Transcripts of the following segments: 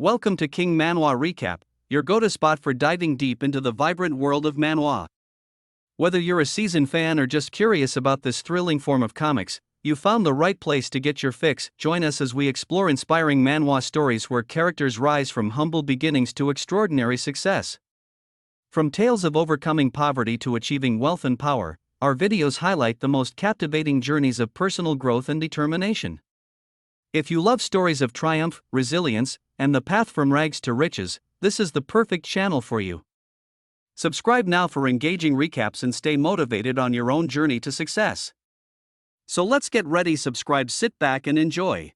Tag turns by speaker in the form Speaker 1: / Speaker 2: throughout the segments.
Speaker 1: Welcome to King Manhwa Recap, your go-to spot for diving deep into the vibrant world of manhwa. Whether you're a seasoned fan or just curious about this thrilling form of comics, you found the right place to get your fix. Join us as we explore inspiring manhwa stories where characters rise from humble beginnings to extraordinary success. From tales of overcoming poverty to achieving wealth and power, our videos highlight the most captivating journeys of personal growth and determination. If you love stories of triumph, resilience, and the path from rags to riches, this is the perfect channel for you. Subscribe now for engaging recaps and stay motivated on your own journey to success. So let's get ready, subscribe, sit back and enjoy.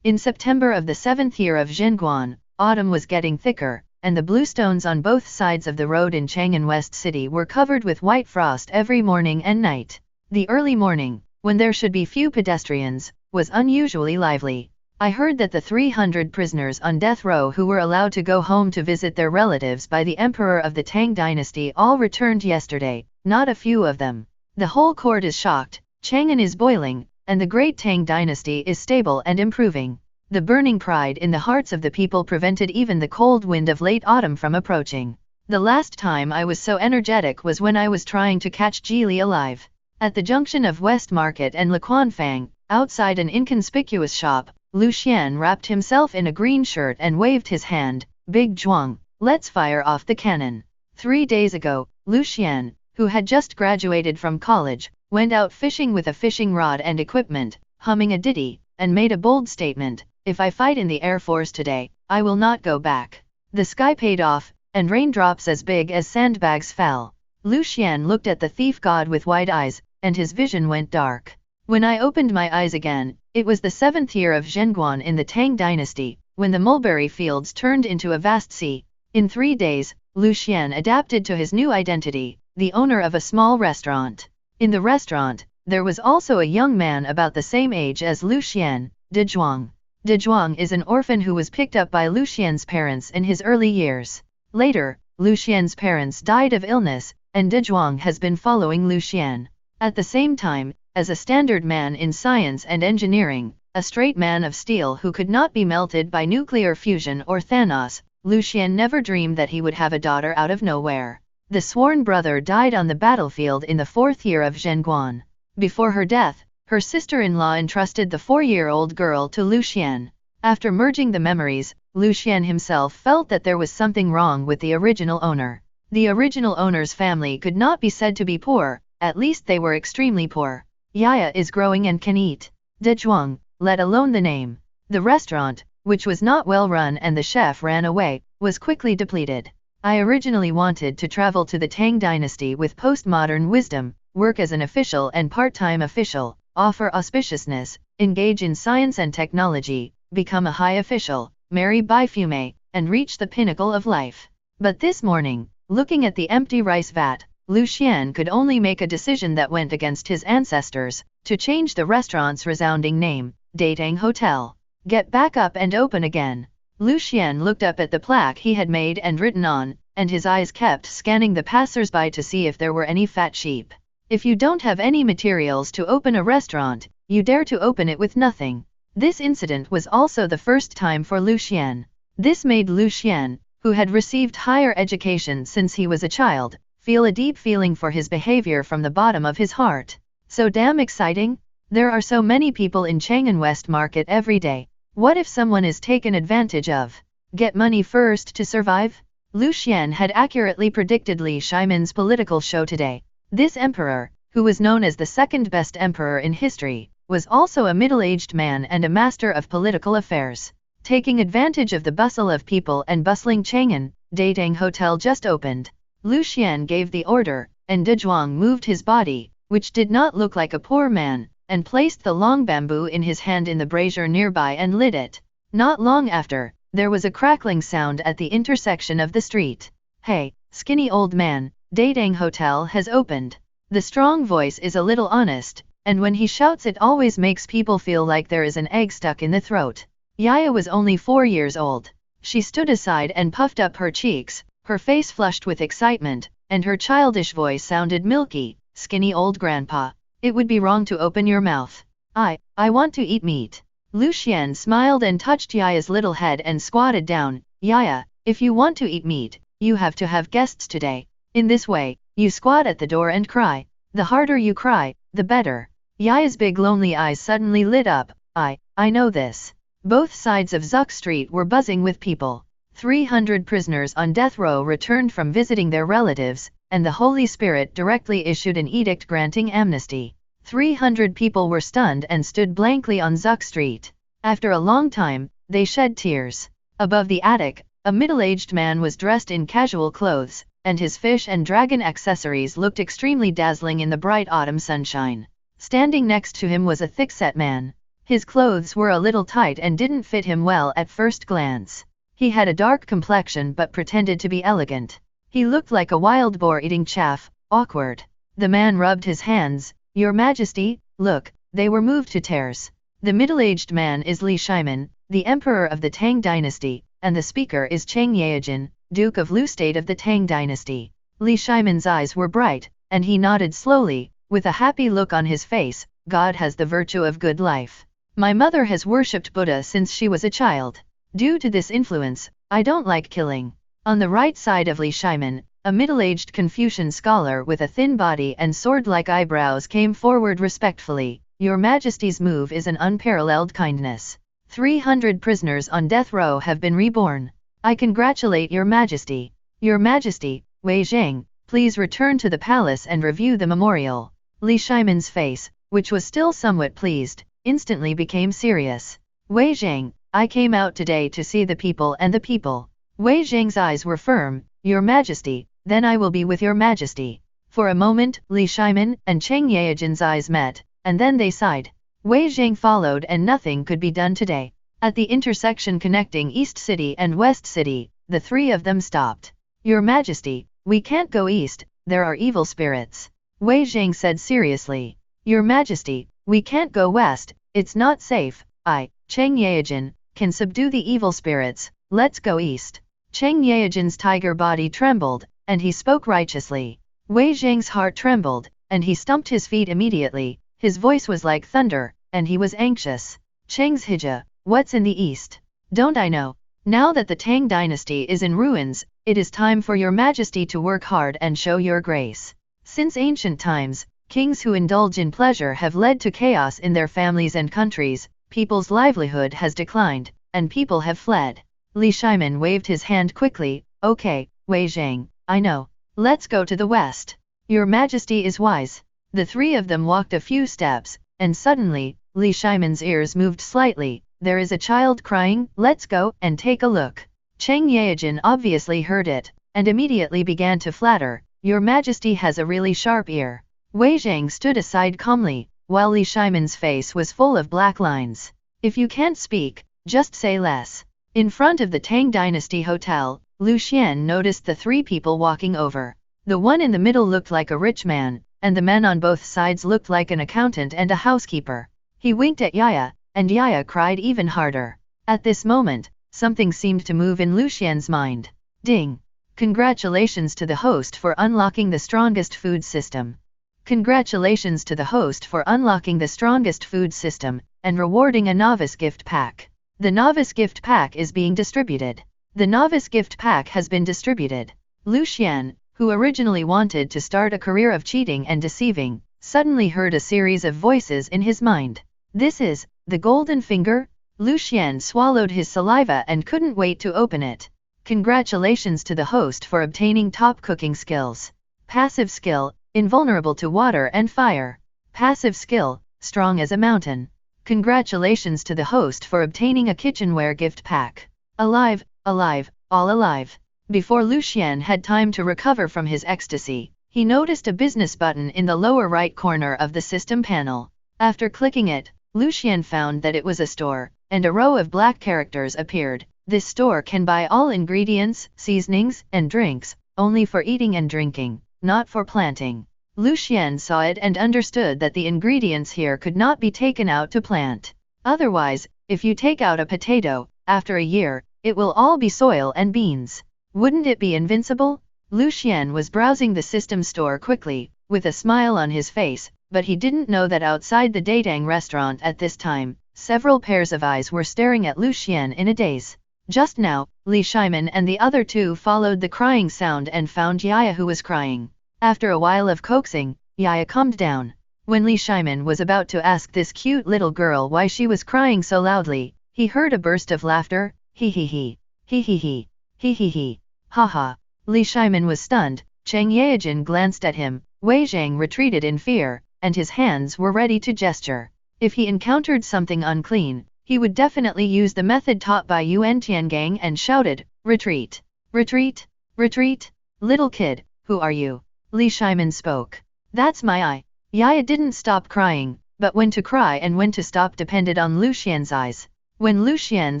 Speaker 2: In September of the 7th year of Zhenguan, autumn was getting thicker, and the bluestones on both sides of the road in Chang'an West City were covered with white frost every morning and night. The early morning, when there should be few pedestrians, was unusually lively. I heard that the 300 prisoners on death row who were allowed to go home to visit their relatives by the emperor of the Tang dynasty all returned yesterday, not a few of them. The whole court is shocked, Chang'an is boiling, and the great Tang dynasty is stable and improving. The burning pride in the hearts of the people prevented even the cold wind of late autumn from approaching. The last time I was so energetic was when I was trying to catch Geely alive. At the junction of West Market and Lequanfang, outside an inconspicuous shop, Lu Xian wrapped himself in a green shirt and waved his hand. Big Zhuang, let's fire off the cannon. 3 days ago, Lu Xian, who had just graduated from college, went out fishing with a fishing rod and equipment, humming a ditty, and made a bold statement: if I fight in the Air Force today, I will not go back. The sky paid off, and raindrops as big as sandbags fell. Lu Xian looked at the thief god with wide eyes, and his vision went dark. When I opened my eyes again, it was the 7th year of Zhenguan in the Tang dynasty, when the mulberry fields turned into a vast sea. In 3 days, Lu Xian adapted to his new identity, the owner of a small restaurant. In the restaurant, there was also a young man about the same age as Lu Xian, De Zhuang. De Zhuang is an orphan who was picked up by Lu Xian's parents in his early years. Later, Lu Xian's parents died of illness, and De Zhuang has been following Lu Xian. At the same time, as a standard man in science and engineering, a straight man of steel who could not be melted by nuclear fusion or Thanos, Lu Xian never dreamed that he would have a daughter out of nowhere. The sworn brother died on the battlefield in the 4th year of Zhenguan. Before her death, her sister-in-law entrusted the 4-year-old girl to Lu Xian. After merging the memories, Lu Xian himself felt that there was something wrong with the original owner. The original owner's family could not be said to be poor, at least they were extremely poor. Yaya is growing and can eat. De Zhuang, let alone the name. The restaurant, which was not well run and the chef ran away, was quickly depleted. I originally wanted to travel to the Tang dynasty with postmodern wisdom, work as an official and part-time official, offer auspiciousness, engage in science and technology, become a high official, marry Baifume, and reach the pinnacle of life. But this morning, looking at the empty rice vat, Lu Xian could only make a decision that went against his ancestors, to change the restaurant's resounding name, Datang Hotel. Get back up and open again. Lu Xian looked up at the plaque he had made and written on, and his eyes kept scanning the passers-by to see if there were any fat sheep. If you don't have any materials to open a restaurant, you dare to open it with nothing. This incident was also the first time for Lu Xian. This made Lu Xian, who had received higher education since he was a child, feel a deep feeling for his behavior from the bottom of his heart. So damn exciting? There are so many people in Chang'an West Market every day. What if someone is taken advantage of? Get money first to survive? Lu Xian had accurately predicted Li Shimin's political show today. This emperor, who was known as the second best emperor in history, was also a middle-aged man and a master of political affairs. Taking advantage of the bustle of people and bustling Chang'an, Datang Hotel just opened. Lu Xian gave the order, and De Zhuang moved his body, which did not look like a poor man, and placed the long bamboo in his hand in the brazier nearby and lit it. Not long after, there was a crackling sound at the intersection of the street. Hey, skinny old man, Datang Hotel has opened. The strong voice is a little honest, and when he shouts it always makes people feel like there is an egg stuck in the throat. Yaya was only 4 years old. She stood aside and puffed up her cheeks, her face flushed with excitement, and her childish voice sounded milky. Skinny old grandpa, it would be wrong to open your mouth. I want to eat meat. Lucian smiled and touched Yaya's little head and squatted down. Yaya, if you want to eat meat, you have to have guests today. In this way, you squat at the door and cry. The harder you cry, the better. Yaya's big lonely eyes suddenly lit up. I know this. Both sides of Zuck Street were buzzing with people. 300 prisoners on death row returned from visiting their relatives, and the Holy Spirit directly issued an edict granting amnesty. 300 people were stunned and stood blankly on Zuck Street. After a long time, they shed tears. Above the attic, a middle-aged man was dressed in casual clothes, and his fish and dragon accessories looked extremely dazzling in the bright autumn sunshine. Standing next to him was a thick-set man. His clothes were a little tight and didn't fit him well at first glance. He had a dark complexion but pretended to be elegant. He looked like a wild boar eating chaff, awkward. The man rubbed his hands. Your Majesty, look, they were moved to tears. The middle-aged man is Li Shimen, the emperor of the Tang dynasty, and the speaker is Cheng Yaojin, Duke of Lu State of the Tang dynasty. Li Shimen's eyes were bright, and he nodded slowly, with a happy look on his face. God has the virtue of good life. My mother has worshipped Buddha since she was a child. Due to this influence, I don't like killing. On the right side of Li Shimen, a middle-aged Confucian scholar with a thin body and sword-like eyebrows came forward respectfully. Your Majesty's move is an unparalleled kindness. 300 prisoners on death row have been reborn. I congratulate Your Majesty. Your Majesty, Wei Zhang, please return to the palace and review the memorial. Li Shimen's face, which was still somewhat pleased, instantly became serious. Wei Zhang, I came out today to see the people and the people. Wei Zhang's eyes were firm. Your Majesty, then I will be with Your Majesty. For a moment, Li Shimen and Cheng Yaojin's eyes met, and then they sighed. Wei Zhang followed and nothing could be done today. At the intersection connecting East City and West City, the three of them stopped. Your Majesty, we can't go east, there are evil spirits. Wei Zhang said seriously. Your Majesty, we can't go west, it's not safe. Cheng Yaojin, can subdue the evil spirits, let's go east. Cheng Yaojin's tiger body trembled, and he spoke righteously. Wei Zhang's heart trembled, and he stumped his feet immediately. His voice was like thunder, and he was anxious. Cheng's Hija, what's in the east? Don't I know? Now that the Tang dynasty is in ruins, it is time for Your Majesty to work hard and show your grace. Since ancient times, kings who indulge in pleasure have led to chaos in their families and countries. People's livelihood has declined, and people have fled. Li Shimen waved his hand quickly. Okay, Wei Zhang, I know. Let's go to the west. Your Majesty is wise. The three of them walked a few steps, and suddenly, Li Shimen's ears moved slightly. There is a child crying, let's go and take a look. Cheng Yaojin obviously heard it, and immediately began to flatter. Your Majesty has a really sharp ear. Wei Zhang stood aside calmly, while Li Shimen's face was full of black lines. If you can't speak, just say less. In front of the Tang Dynasty Hotel, Lu Xian noticed the three people walking over. The one in the middle looked like a rich man, and the men on both sides looked like an accountant and a housekeeper. He winked at Yaya, and Yaya cried even harder. At this moment, something seemed to move in Lu Xian's mind. Ding! Congratulations to the host for unlocking the strongest food system. Congratulations to the host for unlocking the strongest food system, and rewarding a novice gift pack. The novice gift pack is being distributed. The novice gift pack has been distributed. Lu Xian, who originally wanted to start a career of cheating and deceiving, suddenly heard a series of voices in his mind. This is the golden finger? Lu Xian swallowed his saliva and couldn't wait to open it. Congratulations to the host for obtaining top cooking skills. Passive skill, invulnerable to water and fire. Passive skill, strong as a mountain. Congratulations to the host for obtaining a kitchenware gift pack. Alive, alive, all alive. Before Lu Xian had time to recover from his ecstasy, he noticed a business button in the lower right corner of the system panel. After clicking it, Lu Xian found that it was a store, and a row of black characters appeared. This store can buy all ingredients, seasonings, and drinks, only for eating and drinking, not for planting. Lu Xian saw it and understood that the ingredients here could not be taken out to plant. Otherwise, if you take out a potato, after a year, it will all be soil and beans. Wouldn't it be invincible? Lu Xian was browsing the system store quickly, with a smile on his face, but he didn't know that outside the Datang restaurant at this time, Several pairs of eyes were staring at Lu Xian in a daze. Just now, Li Shimin and the other two followed the crying sound and found Yaya who was crying. After a while of coaxing, Yaya calmed down. When Li Shimin was about to ask this cute little girl why she was crying so loudly, he heard a burst of laughter. He he he. He he he. He he he. Ha ha. Li Shimin was stunned. Cheng Yaojin glanced at him. Wei Zhang retreated in fear, and his hands were ready to gesture. If he encountered something unclean, he would definitely use the method taught by Yuan Tiangang and shouted, "Retreat! Retreat! Retreat! Little kid, who are you?" Li Shimin spoke. "That's my eye." Yaya didn't stop crying, but when to cry and when to stop depended on Lu Xian's eyes. When Lu Xian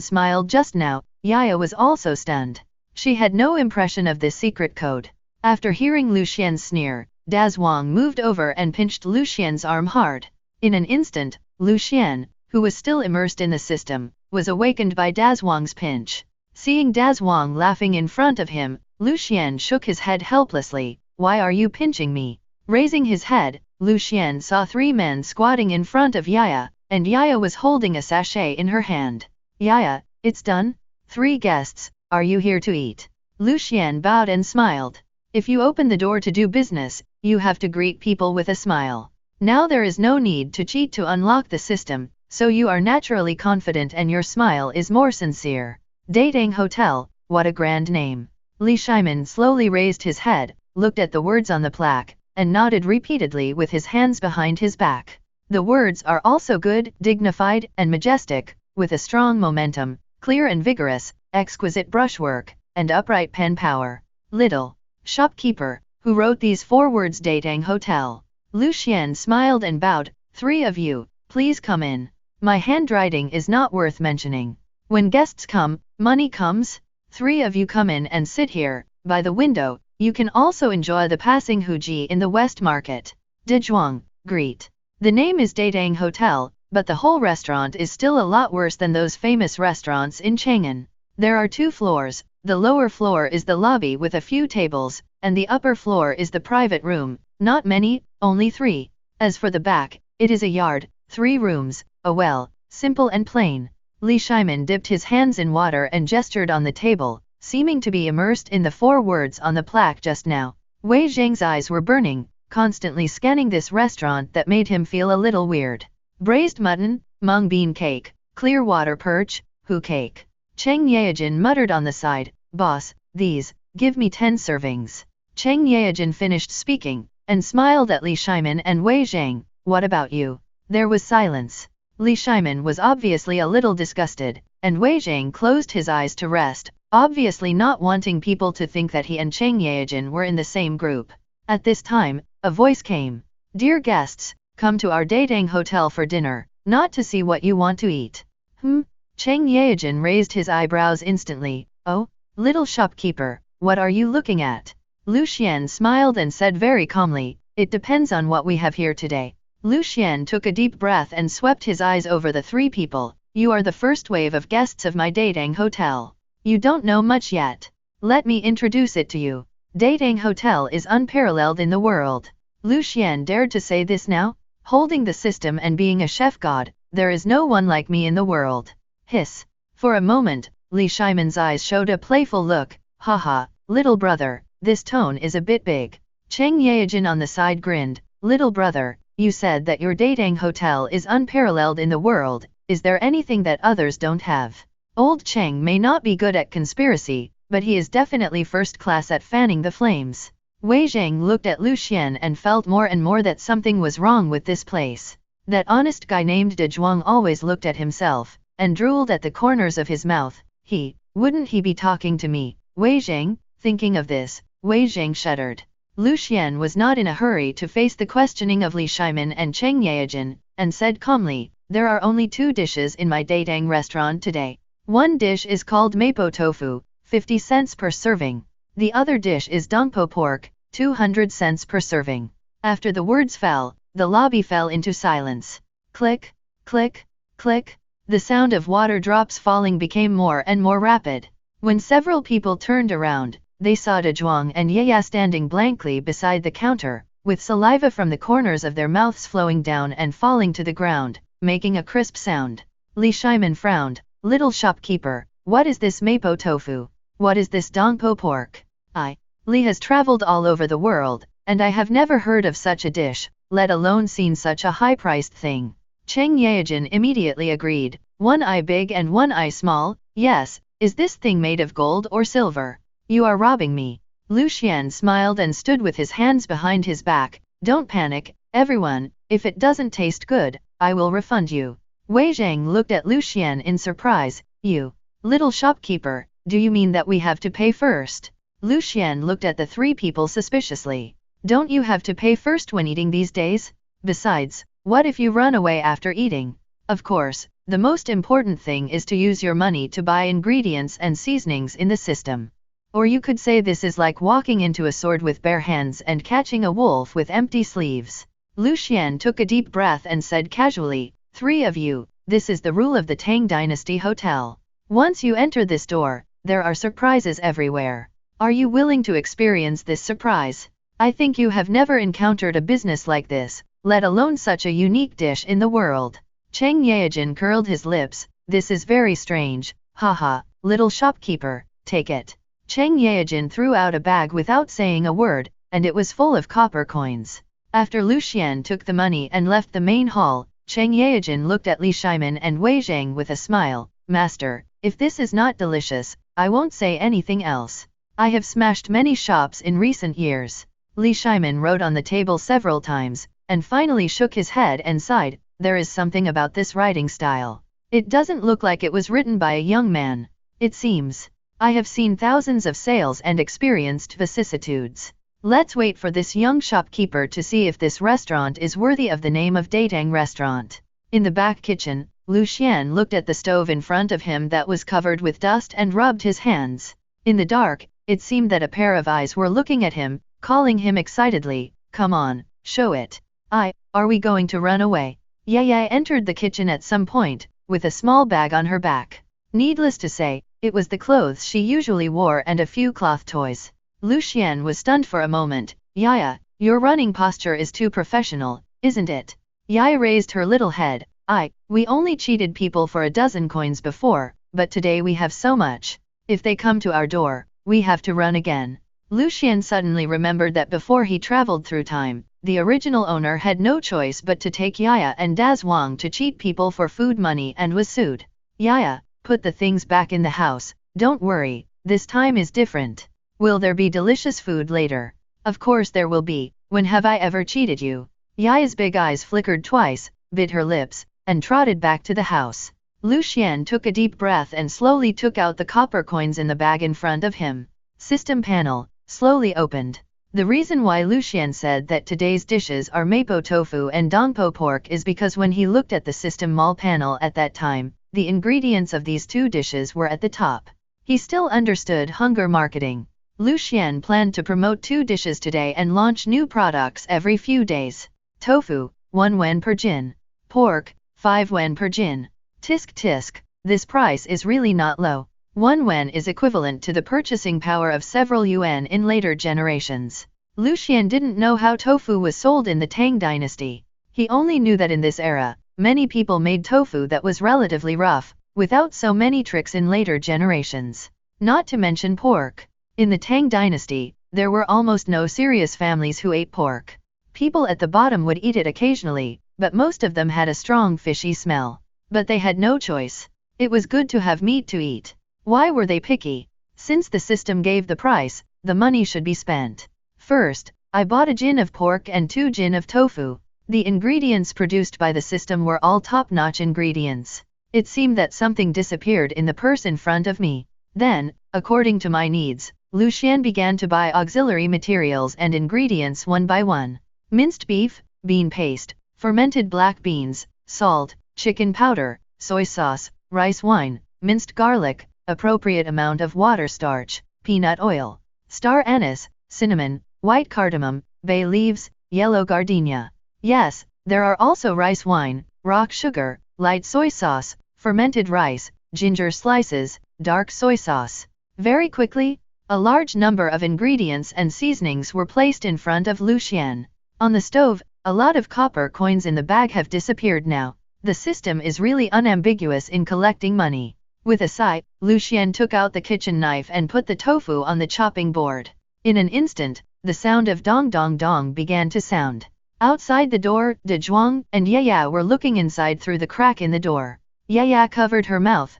Speaker 2: smiled just now, Yaya was also stunned. She had no impression of this secret code. After hearing Lu Xian's sneer, Daz Wang moved over and pinched Lu Xian's arm hard. In an instant, Lu Xian, who was still immersed in the system, was awakened by Daz Wang's pinch. Seeing Daz Wang laughing in front of him, Lu Xian shook his head helplessly. "Why are you pinching me?" Raising his head, Lu Xian saw 3 men squatting in front of Yaya, and Yaya was holding a sachet in her hand. "Yaya, it's done? 3 guests, are you here to eat?" Lu Xian bowed and smiled. If you open the door to do business, you have to greet people with a smile. Now there is no need to cheat to unlock the system, so you are naturally confident and your smile is more sincere. Dating Hotel, what a grand name. Li Shimin slowly raised his head, looked at the words on the plaque, and nodded repeatedly with his hands behind his back. The words are also good, dignified, and majestic, with a strong momentum, clear and vigorous, exquisite brushwork, and upright pen power. Little shopkeeper, who wrote these 4 words Dating Hotel. Lu Xian smiled and bowed. 3 of you, please come in. My handwriting is not worth mentioning. When guests come, money comes. 3 of you come in and sit here, by the window. You can also enjoy the passing huji in the West Market. Dezhuang, greet. The name is Dating Hotel, but the whole restaurant is still a lot worse than those famous restaurants in Chang'an. There are 2 floors. The lower floor is the lobby with a few tables, and the upper floor is the private room. Not many, only 3. As for the back, it is a yard, 3 rooms, a well, simple and plain. Li Shimin dipped his hands in water and gestured on the table, seeming to be immersed in the 4 words on the plaque just now. Wei Zhang's eyes were burning, constantly scanning this restaurant that made him feel a little weird. Braised mutton, mung bean cake, clear water perch, hu cake. Cheng Yaojin muttered on the side, "Boss, these, give me 10 servings." Cheng Yaojin finished speaking, and smiled at Li Shimin and Wei Zhang. "What about you?" There was silence. Li Shimin was obviously a little disgusted, and Wei Zhang closed his eyes to rest, obviously not wanting people to think that he and Cheng Yaojin were in the same group. At this time, a voice came. "Dear guests, come to our Dating Hotel for dinner, not to see what you want to eat." Cheng Yaojin raised his eyebrows instantly. "Oh, little shopkeeper, what are you looking at?" Lu Xian smiled and said very calmly, "It depends on what we have here today." Lu Xian took a deep breath and swept his eyes over the 3 people. "You are the first wave of guests of my Dating Hotel. You don't know much yet. Let me introduce it to you. Dating Hotel is unparalleled in the world." Lu Xian dared to say this now? Holding the system and being a chef god, there is no one like me in the world. Hiss. For a moment, Li Shimin's eyes showed a playful look. "Haha, little brother, this tone is a bit big." Cheng Yaojin on the side grinned. "Little brother, you said that your Dating Hotel is unparalleled in the world. Is there anything that others don't have?" Old Cheng may not be good at conspiracy, but he is definitely first class at fanning the flames. Wei Zhang looked at Lu Xian and felt more and more that something was wrong with this place. That honest guy named Dezhuang always looked at himself, and drooled at the corners of his mouth. Wouldn't he be talking to me? Wei Zhang, thinking of this, Wei Zhang shuddered. Lu Xian was not in a hurry to face the questioning of Li Shimin and Cheng Yaojin, and said calmly, "There are only 2 dishes in my Dating restaurant today. One dish is called Mapo Tofu, 50 cents per serving. The other dish is Dongpo Pork, 200 cents per serving." After the words fell, the lobby fell into silence. Click, click, click. The sound of water drops falling became more and more rapid. When several people turned around, they saw Dezhuang and Yaya standing blankly beside the counter, with saliva from the corners of their mouths flowing down and falling to the ground, making a crisp sound. Li Shimin frowned. Little shopkeeper, what is this mapo tofu? What is this dongpo pork? Li has traveled all over the world, and I have never heard of such a dish, let alone seen such a high-priced thing. Cheng Yaojin immediately agreed, one eye big and one eye small, yes, is this thing made of gold or silver? You are robbing me. Lu Xian smiled and stood with his hands behind his back, don't panic, everyone, if it doesn't taste good, I will refund you. Wei Zhang looked at Lu Xian in surprise, you, little shopkeeper, do you mean that we have to pay first? Lu Xian looked at the three people suspiciously. Don't you have to pay first when eating these days? Besides, what if you run away after eating? Of course, the most important thing is to use your money to buy ingredients and seasonings in the system. Or you could say this is like walking into a sword with bare hands and catching a wolf with empty sleeves. Lu Xian took a deep breath and said casually, three of you, this is the rule of the Tang Dynasty Hotel. Once you enter this door, there are surprises everywhere. Are you willing to experience this surprise? I think you have never encountered a business like this, let alone such a unique dish in the world. Cheng Yaojin curled his lips, this is very strange, haha, little shopkeeper, take it. Cheng Yaojin threw out a bag without saying a word, and it was full of copper coins. After Lu Xian took the money and left the main hall, Cheng Yaojin looked at Li Shimin and Wei Zhang with a smile, Master, if this is not delicious, I won't say anything else. I have smashed many shops in recent years. Li Shimin wrote on the table several times, and finally shook his head and sighed, there is something about this writing style. It doesn't look like it was written by a young man. It seems. I have seen thousands of sales and experienced vicissitudes. Let's wait for this young shopkeeper to see if this restaurant is worthy of the name of Datang Restaurant. In the back kitchen, Lu Xian looked at the stove in front of him that was covered with dust and rubbed his hands. In the dark, it seemed that a pair of eyes were looking at him, calling him excitedly, come on, show it. Are we going to run away? Yaya entered the kitchen at some point, with a small bag on her back. Needless to say, it was the clothes she usually wore and a few cloth toys. Lu Xian was stunned for a moment. Yaya, your running posture is too professional, isn't it? Yaya raised her little head. We only cheated people for a dozen coins before, but today we have so much. If they come to our door, we have to run again. Lu Xian suddenly remembered that before he traveled through time, the original owner had no choice but to take Yaya and Daz Wang to cheat people for food money and was sued. Yaya, put the things back in the house, don't worry, this time is different. Will there be delicious food later? Of course there will be, when have I ever cheated you? Yaya's big eyes flickered twice, bit her lips, and trotted back to the house. Lu Xian took a deep breath and slowly took out the copper coins in the bag in front of him. System panel, slowly opened. The reason why Lu Xian said that today's dishes are mapo tofu and dongpo pork is because when he looked at the system mall panel at that time, the ingredients of these two dishes were at the top. He still understood hunger marketing. Lu Xian planned to promote two dishes today and launch new products every few days. Tofu, 1 yuan per jin. Pork, 5 yuan per jin. Tisk tisk, this price is really not low. 1 yuan is equivalent to the purchasing power of several yuan in later generations. Lu Xian didn't know how tofu was sold in the Tang dynasty. He only knew that in this era, many people made tofu that was relatively rough, without so many tricks in later generations. Not to mention pork. In the Tang dynasty, there were almost no serious families who ate pork. People at the bottom would eat it occasionally, but most of them had a strong fishy smell. But they had no choice. It was good to have meat to eat. Why were they picky? Since the system gave the price, the money should be spent. First, I bought a jin of pork and 2 jin of tofu. The ingredients produced by the system were all top-notch ingredients. It seemed that something disappeared in the purse in front of me. Then, according to my needs, Lu Xian began to buy auxiliary materials and ingredients one by one. Minced beef, bean paste, fermented black beans, salt, chicken powder, soy sauce, rice wine, minced garlic, appropriate amount of water starch, peanut oil, star anise, cinnamon, white cardamom, bay leaves, yellow gardenia. Yes, there are also rice wine, rock sugar, light soy sauce, fermented rice, ginger slices, dark soy sauce. Very quickly, a large number of ingredients and seasonings were placed in front of Lu Xian. On the stove, a lot of copper coins in the bag have disappeared now. The system is really unambiguous in collecting money. With a sigh, Lucien took out the kitchen knife and put the tofu on the chopping board. In an instant, the sound of dong dong dong began to sound. Outside the door, De Zhuang and Yaya were looking inside through the crack in the door. Yaya covered her mouth.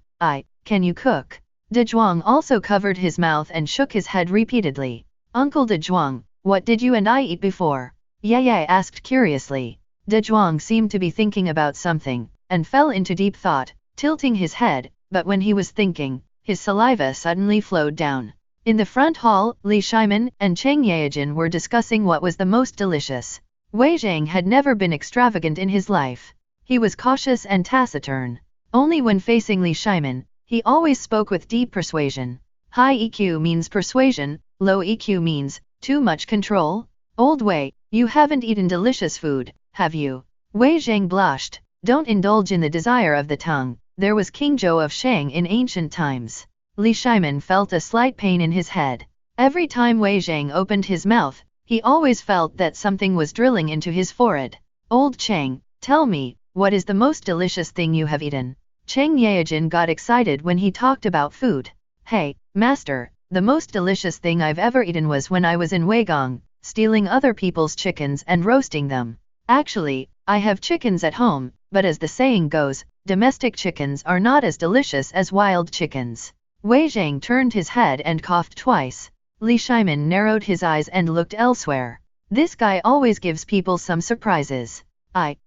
Speaker 2: Can you cook? De Zhuang also covered his mouth and shook his head repeatedly. Uncle De Zhuang, what did you and I eat before? Yaya asked curiously. De Zhuang seemed to be thinking about something, and fell into deep thought, tilting his head, but when he was thinking, his saliva suddenly flowed down. In the front hall, Li Shimin and Cheng Yaojin were discussing what was the most delicious. Wei Zhang had never been extravagant in his life. He was cautious and taciturn. Only when facing Li Shimin, he always spoke with deep persuasion. High EQ means persuasion, low EQ means too much control. Old Wei, you haven't eaten delicious food, have you? Wei Zhang blushed. Don't indulge in the desire of the tongue. There was King Zhou of Shang in ancient times. Li Shimin felt a slight pain in his head. Every time Wei Zhang opened his mouth, he always felt that something was drilling into his forehead. Old Cheng, tell me, what is the most delicious thing you have eaten? Cheng Yaojin got excited when he talked about food. Hey, master, the most delicious thing I've ever eaten was when I was in Weigong, stealing other people's chickens and roasting them. Actually, I have chickens at home, but as the saying goes, domestic chickens are not as delicious as wild chickens. Wei Zhang turned his head and coughed twice. Li Shimin narrowed his eyes and looked elsewhere. This guy always gives people some surprises.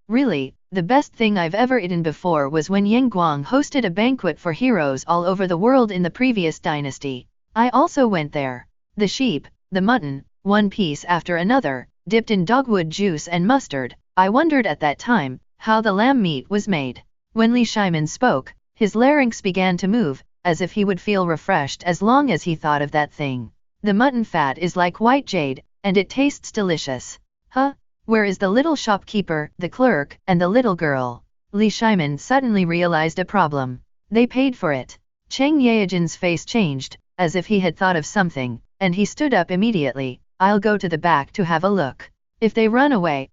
Speaker 2: Really, the best thing I've ever eaten before was when Yang Guang hosted a banquet for heroes all over the world in the previous dynasty. I also went there. The sheep, the mutton, one piece after another, dipped in dogwood juice and mustard. I wondered at that time how the lamb meat was made. When Li Shimin spoke, his larynx began to move, as if he would feel refreshed as long as he thought of that thing. The mutton fat is like white jade, and it tastes delicious. Huh? Where is the little shopkeeper, the clerk, and the little girl? Li Shimin suddenly realized a problem. They paid for it. Cheng Yaojin's face changed, as if he had thought of something, and he stood up immediately. I'll go to the back to have a look. If they run away,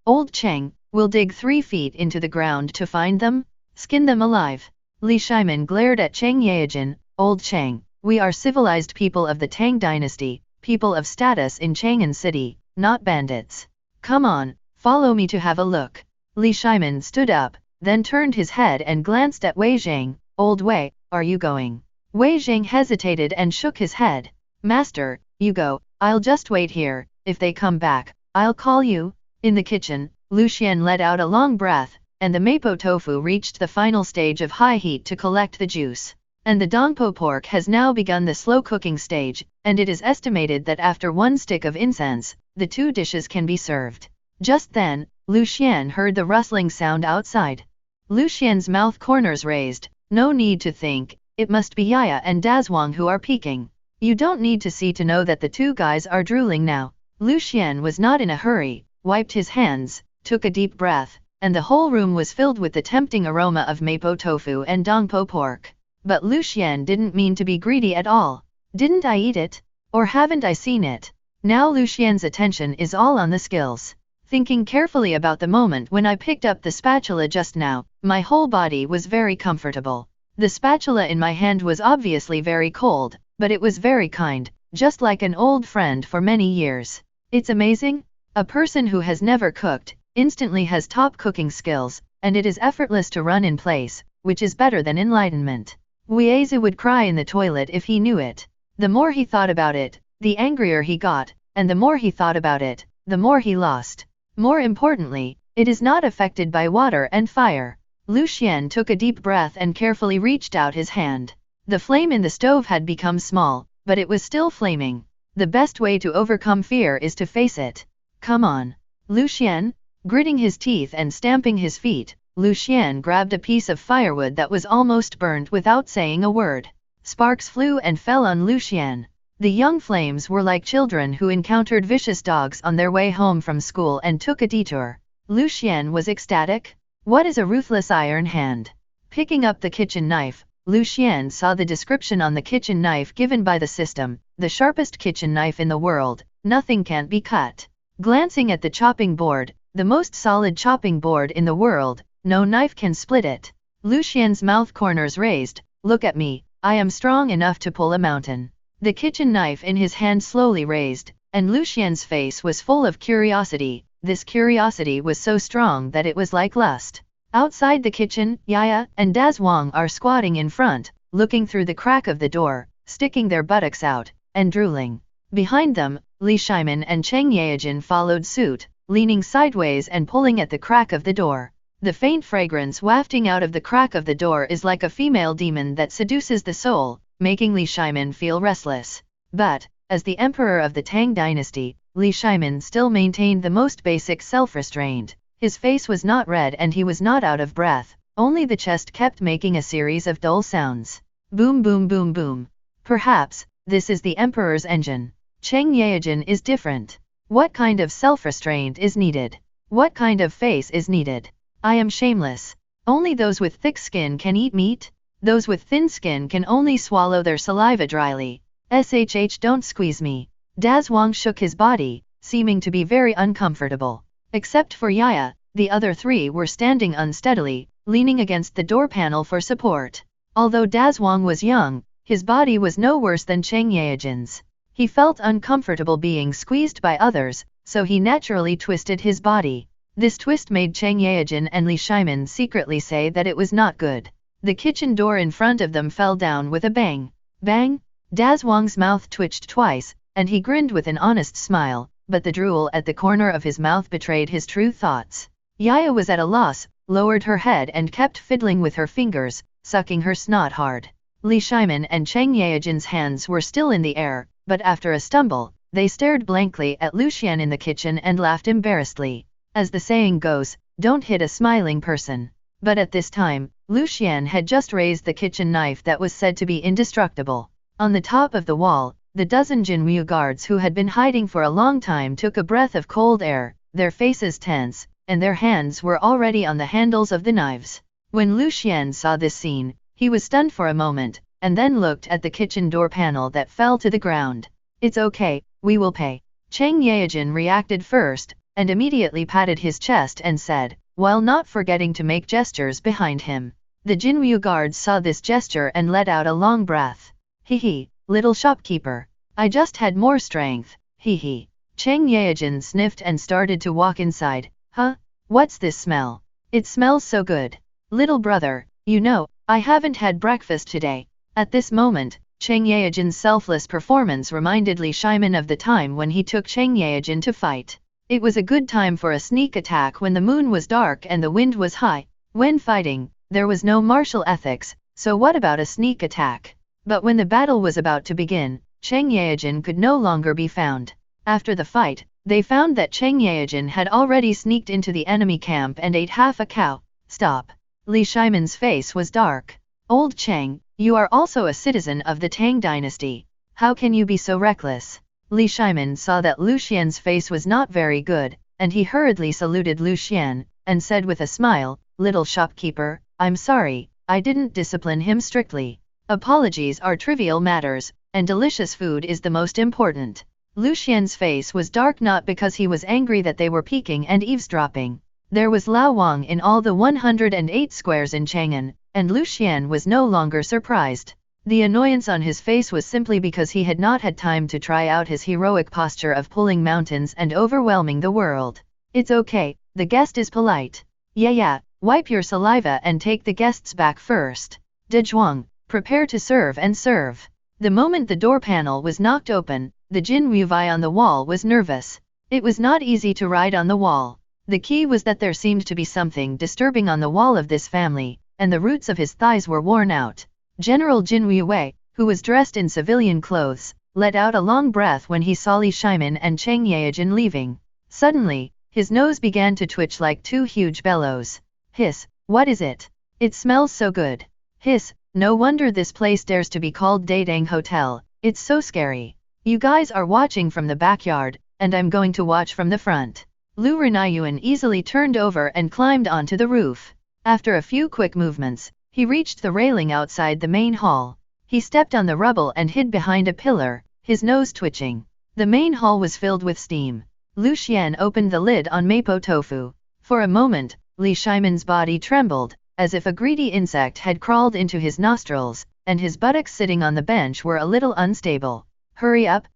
Speaker 2: Old Cheng, will dig 3 feet into the ground to find them, skin them alive. Li Shimin glared at Cheng Yaojin. Old Cheng, we are civilized people of the Tang dynasty, people of status in Chang'an City, not bandits. Come on, follow me to have a look. Li Shimin stood up, then turned his head and glanced at Wei Zhang. Old Wei, are you going? Wei Zhang hesitated and shook his head. Master, you go, I'll just wait here. If they come back, I'll call you. In the kitchen, Lucien let out a long breath, and the mapo tofu reached the final stage of high heat to collect the juice. And the dongpo pork has now begun the slow cooking stage, and it is estimated that after 1 stick of incense, the 2 dishes can be served. Just then, Lucien heard the rustling sound outside. Lucien's mouth corners raised. No need to think, it must be Yaya and Dazwang who are peeking. You don't need to see to know that the 2 guys are drooling now. Lucien was not in a hurry, wiped his hands, took a deep breath, and the whole room was filled with the tempting aroma of mapo tofu and dongpo pork. But Lucien didn't mean to be greedy at all. Didn't I eat it? Or haven't I seen it? Now Lucien's attention is all on the skills. Thinking carefully about the moment when I picked up the spatula just now, my whole body was very comfortable. The spatula in my hand was obviously very cold, but it was very kind, just like an old friend for many years. It's amazing. A person who has never cooked, instantly has top cooking skills, and it is effortless to run in place, which is better than enlightenment. Weizhi would cry in the toilet if he knew it. The more he thought about it, the angrier he got, and the more he thought about it, the more he lost. More importantly, it is not affected by water and fire. Lucien took a deep breath and carefully reached out his hand. The flame in the stove had become small, but it was still flaming. The best way to overcome fear is to face it. Come on. Lucien, gritting his teeth and stamping his feet, Lucien grabbed a piece of firewood that was almost burned without saying a word. Sparks flew and fell on Lucien. The young flames were like children who encountered vicious dogs on their way home from school and took a detour. Lucien was ecstatic. What is a ruthless iron hand? Picking up the kitchen knife, Lucien saw the description on the kitchen knife given by the system, the sharpest kitchen knife in the world, nothing can't be cut. Glancing at the chopping board, the most solid chopping board in the world, no knife can split it. Lucien's mouth corners raised. Look at me, I am strong enough to pull a mountain. The kitchen knife in his hand slowly raised, and Lucien's face was full of curiosity. This curiosity was so strong that it was like lust. Outside the kitchen, Yaya and Dazwang are squatting in front, looking through the crack of the door, sticking their buttocks out, and drooling. Behind them, Li Shimin and Cheng Yaojin followed suit, leaning sideways and pulling at the crack of the door. The faint fragrance wafting out of the crack of the door is like a female demon that seduces the soul, making Li Shimin feel restless. But, as the emperor of the Tang dynasty, Li Shimin still maintained the most basic self-restraint. His face was not red and he was not out of breath, only the chest kept making a series of dull sounds. Boom boom boom boom. Perhaps, this is the emperor's engine. Cheng Yaojin is different. What kind of self-restraint is needed? What kind of face is needed? I am shameless. Only those with thick skin can eat meat. Those with thin skin can only swallow their saliva dryly. SHH, don't squeeze me. Dazwang shook his body, seeming to be very uncomfortable. Except for Yaya, the other three were standing unsteadily, leaning against the door panel for support. Although Dazwang was young, his body was no worse than Cheng Yaojin's. He felt uncomfortable being squeezed by others, so he naturally twisted his body. This twist made Cheng Yaojin and Li Shimin secretly say that it was not good. The kitchen door in front of them fell down with a bang. Bang! Dazwang's mouth twitched twice, and he grinned with an honest smile, but the drool at the corner of his mouth betrayed his true thoughts. Yaya was at a loss, lowered her head and kept fiddling with her fingers, sucking her snot hard. Li Shimin and Cheng Yaojin's hands were still in the air, but after a stumble, they stared blankly at Lucien in the kitchen and laughed embarrassedly. As the saying goes, don't hit a smiling person. But at this time, Lucien had just raised the kitchen knife that was said to be indestructible. On the top of the wall, the dozen Jinryu guards who had been hiding for a long time took a breath of cold air, their faces tense, and their hands were already on the handles of the knives. When Lucien saw this scene, he was stunned for a moment, and then looked at the kitchen door panel that fell to the ground. It's okay, we will pay. Cheng Yaojin reacted first, and immediately patted his chest and said, while not forgetting to make gestures behind him. The Jinryu guards saw this gesture and let out a long breath. Hee, little shopkeeper. I just had more strength, hee. Cheng Yaojin sniffed and started to walk inside. Huh? What's this smell? It smells so good. Little brother, you know, I haven't had breakfast today. At this moment, Cheng Yaojin's selfless performance reminded Li Shimin of the time when he took Cheng Yaojin to fight. It was a good time for a sneak attack when the moon was dark and the wind was high. When fighting, there was no martial ethics, so what about a sneak attack? But when the battle was about to begin, Cheng Yaojin could no longer be found. After the fight, they found that Cheng Yaojin had already sneaked into the enemy camp and ate half a cow. Stop. Li Shimin's face was dark. Old Cheng, you are also a citizen of the Tang dynasty. How can you be so reckless? Li Shimin saw that Lucien's face was not very good, and he hurriedly saluted Lucien, and said with a smile, little shopkeeper, I'm sorry, I didn't discipline him strictly. Apologies are trivial matters, and delicious food is the most important. Lucien's face was dark not because he was angry that they were peeking and eavesdropping. There was Lao Wang in all the 108 squares in Chang'an, and Lucien was no longer surprised. The annoyance on his face was simply because he had not had time to try out his heroic posture of pulling mountains and overwhelming the world. It's okay, the guest is polite. Yeah, wipe your saliva and take the guests back first. Dezhuang, prepare to serve and serve. The moment the door panel was knocked open, the Jin Ruvai on the wall was nervous. It was not easy to ride on the wall. The key was that there seemed to be something disturbing on the wall of this family, and the roots of his thighs were worn out. General Jin Ruwei, who was dressed in civilian clothes, let out a long breath when he saw Li Shimin and Cheng Yaojin leaving. Suddenly, his nose began to twitch like two huge bellows. Hiss, what is it? It smells so good. Hiss, no wonder this place dares to be called Daedang Hotel, it's so scary. You guys are watching from the backyard, and I'm going to watch from the front. Lu Renayuan easily turned over and climbed onto the roof. After a few quick movements, he reached the railing outside the main hall. He stepped on the rubble and hid behind a pillar, his nose twitching. The main hall was filled with steam. Lucien opened the lid on Mapo tofu. For a moment, Li Shimon's body trembled, as if a greedy insect had crawled into his nostrils, and his buttocks sitting on the bench were a little unstable. Hurry up,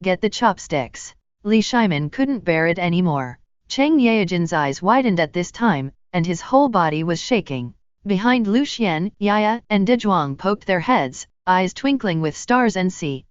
Speaker 2: get the chopsticks. Li Shimon couldn't bear it anymore. Cheng Yaojin's eyes widened at this time, and his whole body was shaking. Behind Lu Xian, Yaya, and Dezhuang poked their heads, eyes twinkling with stars and see.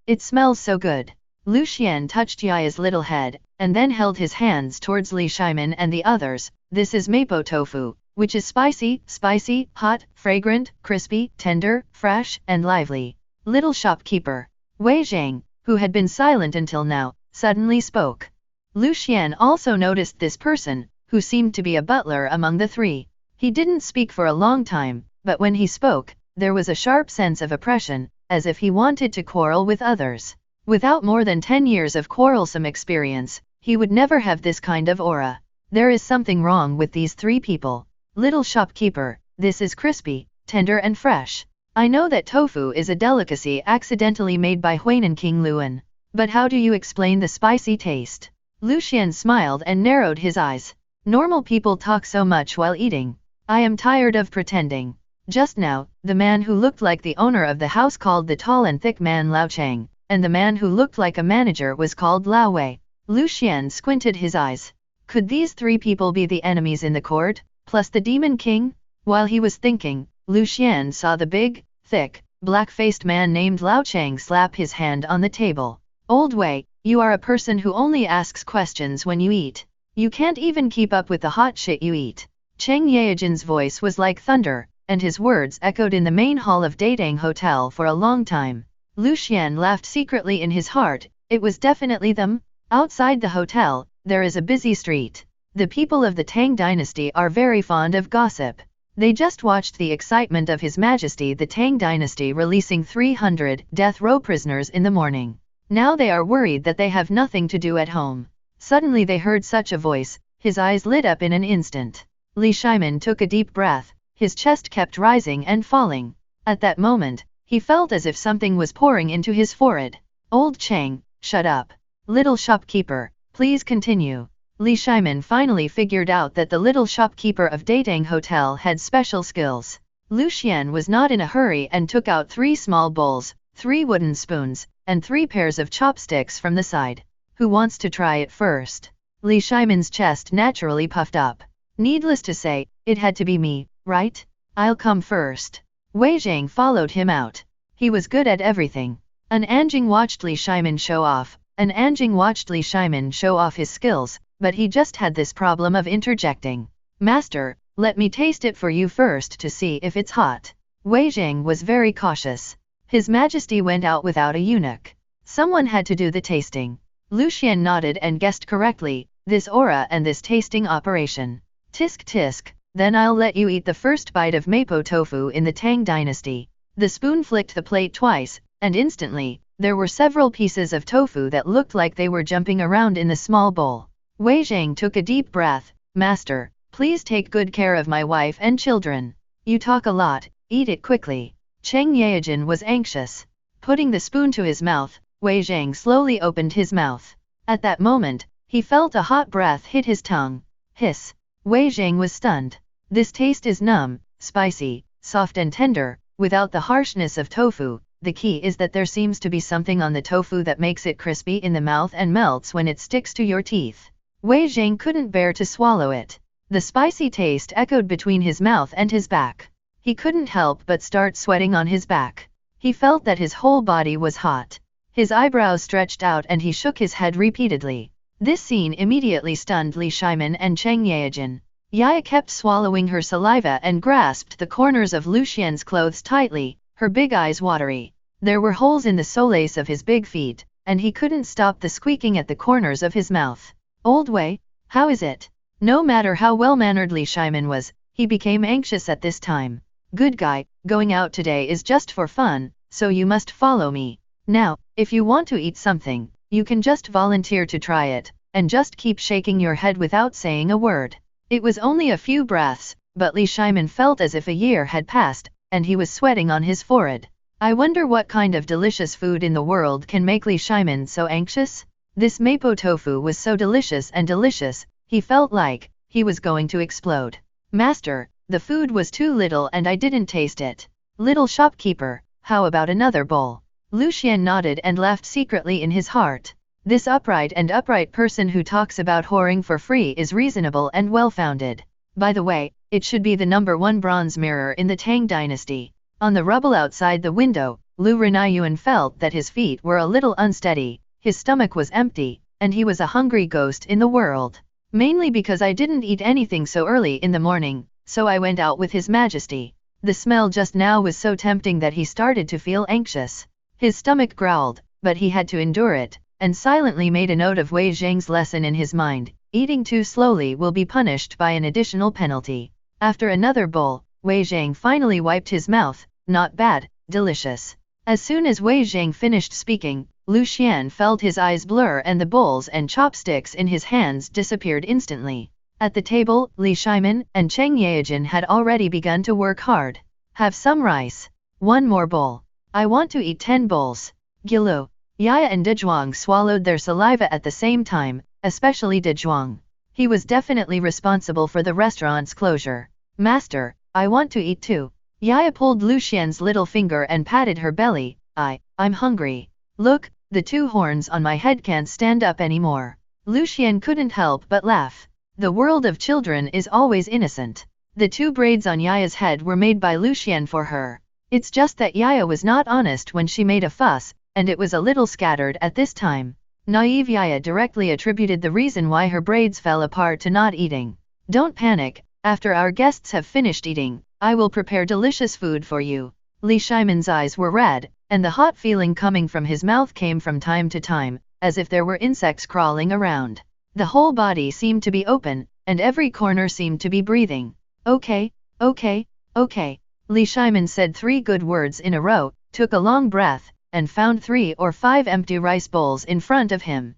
Speaker 2: It smells so good. Lu Xian touched Yaya's little head, and then held his hands towards Li Shimen and the others. This is mapo tofu, which is spicy, hot, fragrant, crispy, tender, fresh, and lively. Little shopkeeper Wei Zhang, who had been silent until now, suddenly spoke. Lu Xian also noticed this person, who seemed to be a butler among the three. He didn't speak for a long time, but when he spoke, there was a sharp sense of oppression, as if he wanted to quarrel with others. Without more than 10 years of quarrelsome experience, he would never have this kind of aura. There is something wrong with these three people. Little shopkeeper, this is crispy, tender and fresh. I know that tofu is a delicacy accidentally made by Huainan King Luan. But how do you explain the spicy taste? Lu Xian smiled and narrowed his eyes. Normal people talk so much while eating. I am tired of pretending. Just now, the man who looked like the owner of the house called the tall and thick man Lao Chang, and the man who looked like a manager was called Lao Wei. Lu Xian squinted his eyes. Could these three people be the enemies in the court, plus the Demon King? While he was thinking, Lu Xian saw the big, thick, black-faced man named Lao Chang slap his hand on the table. Old Wei, you are a person who only asks questions when you eat. You can't even keep up with the hot shit you eat. Cheng Yaojin's voice was like thunder, and his words echoed in the main hall of Datang Hotel for a long time. Lu Xian laughed secretly in his heart. It was definitely them. Outside the hotel, there is a busy street. The people of the Tang dynasty are very fond of gossip. They just watched the excitement of His Majesty the Tang dynasty releasing 300 death row prisoners in the morning. Now they are worried that they have nothing to do at home. Suddenly they heard such a voice, his eyes lit up in an instant. Li Shimen took a deep breath, his chest kept rising and falling. At that moment, he felt as if something was pouring into his forehead. Old Chang, shut up. Little shopkeeper, please continue. Li Shimen finally figured out that the little shopkeeper of Datang Hotel had special skills. Lu Xian was not in a hurry and took out 3 small bowls, 3 wooden spoons, and 3 pairs of chopsticks from the side. Who wants to try it first? Li Shimen's chest naturally puffed up. Needless to say, it had to be me, right? I'll come first. Wei Zhang followed him out. He was good at everything. An Anjing watched Li Shimen show off. An Anjing watched Li Shimen show off his skills, but he just had this problem of interjecting. Master, let me taste it for you first to see if it's hot. Wei Zhang was very cautious. His Majesty went out without a eunuch. Someone had to do the tasting. Lu Xian nodded and guessed correctly, this aura and this tasting operation. Tisk tisk, then I'll let you eat the first bite of mapo tofu in the Tang dynasty. The spoon flicked the plate twice, and instantly, there were several pieces of tofu that looked like they were jumping around in the small bowl. Wei Zhang took a deep breath. Master, please take good care of my wife and children. You talk a lot, eat it quickly. Cheng Yaojin was anxious. Putting the spoon to his mouth, Wei Zhang slowly opened his mouth. At that moment, he felt a hot breath hit his tongue. Hiss. Wei Zhang was stunned. This taste is numb, spicy, soft and tender, without the harshness of tofu. The key is that there seems to be something on the tofu that makes it crispy in the mouth and melts when it sticks to your teeth. Wei Zhang couldn't bear to swallow it. The spicy taste echoed between his mouth and his back. He couldn't help but start sweating on his back. He felt that his whole body was hot. His eyebrows stretched out and he shook his head repeatedly. This scene immediately stunned Li Shimen and Cheng Yaojin. Yaya kept swallowing her saliva and grasped the corners of Lu Xian's clothes tightly, her big eyes watery. There were holes in the solace of his big feet, and he couldn't stop the squeaking at the corners of his mouth. Old Wei, how is it? No matter how well-mannered Li Shimen was, he became anxious at this time. Good guy, going out today is just for fun, so you must follow me. Now, if you want to eat something, you can just volunteer to try it, and just keep shaking your head without saying a word. It was only a few breaths, but Li Shimen felt as if a year had passed, and he was sweating on his forehead. I wonder what kind of delicious food in the world can make Li Shimen so anxious? This mapo tofu was so delicious and delicious, he felt like He was going to explode. Master, the food was too little and I didn't taste it. Little shopkeeper, how about another bowl? Lucien nodded and laughed secretly in his heart. This upright person who talks about whoring for free is reasonable and well-founded. By the way, it should be the #1 bronze mirror in the Tang dynasty. On the rubble outside the window, Lu Renayuan felt that his feet were a little unsteady, his stomach was empty, and he was a hungry ghost in the world. Mainly because I didn't eat anything so early in the morning, so I went out with His Majesty. The smell just now was so tempting that he started to feel anxious. His stomach growled, but he had to endure it, and silently made a note of Wei Zhang's lesson in his mind. Eating too slowly will be punished by an additional penalty. After another bowl, Wei Zhang finally wiped his mouth. Not bad, delicious. As soon as Wei Zhang finished speaking, Lucien felt his eyes blur and the bowls and chopsticks in his hands disappeared instantly. At the table, Li Shimin and Cheng Yaojin had already begun to work hard. Have some rice. One more bowl. I want to eat 10 bowls. Gilu. Yaya and Dezhuang swallowed their saliva at the same time, especially Dezhuang. He was definitely responsible for the restaurant's closure. Master, I want to eat too. Yaya pulled Lucien's little finger and patted her belly. I'm hungry. Look, the 2 horns on my head can't stand up anymore. Lucien couldn't help but laugh. The world of children is always innocent. The 2 braids on Yaya's head were made by Lucien for her. It's just that Yaya was not honest when she made a fuss, and it was a little scattered at this time. Naive Yaya directly attributed the reason why her braids fell apart to not eating. Don't panic, after our guests have finished eating, I will prepare delicious food for you. Li Shimin's eyes were red, and the hot feeling coming from his mouth came from time to time, as if there were insects crawling around. The whole body seemed to be open, and every corner seemed to be breathing. Okay. Li Shimin said 3 good words in a row, took a long breath, and found 3 or 5 empty rice bowls in front of him.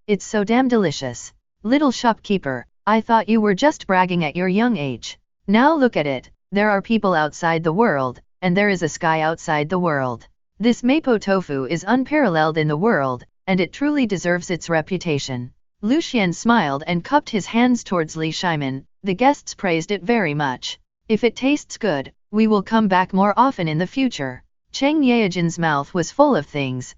Speaker 2: It's so damn delicious. Little shopkeeper, I thought you were just bragging at your young age. Now look at it, there are people outside the world, and there is a sky outside the world. This mapo tofu is unparalleled in the world, and it truly deserves its reputation. Lucien smiled and cupped his hands towards Li Shimin. The guests praised it very much. If it tastes good, we will come back more often in the future. Cheng Yaojin's mouth was full of things.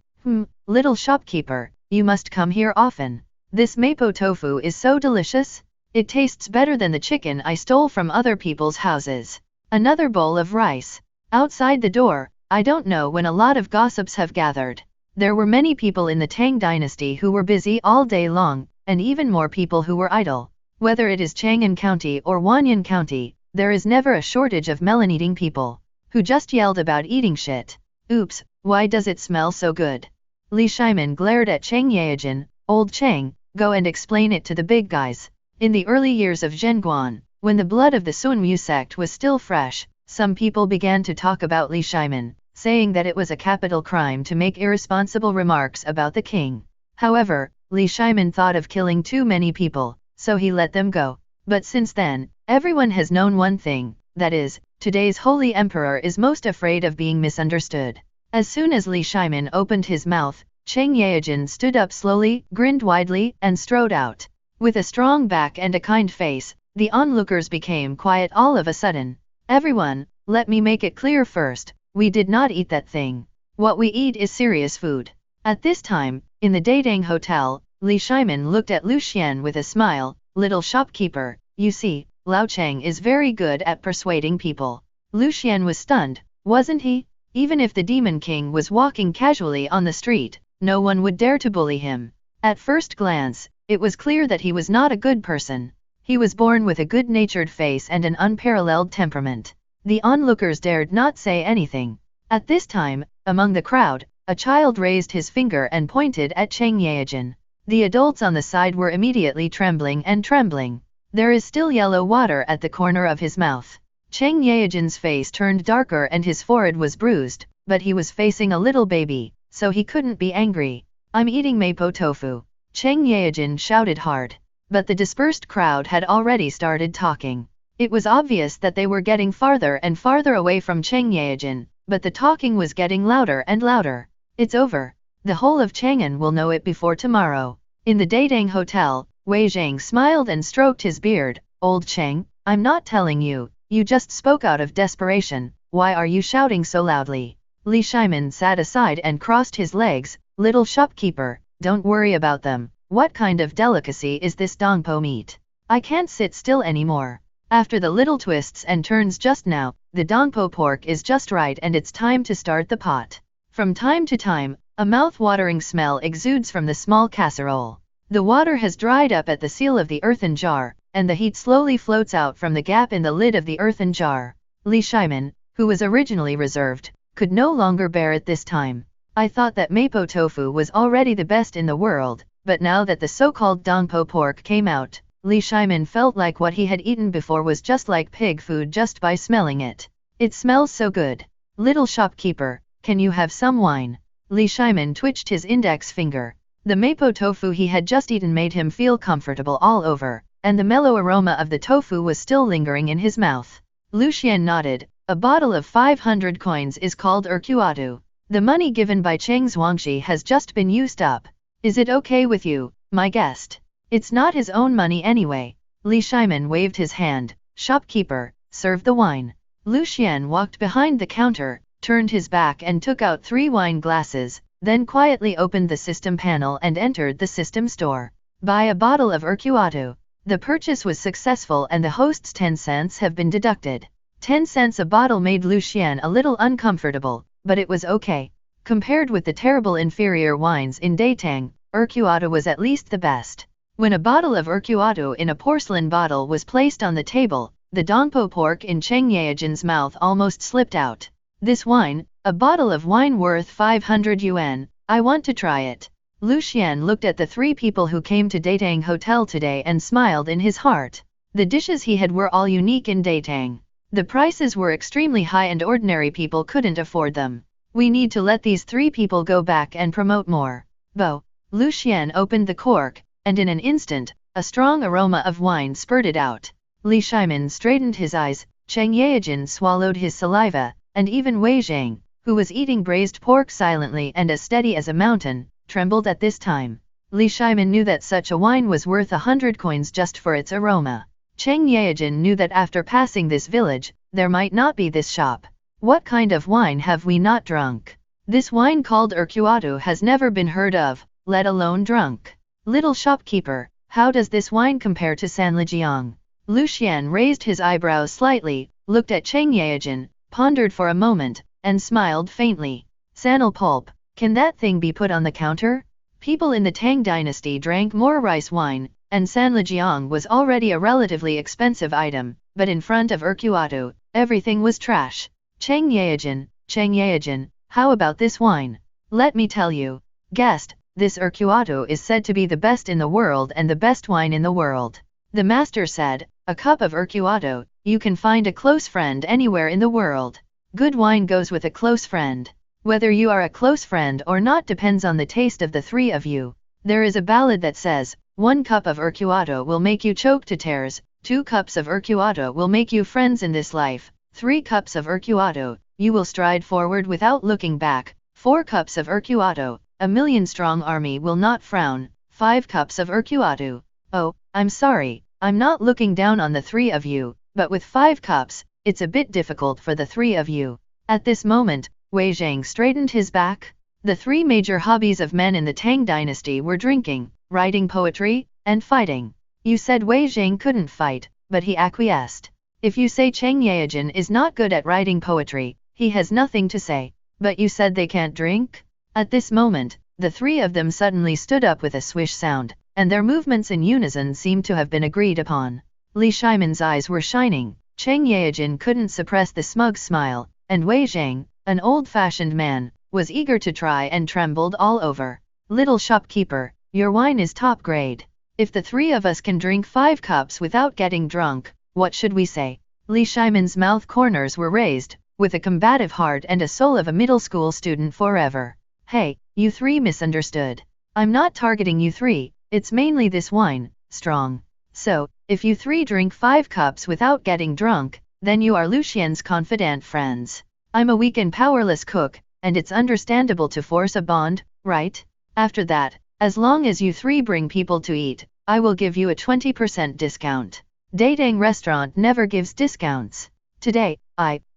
Speaker 2: Little shopkeeper, you must come here often. This mapo tofu is so delicious. It tastes better than the chicken I stole from other people's houses. Another bowl of rice. Outside the door, I don't know when a lot of gossips have gathered. There were many people in the Tang dynasty who were busy all day long, and even more people who were idle. Whether it is Chang'an County or Wanyan County, there is never a shortage of melon-eating people, who just yelled about eating shit. Oops, why does it smell so good? Li Shimin glared at Cheng Yaojin. Old Cheng, go and explain it to the big guys. In the early years of Zhenguan, when the blood of the Sunmu sect was still fresh, some people began to talk about Li Shimin, saying that it was a capital crime to make irresponsible remarks about the king. However, Li Shimin thought of killing too many people, so he let them go. But since then, everyone has known one thing, that is, today's holy emperor is most afraid of being misunderstood. As soon as Li Shimin opened his mouth, Cheng Yaojin stood up slowly, grinned widely, and strode out. With a strong back and a kind face, the onlookers became quiet all of a sudden. Everyone, let me make it clear first, we did not eat that thing. What we eat is serious food. At this time, in the Daidang Hotel, Li Shimin looked at Lucien with a smile. Little shopkeeper, you see, Lao Cheng is very good at persuading people. Lucien was stunned, wasn't he? Even if the Demon King was walking casually on the street, no one would dare to bully him. At first glance, it was clear that he was not a good person. He was born with a good-natured face and an unparalleled temperament. The onlookers dared not say anything. At this time, among the crowd, a child raised his finger and pointed at Cheng Yaojin. The adults on the side were immediately trembling. There is still yellow water at the corner of his mouth. Cheng Yaojin's face turned darker and his forehead was bruised, but he was facing a little baby, so he couldn't be angry. I'm eating mapo tofu. Cheng Yaojin shouted hard. But the dispersed crowd had already started talking. It was obvious that they were getting farther and farther away from Cheng Yaojin, but the talking was getting louder and louder. It's over. The whole of Chang'an will know it before tomorrow. In the Daidang Hotel, Wei Zhang smiled and stroked his beard. Old Cheng, I'm not telling you, you just spoke out of desperation, why are you shouting so loudly? Li Shimin sat aside and crossed his legs. Little shopkeeper, don't worry about them, what kind of delicacy is this dongpo meat? I can't sit still anymore. After the little twists and turns just now, the dongpo pork is just right and it's time to start the pot. From time to time, a mouth-watering smell exudes from the small casserole. The water has dried up at the seal of the earthen jar, and the heat slowly floats out from the gap in the lid of the earthen jar. Li Shimin, who was originally reserved, could no longer bear it this time. I thought that mapo tofu was already the best in the world, but now that the so-called dongpo pork came out, Li Shimin felt like what he had eaten before was just like pig food just by smelling it. It smells so good. Little shopkeeper, can you have some wine? Li Shimin twitched his index finger. The mapo tofu he had just eaten made him feel comfortable all over, and the mellow aroma of the tofu was still lingering in his mouth. Lucian nodded. A bottle of 500 coins is called Erkuatu. The money given by Cheng Zhuangxi has just been used up. Is it okay with you, my guest? It's not his own money anyway. Li Shimin waved his hand. Shopkeeper, serve the wine. Lucian walked behind the counter, turned his back and took out 3 wine glasses, then quietly opened the system panel and entered the system store. Buy a bottle of Erkuatu. The purchase was successful and the host's 10 cents have been deducted. 10 cents a bottle made Lucian a little uncomfortable, but it was okay. Compared with the terrible inferior wines in Daetang, Erkuatu was at least the best. When a bottle of Erkuatu in a porcelain bottle was placed on the table, the dongpo pork in Cheng Yaojin's mouth almost slipped out. This wine, a bottle of wine worth 500 yuan, I want to try it. Lucian looked at the 3 people who came to Daetang Hotel today and smiled in his heart. The dishes he had were all unique in Daetang. The prices were extremely high and ordinary people couldn't afford them. We need to let these 3 people go back and promote more. Bo. Lucian opened the cork, and in an instant, a strong aroma of wine spurted out. Li Shimin straightened his eyes, Cheng Yaojin swallowed his saliva, and even Wei Zhang, who was eating braised pork silently and as steady as a mountain, trembled at this time. Li Shimin knew that such a wine was worth 100 coins just for its aroma. Cheng Yaojin knew that after passing this village, there might not be this shop. What kind of wine have we not drunk? This wine called Erkuatu has never been heard of, let alone drunk. Little shopkeeper, how does this wine compare to Sanlijiang? Lucian raised his eyebrows slightly, looked at Cheng Yaojin, pondered for a moment, and smiled faintly. Sanal pulp, can that thing be put on the counter? People in the Tang dynasty drank more rice wine, and Sanlijiang was already a relatively expensive item, but in front of Erkuatu, everything was trash. Cheng Yaojin, how about this wine? Let me tell you, guest, this Erkuatu is said to be the best in the world and the best wine in the world. The master said, a cup of Erkuatu, you can find a close friend anywhere in the world. Good wine goes with a close friend. Whether you are a close friend or not depends on the taste of the 3 of you. There is a ballad that says, 1 cup of Erkuatu will make you choke to tears, 2 cups of Erkuatu will make you friends in this life, 3 cups of Erkuatu, you will stride forward without looking back, 4 cups of Erkuatu, a million-strong army will not frown, 5 cups of Erkuatu. Oh, I'm sorry, I'm not looking down on the 3 of you, but with 5 cups, it's a bit difficult for the 3 of you. At this moment, Wei Zhang straightened his back. The 3 major hobbies of men in the Tang dynasty were drinking, writing poetry, and fighting. You said Wei Zhang couldn't fight, but he acquiesced. If you say Cheng Yaojin is not good at writing poetry, he has nothing to say. But you said they can't drink? At this moment, the 3 of them suddenly stood up with a swish sound, and their movements in unison seemed to have been agreed upon. Li Shimin's eyes were shining, Cheng Yaojin couldn't suppress the smug smile, and Wei Zhang, an old-fashioned man, was eager to try and trembled all over. Little shopkeeper, your wine is top grade. If the 3 of us can drink 5 cups without getting drunk, what should we say? Li Shimin's mouth corners were raised, with a combative heart and a soul of a middle school student forever. Hey, you 3 misunderstood. I'm not targeting you 3, it's mainly this wine, strong. So, if you 3 drink 5 cups without getting drunk, then you are Lucian's confidant friends. I'm a weak and powerless cook, and it's understandable to force a bond, right? After that, as long as you 3 bring people to eat, I will give you a 20% discount. Dating restaurant never gives discounts. Today,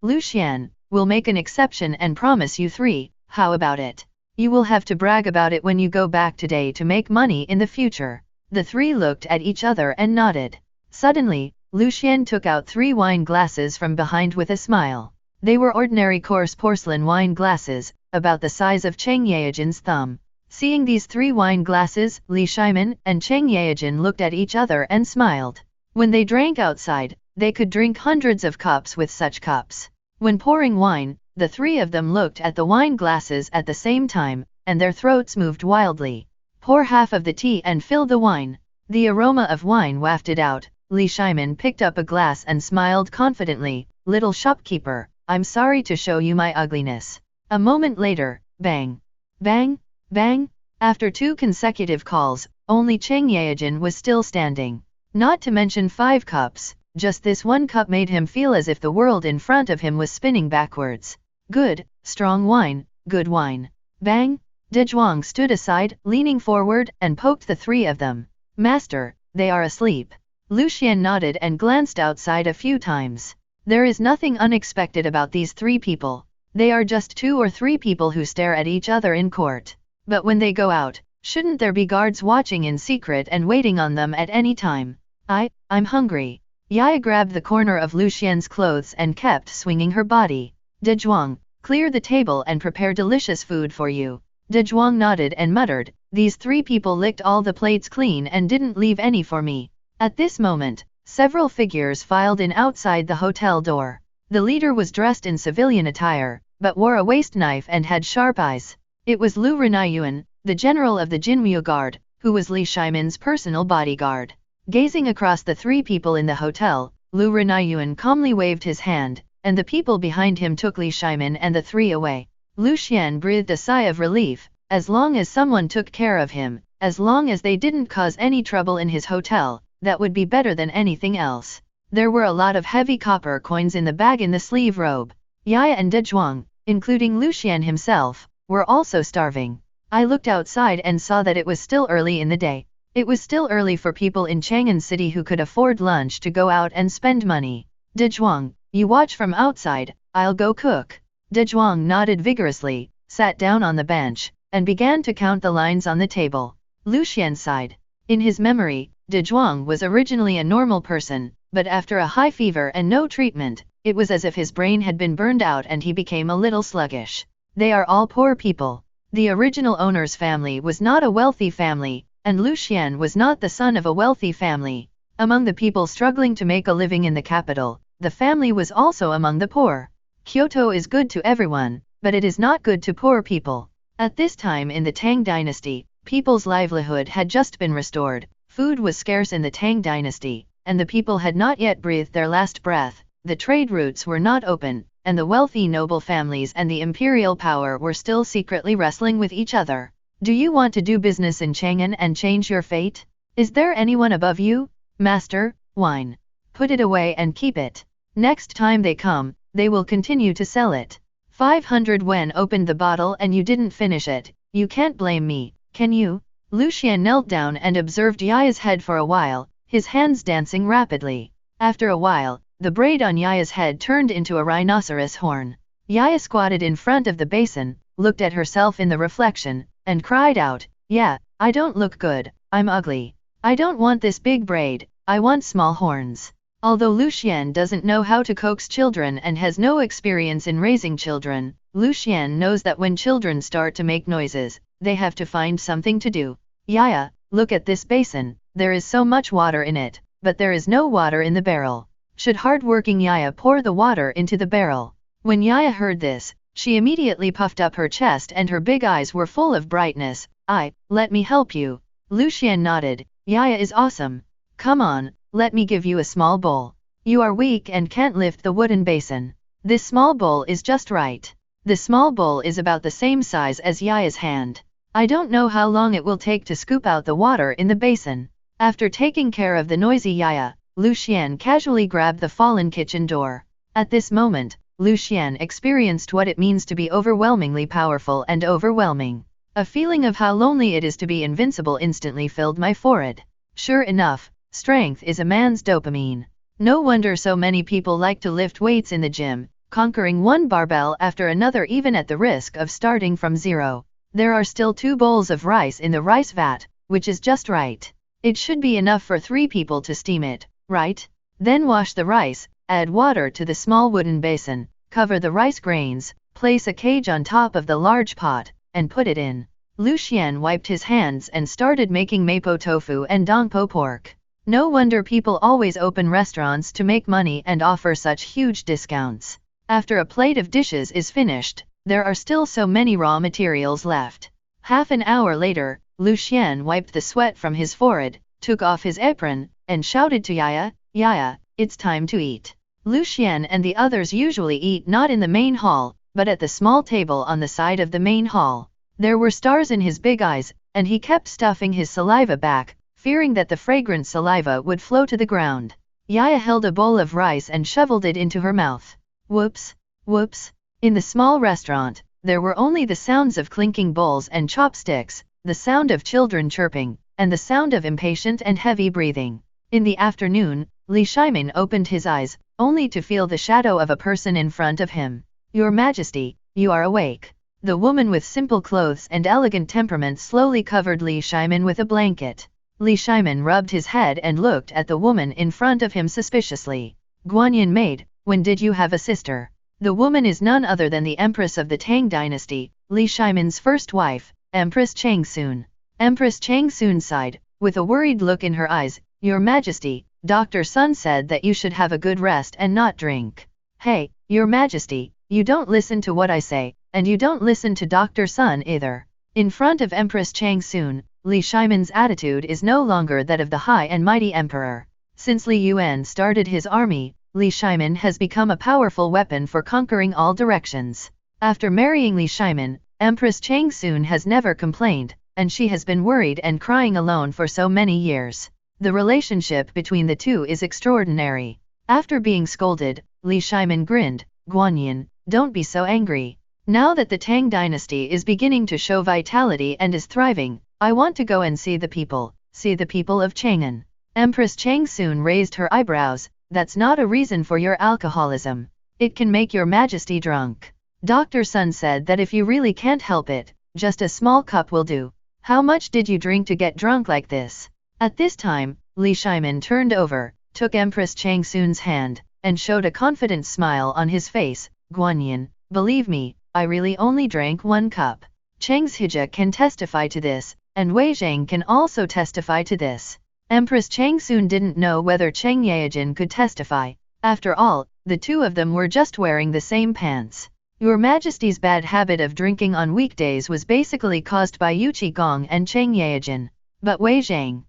Speaker 2: Lucian, will make an exception and promise you 3, how about it? You will have to brag about it when you go back today to make money in the future. The 3 looked at each other and nodded. Suddenly, Lucian took out 3 wine glasses from behind with a smile. They were ordinary coarse porcelain wine glasses, about the size of Cheng Yaojin's thumb. Seeing these 3 wine glasses, Li Shimin and Cheng Yaojin looked at each other and smiled. When they drank outside, they could drink hundreds of cups with such cups. When pouring wine, the 3 of them looked at the wine glasses at the same time, and their throats moved wildly. Pour half of the tea and fill the wine. The aroma of wine wafted out. Li Shimin picked up a glass and smiled confidently. Little shopkeeper, I'm sorry to show you my ugliness. A moment later, bang, bang, bang. After 2 consecutive calls, only Cheng Yaojin was still standing. Not to mention 5 cups, just this 1 cup made him feel as if the world in front of him was spinning backwards. Good, strong wine, good wine. Bang! Dezhuang stood aside, leaning forward, and poked the 3 of them. Master, they are asleep. Lucian nodded and glanced outside a few times. There is nothing unexpected about these 3 people. They are just 2 or 3 people who stare at each other in court. But when they go out, shouldn't there be guards watching in secret and waiting on them at any time? I'm hungry. Yaya grabbed the corner of Lucian's clothes and kept swinging her body. Dezhuang, clear the table and prepare delicious food for you. Dezhuang nodded and muttered, these 3 people licked all the plates clean and didn't leave any for me. At this moment, several figures filed in outside the hotel door. The leader was dressed in civilian attire, but wore a waist knife and had sharp eyes. It was Lu Renayuan, the general of the Jinmu Guard, who was Li Shimin's personal bodyguard. Gazing across the 3 people in the hotel, Lu Renayuan calmly waved his hand, and the people behind him took Li Shimin and the 3 away. Lucian breathed a sigh of relief. As long as someone took care of him, as long as they didn't cause any trouble in his hotel, that would be better than anything else. There were a lot of heavy copper coins in the bag in the sleeve robe. Yaya and Dezhuang, including Lucian himself, were also starving. I looked outside and saw that it was still early in the day. It was still early for people in Chang'an City who could afford lunch to go out and spend money. Dezhuang, you watch from outside, I'll go cook. Dezhuang nodded vigorously, sat down on the bench, and began to count the lines on the table. Lucian sighed. In his memory, Dezhuang was originally a normal person, but after a high fever and no treatment, it was as if his brain had been burned out and he became a little sluggish. They are all poor people. The original owner's family was not a wealthy family, and Lucian was not the son of a wealthy family. Among the people struggling to make a living in the capital, the family was also among the poor. Kyoto is good to everyone, but it is not good to poor people. At this time in the Tang dynasty, people's livelihood had just been restored, food was scarce in the Tang dynasty, and the people had not yet breathed their last breath, the trade routes were not open, and the wealthy noble families and the imperial power were still secretly wrestling with each other. Do you want to do business in Chang'an and change your fate? Is there anyone above you? Master, wine. Put it away and keep it. Next time they come, they will continue to sell it. 500 Wen opened the bottle and you didn't finish it. You can't blame me, can you? Lucian knelt down and observed Yaya's head for a while, his hands dancing rapidly. After a while, the braid on Yaya's head turned into a rhinoceros horn. Yaya squatted in front of the basin, looked at herself in the reflection, and cried out, yeah, I don't look good, I'm ugly. I don't want this big braid, I want small horns. Although Lucian doesn't know how to coax children and has no experience in raising children, Lucian knows that when children start to make noises, they have to find something to do. Yaya, look at this basin, there is so much water in it, but there is no water in the barrel. Should hard-working Yaya pour the water into the barrel? When Yaya heard this, she immediately puffed up her chest and her big eyes were full of brightness. Let me help you. Lucian nodded. Yaya is awesome. Come on, let me give you a small bowl. You are weak and can't lift the wooden basin. This small bowl is just right. The small bowl is about the same size as Yaya's hand. I don't know how long it will take to scoop out the water in the basin. After taking care of the noisy Yaya, Lucian casually grabbed the fallen kitchen door. At this moment, Lucian experienced what it means to be overwhelmingly powerful and overwhelming. A feeling of how lonely it is to be invincible instantly filled my forehead. Sure enough, strength is a man's dopamine. No wonder so many people like to lift weights in the gym, conquering one barbell after another even at the risk of starting from zero. There are still 2 bowls of rice in the rice vat, which is just right. It should be enough for 3 people to steam it, right? Then wash the rice, add water to the small wooden basin, cover the rice grains, place a cage on top of the large pot, and put it in. Lu Xian wiped his hands and started making mapo tofu and dongpo pork. No wonder people always open restaurants to make money and offer such huge discounts. After a plate of dishes is finished, there are still so many raw materials left. Half an hour later, Lu Xian wiped the sweat from his forehead, took off his apron, and shouted to Yaya, "Yaya, it's time to eat." Lu Xian and the others usually eat not in the main hall, but at the small table on the side of the main hall. There were stars in his big eyes, and he kept stuffing his saliva back, fearing that the fragrant saliva would flow to the ground. Yaya held a bowl of rice and shoveled it into her mouth. Whoops, whoops. In the small restaurant, there were only the sounds of clinking bowls and chopsticks, the sound of children chirping, and the sound of impatient and heavy breathing. In the afternoon, Li Shimin opened his eyes, only to feel the shadow of a person in front of him. "Your Majesty, you are awake." The woman with simple clothes and elegant temperament slowly covered Li Shimin with a blanket. Li Shimin rubbed his head and looked at the woman in front of him suspiciously. "Guanyin maid, when did you have a sister?" The woman is none other than the Empress of the Tang dynasty, Li Shimin's first wife, Empress Changsun. Empress Changsun sighed, with a worried look in her eyes, "Your Majesty, Dr. Sun said that you should have a good rest and not drink." "Hey, Your Majesty, you don't listen to what I say, and you don't listen to Dr. Sun either." In front of Empress Changsun, Li Shimin's attitude is no longer that of the high and mighty emperor. Since Li Yuan started his army, Li Shimin has become a powerful weapon for conquering all directions. After marrying Li Shimin, Empress Changsun has never complained, and she has been worried and crying alone for so many years. The relationship between the two is extraordinary. After being scolded, Li Shimin grinned, "Guanyin, don't be so angry. Now that the Tang dynasty is beginning to show vitality and is thriving, I want to go and see the people of Chang'an." Empress Changsun raised her eyebrows. "That's not a reason for your alcoholism. It can make your Majesty drunk. Dr. Sun said that if you really can't help it, just a small cup will do. How much did you drink to get drunk like this?" At this time, Li Shimin turned over, took Empress Changsun's hand, and showed a confident smile on his face. "Guanyin, believe me, I really only drank 1 cup. Chang's Hija can testify to this, and Wei Zhang can also testify to this." Empress Changsun didn't know whether Cheng Yaojin could testify. After all, the two of them were just wearing the same pants. Your Majesty's bad habit of drinking on weekdays was basically caused by Yu Qigong and Cheng Yaojin. But Wei Zhang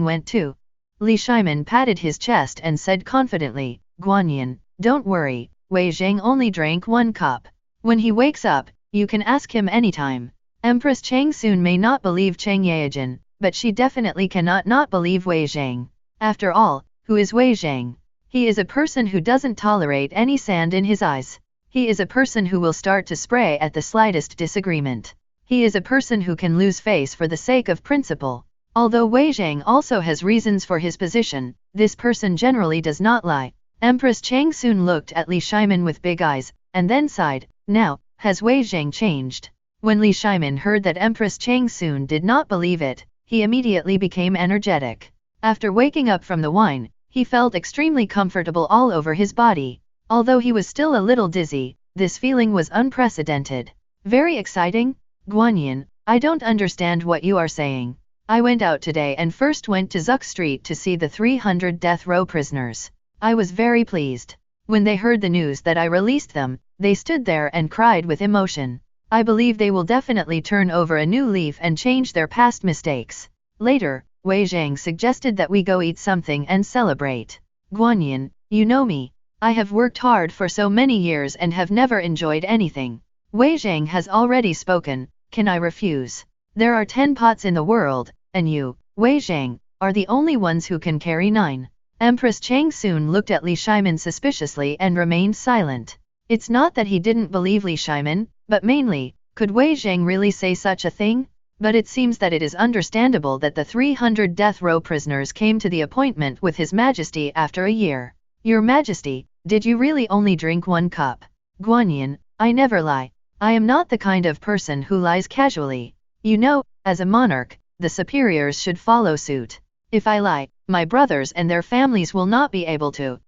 Speaker 2: went too. Li Shimin patted his chest and said confidently, "Guanyin, don't worry, Wei Zhang only drank 1 cup. When he wakes up, you can ask him anytime." Empress Changsun may not believe Cheng Yaojin, but she definitely cannot not believe Wei Zhang. After all, who is Wei Zhang? He is a person who doesn't tolerate any sand in his eyes. He is a person who will start to spray at the slightest disagreement. He is a person who can lose face for the sake of principle. Although Wei Zhang also has reasons for his position, this person generally does not lie. Empress Changsun looked at Li Shimin with big eyes, and then sighed, "Now, has Wei Zhang changed?" When Li Shimin heard that Empress Changsun did not believe it, he immediately became energetic. After waking up from the wine, he felt extremely comfortable all over his body. Although he was still a little dizzy, this feeling was unprecedented. "Very exciting? Guanyin, I don't understand what you are saying. I went out today and first went to Zuk Street to see the 300 death row prisoners. I was very pleased. When they heard the news that I released them, they stood there and cried with emotion. I believe they will definitely turn over a new leaf and change their past mistakes." Later, Wei Zhang suggested that we go eat something and celebrate. "Guanyin, you know me. I have worked hard for so many years and have never enjoyed anything." Wei Zhang has already spoken, "Can I refuse? There are 10 pots in the world, and you, Wei Zhang, are the only ones who can carry 9. Empress Changsun looked at Li Shimin suspiciously and remained silent. It's not that he didn't believe Li Shimin, but mainly, could Wei Zhang really say such a thing? but it seems that it is understandable that the 300 death row prisoners came to the appointment with His Majesty after a year. Your Majesty, did you really only drink 1 cup? Guanyin, I never lie. I am not the kind of person who lies casually. You know, as a monarch, the superiors should follow suit. If I lie, my brothers and their families will not be able to.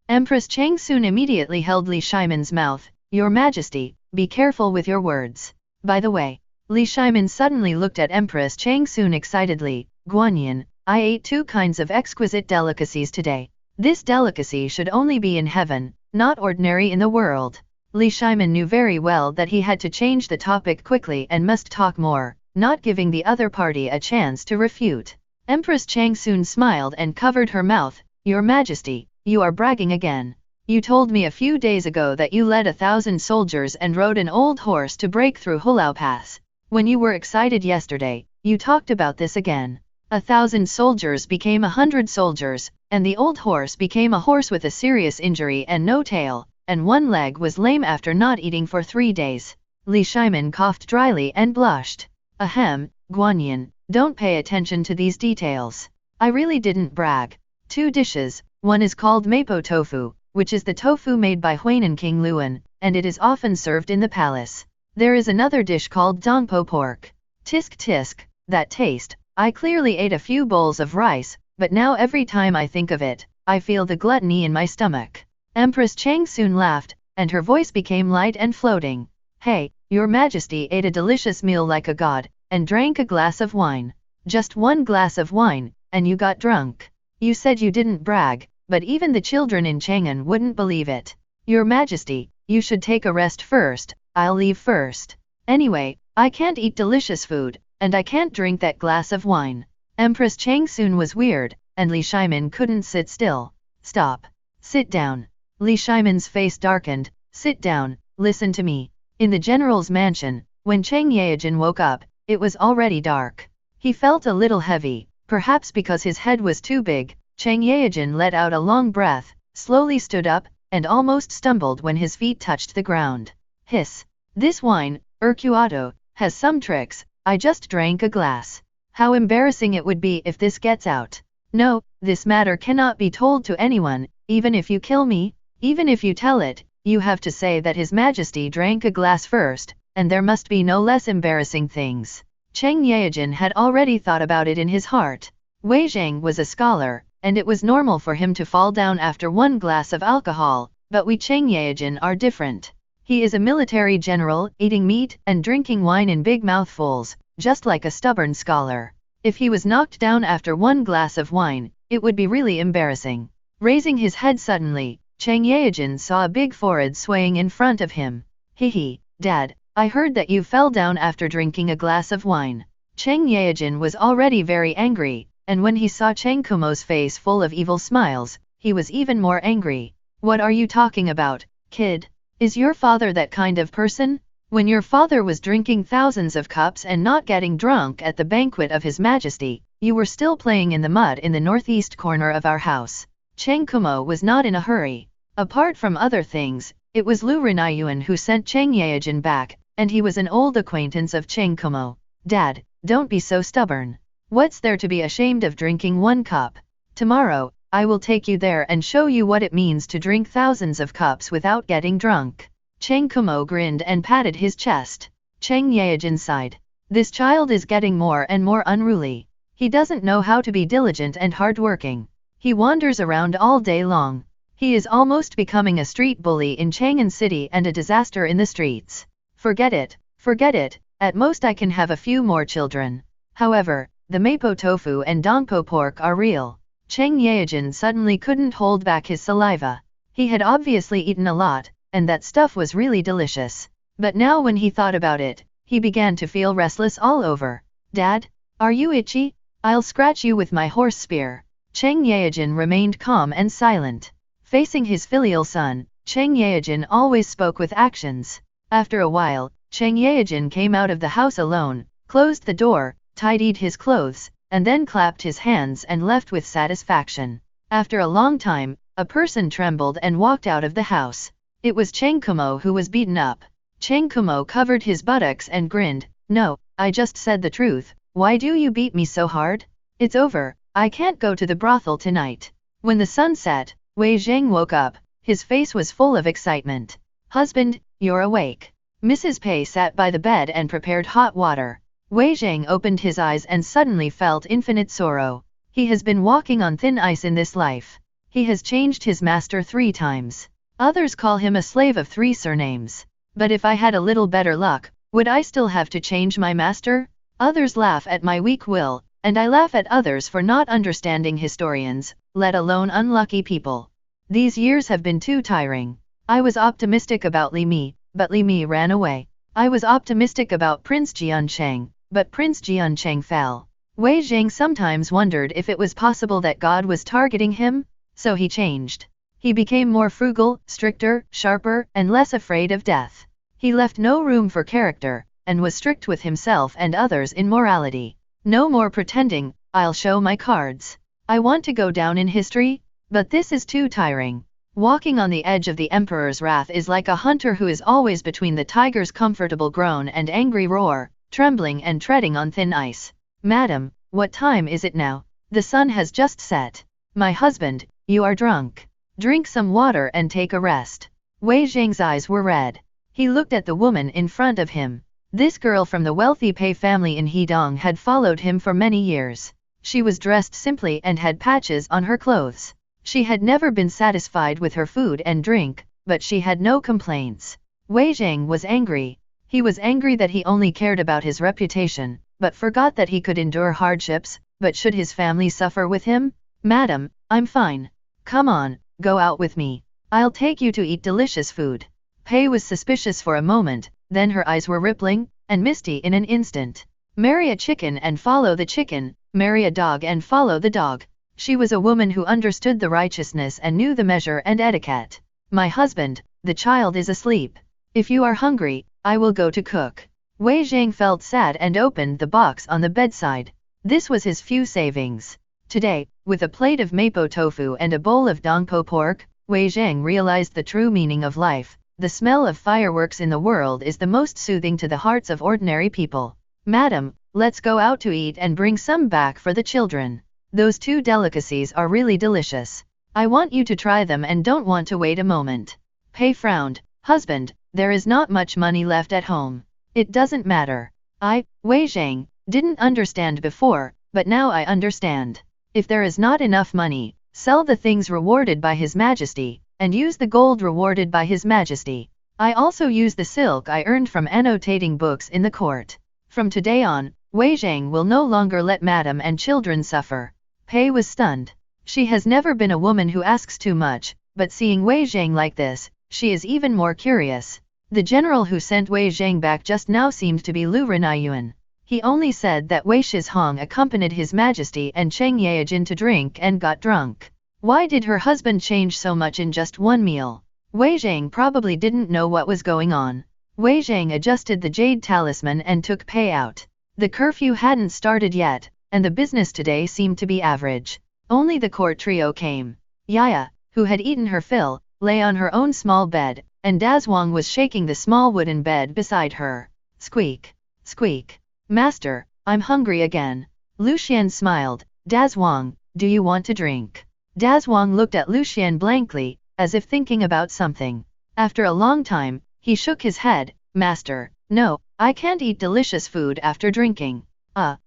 Speaker 2: Empress Changsun immediately held Li Shimon's mouth. Your Majesty, be careful with your words. By the way, Li Shimon suddenly looked at Empress Changsun excitedly. Guanyin, I ate 2 kinds of exquisite delicacies today. This delicacy should only be in heaven, not ordinary in the world. Li Shimon knew very well that he had to change the topic quickly and must talk more, not giving the other party a chance to refute. Empress Changsun smiled and covered her mouth. Your Majesty, you are bragging again. You told me a few days ago that you led 1,000 soldiers and rode an old horse to break through Hulao Pass. When you were excited yesterday, you talked about this again. 1,000 soldiers became 100 soldiers, and the old horse became a horse with a serious injury and no tail, and 1 leg was lame after not eating for 3 days. Li Shimon coughed dryly and blushed. Ahem, Guanyin, don't pay attention to these details. I really didn't brag. 2 dishes, one is called Mapo tofu, which is the tofu made by Huainan King Luan, and it is often served in the palace. There is another dish called dongpo pork. Tisk tisk, that taste. I clearly ate a few bowls of rice, but now every time I think of it, I feel the gluttony in my stomach. Empress Changsun laughed, and her voice became light and floating. Hey, Your Majesty ate a delicious meal like a god, and drank a glass of wine. Just 1 glass of wine, and you got drunk. You said you didn't brag, but even the children in Chang'an wouldn't believe it. Your Majesty, you should take a rest first, I'll leave first. Anyway, I can't eat delicious food, and I can't drink that glass of wine. Empress Changsun was weird, and Li Shimon couldn't sit still. Stop. Sit down. Li Shimon's face darkened. Sit down, listen to me. In the general's mansion, when Chang Yaojin woke up, it was already dark. He felt a little heavy, perhaps because his head was too big. Chang Yaojin let out a long breath, slowly stood up, and almost stumbled when his feet touched the ground. Hiss. This wine, Urquato, has some tricks. I just drank a glass. How embarrassing it would be if this gets out. No, this matter cannot be told to anyone, even if you kill me. Even if you tell it, you have to say that His Majesty drank a glass first, and there must be no less embarrassing things. Chang Yaojin had already thought about it in his heart. Wei Zhang was a scholar, and it was normal for him to fall down after 1 glass of alcohol, but we Chang Yaojin are different. He is a military general, eating meat and drinking wine in big mouthfuls, just like a stubborn scholar. If he was knocked down after 1 glass of wine, it would be really embarrassing. Raising his head suddenly, Chang Yaojin saw a big forehead swaying in front of him. Hehe, Dad, I heard that you fell down after drinking a glass of wine. Chang Yaojin was already very angry, and when he saw Chang Kumo's face full of evil smiles, he was even more angry. What are you talking about, kid? Is your father that kind of person? When your father was drinking thousands of cups and not getting drunk at the banquet of His Majesty, you were still playing in the mud in the northeast corner of our house. Chang Kumo was not in a hurry. Apart from other things, it was Lu Renayuan who sent Chang Yaojin back, and he was an old acquaintance of Chang Kumo. Dad, don't be so stubborn. What's there to be ashamed of drinking 1 cup? Tomorrow, I will take you there and show you what it means to drink thousands of cups without getting drunk. Chang Kumo grinned and patted his chest. Chang Yaojin sighed. This child is getting more and more unruly. He doesn't know how to be diligent and hardworking. He wanders around all day long. He is almost becoming a street bully in Chang'an City and a disaster in the streets. Forget it, at most I can have a few more children. However, the Mapo tofu and dongpo pork are real. Chang Yaojin suddenly couldn't hold back his saliva. He had obviously eaten a lot, and that stuff was really delicious. But now when he thought about it, he began to feel restless all over. Dad, are you itchy? I'll scratch you with my horse spear. Chang Yaojin remained calm and silent. Facing his filial son, Chang Yaojin always spoke with actions. After a while, Chang Yaojin came out of the house alone, closed the door, tidied his clothes, and then clapped his hands and left with satisfaction. After a long time, a person trembled and walked out of the house. It was Chang Kumo who was beaten up. Chang Kumo covered his buttocks and grinned. No, I just said the truth, why do you beat me so hard? It's over, I can't go to the brothel tonight. When the sun set, Wei Zhang woke up, his face was full of excitement. Husband, you're awake. Mrs. Pei sat by the bed and prepared hot water. Wei Zhang opened his eyes and suddenly felt infinite sorrow. He has been walking on thin ice in this life. He has changed his master 3 times. Others call him a slave of 3 surnames. But if I had a little better luck, would I still have to change my master? Others laugh at my weak will, and I laugh at others for not understanding historians, let alone unlucky people. These years have been too tiring. I was optimistic about Li Mi, but Li Mi ran away. I was optimistic about Prince Jiancheng, but Prince Jiancheng fell. Wei Zhang sometimes wondered if it was possible that God was targeting him, so he changed. He became more frugal, stricter, sharper, and less afraid of death. He left no room for character, and was strict with himself and others in morality. No more pretending, I'll show my cards. I want to go down in history, but this is too tiring. Walking on the edge of the emperor's wrath is like a hunter who is always between the tiger's comfortable groan and angry roar, trembling and treading on thin ice. Madam, what time is it now? The sun has just set. My husband, you are drunk. Drink some water and take a rest. Wei Zhang's eyes were red. He looked at the woman in front of him. This girl from the wealthy Pei family in Hedong had followed him for many years. She was dressed simply and had patches on her clothes. She had never been satisfied with her food and drink, but she had no complaints. Wei Zhang was angry. He was angry that he only cared about his reputation, but forgot that he could endure hardships, but should his family suffer with him? Madam, I'm fine. Come on, go out with me. I'll take you to eat delicious food. Pei was suspicious for a moment, then her eyes were rippling, and misty in an instant. Marry a chicken and follow the chicken, marry a dog and follow the dog. She was a woman who understood the righteousness and knew the measure and etiquette. My husband, the child is asleep. If you are hungry, I will go to cook. Wei Zhang felt sad and opened the box on the bedside. This was his few savings. Today, with a plate of mapo tofu and a bowl of dongpo pork, Wei Zhang realized the true meaning of life. The smell of fireworks in the world is the most soothing to the hearts of ordinary people. Madam, let's go out to eat and bring some back for the children. Those 2 delicacies are really delicious. I want you to try them and don't want to wait a moment. Pei frowned. Husband, there is not much money left at home. It doesn't matter. Wei Zhang, didn't understand before, but now I understand. If there is not enough money, sell the things rewarded by His Majesty, and use the gold rewarded by His Majesty. I also use the silk I earned from annotating books in the court. From today on, Wei Zhang will no longer let madam and children suffer. Pei was stunned. She has never been a woman who asks too much, but seeing Wei Zhang like this, she is even more curious. The general who sent Wei Zhang back just now seemed to be Lu Renayuan. He only said that Wei Shizhong accompanied His Majesty and Cheng Yaojin to drink and got drunk. Why did her husband change so much in just one meal? Wei Zhang probably didn't know what was going on. Wei Zhang adjusted the jade talisman and took Pei out. The curfew hadn't started yet, and the business today seemed to be average. Only the court trio came. Yaya, who had eaten her fill, lay on her own small bed, and Dazwang was shaking the small wooden bed beside her. Squeak, squeak. Master, I'm hungry again. Lucian smiled. Dazwang, do you want to drink? Dazwang looked at Lucian blankly, as if thinking about something. After a long time, he shook his head. Master, no, I can't eat delicious food after drinking.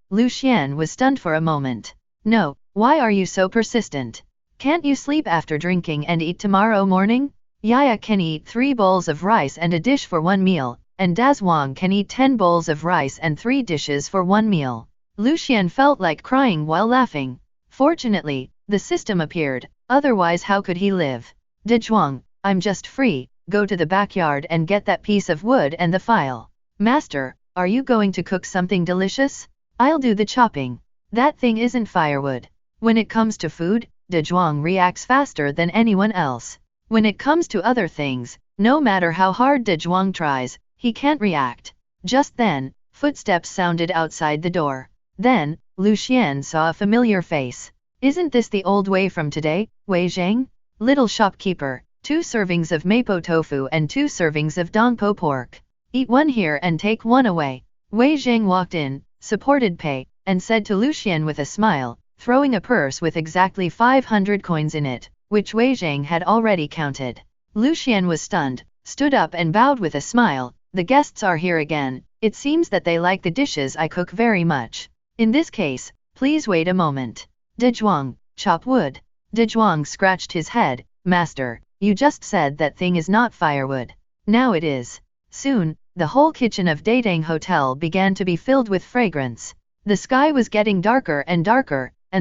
Speaker 2: Lucian was stunned for a moment. No, why are you so persistent? Can't you sleep after drinking and eat tomorrow morning? Yaya can eat 3 bowls of rice and a dish for 1 meal, and Dazwang can eat 10 bowls of rice and 3 dishes for 1 meal. Lucian felt like crying while laughing. Fortunately, the system appeared, otherwise how could he live? Dezhuang, I'm just free, go to the backyard and get that piece of wood and the file. Master, are you going to cook something delicious? I'll do the chopping. That thing isn't firewood. When it comes to food, Dezhuang reacts faster than anyone else. When it comes to other things, no matter how hard Dezhuang tries, he can't react. Just then, footsteps sounded outside the door. Then, Lucian saw a familiar face. Isn't this the old Wei from today, Wei Zhang? Little shopkeeper, 2 servings of mapo tofu and 2 servings of dongpo pork. Eat 1 here and take 1 away. Wei Zhang walked in, supported Pei, and said to Lucian with a smile, throwing a purse with exactly 500 coins in it, which Wei Zhang had already counted. Lucian was stunned, stood up and bowed with a smile. The guests are here again. It seems that they like the dishes I cook very much. In this case, please wait a moment. De Zhuang, chop wood. De Zhuang scratched his head. Master, you just said that thing is not firewood. Now it is. Soon, the whole kitchen of Datang Hotel began to be filled with fragrance. The sky was getting darker, and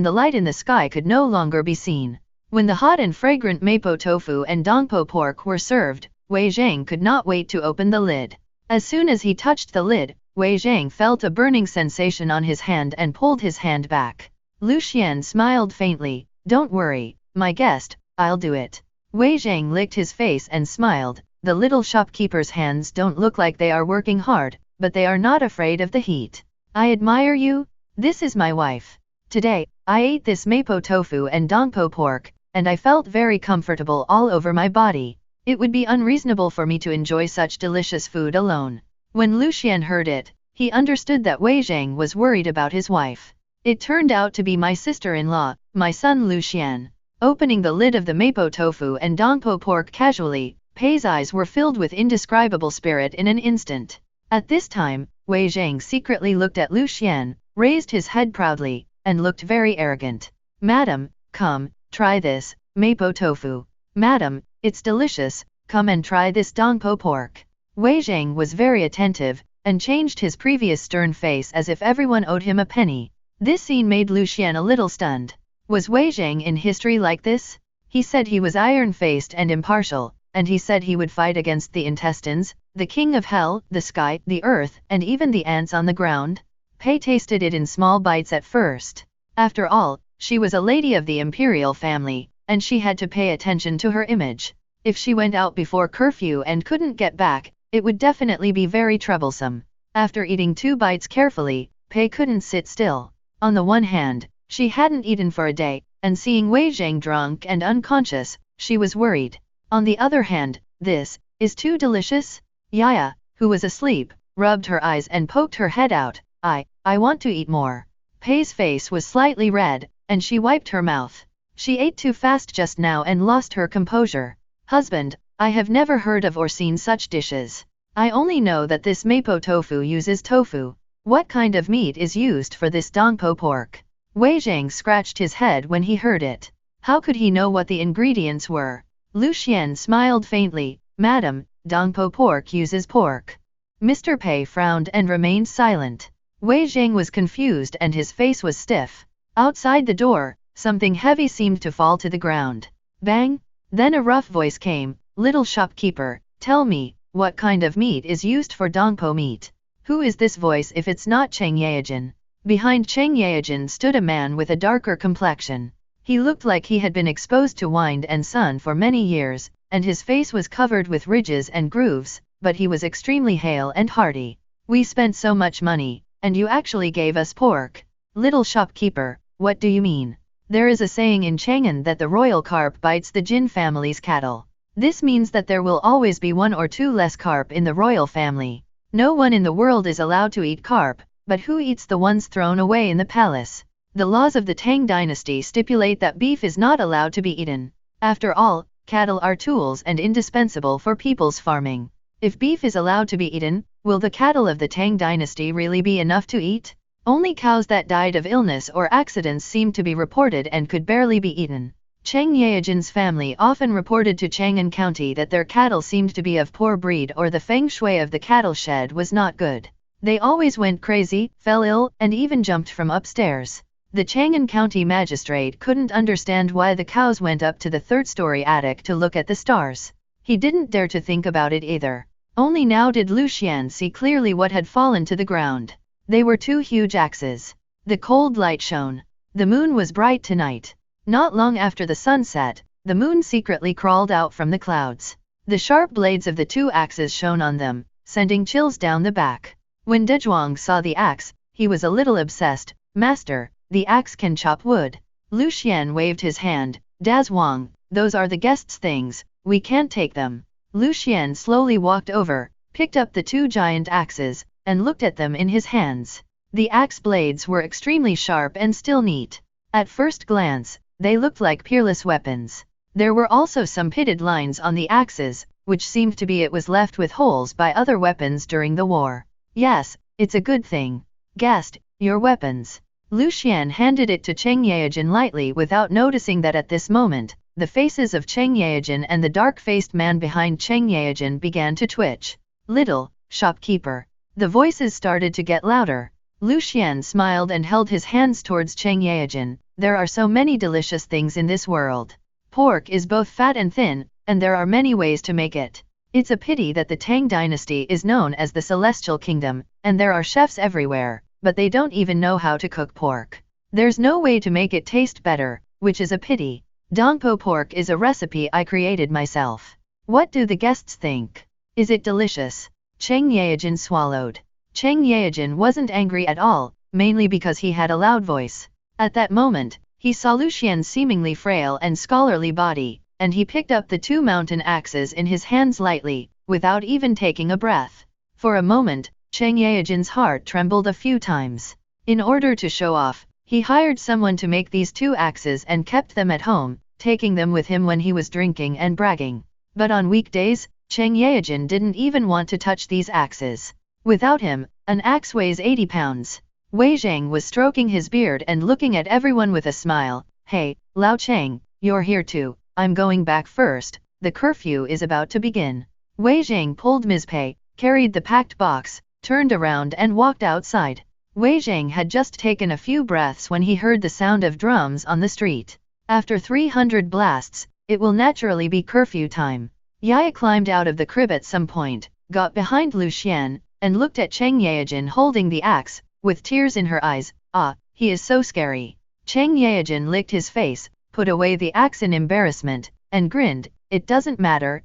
Speaker 2: the light in the sky could no longer be seen. When the hot and fragrant mapo tofu and dongpo pork were served, Wei Zhang could not wait to open the lid. As soon as he touched the lid, Wei Zhang felt a burning sensation on his hand and pulled his hand back. Lucian smiled faintly. Don't worry, my guest, I'll do it. Wei Zhang licked his face and smiled. The little shopkeeper's hands don't look like they are working hard, but they are not afraid of the heat. I admire you. This is my wife. Today, I ate this mapo tofu and dongpo pork, and I felt very comfortable all over my body. It would be unreasonable for me to enjoy such delicious food alone. When Lucian heard it, he understood that Wei Zhang was worried about his wife. It turned out to be my sister-in-law, my son Lucian. Opening the lid of the mapo tofu and dongpo pork casually, Pei's eyes were filled with indescribable spirit in an instant. At this time, Wei Zhang secretly looked at Lucian, raised his head proudly, and looked very arrogant. Madam, come, try this, mapo tofu. Madam, it's delicious, come and try this dongpo pork. Wei Zhang was very attentive, and changed his previous stern face as if everyone owed him a penny. This scene made Lucian a little stunned. Was Wei Zhang in history like this? He said he was iron-faced and impartial, and he said he would fight against the intestines, the king of hell, the sky, the earth, and even the ants on the ground. Pei tasted it in small bites at first. After all, she was a lady of the imperial family, and she had to pay attention to her image. If she went out before curfew and couldn't get back, it would definitely be very troublesome. After eating 2 bites carefully, Pei couldn't sit still. On the one hand, she hadn't eaten for a day, and seeing Wei Zhang drunk and unconscious, she was worried. On the other hand, this is too delicious. Yaya, who was asleep, rubbed her eyes and poked her head out. I want to eat more. Pei's face was slightly red, and she wiped her mouth. She ate too fast just now and lost her composure. Husband, I have never heard of or seen such dishes. I only know that this mapo tofu uses tofu. What kind of meat is used for this dongpo pork? Wei Zhang scratched his head when he heard it. How could he know what the ingredients were? Lucian smiled faintly. Madam, dongpo pork uses pork. Mr. Pei frowned and remained silent. Wei Zhang was confused and his face was stiff. Outside the door, something heavy seemed to fall to the ground. Bang! Then a rough voice came. Little shopkeeper, tell me, what kind of meat is used for dongpo meat? Who is this voice if it's not Cheng Yaojin? Behind Cheng Yaojin stood a man with a darker complexion. He looked like he had been exposed to wind and sun for many years, and his face was covered with ridges and grooves, but he was extremely hale and hearty. We spent so much money, and you actually gave us pork. Little shopkeeper, what do you mean? There is a saying in Chang'an that the royal carp bites the Jin family's cattle. This means that there will always be 1 or 2 less carp in the royal family. No one in the world is allowed to eat carp, but who eats the ones thrown away in the palace? The laws of the Tang dynasty stipulate that beef is not allowed to be eaten. After all, cattle are tools and indispensable for people's farming. If beef is allowed to be eaten, will the cattle of the Tang dynasty really be enough to eat? Only cows that died of illness or accidents seemed to be reported and could barely be eaten. Cheng Yaojin's family often reported to Chang'an County that their cattle seemed to be of poor breed or the feng shui of the cattle shed was not good. They always went crazy, fell ill, and even jumped from upstairs. The Chang'an County magistrate couldn't understand why the cows went up to the 3rd-story attic to look at the stars. He didn't dare to think about it either. Only now did Lucian see clearly what had fallen to the ground. They were 2 huge axes. The cold light shone. The moon was bright tonight. Not long after the sun set, the moon secretly crawled out from the clouds. The sharp blades of the 2 axes shone on them, sending chills down the back. When De Zhuang saw the axe, he was a little obsessed. Master, the axe can chop wood. Lucian waved his hand. Da Zhuang, those are the guests' things, we can't take them. Lucian slowly walked over, picked up the 2 giant axes, and looked at them in his hands. The axe blades were extremely sharp and still neat. At first glance, they looked like peerless weapons. There were also some pitted lines on the axes, which seemed to be it was left with holes by other weapons during the war. Yes, it's a good thing. Gasped, your weapons. Lu Xian handed it to Cheng Yaojin lightly without noticing that at this moment, the faces of Cheng Yaojin and the dark-faced man behind Cheng Yaojin began to twitch. Little, shopkeeper. The voices started to get louder. Lu Xian smiled and held his hands towards Cheng Yaojin. There are so many delicious things in this world. Pork is both fat and thin, and there are many ways to make it. It's a pity that the Tang dynasty is known as the Celestial Kingdom, and there are chefs everywhere, but they don't even know how to cook pork. There's no way to make it taste better, which is a pity. Dongpo pork is a recipe I created myself. What do the guests think? Is it delicious? Cheng Yaojin swallowed. Cheng Yaojin wasn't angry at all, mainly because he had a loud voice. At that moment, he saw Lu Xian's seemingly frail and scholarly body, and he picked up the two mountain axes in his hands lightly, without even taking a breath. For a moment, Cheng Yaojin's heart trembled a few times. In order to show off, he hired someone to make these two axes and kept them at home, taking them with him when he was drinking and bragging. But on weekdays, Cheng Yaojin didn't even want to touch these axes. Without him, an axe weighs 80 pounds. Wei Zhang was stroking his beard and looking at everyone with a smile. Hey, Lao Cheng, you're here too. I'm going back first, the curfew is about to begin. Wei Zhang pulled Ms. Pei, carried the packed box, turned around and walked outside. Wei Zhang had just taken a few breaths when he heard the sound of drums on the street. After 300 blasts, it will naturally be curfew time. Yaya climbed out of the crib at some point, got behind Lu Xian, and looked at Cheng Yaojin holding the axe, with tears in her eyes. Ah, he is so scary. Cheng Yaojin licked his face, put away the axe in embarrassment, and grinned. It doesn't matter,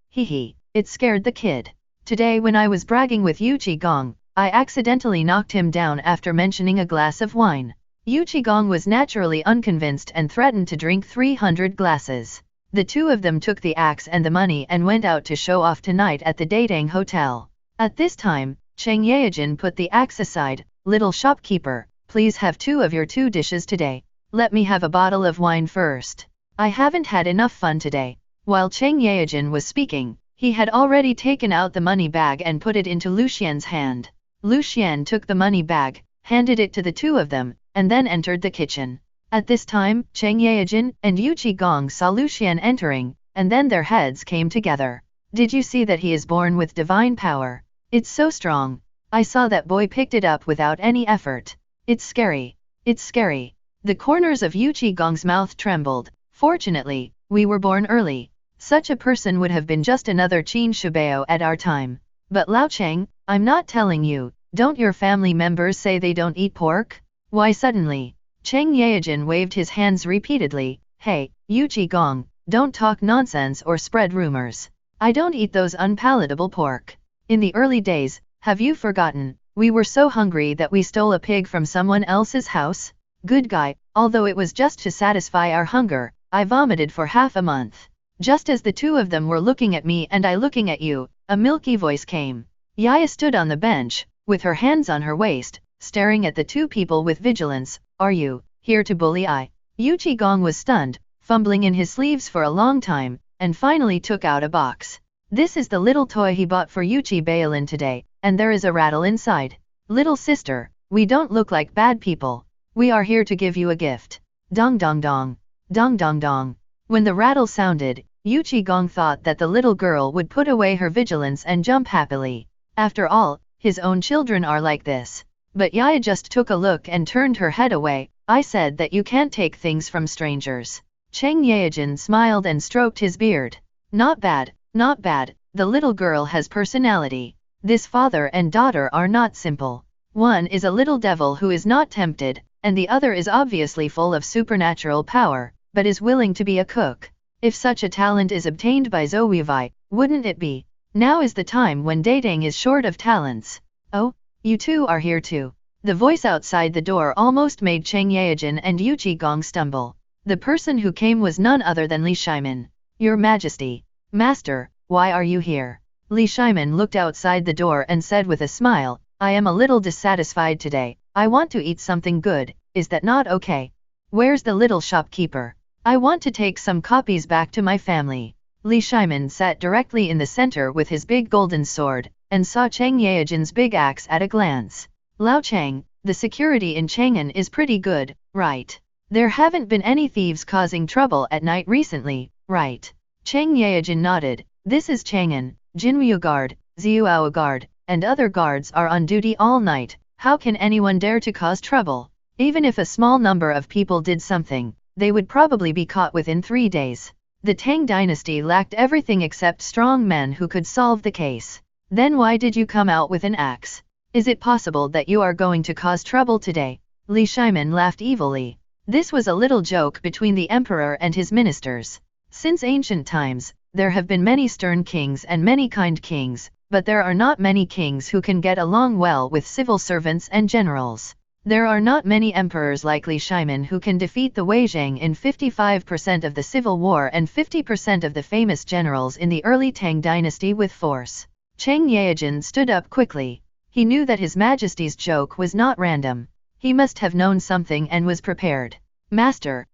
Speaker 2: hee hee, it scared the kid. Today when I was bragging with Yu Qigong, I accidentally knocked him down after mentioning a glass of wine. Yu Qigong was naturally unconvinced and threatened to drink 300 glasses. The two of them took the axe and the money and went out to show off tonight at the Datang Hotel. At this time, Cheng Yaojin put the axe aside. Little shopkeeper, please have two of your two dishes today. Let me have a bottle of wine first. I haven't had enough fun today. While Cheng Yaojin was speaking, he had already taken out the money bag and put it into Lu Xian's hand. Lu Xian took the money bag, handed it to the two of them, and then entered the kitchen. At this time, Cheng Yaojin and Yu Qigong saw Lu Xian entering, and then their heads came together. Did you see that he is born with divine power? It's so strong. I saw that boy picked it up without any effort. It's scary. It's scary. The corners of Yu Qigong's mouth trembled. Fortunately, we were born early. Such a person would have been just another Qin Shibao at our time. But Lao Cheng, I'm not telling you, don't your family members say they don't eat pork? Why suddenly? Cheng Yaojin waved his hands repeatedly. Hey, Yu Qigong, don't talk nonsense or spread rumors. I don't eat those unpalatable pork. In the early days, have you forgotten, we were so hungry that we stole a pig from someone else's house? Good guy, although it was just to satisfy our hunger, I vomited for half a month. Just as the two of them were looking at me and I looking at you, a milky voice came. Yaya stood on the bench, with her hands on her waist, staring at the two people with vigilance. Are you here to bully I? Yu Qigong was stunned, fumbling in his sleeves for a long time, and finally took out a box. This is the little toy he bought for Yu Qi today, and there is a rattle inside. Little sister, we don't look like bad people. We are here to give you a gift. Dong dong dong. Dong dong dong. When the rattle sounded, Yu Qigong thought that the little girl would put away her vigilance and jump happily. After all, his own children are like this. But Yaya just took a look and turned her head away. I said that you can't take things from strangers. Cheng Yaojin smiled and stroked his beard. Not bad, not bad, the little girl has personality. This father and daughter are not simple. One is a little devil who is not tempted, and the other is obviously full of supernatural power, but is willing to be a cook. If such a talent is obtained by Zoe, wouldn't it be? Now is the time when dating is short of talents. Oh, you two are here too. The voice outside the door almost made Cheng Yaojin and Yu Qigong stumble. The person who came was none other than Li Shimin. Your Majesty. Master, why are you here? Li Shimin looked outside the door and said with a smile, I am a little dissatisfied today. I want to eat something good, is that not okay? Where's the little shopkeeper? I want to take some copies back to my family. Li Shimin sat directly in the center with his big golden sword, and saw Cheng Yaojin's big axe at a glance. Lao Cheng, the security in Chang'an is pretty good, right? There haven't been any thieves causing trouble at night recently, right? Cheng Yaojin nodded. This is Chang'an, Jinryu Guard, Xiuao Guard, and other guards are on duty all night. How can anyone dare to cause trouble? Even if a small number of people did something, they would probably be caught within 3 days. The Tang dynasty lacked everything except strong men who could solve the case. Then why did you come out with an axe? Is it possible that you are going to cause trouble today? Li Shimin laughed evilly. This was a little joke between the emperor and his ministers. Since ancient times, there have been many stern kings and many kind kings, but there are not many kings who can get along well with civil servants and generals. There are not many emperors like Li Shimin who can defeat the Weizhang in 55% of the civil war and 50% of the famous generals in the early Tang dynasty with force. Cheng Yaojin stood up quickly. He knew that His Majesty's joke was not random. He must have known something and was prepared. Master,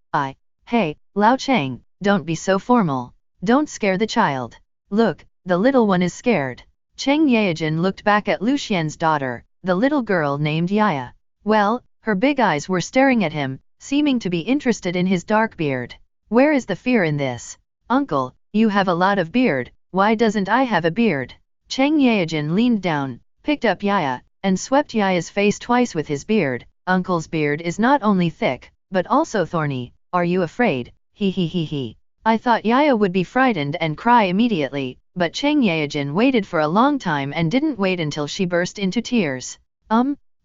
Speaker 2: Hey, Lao Cheng, don't be so formal. Don't scare the child. Look, the little one is scared. Cheng Yaojin looked back at Lu Xian's daughter, the little girl named Yaya. Well, her big eyes were staring at him, seeming to be interested in his dark beard. Where is the fear in this? Uncle, you have a lot of beard, why doesn't I have a beard? Cheng Yaojin leaned down, picked up Yaya, and swept Yaya's face twice with his beard. Uncle's beard is not only thick, but also thorny. Are you afraid? He. I thought Yaya would be frightened and cry immediately, but Cheng Yaojin waited for a long time and didn't wait until she burst into tears.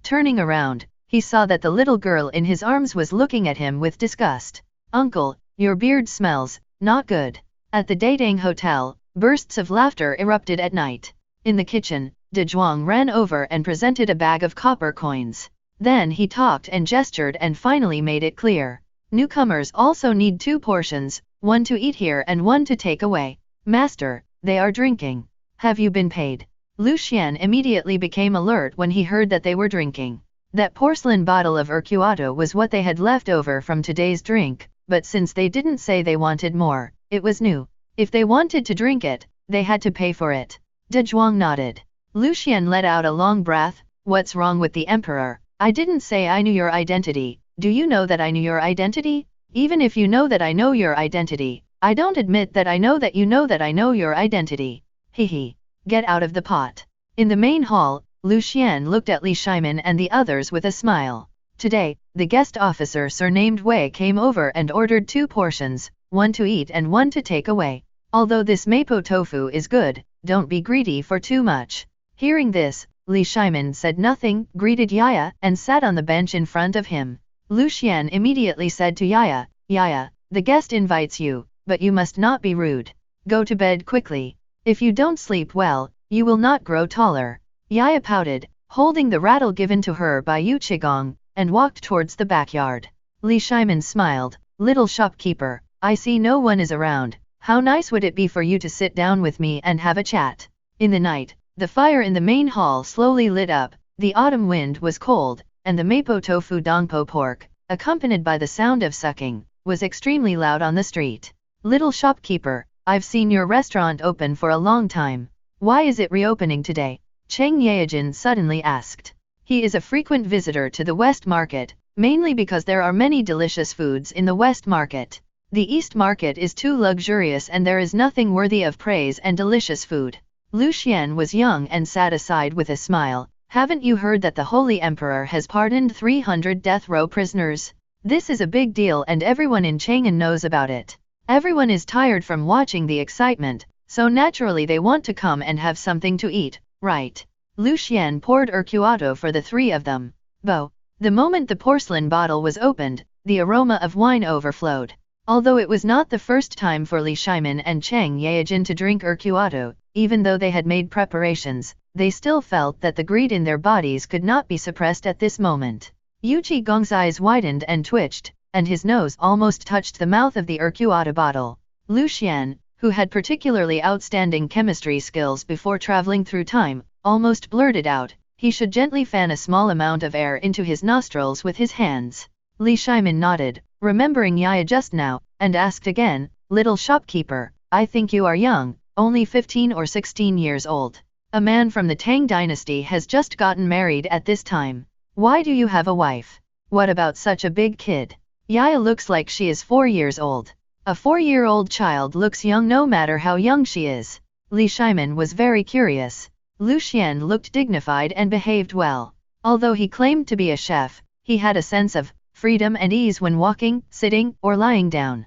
Speaker 2: Turning around, he saw that the little girl in his arms was looking at him with disgust. Uncle, your beard smells not good. At the Datang Hotel, bursts of laughter erupted at night. In the kitchen, De Zhuang ran over and presented a bag of copper coins. Then he talked and gestured and finally made it clear. Newcomers also need 2 portions, one to eat here and one to take away. Master, they are drinking. Have you been paid? Lu Xian immediately became alert when he heard that they were drinking. That porcelain bottle of Urquioto was what they had left over from today's drink, but since they didn't say they wanted more, it was new. If they wanted to drink it, they had to pay for it. De Zhuang nodded. Lu Xian let out a long breath. What's wrong with the emperor? I didn't say I knew your identity. Do you know that I knew your identity? Even if you know that I know your identity, I don't admit that I know that you know that I know your identity. Hehe. Get out of the pot. In the main hall, Lu Xian looked at Li Shimin and the others with a smile. Today, the guest officer surnamed Wei came over and ordered 2 portions, one to eat and one to take away. Although this mapo tofu is good, don't be greedy for too much. Hearing this, Li Shimin said nothing, greeted Yaya, and sat on the bench in front of him. Lu Xian immediately said to Yaya, Yaya, the guest invites you, but you must not be rude. Go to bed quickly. If you don't sleep well, you will not grow taller. Yaya pouted, holding the rattle given to her by Yu Qigong, and walked towards the backyard. Li Shimin smiled. Little shopkeeper, I see no one is around. How nice would it be for you to sit down with me and have a chat? In the night, the fire in the main hall slowly lit up, the autumn wind was cold, and the mapo tofu dongpo pork, accompanied by the sound of sucking, was extremely loud on the street. Little shopkeeper, I've seen your restaurant open for a long time. Why is it reopening today? Cheng Yaojin suddenly asked. He is a frequent visitor to the West Market, mainly because there are many delicious foods in the West Market. The East Market is too luxurious and there is nothing worthy of praise and delicious food. Lu Xian was young and sat aside with a smile. Haven't you heard that the Holy Emperor has pardoned 300 death row prisoners? This is a big deal and everyone in Chang'an knows about it. Everyone is tired from watching the excitement, so naturally they want to come and have something to eat, right? Lu Xian poured Urquioto for the 3 of them. The moment the porcelain bottle was opened, the aroma of wine overflowed. Although it was not the first time for Li Shimin and Cheng Yaojin to drink Urquioto, even though they had made preparations, they still felt that the greed in their bodies could not be suppressed at this moment. Yu Qigong's eyes widened and twitched, and his nose almost touched the mouth of the Urquioto bottle. Lu Xian, who had particularly outstanding chemistry skills before traveling through time, almost blurted out, he should gently fan a small amount of air into his nostrils with his hands. Li Shimin nodded, remembering Yaya just now, and asked again, "Little shopkeeper, I think you are young, only 15 or 16 years old. A man from the Tang dynasty has just gotten married at this time. Why do you have a wife? What about such a big kid? Yaya looks like she is 4 years old. A 4-year-old child looks young no matter how young she is." Li Shimin was very curious. Lu Xian looked dignified and behaved well. Although he claimed to be a chef, he had a sense of freedom and ease when walking, sitting, or lying down.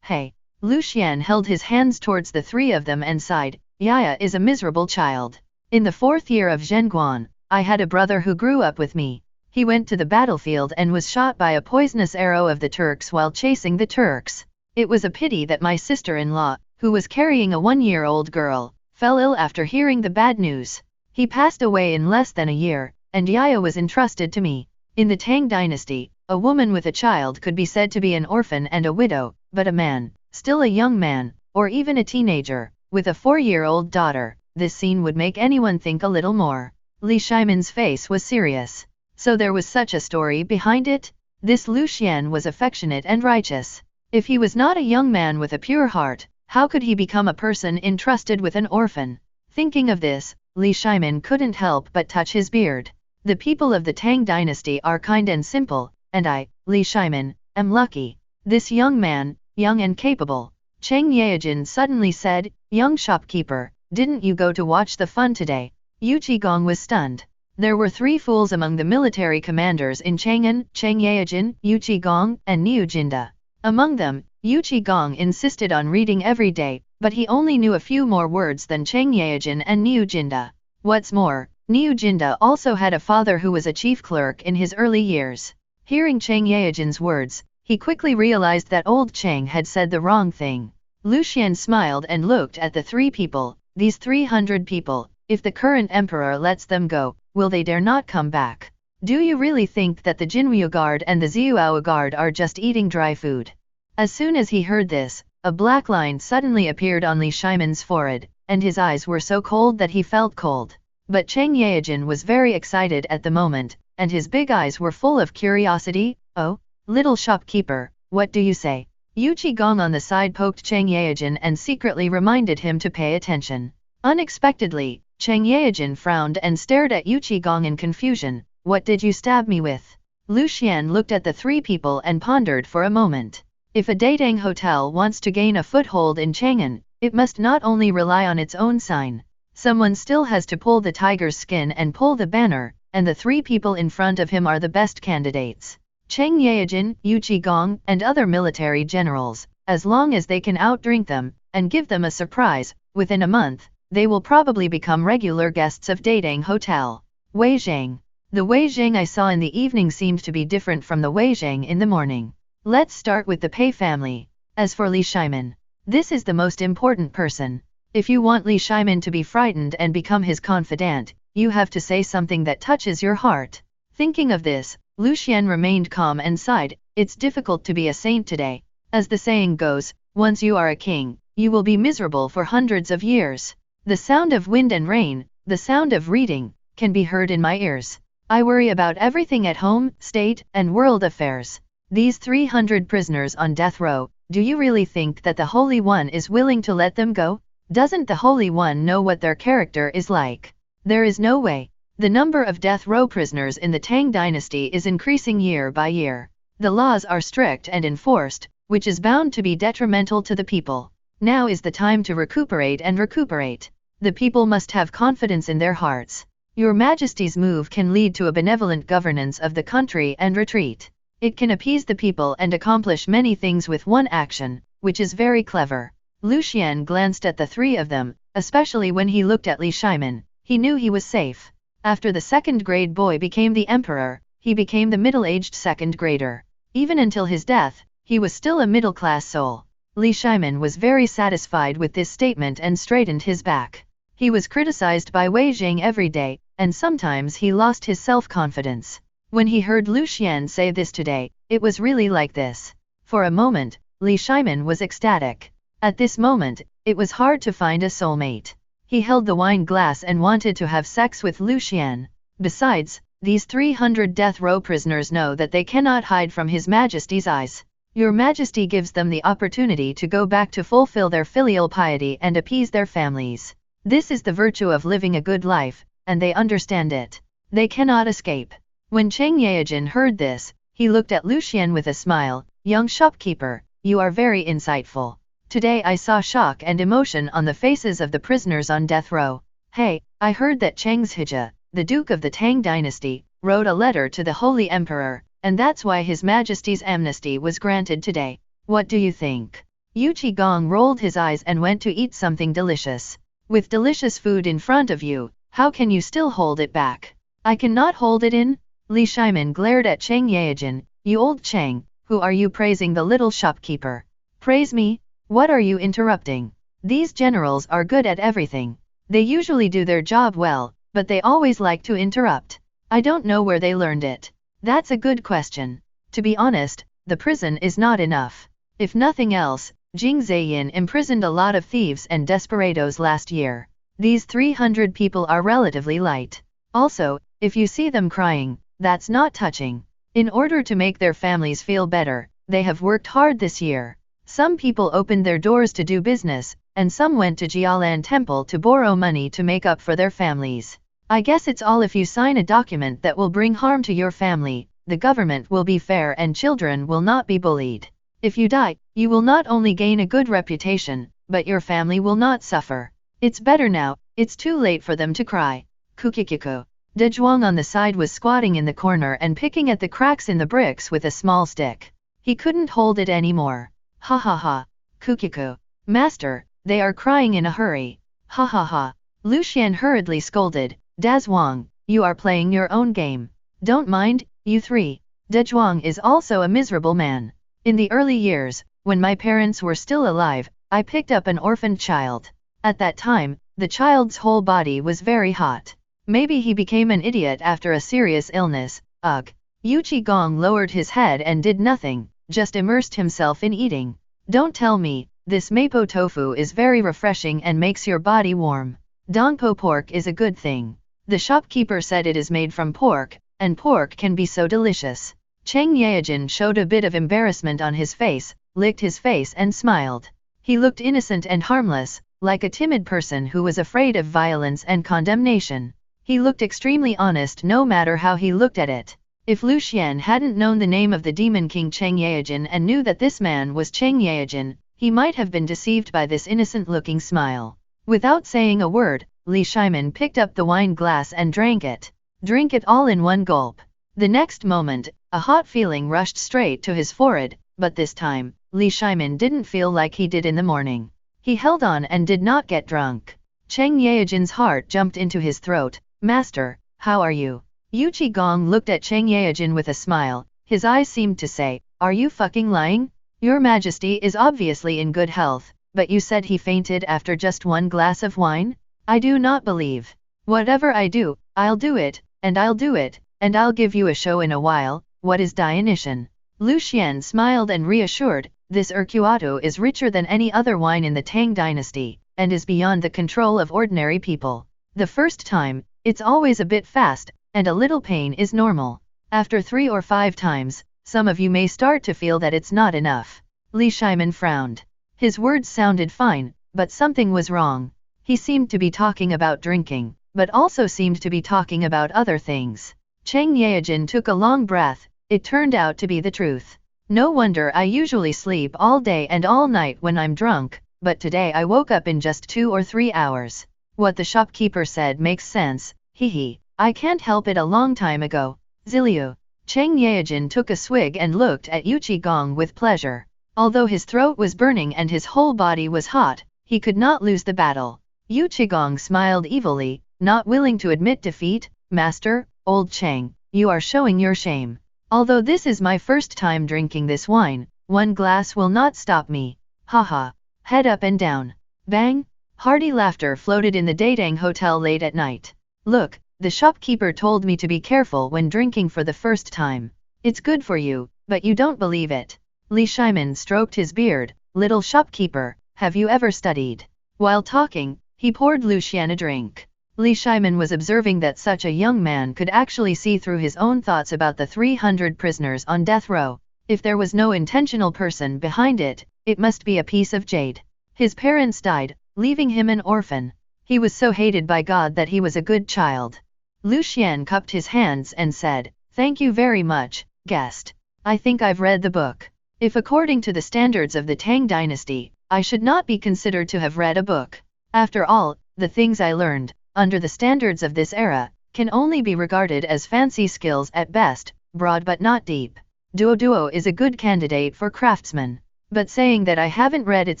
Speaker 2: Hey. Lu Xian held his hands towards the three of them and sighed, "Yaya is a miserable child. In the 4th year of Zhenguan, I had a brother who grew up with me. He went to the battlefield and was shot by a poisonous arrow of the Turks while chasing the Turks. It was a pity that my sister-in-law, who was carrying a 1-year-old girl, fell ill after hearing the bad news. He passed away in less than a year, and Yaya was entrusted to me. In the Tang dynasty, a woman with a child could be said to be an orphan and a widow, but a man, still a young man, or even a teenager, with a 4-year-old daughter, this scene would make anyone think a little more." Li Shimin's face was serious. So there was such a story behind it? This Lu Xian was affectionate and righteous. If he was not a young man with a pure heart, how could he become a person entrusted with an orphan? Thinking of this, Li Shimin couldn't help but touch his beard. The people of the Tang dynasty are kind and simple, and I, Li Shimin, am lucky. This young man, young and capable. Cheng Yaojin suddenly said, "Young shopkeeper, didn't you go to watch the fun today?" Yu Qigong was stunned. There were 3 fools among the military commanders in Chang'an, Cheng Yaojin, Yu Qigong, and Niu Jinda. Among them, Yu Qigong insisted on reading every day, but he only knew a few more words than Cheng Yaojin and Niu Jinda. What's more, Niu Jinda also had a father who was a chief clerk in his early years. Hearing Cheng Yaojin's words, he quickly realized that old Cheng had said the wrong thing. Lu Xian smiled and looked at the 3 people, these 300 people, if the current emperor lets them go, will they dare not come back? Do you really think that the Jinwu Guard and the Ziyuao Guard are just eating dry food? As soon as he heard this, a black line suddenly appeared on Li Shimin's forehead, and his eyes were so cold that he felt cold. But Cheng Yaojin was very excited at the moment, and his big eyes were full of curiosity. "Oh, little shopkeeper, what do you say?" Yu Qigong on the side poked Cheng Yaojin and secretly reminded him to pay attention. Unexpectedly, Cheng Yaojin frowned and stared at Yu Qigong in confusion. "What did you stab me with?" Lu Xian looked at the 3 people and pondered for a moment. If a dating hotel wants to gain a foothold in Chang'an, it must not only rely on its own sign. Someone still has to pull the tiger's skin and pull the banner, and the 3 people in front of him are the best candidates. Cheng Yaojin, Yu Qigong, and other military generals. As long as they can outdrink them, and give them a surprise, within a month, they will probably become regular guests of dating hotel. Wei Zhang. The Wei Zhang I saw in the evening seemed to be different from the Wei Zhang in the morning. Let's start with the Pei family. As for Li Shimin, this is the most important person. If you want Li Shimin to be frightened and become his confidant, you have to say something that touches your heart. Thinking of this, Lu Xian remained calm and sighed. It's difficult to be a saint today. As the saying goes, once you are a king, you will be miserable for hundreds of years. The sound of wind and rain, the sound of reading, can be heard in my ears. I worry about everything at home, state, and world affairs. These 300 prisoners on death row, do you really think that the Holy One is willing to let them go? Doesn't the Holy One know what their character is like? There is no way. The number of death row prisoners in the Tang dynasty is increasing year by year. The laws are strict and enforced, which is bound to be detrimental to the people. Now is the time to recuperate and recuperate. The people must have confidence in their hearts. Your Majesty's move can lead to a benevolent governance of the country and retreat. It can appease the people and accomplish many things with one action, which is very clever. Lu Xian glanced at the 3 of them, especially when he looked at Li Shimin. He knew he was safe. After the 2nd grade boy became the emperor, he became the middle-aged 2nd grader. Even until his death, he was still a middle-class soul. Li Shimin was very satisfied with this statement and straightened his back. He was criticized by Wei Zhang every day, and sometimes he lost his self-confidence. When he heard Lu Xian say this today, it was really like this. For a moment, Li Shimin was ecstatic. At this moment, it was hard to find a soulmate. He held the wine glass and wanted to have sex with Lucian. Besides, these 300 death row prisoners know that they cannot hide from His Majesty's eyes. Your Majesty gives them the opportunity to go back to fulfill their filial piety and appease their families. This is the virtue of living a good life, and they understand it. They cannot escape. When Cheng Yaojin heard this, he looked at Lucian with a smile. Young shopkeeper, you are very insightful. Today I saw shock and emotion on the faces of the prisoners on death row. Hey, I heard that Cheng's Hija, the Duke of the Tang dynasty, wrote a letter to the Holy Emperor, and that's why His Majesty's amnesty was granted today. What do you think? Yu Qigong rolled his eyes and went to eat something delicious. With delicious food in front of you, how can you still hold it back? I cannot hold it in? Li Shimin glared at Cheng Yaojin. You old Cheng, who are you praising the little shopkeeper? Praise me? What are you interrupting? These generals are good at everything. They usually do their job well, but they always like to interrupt. I don't know where they learned it. That's a good question. To be honest, the prison is not enough. If nothing else, Jing Ziyin imprisoned a lot of thieves and desperados last year. These 300 people are relatively light. Also, if you see them crying, that's not touching. In order to make their families feel better, they have worked hard this year. Some people opened their doors to do business, and some went to Jialan Temple to borrow money to make up for their families. I guess it's all if you sign a document that will bring harm to your family, the government will be fair and children will not be bullied. If you die, you will not only gain a good reputation, but your family will not suffer. It's better now, it's too late for them to cry. Kukikiko. De Zhuang on the side was squatting in the corner and picking at the cracks in the bricks with a small stick. He couldn't hold it anymore. Ha ha ha. Kukiko. Master, they are crying in a hurry. Ha ha ha. Lucian hurriedly scolded. Da Zhuang, you are playing your own game. Don't mind, you three. De Zhuang is also a miserable man. In the early years, when my parents were still alive, I picked up an orphaned child. At that time, the child's whole body was very hot. Maybe he became an idiot after a serious illness. Ugh. Yu Qigong lowered his head and did nothing, just immersed himself in eating. Don't tell me, this mapo tofu is very refreshing and makes your body warm. Dongpo pork is a good thing. The shopkeeper said it is made from pork, and pork can be so delicious. Cheng Yaojin showed a bit of embarrassment on his face, licked his face and smiled. He looked innocent and harmless, like a timid person who was afraid of violence and condemnation. He looked extremely honest no matter how he looked at it. If Lucian hadn't known the name of the Demon King Cheng Yaojin and knew that this man was Cheng Yaojin, he might have been deceived by this innocent-looking smile. Without saying a word, Li Shimin picked up the wine glass and drank it. Drink it all in one gulp. The next moment, a hot feeling rushed straight to his forehead, but this time, Li Shimin didn't feel like he did in the morning. He held on and did not get drunk. Cheng Yaojin's heart jumped into his throat. Master, how are you? Yu Qigong looked at Cheng Yaojin with a smile. His eyes seemed to say, are you fucking lying? Your Majesty is obviously in good health, but you said he fainted after just one glass of wine? I do not believe. Whatever I do, I'll do it, and I'll do it, and I'll give you a show in a while. What is Dionysian? Lucian smiled and reassured, this Urquato is richer than any other wine in the Tang dynasty, and is beyond the control of ordinary people. The first time, it's always a bit fast, and a little pain is normal. After 3 or 5 times, some of you may start to feel that it's not enough. Li Shimin frowned. His words sounded fine, but something was wrong. He seemed to be talking about drinking, but also seemed to be talking about other things. Cheng Yaojin took a long breath. It turned out to be the truth. No wonder I usually sleep all day and all night when I'm drunk, but today I woke up in just 2 or 3 hours. What the shopkeeper said makes sense. Hee. I can't help it a long time ago. Ziliu. Cheng Yaojin took a swig and looked at Yu Qigong with pleasure. Although his throat was burning and his whole body was hot, he could not lose the battle. Yu Qigong smiled evilly, not willing to admit defeat. Master, old Cheng, you are showing your shame. Although this is my first time drinking this wine, 1 glass will not stop me. Haha. Head up and down. Bang. Hearty laughter floated in the Datang Hotel late at night. Look, the shopkeeper told me to be careful when drinking for the first time. It's good for you, but you don't believe it. Li Shimin stroked his beard. Little shopkeeper, have you ever studied? While talking, he poured Lucian a drink. Li Shimin was observing that such a young man could actually see through his own thoughts about the 300 prisoners on death row. If there was no intentional person behind it, it must be a piece of jade. His parents died, leaving him an orphan. He was so hated by God that he was a good child. Lucian cupped his hands and said, "Thank you very much, guest. I think I've read the book. If according to the standards of the Tang dynasty, I should not be considered to have read a book. After all, the things I learned, under the standards of this era, can only be regarded as fancy skills at best, broad but not deep. Duo is a good candidate for craftsman. But saying that I haven't read it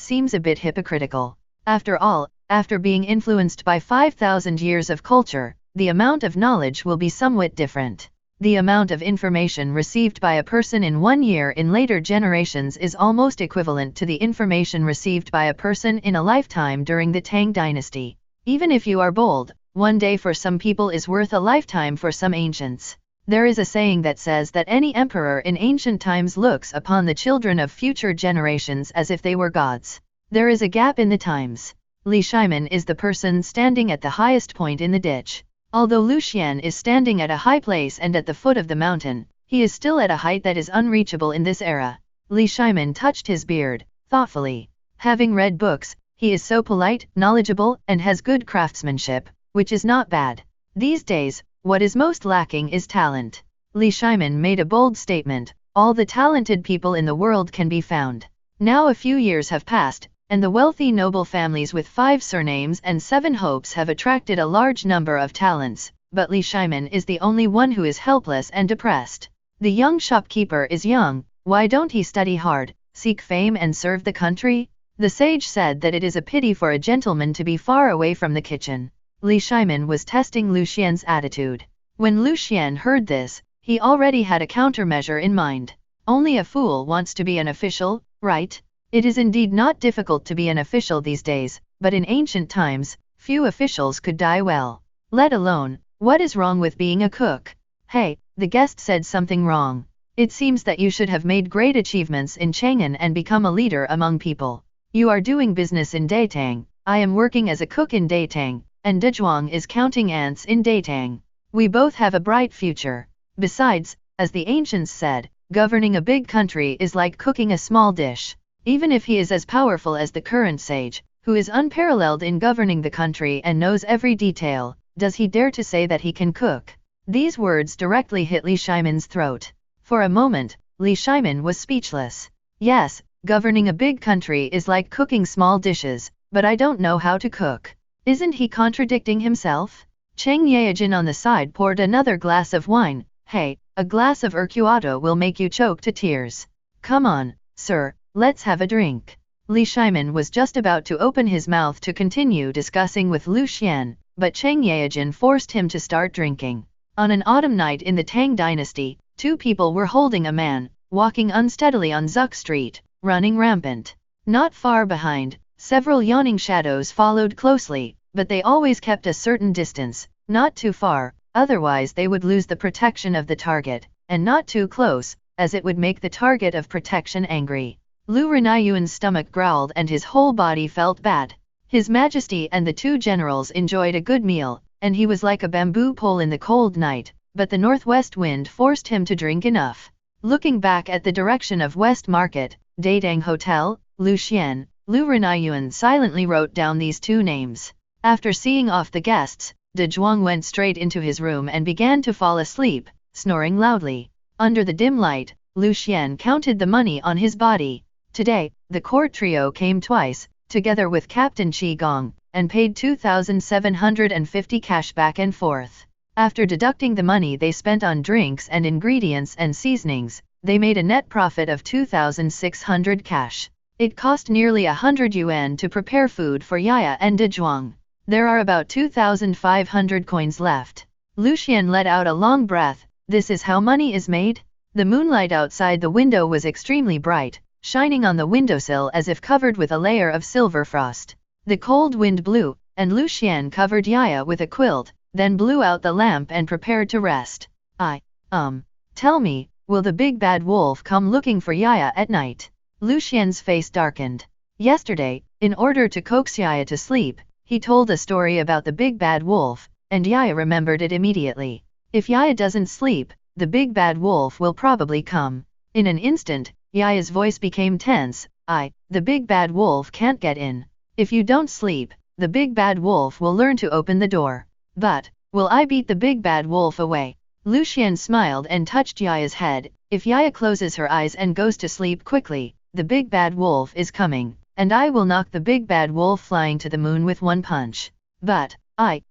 Speaker 2: seems a bit hypocritical. After all, after being influenced by 5,000 years of culture, the amount of knowledge will be somewhat different. The amount of information received by a person in 1 year in later generations is almost equivalent to the information received by a person in a lifetime during the Tang dynasty. Even if you are bold, 1 day for some people is worth a lifetime for some ancients. There is a saying that says that any emperor in ancient times looks upon the children of future generations as if they were gods. There is a gap in the times. Li Shimin is the person standing at the highest point in the ditch. Although Lucian is standing at a high place and at the foot of the mountain, he is still at a height that is unreachable in this era. Li Shimin touched his beard, thoughtfully. Having read books, he is so polite, knowledgeable, and has good craftsmanship, which is not bad. These days, what is most lacking is talent. Li Shimin made a bold statement, all the talented people in the world can be found. Now a few years have passed, and the wealthy noble families with 5 surnames and 7 hopes have attracted a large number of talents, but Li Shimin is the only one who is helpless and depressed. The young shopkeeper is young, why don't he study hard, seek fame and serve the country? The sage said that it is a pity for a gentleman to be far away from the kitchen. Li Shimin was testing Lucian's attitude. When Lucian heard this, he already had a countermeasure in mind. Only a fool wants to be an official, right? It is indeed not difficult to be an official these days, but in ancient times, few officials could die well. Let alone, what is wrong with being a cook? Hey, the guest said something wrong. It seems that you should have made great achievements in Chang'an and become a leader among people. You are doing business in Datang, I am working as a cook in Datang, and Dezhuang is counting ants in Datang. We both have a bright future. Besides, as the ancients said, governing a big country is like cooking a small dish. Even if he is as powerful as the current sage, who is unparalleled in governing the country and knows every detail, does he dare to say that he can cook? These words directly hit Li Shimin's throat. For a moment, Li Shimin was speechless. Yes, governing a big country is like cooking small dishes, but I don't know how to cook. Isn't he contradicting himself? Cheng Yaojin on the side poured another glass of wine. Hey, a glass of Urquado will make you choke to tears. Come on, sir, let's have a drink. Li Shimin was just about to open his mouth to continue discussing with Lucian, but Cheng Yaojin forced him to start drinking. On an autumn night in the Tang dynasty, 2 people were holding a man, walking unsteadily on Zuk Street, running rampant. Not far behind, several yawning shadows followed closely, but they always kept a certain distance, not too far, otherwise they would lose the protection of the target, and not too close, as it would make the target of protection angry. Lu Renayuan's stomach growled and his whole body felt bad. His Majesty and the 2 generals enjoyed a good meal, and he was like a bamboo pole in the cold night, but the northwest wind forced him to drink enough. Looking back at the direction of West Market, Datang Hotel, Lucian, Lu Renayuan silently wrote down these 2 names. After seeing off the guests, De Zhuang went straight into his room and began to fall asleep, snoring loudly. Under the dim light, Lucian counted the money on his body. Today, the court trio came twice, together with Captain Qi Gong, and paid 2,750 cash back and forth. After deducting the money they spent on drinks and ingredients and seasonings, they made a net profit of 2,600 cash. It cost nearly 100 yuan to prepare food for Yaya and De Zhuang. There are about 2,500 coins left. Lucian let out a long breath. This is how money is made? The moonlight outside the window was extremely bright, shining on the windowsill as if covered with a layer of silver frost. The cold wind blew, and Lucian covered Yaya with a quilt, then blew out the lamp and prepared to rest. Tell me, will the big bad wolf come looking for Yaya at night? Lucian's face darkened. Yesterday, in order to coax Yaya to sleep, he told a story about the big bad wolf, and Yaya remembered it immediately. If Yaya doesn't sleep, the big bad wolf will probably come. In an instant, Yaya's voice became tense. The big bad wolf can't get in. If you don't sleep, the big bad wolf will learn to open the door. But, will I beat the big bad wolf away? Lucian smiled and touched Yaya's head. If Yaya closes her eyes and goes to sleep quickly, the big bad wolf is coming, and I will knock the big bad wolf flying to the moon with one punch. But,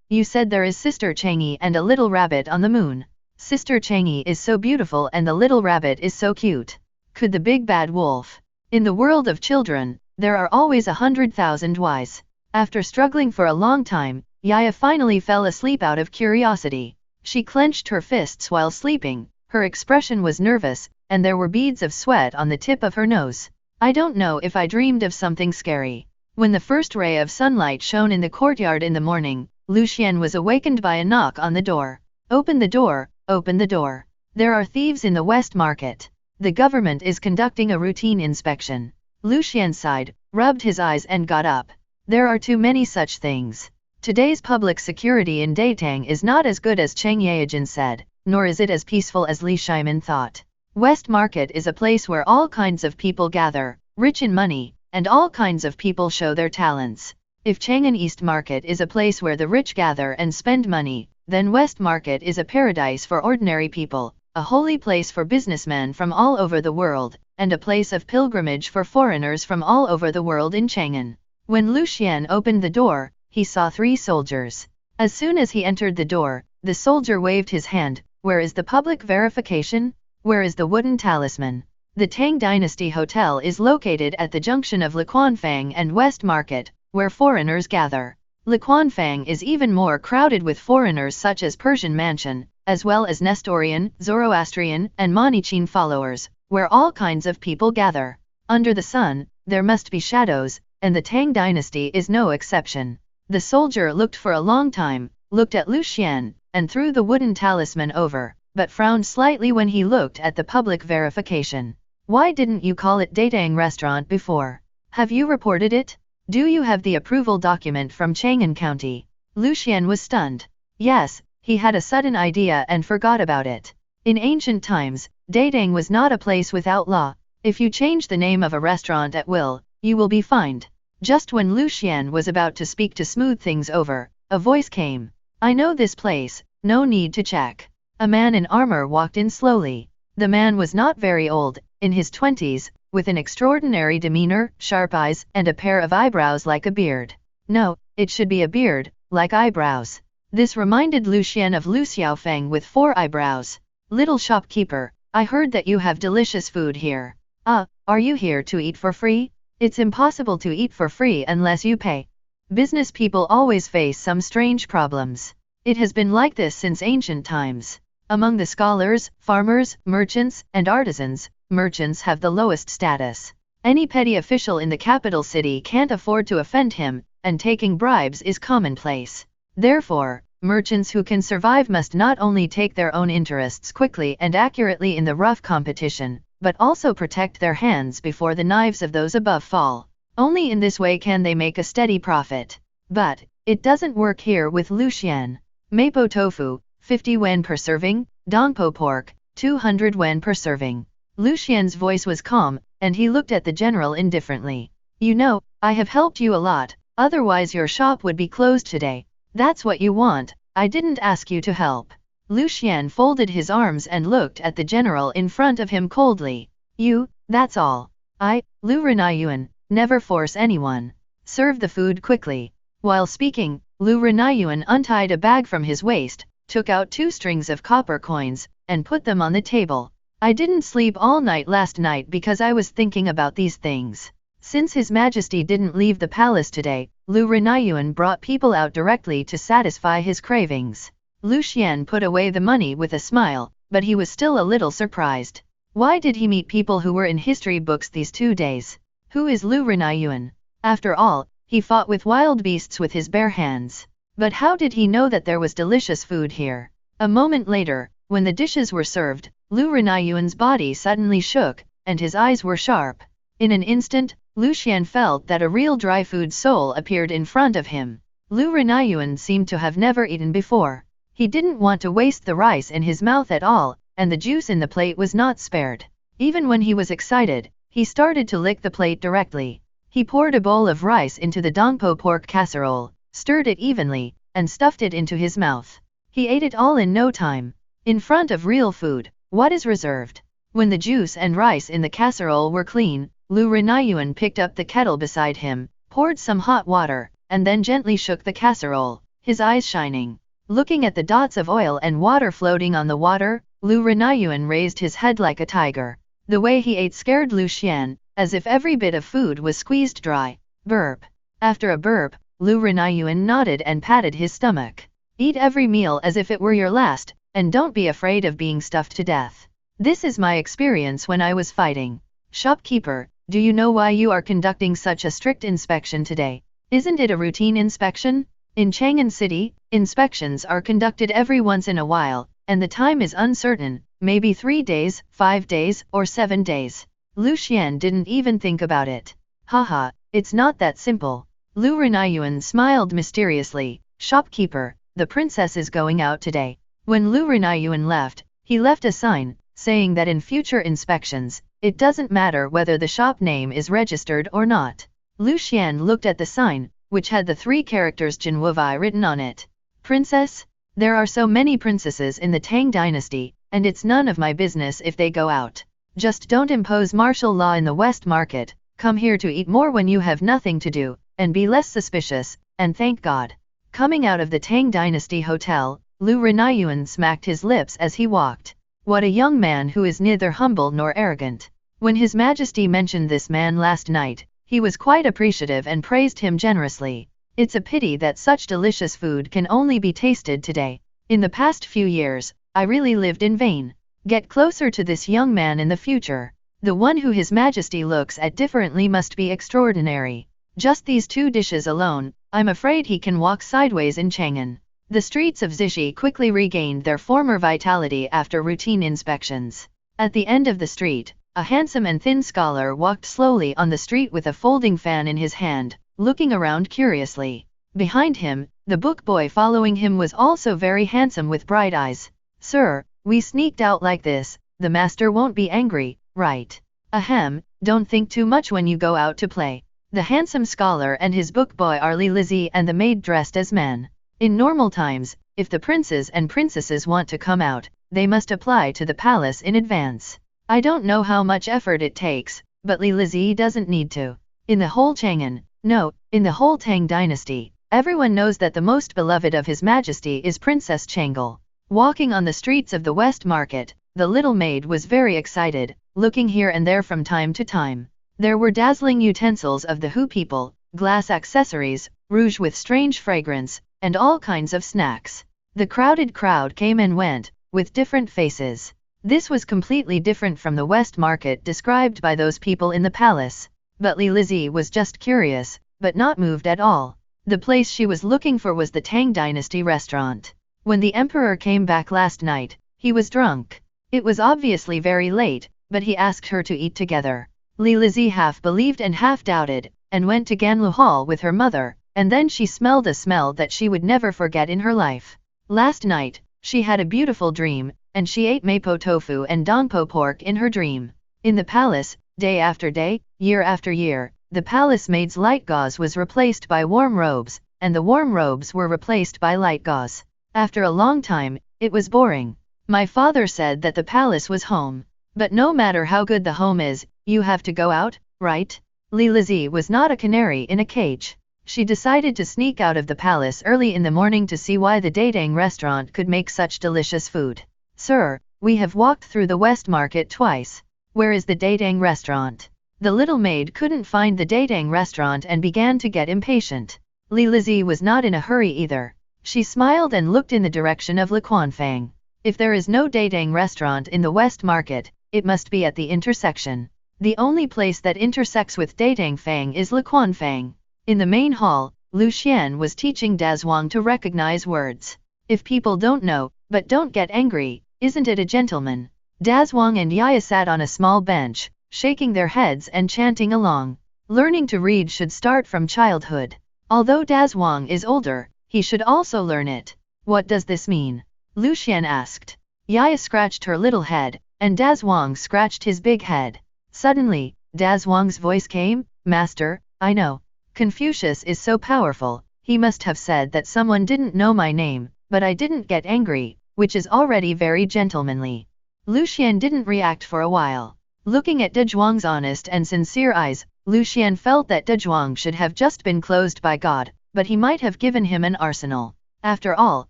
Speaker 2: you said there is Sister Changi and a little rabbit on the moon. Sister Changi is so beautiful and the little rabbit is so cute. Could the big bad wolf? In the world of children, there are always 100,000 whys. After struggling for a long time, Yaya finally fell asleep out of curiosity. She clenched her fists while sleeping, her expression was nervous, and there were beads of sweat on the tip of her nose. I don't know if I dreamed of something scary. When the first ray of sunlight shone in the courtyard in the morning, Lucian was awakened by a knock on the door. Open the door, open the door. There are thieves in the West Market. The government is conducting a routine inspection. Lucian sighed, rubbed his eyes and got up. There are too many such things. Today's public security in Datang is not as good as Cheng Yaojin said, nor is it as peaceful as Li Shimin thought. West Market is a place where all kinds of people gather, rich in money, and all kinds of people show their talents. If Chang'an East Market is a place where the rich gather and spend money, then West Market is a paradise for ordinary people, a holy place for businessmen from all over the world, and a place of pilgrimage for foreigners from all over the world in Chang'an. When Lucian opened the door, he saw 3 soldiers. As soon as he entered the door, the soldier waved his hand. Where is the public verification? Where is the wooden talisman? The Tang Dynasty Hotel is located at the junction of Liquanfang and West Market, where foreigners gather. Liquanfang is even more crowded with foreigners such as Persian Mansion, as well as Nestorian, Zoroastrian, and Manichin followers, where all kinds of people gather. Under the sun, there must be shadows, and the Tang Dynasty is no exception. The soldier looked for a long time, looked at Lucian, and threw the wooden talisman over, but frowned slightly when he looked at the public verification. Why didn't you call it Datang Restaurant before? Have you reported it? Do you have the approval document from Chang'an County? Lucian was stunned. Yes, he had a sudden idea and forgot about it. In ancient times, Datang was not a place without law. If you change the name of a restaurant at will, you will be fined. Just when Lucian was about to speak to smooth things over, a voice came. I know this place, no need to check. A man in armor walked in slowly. The man was not very old, in his 20s, with an extraordinary demeanor, sharp eyes, and a pair of eyebrows like a beard. No, it should be a beard, like eyebrows. This reminded Lucian of Lu Xiaofeng with 4 eyebrows. Little shopkeeper, I heard that you have delicious food here. Are you here to eat for free? It's impossible to eat for free unless you pay. Business people always face some strange problems. It has been like this since ancient times. Among the scholars, farmers, merchants, and artisans, merchants have the lowest status. Any petty official in the capital city can't afford to offend him, and taking bribes is commonplace. Therefore, merchants who can survive must not only take their own interests quickly and accurately in the rough competition, but also protect their hands before the knives of those above fall. Only in this way can they make a steady profit. But, it doesn't work here with Lucian. Mapo tofu, 50 wen per serving, dongpo pork, 200 wen per serving. Lucian's voice was calm, and he looked at the general indifferently. You know, I have helped you a lot, otherwise your shop would be closed today. That's what you want, I didn't ask you to help. Lucian folded his arms and looked at the general in front of him coldly. You, that's all. Lu Renayuan, never force anyone. Serve the food quickly. While speaking, Lu Renayuan untied a bag from his waist, took out 2 strings of copper coins, and put them on the table. I didn't sleep all night last night because I was thinking about these things. Since His Majesty didn't leave the palace today, Lu Renayuan brought people out directly to satisfy his cravings. Lucian put away the money with a smile, but he was still a little surprised. Why did he meet people who were in history books these 2 days? Who is Lu Renayuan? After all, he fought with wild beasts with his bare hands. But how did he know that there was delicious food here? A moment later, when the dishes were served, Lu Renayuan's body suddenly shook, and his eyes were sharp. In an instant, Lu Xian felt that a real dry food soul appeared in front of him. Lu Renayuan seemed to have never eaten before. He didn't want to waste the rice in his mouth at all, and the juice in the plate was not spared. Even when he was excited, he started to lick the plate directly. He poured a bowl of rice into the dongpo pork casserole, stirred it evenly, and stuffed it into his mouth. He ate it all in no time. In front of real food, what is reserved? When the juice and rice in the casserole were clean, Lu Renayuan picked up the kettle beside him, poured some hot water, and then gently shook the casserole, his eyes shining. Looking at the dots of oil and water floating on the water, Lu Renayuan raised his head like a tiger. The way he ate scared Lu Xian, as if every bit of food was squeezed dry. Burp. After a burp, Lu Renayuan nodded and patted his stomach. Eat every meal as if it were your last, and don't be afraid of being stuffed to death. This is my experience when I was fighting. Shopkeeper, do you know why you are conducting such a strict inspection today? Isn't it a routine inspection? In Chang'an City, inspections are conducted every once in a while, and the time is uncertain, maybe 3 days, 5 days, or 7 days. Lu Xian didn't even think about it. Haha, it's not that simple. Lu Renayuan smiled mysteriously. Shopkeeper, the princess is going out today. When Lu Renayuan left, he left a sign, saying that in future inspections, it doesn't matter whether the shop name is registered or not. Lu Xian looked at the sign, which had the 3 characters Jinwuvai written on it. Princess? There are so many princesses in the Tang dynasty, and it's none of my business if they go out. Just don't impose martial law in the West Market, come here to eat more when you have nothing to do, and be less suspicious, and thank God. Coming out of the Tang dynasty hotel, Lu Renayuan smacked his lips as he walked. What a young man who is neither humble nor arrogant. When His Majesty mentioned this man last night, he was quite appreciative and praised him generously. It's a pity that such delicious food can only be tasted today. In the past few years, I really lived in vain. Get closer to this young man in the future. The one who His Majesty looks at differently must be extraordinary. Just these 2 dishes alone, I'm afraid he can walk sideways in Chang'an. The streets of Zixi quickly regained their former vitality after routine inspections. At the end of the street, a handsome and thin scholar walked slowly on the street with a folding fan in his hand, looking around curiously. Behind him, the book boy following him was also very handsome with bright eyes. Sir, we sneaked out like this, the master won't be angry, right? Ahem, don't think too much when you go out to play. The handsome scholar and his book boy are Li Lizzie and the maid dressed as men. In normal times, if the princes and princesses want to come out, they must apply to the palace in advance. I don't know how much effort it takes, but Li Lizzie doesn't need to. In the whole Chang'an, no, in the whole Tang dynasty, everyone knows that the most beloved of His Majesty is Princess Changle. Walking on the streets of the West Market, the little maid was very excited, looking here and there from time to time. There were dazzling utensils of the Hu people, glass accessories, rouge with strange fragrance, and all kinds of snacks. The crowded crowd came and went, with different faces. This was completely different from the West Market described by those people in the palace. But Li Lizzie was just curious, but not moved at all. The place she was looking for was the Tang Dynasty restaurant. When the emperor came back last night, he was drunk. It was obviously very late, but he asked her to eat together. Li Lizzie half believed and half doubted, and went to Ganlu Hall with her mother, and then she smelled a smell that she would never forget in her life. Last night, she had a beautiful dream, and she ate mapo tofu and dongpo pork in her dream. In the palace, day after day, year after year, the palace maid's light gauze was replaced by warm robes, and the warm robes were replaced by light gauze. After a long time, it was boring. My father said that the palace was home. But no matter how good the home is, you have to go out, right? Li Lizzie was not a canary in a cage. She decided to sneak out of the palace early in the morning to see why the Datang restaurant could make such delicious food. Sir, we have walked through the West Market twice. Where is the Datang restaurant? The little maid couldn't find the Datang restaurant and began to get impatient. Li Lizzie was not in a hurry either. She smiled and looked in the direction of Liquanfang. If there is no Datang restaurant in the West Market, it must be at the intersection. The only place that intersects with Datang Fang is Liquanfang. In the main hall, Lu Xian was teaching Dazhuang to recognize words. If people don't know, but don't get angry, isn't it a gentleman? Dazhuang and Yaya sat on a small bench, shaking their heads and chanting along. Learning to read should start from childhood. Although Dazwang is older, he should also learn it. What does this mean? Lu Xian asked. Yaya scratched her little head, and Dazwang scratched his big head. Suddenly, Dazwang's voice came, Master, I know. Confucius is so powerful, he must have said that someone didn't know my name, but I didn't get angry, which is already very gentlemanly. Lu Xian didn't react for a while. Looking at Dezhuang's honest and sincere eyes, Lu Xian felt that Dezhuang should have just been closed by God, but he might have given him an arsenal. After all,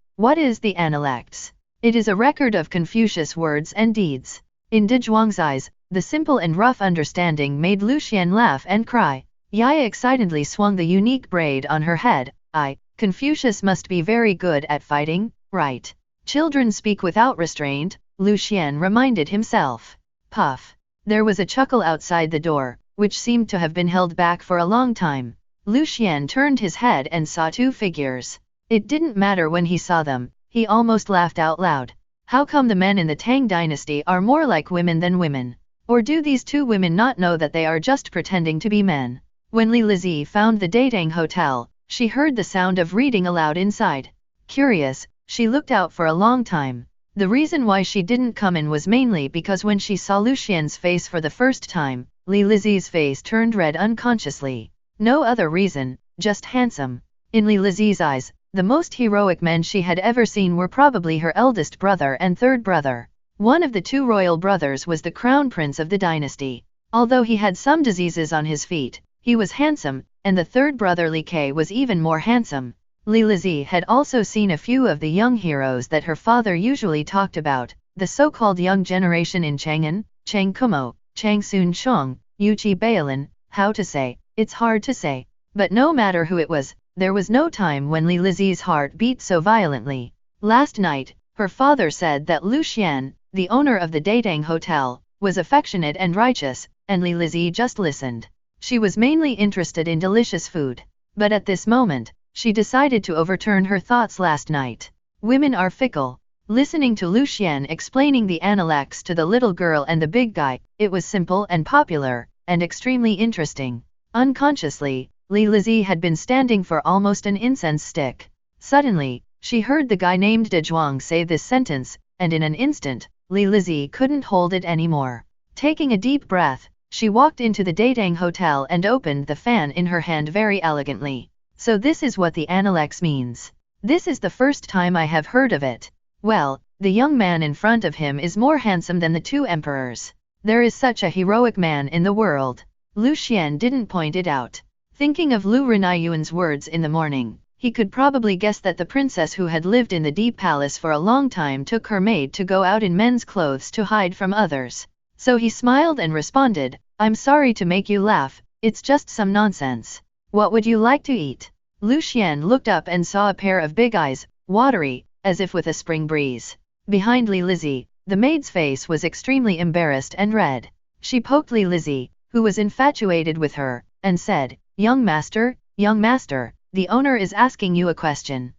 Speaker 2: what is the Analects? It is a record of Confucius' words and deeds. In Dezhuang's eyes, the simple and rough understanding made Lu Xian laugh and cry. Yaya excitedly swung the unique braid on her head. Confucius must be very good at fighting, right? Children speak without restraint, Lu Xian reminded himself. Puff. There was a chuckle outside the door, which seemed to have been held back for a long time. Lu Xian turned his head and saw two figures. It didn't matter when he saw them, he almost laughed out loud. How come the men in the Tang dynasty are more like women than women? Or do these two women not know that they are just pretending to be men? When Li Lizi found the Datang Hotel, she heard the sound of reading aloud inside. Curious, she looked out for a long time. The reason why she didn't come in was mainly because when she saw Lu Xian's face for the first time, Li Lizi's face turned red unconsciously. No other reason, just handsome. In Li Lizi's eyes, the most heroic men she had ever seen were probably her eldest brother and third brother. One of the two royal brothers was the crown prince of the dynasty. Although he had some diseases on his feet, he was handsome, and the third brother Li Ke was even more handsome. Li Lizi had also seen a few of the young heroes that her father usually talked about, the so-called young generation in Chang'an, Chang Kumo, Chang Sun Chong, Yuchi Baolin, how to say, it's hard to say. But no matter who it was, there was no time when Li Lizi's heart beat so violently. Last night, her father said that Lu Xian, the owner of the Datang Hotel, was affectionate and righteous, and Li Lizi just listened. She was mainly interested in delicious food. But at this moment, she decided to overturn her thoughts last night. Women are fickle. Listening to Lu Xian explaining the Analects to the little girl and the big guy, it was simple and popular, and extremely interesting. Unconsciously, Li Lizi had been standing for almost an incense stick. Suddenly, she heard the guy named Dezhuang say this sentence, and in an instant, Li Lizi couldn't hold it anymore. Taking a deep breath, she walked into the Datang Hotel and opened the fan in her hand very elegantly. So this is what the Analects means. This is the first time I have heard of it. Well, the young man in front of him is more handsome than the two emperors. There is such a heroic man in the world. Lu Xian didn't point it out. Thinking of Lu Renayuan's words in the morning, he could probably guess that the princess who had lived in the deep palace for a long time took her maid to go out in men's clothes to hide from others. So he smiled and responded, I'm sorry to make you laugh, it's just some nonsense. What would you like to eat? Lu Xian looked up and saw a pair of big eyes, watery, as if with a spring breeze. Behind Li Lizi, the maid's face was extremely embarrassed and red. She poked Li Lizi, who was infatuated with her, and said, young master, the owner is asking you a question.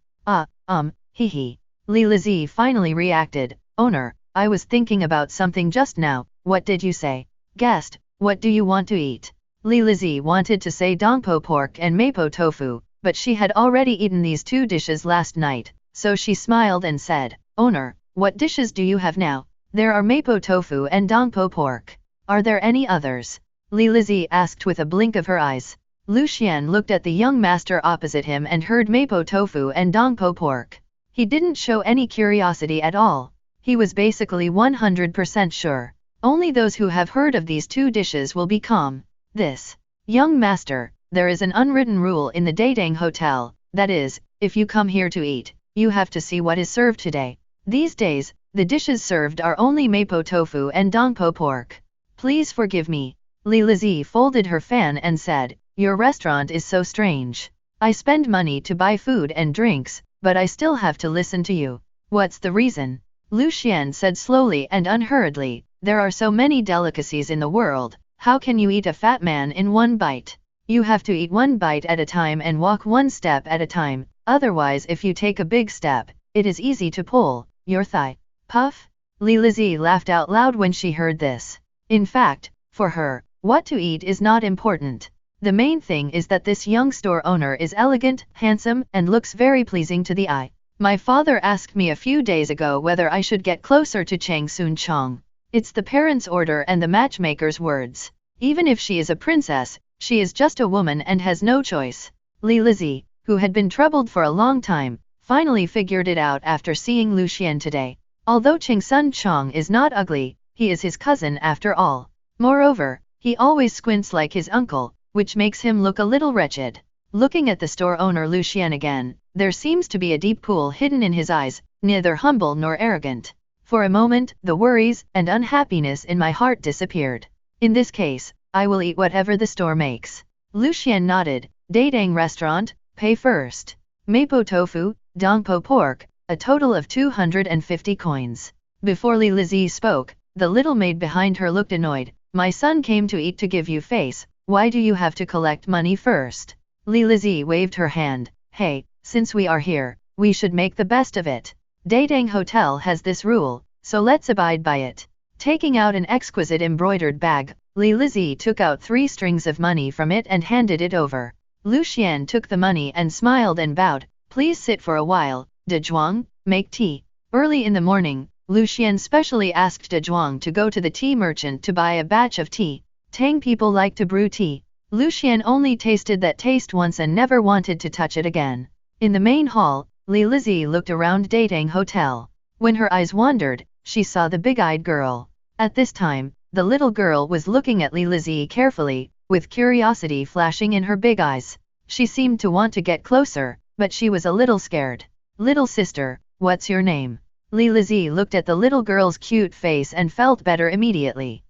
Speaker 2: Hee. Li Lizi finally reacted, owner, I was thinking about something just now, what did you say? Guest, what do you want to eat? Li Lizi wanted to say dongpo pork and mapo tofu, but she had already eaten these two dishes last night, so she smiled and said, owner, what dishes do you have now? There are mapo tofu and dongpo pork. Are there any others? Li Lizi asked with a blink of her eyes. Lu Xian looked at the young master opposite him and heard mapo tofu and dongpo pork. He didn't show any curiosity at all. He was basically 100% sure. Only those who have heard of these two dishes will be calm. This. Young master, there is an unwritten rule in the Datang Hotel, that is, if you come here to eat, you have to see what is served today. These days, the dishes served are only mapo tofu and dongpo pork. Please forgive me. Li Lizi folded her fan and said, your restaurant is so strange. I spend money to buy food and drinks, but I still have to listen to you. What's the reason? Lu Xian said slowly and unhurriedly, there are so many delicacies in the world, how can you eat a fat man in one bite? You have to eat one bite at a time and walk one step at a time, otherwise if you take a big step, it is easy to pull your thigh. Puff? Li Lizi laughed out loud when she heard this. In fact, for her, what to eat is not important. The main thing is that this young store owner is elegant, handsome, and looks very pleasing to the eye. My father asked me a few days ago whether I should get closer to Chang Soon Chong. It's the parents' order and the matchmaker's words. Even if she is a princess, she is just a woman and has no choice. Li Lizzie, who had been troubled for a long time, finally figured it out after seeing Lu Xian today. Although Chang Sun Chong is not ugly, he is his cousin after all. Moreover, he always squints like his uncle, which makes him look a little wretched. Looking at the store owner Lu Xian again, there seems to be a deep pool hidden in his eyes, neither humble nor arrogant. For a moment, the worries and unhappiness in my heart disappeared. In this case, I will eat whatever the store makes. Lu Xian nodded. Datang restaurant, pay first. Mapo tofu, dongpo pork, a total of 250 coins. Before Li Lizzie spoke, the little maid behind her looked annoyed. My son came to eat to give you face, why do you have to collect money first? Li Lizzie waved her hand. Hey, since we are here, we should make the best of it. Datang Hotel has this rule, so let's abide by it. Taking out an exquisite embroidered bag, Li Lizzie took out 3 strings of money from it and handed it over. Lu Xian took the money and smiled and bowed. Please sit for a while, De Zhuang, make tea. Early in the morning, Lu Xian specially asked De Zhuang to go to the tea merchant to buy a batch of tea. Tang people like to brew tea. Lu Xian only tasted that taste once and never wanted to touch it again. In the main hall, Li Lizzie looked around Datang Hotel. When her eyes wandered, she saw the big-eyed girl. At this time, the little girl was looking at Li Lizzie carefully, with curiosity flashing in her big eyes. She seemed to want to get closer, but she was a little scared. Little sister, what's your name? Li Lizzie looked at the little girl's cute face and felt better immediately.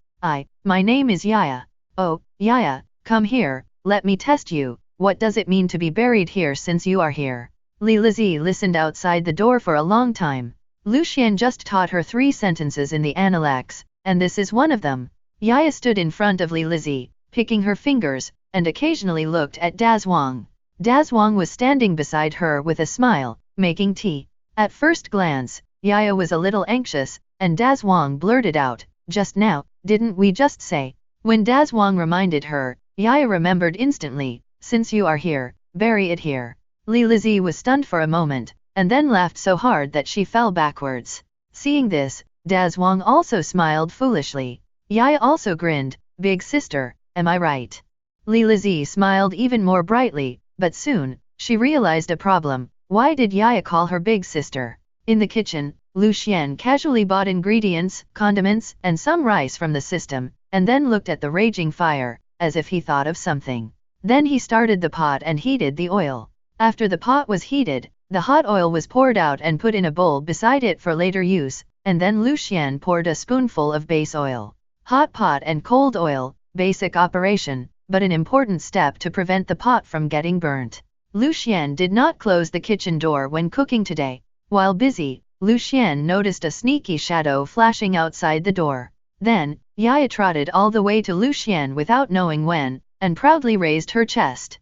Speaker 2: My name is Yaya. Oh, Yaya, come here, let me test you. What does it mean to be buried here since you are here? Li Lizzie listened outside the door for a long time. Lu Xian just taught her 3 sentences in the Analects, and this is one of them. Yaya stood in front of Li Lizzie, picking her fingers, and occasionally looked at Das Wang. Das Wang was standing beside her with a smile, making tea. At first glance, Yaya was a little anxious, and Das Wang blurted out, just now, didn't we just say? When Das Wang reminded her, Yaya remembered instantly, since you are here, bury it here. Li Lizzie was stunned for a moment, and then laughed so hard that she fell backwards. Seeing this, Das Wang also smiled foolishly. Yaya also grinned, big sister, am I right? Li Lizzie smiled even more brightly, but soon, she realized a problem. Why did Yaya call her big sister? In the kitchen, Lu Xian casually bought ingredients, condiments, and some rice from the system, and then looked at the raging fire, as if he thought of something. Then he started the pot and heated the oil. After the pot was heated, the hot oil was poured out and put in a bowl beside it for later use, and then Lu Xian poured a spoonful of base oil. Hot pot and cold oil, basic operation, but an important step to prevent the pot from getting burnt. Lu Xian did not close the kitchen door when cooking today. While busy, Lu Xian noticed a sneaky shadow flashing outside the door. Then, Yaya trotted all the way to Lu Xian without knowing when, and proudly raised her chest.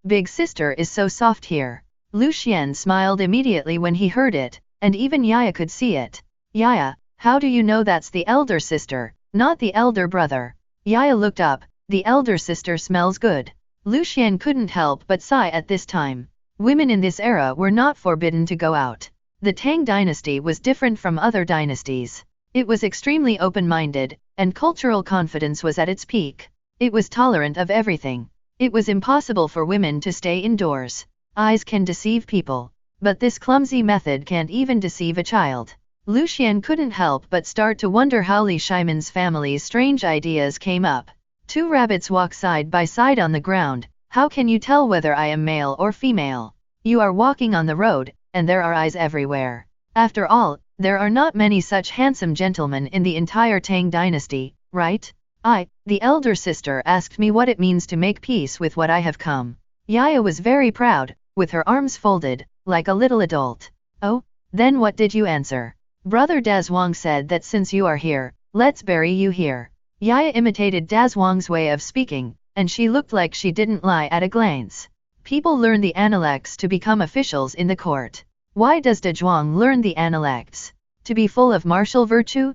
Speaker 2: Big sister is so soft here. Lu Xian smiled immediately when he heard it, and even Yaya could see it. Yaya, how do you know that's the elder sister, not the elder brother? Yaya looked up, the elder sister smells good. Lu Xian couldn't help but sigh at this time. Women in this era were not forbidden to go out. The Tang dynasty was different from other dynasties. It was extremely open-minded, and cultural confidence was at its peak. It was tolerant of everything. It was impossible for women to stay indoors. Eyes can deceive people, but this clumsy method can't even deceive a child. Lu Xian couldn't help but start to wonder how Li Shimon's family's strange ideas came up. 2 rabbits walk side by side on the ground. How can you tell whether I am male or female? You are walking on the road, and there are eyes everywhere. After all, there are not many such handsome gentlemen in the entire Tang dynasty, right? The elder sister asked me what it means to make peace with what I have come. Yaya was very proud, with her arms folded, like a little adult. Oh, then what did you answer? Brother Das Wang said that since you are here, let's bury you here. Yaya imitated Das Wang's way of speaking, and she looked like she didn't lie at a glance. People learn the Analects to become officials in the court. Why does De Zhuang learn the Analects? To be full of martial virtue?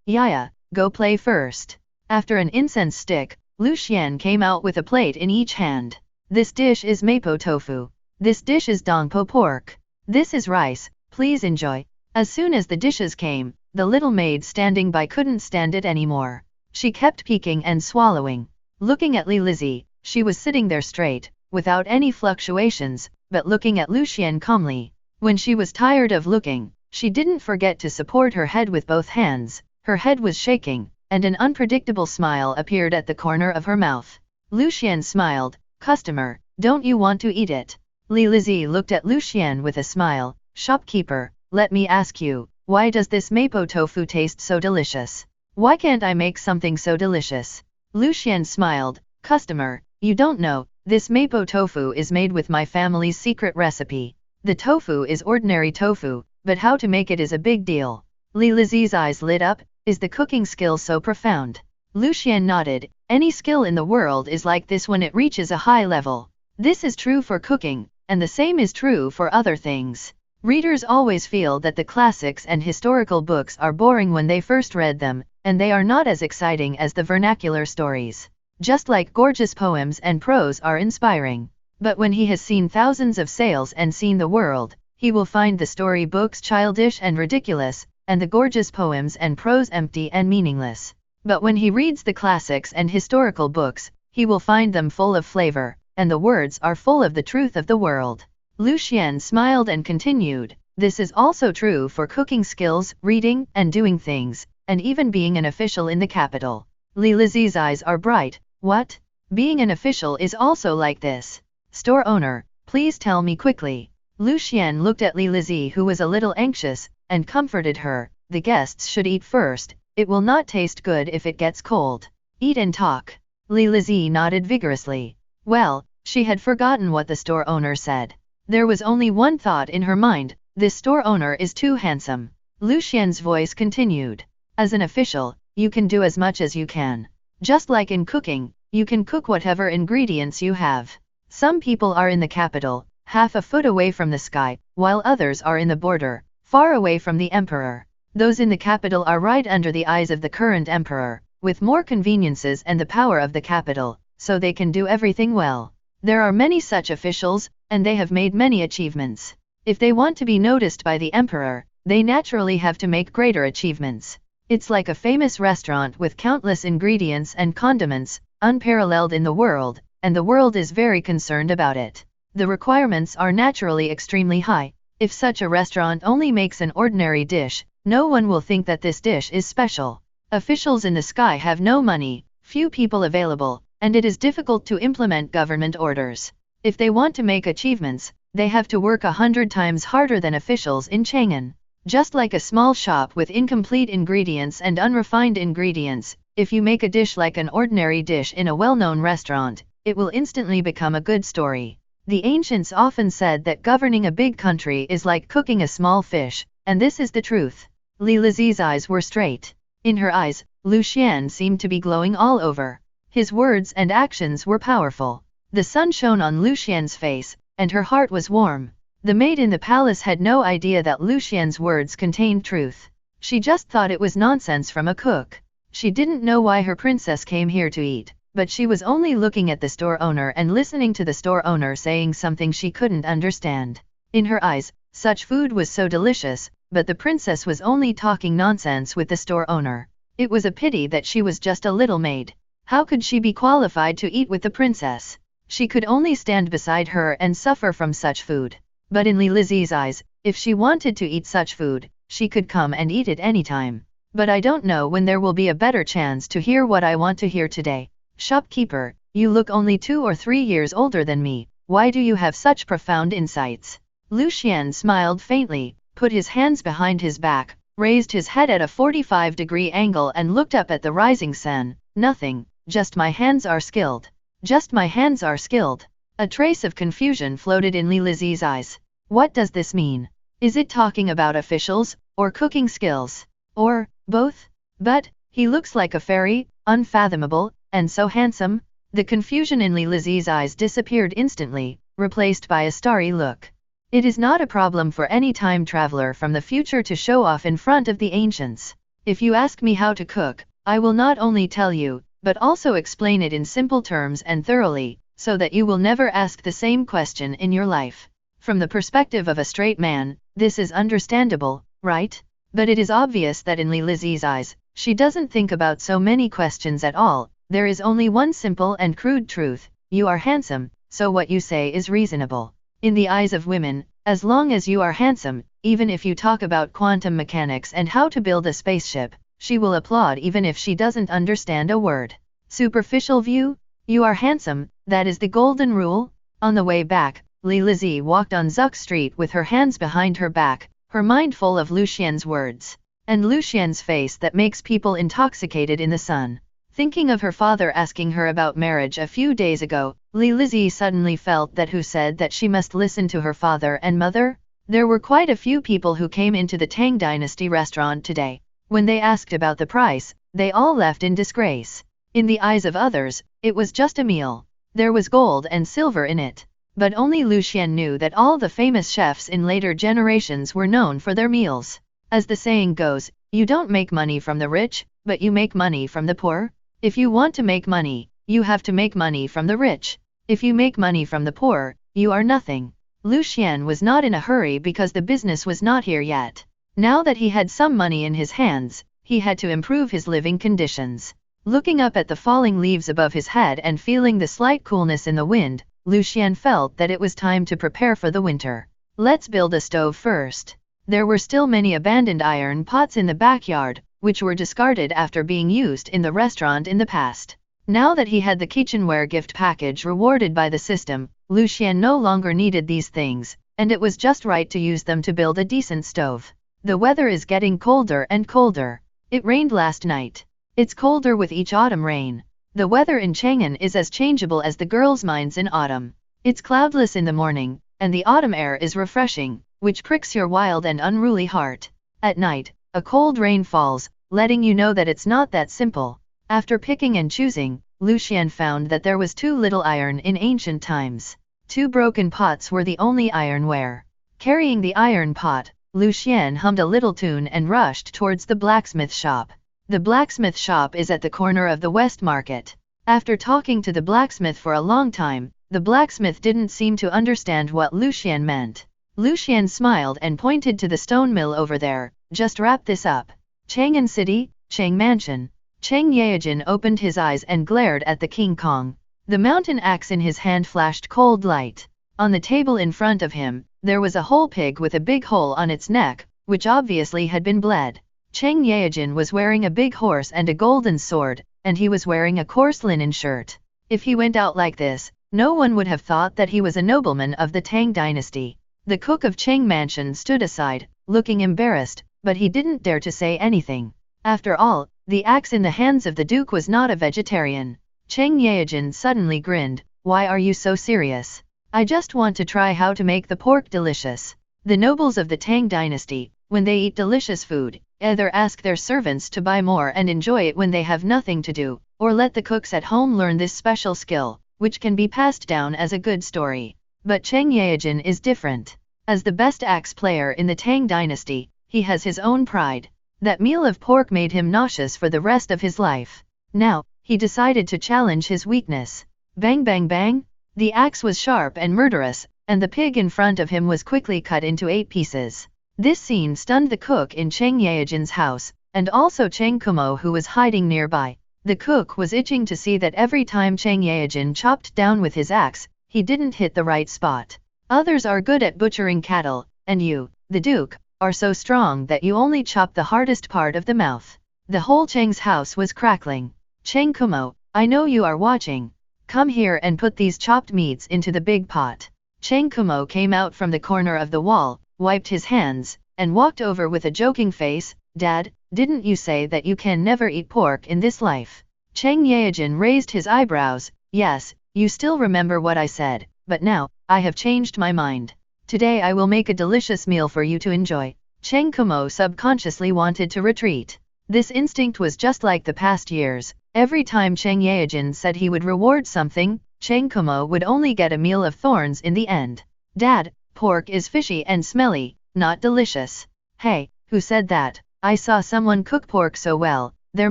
Speaker 2: Yaya, go play first. After an incense stick, Lu Xian came out with a plate in each hand. This dish is mapo tofu. This dish is dongpo pork. This is rice, please enjoy. As soon as the dishes came, the little maid standing by couldn't stand it anymore. She kept peeking and swallowing. Looking at Li Lizzie, she was sitting there straight, without any fluctuations, but looking at Lu Xian calmly. When she was tired of looking, she didn't forget to support her head with both hands. Her head was shaking, and an unpredictable smile appeared at the corner of her mouth. Lu Xian smiled. Customer, don't you want to eat it? Li Lizzie looked at Lu Xian with a smile. Shopkeeper, let me ask you, why does this mapo tofu taste so delicious? Why can't I make something so delicious? Lu Xian smiled. Customer, you don't know, this mapo tofu is made with my family's secret recipe. The tofu is ordinary tofu, but how to make it is a big deal. Li Lizzie's eyes lit up. Is the cooking skill so profound? Lu Xian nodded. Any skill in the world is like this when it reaches a high level. This is true for cooking, and the same is true for other things. Readers always feel that the classics and historical books are boring when they first read them, and they are not as exciting as the vernacular stories. Just like gorgeous poems and prose are inspiring. But when he has seen thousands of sales and seen the world, he will find the story books childish and ridiculous, and the gorgeous poems and prose empty and meaningless. But when he reads the classics and historical books, he will find them full of flavor, and the words are full of the truth of the world. Lu Xian smiled and continued, this is also true for cooking skills, reading and doing things, and even being an official in the capital. Li Lizzie's eyes are bright. What? Being an official is also like this? Store owner, please tell me quickly. Lu Xian looked at Li Lizzie, who was a little anxious, and comforted her. The guests should eat first. It will not taste good if it gets cold. Eat and talk. Li Lizzie nodded vigorously. Well, she had forgotten what the store owner said. There was only one thought in her mind. This store owner is too handsome. Lu Xian's voice continued. As an official, you can do as much as you can. Just like in cooking, you can cook whatever ingredients you have. Some people are in the capital, half a foot away from the sky, while others are in the border, far away from the emperor. Those in the capital are right under the eyes of the current emperor, with more conveniences and the power of the capital, so they can do everything well. There are many such officials, and they have made many achievements. If they want to be noticed by the emperor, they naturally have to make greater achievements. It's like a famous restaurant with countless ingredients and condiments, unparalleled in the world, and the world is very concerned about it. The requirements are naturally extremely high. If such a restaurant only makes an ordinary dish, no one will think that this dish is special. Officials in the sky have no money, few people available, and it is difficult to implement government orders. If they want to make achievements, they have to work 100 times harder than officials in Chang'an. Just like a small shop with incomplete ingredients and unrefined ingredients, if you make a dish like an ordinary dish in a well-known restaurant, it will instantly become a good story. The ancients often said that governing a big country is like cooking a small fish, and this is the truth. Li Lizzie's eyes were straight. In her eyes, Lu Xian seemed to be glowing all over. His words and actions were powerful. The sun shone on Lu Xian's face, and her heart was warm. The maid in the palace had no idea that Lu Xian's words contained truth. She just thought it was nonsense from a cook. She didn't know why her princess came here to eat, but she was only looking at the store owner and listening to the store owner saying something she couldn't understand. In her eyes, such food was so delicious, but the princess was only talking nonsense with the store owner. It was a pity that she was just a little maid. How could she be qualified to eat with the princess? She could only stand beside her and suffer from such food. But in Li Lizzie's eyes, if she wanted to eat such food, she could come and eat it anytime. But I don't know when there will be a better chance to hear what I want to hear today. Shopkeeper, you look only 2 or 3 years older than me. Why do you have such profound insights? Lu Xian smiled faintly, put his hands behind his back, raised his head at a 45-degree angle and looked up at the rising sun. Nothing, just my hands are skilled. Just my hands are skilled. A trace of confusion floated in Li Lizzie's eyes. What does this mean? Is it talking about officials, or cooking skills? Or both? But he looks like a fairy, unfathomable, and so handsome. The confusion in Li Lizzie's eyes disappeared instantly, replaced by a starry look. It is not a problem for any time traveler from the future to show off in front of the ancients. If you ask me how to cook, I will not only tell you, but also explain it in simple terms and thoroughly, so that you will never ask the same question in your life. From the perspective of a straight man, this is understandable, right? But it is obvious that in Li Lizi's eyes, she doesn't think about so many questions at all. There is only one simple and crude truth: you are handsome, so what you say is reasonable. In the eyes of women, as long as you are handsome, even if you talk about quantum mechanics and how to build a spaceship, she will applaud even if she doesn't understand a word. Superficial view? You are handsome, that is the golden rule? On the way back, Li Lizi walked on Zuck Street with her hands behind her back, her mind full of Lucien's words. And Lucien's face that makes people intoxicated in the sun. Thinking of her father asking her about marriage a few days ago, Li Lizi suddenly felt that who said that she must listen to her father and mother? There were quite a few people who came into the Tang Dynasty restaurant today. When they asked about the price, they all left in disgrace. In the eyes of others, it was just a meal. There was gold and silver in it. But only Lucien knew that all the famous chefs in later generations were known for their meals. As the saying goes, you don't make money from the rich, but you make money from the poor. If you want to make money, you have to make money from the rich. If you make money from the poor, you are nothing. Lucien was not in a hurry because the business was not here yet. Now that he had some money in his hands, he had to improve his living conditions. Looking up at the falling leaves above his head and feeling the slight coolness in the wind, Lucien felt that it was time to prepare for the winter. Let's build a stove first. There were still many abandoned iron pots in the backyard, which were discarded after being used in the restaurant in the past. Now that he had the kitchenware gift package rewarded by the system, Lucien no longer needed these things, and it was just right to use them to build a decent stove. The weather is getting colder and colder. It rained last night. It's colder with each autumn rain. The weather in Chang'an is as changeable as the girls' minds in autumn. It's cloudless in the morning, and the autumn air is refreshing, which pricks your wild and unruly heart. At night, a cold rain falls, letting you know that it's not that simple. After picking and choosing, Lucien found that there was too little iron in ancient times. 2 broken pots were the only ironware. Carrying the iron pot, Lucien hummed a little tune and rushed towards the blacksmith shop. The blacksmith shop is at the corner of the West Market. After talking to the blacksmith for a long time, the blacksmith didn't seem to understand what Lucien meant. Lucien smiled and pointed to the stone mill over there. Just wrap this up. Chang'an City, Chang Mansion. Chang Yaojin opened his eyes and glared at the King Kong. The mountain axe in his hand flashed cold light. On the table in front of him, there was a whole pig with a big hole on its neck, which obviously had been bled. Chang Yaojin was wearing a big horse and a golden sword, and he was wearing a coarse linen shirt. If he went out like this, no one would have thought that he was a nobleman of the Tang Dynasty. The cook of Chang Mansion stood aside, looking embarrassed, but he didn't dare to say anything. After all, the axe in the hands of the Duke was not a vegetarian. Chang Yaojin suddenly grinned. Why are you so serious? I just want to try how to make the pork delicious. The nobles of the Tang Dynasty, when they eat delicious food, either ask their servants to buy more and enjoy it when they have nothing to do, or let the cooks at home learn this special skill, which can be passed down as a good story. But Chang Yaojin is different. As the best axe player in the Tang Dynasty, he has his own pride. That meal of pork made him nauseous for the rest of his life. Now, he decided to challenge his weakness. Bang bang bang! The axe was sharp and murderous, and the pig in front of him was quickly cut into 8 pieces. This scene stunned the cook in Chang Yaojin's house, and also Chang Kumo, who was hiding nearby. The cook was itching to see that every time Chang Yaojin chopped down with his axe, he didn't hit the right spot. Others are good at butchering cattle, and you, the Duke, are so strong that you only chop the hardest part of the mouth. The whole Chang's house was crackling. Chang Kumo, I know you are watching. Come here and put these chopped meats into the big pot. Chang Kumo came out from the corner of the wall, wiped his hands, and walked over with a joking face. Dad, didn't you say that you can never eat pork in this life? Chang Yaojin raised his eyebrows. Yes, you still remember what I said, but now, I have changed my mind. Today I will make a delicious meal for you to enjoy. Chang Kumo subconsciously wanted to retreat. This instinct was just like the past years. Every time Chang Yaojin said he would reward something, Chang Kumo would only get a meal of thorns in the end. Dad, pork is fishy and smelly, not delicious. Hey, who said that? I saw someone cook pork so well, there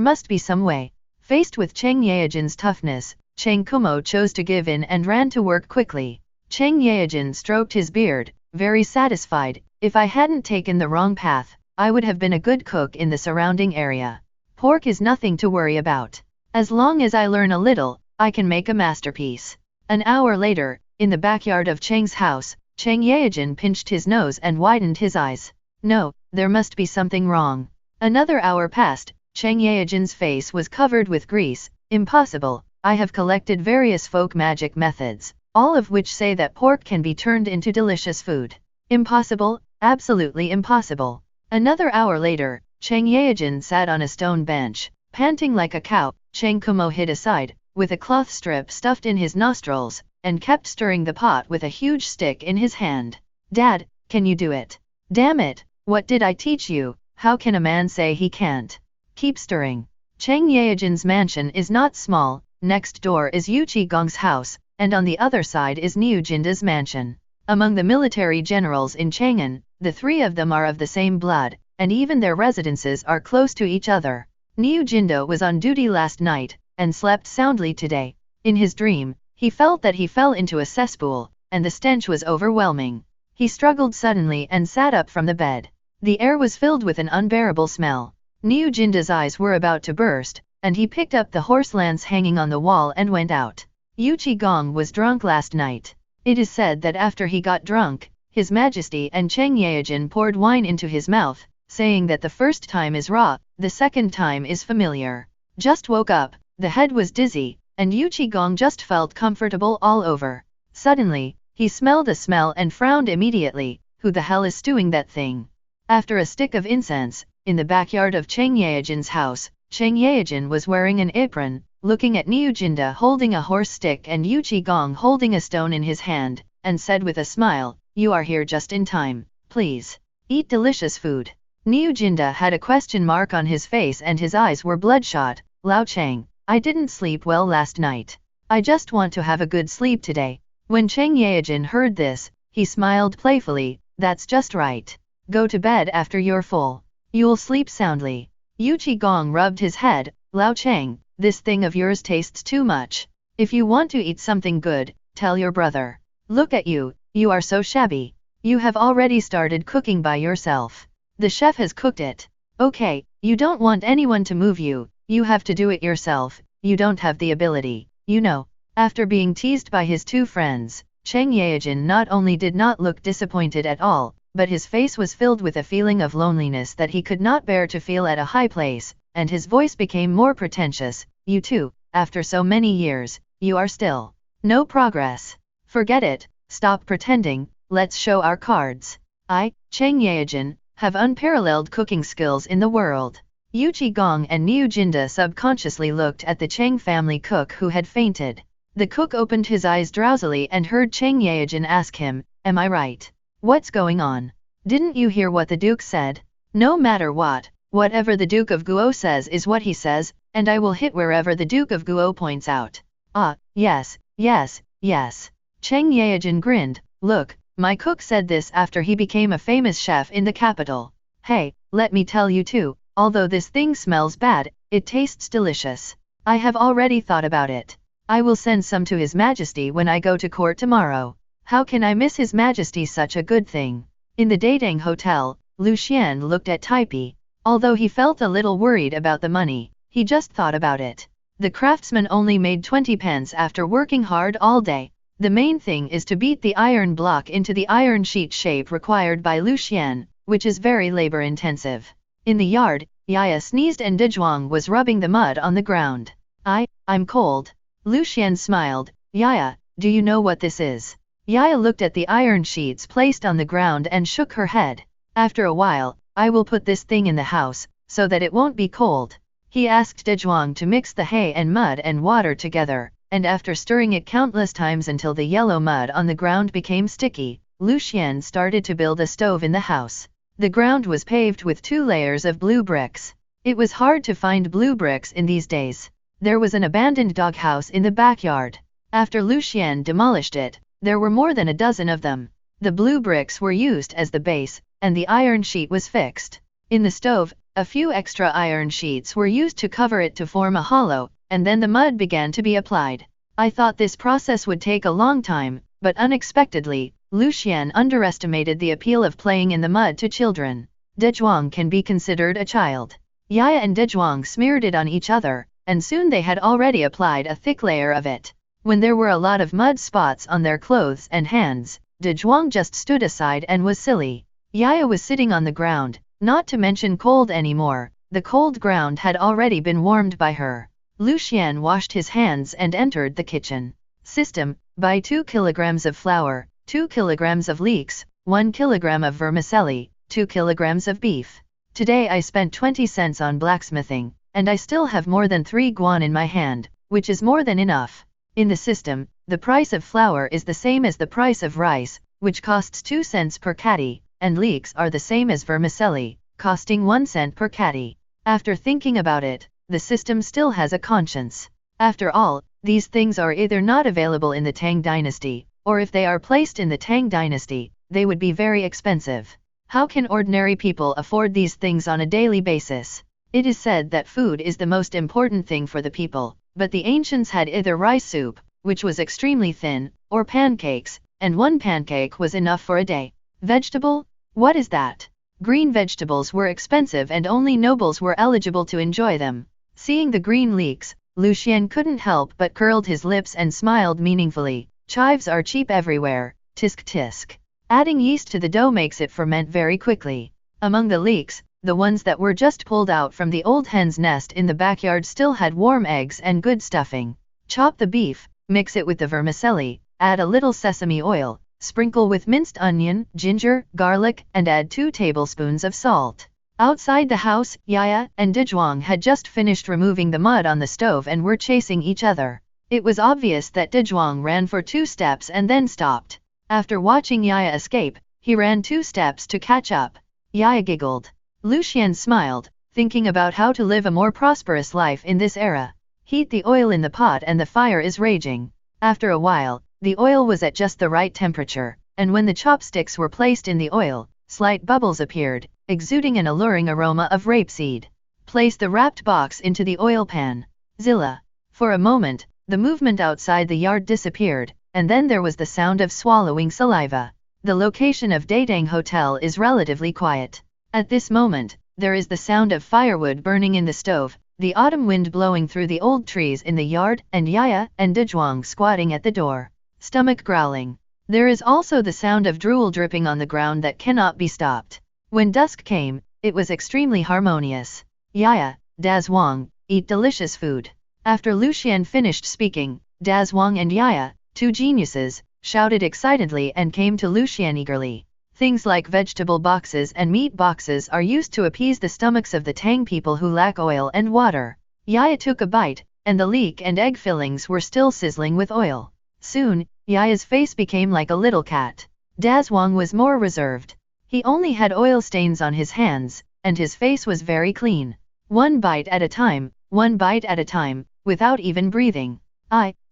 Speaker 2: must be some way. Faced with Chang Yaejin's toughness, Chang Kumo chose to give in and ran to work quickly. Chang Yaejin stroked his beard, very satisfied. If I hadn't taken the wrong path, I would have been a good cook in the surrounding area. Pork is nothing to worry about. As long as I learn a little, I can make a masterpiece. An hour later, in the backyard of Chang's house, Chang Yaejin pinched his nose and widened his eyes. No, there must be something wrong. Another hour passed. Chang Yaejin's face was covered with grease. Impossible. I have collected various folk magic methods, all of which say that pork can be turned into delicious food. Impossible, absolutely impossible. Another hour later, Chang Yaejin sat on a stone bench, panting like a cow. Chang Kumo hid aside, with a cloth strip stuffed in his nostrils, and kept stirring the pot with a huge stick in his hand. Dad, can you do it? Damn it, what did I teach you? How can a man say he can't? Keep stirring. Chang Yaejin's mansion is not small. Next door is Yu Qigong's house, and on the other side is Niu Jinda's mansion. Among the military generals in Chang'an, the three of them are of the same blood, and even their residences are close to each other. Niu Jinda was on duty last night, and slept soundly today. In his dream, he felt that he fell into a cesspool, and the stench was overwhelming. He struggled suddenly and sat up from the bed. The air was filled with an unbearable smell. Niu Jinda's eyes were about to burst, and he picked up the horse lance hanging on the wall and went out. Yu Qigong was drunk last night. It is said that after he got drunk, His Majesty and Chang Yaejin poured wine into his mouth, saying that the first time is raw, the second time is familiar. Just woke up, the head was dizzy, and Yu Qigong just felt comfortable all over. Suddenly, he smelled a smell and frowned immediately. Who the hell is stewing that thing? After a stick of incense, in the backyard of Chang Yaejin's house, Chang Yaejin was wearing an apron, looking at Niu Jinda holding a horse stick and Yu Qigong holding a stone in his hand, and said with a smile, "You are here just in time, please. Eat delicious food." Niu Jinda had a question mark on his face and his eyes were bloodshot. "Lao Chang, I didn't sleep well last night. I just want to have a good sleep today." When Chang Yaejin heard this, he smiled playfully. "That's just right. Go to bed after you're full. You'll sleep soundly." Yu Qigong rubbed his head. "Lao Chang, this thing of yours tastes too much. If you want to eat something good, tell your brother. Look at you, you are so shabby. You have already started cooking by yourself. The chef has cooked it. Okay, you don't want anyone to move you, you have to do it yourself, you don't have the ability, you know." After being teased by his two friends, Chang Yaejin not only did not look disappointed at all, but his face was filled with a feeling of loneliness that he could not bear to feel at a high place, and his voice became more pretentious. "You too, after so many years, you are still no progress. Forget it, stop pretending, let's show our cards. I, Chang Yaejin, have unparalleled cooking skills in the world." Yu Qigong and Niu Jinda subconsciously looked at the Chang family cook who had fainted. The cook opened his eyes drowsily and heard Chang Yaejin ask him, "Am I right? What's going on? Didn't you hear what the Duke said? No matter what, whatever the Duke of Guo says is what he says, and I will hit wherever the Duke of Guo points out." "Ah, yes, yes, yes." Chang Yaejin grinned. "Look, my cook said this after he became a famous chef in the capital. Hey, let me tell you too, although this thing smells bad, it tastes delicious. I have already thought about it. I will send some to His Majesty when I go to court tomorrow. How can I miss His Majesty such a good thing?" In the Datang Hotel, Lu Xian looked at Taipei. Although he felt a little worried about the money, he just thought about it. The craftsman only made 20 pence after working hard all day. The main thing is to beat the iron block into the iron sheet shape required by Lu Xian, which is very labor-intensive. In the yard, Yaya sneezed and Dezhuang was rubbing the mud on the ground. I'm cold." Lu Xian smiled. "Yaya, do you know what this is?" Yaya looked at the iron sheets placed on the ground and shook her head. "After a while, I will put this thing in the house, so that it won't be cold." He asked Dezhuang to mix the hay and mud and water together, and after stirring it countless times until the yellow mud on the ground became sticky, Lu Xian started to build a stove in the house. The ground was paved with 2 layers of blue bricks. It was hard to find blue bricks in these days. There was an abandoned doghouse in the backyard. After Lu Xian demolished it, there were more than a dozen of them. The blue bricks were used as the base, and the iron sheet was fixed. In the stove, a few extra iron sheets were used to cover it to form a hollow, and then the mud began to be applied. I thought this process would take a long time, but unexpectedly, Lucian underestimated the appeal of playing in the mud to children. Dezhuang can be considered a child. Yaya and Dezhuang smeared it on each other, and soon they had already applied a thick layer of it. When there were a lot of mud spots on their clothes and hands, Dezhuang just stood aside and was silly. Yaya was sitting on the ground, not to mention cold anymore. The cold ground had already been warmed by her. Lucian washed his hands and entered the kitchen. System: buy 2 kilograms of flour, 2 kilograms of leeks, 1 kilogram of vermicelli, 2 kilograms of beef. Today I spent 20 cents on blacksmithing, and I still have more than 3 guan in my hand, which is more than enough. In the system, the price of flour is the same as the price of rice, which costs 2 cents per catty, and leeks are the same as vermicelli, costing 1 cent per catty. After thinking about it, the system still has a conscience. After all, these things are either not available in the Tang dynasty, or if they are placed in the Tang dynasty, they would be very expensive. How can ordinary people afford these things on a daily basis? It is said that food is the most important thing for the people, but the ancients had either rice soup, which was extremely thin, or pancakes, and 1 pancake was enough for a day. Vegetable? What is that? Green vegetables were expensive and only nobles were eligible to enjoy them. Seeing the green leeks, Lucian couldn't help but curled his lips and smiled meaningfully. Chives are cheap everywhere, tisk tisk. Adding yeast to the dough makes it ferment very quickly. Among the leeks, the ones that were just pulled out from the old hen's nest in the backyard still had warm eggs and good stuffing. Chop the beef, mix it with the vermicelli, add a little sesame oil, sprinkle with minced onion, ginger, garlic, and add 2 tablespoons of salt. Outside the house, Yaya and Dezhuang had just finished removing the mud on the stove and were chasing each other. It was obvious that Dezhuang ran for 2 steps and then stopped. After watching Yaya escape, he ran 2 steps to catch up. Yaya giggled. Lucian smiled, thinking about how to live a more prosperous life in this era. Heat the oil in the pot and the fire is raging. After a while, the oil was at just the right temperature, and when the chopsticks were placed in the oil, slight bubbles appeared, exuding an alluring aroma of rapeseed. Place the wrapped box into the oil pan. Zilla. For a moment, the movement outside the yard disappeared, and then there was the sound of swallowing saliva. The location of Datang Hotel is relatively quiet. At this moment, there is the sound of firewood burning in the stove, the autumn wind blowing through the old trees in the yard, and Yaya and Dezhuang squatting at the door. Stomach growling. There is also the sound of drool dripping on the ground that cannot be stopped. When dusk came, it was extremely harmonious. Yaya, Dezhuang, eat delicious food. After Lucian finished speaking, Dezhuang and Yaya, 2 geniuses, shouted excitedly and came to Lucian eagerly. Things like vegetable boxes and meat boxes are used to appease the stomachs of the Tang people who lack oil and water. Yaya took a bite, and the leek and egg fillings were still sizzling with oil. Soon, Yaya's face became like a little cat. Dezhuang was more reserved. He only had oil stains on his hands, and his face was very clean. 1 bite at a time, 1 bite at a time, without even breathing.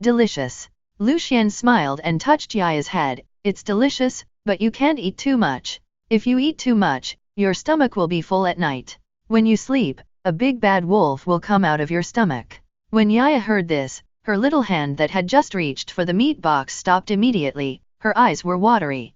Speaker 2: Delicious. Lucian smiled and touched Yaya's head. It's delicious, but you can't eat too much. If you eat too much, your stomach will be full at night. When you sleep, a big bad wolf will come out of your stomach. When Yaya heard this, her little hand that had just reached for the meat box stopped immediately. Her eyes were watery.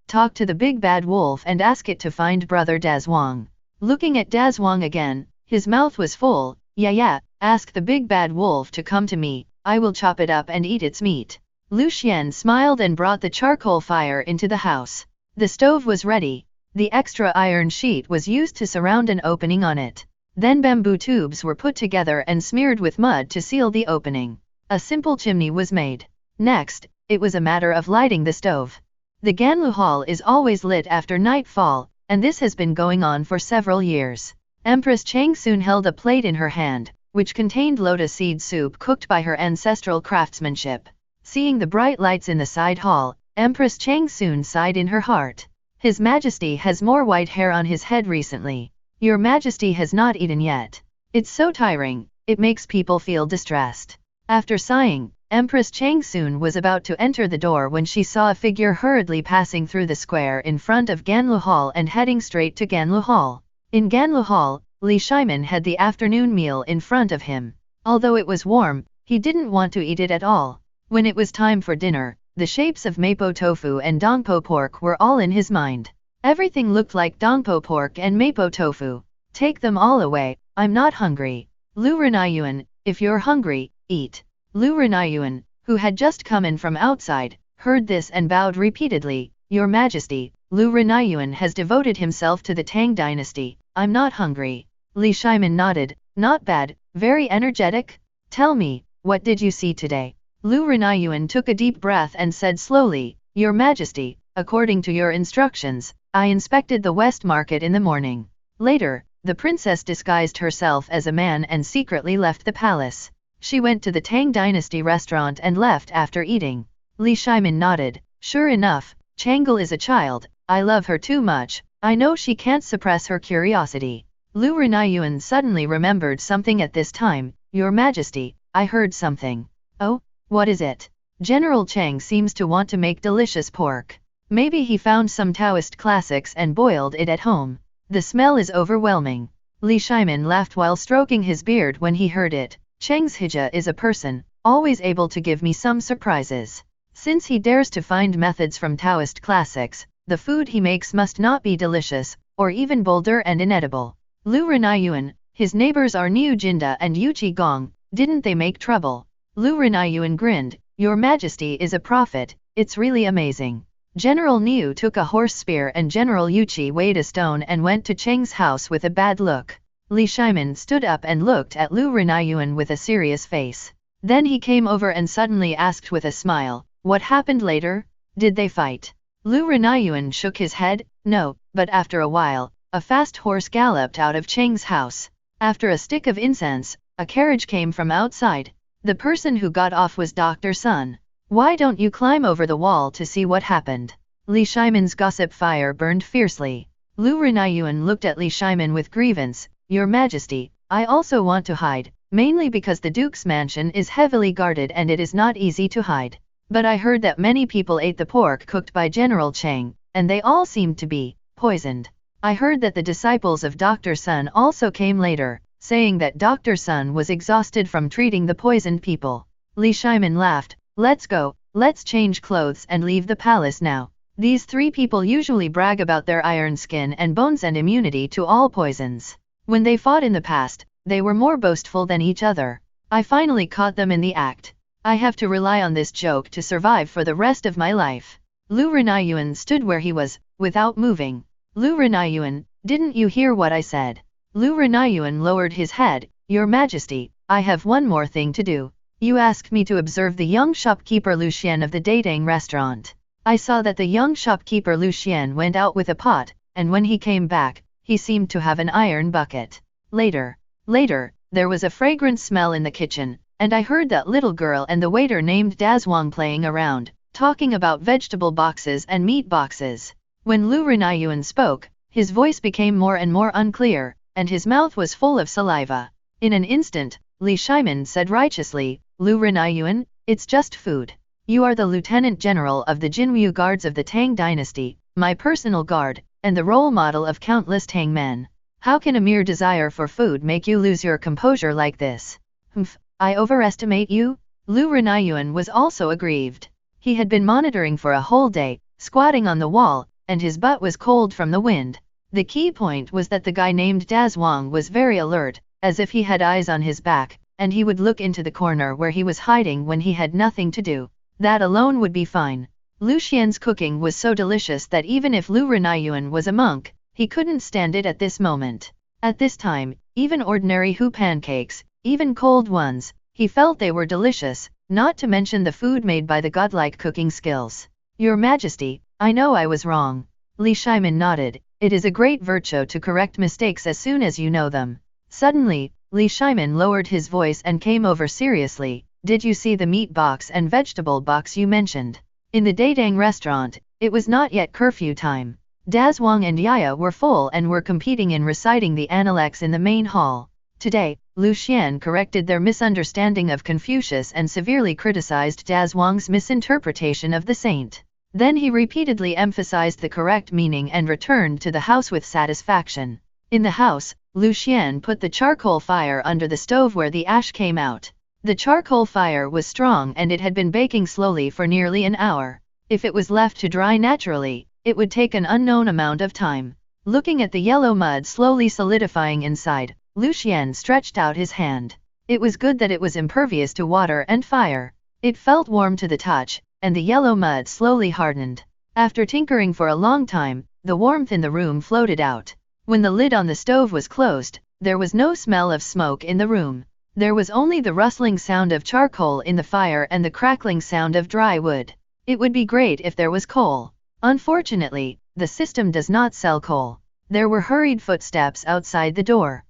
Speaker 2: Talk to the big bad wolf and ask it to find brother Dezhuang. Looking at Dezhuang again, his mouth was full. Yaya, ask the big bad wolf to come to me, I will chop it up and eat its meat. Lucian smiled and brought the charcoal fire into the house. The stove was ready. The extra iron sheet was used to surround an opening on it. Then bamboo tubes were put together and smeared with mud to seal the opening. A simple chimney was made. Next, it was a matter of lighting the stove. The Ganlu Hall is always lit after nightfall, and this has been going on for several years. Empress Chang soon held a plate in her hand, which contained lotus seed soup cooked by her ancestral craftsmanship. Seeing the bright lights in the side hall, Empress Chang soon sighed in her heart. His Majesty has more white hair on his head recently. Your Majesty has not eaten yet. It's so tiring, it makes people feel distressed. After sighing, Empress Chang soon was about to enter the door when she saw a figure hurriedly passing through the square in front of Ganlu Hall and heading straight to Ganlu Hall. In Ganlu Hall, Li Shimin had the afternoon meal in front of him. Although it was warm, he didn't want to eat it at all. When it was time for dinner, the shapes of mapo tofu and dongpo pork were all in his mind. Everything looked like dongpo pork and mapo tofu. Take them all away, I'm not hungry. Lu Renayuan, if you're hungry, eat. Lu Renayuan, who had just come in from outside, heard this and bowed repeatedly. Your Majesty, Lu Renayuan has devoted himself to the Tang dynasty. I'm not hungry. Li Shimin nodded. Not bad, very energetic. Tell me, what did you see today? Lu Renayuan took a deep breath and said slowly, Your Majesty, according to your instructions, I inspected the West Market in the morning. Later, the princess disguised herself as a man and secretly left the palace. She went to the Tang Dynasty restaurant and left after eating. Li Shimin nodded. Sure enough, Changle is a child, I love her too much, I know she can't suppress her curiosity. Lu Renayuan suddenly remembered something at this time. Your Majesty, I heard something. Oh, what is it? General Chang seems to want to make delicious pork. Maybe he found some Taoist classics and boiled it at home. The smell is overwhelming. Li Shimin laughed while stroking his beard when he heard it. Cheng's hija is a person, always able to give me some surprises. Since he dares to find methods from Taoist classics, the food he makes must not be delicious, or even bolder and inedible. Lu Renayuan, his neighbors are Niu Jinda and Yuchi Gong, didn't they make trouble? Lu Renayuan grinned. Your Majesty is a prophet, it's really amazing. General Niu took a horse spear and General Yuchi weighed a stone and went to Cheng's house with a bad look. Li Shimin stood up and looked at Lu Renayuan with a serious face. Then he came over and suddenly asked with a smile, what happened later? Did they fight? Lu Renayuan shook his head. No, but after a while, a fast horse galloped out of Cheng's house. After a stick of incense, a carriage came from outside. The person who got off was Dr. Sun. Why don't you climb over the wall to see what happened? Li Shimin's gossip fire burned fiercely. Lu Renayuan looked at Li Shimin with grievance. Your Majesty, I also want to hide, mainly because the Duke's mansion is heavily guarded and it is not easy to hide. But I heard that many people ate the pork cooked by General Chang, and they all seemed to be poisoned. I heard that the disciples of Dr. Sun also came later, saying that Dr. Sun was exhausted from treating the poisoned people. Li Shimin laughed. Let's go, let's change clothes and leave the palace now. These three people usually brag about their iron skin and bones and immunity to all poisons. When they fought in the past, they were more boastful than each other. I finally caught them in the act. I have to rely on this joke to survive for the rest of my life. Lu Renayuan stood where he was, without moving. Lu Renayuan, didn't you hear what I said? Lu Renayuan lowered his head. Your Majesty, I have one more thing to do. You asked me to observe the young shopkeeper Lucien of the Datang restaurant. I saw that the young shopkeeper Lucien went out with a pot, and when he came back, he seemed to have an iron bucket. Later, there was a fragrant smell in the kitchen, and I heard that little girl and the waiter named Dazwang playing around, talking about vegetable boxes and meat boxes. When Lu Renayuan spoke, his voice became more and more unclear, and his mouth was full of saliva. In an instant, Li Shimin said righteously, Lu Renayuan, it's just food. You are the Lieutenant General of the Jinwu Guards of the Tang Dynasty, my personal guard, and the role model of countless Tang men. How can a mere desire for food make you lose your composure like this? Humph, I overestimate you? Lu Renayuan was also aggrieved. He had been monitoring for a whole day, squatting on the wall, and his butt was cold from the wind. The key point was that the guy named Dazwang was very alert, as if he had eyes on his back, and he would look into the corner where he was hiding when he had nothing to do. That alone would be fine. Lucien's cooking was so delicious that even if Lu Renayuan was a monk, he couldn't stand it at this moment. At this time, even ordinary hu pancakes, even cold ones, he felt they were delicious, not to mention the food made by the godlike cooking skills. Your Majesty, I know I was wrong. Li Shimin nodded. It is a great virtue to correct mistakes as soon as you know them. Suddenly, Li Shimin lowered his voice and came over seriously. Did you see the meat box and vegetable box you mentioned? In the Datang restaurant, it was not yet curfew time. Dazwang and Yaya were full and were competing in reciting the Analects in the main hall. Today, Lucien corrected their misunderstanding of Confucius and severely criticized Dazwang's misinterpretation of the saint. Then he repeatedly emphasized the correct meaning and returned to the house with satisfaction. In the house, Lucian put the charcoal fire under the stove where the ash came out. The charcoal fire was strong and it had been baking slowly for nearly an hour. If it was left to dry naturally, it would take an unknown amount of time. Looking at the yellow mud slowly solidifying inside, Lucian stretched out his hand. It was good that it was impervious to water and fire. It felt warm to the touch, and the yellow mud slowly hardened. After tinkering for a long time, the warmth in the room floated out. When the lid on the stove was closed, there was no smell of smoke in the room. There was only the rustling sound of charcoal in the fire and the crackling sound of dry wood. It would be great if there was coal. Unfortunately, the system does not sell coal. There were hurried footsteps outside the door.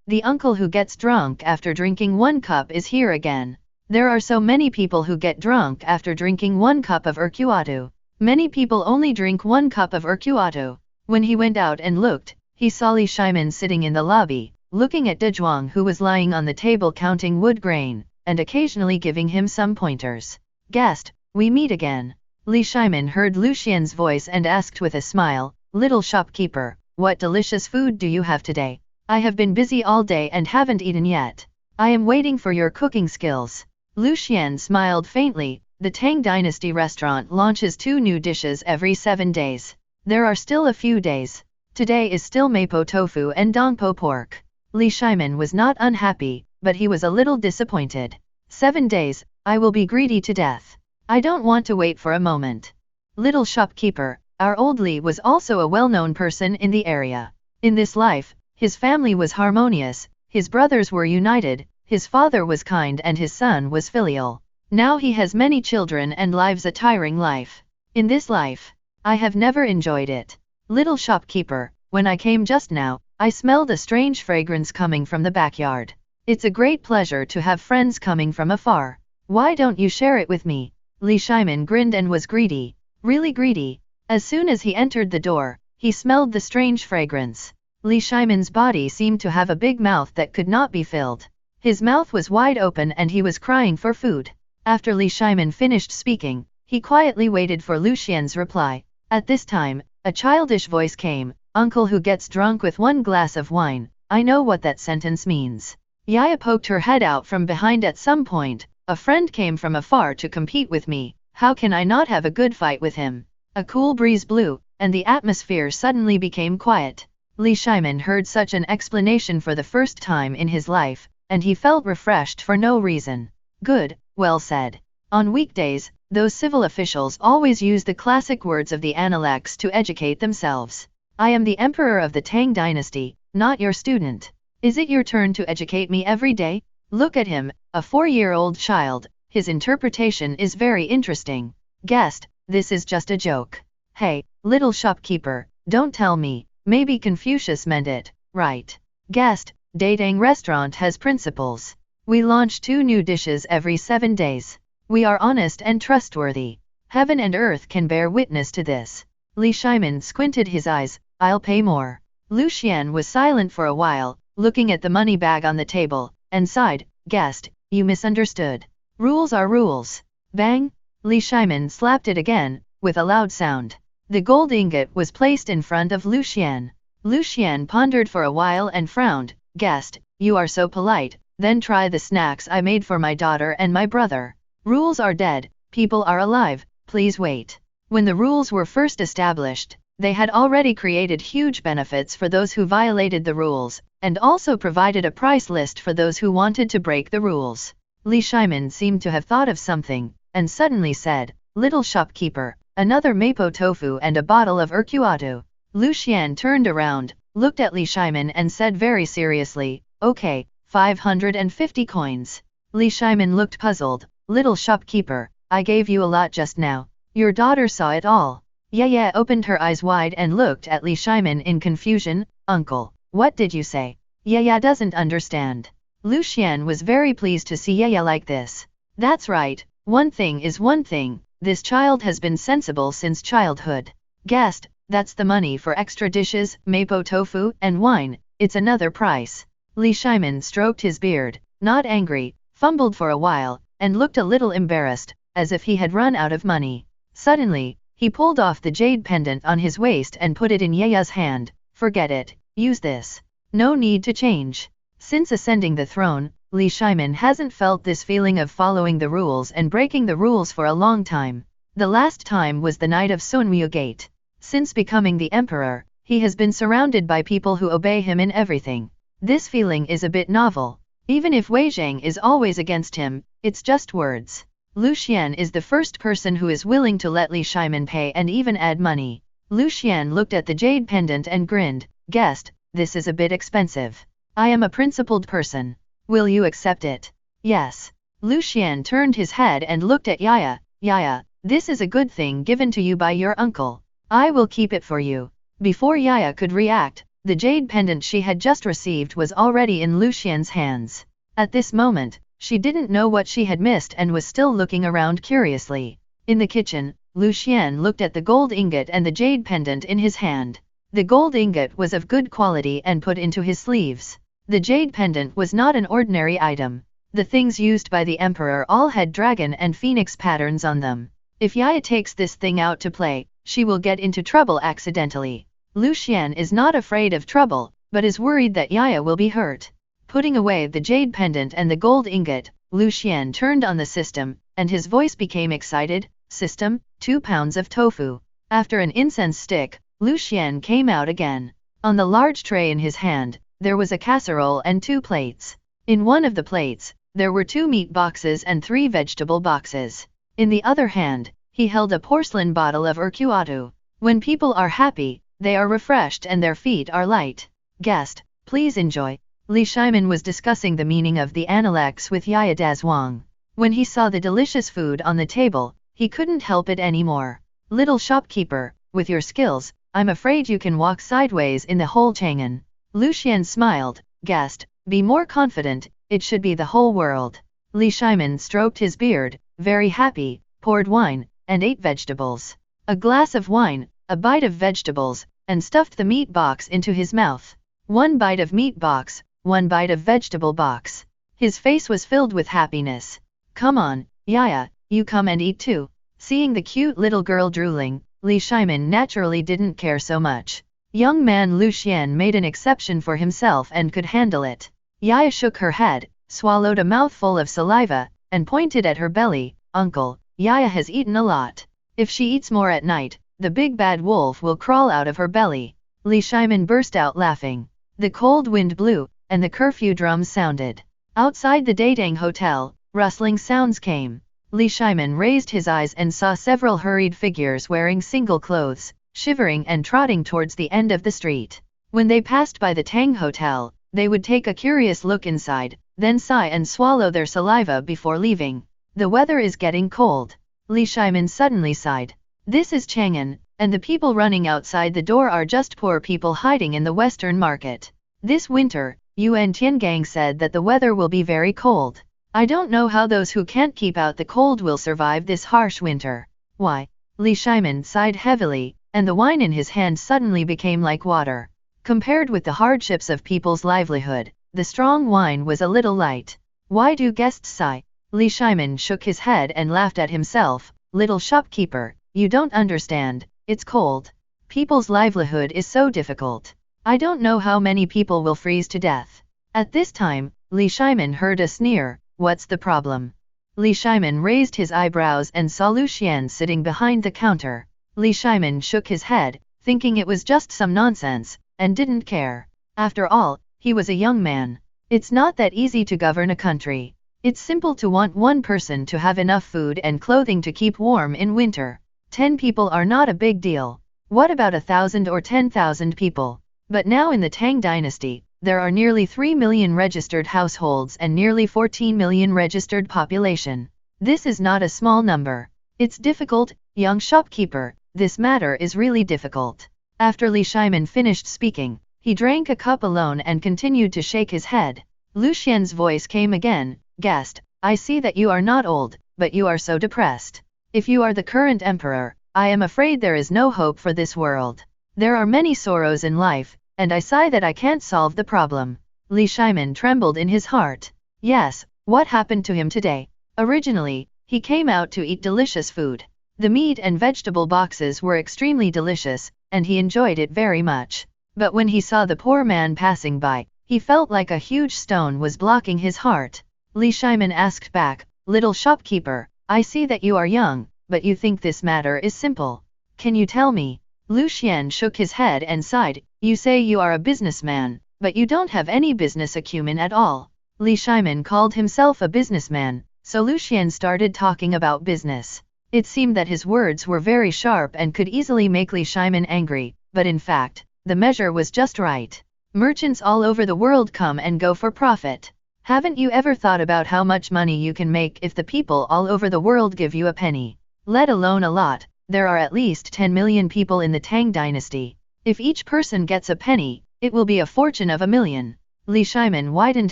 Speaker 2: The uncle who gets drunk after drinking 1 cup is here again. There are so many people who get drunk after drinking 1 cup of urquatu. Many people only drink 1 cup of urquatu. When he went out and looked, he saw Li Shimin sitting in the lobby, looking at De Zhuang who was lying on the table counting wood grain, and occasionally giving him some pointers. Guest, we meet again. Li Shimin heard Lucian's voice and asked with a smile, little shopkeeper, what delicious food do you have today? I have been busy all day and haven't eaten yet. I am waiting for your cooking skills. Lucian smiled faintly. The Tang Dynasty restaurant launches 2 new dishes every 7 days. There are still a few days. Today is still mapo tofu and dongpo pork. Li Shimin was not unhappy, but he was a little disappointed. 7 days, I will be greedy to death. I don't want to wait for a moment. Little shopkeeper, our old Li was also a well-known person in the area. In this life, his family was harmonious, his brothers were united, his father was kind and his son was filial. Now he has many children and lives a tiring life. In this life, I have never enjoyed it. Little shopkeeper, when I came just now, I smelled a strange fragrance coming from the backyard. It's a great pleasure to have friends coming from afar. Why don't you share it with me? Li Shimin grinned and was greedy. Really greedy. As soon as he entered the door, he smelled the strange fragrance. Li Shimin's body seemed to have a big mouth that could not be filled. His mouth was wide open and he was crying for food. After Li Shimin finished speaking, he quietly waited for Lucian's reply. At this time, a childish voice came, Uncle who gets drunk with 1 glass of wine, I know what that sentence means. Yaya poked her head out from behind at some point, a friend came from afar to compete with me, how can I not have a good fight with him? A cool breeze blew, and the atmosphere suddenly became quiet. Li Shimin heard such an explanation for the first time in his life, and he felt refreshed for no reason. Good, well said. On weekdays, those civil officials always use the classic words of the Analects to educate themselves. I am the emperor of the Tang Dynasty, not your student. Is it your turn to educate me every day? Look at him, a 4-year-old child, his interpretation is very interesting. Guest, this is just a joke. Hey, little shopkeeper, don't tell me, maybe Confucius meant it, right? Guest, Datang restaurant has principles. We launch 2 new dishes every 7 days. We are honest and trustworthy. Heaven and earth can bear witness to this. Li Shimin squinted his eyes, I'll pay more. Lucian was silent for a while, looking at the money bag on the table, and sighed, Guest, you misunderstood. Rules are rules. Bang! Li Shimin slapped it again, with a loud sound. The gold ingot was placed in front of Lucian. Lucian pondered for a while and frowned, Guest, you are so polite, then try the snacks I made for my daughter and my brother. Rules are dead, people are alive, please wait. When the rules were first established, they had already created huge benefits for those who violated the rules, and also provided a price list for those who wanted to break the rules. Li Shimin seemed to have thought of something, and suddenly said, Little shopkeeper, another mapo tofu and a bottle of urquatu. Lucian turned around, looked at Li Shimin and said very seriously, Okay, 550 coins. Li Shimin looked puzzled. Little shopkeeper, I gave you a lot just now. Your daughter saw it all. Yaya opened her eyes wide and looked at Li Shimin in confusion. Uncle, what did you say? Yaya doesn't understand. Lucian was very pleased to see Yaya like this. That's right, one thing is one thing, this child has been sensible since childhood. Guest, that's the money for extra dishes, mapo tofu, and wine, it's another price. Li Shimin stroked his beard, not angry, fumbled for a while, and looked a little embarrassed, as if he had run out of money. Suddenly, he pulled off the jade pendant on his waist and put it in Yaya's hand. Forget it, use this. No need to change. Since ascending the throne, Li Shimin hasn't felt this feeling of following the rules and breaking the rules for a long time. The last time was the night of Sunryu Gate. Since becoming the emperor, he has been surrounded by people who obey him in everything. This feeling is a bit novel. Even if Wei Zhang is always against him, it's just words. Lu Xian is the first person who is willing to let Li Shimin pay and even add money. Lu Xian looked at the jade pendant and grinned, guessed, this is a bit expensive. I am a principled person. Will you accept it? Yes. Lu Xian turned his head and looked at Yaya. Yaya, this is a good thing given to you by your uncle. I will keep it for you. Before Yaya could react, the jade pendant she had just received was already in Lu Xian's hands. At this moment, she didn't know what she had missed and was still looking around curiously. In the kitchen, Lu Xian looked at the gold ingot and the jade pendant in his hand. The gold ingot was of good quality and put into his sleeves. The jade pendant was not an ordinary item. The things used by the emperor all had dragon and phoenix patterns on them. If Yaya takes this thing out to play, she will get into trouble accidentally. Lu Xian is not afraid of trouble, but is worried that Yaya will be hurt. Putting away the jade pendant and the gold ingot, Lu Xian turned on the system, and his voice became excited. System, 2 pounds of tofu. After an incense stick, Lu Xian came out again. On the large tray in his hand, there was a casserole and 2 plates. In one of the plates, there were 2 meat boxes and 3 vegetable boxes. In the other hand, he held a porcelain bottle of urquatu. When people are happy, they are refreshed and their feet are light. Guest, please enjoy. Li Shimin was discussing the meaning of the Analects with Yaya Dazwang. When he saw the delicious food on the table, he couldn't help it anymore. Little shopkeeper, with your skills, I'm afraid you can walk sideways in the whole Chang'an. Lu Xian smiled, guessed, be more confident, it should be the whole world. Li Shimin stroked his beard, very happy, poured wine, and ate vegetables. A glass of wine, a bite of vegetables, and stuffed the meat box into his mouth. 1 bite of meat box, 1 bite of vegetable box. His face was filled with happiness. Come on, Yaya, you come and eat too. Seeing the cute little girl drooling, Li Shimin naturally didn't care so much. Young man Lu Xian made an exception for himself and could handle it. Yaya shook her head, swallowed a mouthful of saliva, and pointed at her belly. Uncle, Yaya has eaten a lot. If she eats more at night, the big bad wolf will crawl out of her belly. Li Shimin burst out laughing. The cold wind blew, and the curfew drums sounded. Outside the Datang Hotel, rustling sounds came. Li Shimin raised his eyes and saw several hurried figures wearing single clothes, shivering and trotting towards the end of the street. When they passed by the Tang Hotel, they would take a curious look inside, then sigh and swallow their saliva before leaving. The weather is getting cold. Li Shimin suddenly sighed. This is Chang'an, and the people running outside the door are just poor people hiding in the western market. This winter, Yuan Tiangang said that the weather will be very cold. I don't know how those who can't keep out the cold will survive this harsh winter. Why? Li Shimin sighed heavily, and the wine in his hand suddenly became like water. Compared with the hardships of people's livelihood, the strong wine was a little light. Why do guests sigh? Li Shimin shook his head and laughed at himself. Little shopkeeper, you don't understand, it's cold. People's livelihood is so difficult. I don't know how many people will freeze to death. At this time, Li Shimin heard a sneer. What's the problem? Li Shimin raised his eyebrows and saw Lu Xian sitting behind the counter. Li Shimin shook his head, thinking it was just some nonsense, and didn't care. After all, he was a young man. It's not that easy to govern a country. It's simple to want one person to have enough food and clothing to keep warm in winter. 10 people are not a big deal. What about 1,000 or 10,000 people? But now in the Tang dynasty, there are nearly 3 million registered households and nearly 14 million registered population. This is not a small number. It's difficult, young shopkeeper, this matter is really difficult. After Li Shimin finished speaking, he drank a cup alone and continued to shake his head. Lu Xian's voice came again, guest, I see that you are not old, but you are so depressed. If you are the current emperor, I am afraid there is no hope for this world. There are many sorrows in life, and I sigh that I can't solve the problem. Li Shimin trembled in his heart. Yes, what happened to him today? Originally, he came out to eat delicious food. The meat and vegetable boxes were extremely delicious, and he enjoyed it very much. But when he saw the poor man passing by, he felt like a huge stone was blocking his heart. Li Shimin asked back, "Little shopkeeper, I see that you are young, but you think this matter is simple. Can you tell me?" Lu Xian shook his head and sighed, "You say you are a businessman, but you don't have any business acumen at all." Li Shimin called himself a businessman, so Lu Xian started talking about business. It seemed that his words were very sharp and could easily make Li Shimin angry, but in fact, the measure was just right. Merchants all over the world come and go for profit. Haven't you ever thought about how much money you can make if the people all over the world give you a penny? Let alone a lot, there are at least 10 million people in the Tang dynasty. If each person gets a penny, it will be a fortune of 1,000,000. Li Shimin widened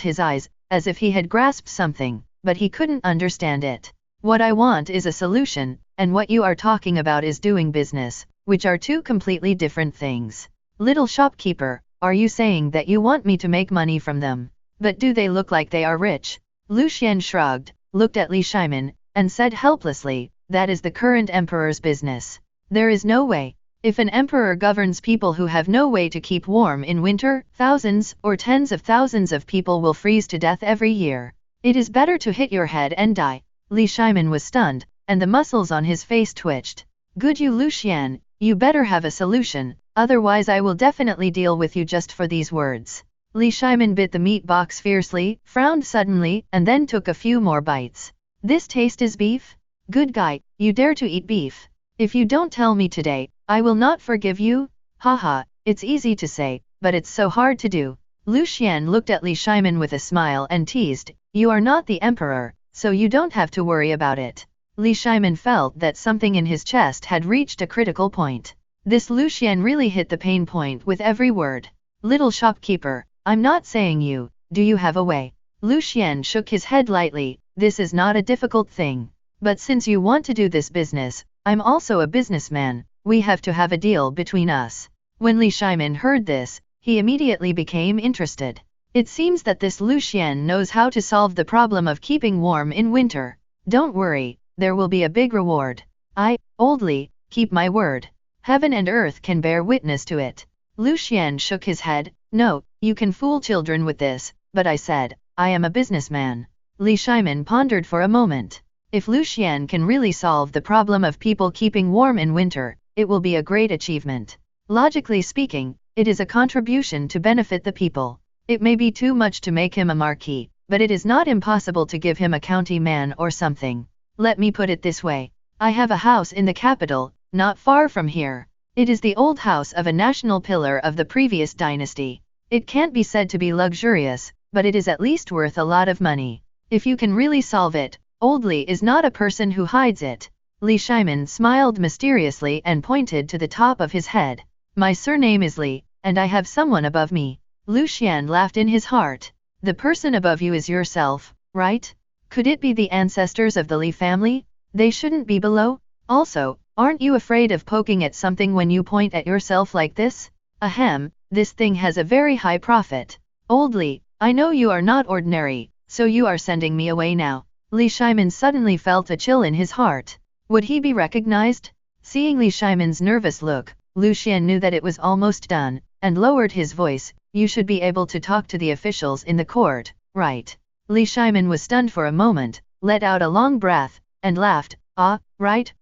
Speaker 2: his eyes, as if he had grasped something, but he couldn't understand it. What I want is a solution, and what you are talking about is doing business, which are two completely different things. Little shopkeeper, are you saying that you want me to make money from them? But do they look like they are rich? Lu Xian shrugged, looked at Li Shimin, and said helplessly, that is the current emperor's business. There is no way. If an emperor governs people who have no way to keep warm in winter, thousands or tens of thousands of people will freeze to death every year. It is better to hit your head and die. Li Shimin was stunned, and the muscles on his face twitched. Good you Lu Xian, you better have a solution, otherwise I will definitely deal with you just for these words. Li Shimin bit the meat box fiercely, frowned suddenly, and then took a few more bites. This taste is beef? Good guy, you dare to eat beef. If you don't tell me today, I will not forgive you? Haha, it's easy to say, but it's so hard to do. Lu Xian looked at Li Shimin with a smile and teased, you are not the emperor, so you don't have to worry about it. Li Shimin felt that something in his chest had reached a critical point. This Lu Xian really hit the pain point with every word. Little shopkeeper, I'm not saying you, do you have a way? Lu Xian shook his head lightly, this is not a difficult thing. But since you want to do this business, I'm also a businessman, we have to have a deal between us. When Li Shimin heard this, he immediately became interested. It seems that this Lu Xian knows how to solve the problem of keeping warm in winter. Don't worry, there will be a big reward. I, oldly, keep my word. Heaven and earth can bear witness to it. Lu Xian shook his head, no, you can fool children with this, but I said, I am a businessman. Li Shimin pondered for a moment. If Lu Xian can really solve the problem of people keeping warm in winter, it will be a great achievement. Logically speaking, it is a contribution to benefit the people. It may be too much to make him a marquis, but it is not impossible to give him a county man or something. Let me put it this way. I have a house in the capital, not far from here. It is the old house of a national pillar of the previous dynasty. It can't be said to be luxurious, but it is at least worth a lot of money. If you can really solve it, Old Li is not a person who hides it. Li Shimin smiled mysteriously and pointed to the top of his head. My surname is Li, and I have someone above me. Lu Xian laughed in his heart. The person above you is yourself, right? Could it be the ancestors of the Li family? They shouldn't be below? Also, aren't you afraid of poking at something when you point at yourself like this? Ahem, this thing has a very high profit. Old Li, I know you are not ordinary, so you are sending me away now. Li Shimin suddenly felt a chill in his heart. Would he be recognized? Seeing Li Shimin's nervous look, Lu Xian knew that it was almost done, and lowered his voice, you should be able to talk to the officials in the court, right? Li Shimin was stunned for a moment, let out a long breath, and laughed, ah, right.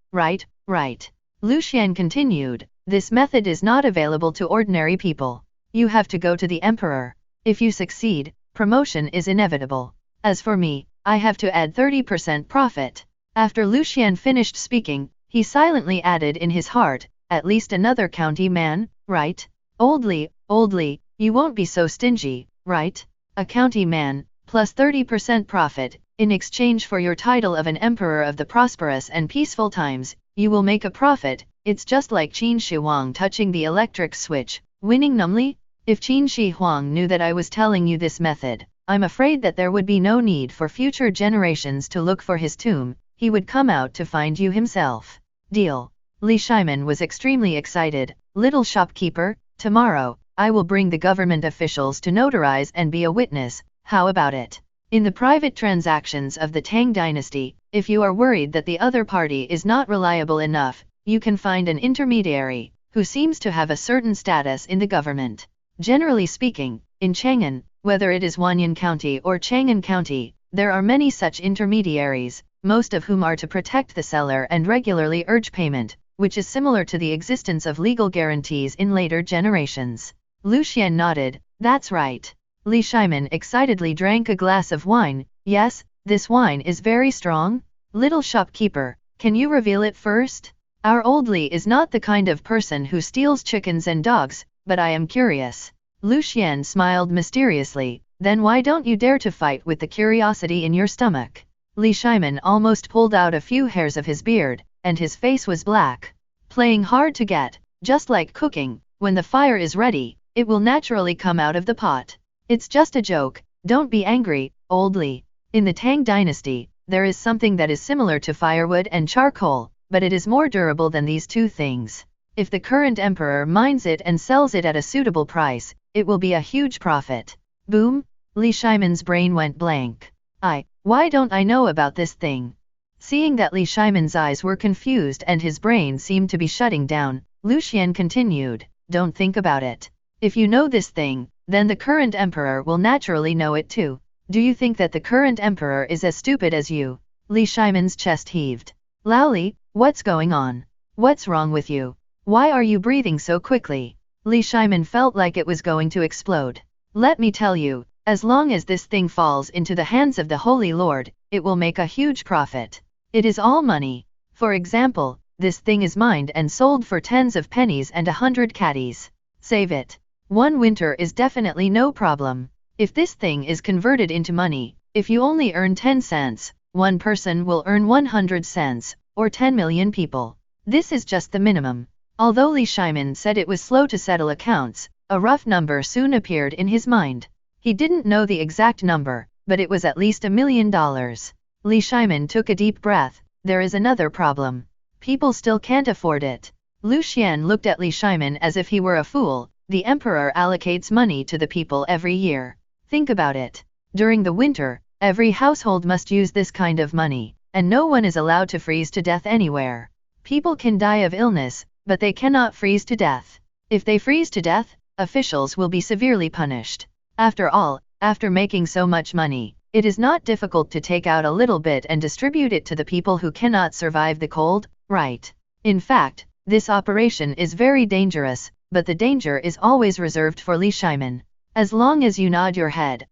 Speaker 2: Lu Xian continued, this method is not available to ordinary people. You have to go to the emperor. If you succeed, promotion is inevitable. As for me, I have to add 30% profit. After Lu Xian finished speaking, he silently added in his heart, at least another county man, right? Old Li, you won't be so stingy, right? A county man, plus 30% profit, in exchange for your title of an emperor of the prosperous and peaceful times, you will make a profit. It's just like Qin Shi Huang touching the electric switch, winning numbly. If Qin Shi Huang knew that I was telling you this method, I'm afraid that there would be no need for future generations to look for his tomb, he would come out to find you himself. Deal. Li Shimin was extremely excited. Little shopkeeper, tomorrow, I will bring the government officials to notarize and be a witness, how about it? In the private transactions of the Tang dynasty, if you are worried that the other party is not reliable enough, you can find an intermediary, who seems to have a certain status in the government. Generally speaking, in Chang'an, whether it is Wanyan County or Chang'an County, there are many such intermediaries, most of whom are to protect the seller and regularly urge payment, which is similar to the existence of legal guarantees in later generations. Lu Xian nodded, that's right. Li Shimin excitedly drank a glass of wine. Yes, this wine is very strong. Little shopkeeper, can you reveal it first? Our old Li is not the kind of person who steals chickens and dogs, but I am curious. Lu Xian smiled mysteriously, then why don't you dare to fight with the curiosity in your stomach? Li Shimin almost pulled out a few hairs of his beard, and his face was black. Playing hard to get, just like cooking, when the fire is ready, it will naturally come out of the pot. It's just a joke, don't be angry, old Li. In the Tang dynasty, there is something that is similar to firewood and charcoal, but it is more durable than these two things. If the current emperor mines it and sells it at a suitable price, it will be a huge profit. Boom! Li Shimin's brain went blank. Why don't I know about this thing? Seeing that Li Shimin's eyes were confused and his brain seemed to be shutting down, Lu Xian continued, don't think about it. If you know this thing, then the current emperor will naturally know it too. Do you think that the current emperor is as stupid as you? Li Shimin's chest heaved. Lao Li, what's going on? What's wrong with you? Why are you breathing so quickly? Li Shimin felt like it was going to explode. Let me tell you, as long as this thing falls into the hands of the Holy Lord, it will make a huge profit. It is all money. For example, this thing is mined and sold for tens of pennies and 100 caddies. Save it. 1 winter is definitely no problem. If this thing is converted into money, if you only earn 10 cents, one person will earn 100 cents, or 10 million people. This is just the minimum. Although Li Shimin said it was slow to settle accounts, a rough number soon appeared in his mind. He didn't know the exact number, but it was at least $1 million. Li Shimin took a deep breath. There is another problem. People still can't afford it. Lu Xian looked at Li Shimin as if he were a fool. The emperor allocates money to the people every year. Think about it. During the winter, every household must use this kind of money, and no one is allowed to freeze to death anywhere. People can die of illness, but they cannot freeze to death. If they freeze to death, officials will be severely punished. After all, after making so much money, it is not difficult to take out a little bit and distribute it to the people who cannot survive the cold, right? In fact, this operation is very dangerous, but the danger is always reserved for Li Shimin. As long as you nod your head,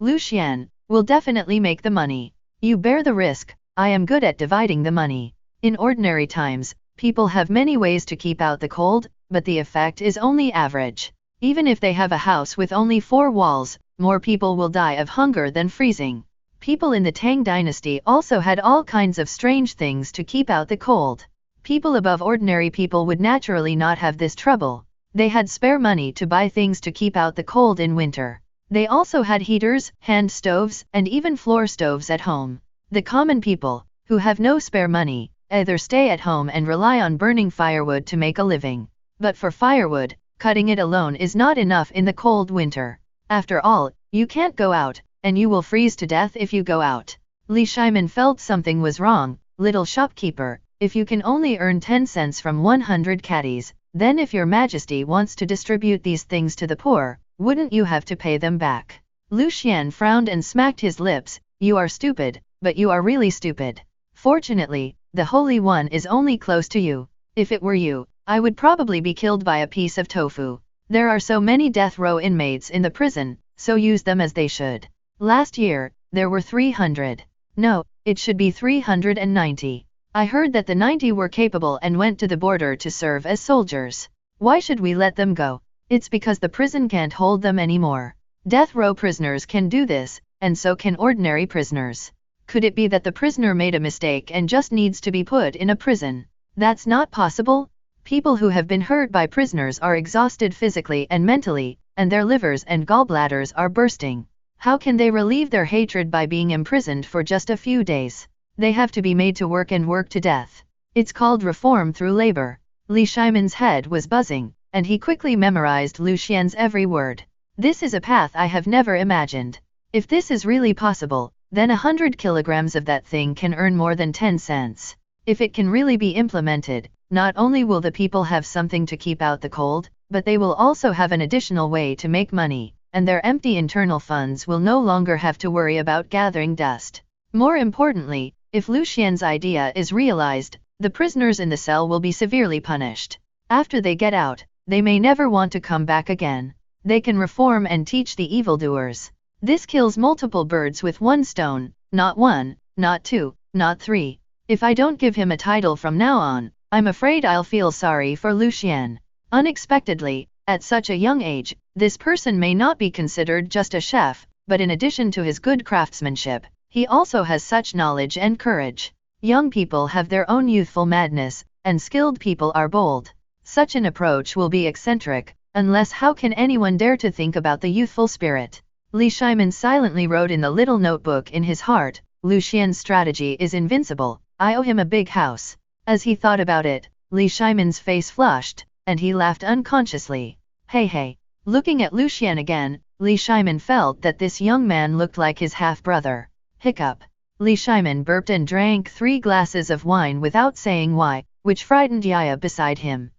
Speaker 2: Lu Xian, will definitely make the money. You bear the risk. I am good at dividing the money. In ordinary times, people have many ways to keep out the cold, but the effect is only average. Even if they have a house with only 4 walls, more people will die of hunger than freezing. People in the Tang dynasty also had all kinds of strange things to keep out the cold. People above ordinary people would naturally not have this trouble. They had spare money to buy things to keep out the cold in winter. They also had heaters, hand stoves, and even floor stoves at home. The common people, who have no spare money, either stay at home and rely on burning firewood to make a living. But for firewood, cutting it alone is not enough in the cold winter. After all, you can't go out, and you will freeze to death if you go out. Li Shimin felt something was wrong. Little shopkeeper, if you can only earn 10 cents from 100 caddies, then if your majesty wants to distribute these things to the poor, wouldn't you have to pay them back? Lu Xian frowned and smacked his lips. You are stupid, but you are really stupid. Fortunately, the Holy One is only close to you. If it were you, I would probably be killed by a piece of tofu. There are so many death row inmates in the prison, so use them as they should. Last year, there were 300. No, it should be 390. I heard that the 90 were capable and went to the border to serve as soldiers. Why should we let them go? It's because the prison can't hold them anymore. Death row prisoners can do this, and so can ordinary prisoners. Could it be that the prisoner made a mistake and just needs to be put in a prison? That's not possible. People who have been hurt by prisoners are exhausted physically and mentally, and their livers and gallbladders are bursting. How can they relieve their hatred by being imprisoned for just a few days? They have to be made to work and work to death. It's called reform through labor. Li Shimin's head was buzzing, and he quickly memorized Lu Xian's every word. This is a path I have never imagined. If this is really possible, then 100 kilograms of that thing can earn more than 10 cents. If it can really be implemented, not only will the people have something to keep out the cold, but they will also have an additional way to make money, and their empty internal funds will no longer have to worry about gathering dust. More importantly, if Lu Xian's idea is realized, the prisoners in the cell will be severely punished. After they get out, they may never want to come back again. They can reform and teach the evildoers. This kills multiple birds with one stone, not one, not two, not three. If I don't give him a title from now on, I'm afraid I'll feel sorry for Lu Xian. Unexpectedly, at such a young age, this person may not be considered just a chef, but in addition to his good craftsmanship, he also has such knowledge and courage. Young people have their own youthful madness, and skilled people are bold. Such an approach will be eccentric, unless how can anyone dare to think about the youthful spirit? Li Shimin silently wrote in the little notebook in his heart, Lu Xian's strategy is invincible, I owe him a big house. As he thought about it, Li Shimin's face flushed, and he laughed unconsciously. Hey. Looking at Lu Xian again, Li Shimin felt that this young man looked like his half-brother. Hiccup. Li Shimin burped and drank 3 glasses of wine without saying why, which frightened Yaya beside him.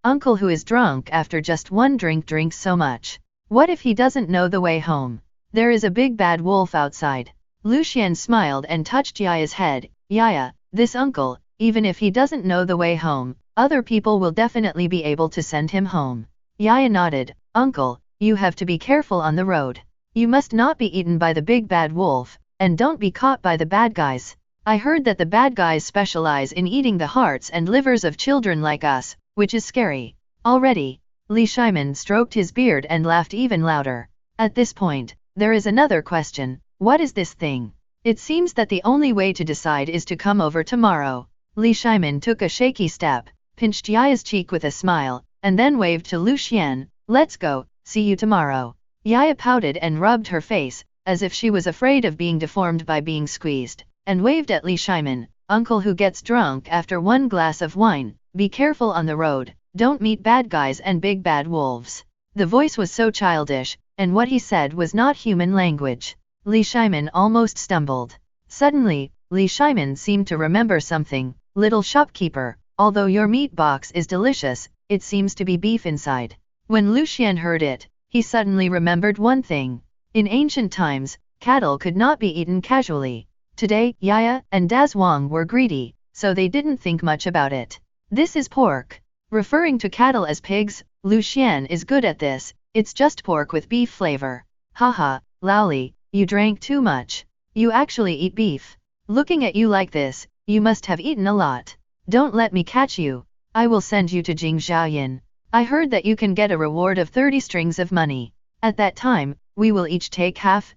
Speaker 2: Uncle who is drunk after just one drink drinks so much. What if he doesn't know the way home? There is a big bad wolf outside. Lu Xian smiled and touched Yaya's head. Yaya, this uncle, even if he doesn't know the way home, other people will definitely be able to send him home. Yaya nodded. Uncle, you have to be careful on the road. You must not be eaten by the big bad wolf, and don't be caught by the bad guys. I heard that the bad guys specialize in eating the hearts and livers of children like us, which is scary. Already, Li Shimin stroked his beard and laughed even louder. At this point, there is another question. What is this thing? It seems that the only way to decide is to come over tomorrow. Li Shimin took a shaky step, pinched Yaya's cheek with a smile, and then waved to Lu Xian, let's go, see you tomorrow. Yaya pouted and rubbed her face, as if she was afraid of being deformed by being squeezed, and waved at Li Shimin, uncle who gets drunk after 1 glass of wine, be careful on the road, don't meet bad guys and big bad wolves. The voice was so childish, and what he said was not human language. Li Shimin almost stumbled. Suddenly, Li Shimin seemed to remember something. Little shopkeeper, although your meat box is delicious, it seems to be beef inside. When Lu Xian heard it, he suddenly remembered one thing. In ancient times, cattle could not be eaten casually. Today, Yaya and Daz Wang were greedy, so they didn't think much about it. This is pork. Referring to cattle as pigs, Lu Xian is good at this, it's just pork with beef flavor. Haha, Laoli, you drank too much. You actually eat beef. Looking at you like this, you must have eaten a lot. Don't let me catch you. I will send you to Jing Zhaoyin. I heard that you can get a reward of 30 strings of money. At that time, we will each take half.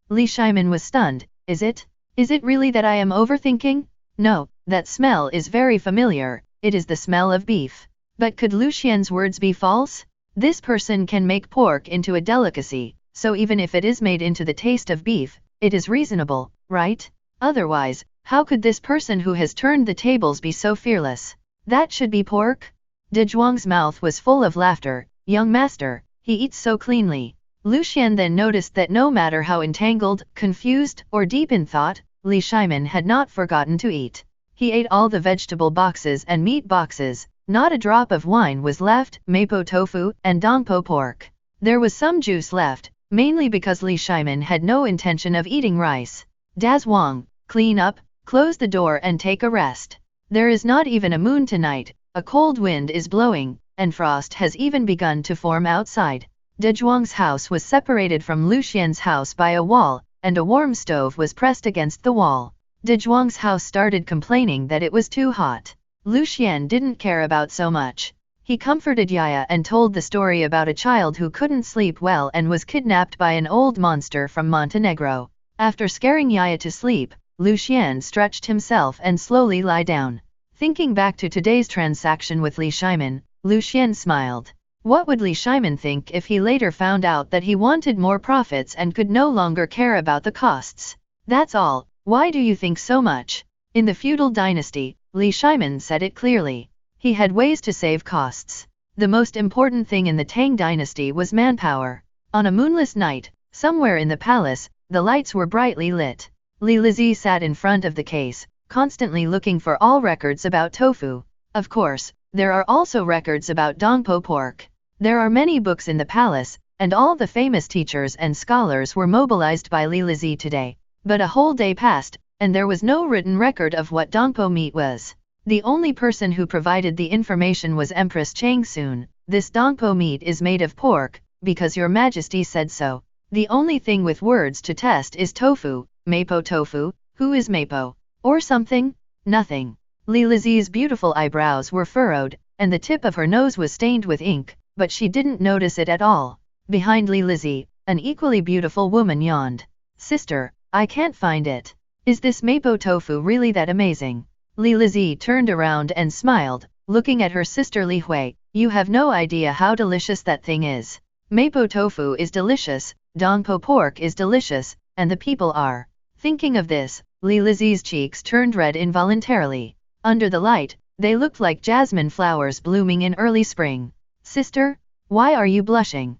Speaker 2: Li Shimin was stunned. Is it? Is it really that I am overthinking? No, that smell is very familiar, it is the smell of beef. But could Lu Xian's words be false? This person can make pork into a delicacy, so even if it is made into the taste of beef, it is reasonable, right? Otherwise, how could this person who has turned the tables be so fearless? That should be pork? De Zhuang's mouth was full of laughter. Young master, he eats so cleanly. Lu Xian then noticed that no matter how entangled, confused, or deep in thought, Li Shimin had not forgotten to eat. He ate all the vegetable boxes and meat boxes, not a drop of wine was left, mapo tofu, and dongpo pork. There was some juice left, mainly because Li Shimin had no intention of eating rice. Daz Wang, clean up, close the door and take a rest. There is not even a moon tonight, a cold wind is blowing, and frost has even begun to form outside. De Zhuang's house was separated from Lu Xian's house by a wall, and a warm stove was pressed against the wall. De Zhuang's house started complaining that it was too hot. Lu Xian didn't care about so much. He comforted Yaya and told the story about a child who couldn't sleep well and was kidnapped by an old monster from Montenegro. After scaring Yaya to sleep, Lu Xian stretched himself and slowly lie down. Thinking back to today's transaction with Li Shimin, Lu Xian smiled. What would Li Shimin think if he later found out that he wanted more profits and could no longer care about the costs? That's all. Why do you think so much? In the feudal dynasty, Li Shimin said it clearly. He had ways to save costs. The most important thing in the Tang dynasty was manpower. On a moonless night, somewhere in the palace, the lights were brightly lit. Li Lizi sat in front of the case, constantly looking for all records about tofu. Of course, There are also records about Dongpo pork. There are many books in the palace, and all the famous teachers and scholars were mobilized by Li Lizi today. But a whole day passed, and there was no written record of what Dongpo meat was. The only person who provided the information was Empress Changsun. This Dongpo meat is made of pork, because your majesty said so. The only thing with words to test is tofu, mapo tofu, who is mapo? Or something? Nothing. Li Lizi's beautiful eyebrows were furrowed, and the tip of her nose was stained with ink, but she didn't notice it at all. Behind Li Lizi, an equally beautiful woman yawned. Sister, I can't find it. Is this mapo tofu really that amazing? Li Lizi turned around and smiled, looking at her sister Li Hui. You have no idea how delicious that thing is. Mapo tofu is delicious, Dongpo pork is delicious, and the people are. Thinking of this, Li Lizi's cheeks turned red involuntarily. Under the light, they looked like jasmine flowers blooming in early spring. Sister, why are you blushing?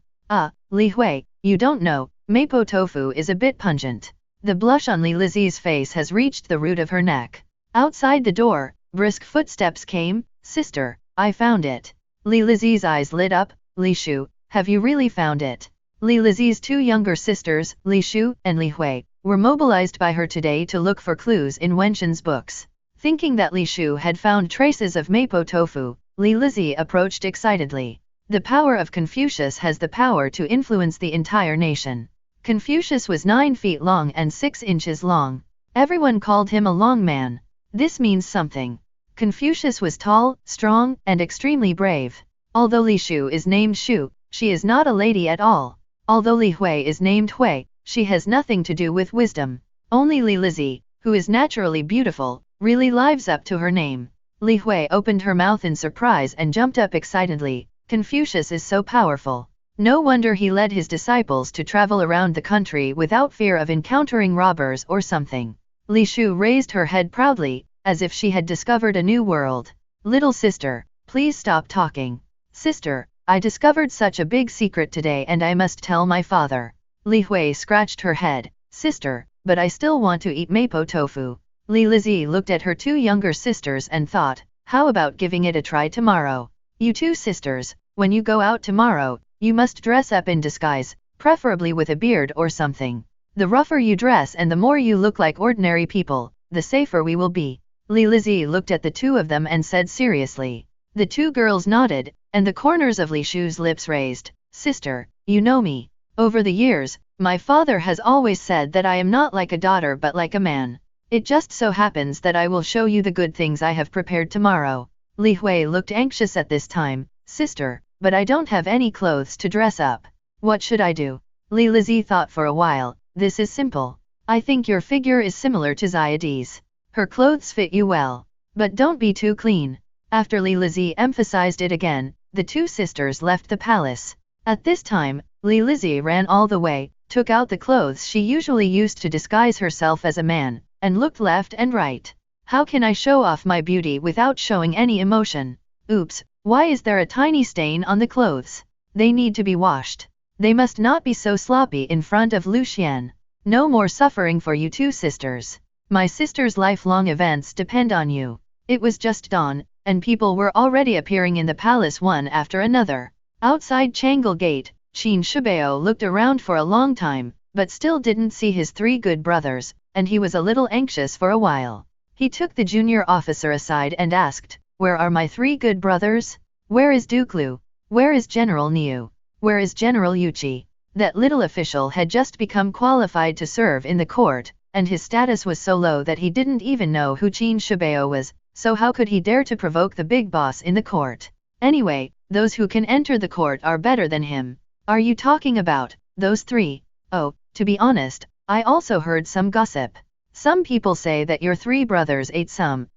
Speaker 2: Li Hui, you don't know, mapo tofu is a bit pungent. The blush on Li Lizi's face has reached the root of her neck. Outside the door, brisk footsteps came. Sister, I found it. Li Lizi's eyes lit up. Li Shu, have you really found it? Li Lizi's two younger sisters, Li Shu and Li Hui, were mobilized by her today to look for clues in Wenshin's books. Thinking that Li Shu had found traces of mapo tofu, Li Lizi approached excitedly. The power of Confucius has the power to influence the entire nation. Confucius was 9 feet long and 6 inches long. Everyone called him a long man. This means something. Confucius was tall, strong, and extremely brave. Although Li Shu is named Shu, she is not a lady at all. Although Li Hui is named Hui, she has nothing to do with wisdom. Only Li Lizi, who is naturally beautiful, really lives up to her name. Li Hui opened her mouth in surprise and jumped up excitedly. Confucius is so powerful. No wonder he led his disciples to travel around the country without fear of encountering robbers or something. Li Shu raised her head proudly, as if she had discovered a new world. Little sister, please stop talking. Sister, I discovered such a big secret today and I must tell my father. Li Hui scratched her head. Sister, but I still want to eat mapo tofu. Li Lizi looked at her two younger sisters and thought, how about giving it a try tomorrow? You two sisters, when you go out tomorrow, you must dress up in disguise, preferably with a beard or something. The rougher you dress and the more you look like ordinary people, the safer we will be. Li Lizi looked at the two of them and said seriously. The two girls nodded, and the corners of Li Shu's lips raised. Sister, you know me. Over the years, my father has always said that I am not like a daughter but like a man. It just so happens that I will show you the good things I have prepared tomorrow. Li Hui looked anxious at this time. Sister, but I don't have any clothes to dress up. What should I do? Li Lizi thought for a while. This is simple. I think your figure is similar to Ziade's. Her clothes fit you well. But don't be too clean. After Li Lizi emphasized it again, the two sisters left the palace. At this time, Li Lizi ran all the way, took out the clothes she usually used to disguise herself as a man, and looked left and right. How can I show off my beauty without showing any emotion? Oops, why is there a tiny stain on the clothes? They need to be washed. They must not be so sloppy in front of Lucian. No more suffering for you two sisters. My sister's lifelong events depend on you. It was just dawn, and people were already appearing in the palace one after another. Outside Changle Gate, Qin Shibao looked around for a long time, but still didn't see his three good brothers, and he was a little anxious for a while. He took the junior officer aside and asked, where are my three good brothers? Where is Duklu? Where is General Niu? Where is General Yuchi? That little official had just become qualified to serve in the court, and his status was so low that he didn't even know who Qin Shibao was, so how could he dare to provoke the big boss in the court? Anyway, those who can enter the court are better than him. Are you talking about those three? Oh, to be honest, I also heard some gossip. Some people say that your three brothers ate some,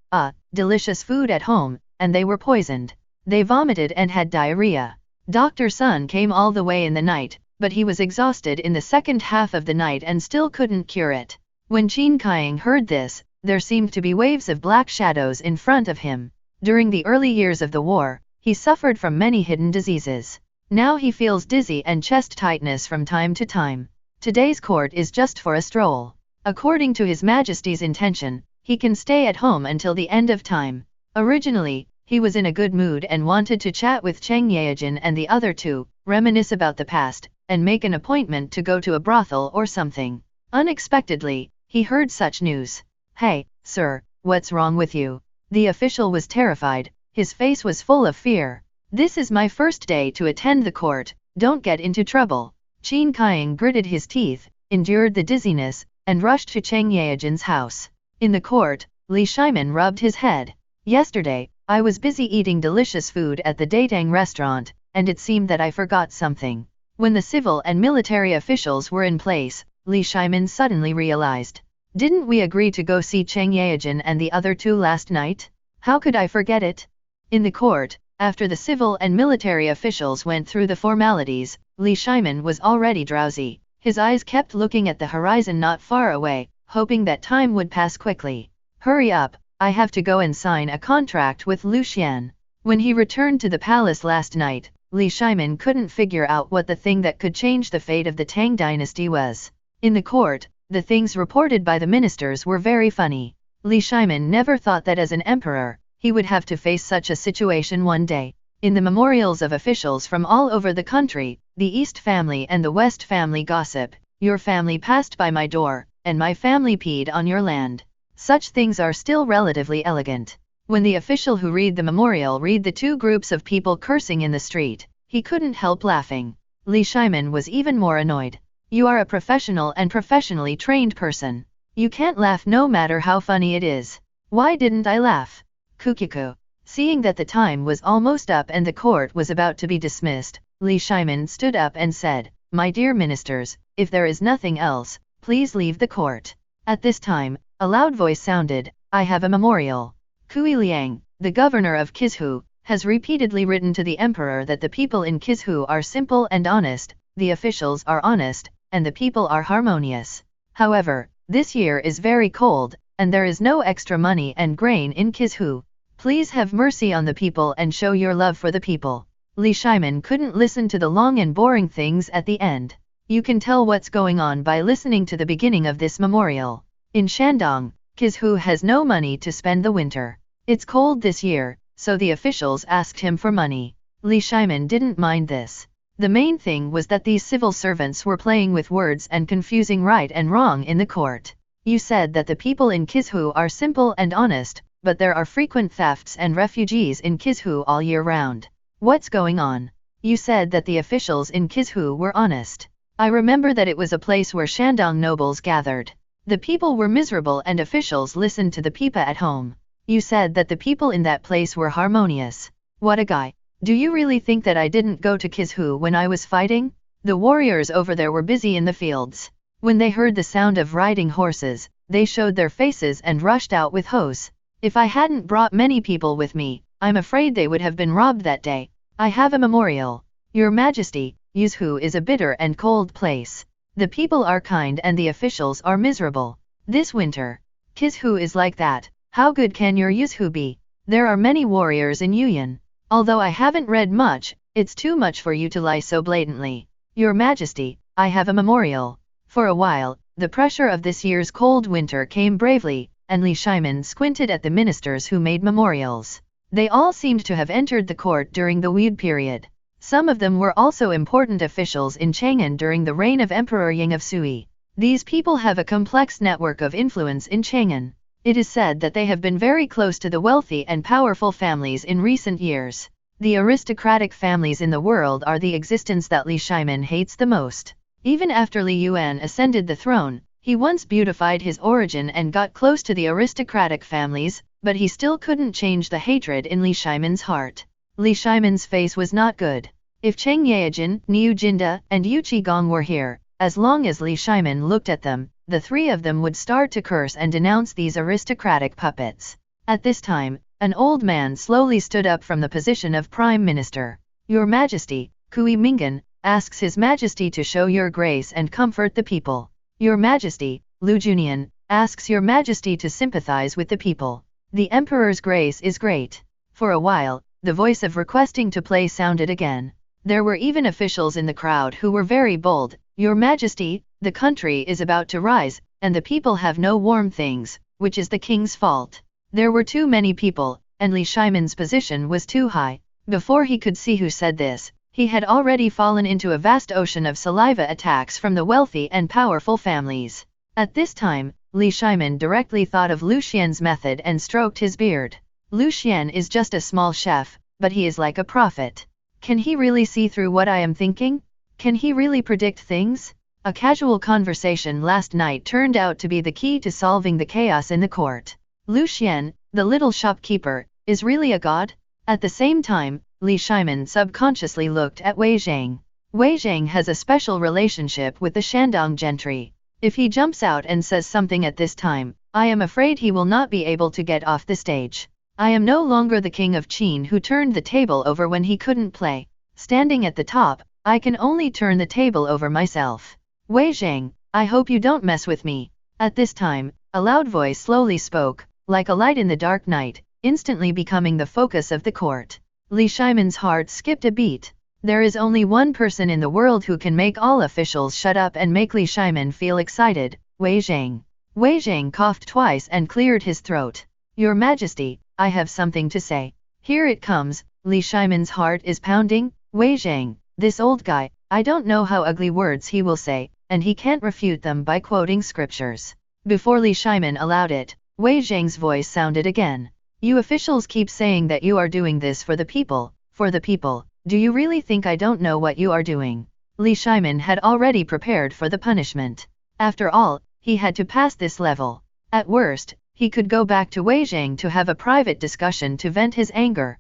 Speaker 2: delicious food at home, and they were poisoned. They vomited and had diarrhea. Dr. Sun came all the way in the night, but he was exhausted in the second half of the night and still couldn't cure it. When Qin Kaiying heard this, there seemed to be waves of black shadows in front of him. During the early years of the war, he suffered from many hidden diseases. Now he feels dizzy and chest tightness from time to time. Today's court is just for a stroll. According to His Majesty's intention, he can stay at home until the end of time. Originally, He was in a good mood and wanted to chat with Chang Yaejin and the other two, reminisce about the past, and make an appointment to go to a brothel or something. Unexpectedly, he heard such news. "Hey, sir, what's wrong with you?" The official was terrified, his face was full of fear. "This is my first day to attend the court, don't get into trouble." Qin Kaiang gritted his teeth, endured the dizziness, and rushed to Chang Yaejin's house. In the court, Li Shimin rubbed his head. "Yesterday, I was busy eating delicious food at the Datang restaurant, and it seemed that I forgot something." When the civil and military officials were in place, Li Shimin suddenly realized. "Didn't we agree to go see Chang Yaejin and the other two last night? How could I forget it?" In the court, after the civil and military officials went through the formalities, Li Shimin was already drowsy. His eyes kept looking at the horizon not far away, hoping that time would pass quickly. "Hurry up, I have to go and sign a contract with Lu Xian." When he returned to the palace last night, Li Shimin couldn't figure out what the thing that could change the fate of the Tang dynasty was. In the court, the things reported by the ministers were very funny. Li Shimin never thought that as an emperor, he would have to face such a situation one day. In the memorials of officials from all over the country, the East family and the West family gossip, "Your family passed by my door, and my family peed on your land." Such things are still relatively elegant. When the official who read the memorial read the two groups of people cursing in the street, he couldn't help laughing. Li Shimin was even more annoyed. "You are a professional and professionally trained person. You can't laugh no matter how funny it is. Why didn't I laugh?" Kukiku. Seeing that the time was almost up and the court was about to be dismissed, Li Shimin stood up and said, "My dear ministers, if there is nothing else, please leave the court." At this time, a loud voice sounded, "I have a memorial. Kui Liang, the governor of Kishu, has repeatedly written to the emperor that the people in Kishu are simple and honest, the officials are honest, and the people are harmonious. However, this year is very cold, and there is no extra money and grain in Kishu. Please have mercy on the people and show your love for the people." Li Shimin couldn't listen to the long and boring things at the end. You can tell what's going on by listening to the beginning of this memorial. In Shandong, Kishu has no money to spend the winter. It's cold this year, so the officials asked him for money. Li Shimin didn't mind this. The main thing was that these civil servants were playing with words and confusing right and wrong in the court. "You said that the people in Kishu are simple and honest, but there are frequent thefts and refugees in Kishu all year round. What's going on? You said that the officials in Kishu were honest. I remember that it was a place where Shandong nobles gathered. The people were miserable and officials listened to the pipa at home. You said that the people in that place were harmonious. What a guy. Do you really think that I didn't go to Kishu when I was fighting? The warriors over there were busy in the fields. When they heard the sound of riding horses, they showed their faces and rushed out with hoes. If I hadn't brought many people with me, I'm afraid they would have been robbed that day. I have a memorial. Your Majesty, Yuzhu is a bitter and cold place. The people are kind and the officials are miserable. This winter, Kishu is like that. How good can your Yuzhu be? There are many warriors in Yuyan. Although I haven't read much, it's too much for you to lie so blatantly. Your Majesty, I have a memorial." For a while, the pressure of this year's cold winter came bravely, and Li Shimin squinted at the ministers who made memorials. They all seemed to have entered the court during the Weid period. Some of them were also important officials in Chang'an during the reign of Emperor Yang of Sui. These people have a complex network of influence in Chang'an. It is said that they have been very close to the wealthy and powerful families in recent years. The aristocratic families in the world are the existence that Li Shimin hates the most. Even after Li Yuan ascended the throne, he once beautified his origin and got close to the aristocratic families, but he still couldn't change the hatred in Li Shimin's heart. Li Shimin's face was not good. If Chang Yaejin, Niu Jinda, and Yu Qigong were here, as long as Li Shimin looked at them, the three of them would start to curse and denounce these aristocratic puppets. At this time, an old man slowly stood up from the position of Prime Minister. "Your Majesty, Kui Mingan, asks His Majesty to show your grace and comfort the people. Your Majesty, Lu Junian, asks Your Majesty to sympathize with the people. The Emperor's grace is great." For a while, the voice of requesting to play sounded again. There were even officials in the crowd who were very bold. "Your Majesty, the country is about to rise, and the people have no warm things, which is the king's fault. There were too many people, and Li Shiman's position was too high. Before he could see who said this, he had already fallen into a vast ocean of saliva attacks from the wealthy and powerful families. At this time, Li Shiman directly thought of Lu Xian's method and stroked his beard. Lu Xian is just a small chef, but he is like a prophet. Can he really see through what I am thinking? Can he really predict things? A casual conversation last night turned out to be the key to solving the chaos in the court. Lu Xian, the little shopkeeper, is really a god? At the same time, Li Shiman subconsciously looked at Wei Zhang. Wei Zhang has a special relationship with the Shandong gentry. If he jumps out and says something at this time, I am afraid he will not be able to get off the stage. I am no longer the king of Qin who turned the table over when he couldn't play. Standing at the top, I can only turn the table over myself. Wei Zhang, I hope you don't mess with me. At this time, a loud voice slowly spoke, like a light in the dark night, instantly becoming the focus of the court. Li Shiman's heart skipped a beat. There is only one person in the world who can make all officials shut up and make Li Shiman feel excited, Wei Zhang. Wei Zhang coughed twice and cleared his throat. Your Majesty, I have something to say. Here it comes. Li Shiman's heart is pounding. Wei Zhang, this old guy, I don't know how ugly words he will say, and he can't refute them by quoting scriptures. Before Li Shiman allowed it, Wei Zhang's voice sounded again. You officials keep saying that you are doing this for the people, for the people. Do you really think I don't know what you are doing? Li Shiman had already prepared for the punishment. After all, he had to pass this level. At worst, he could go back to Wei Zhang to have a private discussion to vent his anger.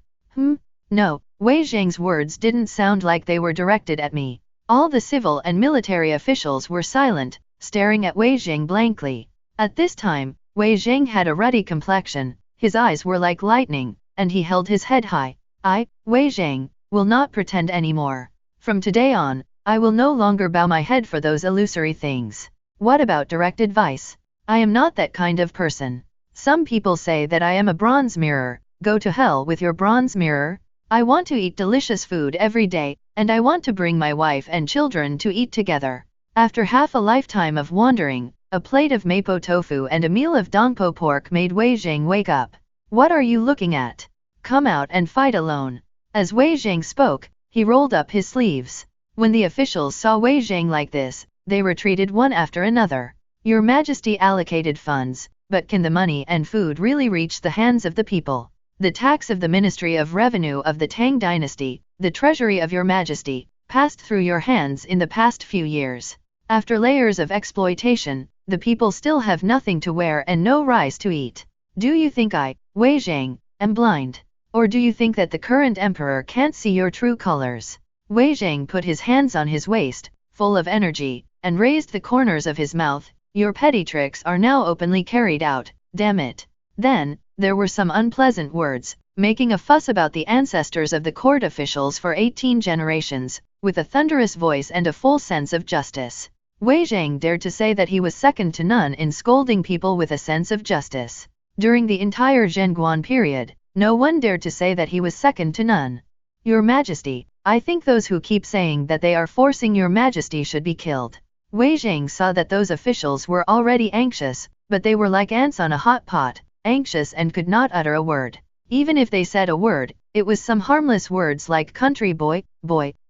Speaker 2: No, Wei Zhang's words didn't sound like they were directed at me. All the civil and military officials were silent, staring at Wei Zhang blankly. At this time, Wei Zhang had a ruddy complexion, his eyes were like lightning, and he held his head high. I, Wei Zhang, will not pretend anymore. From today on, I will no longer bow my head for those illusory things. What about direct advice? I am not that kind of person. Some people say that I am a bronze mirror. Go to hell with your bronze mirror. I want to eat delicious food every day, and I want to bring my wife and children to eat together. After half a lifetime of wandering, a plate of mapo tofu and a meal of dongpo pork made Wei Zhang wake up. What are you looking at? Come out and fight alone. As Wei Zhang spoke, he rolled up his sleeves. When the officials saw Wei Zhang like this, they retreated one after another. Your Majesty allocated funds, but can the money and food really reach the hands of the people? The tax of the Ministry of Revenue of the Tang Dynasty, the treasury of your Majesty, passed through your hands in the past few years. After layers of exploitation, the people still have nothing to wear and no rice to eat. Do you think I, Wei Zhang, am blind? Or do you think that the current emperor can't see your true colors? Wei Zhang put his hands on his waist, full of energy, and raised the corners of his mouth. Your petty tricks are now openly carried out, damn it. Then, there were some unpleasant words, making a fuss about the ancestors of the court officials for 18 generations, with a thunderous voice and a full sense of justice. Wei Zhang dared to say that he was second to none in scolding people with a sense of justice. During the entire Zhenguan period, no one dared to say that he was second to none. Your Majesty, I think those who keep saying that they are forcing your Majesty should be killed. Wei Zhang saw that those officials were already anxious, but they were like ants on a hot pot, anxious and could not utter a word. Even if they said a word, it was some harmless words like country boy,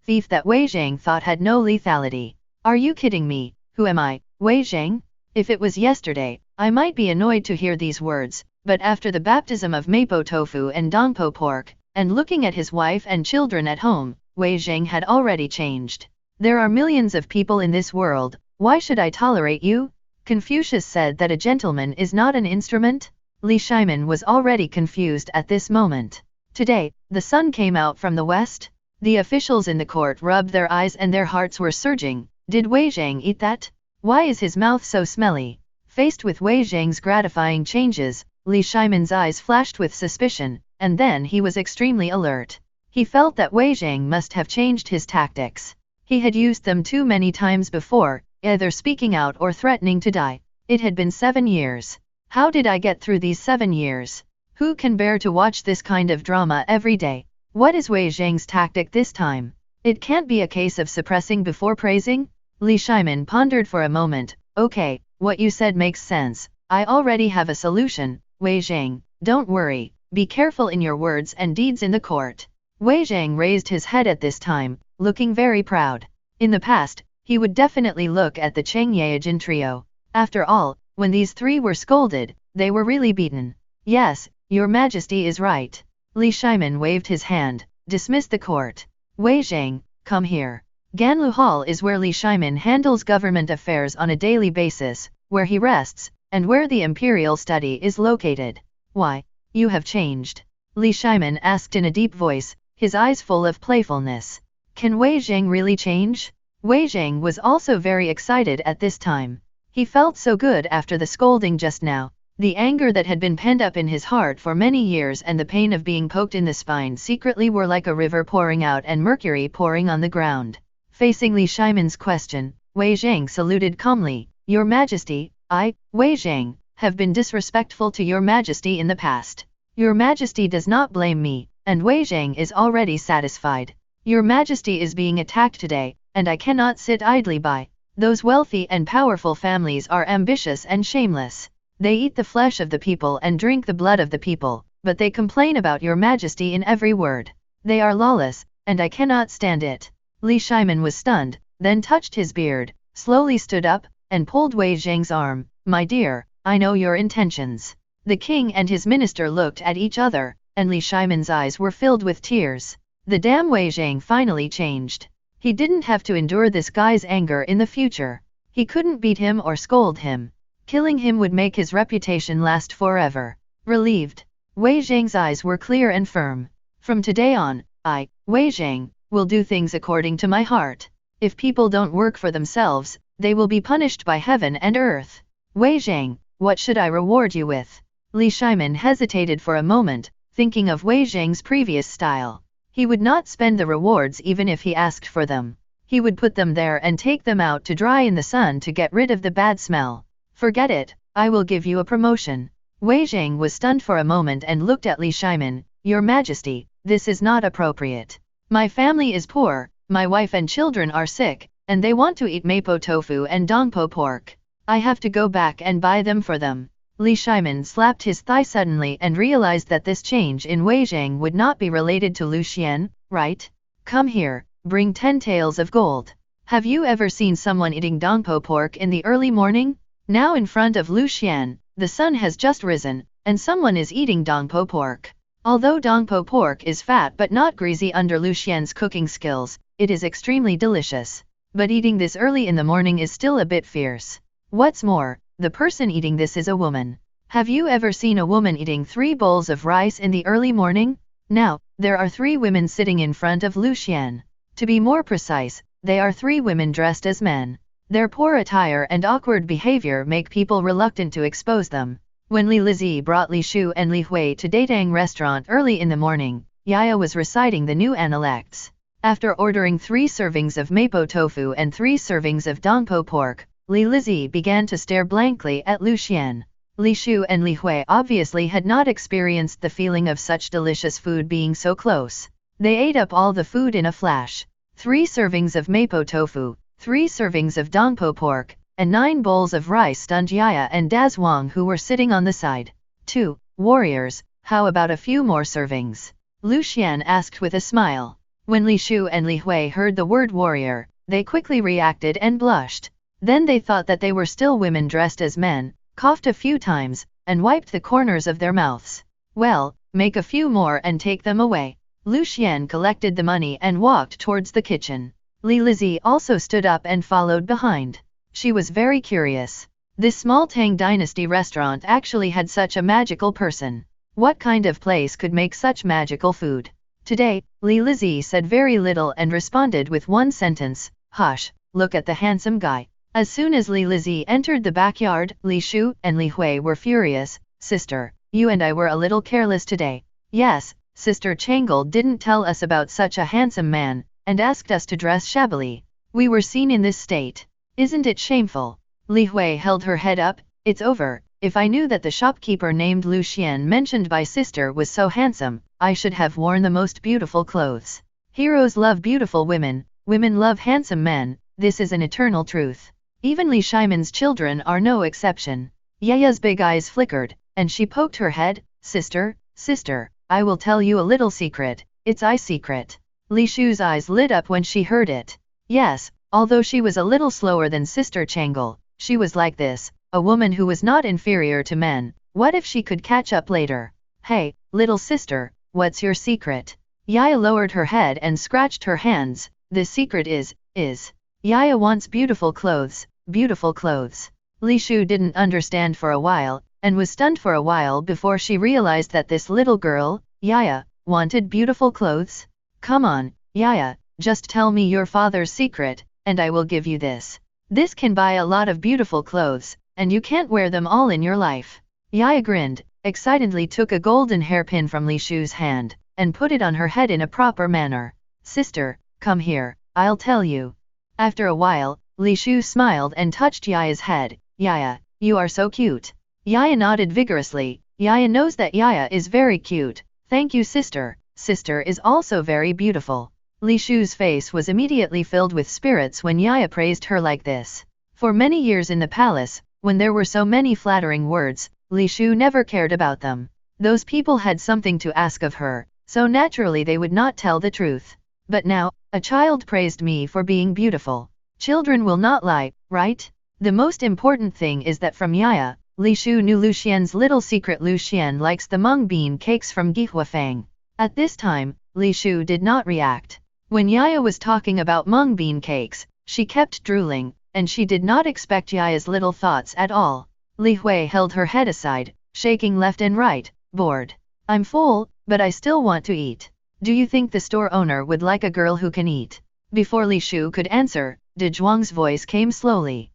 Speaker 2: thief that Wei Zhang thought had no lethality. Are you kidding me? Who am I, Wei Zhang? If it was yesterday, I might be annoyed to hear these words, but after the baptism of mapo tofu and dongpo pork, and looking at his wife and children at home, Wei Zhang had already changed. There are millions of people in this world, why should I tolerate you? Confucius said that a gentleman is not an instrument. Li Shiman was already confused at this moment. Today, the sun came out from the west. The officials in the court rubbed their eyes and their hearts were surging. Did Wei Zhang eat that? Why is his mouth so smelly? Faced with Wei Zhang's gratifying changes, Li Shiman's eyes flashed with suspicion, and then he was extremely alert. He felt that Wei Zhang must have changed his tactics. He had used them too many times before, either speaking out or threatening to die. It had been 7 years. How did I get through these 7 years? Who can bear to watch this kind of drama every day? What is Wei Zhang's tactic this time? It can't be a case of suppressing before praising? Li Shiman pondered for a moment. Okay, what you said makes sense. I already have a solution, Wei Zhang. Don't worry, be careful in your words and deeds in the court. Wei Zhang raised his head at this time, looking very proud. In the past, he would definitely look at the Cheng Yaojin trio. After all, when these three were scolded, they were really beaten. Yes, your majesty is right. Li Shimin waved his hand, dismissed the court. Wei Zhang, come here. Ganlu Hall is where Li Shimin handles government affairs on a daily basis, where he rests, and where the imperial study is located. Why, you have changed? Li Shimin asked in a deep voice, his eyes full of playfulness. Can Wei Zhang really change? Wei Zhang was also very excited at this time. He felt so good after the scolding just now. The anger that had been pent up in his heart for many years and the pain of being poked in the spine secretly were like a river pouring out and mercury pouring on the ground. Facing Li Shimin's question, Wei Zhang saluted calmly. Your Majesty, I, Wei Zhang, have been disrespectful to your Majesty in the past. Your Majesty does not blame me, and Wei Zhang is already satisfied. Your Majesty is being attacked today, and I cannot sit idly by. Those wealthy and powerful families are ambitious and shameless. They eat the flesh of the people and drink the blood of the people, but they complain about your Majesty in every word. They are lawless, and I cannot stand it. Li Shimin was stunned, then touched his beard, slowly stood up, and pulled Wei Zhang's arm. My dear, I know your intentions. The king and his minister looked at each other, and Li Shimin's eyes were filled with tears. The damn Wei Zhang finally changed. He didn't have to endure this guy's anger in the future. He couldn't beat him or scold him. Killing him would make his reputation last forever. Relieved, Wei Zhang's eyes were clear and firm. From today on, I, Wei Zhang, will do things according to my heart. If people don't work for themselves, they will be punished by heaven and earth. Wei Zhang, what should I reward you with? Li Shimin hesitated for a moment, thinking of Wei Zhang's previous style. He would not spend the rewards even if he asked for them. He would put them there and take them out to dry in the sun to get rid of the bad smell. Forget it, I will give you a promotion. Wei Zhang was stunned for a moment and looked at Li Shimin. Your Majesty, this is not appropriate. My family is poor, my wife and children are sick, and they want to eat mapo tofu and dongpo pork. I have to go back and buy them for them. Li Shimin slapped his thigh suddenly and realized that this change in Wei Zhang would not be related to Lu Xian, right? Come here, bring 10 taels of gold. Have you ever seen someone eating dongpo pork in the early morning? Now in front of Lu Xian, the sun has just risen, and someone is eating dongpo pork. Although dongpo pork is fat but not greasy under Lu Xian's cooking skills, it is extremely delicious. But eating this early in the morning is still a bit fierce. What's more, the person eating this is a woman. Have you ever seen a woman eating 3 bowls of rice in the early morning? Now, there are 3 women sitting in front of Lu Xian. To be more precise, they are 3 women dressed as men. Their poor attire and awkward behavior make people reluctant to expose them. When Li Lizi brought Li Shu and Li Hui to Datang restaurant early in the morning, Yaya was reciting the new analects. After ordering 3 servings of mapo tofu and 3 servings of dongpo pork, Li Lizi began to stare blankly at Lu Xian. Li Shu and Li Hui obviously had not experienced the feeling of such delicious food being so close. They ate up all the food in a flash. 3 servings of mapo tofu, 3 servings of dongpo pork, and 9 bowls of rice stunned Yaya and Daz Wang who were sitting on the side. 2 warriors, how about a few more servings? Lu Xian asked with a smile. When Li Shu and Li Hui heard the word warrior, they quickly reacted and blushed. Then they thought that they were still women dressed as men, coughed a few times, and wiped the corners of their mouths. Well, make a few more and take them away. Lu Xian collected the money and walked towards the kitchen. Li Lizi also stood up and followed behind. She was very curious. This small Tang Dynasty restaurant actually had such a magical person. What kind of place could make such magical food? Today, Li Lizi said very little and responded with one sentence, "Hush, look at the handsome guy." As soon as Li Lizi entered the backyard, Li Shu and Li Hui were furious. Sister, you and I were a little careless today. Yes, Sister Changle didn't tell us about such a handsome man, and asked us to dress shabbily. We were seen in this state. Isn't it shameful? Li Hui held her head up. It's over. If I knew that the shopkeeper named Lu Xian mentioned by sister was so handsome, I should have worn the most beautiful clothes. Heroes love beautiful women, women love handsome men, this is an eternal truth. Even Li Shimin's children are no exception. Yaya's big eyes flickered, and she poked her head. Sister, Sister, I will tell you a little secret, it's I secret. Li Shu's eyes lit up when she heard it. Yes, although she was a little slower than Sister Changle, she was like this, a woman who was not inferior to men. What if she could catch up later? Hey, little sister, what's your secret? Yaya lowered her head and scratched her hands. The secret is, Yaya wants beautiful clothes, beautiful clothes. Li Shu didn't understand for a while, and was stunned for a while before she realized that this little girl, Yaya, wanted beautiful clothes. Come on, Yaya, just tell me your father's secret, and I will give you this. This can buy a lot of beautiful clothes, and you can't wear them all in your life. Yaya grinned, excitedly took a golden hairpin from Li Shu's hand, and put it on her head in a proper manner. Sister, come here, I'll tell you. After a while, Li Shu smiled and touched Yaya's head. Yaya, you are so cute. Yaya nodded vigorously. Yaya knows that Yaya is very cute. Thank you, sister. Sister is also very beautiful. Li Shu's face was immediately filled with spirits when Yaya praised her like this. For many years in the palace, when there were so many flattering words, Li Shu never cared about them. Those people had something to ask of her, so naturally they would not tell the truth. But now, a child praised me for being beautiful. Children will not lie, right? The most important thing is that from Yaya, Li Shu knew Lu Xian's little secret. Lu Xian likes the mung bean cakes from Gihuafang. At this time, Li Shu did not react. When Yaya was talking about mung bean cakes, she kept drooling, and she did not expect Yaya's little thoughts at all. Li Hui held her head aside, shaking left and right, bored. I'm full, but I still want to eat. Do you think the store owner would like a girl who can eat? Before Li Shu could answer, De Zhuang's voice came slowly.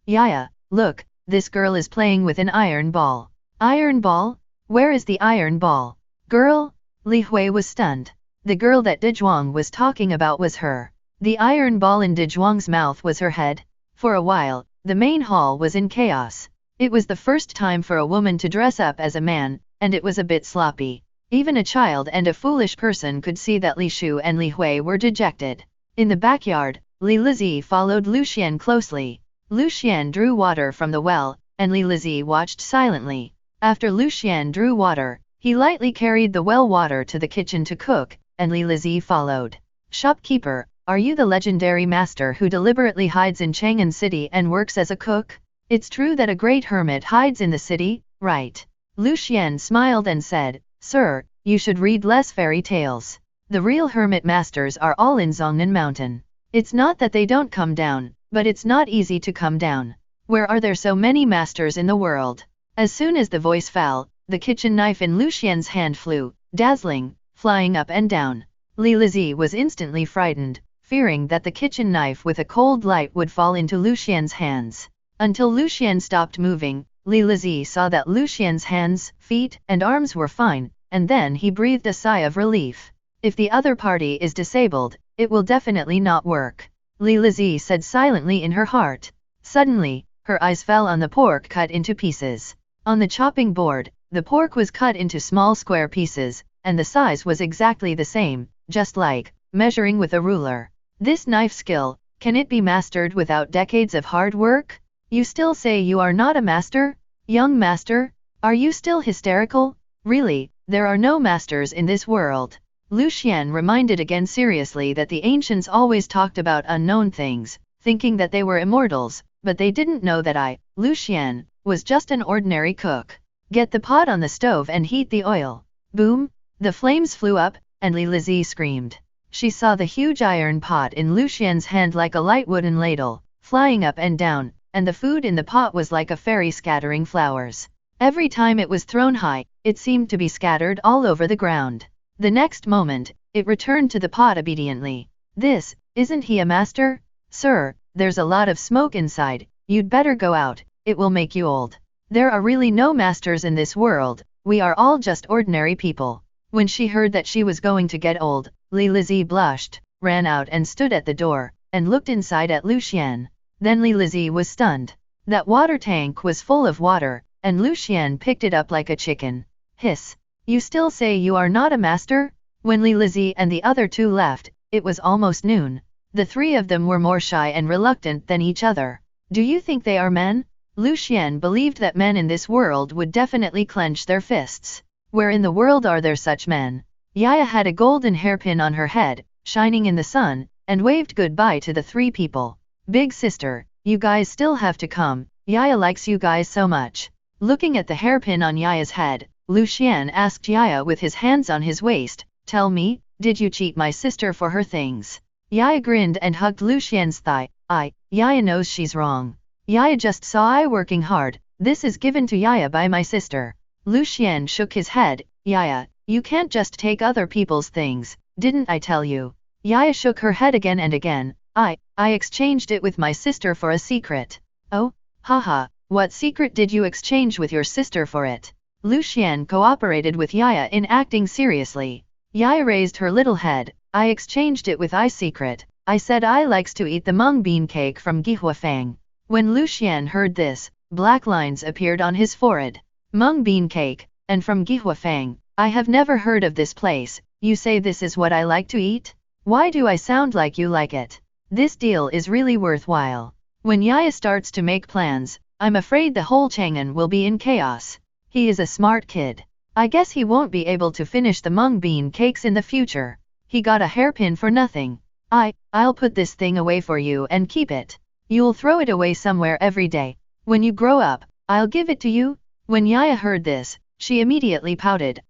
Speaker 2: Yaya, look, this girl is playing with an iron ball. Iron ball? Where is the iron ball? Girl? Li Hui was stunned. The girl that De Zhuang was talking about was her. The iron ball in De Zhuang's mouth was her head. For a while, the main hall was in chaos. It was the first time for a woman to dress up as a man, and it was a bit sloppy. Even a child and a foolish person could see that Li Shu and Li Hui were dejected. In the backyard, Li Lizi followed Lu Xian closely. Lu Xian drew water from the well, and Li Lizi watched silently. After Lu Xian drew water, he lightly carried the well water to the kitchen to cook, and Li Lizi followed. Shopkeeper, are you the legendary master who deliberately hides in Chang'an City and works as a cook? It's true that a great hermit hides in the city, right? Lu Xian smiled and said, Sir, you should read less fairy tales. The real hermit masters are all in Zhongnan Mountain. It's not that they don't come down, but it's not easy to come down. Where are there so many masters in the world? As soon as the voice fell, the kitchen knife in Lu Xian's hand flew, dazzling, flying up and down. Li Lizi was instantly frightened, fearing that the kitchen knife with a cold light would fall into Lu Xian's hands. Until Lu Xian stopped moving, Li Lizi saw that Lu Xian's hands, feet, and arms were fine, and then he breathed a sigh of relief. If the other party is disabled, it will definitely not work. Li Lizi said silently in her heart. Suddenly, her eyes fell on the pork cut into pieces. On the chopping board, the pork was cut into small square pieces, and the size was exactly the same, just like measuring with a ruler. This knife skill, can it be mastered without decades of hard work? You still say you are not a master? Young master? Are you still hysterical? Really, there are no masters in this world. Lu Xian reminded again seriously that the ancients always talked about unknown things, thinking that they were immortals, but they didn't know that I, Lu Xian, was just an ordinary cook. Get the pot on the stove and heat the oil. Boom! The flames flew up, and Li Lizi screamed. She saw the huge iron pot in Lu Xian's hand like a light wooden ladle, flying up and down, and the food in the pot was like a fairy scattering flowers. Every time it was thrown high, it seemed to be scattered all over the ground. The next moment, it returned to the pot obediently. This, isn't he a master? Sir, there's a lot of smoke inside, you'd better go out, it will make you old. There are really no masters in this world, we are all just ordinary people. When she heard that she was going to get old, Li Lizi blushed, ran out and stood at the door, and looked inside at Lu Xian. Then Li Lizi was stunned. That water tank was full of water, and Lu Xian picked it up like a chicken. Hiss! You still say you are not a master? When Li Lizi and the other two left, it was almost noon. The three of them were more shy and reluctant than each other. Do you think they are men? Lu Xian believed that men in this world would definitely clench their fists. Where in the world are there such men? Yaya had a golden hairpin on her head, shining in the sun, and waved goodbye to the three people. Big sister, you guys still have to come, Yaya likes you guys so much. Looking at the hairpin on Yaya's head, Lu Xian asked Yaya with his hands on his waist, tell me, did you cheat my sister for her things? Yaya grinned and hugged Lu Xian's thigh. Yaya knows she's wrong. Yaya just saw I working hard, this is given to Yaya by my sister. Lu Xian shook his head, Yaya, you can't just take other people's things, didn't I tell you? Yaya shook her head again and again, I exchanged it with my sister for a secret. Oh, haha, what secret did you exchange with your sister for it? Lu Xian cooperated with Yaya in acting seriously. Yaya raised her little head, I exchanged it with I secret, I said I likes to eat the mung bean cake from Gihuafang. When Lu Xian heard this, black lines appeared on his forehead. Mung bean cake, and from Gihuafang, I have never heard of this place, you say this is what I like to eat? Why do I sound like you like it? This deal is really worthwhile. When Yaya starts to make plans, I'm afraid the whole Chang'an will be in chaos. He is a smart kid. I guess he won't be able to finish the mung bean cakes in the future. He got a hairpin for nothing. I'll put this thing away for you and keep it. You'll throw it away somewhere every day. When you grow up, I'll give it to you. When Yaya heard this, she immediately pouted.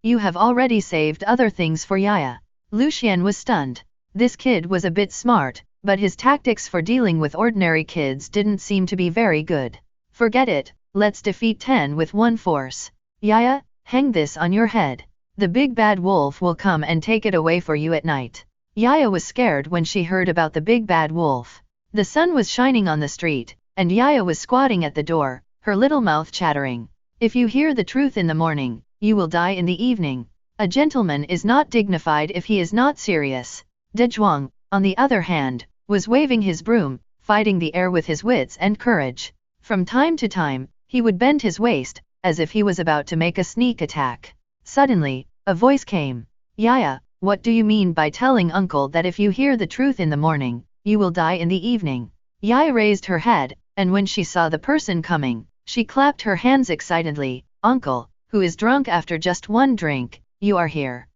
Speaker 2: You have already saved other things for Yaya. Lu Xian was stunned. This kid was a bit smart, but his tactics for dealing with ordinary kids didn't seem to be very good. Forget it, let's defeat 10 with one force. Yaya, hang this on your head. The big bad wolf will come and take it away for you at night. Yaya was scared when she heard about the big bad wolf. The sun was shining on the street, and Yaya was squatting at the door, her little mouth chattering. If you hear the truth in the morning, you will die in the evening. A gentleman is not dignified if he is not serious. De Zhuang, on the other hand, was waving his broom, fighting the air with his wits and courage. From time to time, he would bend his waist, as if he was about to make a sneak attack. Suddenly, a voice came. Yaya, what do you mean by telling uncle that if you hear the truth in the morning, you will die in the evening? Yaya raised her head, and when she saw the person coming, she clapped her hands excitedly. Uncle, who is drunk after just one drink, you are here.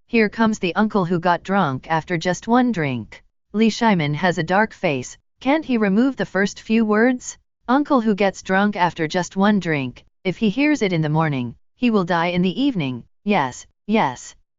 Speaker 2: Here comes the uncle who got drunk after just one drink. Li Shimin has a dark face, can't he remove the first few words? Uncle who gets drunk after just one drink, if he hears it in the morning, he will die in the evening. Yes.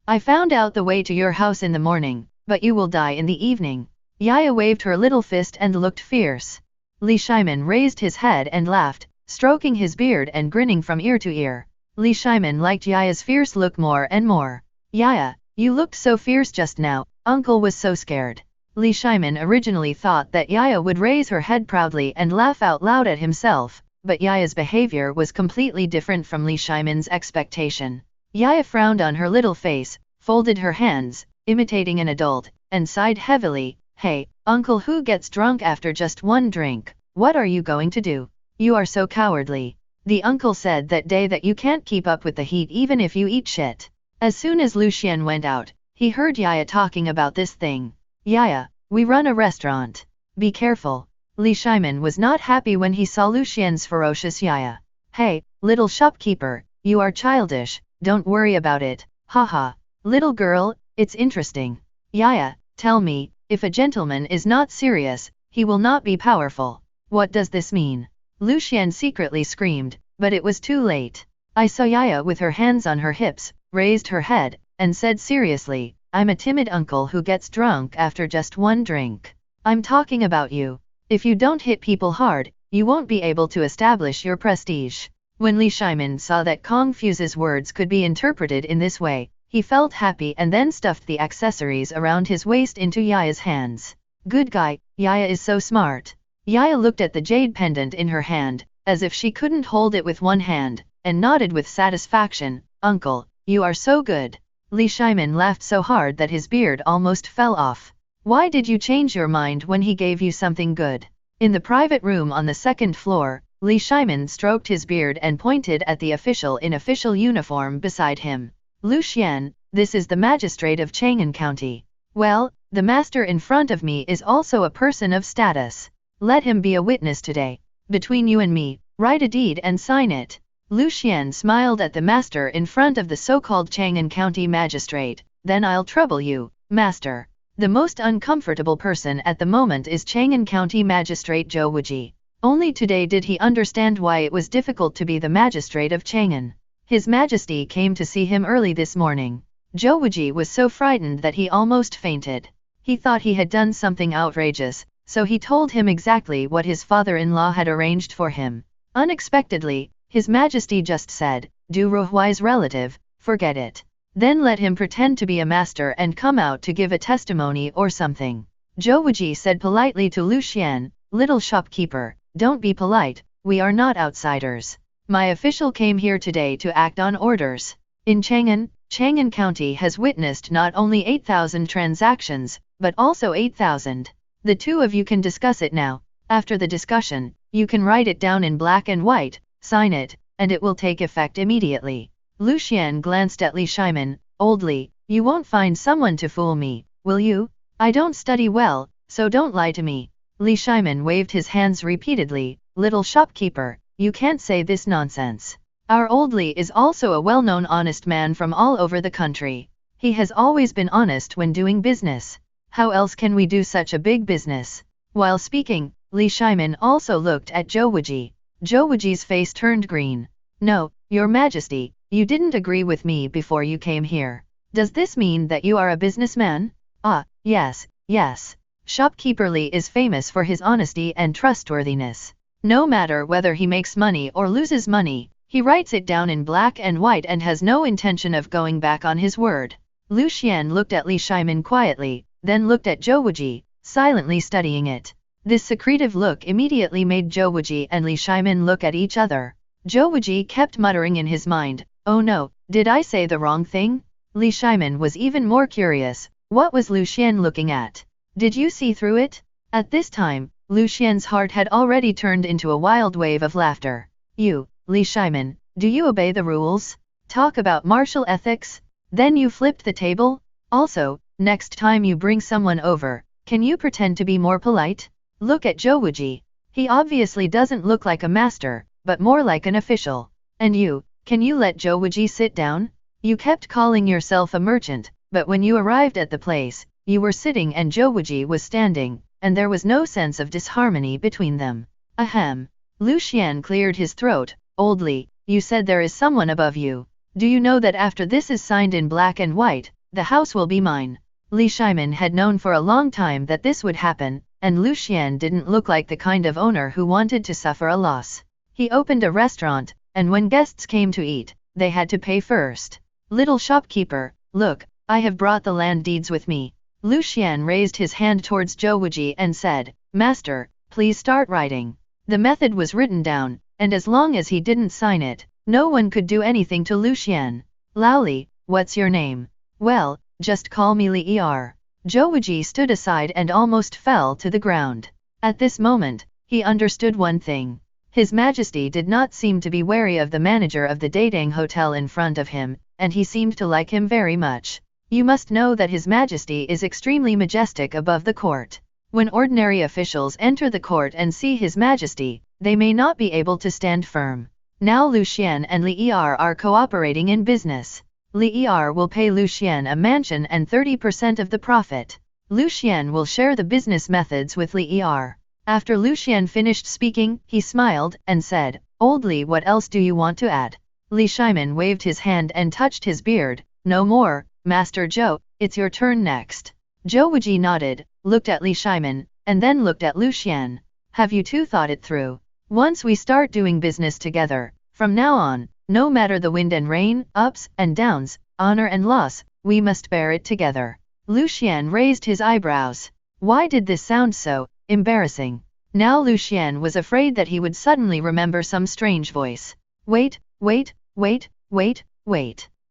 Speaker 2: I found out the way to your house in the morning, but you will die in the evening. Yaya waved her little fist and looked fierce. Li Shimin raised his head and laughed, stroking his beard and grinning from ear to ear. Li Shimin liked Yaya's fierce look more and more. Yaya, you looked so fierce just now, uncle was so scared. Li Shimin originally thought that Yaya would raise her head proudly and laugh out loud at himself, but Yaya's behavior was completely different from Li Shimin's expectation. Yaya frowned on her little face, folded her hands, imitating an adult, and sighed heavily. Hey, uncle who gets drunk after just one drink, what are you going to do? You are so cowardly. The uncle said that day that you can't keep up with the heat even if you eat shit. As soon as Lu Xian went out, he heard Yaya talking about this thing. Yaya, we run a restaurant. Be careful. Li Shimin was not happy when he saw Lu Xian's ferocious Yaya. Hey, little shopkeeper, you are childish, don't worry about it, haha. Little girl, it's interesting. Yaya, tell me, if a gentleman is not serious, he will not be powerful. What does this mean? Lu Xian secretly screamed, but it was too late. I saw Yaya with her hands on her hips, raised her head, and said seriously, I'm a timid uncle who gets drunk after just one drink. I'm talking about you. If you don't hit people hard, you won't be able to establish your prestige. When Li Shimin saw that Kong Fuse's words could be interpreted in this way, he felt happy and then stuffed the accessories around his waist into Yaya's hands. Good guy, Yaya is so smart. Yaya looked at the jade pendant in her hand, as if she couldn't hold it with one hand, and nodded with satisfaction. Uncle, you are so good. Li Shimin laughed so hard that his beard almost fell off. Why did you change your mind when he gave you something good? In the private room on the second floor, Li Shimin stroked his beard and pointed at the official in official uniform beside him. Lu Xian, this is the magistrate of Chang'an County. Well, the master in front of me is also a person of status. Let him be a witness today. Between you and me, write a deed and sign it. Lu Xian smiled at the master in front of the so-called Chang'an County magistrate. Then I'll trouble you, master. The most uncomfortable person at the moment is Chang'an County Magistrate Zhou Wuji. Only today did he understand why it was difficult to be the magistrate of Chang'an. His Majesty came to see him early this morning. Zhou Wuji was so frightened that he almost fainted. He thought he had done something outrageous, so he told him exactly what his father-in-law had arranged for him. Unexpectedly, His Majesty just said, "Do Ruhuai's relative, forget it. Then let him pretend to be a master and come out to give a testimony or something." Zhou Wuji said politely to Lu Xian, "Little shopkeeper, don't be polite, we are not outsiders. My official came here today to act on orders. In Chang'an County has witnessed not only 8,000 transactions, but also 8,000. The two of you can discuss it now. After the discussion, you can write it down in black and white, sign it, and it will take effect immediately." Lu Xian glanced at Li Shimin. "Old Li, you won't find someone to fool me, will you? I don't study well, so don't lie to me." Li Shimin waved his hands repeatedly. "Little shopkeeper, you can't say this nonsense. Our old Li is also a well-known honest man from all over the country. He has always been honest when doing business. How else can we do such a big business?" While speaking, Li Shimin also looked at Zhou Wuji. Zhou Wuji's face turned green. "No, Your Majesty, you didn't agree with me before you came here. Does this mean that you are a businessman?" "Ah, yes, yes. Shopkeeper Li is famous for his honesty and trustworthiness. No matter whether he makes money or loses money, he writes it down in black and white and has no intention of going back on his word." Lu Xian looked at Li Shimin quietly, then looked at Zhou Wuji, silently studying it. This secretive look immediately made Zhou Wuji and Li Shimin look at each other. Zhou Wuji kept muttering in his mind, "Oh no, did I say the wrong thing?" Li Shimin was even more curious. What was Lu Xian looking at? Did you see through it? At this time, Lu Xian's heart had already turned into a wild wave of laughter. "You, Li Shimin, do you obey the rules? Talk about martial ethics? Then you flipped the table? Also, next time you bring someone over, can you pretend to be more polite? Look at Zhou Wuji. He obviously doesn't look like a master, but more like an official. And you, can you let Zhou Wuji sit down? You kept calling yourself a merchant, but when you arrived at the place, you were sitting and Zhou Wuji was standing, and there was no sense of disharmony between them." Ahem. Lu Xian cleared his throat. "Old Li, you said there is someone above you. Do you know that after this is signed in black and white, the house will be mine?" Li Shimin had known for a long time that this would happen, and Lu Xian didn't look like the kind of owner who wanted to suffer a loss. He opened a restaurant, and when guests came to eat, they had to pay first. "Little shopkeeper, look, I have brought the land deeds with me." Lu Xian raised his hand towards Zhou Wuji and said, "Master, please start writing." The method was written down, and as long as he didn't sign it, no one could do anything to Lu Xian. "Lao Li, what's your name?" "Well, just call me Li Er." Zhou Wuji stood aside and almost fell to the ground. At this moment, he understood one thing. His Majesty did not seem to be wary of the manager of the Datang Hotel in front of him, and he seemed to like him very much. You must know that His Majesty is extremely majestic above the court. When ordinary officials enter the court and see His Majesty, they may not be able to stand firm. Now Lu Xian and Li Er are cooperating in business. Li Er will pay Lu Xian a mansion and 30% of the profit. Lu Xian will share the business methods with Li Er. After Lu Xian finished speaking, he smiled and said, "Old Li, what else do you want to add?" Li Shimin waved his hand and touched his beard. "No more, Master Zhou, it's your turn next." Zhou Wuji nodded, looked at Li Shimin, and then looked at Lu Xian. "Have you two thought it through? Once we start doing business together, from now on, no matter the wind and rain, ups and downs, honor and loss, we must bear it together." Lu Xian raised his eyebrows. Why did this sound so embarrassing? Now Lu Xian was afraid that he would suddenly remember some strange voice. Wait.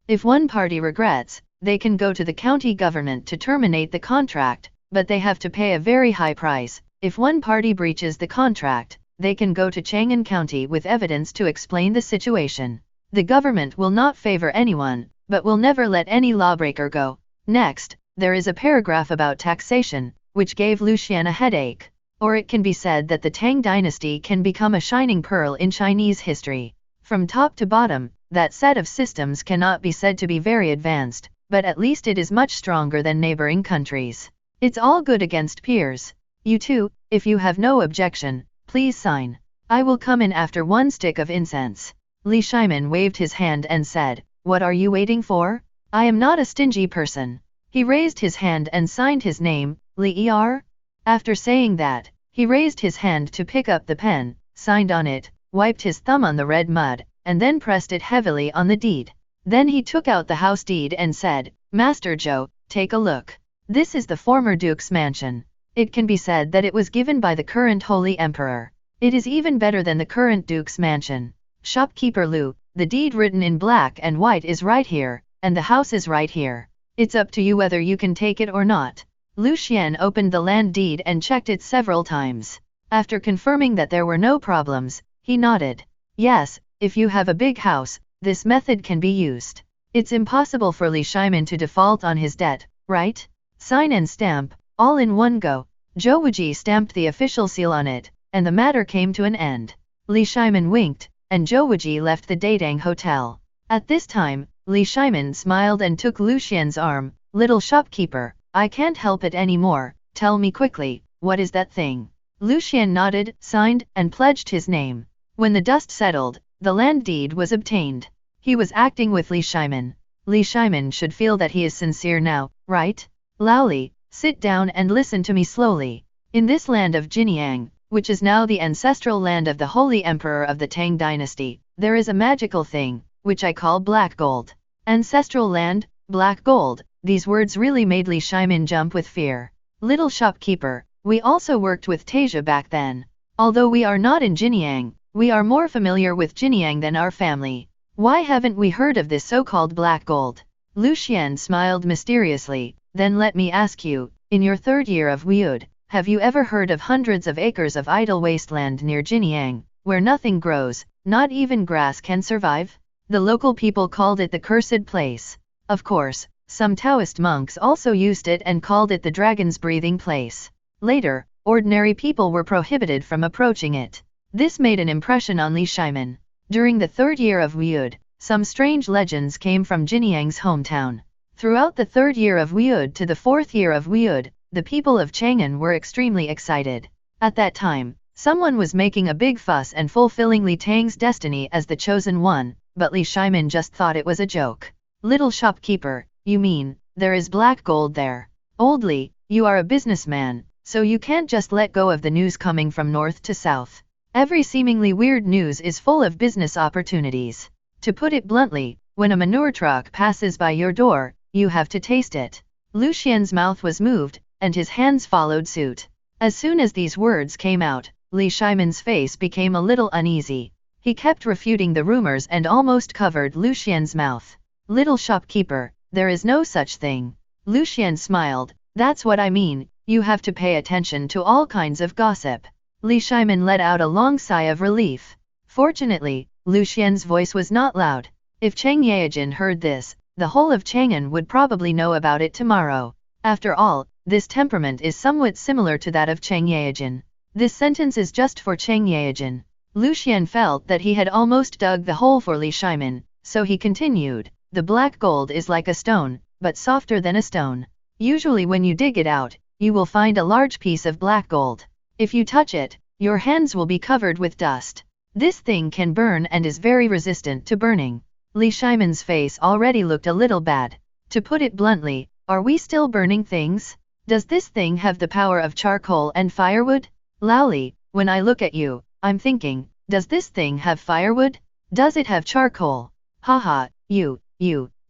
Speaker 2: If one party regrets, they can go to the county government to terminate the contract, but they have to pay a very high price. If one party breaches the contract, they can go to Chang'an County with evidence to explain the situation. The government will not favor anyone, but will never let any lawbreaker go. Next, there is a paragraph about taxation, which gave Lu Xian a headache. Or it can be said that the Tang dynasty can become a shining pearl in Chinese history. From top to bottom, that set of systems cannot be said to be very advanced, but at least it is much stronger than neighboring countries. It's all good against peers. You too, if you have no objection, please sign. I will come in after one stick of incense. Li Shimin waved his hand and said, "What are you waiting for? I am not a stingy person." He raised his hand and signed his name, Li Er. After saying that, he raised his hand to pick up the pen, signed on it, wiped his thumb on the red mud, and then pressed it heavily on the deed. Then he took out the house deed and said, "Master Zhou, take a look. This is the former Duke's mansion. It can be said that it was given by the current Holy Emperor. It is even better than the current Duke's mansion. Shopkeeper Lu, the deed written in black and white is right here, and the house is right here. It's up to you whether you can take it or not." Lu Xian opened the land deed and checked it several times. After confirming that there were no problems, he nodded. "Yes, if you have a big house, this method can be used. It's impossible for Li Shimin to default on his debt, right? Sign and stamp, all in one go." Zhou Wuji stamped the official seal on it, and the matter came to an end. Li Shimin winked, and Zhou Wuji left the Datang Hotel. At this time, Li Shimin smiled and took Lu Xian's arm. "Little shopkeeper, I can't help it anymore, tell me quickly, what is that thing?" Lu Xian nodded, signed, and pledged his name. When the dust settled, the land deed was obtained. He was acting with Li Shimin. Li Shimin should feel that he is sincere now, right? "Laoli, sit down and listen to me slowly. In this land of Jinyang, which is now the ancestral land of the Holy Emperor of the Tang Dynasty, there is a magical thing, which I call black gold." Ancestral land, black gold, these words really made Li Shimin jump with fear. "Little shopkeeper, we also worked with Tasia back then. Although we are not in Jinyang, we are more familiar with Jinyang than our family. Why haven't we heard of this so-called black gold?" Lu Xian smiled mysteriously. "Then let me ask you, in your third year of Weud, have you ever heard of hundreds of acres of idle wasteland near Jinyang, where nothing grows, not even grass can survive? The local people called it the cursed place. Of course, some Taoist monks also used it and called it the dragon's breathing place. Later, ordinary people were prohibited from approaching it." This made an impression on Li Shimin. During the third year of Weud, some strange legends came from Jinyang's hometown. Throughout the third year of Weud to the fourth year of Weud, the people of Chang'an were extremely excited. At that time, someone was making a big fuss and fulfilling Li Tang's destiny as the chosen one, but Li Shimin just thought it was a joke. "Little shopkeeper, you mean, there is black gold there? Old Li, you are a businessman, so you can't just let go of the news coming from north to south. Every seemingly weird news is full of business opportunities. To put it bluntly, when a manure truck passes by your door, you have to taste it." Lu Xian's mouth was moved, and his hands followed suit. As soon as these words came out, Li Shimin's face became a little uneasy. He kept refuting the rumors and almost covered Lu Xian's mouth. "Little shopkeeper, there is no such thing." Lu Xian smiled. "That's what I mean, you have to pay attention to all kinds of gossip." Li Shimin let out a long sigh of relief. Fortunately, Lu Xian's voice was not loud. If Cheng Yaojin heard this, the whole of Chang'an would probably know about it tomorrow. After all, this temperament is somewhat similar to that of Cheng Yaojin. This sentence is just for Cheng Yaojin. Lu Xian felt that he had almost dug the hole for Li Shimin, so he continued, "The black gold is like a stone, but softer than a stone. Usually when you dig it out, you will find a large piece of black gold. If you touch it, your hands will be covered with dust. This thing can burn and is very resistant to burning." Li Shimin's face already looked a little bad. "To put it bluntly, are we still burning things? Does this thing have the power of charcoal and firewood? Laoli, when I look at you, I'm thinking, does this thing have firewood? Does it have charcoal? Haha, you,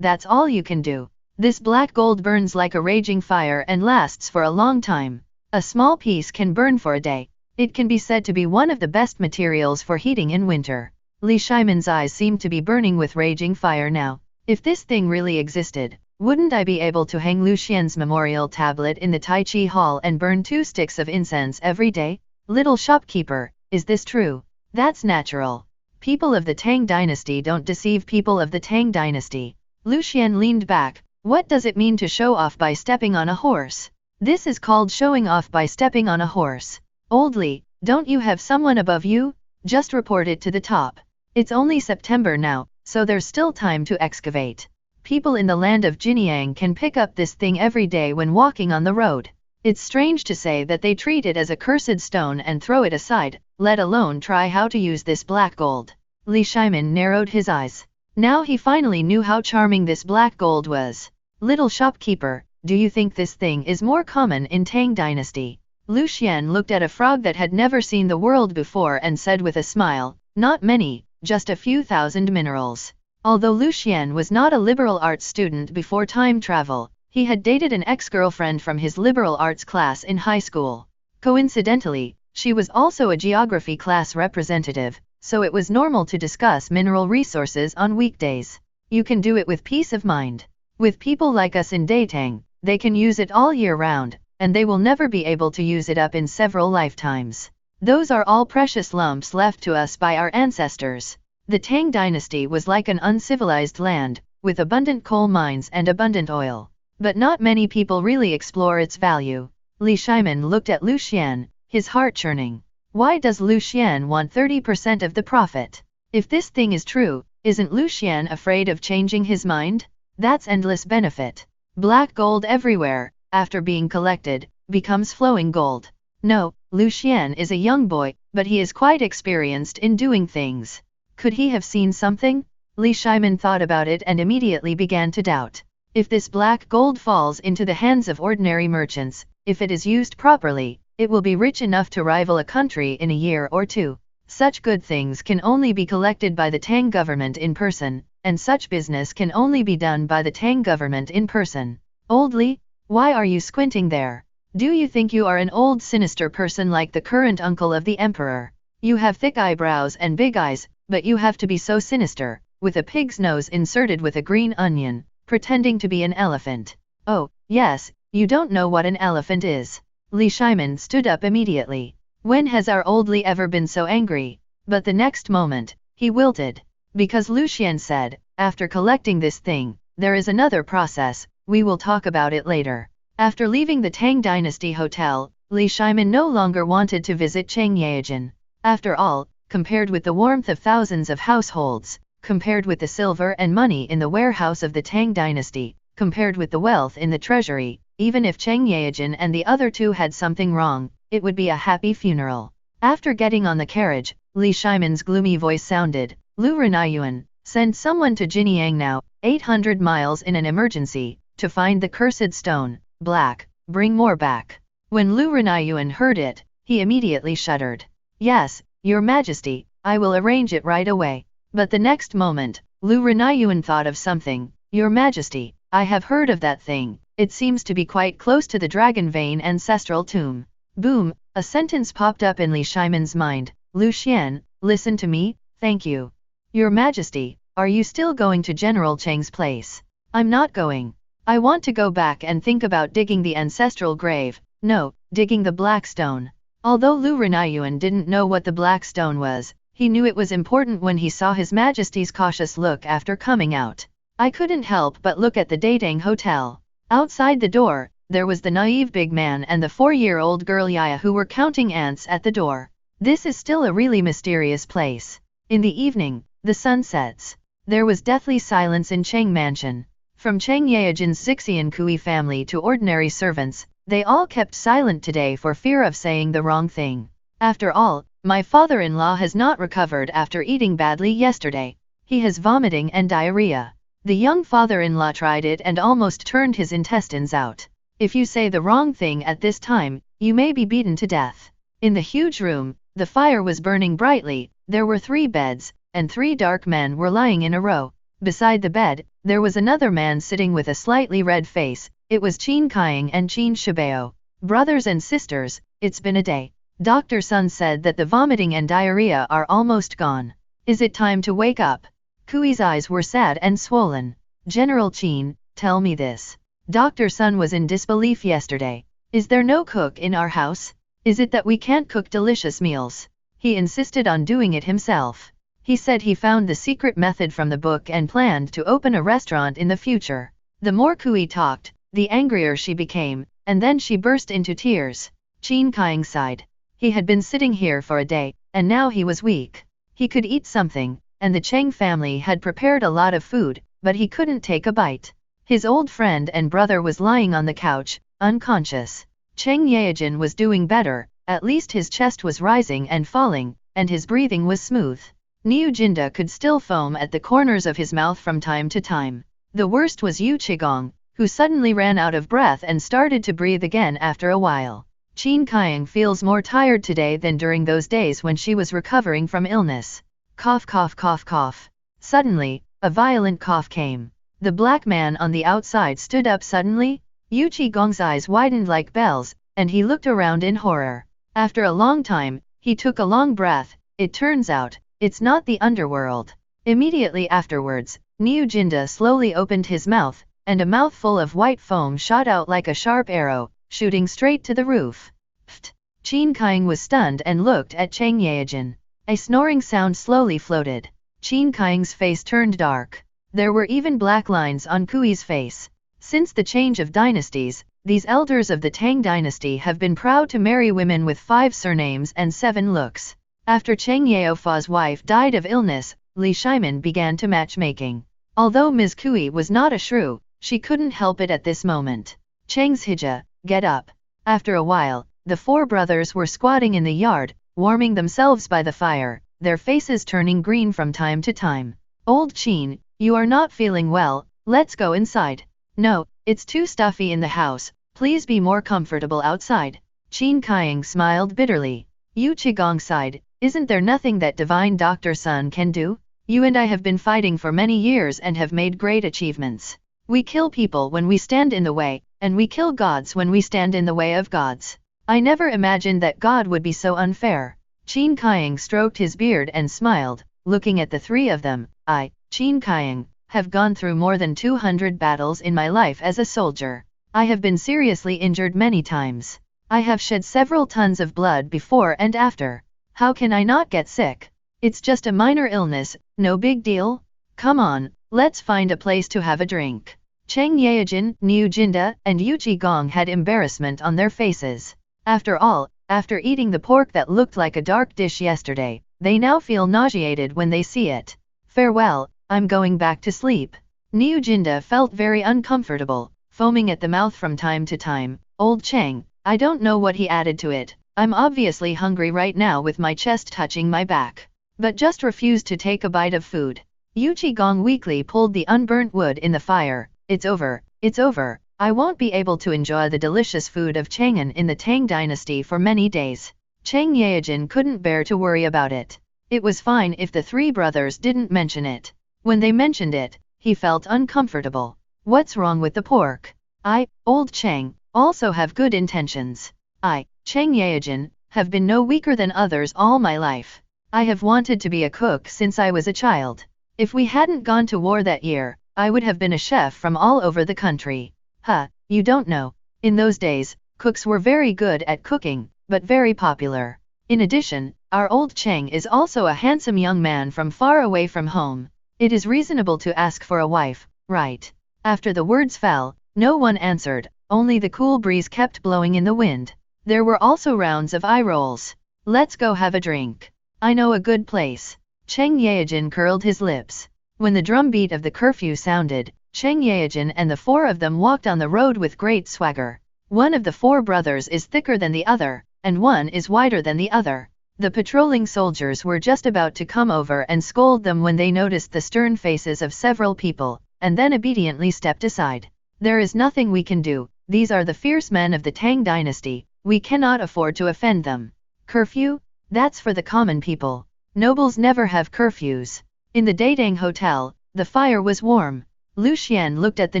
Speaker 2: that's all you can do. This black gold burns like a raging fire and lasts for a long time. A small piece can burn for a day. It can be said to be one of the best materials for heating in winter." Li Shimin's eyes seemed to be burning with raging fire now. If this thing really existed, wouldn't I be able to hang Lu Xian's memorial tablet in the Tai Chi Hall and burn 2 sticks of incense every day? "Little shopkeeper, is this true?" "That's natural. People of the Tang Dynasty don't deceive people of the Tang Dynasty." Lu Xian leaned back. "What does it mean to show off by stepping on a horse?" "This is called showing off by stepping on a horse. Old Li, don't you have someone above you? Just report it to the top. It's only September now, so there's still time to excavate. People in the land of Jinyang can pick up this thing every day when walking on the road. It's strange to say that they treat it as a cursed stone and throw it aside, let alone try how to use this black gold. Li Shimin narrowed his eyes. Now he finally knew how charming this black gold was. Little shopkeeper, do you think this thing is more common in Tang Dynasty? Lu Xian looked at a frog that had never seen the world before and said with a smile, not many, just a few thousand minerals. Although Lu Xian was not a liberal arts student before time travel, he had dated an ex-girlfriend from his liberal arts class in high school. Coincidentally, she was also a geography class representative, so it was normal to discuss mineral resources on weekdays. You can do it with peace of mind. With people like us in Daetang, they can use it all year round, and they will never be able to use it up in several lifetimes. Those are all precious lumps left to us by our ancestors. The Tang Dynasty was like an uncivilized land, with abundant coal mines and abundant oil. But not many people really explore its value. Li Shimin looked at Lu Xian, his heart churning. Why does Lu Xian want 30% of the profit? If this thing is true, isn't Lu Xian afraid of changing his mind? That's endless benefit. Black gold everywhere, after being collected, becomes flowing gold. No, Lu Xian is a young boy, but he is quite experienced in doing things. Could he have seen something? Li Shimin thought about it and immediately began to doubt. If this black gold falls into the hands of ordinary merchants, if it is used properly, it will be rich enough to rival a country in a year or two. Such good things can only be collected by the Tang government in person, and such business can only be done by the Tang government in person. Old Li, why are you squinting there? Do you think you are an old sinister person like the current uncle of the emperor? You have thick eyebrows and big eyes, but you have to be so sinister, with a pig's nose inserted with a green onion, pretending to be an elephant. Oh, yes, you don't know what an elephant is. Li Shimin stood up immediately. When has our old Li ever been so angry? But the next moment, he wilted. Because Lu Xian said, after collecting this thing, there is another process, we will talk about it later. After leaving the Tang Dynasty Hotel, Li Shimin no longer wanted to visit Changyaejin. After all, compared with the warmth of thousands of households, compared with the silver and money in the warehouse of the Tang Dynasty, compared with the wealth in the treasury, even if Changyaejin and the other two had something wrong, it would be a happy funeral. After getting on the carriage, Li Shimin's gloomy voice sounded, Lu Renayuan, send someone to Jinyang now, 800 miles in an emergency, to find the cursed stone, black, bring more back. When Lu Renayuan heard it, he immediately shuddered. Yes, Your Majesty, I will arrange it right away. But the next moment, Lu Renayuan thought of something. Your Majesty, I have heard of that thing, it seems to be quite close to the Dragon Vein ancestral tomb. Boom, a sentence popped up in Li Shimin's mind. Lu Xian, listen to me, thank you. Your Majesty, are you still going to General Cheng's place? I'm not going. I want to go back and think about digging the ancestral grave, no, digging the black stone. Although Lu Renayuan didn't know what the black stone was, he knew it was important when he saw His Majesty's cautious look after coming out. I couldn't help but look at the Daetang Hotel. Outside the door, there was the naive big man and the 4-year-old girl Yaya who were counting ants at the door. This is still a really mysterious place. In the evening, the sun sets. There was deathly silence in Cheng Mansion. From Cheng Yaejin's Xixian Kui family to ordinary servants, they all kept silent today for fear of saying the wrong thing. After all, my father-in-law has not recovered after eating badly yesterday. He has vomiting and diarrhea. The young father-in-law tried it and almost turned his intestines out. If you say the wrong thing at this time, you may be beaten to death. In the huge room, the fire was burning brightly, there were 3 beds, and 3 dark men were lying in a row. Beside the bed, there was another man sitting with a slightly red face. It was Qin Kaiying and Qin Shibao. Brothers and sisters, it's been a day. Dr. Sun said that the vomiting and diarrhea are almost gone. Is it time to wake up? Kui's eyes were sad and swollen. General Qin, tell me this. Dr. Sun was in disbelief yesterday. Is there no cook in our house? Is it that we can't cook delicious meals? He insisted on doing it himself. He said he found the secret method from the book and planned to open a restaurant in the future. The more Kui talked, the angrier she became, and then she burst into tears. Qin Kaiying sighed. He had been sitting here for a day, and now he was weak. He could eat something, and the Cheng family had prepared a lot of food, but he couldn't take a bite. His old friend and brother was lying on the couch, unconscious. Cheng Yaojin was doing better, at least his chest was rising and falling, and his breathing was smooth. Niu Jinda could still foam at the corners of his mouth from time to time. The worst was Yu Qigong, who suddenly ran out of breath and started to breathe again after a while. Qin Kaiang feels more tired today than during those days when she was recovering from illness. Cough cough cough cough. Suddenly, a violent cough came. The black man on the outside stood up suddenly. Yu Qigong's eyes widened like bells, and he looked around in horror. After a long time, he took a long breath. It turns out, it's not the underworld. Immediately afterwards, Niu Jinda slowly opened his mouth, and a mouthful of white foam shot out like a sharp arrow, shooting straight to the roof. Pfft! Qin Kaiang was stunned and looked at Cheng Yaojin. A snoring sound slowly floated. Qin Kaiang's face turned dark. There were even black lines on Kui's face. Since the change of dynasties, these elders of the Tang dynasty have been proud to marry women with 5 surnames and 7 looks. After Cheng Yaofa's wife died of illness, Li Shimin began to matchmaking. Although Ms. Kui was not a shrew, she couldn't help it at this moment. Cheng's hija, get up. After a while, the 4 brothers were squatting in the yard, warming themselves by the fire, their faces turning green from time to time. Old Qin, you are not feeling well, let's go inside. No, it's too stuffy in the house, please be more comfortable outside. Qin Kaiang smiled bitterly. Yu Qigong sighed, isn't there nothing that divine Dr. Sun can do? You and I have been fighting for many years and have made great achievements. We kill people when we stand in the way, and we kill gods when we stand in the way of gods. I never imagined that God would be so unfair. Qin Kaiang stroked his beard and smiled, looking at the 3 of them. I, Qin Kaiang, have gone through more than 200 battles in my life as a soldier. I have been seriously injured many times. I have shed several tons of blood before and after. How can I not get sick? It's just a minor illness, no big deal. Come on, let's find a place to have a drink. Cheng Yaojin, Niu Jinda, and Yu Qigong had embarrassment on their faces. After all, after eating the pork that looked like a dark dish yesterday, they now feel nauseated when they see it. Farewell, I'm going back to sleep. Niu Jinda felt very uncomfortable, foaming at the mouth from time to time. Old Cheng, I don't know what he added to it. I'm obviously hungry right now with my chest touching my back. But just refused to take a bite of food. Yu Qigong weakly pulled the unburnt wood in the fire. It's over, it's over. I won't be able to enjoy the delicious food of Chang'an in the Tang dynasty for many days. Cheng Yaojin couldn't bear to worry about it. It was fine if the 3 brothers didn't mention it. When they mentioned it, he felt uncomfortable. What's wrong with the pork? I, Old Cheng, also have good intentions. I, Cheng Yaojin, have been no weaker than others all my life. I have wanted to be a cook since I was a child. If we hadn't gone to war that year, I would have been a chef from all over the country. Huh, you don't know. In those days, cooks were very good at cooking, but very popular. In addition, our old Cheng is also a handsome young man from far away from home. It is reasonable to ask for a wife, right? After the words fell, no one answered, only the cool breeze kept blowing in the wind. There were also rounds of eye rolls. Let's go have a drink. I know a good place. Cheng Yaojin curled his lips. When the drumbeat of the curfew sounded, Cheng Yaojin and the 4 of them walked on the road with great swagger. One of the 4 brothers is thicker than the other, and one is wider than the other. The patrolling soldiers were just about to come over and scold them when they noticed the stern faces of several people, and then obediently stepped aside. There is nothing we can do, these are the fierce men of the Tang dynasty, we cannot afford to offend them. Curfew? That's for the common people. Nobles never have curfews. In the Daedang Hotel, the fire was warm. Lu Xian looked at the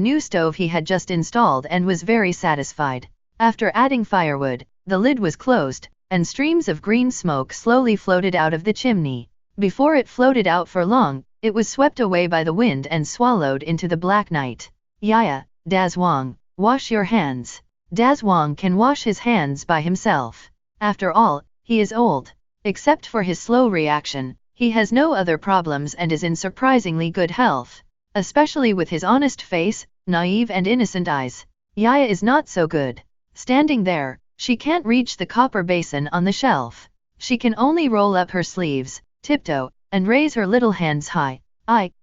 Speaker 2: new stove he had just installed and was very satisfied. After adding firewood, the lid was closed, and streams of green smoke slowly floated out of the chimney. Before it floated out for long, it was swept away by the wind and swallowed into the black night. Yaya, Daz Wang, wash your hands. Daz Wang can wash his hands by himself. After all, he is old. Except for his slow reaction, he has no other problems and is in surprisingly good health. Especially with his honest face, naive and innocent eyes. Yaya is not so good. Standing there, she can't reach the copper basin on the shelf. She can only roll up her sleeves, tiptoe, and raise her little hands high.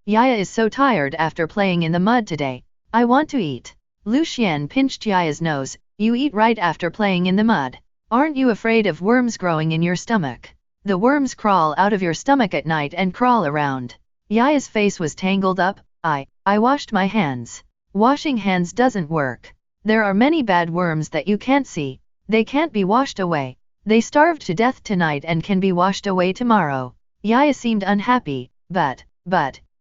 Speaker 2: Yaya is so tired after playing in the mud today. I want to eat. Lu Xian pinched Yaya's nose. You eat right after playing in the mud. Aren't you afraid of worms growing in your stomach? The worms crawl out of your stomach at night and crawl around. Yaya's face was tangled up. I washed my hands. Washing hands doesn't work. There are many bad worms that you can't see. They can't be washed away. They starved to death tonight and can be washed away tomorrow. Yaya seemed unhappy, but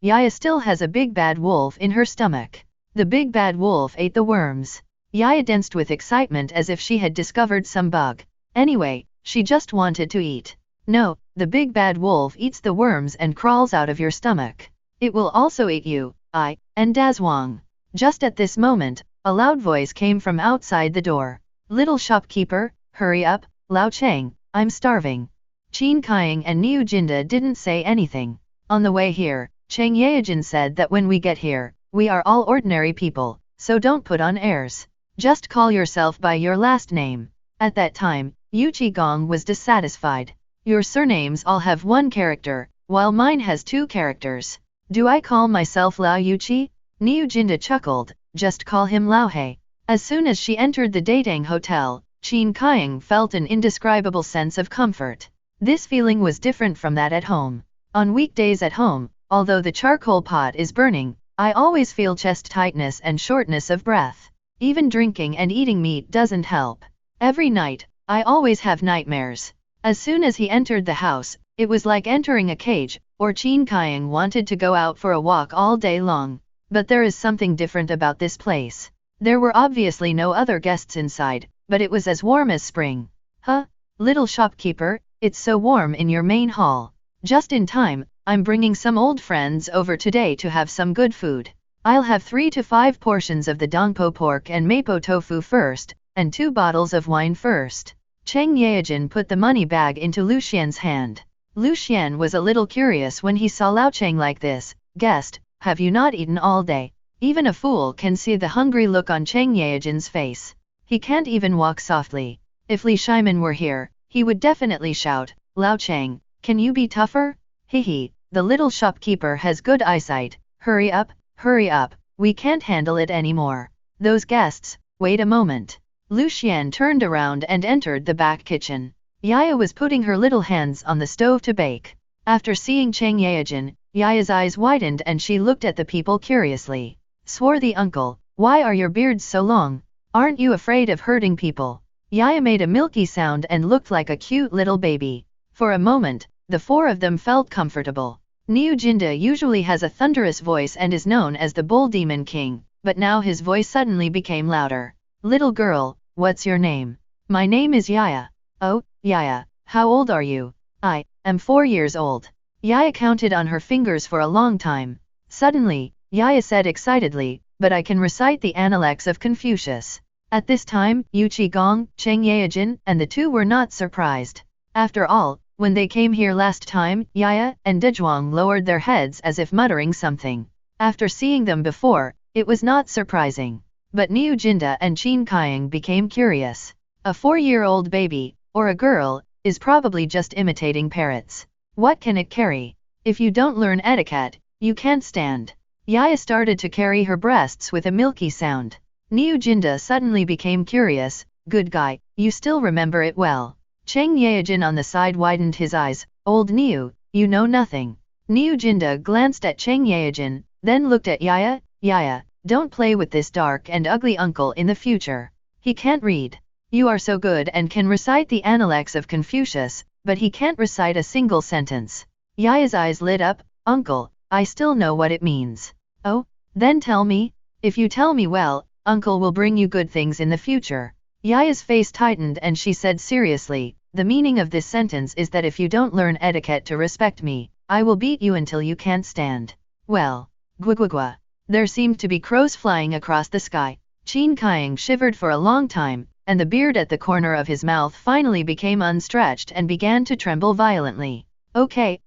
Speaker 2: Yaya still has a big bad wolf in her stomach. The big bad wolf ate the worms. Yaya danced with excitement as if she had discovered some bug. Anyway, she just wanted to eat. No, the big bad wolf eats the worms and crawls out of your stomach. It will also eat you, and Dazwang. Just at this moment, a loud voice came from outside the door. Little shopkeeper, hurry up, Lao Cheng, I'm starving. Qin Kaiying and Niu Jinda didn't say anything. On the way here, Cheng Yaojin said that when we get here, we are all ordinary people, so don't put on airs. Just call yourself by your last name. At that time, Yu Qigong was dissatisfied. Your surnames all have one character, while mine has two characters. Do I call myself Lao Yuqi? Niu Jinda chuckled, just call him Lao He. As soon as she entered the Datang Hotel, Qin Kaiying felt an indescribable sense of comfort. This feeling was different from that at home. On weekdays at home, although the charcoal pot is burning, I always feel chest tightness and shortness of breath. Even drinking and eating meat doesn't help. Every night, I always have nightmares. As soon as he entered the house, it was like entering a cage, or Qin Kaiying wanted to go out for a walk all day long. But there is something different about this place. There were obviously no other guests inside, but it was as warm as spring. Huh? Little shopkeeper, it's so warm in your main hall. Just in time, I'm bringing some old friends over today to have some good food. I'll have 3 to 5 portions of the dongpo pork and mapo tofu first, and 2 bottles of wine first. Cheng Yaojin put the money bag into Lu Xian's hand. Lu Xian was a little curious when he saw Lao Cheng like this. Guest, have you not eaten all day? Even a fool can see the hungry look on Cheng Yaojin's face. He can't even walk softly. If Li Shimin were here, he would definitely shout, Lao Cheng, can you be tougher? Hehe, the little shopkeeper has good eyesight. Hurry up, we can't handle it anymore. Those guests, wait a moment. Lu Xian turned around and entered the back kitchen. Yaya was putting her little hands on the stove to bake. After seeing Cheng Yaojin, Yaya's eyes widened and she looked at the people curiously. Swarthy uncle, why are your beards so long? Aren't you afraid of hurting people? Yaya made a milky sound and looked like a cute little baby. For a moment, the 4 of them felt comfortable. Niu Jinda usually has a thunderous voice and is known as the Bull Demon King, but now his voice suddenly became louder. Little girl, what's your name? My name is Yaya. Oh, Yaya, how old are you? I am 4 years old. Yaya counted on her fingers for a long time. Suddenly, Yaya said excitedly, but I can recite the Analects of Confucius. At this time, Yu Qigong, Cheng Yaojin, and the 2 were not surprised. After all, when they came here last time, Yaya and Dezhuang lowered their heads as if muttering something. After seeing them before, it was not surprising. But Niu Jinda and Qin Kaiying became curious. A 4-year-old baby, or a girl, is probably just imitating parrots. What can it carry? If you don't learn etiquette, you can't stand. Yaya started to carry her breasts with a milky sound. Niu Jinda suddenly became curious. Good guy, you still remember it well. Cheng Yaojin on the side widened his eyes. Old Niu, you know nothing. Niu Jinda glanced at Cheng Yaojin, then looked at Yaya. Yaya, don't play with this dark and ugly uncle in the future. He can't read. You are so good and can recite the Analects of Confucius, but he can't recite a single sentence. Yaya's eyes lit up. Uncle, I still know what it means. Oh, then tell me. If you tell me well, uncle will bring you good things in the future. Yaya's face tightened and she said seriously, the meaning of this sentence is that if you don't learn etiquette to respect me, I will beat you until you can't stand. Well, gwagwagwa. There seemed to be crows flying across the sky. Qin Kaiying shivered for a long time, and the beard at the corner of his mouth finally became unstretched and began to tremble violently. Okay,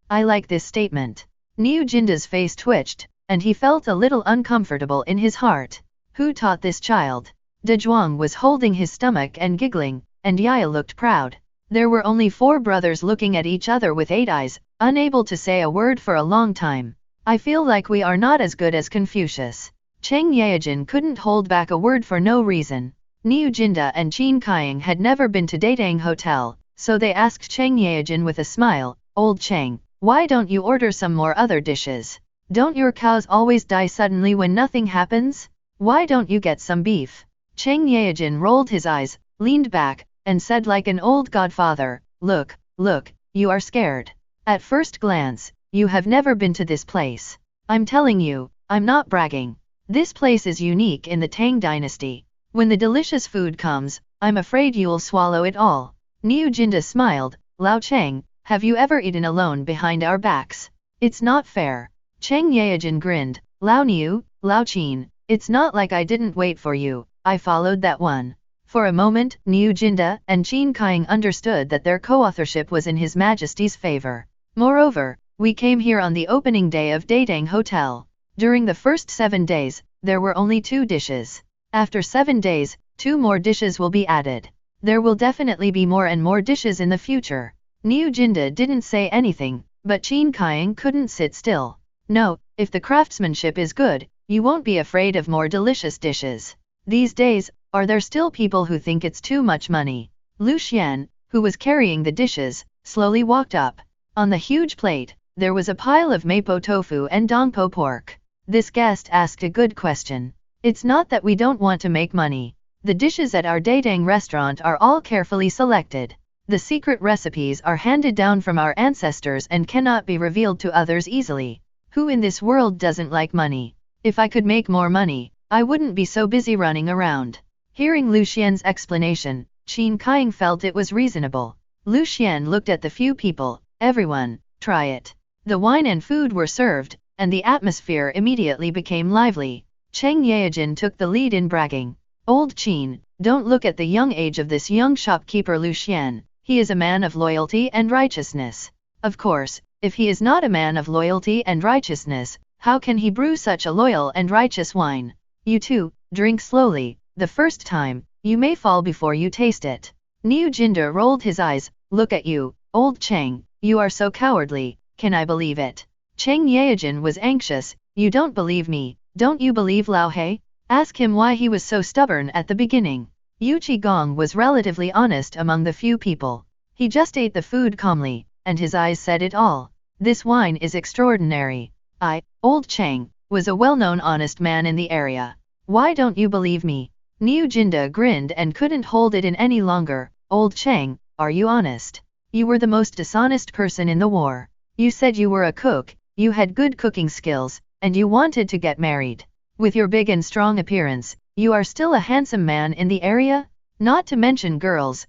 Speaker 2: I like this statement. Niu Jinda's face twitched, and he felt a little uncomfortable in his heart. Who taught this child? Dezhuang was holding his stomach and giggling, and Yaya looked proud. There were only 4 brothers looking at each other with 8 eyes. unable to say a word for a long time. I feel like we are not as good as Confucius. Cheng Yaojin couldn't hold back a word for no reason. Niu Jinda and Qin Kaiying had never been to Datang Hotel, so they asked Cheng Yaojin with a smile, "Old Cheng, why don't you order some more other dishes? Don't your cows always die suddenly when nothing happens? Why don't you get some beef?" Cheng Yaojin rolled his eyes, leaned back, and said like an old godfather, "Look, look, you are scared. At first glance, you have never been to this place. I'm telling you, I'm not bragging. This place is unique in the Tang dynasty. When the delicious food comes, I'm afraid you'll swallow it all." Niu Jinda smiled, "Lao Cheng, have you ever eaten alone behind our backs? It's not fair." Cheng Yaojin grinned, "Lao Niu, Lao Qin, it's not like I didn't wait for you, I followed that one." For a moment, Niu Jinda and Qin Kaiying understood that their co-authorship was in His Majesty's favor. "Moreover, we came here on the opening day of Datang Hotel. During the first 7 days, there were only 2 dishes. After 7 days, 2 more dishes will be added. There will definitely be more and more dishes in the future." Niu Jinda didn't say anything, but Qin Kaiying couldn't sit still. "No, if the craftsmanship is good, you won't be afraid of more delicious dishes. These days, are there still people who think it's too much money?" Lu Xian, who was carrying the dishes, slowly walked up. On the huge plate, there was a pile of mapo tofu and dongpo pork. This guest asked a good question. "It's not that we don't want to make money. The dishes at our Datang restaurant are all carefully selected. The secret recipes are handed down from our ancestors and cannot be revealed to others easily. Who in this world doesn't like money? If I could make more money, I wouldn't be so busy running around." Hearing Lu Xian's explanation, Qin Kaiying felt it was reasonable. Lu Xian looked at the few people. "Everyone, try it." The wine and food were served, and the atmosphere immediately became lively. Cheng Yaojin took the lead in bragging. "Old Qin, don't look at the young age of this young shopkeeper Lu Xian. He is a man of loyalty and righteousness. Of course, if he is not a man of loyalty and righteousness, how can he brew such a loyal and righteous wine? You too, drink slowly. The first time, you may fall before you taste it." Niu Jinda rolled his eyes. "Look at you, old Cheng, you are so cowardly, can I believe it?" Cheng Yaojin was anxious. "You don't believe me, don't you believe Lao He? Ask him why he was so stubborn at the beginning." Yu Qigong was relatively honest among the few people. He just ate the food calmly, and his eyes said it all. "This wine is extraordinary. I, old Cheng, was a well-known honest man in the area. Why don't you believe me?" Niu Jinda grinned and couldn't hold it in any longer. "Old Cheng, are you honest? You were the most dishonest person in the war. You said you were a cook, you had good cooking skills, and you wanted to get married. With your big and strong appearance, you are still a handsome man in the area? Not to mention girls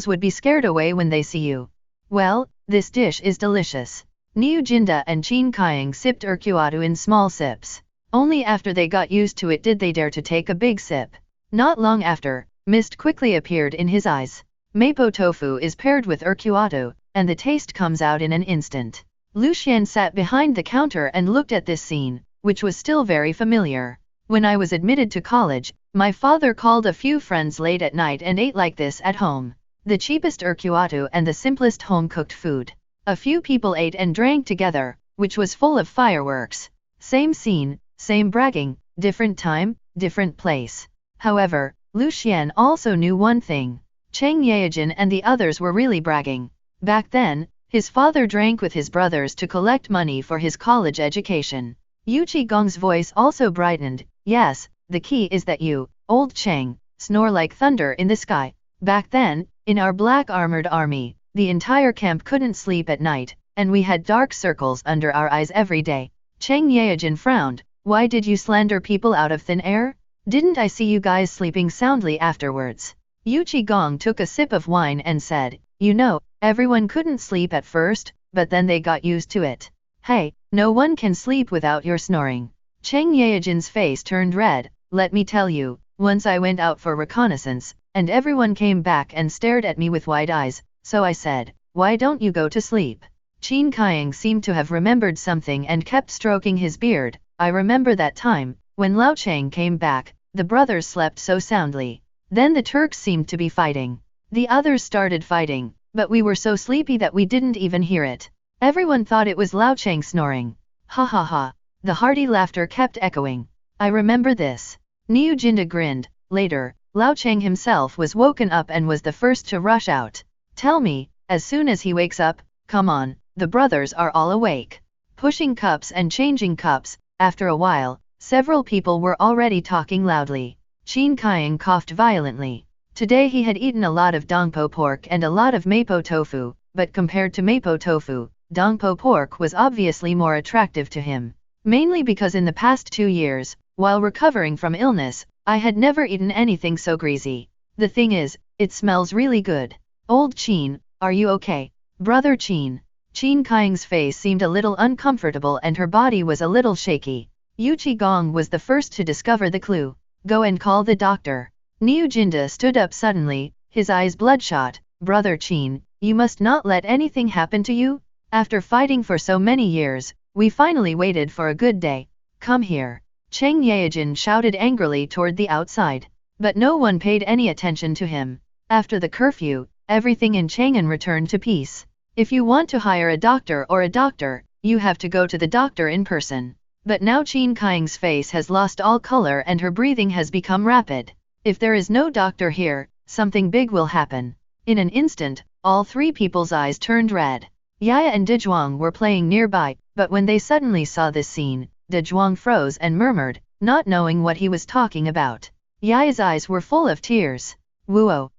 Speaker 2: would be scared away when they see you. Well, this dish is delicious." Niu Jinda and Qin Kaiying sipped urquatu in small sips. Only after they got used to it did they dare to take a big sip. Not long after, mist quickly appeared in his eyes. Mapo tofu is paired with urquatu, and the taste comes out in an instant. Lu Xian sat behind the counter and looked at this scene, which was still very familiar. "When I was admitted to college, my father called a few friends late at night and ate like this at home. The cheapest urquatu and the simplest home-cooked food. A few people ate and drank together, which was full of fireworks. Same scene, same bragging, different time, different place." However, Lu Xian also knew one thing. Cheng Yaojin and the others were really bragging. Back then, his father drank with his brothers to collect money for his college education. Yu Qigong's voice also brightened. "Yes, the key is that you, old Cheng, snore like thunder in the sky. Back then, in our black armored army, the entire camp couldn't sleep at night, and we had dark circles under our eyes every day." Cheng Yaojin frowned. "Why did you slander people out of thin air? Didn't I see you guys sleeping soundly afterwards?" Yu Qigong took a sip of wine and said, "You know, everyone couldn't sleep at first, but then they got used to it. Hey, no one can sleep without your snoring." Cheng Yaojin's face turned red. "Let me tell you, once I went out for reconnaissance, and everyone came back and stared at me with wide eyes, so I said, 'Why don't you go to sleep?'" Qin Kaiying seemed to have remembered something and kept stroking his beard. "I remember that time, when Lao Cheng came back, the brothers slept so soundly. Then the Turks seemed to be fighting. The others started fighting, but we were so sleepy that we didn't even hear it. Everyone thought it was Lao Cheng snoring. Ha ha ha. The hearty laughter kept echoing. I remember this. Niu Jinda grinned. Later, Lao Cheng himself was woken up and was the first to rush out. Tell me, as soon as he wakes up, come on, the brothers are all awake. Pushing cups and changing cups, after a while, several people were already talking loudly. Qin Kaiang coughed violently. Today he had eaten a lot of dongpo pork and a lot of mapo tofu, but compared to mapo tofu, dongpo pork was obviously more attractive to him. Mainly because in the past 2 years, while recovering from illness, I had never eaten anything so greasy. The thing is, it smells really good. Old Qin, are you okay? Brother Qin. Qin Kaiang's face seemed a little uncomfortable and her body was a little shaky. Yu Qigong was the first to discover the clue. Go and call the doctor. Niu Jinda stood up suddenly, his eyes bloodshot. Brother Qin, you must not let anything happen to you? After fighting for so many years, we finally waited for a good day. Come here. Cheng Yaojin shouted angrily toward the outside. But no one paid any attention to him. After the curfew, everything in Chang'an returned to peace. If you want to hire a doctor, you have to go to the doctor in person. But now Qin Kaiang's face has lost all color and her breathing has become rapid. If there is no doctor here, something big will happen. In an instant, all 3 people's eyes turned red. Yaya and Dezhuang were playing nearby, but when they suddenly saw this scene, Dezhuang froze and murmured, not knowing what he was talking about. Yaya's eyes were full of tears. Wuo.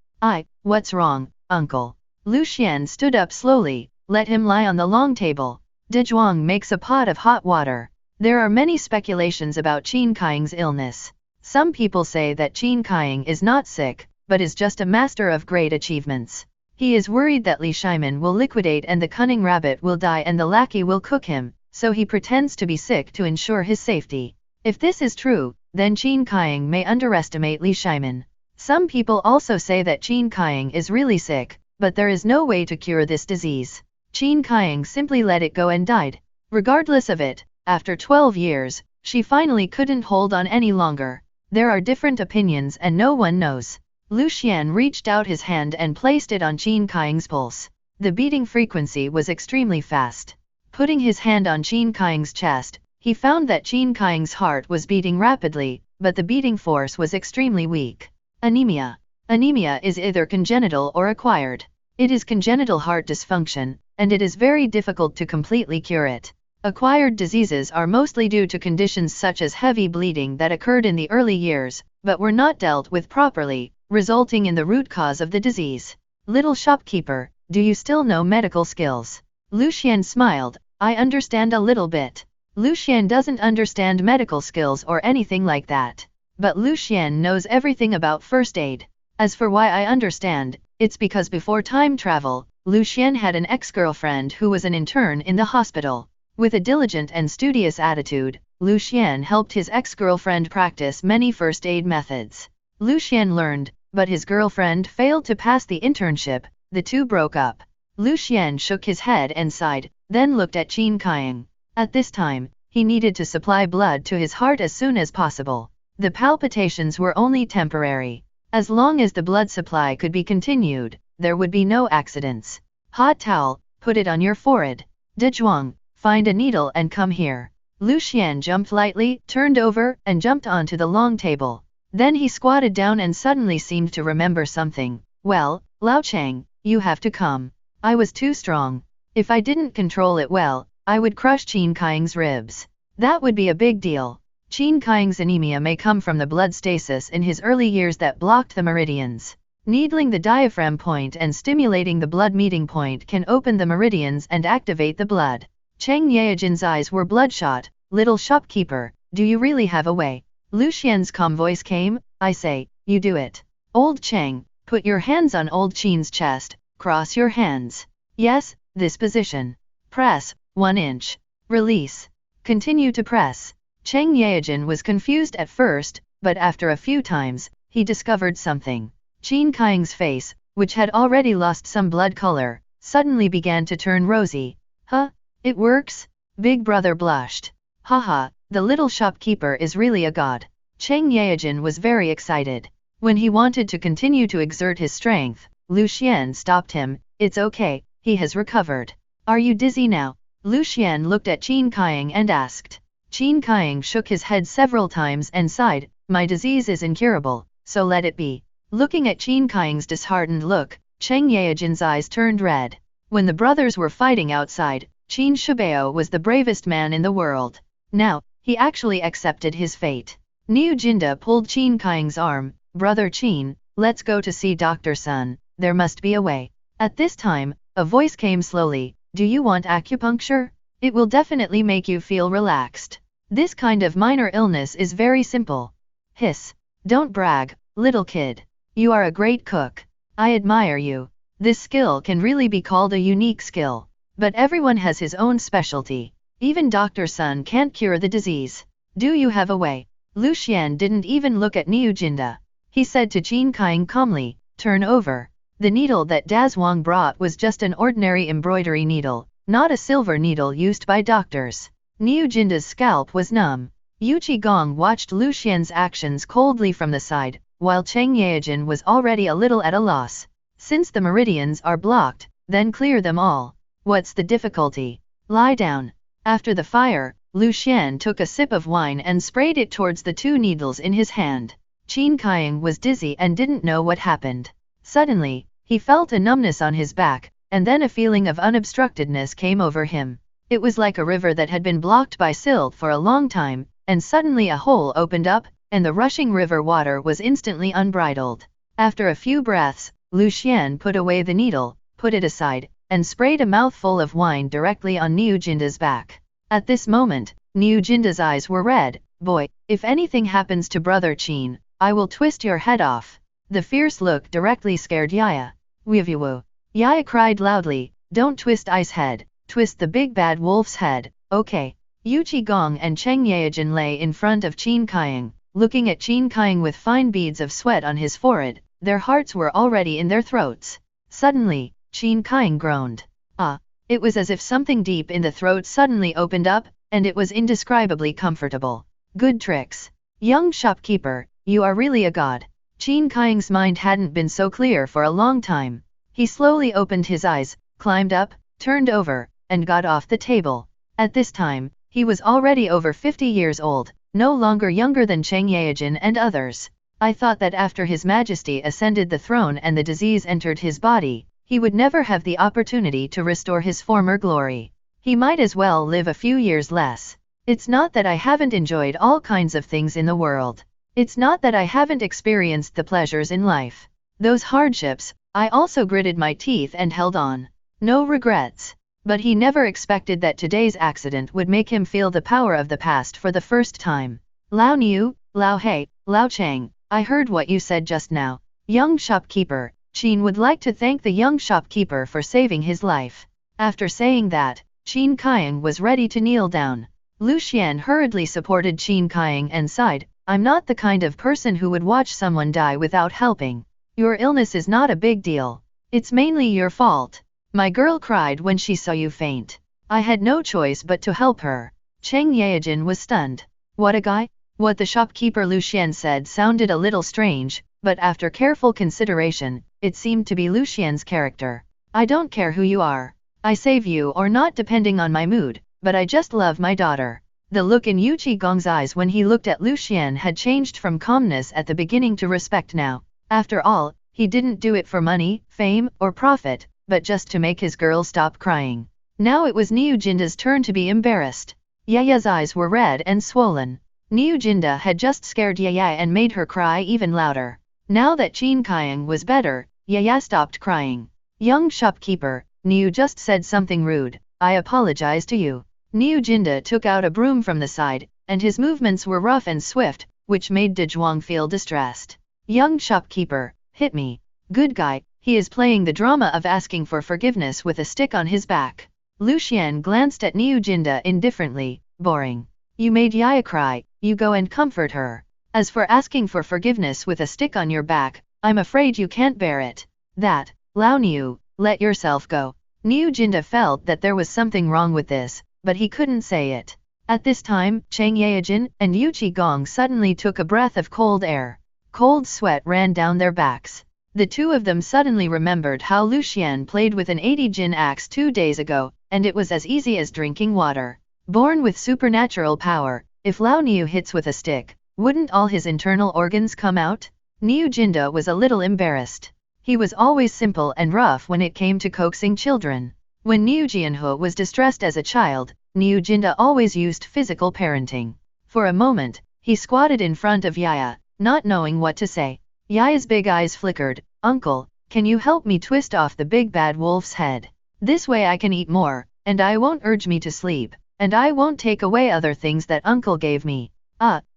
Speaker 2: What's wrong, uncle? Lu Xian stood up slowly. Let him lie on the long table. Dezhuang makes a pot of hot water. There are many speculations about Qin Kaiang's illness. Some people say that Qin Kaiang is not sick, but is just a master of great achievements. He is worried that Li Shimin will liquidate and the cunning rabbit will die and the lackey will cook him, so he pretends to be sick to ensure his safety. If this is true, then Qin Kaiang may underestimate Li Shimin. Some people also say that Qin Kaiang is really sick, but there is no way to cure this disease. Qin Kaiang simply let it go and died. Regardless of it, after 12 years, she finally couldn't hold on any longer. There are different opinions and no one knows. Lu Xian reached out his hand and placed it on Qin Kaiang's pulse. The beating frequency was extremely fast. Putting his hand on Qin Kaiang's chest, he found that Qin Kaiang's heart was beating rapidly, but the beating force was extremely weak. Anemia. Anemia is either congenital or acquired. It is congenital heart dysfunction, and it is very difficult to completely cure it. Acquired diseases are mostly due to conditions such as heavy bleeding that occurred in the early years, but were not dealt with properly, resulting in the root cause of the disease. Little shopkeeper, do you still know medical skills? Lu Xian smiled. I understand a little bit. Lu Xian doesn't understand medical skills or anything like that. But Lu Xian knows everything about first aid. As for why I understand, it's because before time travel, Lu Xian had an ex-girlfriend who was an intern in the hospital. With a diligent and studious attitude, Lu Xian helped his ex-girlfriend practice many first aid methods. Lu Xian learned, but his girlfriend failed to pass the internship. The two broke up. Lu Xian shook his head and sighed, then looked at Qin Kaiang. At this time, he needed to supply blood to his heart as soon as possible. The palpitations were only temporary. As long as the blood supply could be continued, there would be no accidents. Hot towel, put it on your forehead. Dezhuang, find a needle and come here. Lu Xian jumped lightly, turned over, and jumped onto the long table. Then he squatted down and suddenly seemed to remember something. Well, Lao Cheng, you have to come. I was too strong. If I didn't control it well, I would crush Qin Kaiang's ribs. That would be a big deal. Qin Kaiang's anemia may come from the blood stasis in his early years that blocked the meridians. Needling the diaphragm point and stimulating the blood meeting point can open the meridians and activate the blood. Cheng Yaojin's eyes were bloodshot. Little shopkeeper, do you really have a way? Lu Xian's calm voice came. I say, you do it. Old Cheng, put your hands on old Qin's chest, cross your hands. Yes, this position. Press, 1 inch. Release. Continue to press. Cheng Yaojin was confused at first, but after a few times, he discovered something. Qin Kaiang's face, which had already lost some blood color, suddenly began to turn rosy. Huh? It works? Big brother blushed. Haha, the little shopkeeper is really a god. Cheng Yaojin was very excited. When he wanted to continue to exert his strength, Lu Xian stopped him. It's okay, he has recovered. Are you dizzy now? Lu Xian looked at Qin Kaiang and asked. Qin Kaiang shook his head several times and sighed, my disease is incurable, so let it be. Looking at Qin Kaiang's disheartened look, Cheng Yaojin's eyes turned red. When the brothers were fighting outside, Qin Shibao was the bravest man in the world. Now, he actually accepted his fate. Niu Jinda pulled Qin Kaiang's arm, Brother Qin, let's go to see Dr. Sun, there must be a way. At this time, a voice came slowly, do you want acupuncture? It will definitely make you feel relaxed. This kind of minor illness is very simple. Hiss. Don't brag, little kid. You are a great cook. I admire you. This skill can really be called a unique skill. But everyone has his own specialty. Even Dr. Sun can't cure the disease. Do you have a way? Lu Xian didn't even look at Niu Jinda. He said to Qin Kaiang calmly, turn over. The needle that Dazwang brought was just an ordinary embroidery needle, not a silver needle used by doctors. Niu Jinda's scalp was numb. Yu Qigong watched Lu Xian's actions coldly from the side, while Cheng Yaojin was already a little at a loss. Since the meridians are blocked, then clear them all. What's the difficulty? Lie down. After the fire, Lu Xian took a sip of wine and sprayed it towards the two needles in his hand. Qin Kaiang was dizzy and didn't know what happened. Suddenly, he felt a numbness on his back, and then a feeling of unobstructedness came over him. It was like a river that had been blocked by silt for a long time, and suddenly a hole opened up, and the rushing river water was instantly unbridled. After a few breaths, Lu Xian put away the needle, put it aside, and sprayed a mouthful of wine directly on Niu Jinda's back. At this moment, Niu Jinda's eyes were red. Boy, if anything happens to Brother Qin, I will twist your head off. The fierce look directly scared Yaya. Weevu. Yaya cried loudly, don't twist Ice Head, twist the big bad wolf's head, okay. Yu Qigong and Cheng Yaojin lay in front of Qin Kaiang, looking at Qin Kaiang with fine beads of sweat on his forehead, their hearts were already in their throats. Suddenly, Qin Kaiang groaned. Ah! It was as if something deep in the throat suddenly opened up, and it was indescribably comfortable. Good tricks. Young shopkeeper, you are really a god. Qin Kaiang's mind hadn't been so clear for a long time. He slowly opened his eyes, climbed up, turned over, and got off the table. At this time, he was already over 50 years old, no longer younger than Cheng Yaojin and others. I thought that after His Majesty ascended the throne and the disease entered his body, he would never have the opportunity to restore his former glory. He might as well live a few years less. It's not that I haven't enjoyed all kinds of things in the world. It's not that I haven't experienced the pleasures in life. Those hardships, I also gritted my teeth and held on. No regrets. But he never expected that today's accident would make him feel the power of the past for the first time. Lao Niu, Lao Hei, Lao Cheng, I heard what you said just now. Young shopkeeper, Qin would like to thank the young shopkeeper for saving his life. After saying that, Qin Kaiang was ready to kneel down. Lu Xian hurriedly supported Qin Kaiang and sighed, I'm not the kind of person who would watch someone die without helping. Your illness is not a big deal. It's mainly your fault. My girl cried when she saw you faint. I had no choice but to help her. Cheng Yaojin was stunned. What a guy? What the shopkeeper Lu Xian said sounded a little strange, but after careful consideration, it seemed to be Lu Xian's character. I don't care who you are. I save you or not depending on my mood, but I just love my daughter. The look in Yu Qigong's eyes when he looked at Lu Xian had changed from calmness at the beginning to respect now. After all, he didn't do it for money, fame, or profit, but just to make his girl stop crying. Now it was Niu Jinda's turn to be embarrassed. Yaya's eyes were red and swollen. Niu Jinda had just scared Yaya and made her cry even louder. Now that Qin Kaiang was better, Yaya stopped crying. Young shopkeeper, Niu just said something rude. I apologize to you. Niu Jinda took out a broom from the side, and his movements were rough and swift, which made Dezhuang feel distressed. Young shopkeeper, hit me. Good guy, he is playing the drama of asking for forgiveness with a stick on his back. Lu Xian glanced at Niu Jinda indifferently, boring. You made Yaya cry, you go and comfort her. As for asking for forgiveness with a stick on your back, I'm afraid you can't bear it. That, Lao Niu, let yourself go. Niu Jinda felt that there was something wrong with this, but he couldn't say it. At this time, Cheng Yaojin and Yu Qigong suddenly took a breath of cold air. Cold sweat ran down their backs. The two of them suddenly remembered how Lu Xian played with an 80 jin axe 2 days ago, and it was as easy as drinking water. Born with supernatural power, if Lao Niu hits with a stick, wouldn't all his internal organs come out? Niu Jinda was a little embarrassed. He was always simple and rough when it came to coaxing children. When Niu Jianhe was distressed as a child, Niu Jinda always used physical parenting. For a moment, he squatted in front of Yaya, not knowing what to say. Yaya's big eyes flickered. "Uncle, can you help me twist off the big bad wolf's head? This way I can eat more, and I won't urge me to sleep, and I won't take away other things that uncle gave me."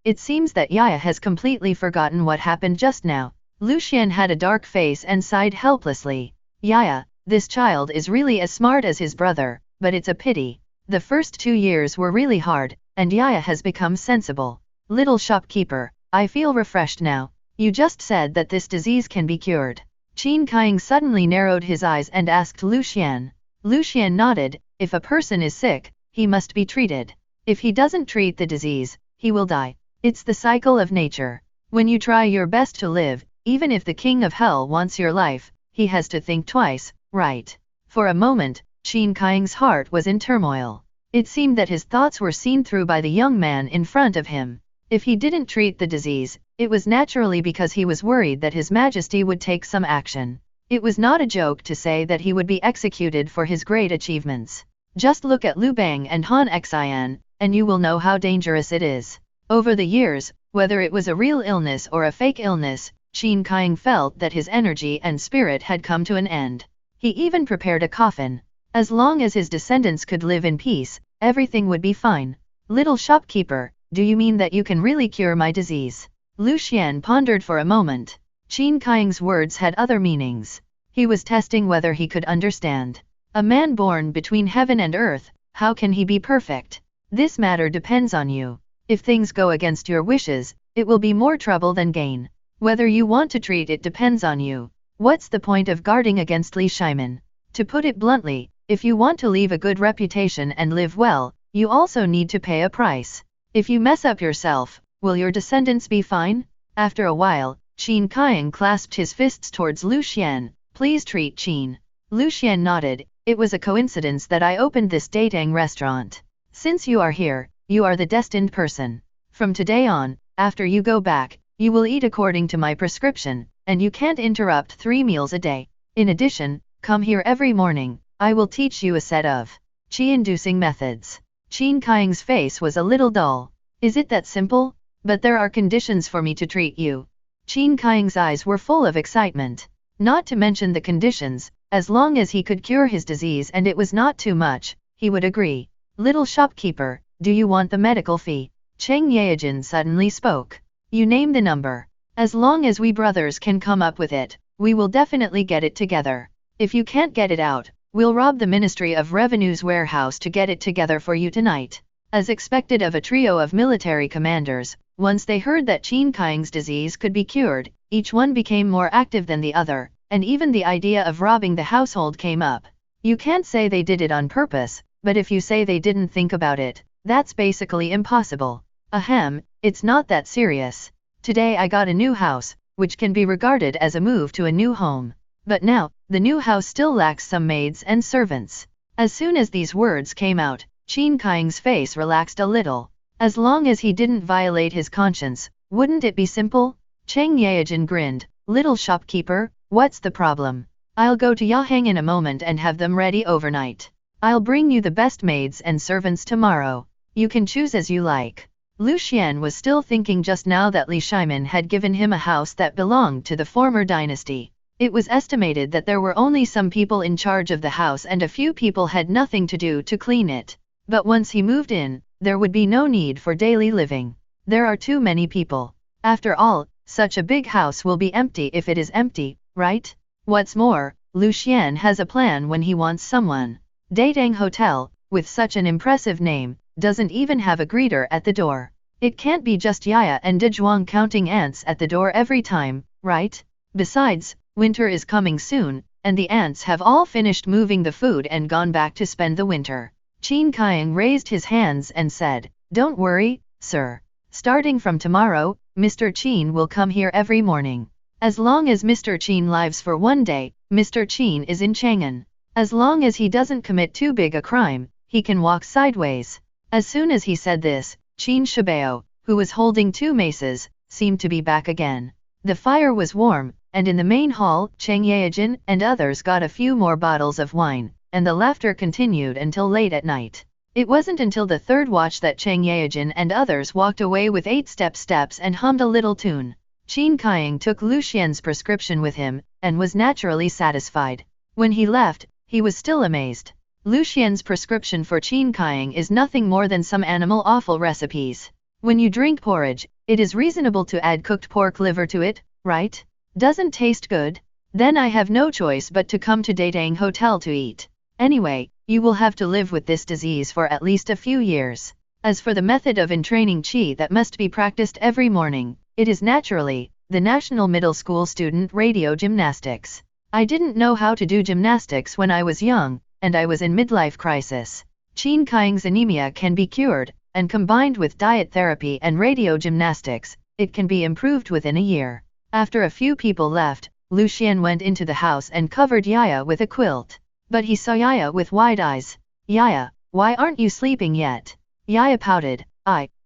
Speaker 2: It seems that Yaya has completely forgotten what happened just now. Lucian had a dark face and sighed helplessly. "Yaya, this child is really as smart as his brother, but it's a pity. The first 2 years were really hard, and Yaya has become sensible. Little shopkeeper, I feel refreshed now. You just said that this disease can be cured." Qin Kaiang suddenly narrowed his eyes and asked Lucian. Lucian nodded. "If a person is sick, he must be treated. If he doesn't treat the disease, he will die. It's the cycle of nature. When you try your best to live, even if the king of hell wants your life, he has to think twice, right?" For a moment, Qin Kaiang's heart was in turmoil. It seemed that his thoughts were seen through by the young man in front of him. If he didn't treat the disease, it was naturally because he was worried that His Majesty would take some action. It was not a joke to say that he would be executed for his great achievements. Just look at Liu Bang and Han Xian, and you will know how dangerous it is. Over the years, whether it was a real illness or a fake illness, Qin Kaiang felt that his energy and spirit had come to an end. He even prepared a coffin. As long as his descendants could live in peace, everything would be fine. "Little shopkeeper, do you mean that you can really cure my disease?" Lucian pondered for a moment. Qin Kaiang's words had other meanings. He was testing whether he could understand. A man born between heaven and earth, how can he be perfect? This matter depends on you. If things go against your wishes, it will be more trouble than gain. Whether you want to treat it depends on you. What's the point of guarding against Li Shimin? To put it bluntly, if you want to leave a good reputation and live well, you also need to pay a price. If you mess up yourself, will your descendants be fine? After a while, Qin Kaiang clasped his fists towards Lucian. "Please treat Qin." Lucian nodded. "It was a coincidence that I opened this Datang restaurant. Since you are here, you are the destined person. From today on, after you go back, you will eat according to my prescription, and you can't interrupt 3 meals a day. In addition, come here every morning. I will teach you a set of qi-inducing methods." Qin Kaiang's face was a little dull. "Is it that simple? But there are conditions for me to treat you." Qin Kaiang's eyes were full of excitement. Not to mention the conditions, as long as he could cure his disease and it was not too much, he would agree. "Little shopkeeper, do you want the medical fee?" Cheng Yaojin suddenly spoke. "You name the number. As long as we brothers can come up with it, we will definitely get it together. If you can't get it out, we'll rob the Ministry of Revenue's warehouse to get it together for you tonight." As expected of a trio of military commanders, once they heard that Qin Kaiang's disease could be cured, each one became more active than the other, and even the idea of robbing the household came up. You can't say they did it on purpose, but if you say they didn't think about it, that's basically impossible. Ahem, it's not that serious. Today I got a new house, which can be regarded as a move to a new home. But now, the new house still lacks some maids and servants. As soon as these words came out, Qin Kaiang's face relaxed a little. As long as he didn't violate his conscience, wouldn't it be simple? Cheng Yaojin grinned. "Little shopkeeper, what's the problem? I'll go to Yahang in a moment and have them ready overnight. I'll bring you the best maids and servants tomorrow. You can choose as you like." Lucian was still thinking just now that Li Shimin had given him a house that belonged to the former dynasty. It was estimated that there were only some people in charge of the house and a few people had nothing to do to clean it. But once he moved in, there would be no need for daily living. There are too many people. After all, such a big house will be empty if it is empty, right? What's more, Lucian has a plan when he wants someone. Datang Hotel, with such an impressive name, doesn't even have a greeter at the door. It can't be just Yaya and Dezhuang counting ants at the door every time, right? Besides, winter is coming soon, and the ants have all finished moving the food and gone back to spend the winter. Qin Kaiang raised his hands and said, "Don't worry, sir. Starting from tomorrow, Mr. Qin will come here every morning. As long as Mr. Qin lives for 1 day, Mr. Qin is in Chang'an. As long as he doesn't commit too big a crime, he can walk sideways. As soon as he said this, Qin Shibao, who was holding 2 maces, seemed to be back again. The fire was warm, and in the main hall, Cheng Yaojin and others got a few more bottles of wine, and the laughter continued until late at night. It wasn't until the 3rd watch that Cheng Yaojin and others walked away with 8-step steps and hummed a little tune. Qin Kaiying took Lu Xian's prescription with him, and was naturally satisfied. When he left, he was still amazed. Lu Xian's prescription for Qin Kaiying is nothing more than some animal offal recipes. When you drink porridge, it is reasonable to add cooked pork liver to it, right? Doesn't taste good? Then I have no choice but to come to Datang Hotel to eat. Anyway, you will have to live with this disease for at least a few years. As for the method of entraining qi that must be practiced every morning, it is naturally the National Middle School student radio gymnastics. I didn't know how to do gymnastics when I was young, and I was in midlife crisis. Qin Kaiying's anemia can be cured, and combined with diet therapy and radio gymnastics, it can be improved within a year. After a few people left, Lu Xian went into the house and covered Yaya with a quilt. But he saw Yaya with wide eyes. Yaya, why aren't you sleeping yet? Yaya pouted.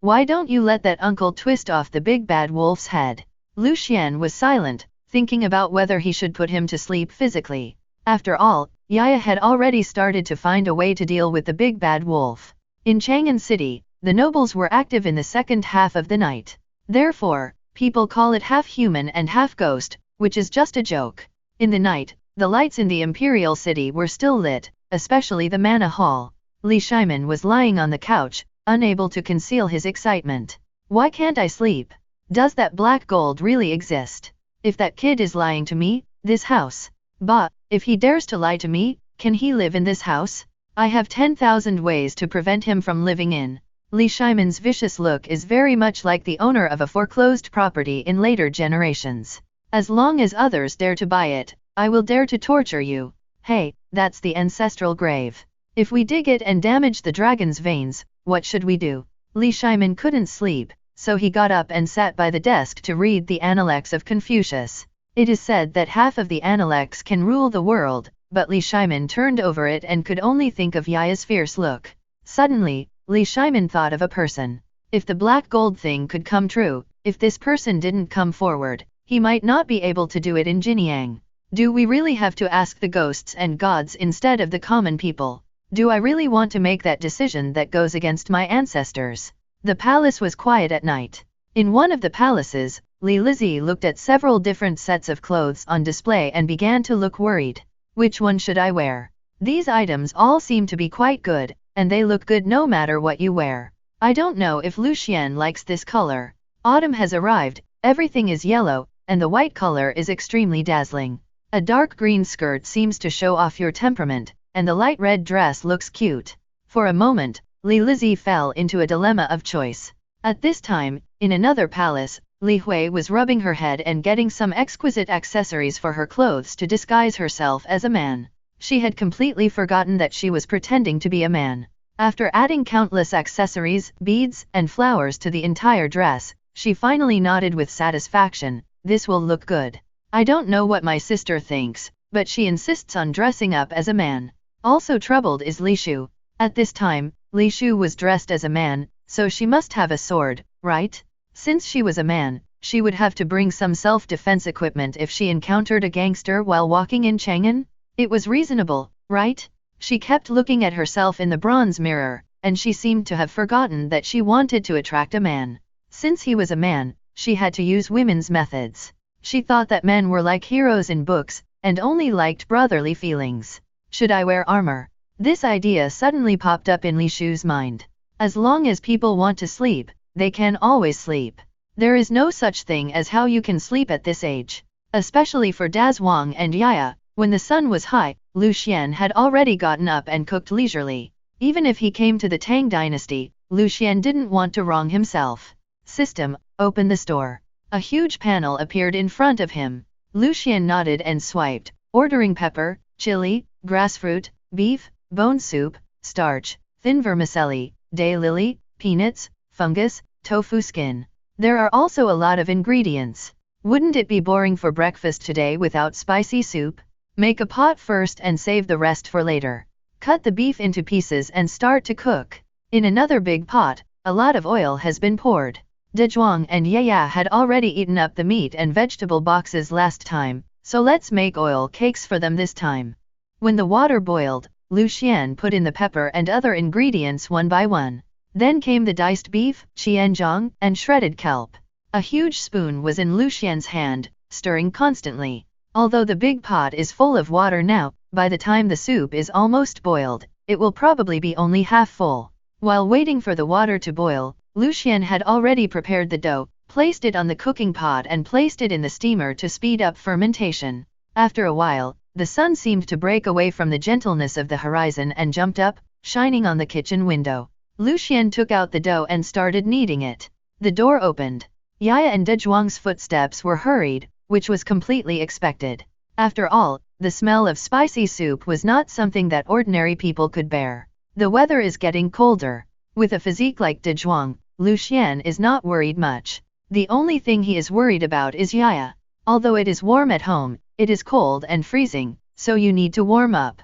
Speaker 2: Why don't you let that uncle twist off the big bad wolf's head? Lu Xian was silent, thinking about whether he should put him to sleep physically. After all, Yaya had already started to find a way to deal with the big bad wolf. In Chang'an City, the nobles were active in the second half of the night. Therefore, people call it half human and half ghost, which is just a joke. In the night, the lights in the imperial city were still lit, especially the Manna Hall. Li Shimin was lying on the couch, unable to conceal his excitement. Why can't I sleep? Does that black gold really exist? If that kid is lying to me, this house. Bah, if he dares to lie to me, can he live in this house? I have 10,000 ways to prevent him from living in. Li Shimin's vicious look is very much like the owner of a foreclosed property in later generations. As long as others dare to buy it, I will dare to torture you. Hey, that's the ancestral grave. If we dig it and damage the dragon's veins, what should we do? Li Shimin couldn't sleep, so he got up and sat by the desk to read the Analects of Confucius. It is said that half of the Analects can rule the world, but Li Shimin turned over it and could only think of Yaya's fierce look. Suddenly, Li Shimin thought of a person. If the black gold thing could come true, if this person didn't come forward, he might not be able to do it in Jinyang. Do we really have to ask the ghosts and gods instead of the common people? Do I really want to make that decision that goes against my ancestors? The palace was quiet at night. In one of the palaces, Li Lizzie looked at several different sets of clothes on display and began to look worried. Which one should I wear? These items all seem to be quite good, and they look good no matter what you wear. I don't know if Lu Xian likes this color. Autumn has arrived, everything is yellow, and the white color is extremely dazzling. A dark green skirt seems to show off your temperament, and the light red dress looks cute. For a moment, Li Lizzie fell into a dilemma of choice. At this time, in another palace, Li Hui was rubbing her head and getting some exquisite accessories for her clothes to disguise herself as a man. She had completely forgotten that she was pretending to be a man. After adding countless accessories, beads, and flowers to the entire dress, she finally nodded with satisfaction. This will look good. I don't know what my sister thinks, but she insists on dressing up as a man. Also troubled is Li Shu. At this time, Li Shu was dressed as a man, so she must have a sword, right? Since she was a man, she would have to bring some self-defense equipment if she encountered a gangster while walking in Chang'an. It was reasonable, right? She kept looking at herself in the bronze mirror, and she seemed to have forgotten that she wanted to attract a man. Since he was a man, she had to use women's methods. She thought that men were like heroes in books, and only liked brotherly feelings. Should I wear armor? This idea suddenly popped up in Li Shu's mind. As long as people want to sleep, they can always sleep. There is no such thing as how you can sleep at this age. Especially for Daz Wang and Yaya, when the sun was high, Lu Xian had already gotten up and cooked leisurely. Even if he came to the Tang dynasty, Lu Xian didn't want to wrong himself. System, open the store. A huge panel appeared in front of him. Lu Xian nodded and swiped, ordering pepper, chili, grassfruit, beef, bone soup, starch, thin vermicelli, daylily, peanuts, fungus, tofu skin. There are also a lot of ingredients. Wouldn't it be boring for breakfast today without spicy soup? Make a pot first and save the rest for later. Cut the beef into pieces and start to cook. In another big pot, a lot of oil has been poured. Dezhuang and Yaya had already eaten up the meat and vegetable boxes last time, so let's make oil cakes for them this time. When the water boiled, Lu Xian put in the pepper and other ingredients one by one. Then came the diced beef, qianzhong, and shredded kelp. A huge spoon was in Lu Xian's hand, stirring constantly. Although the big pot is full of water now, by the time the soup is almost boiled, it will probably be only half full. While waiting for the water to boil, Lu Xian had already prepared the dough, placed it on the cooking pot and placed it in the steamer to speed up fermentation. After a while, the sun seemed to break away from the gentleness of the horizon and jumped up, shining on the kitchen window. Lu Xian took out the dough and started kneading it. The door opened. Yaya and Dezhuang's footsteps were hurried, which was completely expected. After all, the smell of spicy soup was not something that ordinary people could bear. The weather is getting colder. With a physique like Dezhuang, Lu Xian is not worried much. The only thing he is worried about is Yaya. Although it is warm at home, it is cold and freezing, so you need to warm up.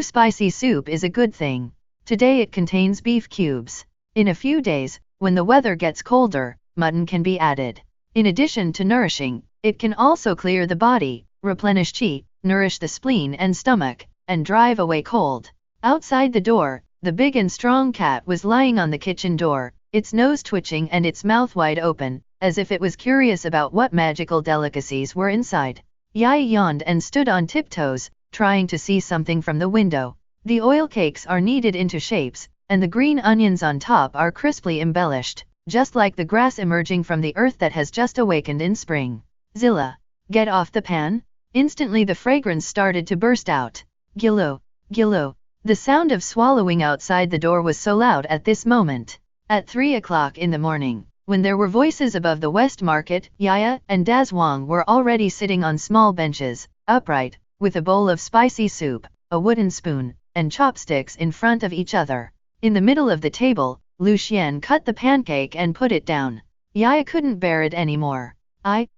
Speaker 2: Spicy soup is a good thing. Today it contains beef cubes. In a few days, when the weather gets colder, mutton can be added. In addition to nourishing, it can also clear the body, replenish qi, nourish the spleen and stomach, and drive away cold. Outside the door, the big and strong cat was lying on the kitchen door, its nose twitching and its mouth wide open, as if it was curious about what magical delicacies were inside. Yaya yawned and stood on tiptoes, trying to see something from the window. The oil cakes are kneaded into shapes, and the green onions on top are crisply embellished, just like the grass emerging from the earth that has just awakened in spring. Zilla, get off the pan? Instantly the fragrance started to burst out. Gilo, gilo. The sound of swallowing outside the door was so loud at this moment. At 3 o'clock in the morning, when there were voices above the West Market, Yaya and Dazhuang were already sitting on small benches, upright, with a bowl of spicy soup, a wooden spoon, and chopsticks in front of each other. In the middle of the table, Lu Xian cut the pancake and put it down. Yaya couldn't bear it anymore.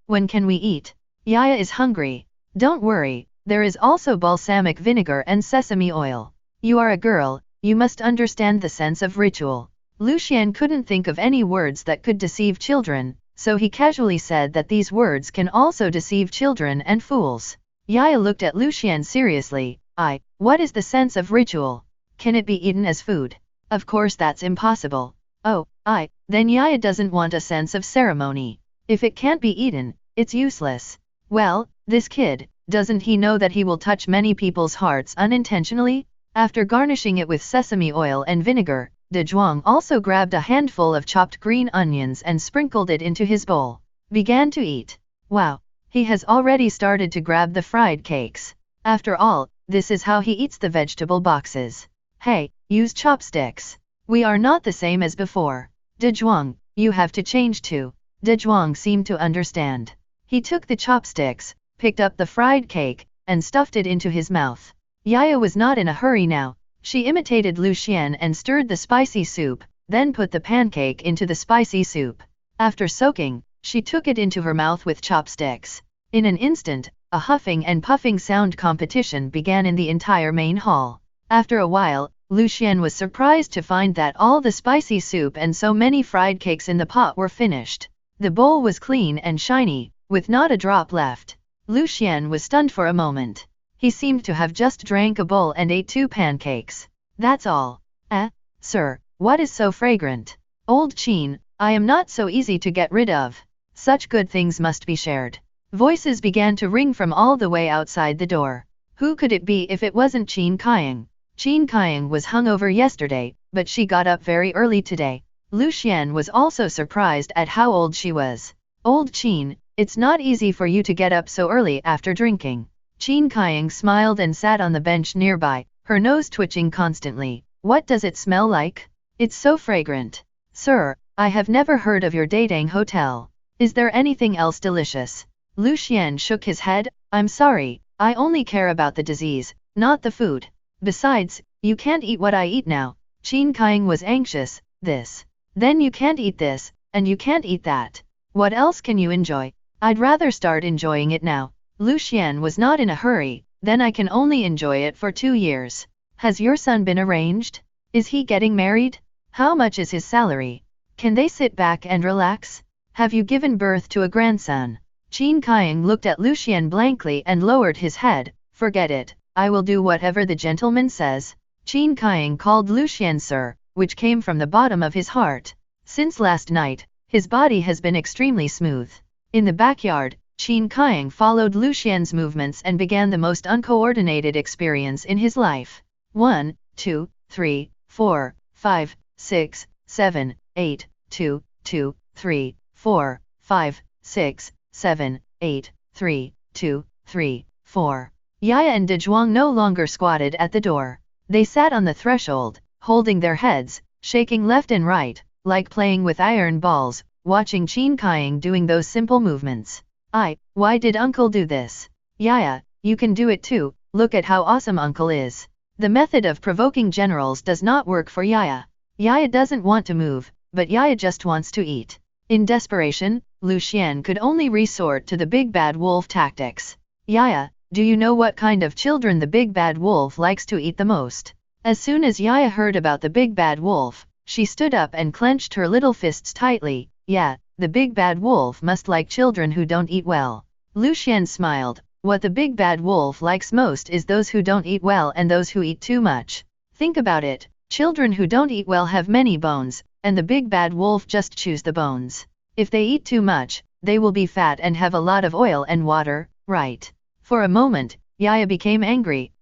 Speaker 2: When can we eat? Yaya is hungry. Don't worry, there is also balsamic vinegar and sesame oil. You are a girl, you must understand the sense of ritual. Lu Xian couldn't think of any words that could deceive children, so he casually said that these words can also deceive children and fools. Yaya looked at Lu Xian seriously. What is the sense of ritual? Can it be eaten as food? Of course that's impossible. Then Yaya doesn't want a sense of ceremony. If it can't be eaten, it's useless. Well, this kid, doesn't he know that he will touch many people's hearts unintentionally? After garnishing it with sesame oil and vinegar, Dezhuang also grabbed a handful of chopped green onions and sprinkled it into his bowl. Began to eat. Wow, he has already started to grab the fried cakes. After all, this is how he eats the vegetable boxes. Hey, use chopsticks. We are not the same as before. Dezhuang, you have to change too. Dezhuang seemed to understand. He took the chopsticks, picked up the fried cake, and stuffed it into his mouth. Yaya was not in a hurry now. She imitated Lu Xian and stirred the spicy soup, then put the pancake into the spicy soup. After soaking, she took it into her mouth with chopsticks. In an instant, a huffing and puffing sound competition began in the entire main hall. After a while, Lu Xian was surprised to find that all the spicy soup and so many fried cakes in the pot were finished. The bowl was clean and shiny, with not a drop left. Lu Xian was stunned for a moment. He seemed to have just drank a bowl and ate 2 pancakes. That's all. Sir, what is so fragrant? Old Qin, I am not so easy to get rid of. Such good things must be shared. Voices began to ring from all the way outside the door. Who could it be if it wasn't Qin Kaiying? Qin Kaiying was hungover yesterday, but she got up very early today. Lu Xian was also surprised at how old she was. Old Qin, it's not easy for you to get up so early after drinking. Qin Kaiying smiled and sat on the bench nearby, her nose twitching constantly. What does it smell like? It's so fragrant. Sir, I have never heard of your Datang hotel. Is there anything else delicious? Lu Xian shook his head. I'm sorry, I only care about the disease, not the food. Besides, you can't eat what I eat now. Qin Kaiying was anxious. This. Then you can't eat this, and you can't eat that. What else can you enjoy? I'd rather start enjoying it now. Lu Xian was not in a hurry, then I can only enjoy it for 2 years. Has your son been arranged? Is he getting married? How much is his salary? Can they sit back and relax? Have you given birth to a grandson? Qin Kaiang looked at Lucian blankly and lowered his head. Forget it, I will do whatever the gentleman says. Qin Kaiang called Lucian sir, which came from the bottom of his heart. Since last night, his body has been extremely smooth. In the backyard, Qin Kaiang followed Lucian's movements and began the most uncoordinated experience in his life. 1, 2, 3, 4, 5, 6, 7, 8, 2, 2, 3, 4, 5, 6, 7, 8, 3, 2, 3, 4. Yaya and Dezhuang no longer squatted at the door. They sat on the threshold, holding their heads, shaking left and right, like playing with iron balls, watching Qin Kaiang doing those simple movements. Why did uncle do this? Yaya, you can do it too, look at how awesome uncle is. The method of provoking generals does not work for Yaya. Yaya doesn't want to move, but Yaya just wants to eat. In desperation, Lucian could only resort to the big bad wolf tactics. Yaya, do you know what kind of children the big bad wolf likes to eat the most? As soon as Yaya heard about the big bad wolf, she stood up and clenched her little fists tightly. Yeah, the big bad wolf must like children who don't eat well. Lucian smiled. What the big bad wolf likes most is those who don't eat well and those who eat too much. Think about it, children who don't eat well have many bones, and the big bad wolf just chews the bones. If they eat too much, they will be fat and have a lot of oil and water, right? For a moment, Yaya became angry.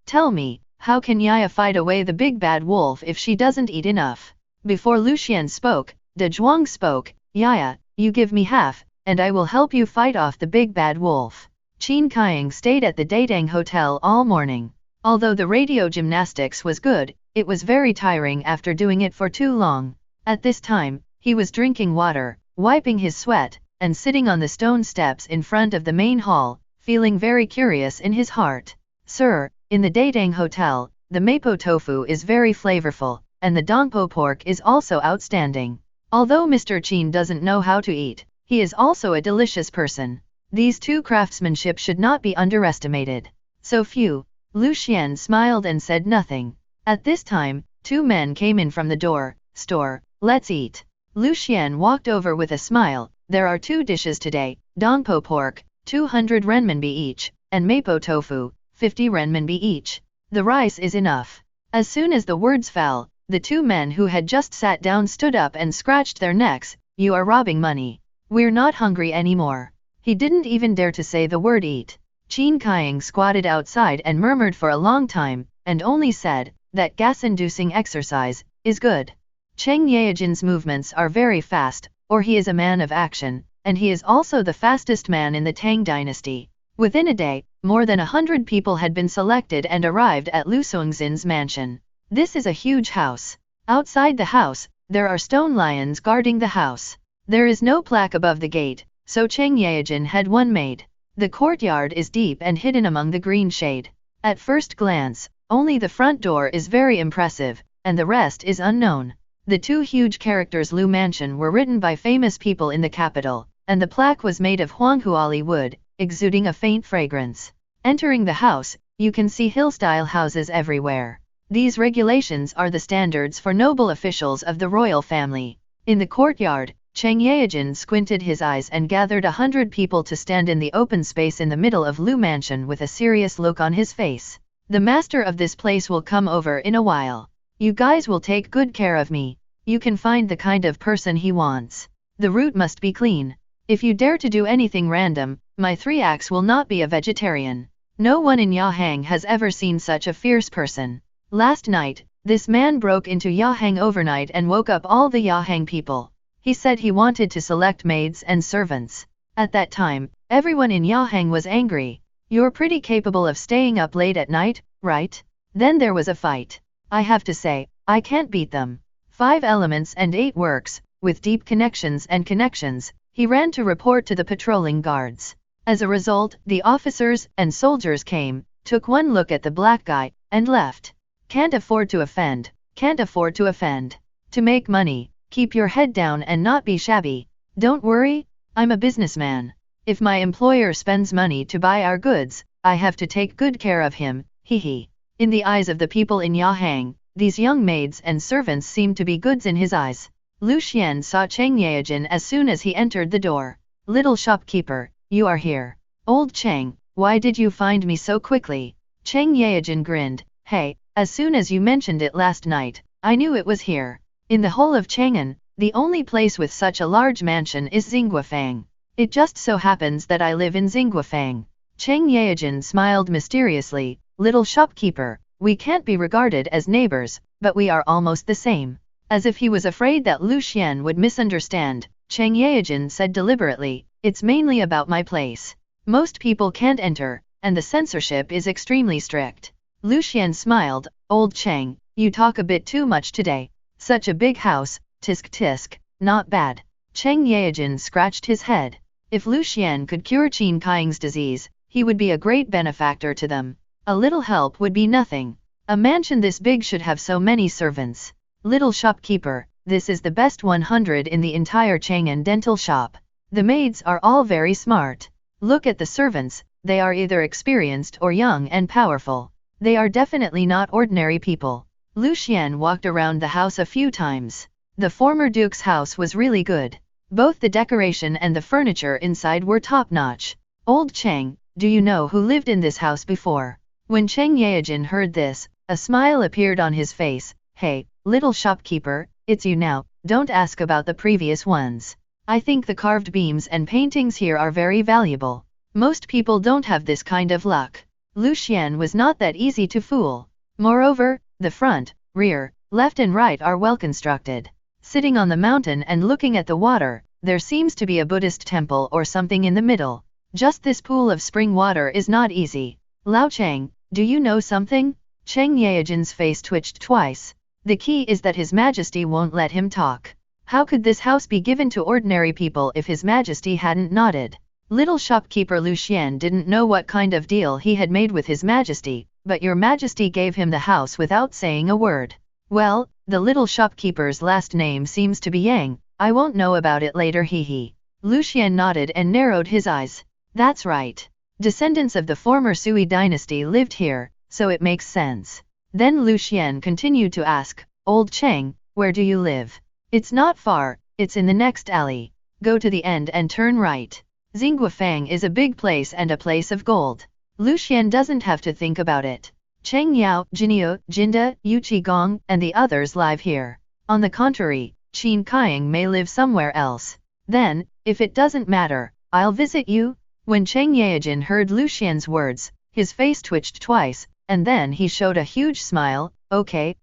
Speaker 2: Tell me, how can Yaya fight away the big bad wolf if she doesn't eat enough? Before Lucian spoke, Dezhuang spoke. Yaya, you give me half, and I will help you fight off the big bad wolf. Qin Kaiang stayed at the Datang Hotel all morning. Although the radio gymnastics was good, it was very tiring after doing it for too long. At this time, he was drinking water, wiping his sweat, and sitting on the stone steps in front of the main hall, feeling very curious in his heart. Sir, in the Datang Hotel, the mapo tofu is very flavorful, and the dongpo pork is also outstanding. Although Mr. Qin doesn't know how to eat, he is also a delicious person. These two craftsmanship should not be underestimated. So few. Lucian smiled and said nothing. At this time, 2 men came in from the store. Let's eat. Lucian walked over with a smile. There are 2 dishes today, dongpo pork, 200 renminbi each, and mapo tofu, 50 renminbi each. The rice is enough. As soon as the words fell, the 2 men who had just sat down stood up and scratched their necks. You are robbing money. We're not hungry anymore. He didn't even dare to say the word eat. Qin Kaiang squatted outside and murmured for a long time, and only said, that gas-inducing exercise is good. Cheng Yaojin's movements are very fast, or he is a man of action, and he is also the fastest man in the Tang dynasty. Within a day, more than 100 people had been selected and arrived at Lu Songxin's mansion. This is a huge house. Outside the house, there are stone lions guarding the house. There is no plaque above the gate, so Cheng Yaojin had one made. The courtyard is deep and hidden among the green shade. At first glance, only the front door is very impressive, and the rest is unknown. The 2 huge characters Lu Mansion were written by famous people in the capital, and the plaque was made of Huanghuali wood, exuding a faint fragrance. Entering the house, you can see hill-style houses everywhere. These regulations are the standards for noble officials of the royal family. In the courtyard, Cheng Yaojin squinted his eyes and gathered 100 people to stand in the open space in the middle of Lu Mansion with a serious look on his face. The master of this place will come over in a while. You guys will take good care of me. You can find the kind of person he wants. The route must be clean. If you dare to do anything random, my 3-axe will not be a vegetarian. No one in Yahang has ever seen such a fierce person. Last night, this man broke into Yahang overnight and woke up all the Yahang people. He said he wanted to select maids and servants. At that time, everyone in Yahang was angry. You're pretty capable of staying up late at night, right? Then there was a fight. I have to say, I can't beat them. 5 elements and 8 works, with deep connections and connections, he ran to report to the patrolling guards. As a result, the officers and soldiers came, took one look at the black guy, and left. Can't afford to offend. Can't afford to offend. To make money, keep your head down and not be shabby. Don't worry, I'm a businessman. If my employer spends money to buy our goods, I have to take good care of him, hee. In the eyes of the people in Yahang, these young maids and servants seemed to be goods in his eyes. Lu Xian saw Cheng Yaojin as soon as he entered the door. Little shopkeeper, you are here. Old Cheng, why did you find me so quickly? Cheng Yaojin grinned, hey, as soon as you mentioned it last night, I knew it was here. In the whole of Chang'an, the only place with such a large mansion is Xingguofang. It just so happens that I live in Xingguofang. Cheng Yaojin smiled mysteriously, little shopkeeper, we can't be regarded as neighbors, but we are almost the same. As if he was afraid that Lu Xian would misunderstand, Cheng Yaojin said deliberately, it's mainly about my place. Most people can't enter, and the censorship is extremely strict. Lu Xian smiled, old Cheng, you talk a bit too much today. Such a big house, tisk tisk, not bad. Cheng Yaojin scratched his head. If Lu Xian could cure Qin Kaiying's disease, he would be a great benefactor to them. A little help would be nothing. A mansion this big should have so many servants. Little shopkeeper, this is the best 100 in the entire Chang'an dental shop. The maids are all very smart. Look at the servants, they are either experienced or young and powerful. They are definitely not ordinary people. Lu Xian walked around the house a few times. The former duke's house was really good. Both the decoration and the furniture inside were top-notch. Old Cheng, do you know who lived in this house before? When Cheng Yaojin heard this, a smile appeared on his face. Hey, little shopkeeper, it's you now, don't ask about the previous ones. I think the carved beams and paintings here are very valuable. Most people don't have this kind of luck. Lu Xian was not that easy to fool. Moreover, the front, rear, left and right are well constructed. Sitting on the mountain and looking at the water, there seems to be a Buddhist temple or something in the middle. Just this pool of spring water is not easy. Lao Cheng, do you know something? Cheng Yaojin's face twitched twice. The key is that His Majesty won't let him talk. How could this house be given to ordinary people if His Majesty hadn't nodded? Little shopkeeper Lu Xian didn't know what kind of deal he had made with His Majesty, but Your Majesty gave him the house without saying a word. Well, the little shopkeeper's last name seems to be Yang, I won't know about it later hee. Lu Xian nodded and narrowed his eyes. That's right. Descendants of the former Sui dynasty lived here, so it makes sense. Then Lu Xian continued to ask, Old Cheng, where do you live? It's not far, it's in the next alley. Go to the end and turn right. Xingguofang is a big place and a place of gold. Lu Xian doesn't have to think about it. Cheng Yao, Jinio, Jinda, Yu Qigong, and the others live here. On the contrary, Qin Kaiying may live somewhere else. Then, if it doesn't matter, I'll visit you. When Cheng Yaojin heard Lu Xian's words, his face twitched twice, and then he showed a huge smile. Okay,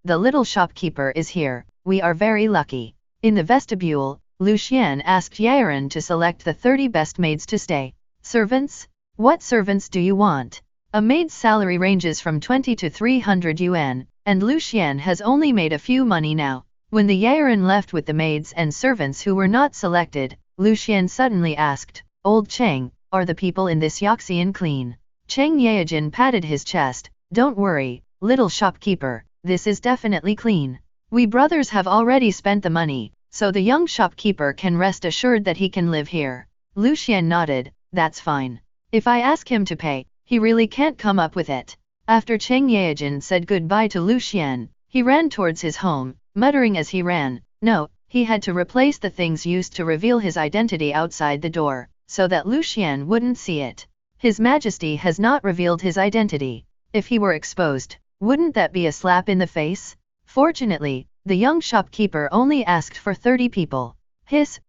Speaker 2: the little shopkeeper is here, we are very lucky. In the vestibule, Lu Xian asked Yaoren to select the 30 best maids to stay. Servants? What servants do you want? A maid's salary ranges from 20 to 300 yuan, and Lu Xian has only made a few money now. When the Yaoren left with the maids and servants who were not selected, Lu Xian suddenly asked, Old Cheng, are the people in this Yoxian clean? Cheng Yaojin patted his chest, don't worry, little shopkeeper, this is definitely clean. We brothers have already spent the money, so the young shopkeeper can rest assured that he can live here. Lu Xian nodded, that's fine. If I ask him to pay, he really can't come up with it. After Cheng Yaojin said goodbye to Lu Xian, he ran towards his home, muttering as he ran, no, he had to replace the things used to reveal his identity outside the door, so that Lu Xian wouldn't see it. His Majesty has not revealed his identity. If he were exposed, wouldn't that be a slap in the face? Fortunately, the young shopkeeper only asked for 30 people.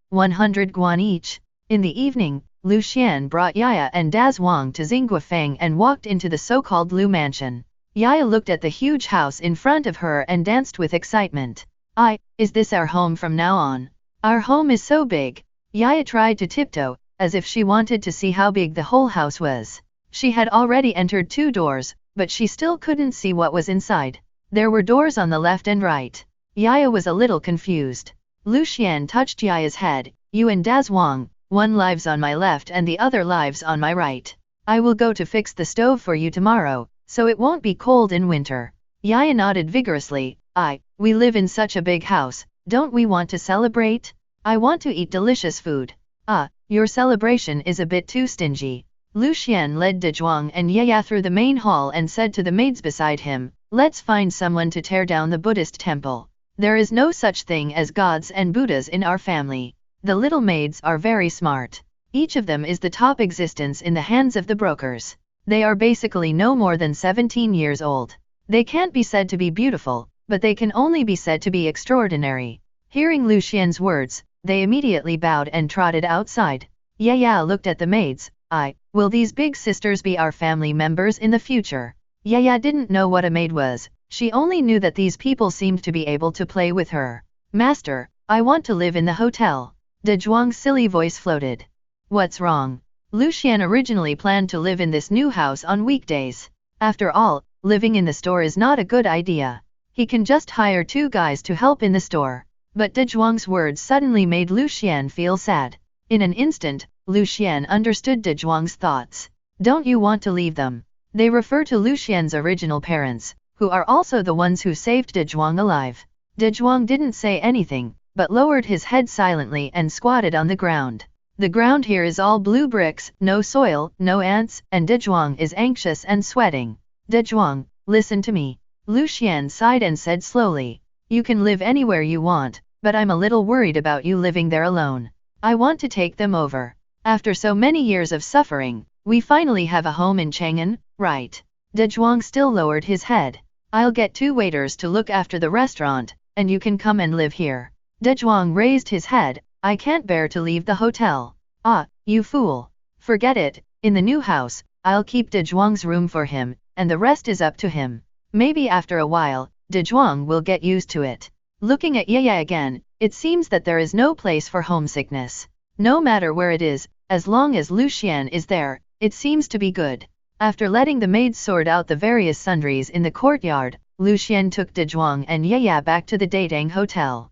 Speaker 2: 100 guan each. In the evening, Lu Xian brought Yaya and Daz Wang to Xingguofang and walked into the so-called Lu Mansion. Yaya looked at the huge house in front of her and danced with excitement. Is this our home from now on? Our home is so big. Yaya tried to tiptoe, as if she wanted to see how big the whole house was. She had already entered 2 doors, but she still couldn't see what was inside. There were doors on the left and right. Yaya was a little confused. Lu Xian touched Yaya's head, you and Daz Wang, one lives on my left and the other lives on my right. I will go to fix the stove for you tomorrow, so it won't be cold in winter. Yaya nodded vigorously, we live in such a big house, don't we want to celebrate? I want to eat delicious food. Your celebration is a bit too stingy. Lu Xian led De Zhuang and Ye through the main hall and said to the maids beside him, "Let's find someone to tear down the Buddhist temple. There is no such thing as gods and Buddhas in our family." The little maids are very smart. Each of them is the top existence in the hands of the brokers. They are basically no more than 17 years old. They can't be said to be beautiful, but they can only be said to be extraordinary. Hearing Lu Xian's words, they immediately bowed and trotted outside. Ye looked at the maids. Will these big sisters be our family members in the future? Ye didn't know what a maid was. She only knew that these people seemed to be able to play with her. "Master, I want to live in the hotel." De Zhuang's silly voice floated. "What's wrong?" Lu Xian originally planned to live in this new house on weekdays. After all, living in the store is not a good idea. He can just hire 2 guys to help in the store. But De Zhuang's words suddenly made Lu Xian feel sad. In an instant, Lu Xian understood De Zhuang's thoughts. "Don't you want to leave them?" They refer to Lu Xian's original parents, who are also the ones who saved De Zhuang alive. De Zhuang didn't say anything, but lowered his head silently and squatted on the ground. The ground here is all blue bricks, no soil, no ants, and De Zhuang is anxious and sweating. "De Zhuang, listen to me." Lu Xian sighed and said slowly, "You can live anywhere you want, but I'm a little worried about you living there alone. I want to take them over. After so many years of suffering, we finally have a home in Chang'an, right?" De Zhuang still lowered his head. "I'll get 2 waiters to look after the restaurant, and you can come and live here." De Zhuang raised his head. "I can't bear to leave the hotel." "Ah, you fool. Forget it, in the new house, I'll keep De Zhuang's room for him, and the rest is up to him. Maybe after a while, De Zhuang will get used to it." Looking at Ye again, it seems that there is no place for homesickness. No matter where it is, as long as Lu Xian is there, it seems to be good. After letting the maids sort out the various sundries in the courtyard, Lu Xian took De Zhuang and Ye back to the Datang Hotel.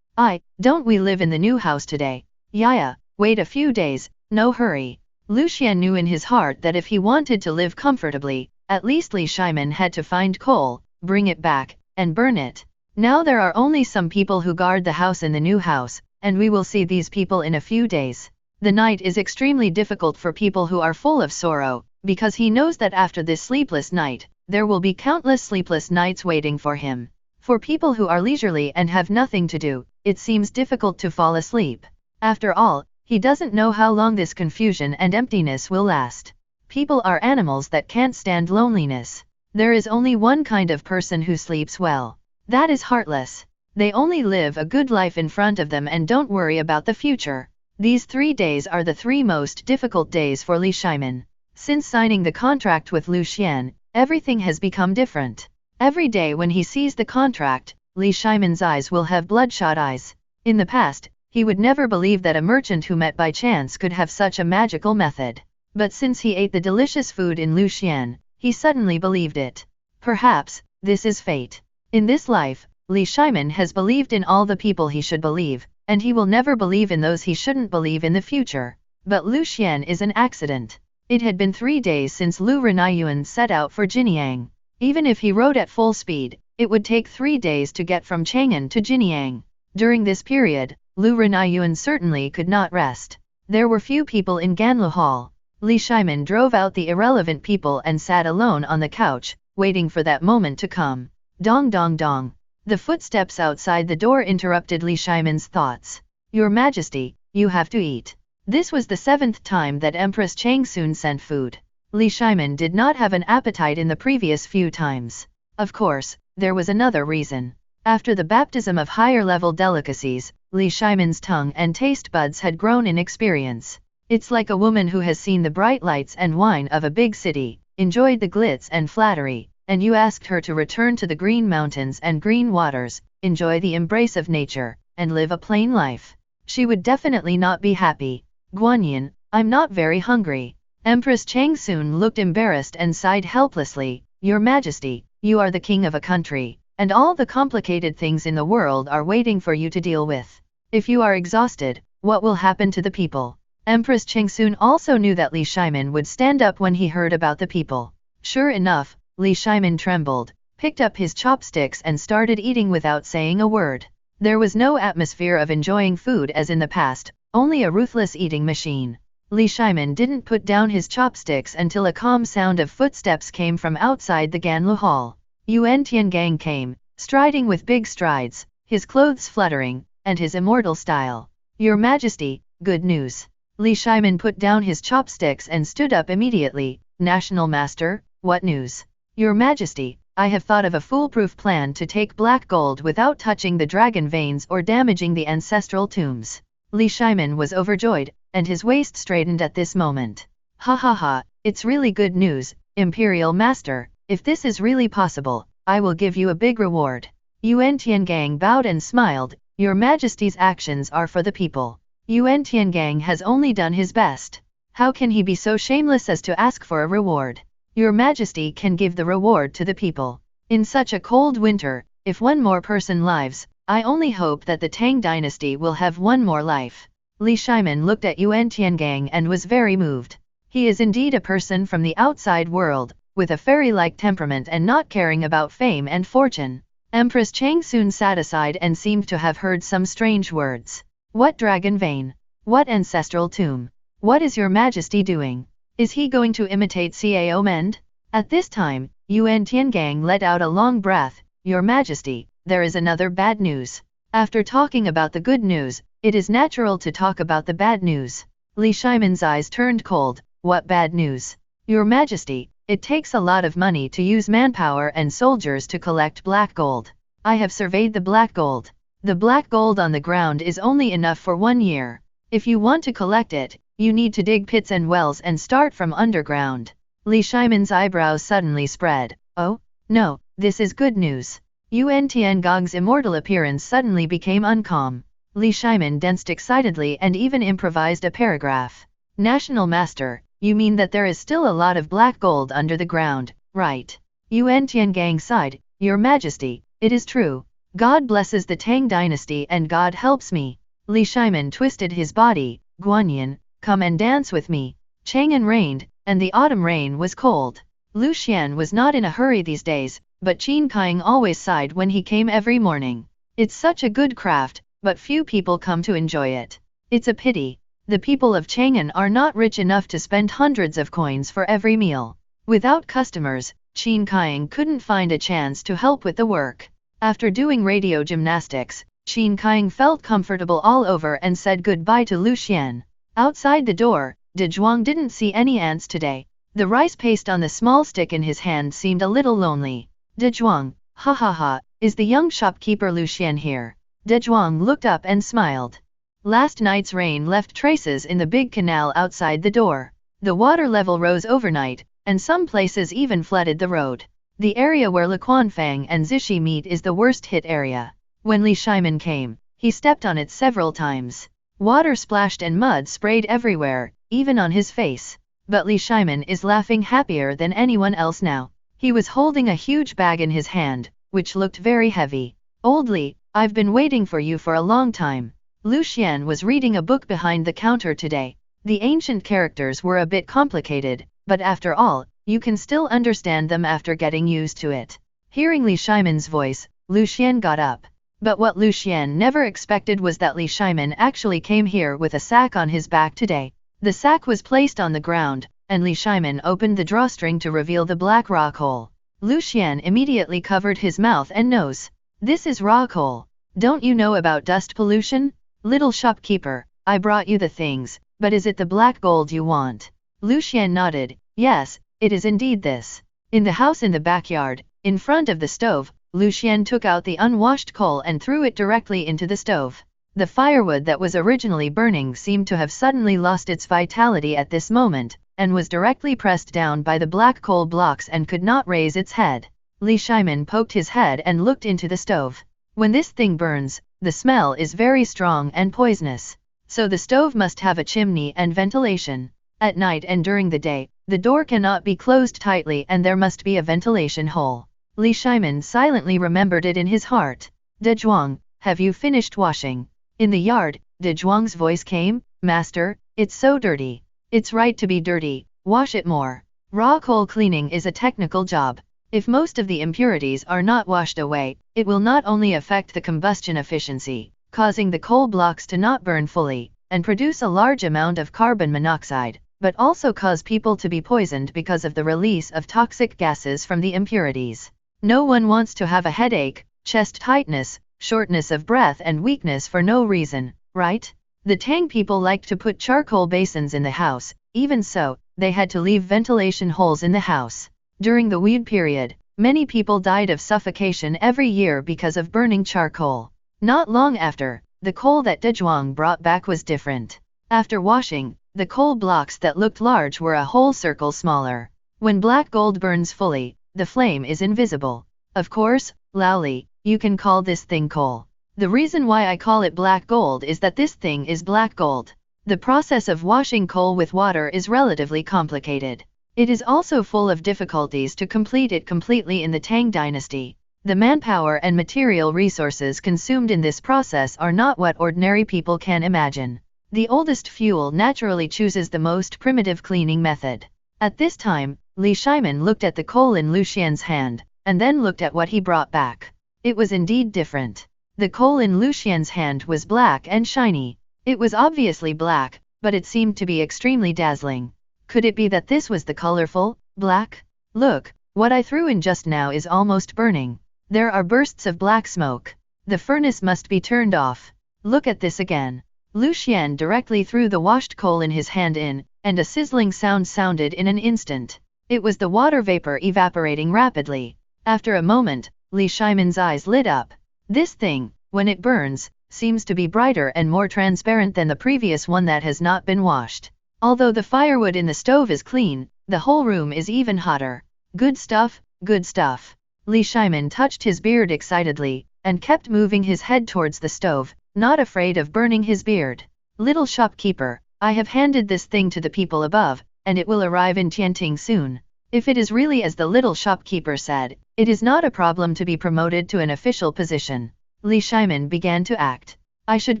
Speaker 2: Don't we live in the new house today?" "Ye, wait a few days, no hurry." Lu Xian knew in his heart that if he wanted to live comfortably, at least Li Shimin had to find coal, bring it back, and burn it. Now there are only some people who guard the house in the new house, and we will see these people in a few days. The night is extremely difficult for people who are full of sorrow, because he knows that after this sleepless night, there will be countless sleepless nights waiting for him. For people who are leisurely and have nothing to do, it seems difficult to fall asleep. After all, he doesn't know how long this confusion and emptiness will last. People are animals that can't stand loneliness. There is only one kind of person who sleeps well. That is heartless. They only live a good life in front of them and don't worry about the future. These 3 days are the 3 most difficult days for Li Shimin. Since signing the contract with Lu Xian, everything has become different. Every day when he sees the contract, Li Shimin's eyes will have bloodshot eyes. In the past, he would never believe that a merchant who met by chance could have such a magical method. But since he ate the delicious food in Lu Xian, he suddenly believed it. Perhaps, this is fate. In this life, Li Shimin has believed in all the people he should believe, and he will never believe in those he shouldn't believe in the future. But Lu Xian is an accident. It had been 3 days since Lu Renaiyuan set out for Jinyang. Even if he rode at full speed, it would take 3 days to get from Chang'an to Jinyang. During this period, Lu Renaiyuan certainly could not rest. There were few people in Ganlu Hall. Li Shimin drove out the irrelevant people and sat alone on the couch, waiting for that moment to come. Dong dong dong. The footsteps outside the door interrupted Li Shimin's thoughts. "Your Majesty, you have to eat." This was the 7th time that Empress Changsun sent food. Li Shimin did not have an appetite in the previous few times. Of course, there was another reason. After the baptism of higher-level delicacies, Li Shimin's tongue and taste buds had grown in experience. It's like a woman who has seen the bright lights and wine of a big city, enjoyed the glitz and flattery, and you asked her to return to the green mountains and green waters, enjoy the embrace of nature, and live a plain life. She would definitely not be happy. "Guanyin, I'm not very hungry." Empress Changsun looked embarrassed and sighed helplessly. "Your Majesty, you are the king of a country, and all the complicated things in the world are waiting for you to deal with. If you are exhausted, what will happen to the people?" Empress Changsun also knew that Li Shimin would stand up when he heard about the people. Sure enough, Li Shimin trembled, picked up his chopsticks and started eating without saying a word. There was no atmosphere of enjoying food as in the past, only a ruthless eating machine. Li Shimin didn't put down his chopsticks until a calm sound of footsteps came from outside the Ganlu hall. Yuan Tiangang came, striding with big strides, his clothes fluttering, and his immortal style. Your Majesty, good news. Li Shimin put down his chopsticks and stood up immediately. National Master, what news? Your Majesty, I have thought of a foolproof plan to take black gold without touching the dragon veins or damaging the ancestral tombs. Li Shimin was overjoyed, and his waist straightened at this moment. Ha ha ha, it's really good news, Imperial Master. If this is really possible, I will give you a big reward. Yuan Tiangang bowed and smiled. Your Majesty's actions are for the people. Yuan Tiangang has only done his best. How can he be so shameless as to ask for a reward? Your Majesty can give the reward to the people. In such a cold winter, if one more person lives, I only hope that the Tang dynasty will have one more life. Li Shimin looked at Yuan Tiangang and was very moved. He is indeed a person from the outside world, with a fairy-like temperament and not caring about fame and fortune. Empress Chang soon sat aside and seemed to have heard some strange words. What dragon vein? What ancestral tomb? What is your Majesty doing? Is he going to imitate Cao Mend? At this time, Yuan Tiangang let out a long breath. Your Majesty, there is another bad news. After talking about the good news, it is natural to talk about the bad news. Li Shimin's eyes turned cold. What bad news? Your Majesty, it takes a lot of money to use manpower and soldiers to collect black gold. I have surveyed the black gold. The black gold on the ground is only enough for 1 year. If you want to collect it, you need to dig pits and wells and start from underground. Li Shimin's eyebrows suddenly spread. Oh, no, this is good news. Yuan Tiangang's immortal appearance suddenly became uncalm. Li Shimin danced excitedly and even improvised a paragraph. National Master, you mean that there is still a lot of black gold under the ground, right? Yuan Tiangang sighed. Your Majesty, it is true. God blesses the Tang dynasty and God helps me. Li Shimin twisted his body. Guanyin, come and dance with me. Chang'an rained, and the autumn rain was cold. Lu Xian was not in a hurry these days, but Qin Kaiang always sighed when he came every morning. It's such a good craft, but few people come to enjoy it. It's a pity. The people of Chang'an are not rich enough to spend hundreds of coins for every meal. Without customers, Qin Kaiang couldn't find a chance to help with the work. After doing radio gymnastics, Qin Kaiang felt comfortable all over and said goodbye to Lu Xian. Outside the door, De Zhuang didn't see any ants today. The rice paste on the small stick in his hand seemed a little lonely. De Zhuang, ha ha ha, is the young shopkeeper Lu Xian here? De Zhuang looked up and smiled. Last night's rain left traces in the big canal outside the door. The water level rose overnight, and some places even flooded the road. The area where Liquanfang and Zixi meet is the worst hit area. When Li Shimin came, he stepped on it several times. Water splashed and mud sprayed everywhere, even on his face. But Li Shimin is laughing happier than anyone else now. He was holding a huge bag in his hand, which looked very heavy. Old Li, I've been waiting for you for a long time. Lu Xian was reading a book behind the counter today. The ancient characters were a bit complicated, but after all, you can still understand them after getting used to it. Hearing Li Shimin's voice, Lu Xian got up. But what Lu Xian never expected was that Li Shimin actually came here with a sack on his back today. The sack was placed on the ground, and Li Shimin opened the drawstring to reveal the black raw coal. Lu Xian immediately covered his mouth and nose. This is raw coal. Don't you know about dust pollution? Little shopkeeper, I brought you the things, but is it the black gold you want? Lu Xian nodded. Yes, it is indeed this. In the house in the backyard, in front of the stove, Lu Xian took out the unwashed coal and threw it directly into the stove. The firewood that was originally burning seemed to have suddenly lost its vitality at this moment, and was directly pressed down by the black coal blocks and could not raise its head. Li Shimin poked his head and looked into the stove. When this thing burns, the smell is very strong and poisonous. So the stove must have a chimney and ventilation. At night and during the day, the door cannot be closed tightly and there must be a ventilation hole. Li Shimin silently remembered it in his heart. De Zhuang, have you finished washing? In the yard, De Zhuang's voice came. Master, it's so dirty. It's right to be dirty, wash it more. Raw coal cleaning is a technical job. If most of the impurities are not washed away, it will not only affect the combustion efficiency, causing the coal blocks to not burn fully, and produce a large amount of carbon monoxide, but also cause people to be poisoned because of the release of toxic gases from the impurities. No one wants to have a headache, chest tightness, shortness of breath and weakness for no reason, right? The Tang people liked to put charcoal basins in the house. Even so, they had to leave ventilation holes in the house. During the weed period, many people died of suffocation every year because of burning charcoal. Not long after, the coal that Dezhuang brought back was different. After washing, the coal blocks that looked large were a whole circle smaller. When black gold burns fully, the flame is invisible. Of course, Laoli, you can call this thing coal. The reason why I call it black gold is that this thing is black gold. The process of washing coal with water is relatively complicated. It is also full of difficulties to complete it completely in the Tang dynasty. The manpower and material resources consumed in this process are not what ordinary people can imagine. The oldest fuel naturally chooses the most primitive cleaning method. At this time, Li Shimin looked at the coal in Lu Xian's hand, and then looked at what he brought back. It was indeed different. The coal in Lu Xian's hand was black and shiny. It was obviously black, but it seemed to be extremely dazzling. Could it be that this was the colorful, black? Look, what I threw in just now is almost burning. There are bursts of black smoke. The furnace must be turned off. Look at this again. Lu Xian directly threw the washed coal in his hand in, and a sizzling sound sounded in an instant. It was the water vapor evaporating rapidly. After a moment, Li Shimin's eyes lit up. This thing, when it burns, seems to be brighter and more transparent than the previous one that has not been washed. Although the firewood in the stove is clean, the whole room is even hotter. Good stuff, good stuff. Li Shimin touched his beard excitedly, and kept moving his head towards the stove, not afraid of burning his beard. Little shopkeeper, I have handed this thing to the people above, and it will arrive in Tianting soon. If it is really as the little shopkeeper said, it is not a problem to be promoted to an official position. Li Shimin began to act. I should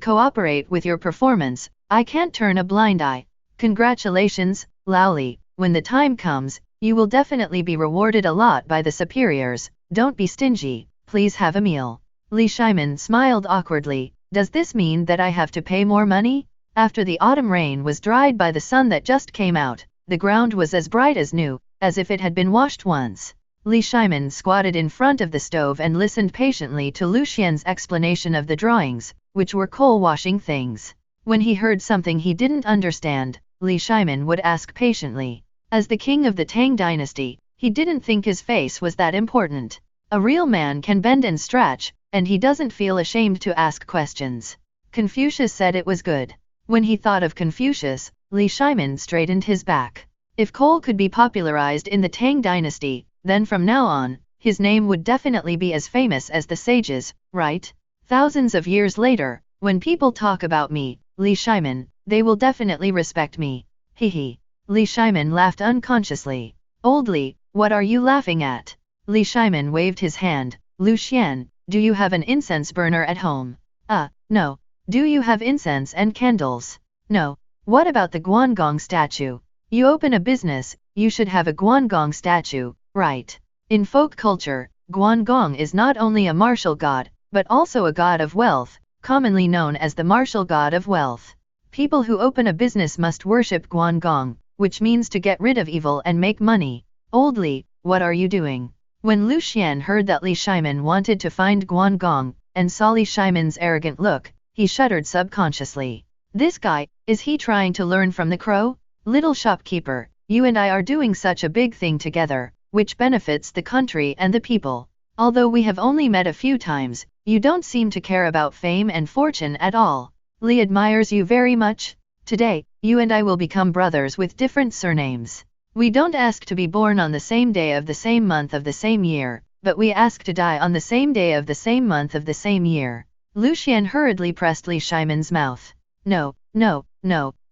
Speaker 2: cooperate with your performance, I can't turn a blind eye. Congratulations, Laoli, when the time comes, you will definitely be rewarded a lot by the superiors, don't be stingy, please have a meal. Li Shimin smiled awkwardly, does this mean that I have to pay more money? After the autumn rain was dried by the sun that just came out, the ground was as bright as new, as if it had been washed once. Li Shimin squatted in front of the stove and listened patiently to Lu Xian's explanation of the drawings, which were coal-washing things. When he heard something he didn't understand, Li Shimin would ask patiently. As the king of the Tang dynasty, he didn't think his face was that important. A real man can bend and stretch, and he doesn't feel ashamed to ask questions. Confucius said it was good. When he thought of Confucius, Li Shimin straightened his back. If coal could be popularized in the Tang dynasty, then from now on, his name would definitely be as famous as the sages, right? Thousands of years later, when people talk about me, Li Shimin, they will definitely respect me. Hehe. Li Shimin laughed unconsciously. Old Li, what are you laughing at? Li Shimin waved his hand. Lu Xian, do you have an incense burner at home? No. Do you have incense and candles? No. What about the Guangong statue? You open a business, you should have a Guangong statue, right? In folk culture, Guangong is not only a martial god, but also a god of wealth, commonly known as the martial god of wealth. People who open a business must worship Guangong, which means to get rid of evil and make money. Old Li, what are you doing? When Lu Xian heard that Li Shimin wanted to find Guangong, and saw Li Shimin's arrogant look, he shuddered subconsciously. This guy, is he trying to learn from the crow? Little shopkeeper, you and I are doing such a big thing together, which benefits the country and the people. Although we have only met a few times, you don't seem to care about fame and fortune at all. Li admires you very much. Today, you and I will become brothers with different surnames. We don't ask to be born on the same day of the same month of the same year, but we ask to die on the same day of the same month of the same year. Lu Xian hurriedly pressed Li Shimin's mouth. No,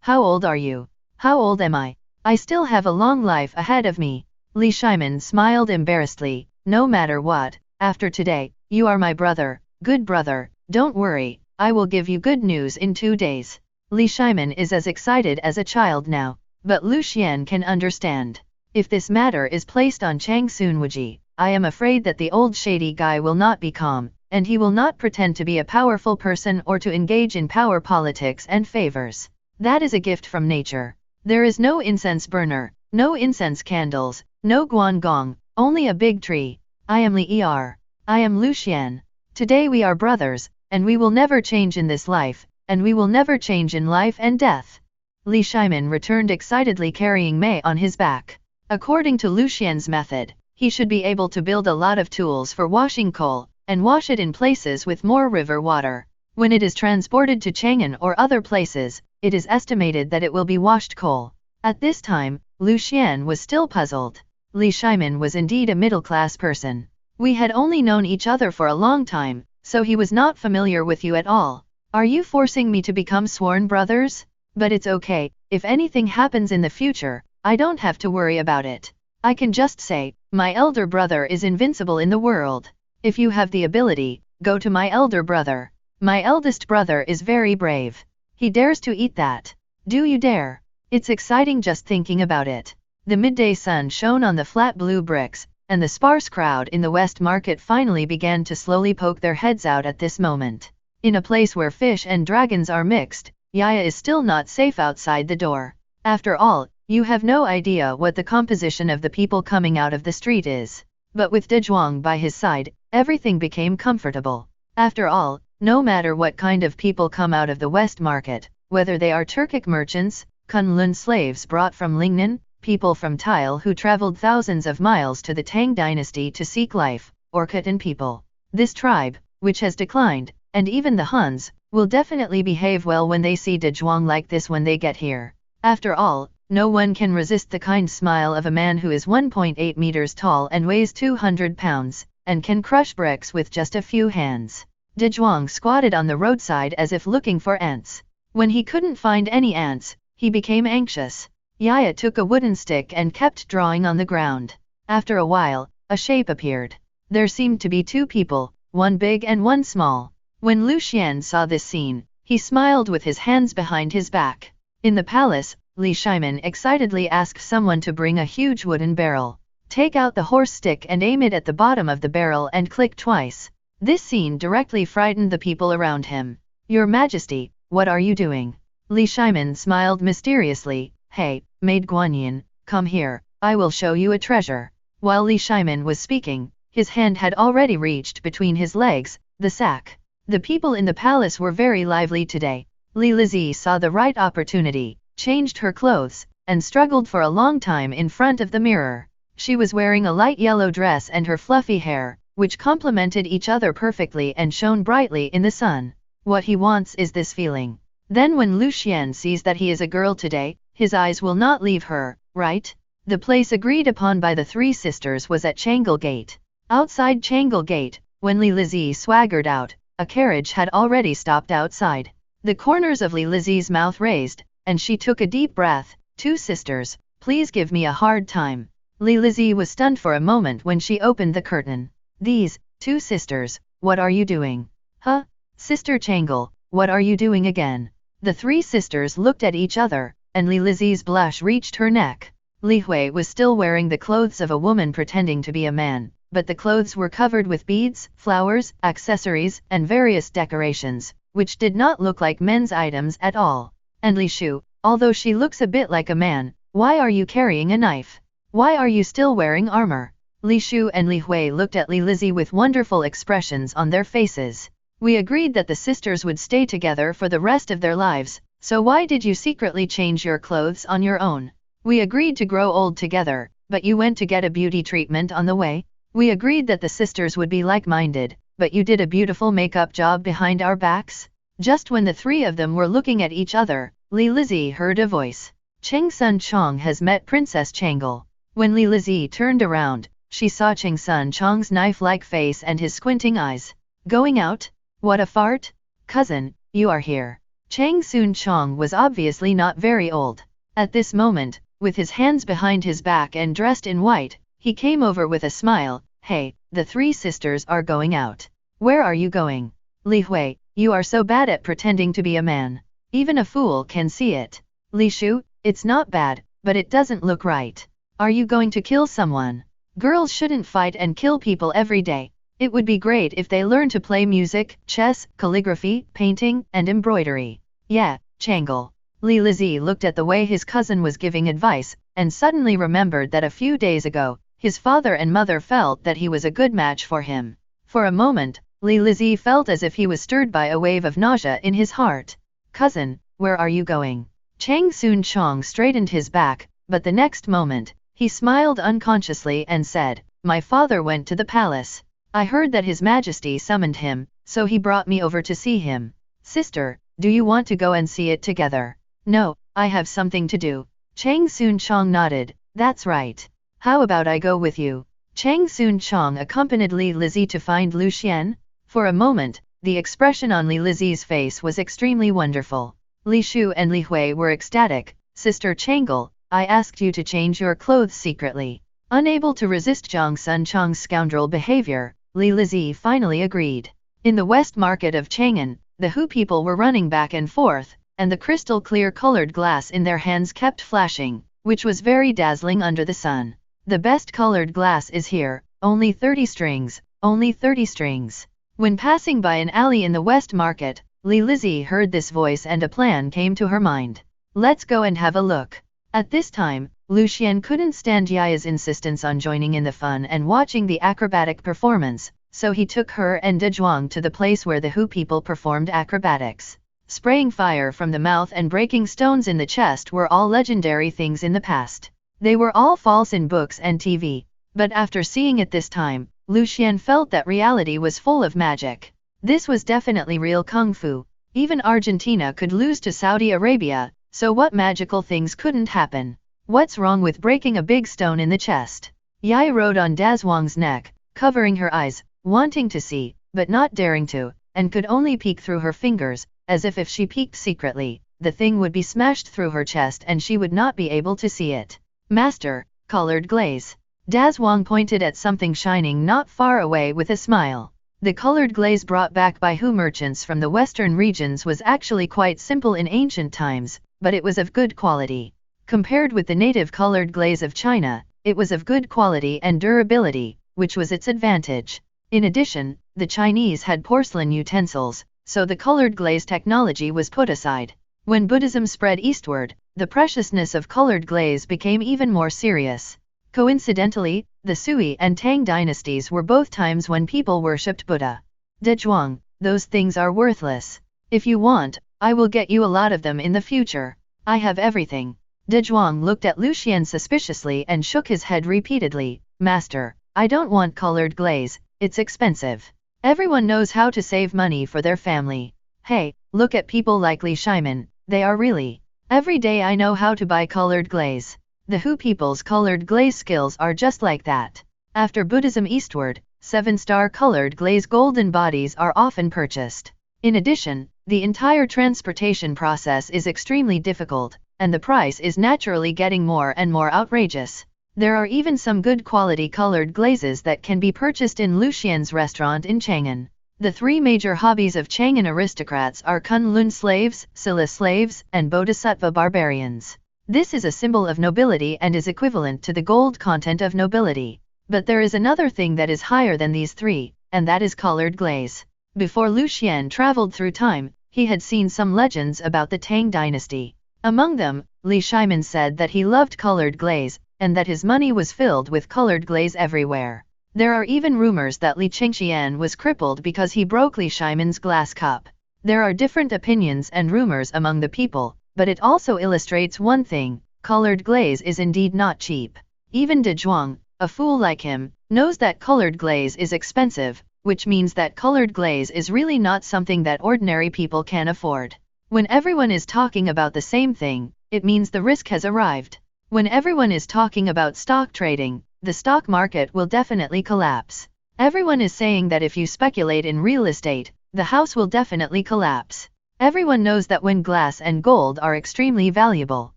Speaker 2: how old are you? How old am I? I still have a long life ahead of me. Li Shimin smiled embarrassedly. No matter what, after today, you are my brother, good brother, don't worry, I will give you good news in 2 days. Li Shimin is as excited as a child now, but Lu Xian can understand. If this matter is placed on Chang Sunwuji, I am afraid that the old shady guy will not be calm, and he will not pretend to be a powerful person or to engage in power politics and favors. That is a gift from nature. There is no incense burner, no incense candles, no guan gong, only a big tree. I am Li Er. I am Lucian. Today we are brothers, and we will never change in this life, and we will never change in life and death. Li Shimin returned excitedly carrying Mei on his back. According to Lucian's method, he should be able to build a lot of tools for washing coal, and wash it in places with more river water. When it is transported to Chang'an or other places, it is estimated that it will be washed coal. At this time, Lucian was still puzzled. Li Shimin was indeed a middle-class person. We had only known each other for a long time, so he was not familiar with you at all. Are you forcing me to become sworn brothers? But it's okay, if anything happens in the future, I don't have to worry about it. I can just say, my elder brother is invincible in the world. If you have the ability, go to my elder brother. My eldest brother is very brave. He dares to eat that. Do you dare? It's exciting just thinking about it. The midday sun shone on the flat blue bricks, and the sparse crowd in the West Market finally began to slowly poke their heads out at this moment. In a place where fish and dragons are mixed, Yaya is still not safe outside the door. After all, you have no idea what the composition of the people coming out of the street is. But with De Zhuang by his side, everything became comfortable. After all, no matter what kind of people come out of the West Market, whether they are Turkic merchants, Kunlun slaves brought from Lingnan, people from Tile who traveled thousands of miles to the Tang dynasty to seek life, or Khitan people. This tribe, which has declined, and even the Huns, will definitely behave well when they see De Zhuang like this when they get here. After all, no one can resist the kind smile of a man who is 1.8 meters tall and weighs 200 pounds, and can crush bricks with just a few hands. De Zhuang squatted on the roadside as if looking for ants. When he couldn't find any ants, he became anxious. Yaya took a wooden stick and kept drawing on the ground. After a while, a shape appeared. There seemed to be two people, one big and one small. When Lucian saw this scene, he smiled with his hands behind his back. In the palace, Li Shimin excitedly asked someone to bring a huge wooden barrel. Take out the horse stick and aim it at the bottom of the barrel and click twice. This scene directly frightened the people around him. Your Majesty, what are you doing? Li Shimin smiled mysteriously. Hey, Maid Guanyin, come here, I will show you a treasure. While Li Shimin was speaking, his hand had already reached between his legs, the sack. The people in the palace were very lively today. Li Lizi saw the right opportunity, changed her clothes, and struggled for a long time in front of the mirror. She was wearing a light yellow dress and her fluffy hair, which complemented each other perfectly and shone brightly in the sun. What he wants is this feeling. Then when Lucian sees that he is a girl today, his eyes will not leave her, right? The place agreed upon by the three sisters was at Changle Gate. Outside Changle Gate, when Li Lizi swaggered out, a carriage had already stopped outside. The corners of Li Lizi's mouth raised, and she took a deep breath. Two sisters, please give me a hard time. Li Lizi was stunned for a moment when she opened the curtain. These, two sisters, what are you doing? Huh? Sister Changle, what are you doing again? The three sisters looked at each other, and Li Lizi's blush reached her neck. Li Hui was still wearing the clothes of a woman pretending to be a man, but the clothes were covered with beads, flowers, accessories, and various decorations, which did not look like men's items at all. And Li Shu, although she looks a bit like a man, why are you carrying a knife? Why are you still wearing armor? Li Shu and Li Hui looked at Li Lizi with wonderful expressions on their faces. We agreed that the sisters would stay together for the rest of their lives, so why did you secretly change your clothes on your own? We agreed to grow old together, but you went to get a beauty treatment on the way? We agreed that the sisters would be like-minded, but you did a beautiful makeup job behind our backs? Just when the three of them were looking at each other, Li Lizi heard a voice. Cheng Sun Chong has met Princess Changle. When Li Lizi turned around, she saw Cheng Sun Chong's knife-like face and his squinting eyes. Going out? What a fart! Cousin, you are here. Cheng Sun Chong was obviously not very old. At this moment, with his hands behind his back and dressed in white, he came over with a smile. Hey, the three sisters are going out. Where are you going? Li Hui, you are so bad at pretending to be a man. Even a fool can see it. Li Shu, it's not bad, but it doesn't look right. Are you going to kill someone? Girls shouldn't fight and kill people every day. It would be great if they learn to play music, chess, calligraphy, painting, and embroidery. Yeah, Changle. Li Lizi looked at the way his cousin was giving advice, and suddenly remembered that a few days ago, his father and mother felt that he was a good match for him. For a moment, Li Lizi felt as if he was stirred by a wave of nausea in his heart. Cousin, where are you going? Chang Soon Chong straightened his back, but the next moment, he smiled unconsciously and said, My father went to the palace. I heard that His Majesty summoned him, so he brought me over to see him. Sister, do you want to go and see it together? No, I have something to do. Chang Soon Chong nodded. That's right. How about I go with you? Chang Soon Chong accompanied Li Lizi to find Lu Xian. For a moment, the expression on Li Lizi's face was extremely wonderful. Li Shu and Li Hui were ecstatic. Sister Changle, I asked you to change your clothes secretly. Unable to resist Zhang Sun Chong's scoundrel behavior, Li Lizi finally agreed. In the west market of Chang'an, the Hu people were running back and forth, and the crystal-clear colored glass in their hands kept flashing, which was very dazzling under the sun. The best colored glass is here, only 30 strings, only 30 strings. When passing by an alley in the west market, Li Lizi heard this voice and a plan came to her mind. Let's go and have a look. At this time, Lu Xian couldn't stand Yaya's insistence on joining in the fun and watching the acrobatic performance, so he took her and De Zhuang to the place where the Hu people performed acrobatics. Spraying fire from the mouth and breaking stones in the chest were all legendary things in the past. They were all false in books and TV, but after seeing it this time, Lu Xian felt that reality was full of magic. This was definitely real kung fu. Even Argentina could lose to Saudi Arabia, so what magical things couldn't happen? What's wrong with breaking a big stone in the chest? Yai rode on Dazhuang's neck, covering her eyes, wanting to see, but not daring to, and could only peek through her fingers, as if she peeked secretly, the thing would be smashed through her chest and she would not be able to see it. Master, colored glaze. Dazhuang pointed at something shining not far away with a smile. The colored glaze brought back by Hu merchants from the western regions was actually quite simple in ancient times, but it was of good quality. Compared with the native colored glaze of China, it was of good quality and durability, which was its advantage. In addition, the Chinese had porcelain utensils, so the colored glaze technology was put aside. When Buddhism spread eastward, the preciousness of colored glaze became even more serious. Coincidentally, the Sui and Tang dynasties were both times when people worshipped Buddha. De Zhuang, those things are worthless. If you want, I will get you a lot of them in the future. I have everything. De Zhuang looked at Lu Xian suspiciously and shook his head repeatedly. Master, I don't want colored glaze, it's expensive. Everyone knows how to save money for their family. Hey, look at people like Li Shimin, they are really. Every day I know how to buy colored glaze. The Hu people's colored glaze skills are just like that. After Buddhism eastward, 7-star colored glaze golden bodies are often purchased. In addition, the entire transportation process is extremely difficult, and the price is naturally getting more and more outrageous. There are even some good quality colored glazes that can be purchased in Lu Xian's restaurant in Chang'an. The three major hobbies of Chang'an aristocrats are Kunlun slaves, Silla slaves, and Bodhisattva barbarians. This is a symbol of nobility and is equivalent to the gold content of nobility. But there is another thing that is higher than these three, and that is colored glaze. Before Lu Xian traveled through time, he had seen some legends about the Tang dynasty. Among them, Li Shimin said that he loved colored glaze, and that his money was filled with colored glaze everywhere. There are even rumors that Li Qingxian was crippled because he broke Li Shimin's glass cup. There are different opinions and rumors among the people, but it also illustrates one thing: colored glaze is indeed not cheap. Even De Zhuang, a fool like him, knows that colored glaze is expensive, which means that colored glaze is really not something that ordinary people can afford. When everyone is talking about the same thing, it means the risk has arrived. When everyone is talking about stock trading, the stock market will definitely collapse. Everyone is saying that if you speculate in real estate, the house will definitely collapse. Everyone knows that when glass and gold are extremely valuable.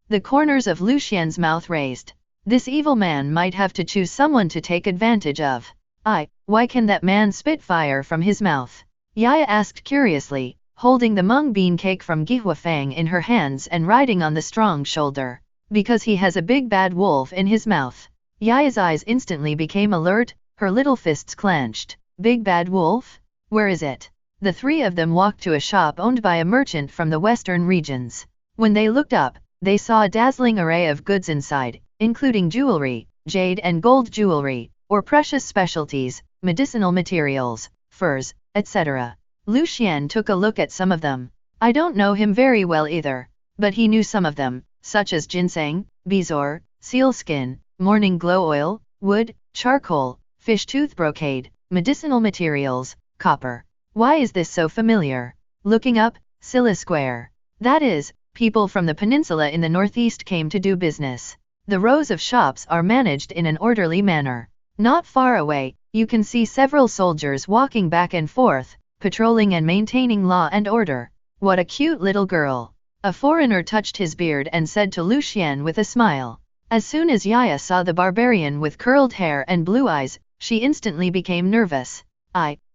Speaker 2: The corners of Lu Xian's mouth raised. This evil man might have to choose someone to take advantage of. Why can that man spit fire from his mouth? Yaya asked curiously, holding the mung bean cake from Gihua Fang in her hands and riding on the strong shoulder. Because he has a big bad wolf in his mouth. Yaya's eyes instantly became alert, her little fists clenched. Big Bad Wolf? Where is it? The three of them walked to a shop owned by a merchant from the western regions. When they looked up, they saw a dazzling array of goods inside, including jewelry, jade and gold jewelry, or precious specialties, medicinal materials, furs, etc. Lucien took a look at some of them. I don't know him very well either, but he knew some of them, such as ginseng, bezoar, sealskin, morning glow oil, wood, charcoal, fish tooth brocade, medicinal materials, copper. Why is this so familiar? Looking up, Silla Square. That is, people from the peninsula in the northeast came to do business. The rows of shops are managed in an orderly manner. Not far away, you can see several soldiers walking back and forth, patrolling and maintaining law and order. What a cute little girl. A foreigner touched his beard and said to Lucien with a smile. As soon as Yaya saw the barbarian with curled hair and blue eyes, she instantly became nervous.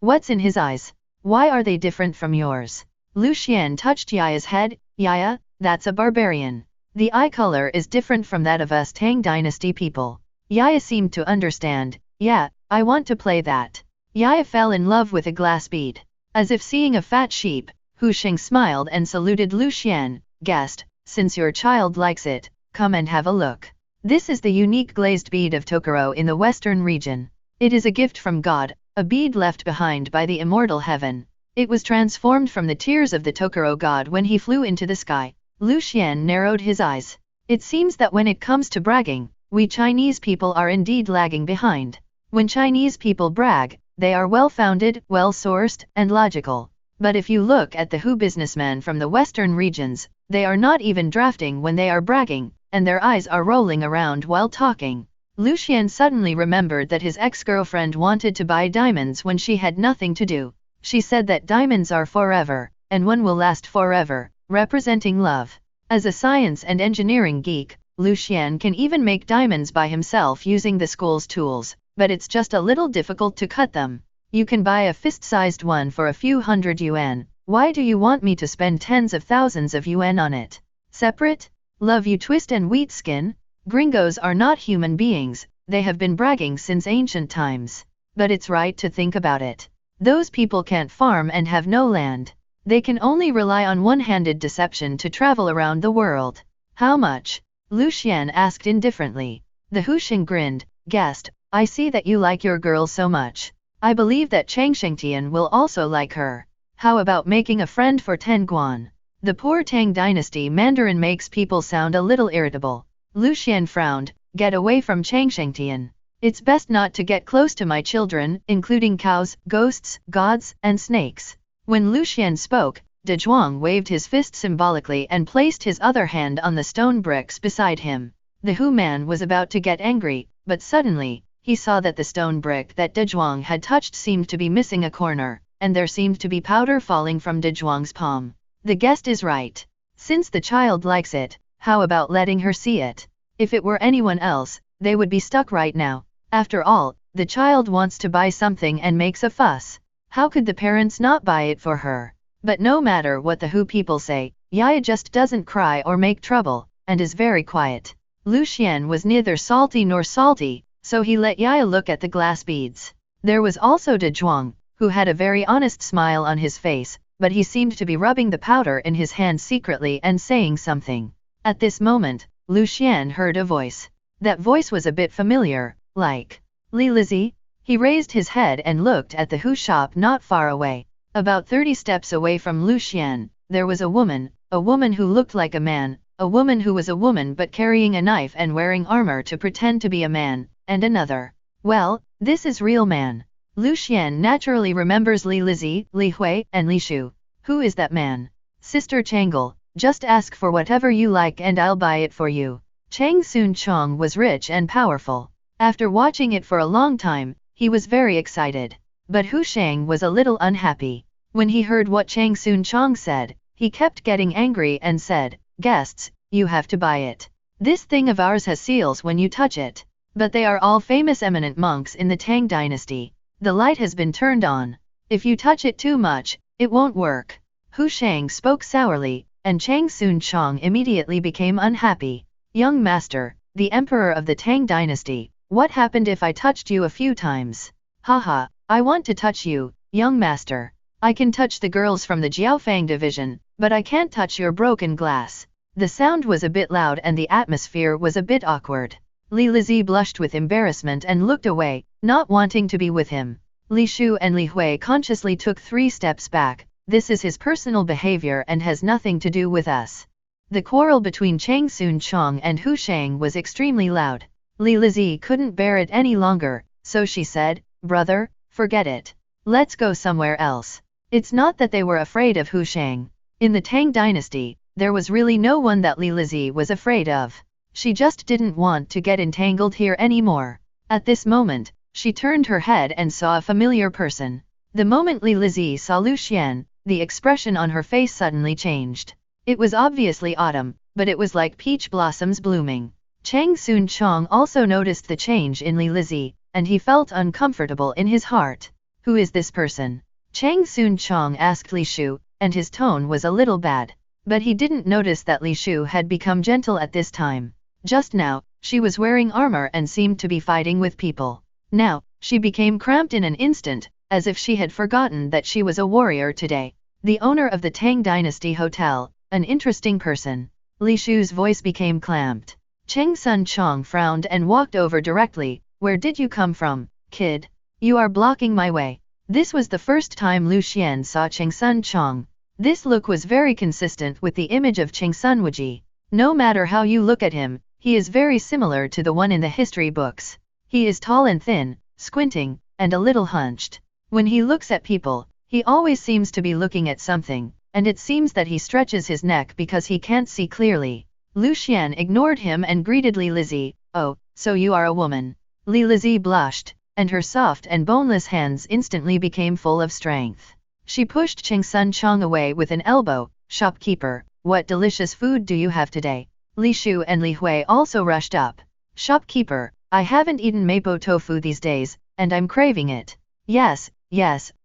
Speaker 2: What's in his eyes? Why are they different from yours? Lucien touched Yaya's head. Yaya, that's a barbarian. The eye color is different from that of us Tang Dynasty people. Yaya seemed to understand. Yeah, I want to play that. Yaya fell in love with a glass bead. As if seeing a fat sheep, Hu Sheng smiled and saluted Lucien. Guest, since your child likes it, come and have a look. This is the unique glazed bead of Tokoro in the western region. It is a gift from God, a bead left behind by the immortal heaven. It was transformed from the tears of the Tokoro god when he flew into the sky. Lucien narrowed his eyes. It seems that when it comes to bragging, we Chinese people are indeed lagging behind. When Chinese people brag, they are well-founded, well-sourced, and logical. But if you look at the Hu businessmen from the western regions, they are not even drafting when they are bragging, and their eyes are rolling around while talking. Lucien suddenly remembered that his ex-girlfriend wanted to buy diamonds when she had nothing to do. She said that diamonds are forever, and one will last forever, representing love. As a science and engineering geek, Lucien can even make diamonds by himself using the school's tools, but it's just a little difficult to cut them. You can buy a fist-sized one for a few hundred yuan. Why do you want me to spend tens of thousands of yuan on it? Separate? Love you twist and wheat skin? Gringos are not human beings, they have been bragging since ancient times. But it's right to think about it. Those people can't farm and have no land. They can only rely on one-handed deception to travel around the world. How much? Lucien asked indifferently. The Hu Sheng grinned. Guest, I see that you like your girl so much. I believe that Chang Shengtian will also like her. How about making a friend for 10 guan? The poor Tang Dynasty Mandarin makes people sound a little irritable. Lucien frowned. Get away from Chang Shengtian. It's best not to get close to my children, including cows, ghosts, gods, and snakes. When Lucien spoke, De Zhuang waved his fist symbolically and placed his other hand on the stone bricks beside him. The Hu man was about to get angry, but suddenly, he saw that the stone brick that De Zhuang had touched seemed to be missing a corner, and there seemed to be powder falling from De Zhuang's palm. The guest is right. Since the child likes it, how about letting her see it? If it were anyone else, they would be stuck right now. After all, the child wants to buy something and makes a fuss. How could the parents not buy it for her? But no matter what the Hu people say, Yaya just doesn't cry or make trouble, and is very quiet. Lucien was neither salty nor salty, so he let Yaya look at the glass beads. There was also De Zhuang, who had a very honest smile on his face, but he seemed to be rubbing the powder in his hand secretly and saying something. At this moment, Lucien heard a voice. That voice was a bit familiar, like, Li Lizzie? He raised his head and looked at the Hu shop not far away. About 30 steps away from Lucien, there was a woman who looked like a man, a woman who was a woman but carrying a knife and wearing armor to pretend to be a man, and another. Well, this is real man. Lucien naturally remembers Li Lizzie, Li Hui, and Li Shu. Who is that man? Sister Changle, just ask for whatever you like and I'll buy it for you. Chang Sun Chong was rich and powerful. After watching it for a long time, he was very excited. But Hu Sheng was a little unhappy. When he heard what Chang Sun Chong said, he kept getting angry and said, Guests, you have to buy it. This thing of ours has seals when you touch it. But they are all famous eminent monks in the Tang Dynasty. The light has been turned on. If you touch it too much, it won't work. Hu Sheng spoke sourly, and Chang Sun Chong immediately became unhappy. Young master, the emperor of the Tang Dynasty, what happened if I touched you a few times? Haha, I want to touch you, young master. I can touch the girls from the Jiaofang division, but I can't touch your broken glass. The sound was a bit loud and the atmosphere was a bit awkward. Li Lizi blushed with embarrassment and looked away, not wanting to be with him. Li Shu and Li Hui consciously took 3 steps back. This is his personal behavior and has nothing to do with us. The quarrel between Chang Sun Chong and Hu Shang was extremely loud. Li Lizi couldn't bear it any longer, so she said, "Brother, forget it. Let's go somewhere else." It's not that they were afraid of Hu Shang. In the Tang dynasty, there was really no one that Li Lizi was afraid of. She just didn't want to get entangled here anymore. At this moment, she turned her head and saw a familiar person. The moment Li Lizi saw Lu Xian, the expression on her face suddenly changed. It was obviously autumn, but it was like peach blossoms blooming. Chang Sun Chong also noticed the change in Li Lizi, and he felt uncomfortable in his heart. Who is this person? Chang Sun Chong asked Li Shu, and his tone was a little bad. But he didn't notice that Li Shu had become gentle at this time. Just now, she was wearing armor and seemed to be fighting with people. Now, she became cramped in an instant, as if she had forgotten that she was a warrior today. The owner of the Tang Dynasty Hotel, an interesting person. Li Shu's voice became clamped. Cheng Sun Chong frowned and walked over directly. Where did you come from, kid? You are blocking my way. This was the first time Lu Xian saw Cheng Sun Chong. This look was very consistent with the image of Cheng Sun Wuji. No matter how you look at him, he is very similar to the one in the history books. He is tall and thin, squinting, and a little hunched. When he looks at people, he always seems to be looking at something, and it seems that he stretches his neck because he can't see clearly. Lu Xian ignored him and greeted Li Lizi. "Oh, so you are a woman." Li Lizi blushed, and her soft and boneless hands instantly became full of strength. She pushed Cheng Sun Chong away with an elbow. "Shopkeeper, what delicious food do you have today?" Li Shu and Li Hui also rushed up. "Shopkeeper, I haven't eaten mapo tofu these days, and I'm craving it." Yes,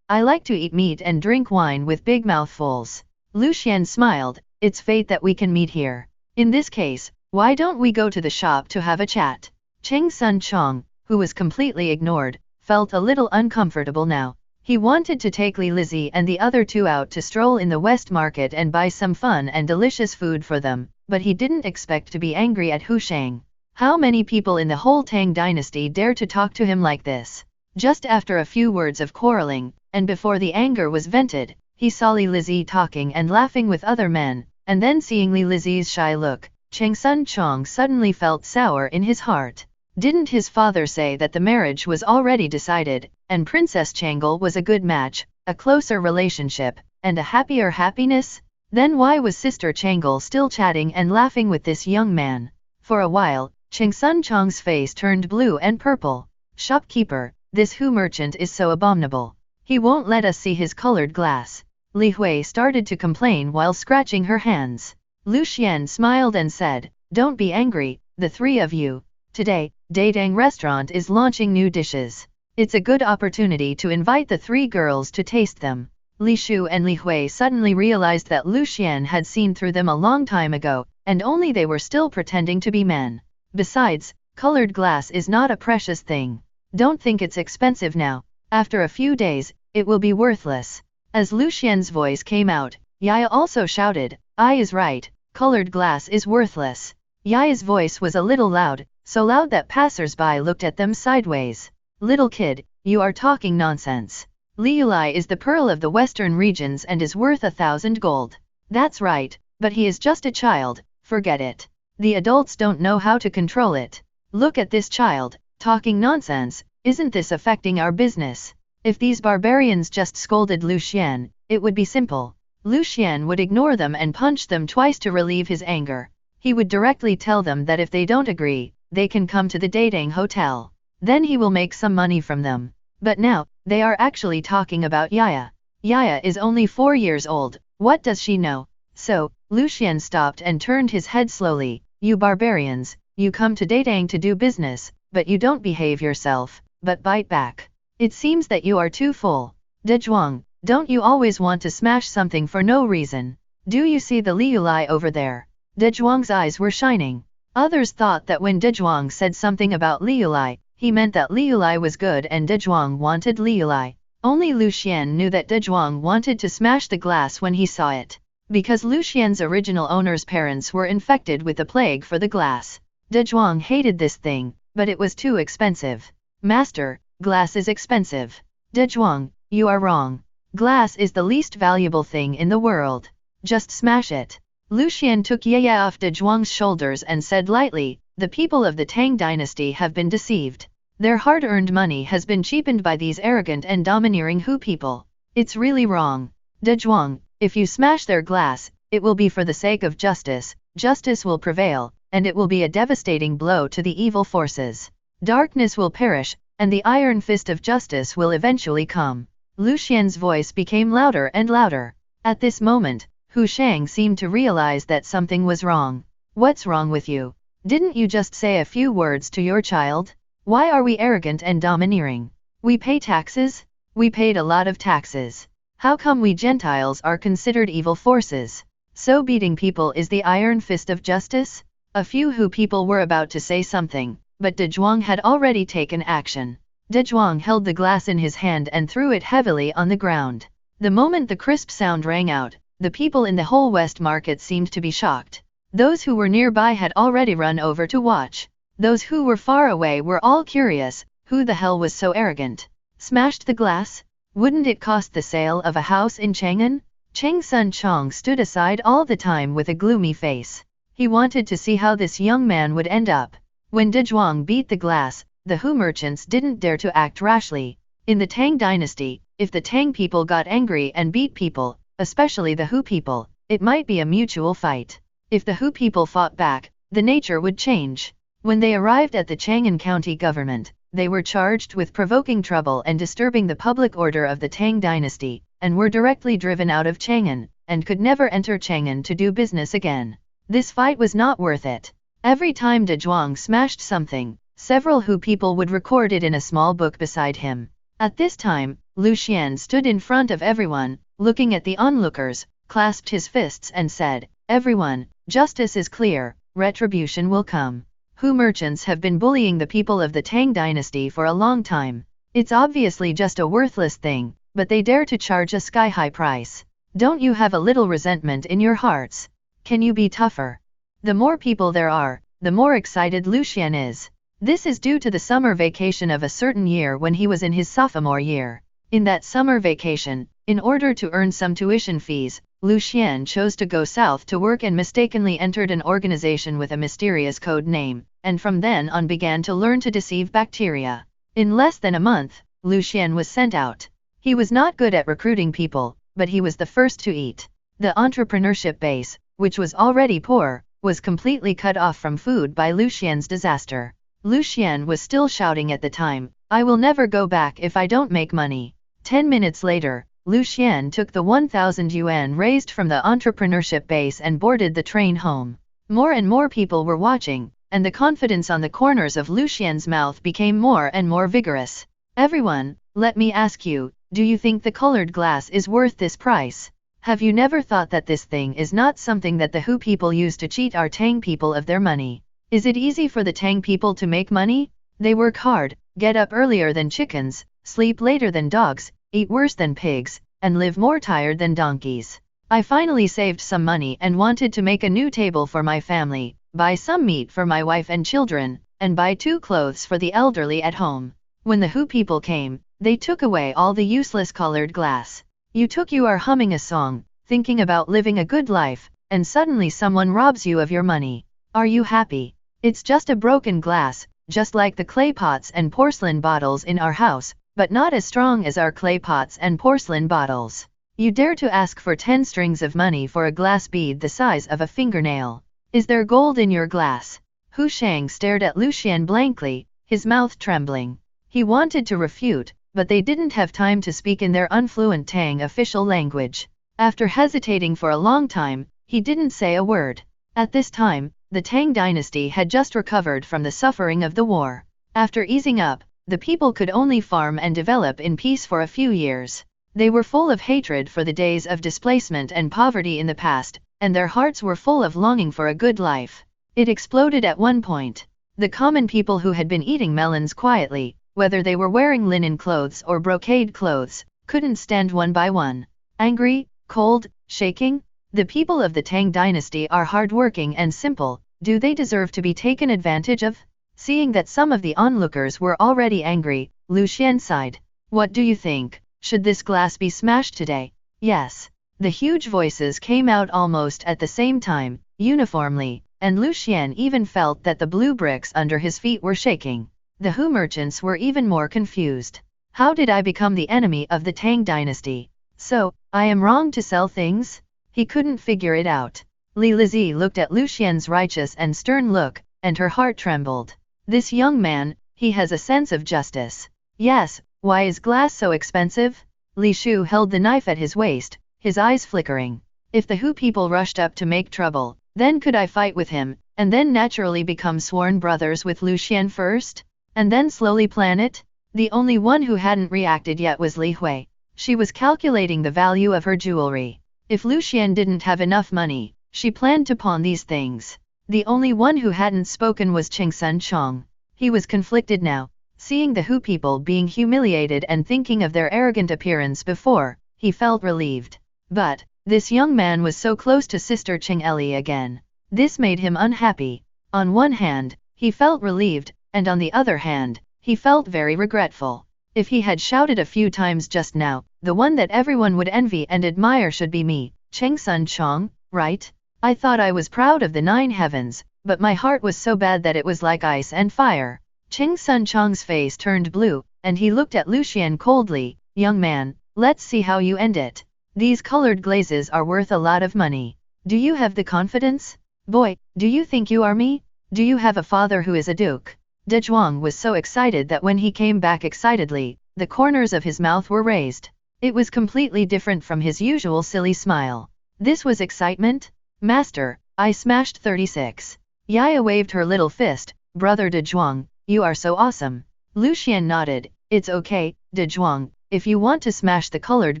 Speaker 2: I like to eat meat and drink wine with big mouthfuls." Lu Xian smiled. "It's fate that we can meet here. In this case, why don't we go to the shop to have a chat?" Cheng Sun Chong, who was completely ignored, felt a little uncomfortable now. He wanted to take Li Lizi and the other 2 out to stroll in the West Market and buy some fun and delicious food for them, but he didn't expect to be angry at Hu Shang. How many people in the whole Tang dynasty dare to talk to him like this? Just after a few words of quarreling, and before the anger was vented, he saw Li Lizi talking and laughing with other men, and then seeing Li Lizi's shy look, Cheng Sun Chong suddenly felt sour in his heart. Didn't his father say that the marriage was already decided, and Princess Changle was a good match, a closer relationship, and a happier happiness? Then why was Sister Changle still chatting and laughing with this young man? For a while, Cheng Sun Chong's face turned blue and purple. "Shopkeeper, this Hu merchant is so abominable. He won't let us see his colored glass." Li Hui started to complain while scratching her hands. Lu Xian smiled and said, "Don't be angry, the 3 of you. Today, Daedang restaurant is launching new dishes. It's a good opportunity to invite the 3 girls to taste them." Li Shu and Li Hui suddenly realized that Lu Xian had seen through them a long time ago, and only they were still pretending to be men. Besides, colored glass is not a precious thing. Don't think it's expensive now. After a few days, it will be worthless. As Lu Xian's voice came out, Yaya also shouted, "I is right, colored glass is worthless." Yaya's voice was a little loud, so loud that passers-by looked at them sideways. "Little kid, you are talking nonsense. Liulai is the pearl of the western regions and is worth 1,000 gold. That's right, but he is just a child, forget it. The adults don't know how to control it. Look at this child, talking nonsense, isn't this affecting our business?" If these barbarians just scolded Lu Xian, it would be simple. Lu Xian would ignore them and punch them twice to relieve his anger. He would directly tell them that if they don't agree, they can come to the Daedang Hotel. Then he will make some money from them. But now, they are actually talking about Yaya. Yaya is only 4 years old, what does she know? So, Lu Xian stopped and turned his head slowly. "You barbarians, you come to Daedang to do business, but you don't behave yourself, but bite back. It seems that you are too full. De Zhuang, don't you always want to smash something for no reason? Do you see the Liulai over there?" De Zhuang's eyes were shining. Others thought that when De Zhuang said something about Liulai, he meant that Liulai was good and Dezhuang wanted Liulai. Only Lucian knew that Dezhuang wanted to smash the glass when he saw it. Because Lucian's original owner's parents were infected with the plague for the glass. Dezhuang hated this thing, but it was too expensive. Master, glass is expensive. Dezhuang, you are wrong. Glass is the least valuable thing in the world. Just smash it. Lucian took Yaya off Dezhuang's shoulders and said lightly, the people of the Tang dynasty have been deceived. Their hard-earned money has been cheapened by these arrogant and domineering Hu people. It's really wrong. Dezhuang, if you smash their glass, it will be for the sake of justice, justice will prevail, and it will be a devastating blow to the evil forces. Darkness will perish, and the iron fist of justice will eventually come. Lucian's voice became louder and louder. At this moment, Hu Shang seemed to realize that something was wrong. What's wrong with you? Didn't you just say a few words to your child? Why are we arrogant and domineering? We pay taxes? We paid a lot of taxes. How come we Gentiles are considered evil forces? So beating people is the iron fist of justice? A few Hu people were about to say something, but Dezhuang had already taken action. Dezhuang held the glass in his hand and threw it heavily on the ground. The moment the crisp sound rang out, the people in the whole West Market seemed to be shocked. Those who were nearby had already run over to watch. Those who were far away were all curious, who the hell was so arrogant? Smashed the glass? Wouldn't it cost the sale of a house in Chang'an? Cheng Sun Chong stood aside all the time with a gloomy face. He wanted to see how this young man would end up. When Dezhuang beat the glass, the Hu merchants didn't dare to act rashly. In the Tang dynasty, if the Tang people got angry and beat people, especially the Hu people, it might be a mutual fight. If the Hu people fought back, the nature would change. When they arrived at the Chang'an County government, they were charged with provoking trouble and disturbing the public order of the Tang dynasty, and were directly driven out of Chang'an, and could never enter Chang'an to do business again. This fight was not worth it. Every time Dezhuang smashed something, several Hu people would record it in a small book beside him. At this time, Lucian stood in front of everyone, looking at the onlookers, clasped his fists and said, everyone, justice is clear, retribution will come. Hu merchants have been bullying the people of the Tang dynasty for a long time. It's obviously just a worthless thing, but they dare to charge a sky-high price. Don't you have a little resentment in your hearts? Can you be tougher? The more people there are, the more excited Lucian is. This is due to the summer vacation of a certain year when he was in his sophomore year. In that summer vacation, in order to earn some tuition fees, Lucian chose to go south to work and mistakenly entered an organization with a mysterious code name, and from then on began to learn to deceive bacteria. In less than a month, Lucian was sent out. He was not good at recruiting people, but he was the first to eat. The entrepreneurship base, which was already poor, was completely cut off from food by Lucian's disaster. Lucian was still shouting at the time, I will never go back if I don't make money. 10 minutes later, Lucian took the 1,000 yuan raised from the entrepreneurship base and boarded the train home. More and more people were watching, and the confidence on the corners of Lucian's mouth became more and more vigorous. Everyone, let me ask you, do you think the colored glass is worth this price? Have you never thought that this thing is not something that the Hu people use to cheat our Tang people of their money? Is it easy for the Tang people to make money? They work hard, get up earlier than chickens, sleep later than dogs, eat worse than pigs, and live more tired than donkeys. I finally saved some money and wanted to make a new table for my family, buy some meat for my wife and children, and buy 2 clothes for the elderly at home. When the Hu people came, they took away all the useless colored glass. You are humming a song, thinking about living a good life, and suddenly someone robs you of your money. Are you happy? It's just a broken glass, just like the clay pots and porcelain bottles in our house, but not as strong as our clay pots and porcelain bottles. You dare to ask for 10 strings of money for a glass bead the size of a fingernail. Is there gold in your glass? Hu Shang stared at Lucian blankly, his mouth trembling. He wanted to refute, but they didn't have time to speak in their unfluent Tang official language. After hesitating for a long time, he didn't say a word. At this time, the Tang dynasty had just recovered from the suffering of the war. After easing up, the people could only farm and develop in peace for a few years. They were full of hatred for the days of displacement and poverty in the past, and their hearts were full of longing for a good life. It exploded at one point. The common people who had been eating melons quietly, whether they were wearing linen clothes or brocade clothes, couldn't stand one by one. Angry, cold, shaking? The people of the Tang dynasty are hardworking and simple. Do they deserve to be taken advantage of? Seeing that some of the onlookers were already angry, Lu Xian sighed. What do you think? Should this glass be smashed today? Yes. The huge voices came out almost at the same time, uniformly, and Lu Xian even felt that the blue bricks under his feet were shaking. The Hu merchants were even more confused. How did I become the enemy of the Tang dynasty? So, I am wrong to sell things? He couldn't figure it out. Li Lizi looked at Lu Xian's righteous and stern look, and her heart trembled. This young man, he has a sense of justice. Yes, why is glass so expensive? Li Shu held the knife at his waist, his eyes flickering. If the Hu people rushed up to make trouble, then could I fight with him, and then naturally become sworn brothers with Lu Xian first? And then slowly plan it? The only one who hadn't reacted yet was Li Hui. She was calculating the value of her jewelry. If Lu Xian didn't have enough money, she planned to pawn these things. The only one who hadn't spoken was Sun Chong. He was conflicted now. Seeing the Hu people being humiliated and thinking of their arrogant appearance before, he felt relieved. But, this young man was so close to Sister Cheng Eli again. This made him unhappy. On one hand, he felt relieved, and on the other hand, he felt very regretful. If he had shouted a few times just now, the one that everyone would envy and admire should be me, Sun Chong, right? I thought I was proud of the 9 heavens, but my heart was so bad that it was like ice and fire. Sun Chong's face turned blue, and he looked at Lu Xian coldly. Young man, let's see how you end it. These colored glazes are worth a lot of money. Do you have the confidence? Boy, do you think you are me? Do you have a father who is a duke? De Zhuang was so excited that when he came back excitedly, the corners of his mouth were raised. It was completely different from his usual silly smile. This was excitement? Master, I smashed 36. Yaya waved her little fist. Brother De Zhuang, you are so awesome. Lu Xian nodded. It's okay, De Zhuang, if you want to smash the colored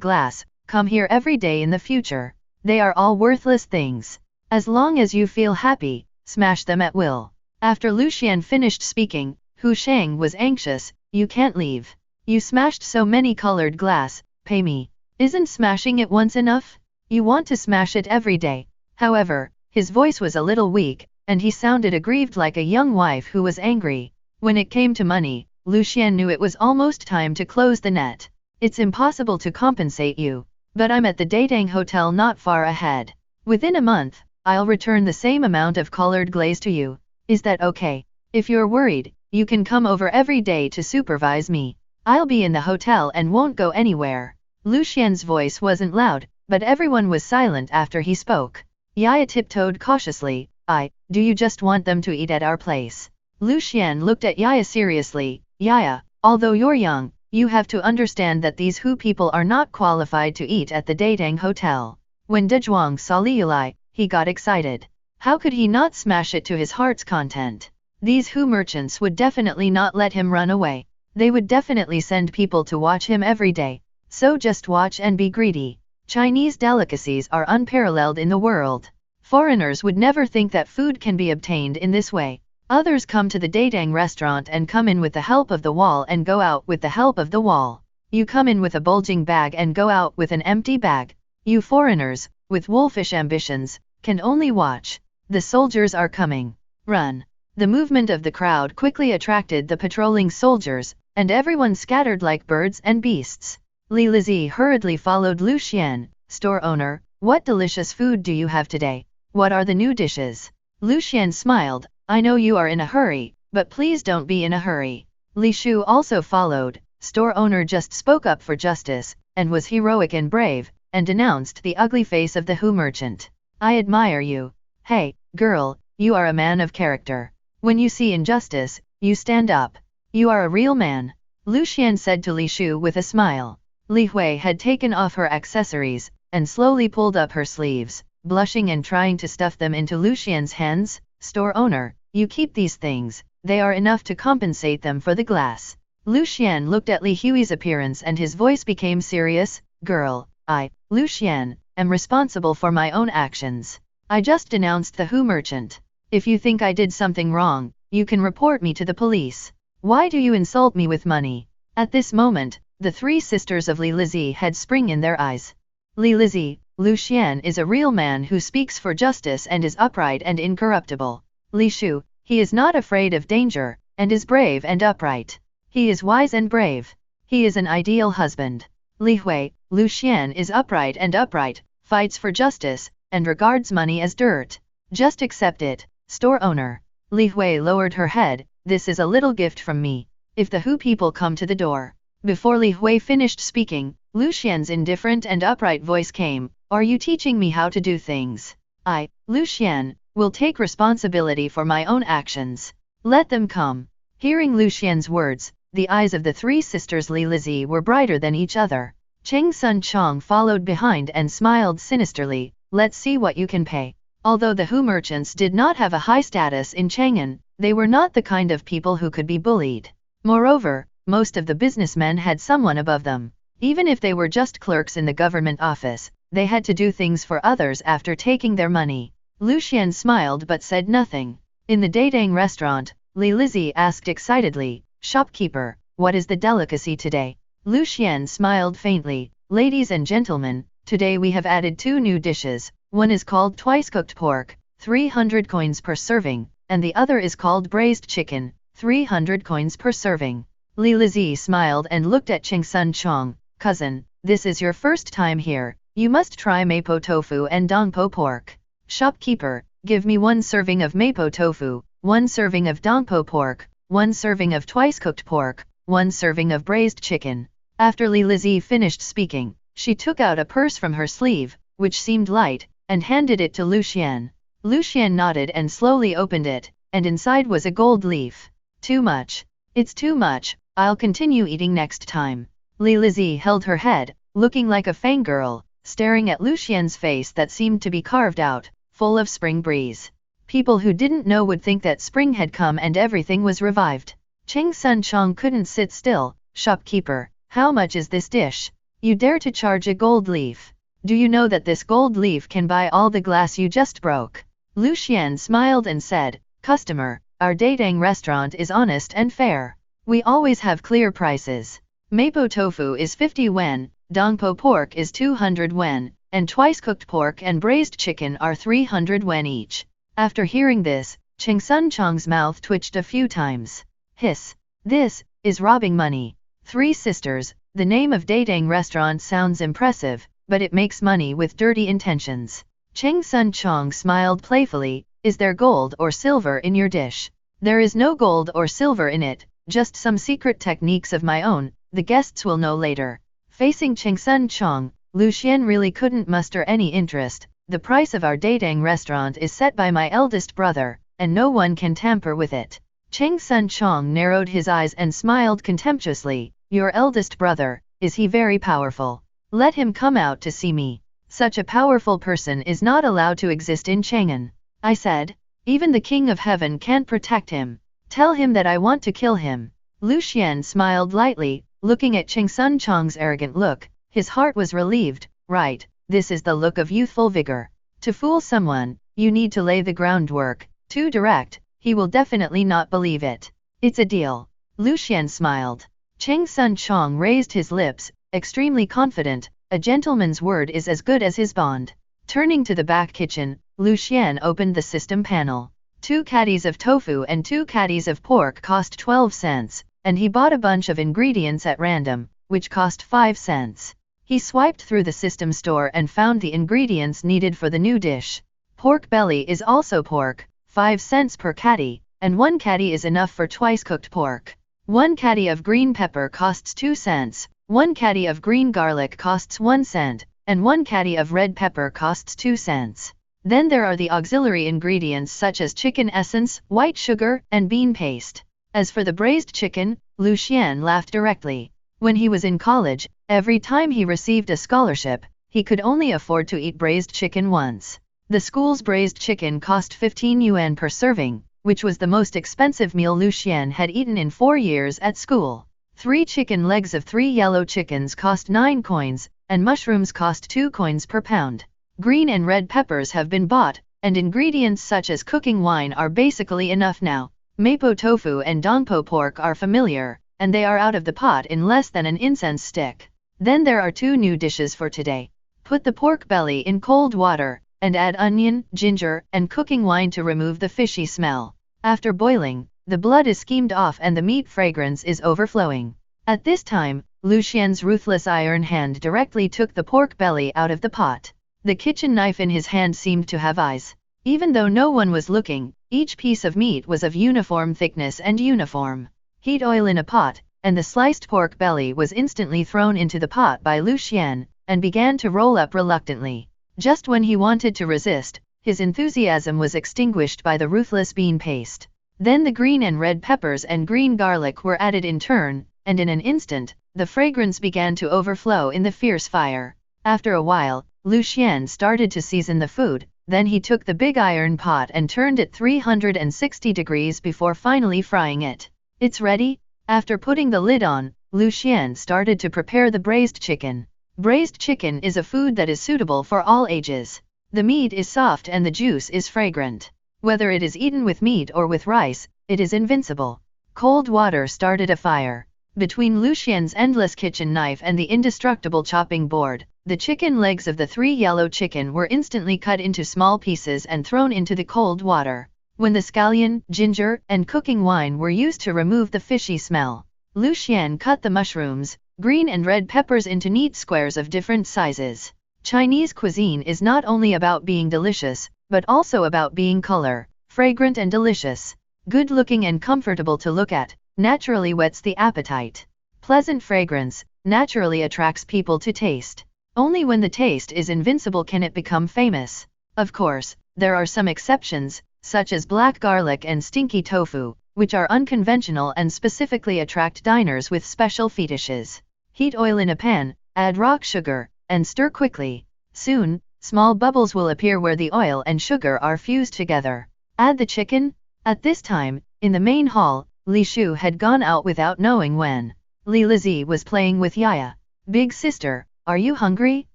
Speaker 2: glass, come here every day in the future. They are all worthless things. As long as you feel happy, smash them at will. After Lu Xian finished speaking, Hu Shang was anxious. You can't leave. You smashed so many colored glass, pay me. Isn't smashing it once enough? You want to smash it every day. However, his voice was a little weak, and he sounded aggrieved like a young wife who was angry. When it came to money, Lu Xian knew it was almost time to close the net. It's impossible to compensate you, but I'm at the Datang Hotel not far ahead. Within a month, I'll return the same amount of colored glaze to you. Is that okay? If you're worried, you can come over every day to supervise me. I'll be in the hotel and won't go anywhere. Lu Xian's voice wasn't loud, but everyone was silent after he spoke. Yaya tiptoed cautiously. Do you just want them to eat at our place? Lu Xian looked at Yaya seriously. Yaya, although you're young, you have to understand that these Hu people are not qualified to eat at the Datang Hotel. When De Zhuang saw Liulai, he got excited. How could he not smash it to his heart's content? These Hu merchants would definitely not let him run away. They would definitely send people to watch him every day. So just watch and be greedy. Chinese delicacies are unparalleled in the world. Foreigners would never think that food can be obtained in this way. Others come to the Datang restaurant and come in with the help of the wall and go out with the help of the wall. You come in with a bulging bag and go out with an empty bag. You foreigners, with wolfish ambitions, can only watch. The soldiers are coming. Run. The movement of the crowd quickly attracted the patrolling soldiers, and everyone scattered like birds and beasts. Li Lizi hurriedly followed Lu Xian. Store owner, what delicious food do you have today? What are the new dishes? Lu Xian smiled. I know you are in a hurry, but please don't be in a hurry. Li Shu also followed. Store owner just spoke up for justice, and was heroic and brave, and denounced the ugly face of the Hu merchant. I admire you. Hey, girl, you are a man of character. When you see injustice, you stand up. You are a real man. Lu Xian said to Li Shu with a smile. Li Hui had taken off her accessories, and slowly pulled up her sleeves, blushing and trying to stuff them into Lu Xian's hands. Store owner, you keep these things, they are enough to compensate them for the glass. Lu Xian looked at Li Hui's appearance and his voice became serious. Girl, I, Lu Xian, am responsible for my own actions. I just denounced the Hu merchant. If you think I did something wrong, you can report me to the police. Why do you insult me with money? At this moment, the three sisters of Li Lizi had spring in their eyes. Li Lizi, Lu Xian is a real man who speaks for justice and is upright and incorruptible. Li Shu, he is not afraid of danger, and is brave and upright. He is wise and brave. He is an ideal husband. Li Hui, Lu Xian is upright, fights for justice, and regards money as dirt. Just accept it, store owner. Li Hui lowered her head. This is a little gift from me. If the Hu people come to the door. Before Li Hui finished speaking, Lu Xian's indifferent and upright voice came. Are you teaching me how to do things? I, Lu Xian, will take responsibility for my own actions. Let them come. Hearing Lu Xian's words, the eyes of the three sisters Li Lizi were brighter than each other. Cheng Sun Chong followed behind and smiled sinisterly. Let's see what you can pay. Although the Hu merchants did not have a high status in Chang'an, they were not the kind of people who could be bullied. Moreover, most of the businessmen had someone above them. Even if they were just clerks in the government office, they had to do things for others after taking their money. Lu Xian smiled but said nothing. In the Datang restaurant, Li Lizi asked excitedly, Shopkeeper, what is the delicacy today? Lu Xian smiled faintly. Ladies and gentlemen, today we have added 2 new dishes. One is called twice-cooked pork, 300 coins per serving, and the other is called braised chicken, 300 coins per serving. Li Lizi smiled and looked at Cheng Sun Chong. Cousin, this is your first time here. You must try mapo tofu and dongpo pork. Shopkeeper, give me 1 serving of mapo tofu, 1 serving of dongpo pork, 1 serving of twice-cooked pork, 1 serving of braised chicken. After Li Lizi finished speaking, she took out a purse from her sleeve, which seemed light, and handed it to Lu Xian. Lu Xian nodded and slowly opened it, and inside was a gold leaf. Too much. It's too much, I'll continue eating next time. Li Lizi held her head, looking like a fangirl, staring at Lu Xian's face that seemed to be carved out, full of spring breeze. People who didn't know would think that spring had come and everything was revived. Cheng Sun Chong couldn't sit still. Shopkeeper, how much is this dish? You dare to charge a gold leaf? Do you know that this gold leaf can buy all the glass you just broke? Lu Xian smiled and said, Customer, our Datang restaurant is honest and fair. We always have clear prices. Mapo tofu is 50 wen, dongpo pork is 200 wen, and twice-cooked pork and braised chicken are 300 wen each. After hearing this, Cheng Sun Chong's mouth twitched a few times. Hiss. This is robbing money. 3 sisters, the name of Datang restaurant sounds impressive, but it makes money with dirty intentions. Cheng Sun Chong smiled playfully. Is there gold or silver in your dish? There is no gold or silver in it, just some secret techniques of my own, the guests will know later. Facing Cheng Sun Chong, Lu Xian really couldn't muster any interest. The price of our Datang restaurant is set by my eldest brother, and no one can tamper with it. Cheng Sun Chong narrowed his eyes and smiled contemptuously. Your eldest brother, is he very powerful? Let him come out to see me. Such a powerful person is not allowed to exist in Chang'an. I said. Even the King of Heaven can't protect him. Tell him that I want to kill him. Lu Xian smiled lightly, looking at Cheng Sun Chong's arrogant look. His heart was relieved. Right, this is the look of youthful vigor. To fool someone, you need to lay the groundwork. Too direct, he will definitely not believe it. It's a deal. Lu Xian smiled. Cheng Sun Chong raised his lips, extremely confident. A gentleman's word is as good as his bond. Turning to the back kitchen, Lu Xian opened the system panel. 2 caddies of tofu and 2 caddies of pork cost 12 cents, and he bought a bunch of ingredients at random, which cost 5 cents. He swiped through the system store and found the ingredients needed for the new dish. Pork belly is also pork, 5 cents per caddy, and 1 caddy is enough for twice-cooked pork. 1 caddy of green pepper costs 2 cents, 1 caddy of green garlic costs 1 cent, and 1 caddy of red pepper costs 2 cents. Then there are the auxiliary ingredients such as chicken essence, white sugar, and bean paste. As for the braised chicken, Lu Xian laughed directly. When he was in college, every time he received a scholarship, he could only afford to eat braised chicken once. The school's braised chicken cost 15 yuan per serving, which was the most expensive meal Lu Xian had eaten in 4 years at school. 3 chicken legs of 3 yellow chickens cost 9 coins, and mushrooms cost 2 coins per pound. Green and red peppers have been bought, and ingredients such as cooking wine are basically enough now. Mapo tofu and dongpo pork are familiar, and they are out of the pot in less than an incense stick. Then there are two new dishes for today. Put the pork belly in cold water, and add onion, ginger, and cooking wine to remove the fishy smell. After boiling, the blood is skimmed off and the meat fragrance is overflowing. At this time, Lu Xian's ruthless iron hand directly took the pork belly out of the pot. The kitchen knife in his hand seemed to have eyes. Even though no one was looking, each piece of meat was of uniform thickness and uniform. Heat oil in a pot, and the sliced pork belly was instantly thrown into the pot by Lu Xian, and began to roll up reluctantly. Just when he wanted to resist, his enthusiasm was extinguished by the ruthless bean paste. Then the green and red peppers and green garlic were added in turn, and in an instant, the fragrance began to overflow in the fierce fire. After a while, Lu Xian started to season the food, then he took the big iron pot and turned it 360 degrees before finally frying it. It's ready? After putting the lid on, Lu Xian started to prepare the braised chicken. Braised chicken is a food that is suitable for all ages. The meat is soft and the juice is fragrant. Whether it is eaten with meat or with rice, it is invincible. Cold water started a fire. Between Lu Xian's endless kitchen knife and the indestructible chopping board, the chicken legs of the three yellow chicken were instantly cut into small pieces and thrown into the cold water. When the scallion, ginger, and cooking wine were used to remove the fishy smell, Lu Xian cut the mushrooms, green and red peppers into neat squares of different sizes. Chinese cuisine is not only about being delicious, but also about being color, fragrant and delicious. Good-looking and comfortable to look at, naturally whets the appetite. Pleasant fragrance, naturally attracts people to taste. Only when the taste is invincible can it become famous. Of course, there are some exceptions, such as black garlic and stinky tofu, which are unconventional and specifically attract diners with special fetishes. Heat oil in a pan, add rock sugar, and stir quickly. Soon, small bubbles will appear where the oil and sugar are fused together. Add the chicken. At this time, in the main hall, Li Shu had gone out without knowing when. Li Lizi was playing with Yaya. Big sister, are you hungry?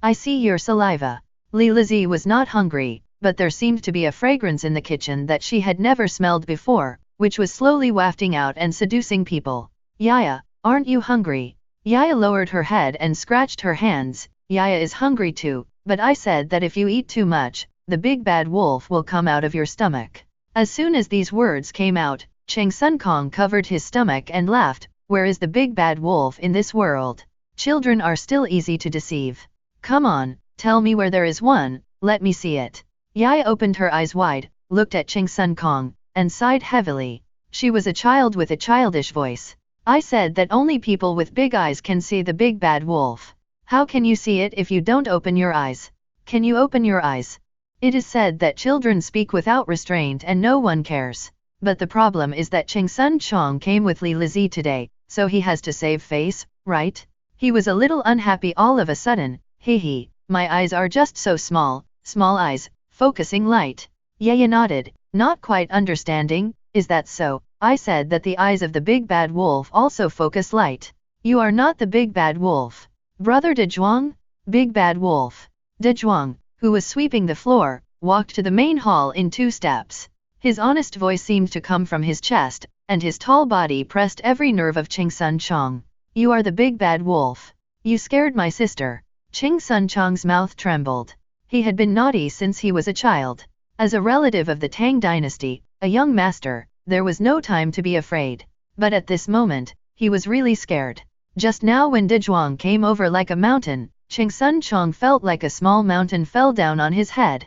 Speaker 2: I see your saliva. Li Lizi was not hungry, but there seemed to be a fragrance in the kitchen that she had never smelled before, which was slowly wafting out and seducing people. Yaya, aren't you hungry? Yaya lowered her head and scratched her hands. Yaya is hungry too, but I said that if you eat too much, the big bad wolf will come out of your stomach. As soon as these words came out, Cheng Sun Kong covered his stomach and laughed. Where is the big bad wolf in this world? Children are still easy to deceive. Come on, tell me where there is one, let me see it. Yaya opened her eyes wide, looked at Cheng Sun Kong, and sighed heavily. She was a child with a childish voice. I said that only people with big eyes can see the big bad wolf. How can you see it if you don't open your eyes? Can you open your eyes? It is said that children speak without restraint and no one cares. But the problem is that Cheng Sun Chong came with Li Lizi today, so he has to save face, right? He was a little unhappy all of a sudden. Hee, my eyes are just so small, small eyes, focusing light. Yaya nodded, not quite understanding. Is that so? I said that the eyes of the big bad wolf also focus light. You are not the big bad wolf. Brother De Zhuang? Big bad wolf. De Zhuang, who was sweeping the floor, walked to the main hall in 2 steps. His honest voice seemed to come from his chest, and his tall body pressed every nerve of Cheng Sun Chong. You are the big bad wolf. You scared my sister. Cheng Sun Chong's mouth trembled. He had been naughty since he was a child. As a relative of the Tang dynasty, a young master, there was no time to be afraid. But at this moment, he was really scared. Just now when De Zhuang came over like a mountain, Cheng Sun Chong felt like a small mountain fell down on his head.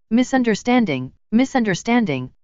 Speaker 2: Misunderstanding,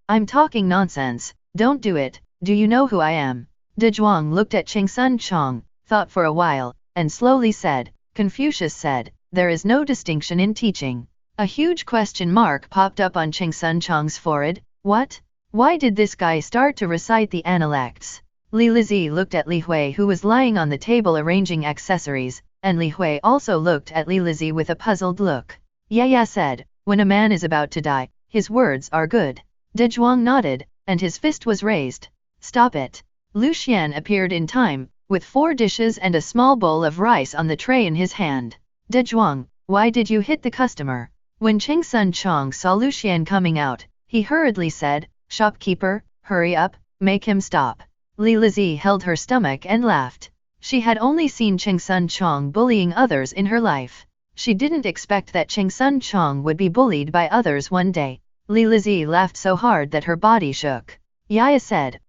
Speaker 2: I'm talking nonsense, don't do it, do you know who I am? De Zhuang looked at Cheng Sun Chong, thought for a while, and slowly said, Confucius said, there is no distinction in teaching. A huge question mark popped up on Cheng Sun Chong's forehead. What? Why did this guy start to recite the analects? Li Lizi looked at Li Hui who was lying on the table arranging accessories, and Li Hui also looked at Li Lizi with a puzzled look. Yaya said, when a man is about to die, his words are good. De Zhuang nodded, and his fist was raised. Stop it. Lu Xian appeared in time, with 4 dishes and a small bowl of rice on the tray in his hand. De Zhuang, why did you hit the customer? When Cheng Sun Chong saw Lu Xian coming out, he hurriedly said, Shopkeeper, Hurry up, make him stop. Li Lizi held her stomach and laughed. She had only seen Cheng Sun Chong bullying others in her life. She didn't expect that Cheng Sun Chong would be bullied by others one day. Li Lizi laughed so hard that her body shook. Yaya said,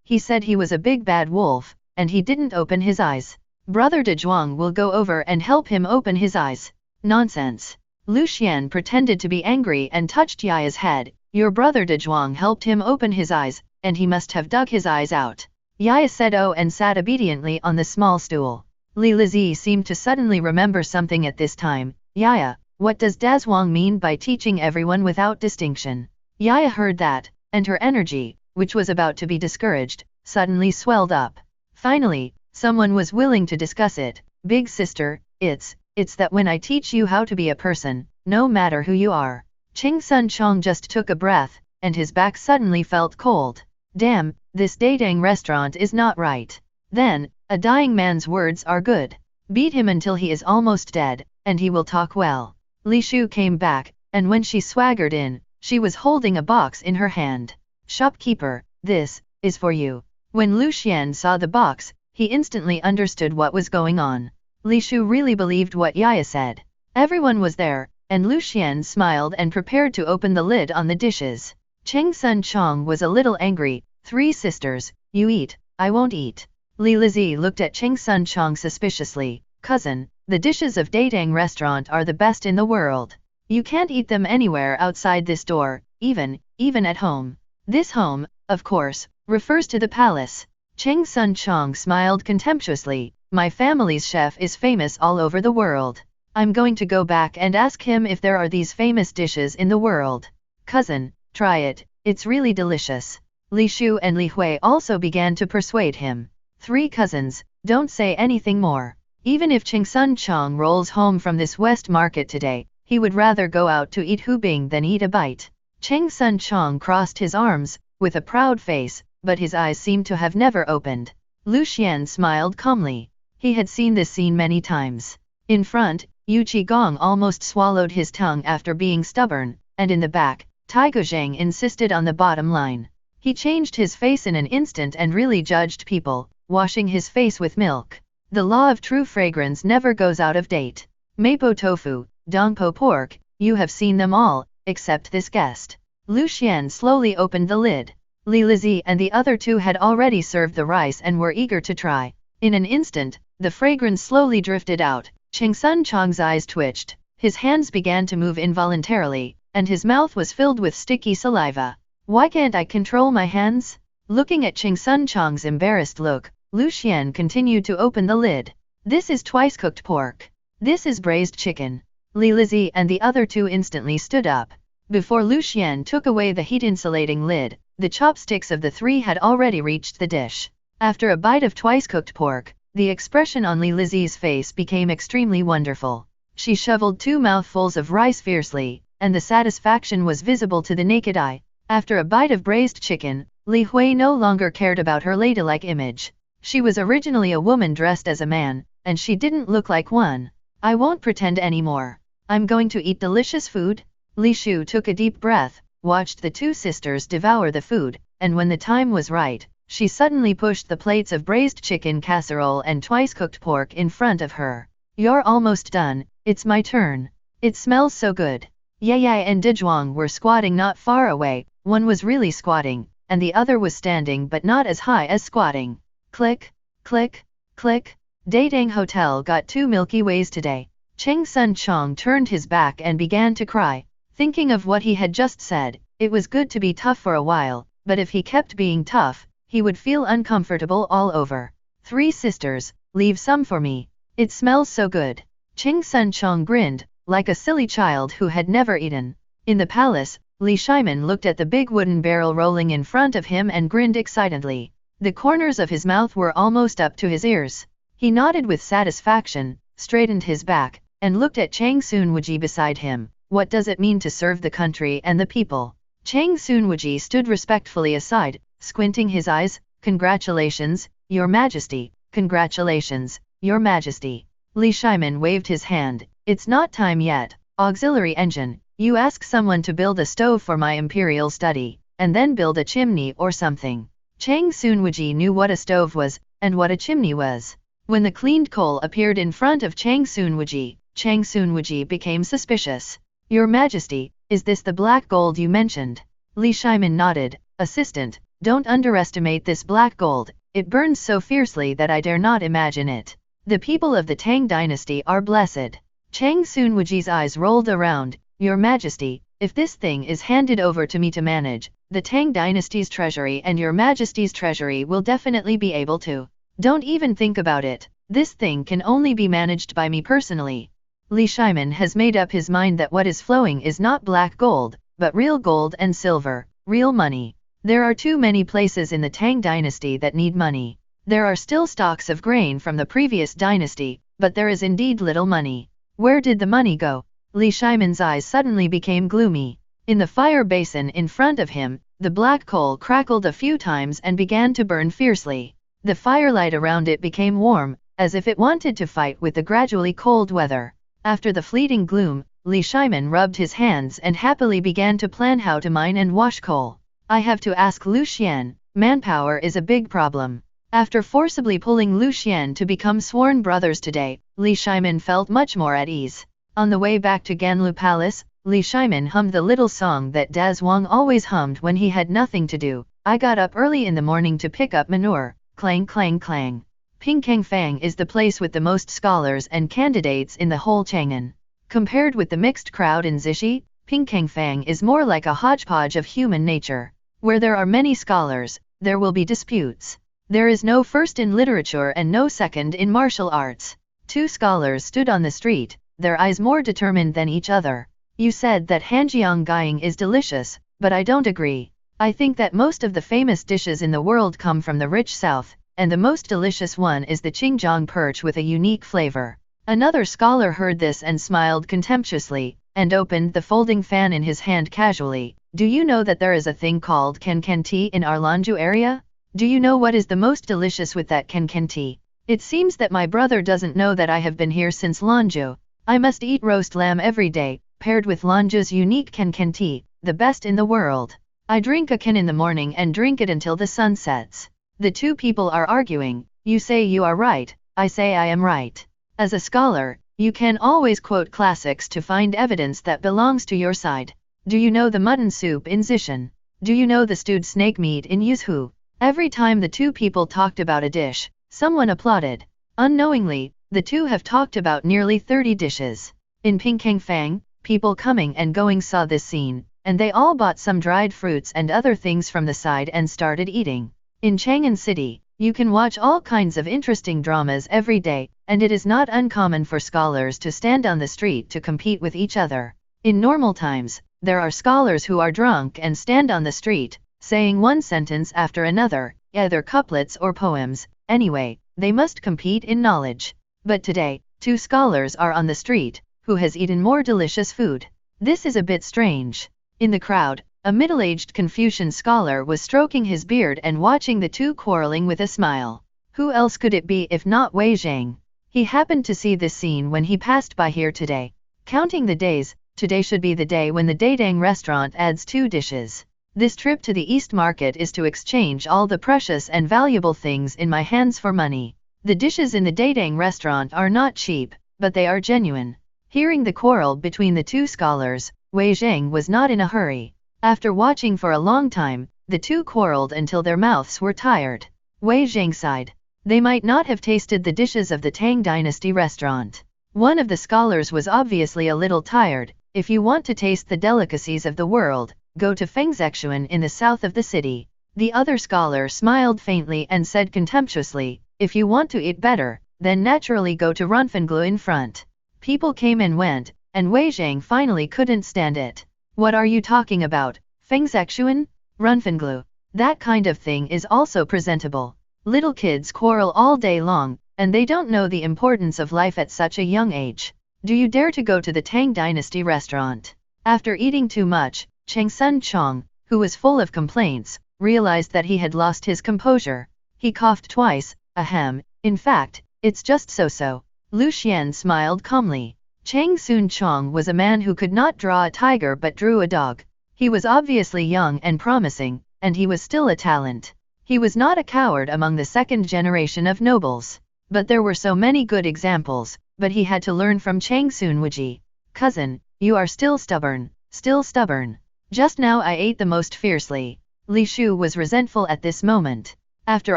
Speaker 2: he said he was a big bad wolf, and he didn't open his eyes. Brother De Zhuang will go over and help him open his eyes. Nonsense. Lu Xian pretended to be angry and touched Yaya's head. Your brother De Zhuang helped him open his eyes, and he must have dug his eyes out. Yaya said oh and sat obediently on the small stool. Li Lizi seemed to suddenly remember something at this time. Yaya, what does Dazhuang mean by teaching everyone without distinction? Yaya heard that, and her energy, which was about to be discouraged, suddenly swelled up. Finally, someone was willing to discuss it. Big sister, it's that when I teach you how to be a person, no matter who you are. Cheng Sun Chong just took a breath, and his back suddenly felt cold. Damn, this dating restaurant is not right. Then, a dying man's words are good. Beat him until he is almost dead, and he will talk well. Li Shu came back, and when she swaggered in, she was holding a box in her hand. Shopkeeper, this is for you. When Lu Xian saw the box, he instantly understood what was going on. Li Shu really believed what Yaya said. Everyone was there, and Lu Xian smiled and prepared to open the lid on the dishes. Cheng Sun Chong was a little angry. 3 sisters, you eat, I won't eat. Li Lizi looked at Cheng Sun Chong suspiciously. Cousin, the dishes of Datang restaurant are the best in the world. You can't eat them anywhere outside this door, even at home. This home, of course, refers to the palace. Cheng Sun Chong smiled contemptuously. My family's chef is famous all over the world. I'm going to go back and ask him if there are these famous dishes in the world. Cousin, try it, it's really delicious. Li Shu and Li Hui also began to persuade him. 3 cousins, don't say anything more. Even if Cheng Sun Chong rolls home from this West Market today, he would rather go out to eat Hubing than eat a bite. Cheng Sun Chong crossed his arms, with a proud face, but his eyes seemed to have never opened. Lu Xian smiled calmly. He had seen this scene many times. In front, Yu Qigong almost swallowed his tongue after being stubborn, and in the back, Tai Guzheng insisted on the bottom line. He changed his face in an instant and really judged people, washing his face with milk. The law of true fragrance never goes out of date. Mapo tofu, Dongpo pork, you have seen them all, except this guest. Lu Xian slowly opened the lid. Li Lizi and the other 2 had already served the rice and were eager to try. In an instant, the fragrance slowly drifted out. Cheng Sun Chong's eyes twitched, his hands began to move involuntarily, and his mouth was filled with sticky saliva. Why can't I control my hands? Looking at Cheng Sun Chong's embarrassed look, Lu Xian continued to open the lid. This is twice-cooked pork. This is braised chicken. Li Lizi and the other 2 instantly stood up. Before Lu Xian took away the heat-insulating lid, the chopsticks of the 3 had already reached the dish. After a bite of twice-cooked pork, the expression on Li Lizi's face became extremely wonderful. She shoveled 2 mouthfuls of rice fiercely, and the satisfaction was visible to the naked eye. After a bite of braised chicken, Li Hui no longer cared about her ladylike image. She was originally a woman dressed as a man, and she didn't look like one. I won't pretend anymore. I'm going to eat delicious food. Li Shu took a deep breath, watched the 2 sisters devour the food, and when the time was right, she suddenly pushed the plates of braised chicken casserole and twice-cooked pork in front of her. You're almost done, it's my turn. It smells so good. Yaya and Dezhuang were squatting not far away, one was really squatting, and the other was standing but not as high as squatting. Click, click, click. Datang Hotel got 2 Milky Ways today. Cheng Sun Chong turned his back and began to cry. Thinking of what he had just said, it was good to be tough for a while, but if he kept being tough, he would feel uncomfortable all over. 3 sisters, leave some for me. It smells so good. Cheng Sun Chong grinned, like a silly child who had never eaten. In the palace, Li Shiman looked at the big wooden barrel rolling in front of him and grinned excitedly. The corners of his mouth were almost up to his ears. He nodded with satisfaction, straightened his back, and looked at Chang Sunwuji beside him. What does it mean to serve the country and the people? Chang Sunwuji stood respectfully aside, squinting his eyes. Congratulations, Your Majesty. Congratulations, Your Majesty. Li Shiman waved his hand. It's not time yet. Auxiliary engine. You ask someone to build a stove for my imperial study. and then build a chimney or something. Chang Soonwuji knew what a stove was, and what a chimney was. When the cleaned coal appeared in front of Chang Soonwuji became suspicious. Your Majesty, is this the black gold you mentioned? Li Shimin nodded. Assistant, don't underestimate this black gold, it burns so fiercely that I dare not imagine it. The people of the Tang dynasty are blessed. Chang Soonwuji's eyes rolled around. Your Majesty, if this thing is handed over to me to manage, the Tang dynasty's treasury and your Majesty's treasury will definitely be able to. Don't even think about it, this thing can only be managed by me personally. Li Shimin has made up his mind that what is flowing is not black gold, but real gold and silver, real money. There are too many places in the Tang dynasty that need money. There are still stocks of grain from the previous dynasty, but there is indeed little money. Where did the money go? Li Shimin's eyes suddenly became gloomy. In the fire basin in front of him, the black coal crackled a few times and began to burn fiercely. The firelight around it became warm, as if it wanted to fight with the gradually cold weather. After the fleeting gloom, Li Shimin rubbed his hands and happily began to plan how to mine and wash coal. I have to ask Lu Xian, manpower is a big problem. After forcibly pulling Lu Xian to become sworn brothers today, Li Shimin felt much more at ease. On the way back to Ganlu Palace, Li Shimin hummed the little song that Daz Wang always hummed when he had nothing to do. I got up early in the morning to pick up manure, clang clang clang. Pingkangfang is the place with the most scholars and candidates in the whole Chang'an. Compared with the mixed crowd in Zixi, Pingkangfang is more like a hodgepodge of human nature. Where there are many scholars, there will be disputes. There is no first in literature and no second in martial arts. Two scholars stood on the street, their eyes more determined than each other. You said that Hanjiang Gying is delicious, but I don't agree. I think that most of the famous dishes in the world come from the rich south, and the most delicious one is the Qingjiang perch with a unique flavor. Another scholar heard this and smiled contemptuously, and opened the folding fan in his hand casually. Do you know that there is a thing called Kenken tea in our Lanzhou area? Do you know what is the most delicious with that Kenken tea? It seems that my brother doesn't know that I have been here since Lanzhou. I must eat roast lamb every day, paired with Lanzhou's unique Kenken tea, the best in the world. I drink a ken in the morning and drink it until the sun sets. The two people are arguing. You say you are right, I say I am right. As a scholar, you can always quote classics to find evidence that belongs to your side. Do you know the mutton soup in Zishan? Do you know the stewed snake meat in Yuzhu? Every time the two people talked about a dish, someone applauded. Unknowingly, the two have talked about nearly 30 dishes. In Pingkangfang, people coming and going saw this scene, and they all bought some dried fruits and other things from the side and started eating. In Chang'an City, you can watch all kinds of interesting dramas every day, and it is not uncommon for scholars to stand on the street to compete with each other. In normal times, there are scholars who are drunk and stand on the street, saying one sentence after another, either couplets or poems. Anyway, they must compete in knowledge. But today, two scholars are on the street. Who has eaten more delicious food? This is a bit strange. In the crowd, a middle-aged Confucian scholar was stroking his beard and watching the two quarreling with a smile. Who else could it be if not Wei Zhang? He happened to see this scene when he passed by here today. Counting the days, today should be the day when the Daedang restaurant adds 2 dishes. This trip to the East Market is to exchange all the precious and valuable things in my hands for money. The dishes in the Daedang restaurant are not cheap, but they are genuine. Hearing the quarrel between the two scholars, Wei Zhang was not in a hurry. After watching for a long time, the two quarreled until their mouths were tired. Wei Zhang sighed. They might not have tasted the dishes of the Tang Dynasty restaurant. One of the scholars was obviously a little tired. If you want to taste the delicacies of the world, go to Fengzexuan in the south of the city. The other scholar smiled faintly and said contemptuously, if you want to eat better, then naturally go to Runfenglu in front. People came and went, and Wei Zhang finally couldn't stand it. What are you talking about, Fengzexuan? Runfenglu. That kind of thing is also presentable. Little kids quarrel all day long, and they don't know the importance of life at such a young age. Do you dare to go to the Tang Dynasty restaurant? After eating too much, Cheng Sun Chong, who was full of complaints, realized that he had lost his composure. He coughed twice, ahem, in fact, it's just so-so. Lu Xian smiled calmly. Cheng Sun Chong was a man who could not draw a tiger but drew a dog. He was obviously young and promising, and he was still a talent. He was not a coward among the second generation of nobles. But there were so many good examples, but he had to learn from Chang Soon-wooji. Cousin, you are still stubborn, still stubborn. Just now I ate the most fiercely. Li Shu was resentful at this moment. After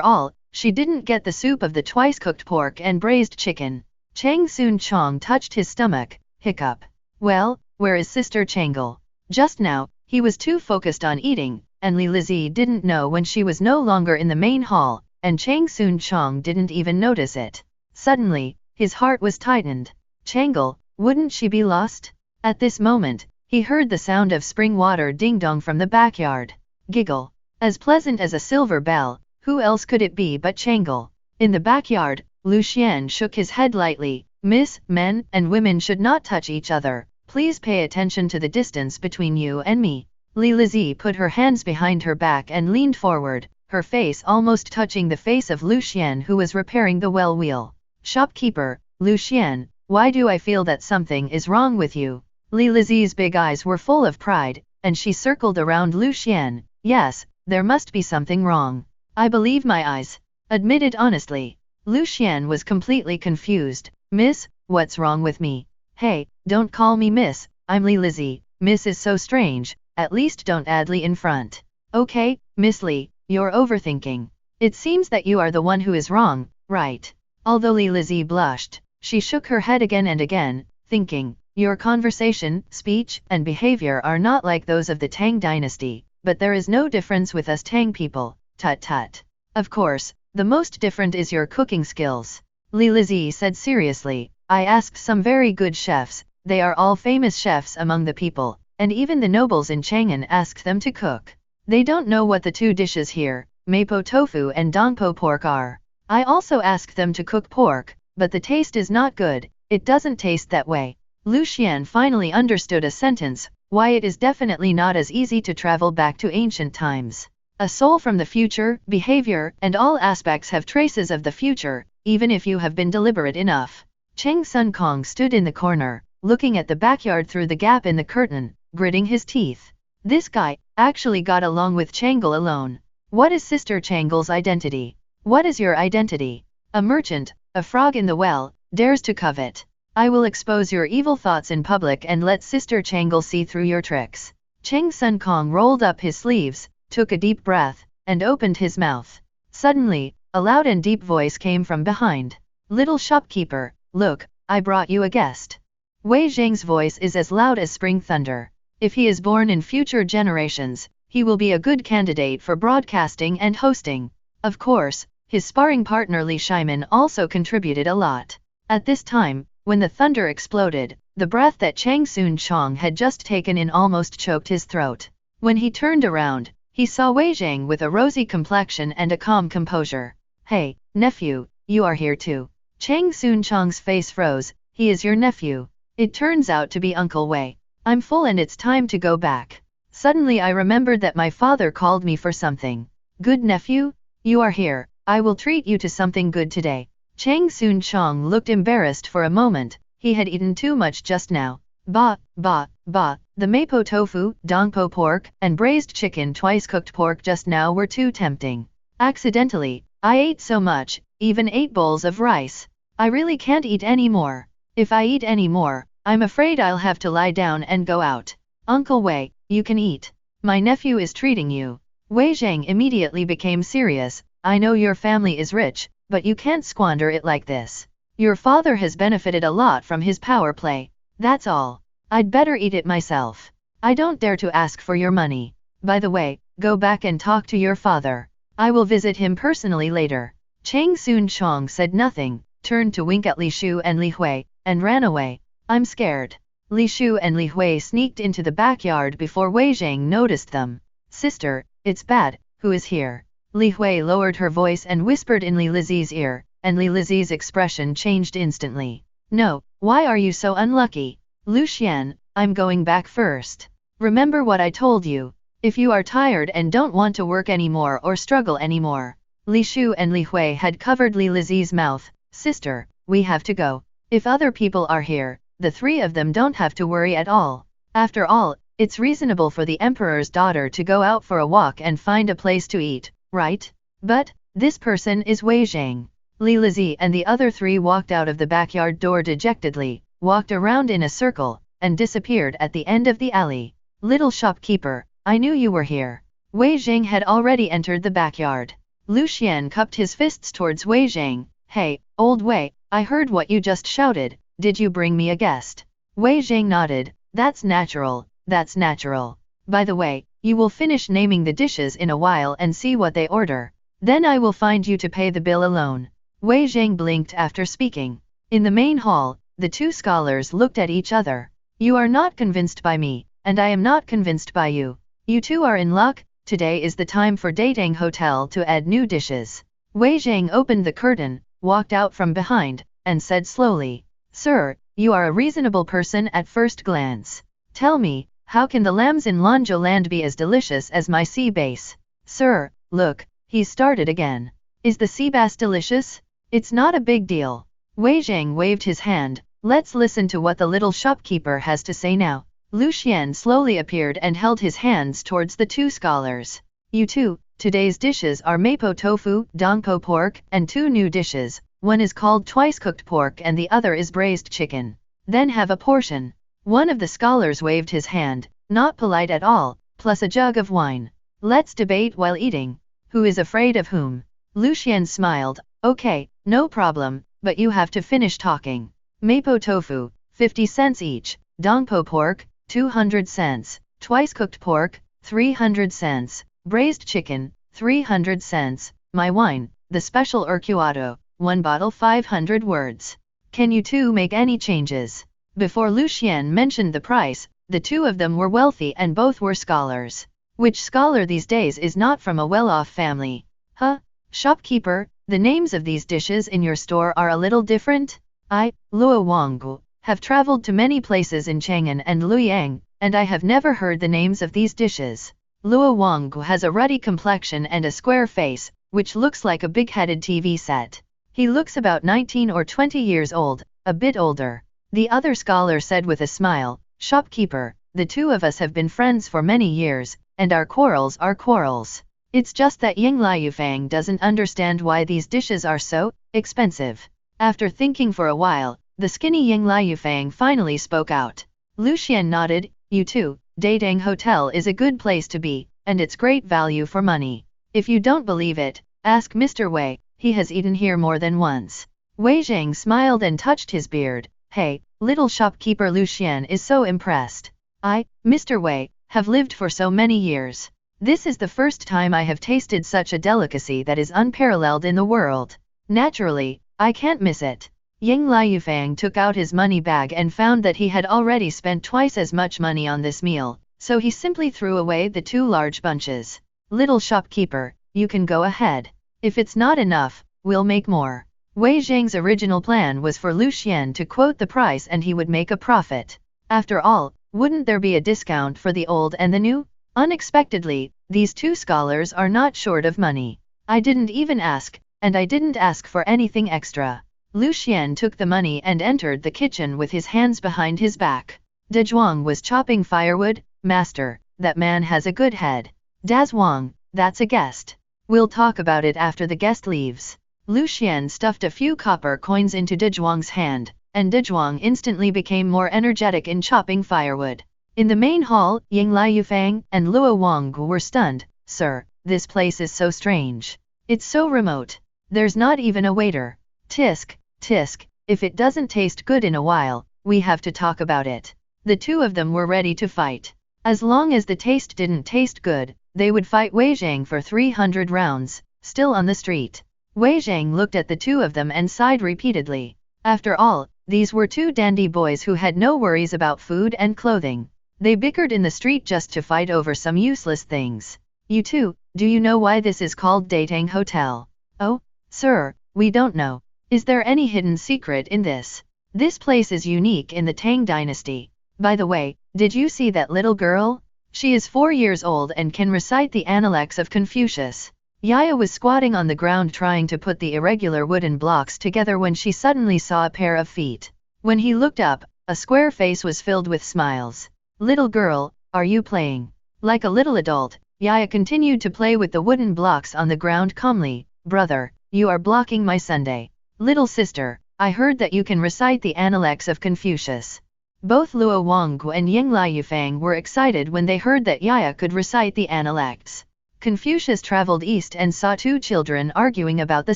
Speaker 2: all, she didn't get the soup of the twice-cooked pork and braised chicken. Chang Soon-chong touched his stomach, hiccup. Well, where is Sister Changle? Just now, he was too focused on eating, and Li Lizi didn't know when she was no longer in the main hall, and Chang Soon-chong didn't even notice it. Suddenly, his heart was tightened. Changle, wouldn't she be lost? At this moment, he heard the sound of spring water ding-dong from the backyard. Giggle. As pleasant as a silver bell, who else could it be but Changle? In the backyard, Lu Xian shook his head lightly. Miss, men and women should not touch each other. Please pay attention to the distance between you and me. Li Lizi put her hands behind her back and leaned forward, her face almost touching the face of Lu Xian, who was repairing the well wheel. Shopkeeper, Lu Xian, why do I feel that something is wrong with you? Li Lizi's big eyes were full of pride, and she circled around Lu Xian. Yes, there must be something wrong. I believe my eyes. Admitted honestly. Lu Xian was completely confused. Miss, what's wrong with me? Hey, don't call me Miss, I'm Li Lizi. Miss is so strange, at least don't add Li in front. Okay, Miss Li, you're overthinking. It seems that you are the one who is wrong, right? Although Li Lizi blushed, she shook her head again and again, thinking, your conversation, speech, and behavior are not like those of the Tang dynasty, but there is no difference with us Tang people, tut-tut. Of course, the most different is your cooking skills. Li Lizi said seriously, I asked some very good chefs, they are all famous chefs among the people, and even the nobles in Chang'an asked them to cook. They don't know what the two dishes here, mapo tofu and dongpo pork are. I also asked them to cook pork, but the taste is not good, it doesn't taste that way. Lu Xian finally understood a sentence, why it is definitely not as easy to travel back to ancient times. A soul from the future, behavior, and all aspects have traces of the future, even if you have been deliberate enough. Cheng Sun Kong stood in the corner, looking at the backyard through the gap in the curtain, gritting his teeth. This guy actually got along with Changle alone. What is Sister Changle's identity? What is your identity? A merchant, a frog in the well, dares to covet. I will expose your evil thoughts in public and let Sister Changle see through your tricks. Cheng Sun Kong rolled up his sleeves, took a deep breath, and opened his mouth. Suddenly, a loud and deep voice came from behind. Little shopkeeper, look, I brought you a guest. Wei Zhang's voice is as loud as spring thunder. If he is born in future generations, he will be a good candidate for broadcasting and hosting. Of course, his sparring partner Li Shimin also contributed a lot. At this time, when the thunder exploded, the breath that Chang Soon-chong had just taken in almost choked his throat. When he turned around, he saw Wei Zhang with a rosy complexion and a calm composure. Hey, nephew, you are here too. Chang Soon-chong's face froze. He is your nephew. It turns out to be Uncle Wei. I'm full and it's time to go back. Suddenly I remembered that my father called me for something. Good nephew? You are here. I will treat you to something good today. Chang Soon-chong looked embarrassed for a moment. He had eaten too much just now. Ba, the mapo tofu, dongpo pork, and braised chicken twice cooked pork just now were too tempting. Accidentally, I ate so much, even 8 bowls of rice. I really can't eat any more. If I eat any more, I'm afraid I'll have to lie down and go out. Uncle Wei, you can eat. My nephew is treating you. Wei Zhang immediately became serious. I know your family is rich, but you can't squander it like this. Your father has benefited a lot from his power play. That's all. I'd better eat it myself. I don't dare to ask for your money. By the way, go back and talk to your father. I will visit him personally later. Chang Soon-chong said nothing, turned to wink at Li Shu and Li Hui, and ran away. I'm scared. Li Shu and Li Hui sneaked into the backyard before Wei Zhang noticed them. Sister, it's bad, who is here? Li Hui lowered her voice and whispered in Li Lizi's ear, and Li Lizi's expression changed instantly. No, why are you so unlucky? Lu Xian, I'm going back first. Remember what I told you. If you are tired and don't want to work anymore or struggle anymore. Li Shu and Li Hui had covered Li Lizi's mouth. Sister, we have to go. If other people are here, the 3 of them don't have to worry at all. After all, It's reasonable for the emperor's daughter to go out for a walk and find a place to eat, right? But, this person is Wei Zhang. Li Lizi and the other three walked out of the backyard door dejectedly, walked around in a circle, and disappeared at the end of the alley. Little shopkeeper, I knew you were here. Wei Zhang had already entered the backyard. Lu Xian cupped his fists towards Wei Zhang. Hey, old Wei, I heard what you just shouted, did you bring me a guest? Wei Zhang nodded, that's natural, that's natural. By the way, you will finish naming the dishes in a while and see what they order. Then I will find you to pay the bill alone. Wei Zhang blinked after speaking. In the main hall, the two scholars looked at each other. You are not convinced by me, and I am not convinced by you. You two are in luck, today is the time for Datang Hotel to add new dishes. Wei Zhang opened the curtain, walked out from behind, and said slowly, Sir, you are a reasonable person at first glance. Tell me, how can the lambs in Lanzhou land be as delicious as my sea bass? Sir, look, he started again. Is the sea bass delicious? It's not a big deal. Wei Zhang waved his hand. Let's listen to what the little shopkeeper has to say now. Lu Xian slowly appeared and held his hands towards the two scholars. You two, today's dishes are mapo tofu, dongpo pork, and two new dishes. One is called twice-cooked pork and the other is braised chicken. Then have a portion. One of the scholars waved his hand, not polite at all, plus a jug of wine. Let's debate while eating. Who is afraid of whom? Lu Xian smiled. Okay, no problem, but you have to finish talking. Mapo tofu, 50 cents each. Dongpo pork, 200 cents. Twice-cooked pork, 300 cents. Braised chicken, 300 cents. My wine, the special Urquado, 1 bottle 500 words. Can you two make any changes? Before Lu Xian mentioned the price, the two of them were wealthy and both were scholars. Which scholar these days is not from a well-off family? Huh? Shopkeeper, the names of these dishes in your store are a little different? I, Luo Wanggu, have traveled to many places in Chang'an and Luoyang, and I have never heard the names of these dishes. Luo Wanggu has a ruddy complexion and a square face, which looks like a big-headed TV set. He looks about 19 or 20 years old, a bit older. The other scholar said with a smile, Shopkeeper, the two of us have been friends for many years, and our quarrels are quarrels. It's just that Ying Liufang doesn't understand why these dishes are so expensive. After thinking for a while, the skinny Ying Liufang finally spoke out. Lu Xian nodded, you too, Datang Hotel is a good place to be, and it's great value for money. If you don't believe it, ask Mr. Wei, he has eaten here more than once. Wei Zhang smiled and touched his beard. Hey, little shopkeeper Lu Xian is so impressed. I, Mr. Wei, have lived for so many years. This is the first time I have tasted such a delicacy that is unparalleled in the world. Naturally, I can't miss it. Ying Liufang took out his money bag and found that he had already spent twice as much money on this meal, so he simply threw away the two large bunches. Little shopkeeper, you can go ahead. If it's not enough, we'll make more. Wei Zhang's original plan was for Lu Xian to quote the price and he would make a profit. After all, wouldn't there be a discount for the old and the new? Unexpectedly, these two scholars are not short of money. I didn't even ask, and I didn't ask for anything extra. Lu Xian took the money and entered the kitchen with his hands behind his back. De Zhuang was chopping firewood. Master, that man has a good head. Da Zhuang, that's a guest. We'll talk about it after the guest leaves. Lu Xian stuffed a few copper coins into De Zhuang's hand, and De Zhuang instantly became more energetic in chopping firewood. In the main hall, Ying Liufang and Luo Wanggu were stunned. Sir, this place is so strange. It's so remote. There's not even a waiter. Tisk, tisk, if it doesn't taste good in a while, we have to talk about it. The two of them were ready to fight. As long as the taste didn't taste good, they would fight Wei Zhang for 300 rounds, still on the street. Wei Zhang looked at the two of them and sighed repeatedly. After all, these were two dandy boys who had no worries about food and clothing. They bickered in the street just to fight over some useless things. You two, do you know why this is called Datang Hotel? Oh, sir, we don't know. Is there any hidden secret in this? This place is unique in the Tang dynasty. By the way, did you see that little girl? She is 4 years old and can recite the Analects of Confucius. Yaya was squatting on the ground trying to put the irregular wooden blocks together when she suddenly saw a pair of feet. When he looked up, a square face was filled with smiles. Little girl, are you playing? Like a little adult, Yaya continued to play with the wooden blocks on the ground calmly. Brother, you are blocking my Sunday. Little sister, I heard that you can recite the Analects of Confucius. Both Luo Wanggu and Ying Liufang were excited when they heard that Yaya could recite the Analects. Confucius traveled east and saw two children arguing about the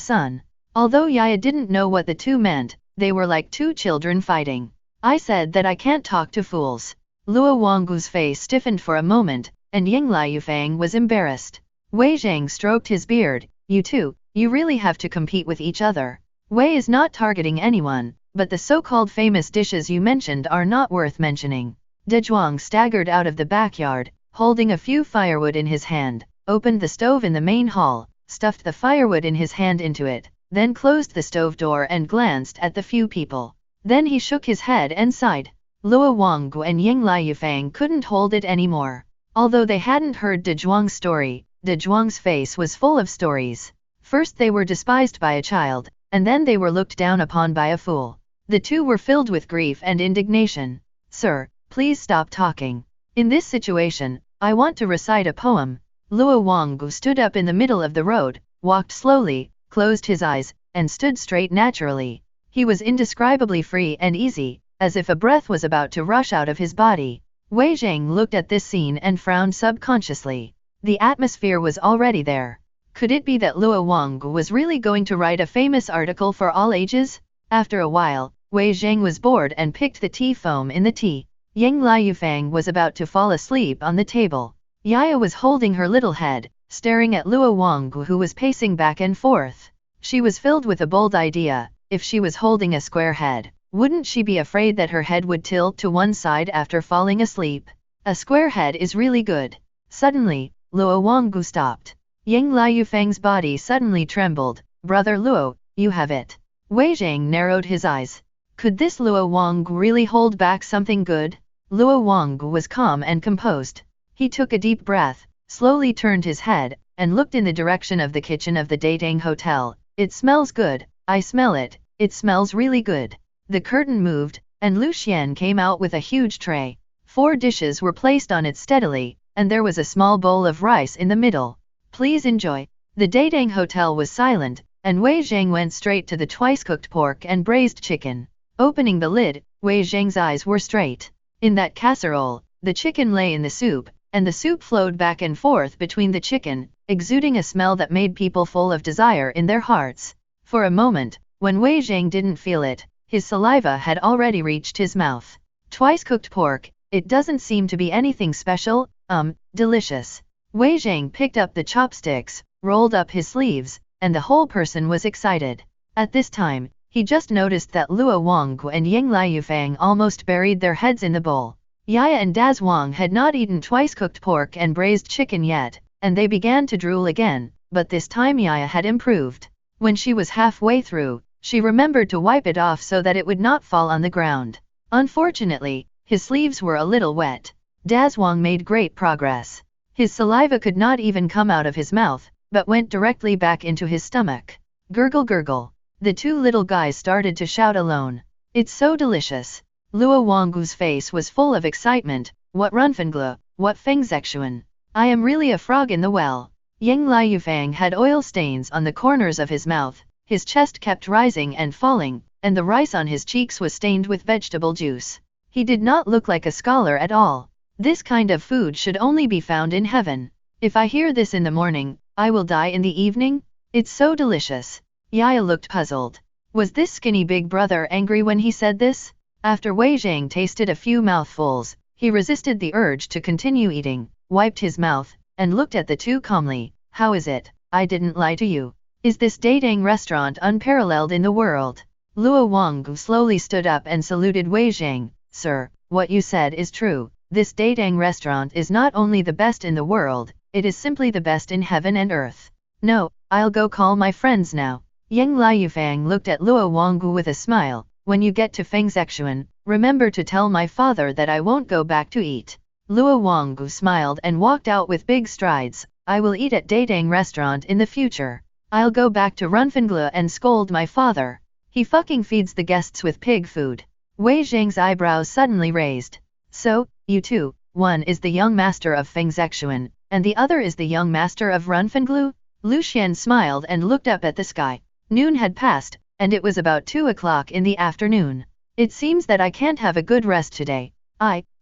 Speaker 2: sun. Although Yaya didn't know what the two meant, they were like two children fighting. I said that I can't talk to fools. Luo Wanggu's face stiffened for a moment, and Ying Liufang was embarrassed. Wei Zhang stroked his beard. You two, you really have to compete with each other. Wei is not targeting anyone, but the so-called famous dishes you mentioned are not worth mentioning. De Zhuang staggered out of the backyard, holding a few firewood in his hand, opened the stove in the main hall, stuffed the firewood in his hand into it, then closed the stove door and glanced at the few people. Then he shook his head and sighed. Luo Wanggu and Ying Liufang couldn't hold it anymore. Although they hadn't heard De Zhuang's story, De Zhuang's face was full of stories. First they were despised by a child, and then they were looked down upon by a fool. The two were filled with grief and indignation. Sir, please stop talking. In this situation, I want to recite a poem. Luo Wanggu stood up in the middle of the road, walked slowly, closed his eyes, and stood straight naturally. He was indescribably free and easy, as if a breath was about to rush out of his body. Wei Zhang looked at this scene and frowned subconsciously. The atmosphere was already there. Could it be that Luo Wanggu was really going to write a famous article for all ages? After a while, Wei Zhang was bored and picked the tea foam in the tea. Ying Liufang was about to fall asleep on the table. Yaya was holding her little head, staring at Luo Wanggu who was pacing back and forth. She was filled with a bold idea. If she was holding a square head, wouldn't she be afraid that her head would tilt to one side after falling asleep? A square head is really good. Suddenly, Luo Wanggu stopped. Ying Liufang's body suddenly trembled. Brother Luo, you have it. Wei Zhang narrowed his eyes. Could this Luo Wanggu really hold back something good? Luo Wanggu was calm and composed. He took a deep breath, slowly turned his head, and looked in the direction of the kitchen of the Datang Hotel. It smells good. I smell it. It smells really good. The curtain moved, and Lu Xian came out with a huge tray. 4 dishes were placed on it steadily, and there was a small bowl of rice in the middle. Please enjoy. The Datang Hotel was silent, and Wei Zhang went straight to the twice-cooked pork and braised chicken. Opening the lid, Wei Zhang's eyes were straight. In that casserole, the chicken lay in the soup, and the soup flowed back and forth between the chicken, exuding a smell that made people full of desire in their hearts. For a moment, when Wei Zhang didn't feel it, his saliva had already reached his mouth. Twice-cooked pork, it doesn't seem to be anything special, delicious. Wei Zhang picked up the chopsticks, rolled up his sleeves, and the whole person was excited. At this time, he just noticed that Luo Wanggu and Ying Liufang almost buried their heads in the bowl. Yaya and Daz Wang had not eaten twice-cooked pork and braised chicken yet, and they began to drool again, but this time Yaya had improved. When she was halfway through, she remembered to wipe it off so that it would not fall on the ground. Unfortunately, his sleeves were a little wet. Daz Wang made great progress. His saliva could not even come out of his mouth, but went directly back into his stomach. Gurgle gurgle. The 2 little guys started to shout alone. It's so delicious. Luo Wanggu's face was full of excitement. What Runfengla, what Fengzexuan. I am really a frog in the well. Ying Liufang had oil stains on the corners of his mouth. His chest kept rising and falling, and the rice on his cheeks was stained with vegetable juice. He did not look like a scholar at all. This kind of food should only be found in heaven. If I hear this in the morning, I will die in the evening? It's so delicious. Yaya looked puzzled. Was this skinny big brother angry when he said this? After Wei Zhang tasted a few mouthfuls, he resisted the urge to continue eating, wiped his mouth, and looked at the 2 calmly. How is it? I didn't lie to you. Is this Datang restaurant unparalleled in the world? Luo Wanggu slowly stood up and saluted Wei Zhang. Sir, what you said is true. This Datang restaurant is not only the best in the world, it is simply the best in heaven and earth. No, I'll go call my friends now. Ying Liufang looked at Luo Wanggu with a smile. When you get to Fengzexuan, remember to tell my father that I won't go back to eat. Luo Wanggu smiled and walked out with big strides. I will eat at Datang restaurant in the future. I'll go back to Runfengla and scold my father. He fucking feeds the guests with pig food. Wei Zhang's eyebrows suddenly raised. So, you two, one is the young master of Fengzexuan, and the other is the young master of Runfenglu? Lu Xian smiled and looked up at the sky. Noon had passed, and it was about 2 o'clock in the afternoon. It seems that I can't have a good rest today.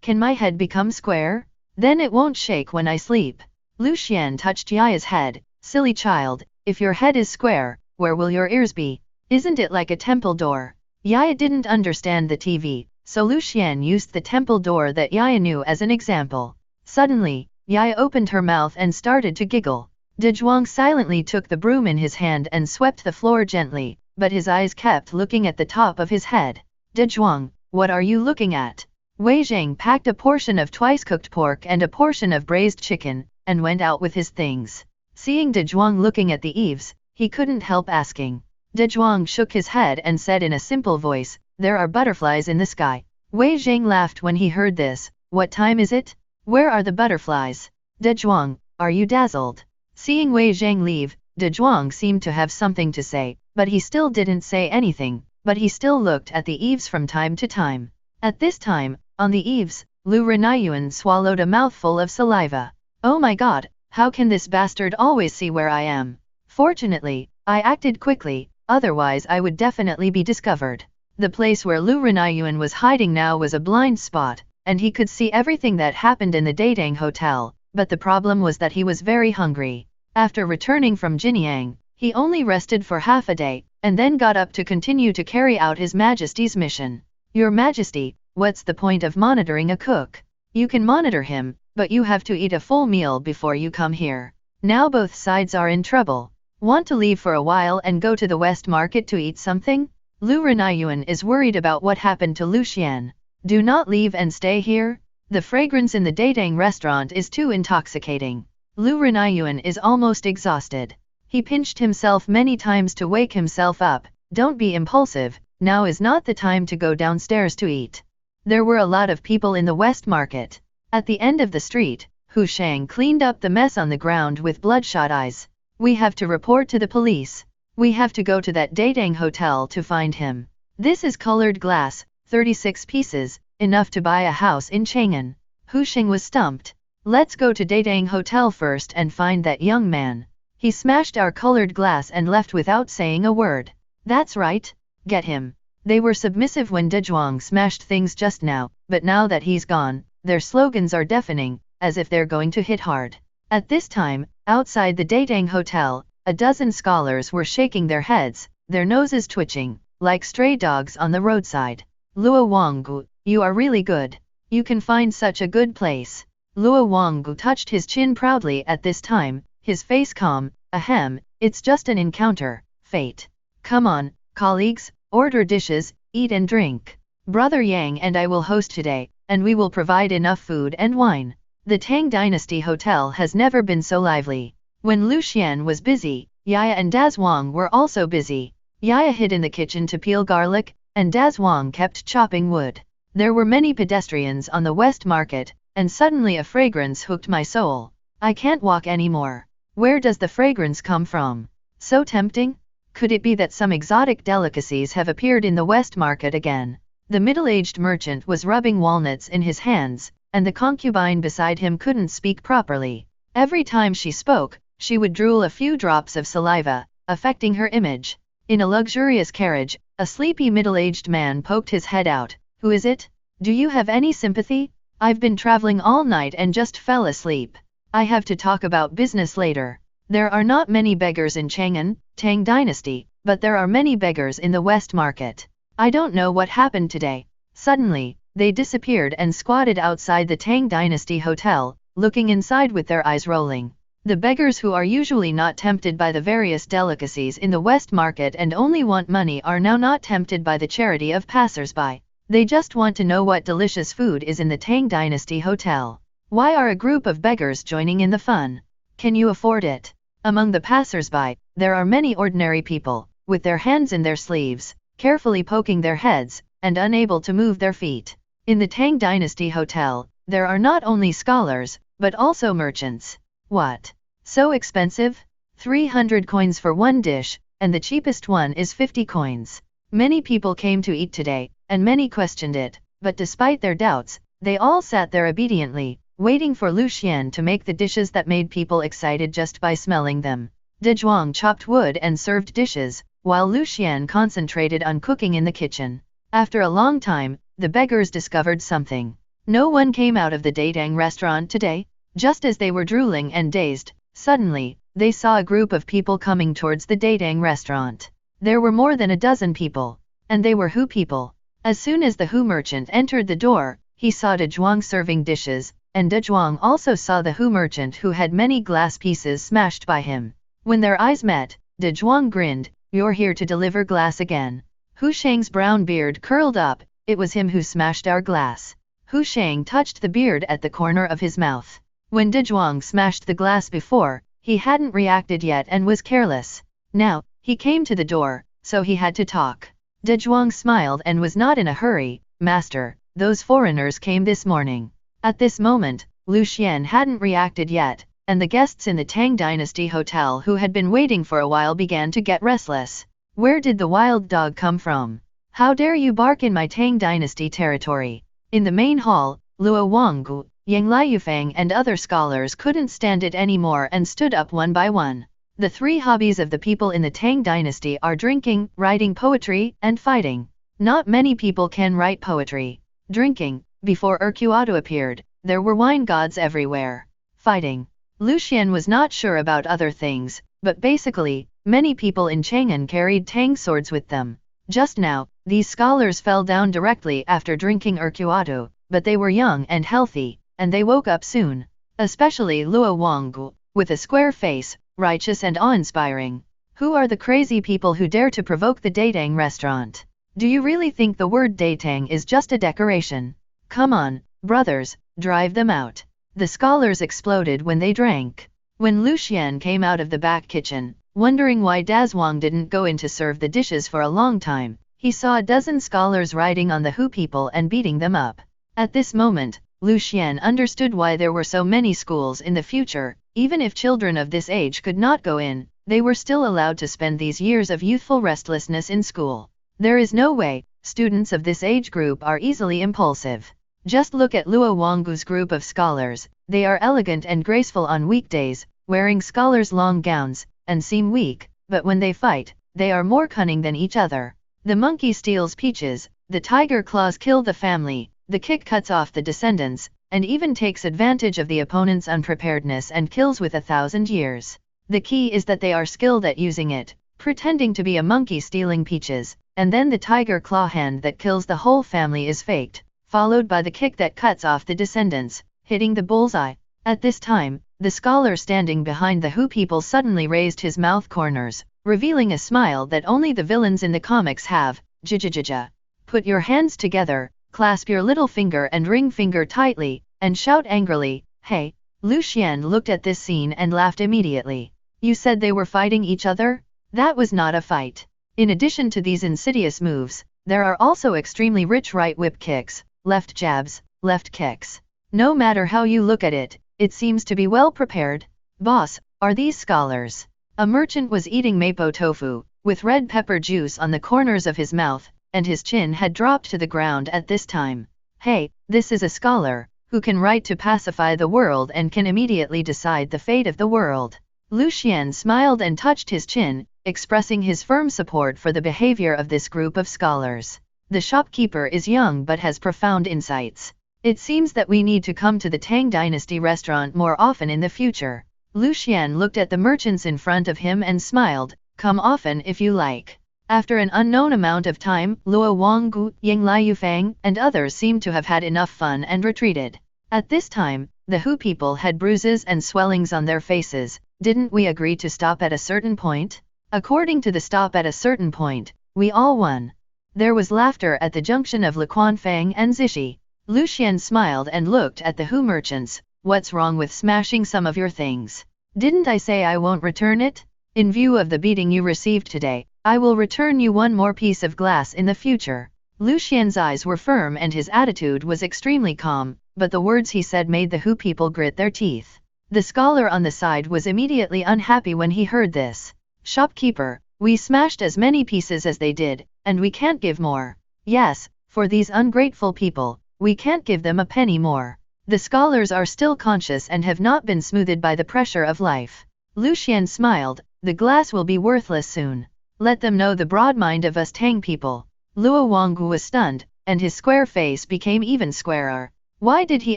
Speaker 2: Can my head become square? Then it won't shake when I sleep. Lu Xian touched Yaya's head. Silly child, if your head is square, where will your ears be? Isn't it like a temple door? Yaya didn't understand the TV, so Lu Xian used the temple door that Yaya knew as an example. Suddenly, Yaya opened her mouth and started to giggle. De Zhuang silently took the broom in his hand and swept the floor gently, but his eyes kept looking at the top of his head. De Zhuang, what are you looking at? Wei Zhang packed a portion of twice-cooked pork and a portion of braised chicken, and went out with his things. Seeing De Zhuang looking at the eaves, he couldn't help asking. De Zhuang shook his head and said in a simple voice, "There are butterflies in the sky." Wei Zhang laughed when he heard this. "What time is it? Where are the butterflies?" De Zhuang, are you dazzled? Seeing Wei Zhang leave, De Zhuang seemed to have something to say, but he still didn't say anything, but he still looked at the eaves from time to time. At this time, on the eaves, Lu Renayuan swallowed a mouthful of saliva. "Oh my god, how can this bastard always see where I am? Fortunately, I acted quickly, otherwise I would definitely be discovered." The place where Lu Renayuan was hiding now was a blind spot, and he could see everything that happened in the Datang Hotel, but the problem was that he was very hungry. After returning from Jinyang, he only rested for half a day, and then got up to continue to carry out His Majesty's mission. "Your Majesty, what's the point of monitoring a cook? You can monitor him, but you have to eat a full meal before you come here. Now both sides are in trouble. Want to leave for a while and go to the West Market to eat something?" Lu Renayuan is worried about what happened to Lu Xian. "Do not leave and stay here. The fragrance in the Datang restaurant is too intoxicating." Lu Renayuan is almost exhausted. He pinched himself many times to wake himself up. "Don't be impulsive, now is not the time to go downstairs to eat." There were a lot of people in the West Market. At the end of the street, Hu Shang cleaned up the mess on the ground with bloodshot eyes. "We have to report to the police. We have to go to that Datang hotel to find him. This is colored glass, 36 pieces, enough to buy a house in Chang'an." Hu Sheng was stumped. "Let's go to Datang hotel first and find that young man. He smashed our colored glass and left without saying a word." "That's right. Get him." They were submissive when De Zhuang smashed things just now, but now that he's gone, their slogans are deafening, as if they're going to hit hard. At this time, outside the Datang hotel, a dozen scholars were shaking their heads, their noses twitching, like stray dogs on the roadside. "Luo Wanggu, you are really good. You can find such a good place." Luo Wanggu touched his chin proudly at this time, his face calm. "Ahem, it's just an encounter, fate. Come on, colleagues, order dishes, eat and drink. Brother Yang and I will host today, and we will provide enough food and wine." The Tang Dynasty Hotel has never been so lively. When Lu Xian was busy, Yaya and Dazwang were also busy. Yaya hid in the kitchen to peel garlic, and Dazwang kept chopping wood. There were many pedestrians on the West Market, and suddenly a fragrance hooked my soul. "I can't walk anymore. Where does the fragrance come from? So tempting? Could it be that some exotic delicacies have appeared in the West Market again?" The middle-aged merchant was rubbing walnuts in his hands, and the concubine beside him couldn't speak properly. Every time she spoke, she would drool a few drops of saliva, affecting her image. In a luxurious carriage, a sleepy middle-aged man poked his head out. "Who is it? Do you have any sympathy? I've been traveling all night and just fell asleep. I have to talk about business later. There are not many beggars in Chang'an, Tang Dynasty, but there are many beggars in the West Market. I don't know what happened today." Suddenly, they disappeared and squatted outside the Tang Dynasty Hotel, looking inside with their eyes rolling. The beggars who are usually not tempted by the various delicacies in the West Market and only want money are now not tempted by the charity of passers-by. They just want to know what delicious food is in the Tang Dynasty Hotel. Why are a group of beggars joining in the fun? Can you afford it? Among the passers-by, there are many ordinary people, with their hands in their sleeves, carefully poking their heads, and unable to move their feet. In the Tang Dynasty Hotel, there are not only scholars, but also merchants. "What? So expensive? 300 coins for one dish, and the cheapest one is 50 coins. Many people came to eat today, and many questioned it, but despite their doubts, they all sat there obediently, waiting for Lucian to make the dishes that made people excited just by smelling them. De Zhuang chopped wood and served dishes, while Lucian concentrated on cooking in the kitchen. After a long time, the beggars discovered something. No one came out of the Datang restaurant today. Just as they were drooling and dazed, suddenly, they saw a group of people coming towards the Datang restaurant. There were more than a dozen people, and they were Hu people. As soon as the Hu merchant entered the door, he saw De Zhuang serving dishes, and De Zhuang also saw the Hu merchant who had many glass pieces smashed by him. When their eyes met, De Zhuang grinned, "You're here to deliver glass again." Hu Shang's brown beard curled up. It was him who smashed our glass. Hu Shang touched the beard at the corner of his mouth. When De Zhuang smashed the glass before, he hadn't reacted yet and was careless. Now, he came to the door, so he had to talk. De Zhuang smiled and was not in a hurry. "Master, those foreigners came this morning." At this moment, Lucian hadn't reacted yet, and the guests in the Tang Dynasty Hotel who had been waiting for a while began to get restless. Where did the wild dog come from? How dare you bark in my Tang Dynasty territory? In the main hall, Luo Wanggu, Yang Liufang and other scholars couldn't stand it anymore and stood up one by one. The three hobbies of the people in the Tang Dynasty are drinking, writing poetry, and fighting. Not many people can write poetry. Drinking. Before Urquhart appeared, there were wine gods everywhere. Fighting. Lucian was not sure about other things, but basically, many people in Chang'an carried Tang swords with them. Just now, these scholars fell down directly after drinking Urquhart, but they were young and healthy, and they woke up soon. Especially Luo Wanggu, with a square face, righteous and awe-inspiring. Who are the crazy people who dare to provoke the Datang restaurant? Do you really think the word Datang is just a decoration? Come on, brothers, drive them out. The scholars exploded when they drank. When Lucian came out of the back kitchen, wondering why Dazhuang didn't go in to serve the dishes for a long time, he saw a dozen scholars riding on the Hu people and beating them up. At this moment, Lucian understood why there were so many schools in the future. Even if children of this age could not go in, they were still allowed to spend these years of youthful restlessness in school. There is no way, students of this age group are easily impulsive. Just look at Luo Wanggu's group of scholars. They are elegant and graceful on weekdays, wearing scholars' long gowns, and seem weak, but when they fight, they are more cunning than each other. The monkey steals peaches, the tiger claws kill the family, the kick cuts off the descendants, and even takes advantage of the opponent's unpreparedness and kills with 1,000 years. The key is that they are skilled at using it, pretending to be a monkey stealing peaches, and then the tiger claw hand that kills the whole family is faked, followed by the kick that cuts off the descendants, hitting the bullseye. At this time, the scholar standing behind the Hu people suddenly raised his mouth corners, revealing a smile that only the villains in the comics have. Jijijija. Put your hands together, clasp your little finger and ring finger tightly, and shout angrily, "Hey!" Lucian looked at this scene and laughed immediately. You said they were fighting each other? That was not a fight. In addition to these insidious moves, there are also extremely rich right whip kicks, left jabs, left kicks. No matter how you look at it, it seems to be well prepared. Boss, are these scholars? A merchant was eating mapo tofu, with red pepper juice on the corners of his mouth, and his chin had dropped to the ground at this time. Hey, this is a scholar, who can write to pacify the world and can immediately decide the fate of the world. Lucian smiled and touched his chin, expressing his firm support for the behavior of this group of scholars. The shopkeeper is young but has profound insights. It seems that we need to come to the Tang Dynasty restaurant more often in the future. Lucian looked at the merchants in front of him and smiled, "Come often if you like." After an unknown amount of time, Luo Wanggu, Yang Liufang, and others seemed to have had enough fun and retreated. At this time, the Hu people had bruises and swellings on their faces. Didn't we agree to stop at a certain point? According to the stop at a certain point, we all won. There was laughter at the junction of Liquanfang and Zishi. Lucian smiled and looked at the Hu merchants. What's wrong with smashing some of your things? Didn't I say I won't return it? In view of the beating you received today, I will return you one more piece of glass in the future. Lucian's eyes were firm and his attitude was extremely calm, but the words he said made the Hu people grit their teeth. The scholar on the side was immediately unhappy when he heard this. Shopkeeper, we smashed as many pieces as they did, and we can't give more. Yes, for these ungrateful people, we can't give them a penny more. The scholars are still conscious and have not been smoothed by the pressure of life. Lucian smiled, the glass will be worthless soon. Let them know the broad mind of us Tang people. Luo Wanggu was stunned, and his square face became even squarer. Why did he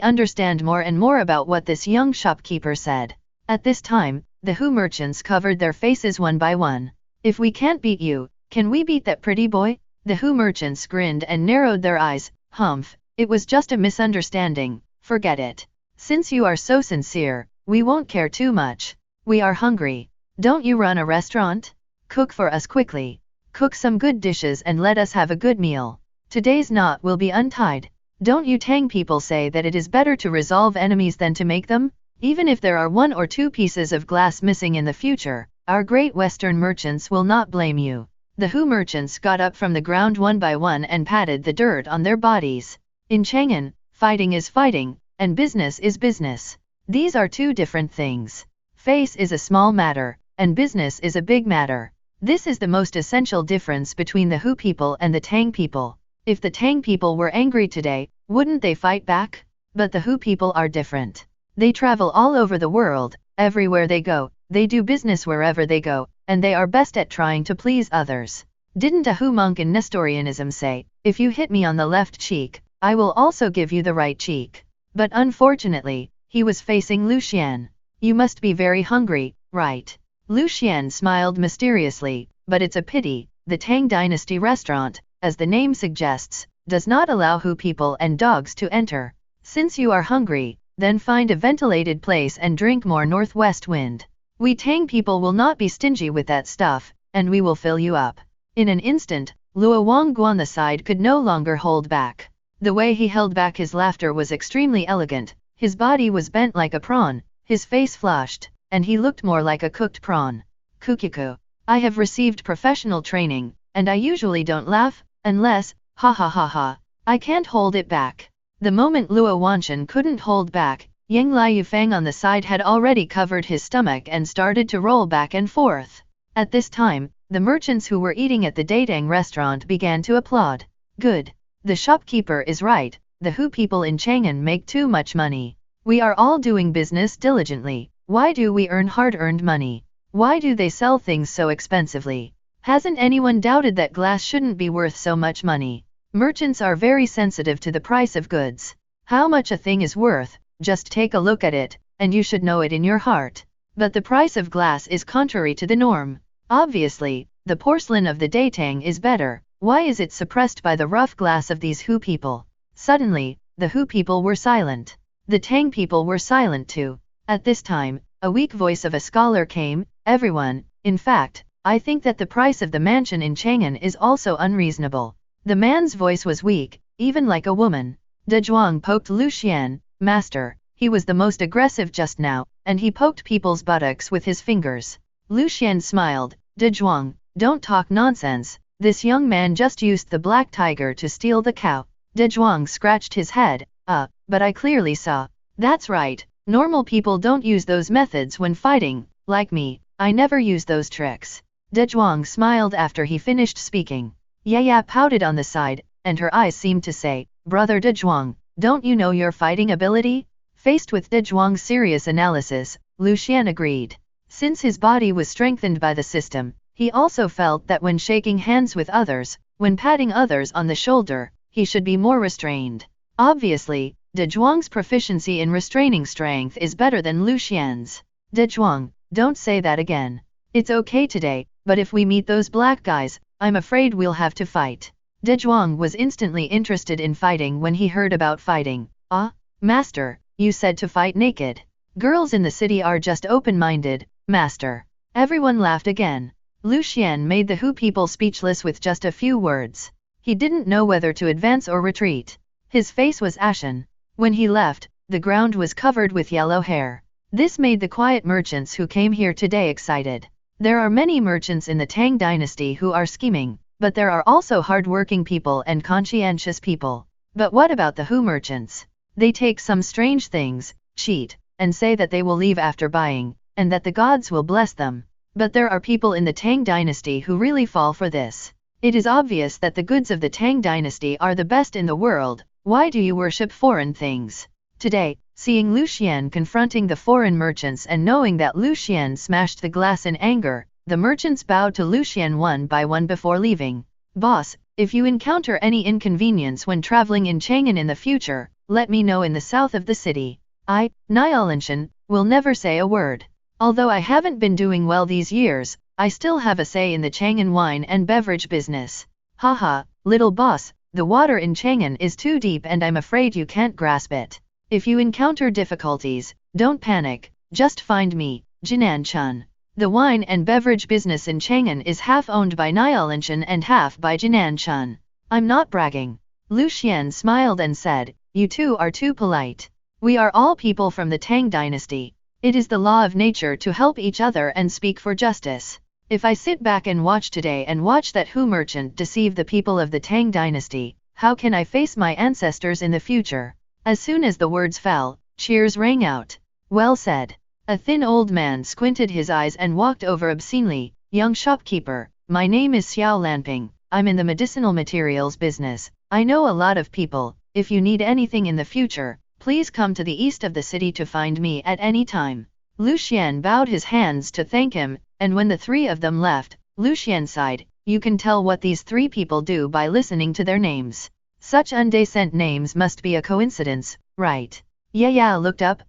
Speaker 2: understand more and more about what this young shopkeeper said? At this time, the Hu merchants covered their faces one by one. If we can't beat you, can we beat that pretty boy? The Hu merchants grinned and narrowed their eyes. Humph, it was just a misunderstanding, forget it. Since you are so sincere, we won't care too much. We are hungry. Don't you run a restaurant? Cook for us quickly. Cook some good dishes and let us have a good meal. Today's knot will be untied. Don't you Tang people say that it is better to resolve enemies than to make them? Even if there are 1 or 2 pieces of glass missing in the future, our great Western merchants will not blame you. The Hu merchants got up from the ground one by one and patted the dirt on their bodies. In Chang'an, fighting is fighting, and business is business. These are 2 different things. Face is a small matter, and business is a big matter. This is the most essential difference between the Hu people and the Tang people. If the Tang people were angry today, wouldn't they fight back? But the Hu people are different. They travel all over the world, everywhere they go, they do business wherever they go, and they are best at trying to please others. Didn't a Hu monk in Nestorianism say, if you hit me on the left cheek, I will also give you the right cheek? But unfortunately, he was facing Lucian. You must be very hungry, right? Lucian smiled mysteriously, but it's a pity, the Tang Dynasty restaurant, as the name suggests, does not allow Hu people and dogs to enter. Since you are hungry, then find a ventilated place and drink more northwest wind. We Tang people will not be stingy with that stuff, and we will fill you up. In an instant, Luo Wanggu on the side could no longer hold back. The way he held back his laughter was extremely elegant, his body was bent like a prawn, his face flushed, and he looked more like a cooked prawn. Kukiku. I have received professional training, and I usually don't laugh, unless, ha ha ha ha, I can't hold it back. The moment Luo Wanshan couldn't hold back, Yang Liu Fang on the side had already covered his stomach and started to roll back and forth. At this time, the merchants who were eating at the Datang restaurant began to applaud. Good. The shopkeeper is right, the Hu people in Chang'an make too much money. We are all doing business diligently. Why do we earn hard-earned money? Why do they sell things so expensively? Hasn't anyone doubted that glass shouldn't be worth so much money? Merchants are very sensitive to the price of goods. How much a thing is worth, just take a look at it, and you should know it in your heart. But the price of glass is contrary to the norm. Obviously, the porcelain of the Datang is better. Why is it suppressed by the rough glass of these Hu people? Suddenly, the Hu people were silent. The Tang people were silent too. At this time, a weak voice of a scholar came, everyone, in fact, I think that the price of the mansion in Chang'an is also unreasonable. The man's voice was weak, even like a woman. De Zhuang poked Lucian, master, he was the most aggressive just now, and he poked people's buttocks with his fingers. Lucian smiled, De Zhuang, don't talk nonsense, this young man just used the black tiger to steal the cow. De Zhuang scratched his head, but I clearly saw. That's right. Normal people don't use those methods when fighting, like me, I never use those tricks. De Zhuang smiled after he finished speaking. Yaya pouted on the side, and her eyes seemed to say, Brother De Zhuang, don't you know your fighting ability? Faced with De Zhuang's serious analysis, Lucian agreed. Since his body was strengthened by the system, he also felt that when shaking hands with others, when patting others on the shoulder, he should be more restrained. Obviously, De Zhuang's proficiency in restraining strength is better than Lucian's. De Zhuang, don't say that again. It's okay today, but if we meet those black guys, I'm afraid we'll have to fight. De Zhuang was instantly interested in fighting when he heard about fighting. Ah, master, you said to fight naked. Girls in the city are just open-minded, master. Everyone laughed again. Lucian made the Hu people speechless with just a few words. He didn't know whether to advance or retreat. His face was ashen. When he left, the ground was covered with yellow hair. This made the quiet merchants who came here today excited. There are many merchants in the Tang dynasty who are scheming, but there are also hard-working people and conscientious people. But what about the Hu merchants? They take some strange things, cheat, and say that they will leave after buying, and that the gods will bless them. But there are people in the Tang dynasty who really fall for this. It is obvious that the goods of the Tang dynasty are the best in the world. Why do you worship foreign things? Today, seeing Lu Xian confronting the foreign merchants and knowing that Lu Xian smashed the glass in anger, the merchants bowed to Lu Xian one by one before leaving. Boss, if you encounter any inconvenience when traveling in Chang'an in the future, let me know in the south of the city. I, Niaolinshan, will never say a word. Although I haven't been doing well these years, I still have a say in the Chang'an wine and beverage business. Haha, little boss, the water in Chang'an is too deep and I'm afraid you can't grasp it. If you encounter difficulties, don't panic, just find me, Jinan-chun. The wine and beverage business in Chang'an is half owned by Niaolinshan and half by Jinan-chun. I'm not bragging. Lu Xian smiled and said, you two are too polite. We are all people from the Tang dynasty. It is the law of nature to help each other and speak for justice. If I sit back and watch today and watch that Hu merchant deceive the people of the Tang dynasty, how can I face my ancestors in the future? As soon as the words fell, cheers rang out. Well said. A thin old man squinted his eyes and walked over obscenely. Young shopkeeper, my name is Xiao Lanping. I'm in the medicinal materials business. I know a lot of people. If you need anything in the future, please come to the east of the city to find me at any time. Lu Xian bowed his hands to thank him, and when the three of them left, Lu Xian sighed. You can tell what these three people do by listening to their names. Such undecent names must be a coincidence, right? Yaya looked up.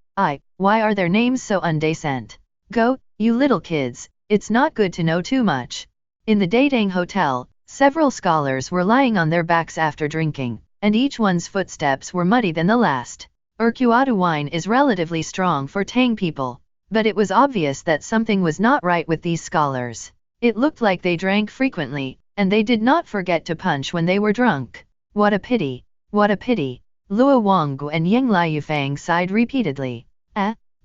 Speaker 2: Why are their names so undecent? Go, you little kids, it's not good to know too much. In the Datang Hotel, several scholars were lying on their backs after drinking, and each one's footsteps were muddier than the last. Urquhart wine is relatively strong for Tang people, but it was obvious that something was not right with these scholars. It looked like they drank frequently, and they did not forget to punch when they were drunk. What a pity! What a pity! Luo Wanggu and Yang Liufang sighed repeatedly.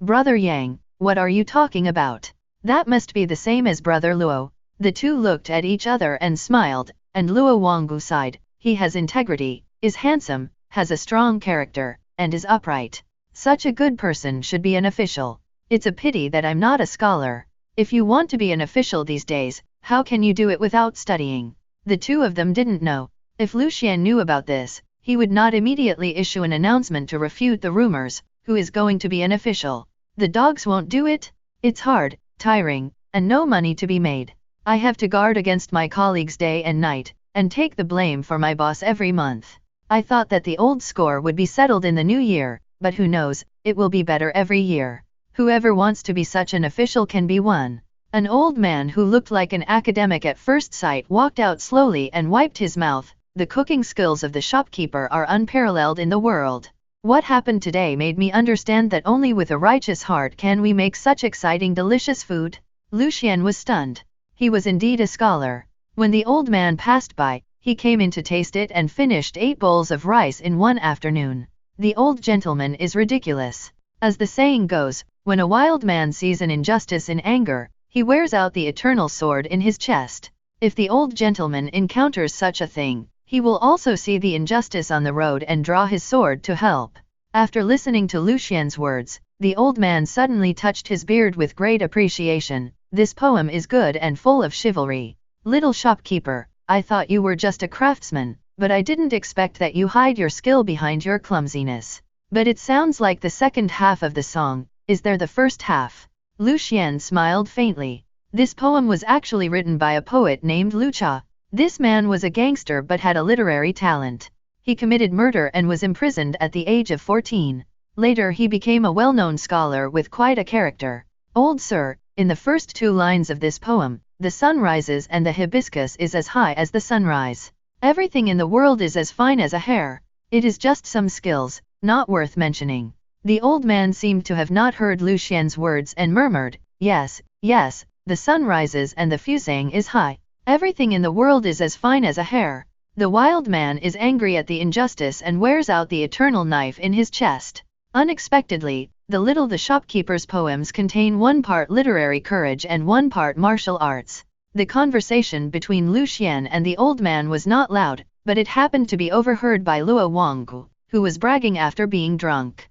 Speaker 2: Brother Yang, what are you talking about? That must be the same as Brother Luo. The two looked at each other and smiled, and Luo Wanggu sighed. He has integrity, is handsome, has a strong character, and is upright. Such a good person should be an official. It's a pity that I'm not a scholar. If you want to be an official these days, how can you do it without studying? The two of them didn't know. If Lu Xian knew about this, he would not immediately issue an announcement to refute the rumors. Who is going to be an official? The dogs won't do it? It's hard, tiring, and no money to be made. I have to guard against my colleagues day and night, and take the blame for my boss every month. I thought that the old score would be settled in the new year, but who knows, it will be better every year. Whoever wants to be such an official can be one. An old man who looked like an academic at first sight walked out slowly and wiped his mouth. The cooking skills of the shopkeeper are unparalleled in the world. What happened today made me understand that only with a righteous heart can we make such exciting delicious food. Lu Xian was stunned. He was indeed a scholar. When the old man passed by, he came in to taste it and finished 8 bowls of rice in one afternoon. The old gentleman is ridiculous. As the saying goes, when a wild man sees an injustice in anger, he wears out the eternal sword in his chest. If the old gentleman encounters such a thing, he will also see the injustice on the road and draw his sword to help. After listening to Lu Xian's words, the old man suddenly touched his beard with great appreciation. This poem is good and full of chivalry. Little shopkeeper, I thought you were just a craftsman, but I didn't expect that you hide your skill behind your clumsiness. But it sounds like the second half of the song. Is there the first half? Lu Xian smiled faintly. This poem was actually written by a poet named Lu Cha. This man was a gangster but had a literary talent. He committed murder and was imprisoned at the age of 14. Later he became a well-known scholar with quite a character. Old sir, in the first 2 lines of this poem, the sun rises and the hibiscus is as high as the sunrise. Everything in the world is as fine as a hair. It is just some skills, not worth mentioning. The old man seemed to have not heard Lu Xian's words and murmured, yes, yes, the sun rises and the fusang is high. Everything in the world is as fine as a hair. The wild man is angry at the injustice and wears out the eternal knife in his chest. Unexpectedly, the shopkeeper's poems contain 1 part literary courage and 1 part martial arts. The conversation between Lu Xian and the old man was not loud, but it happened to be overheard by Luo Wanggu, who was bragging after being drunk.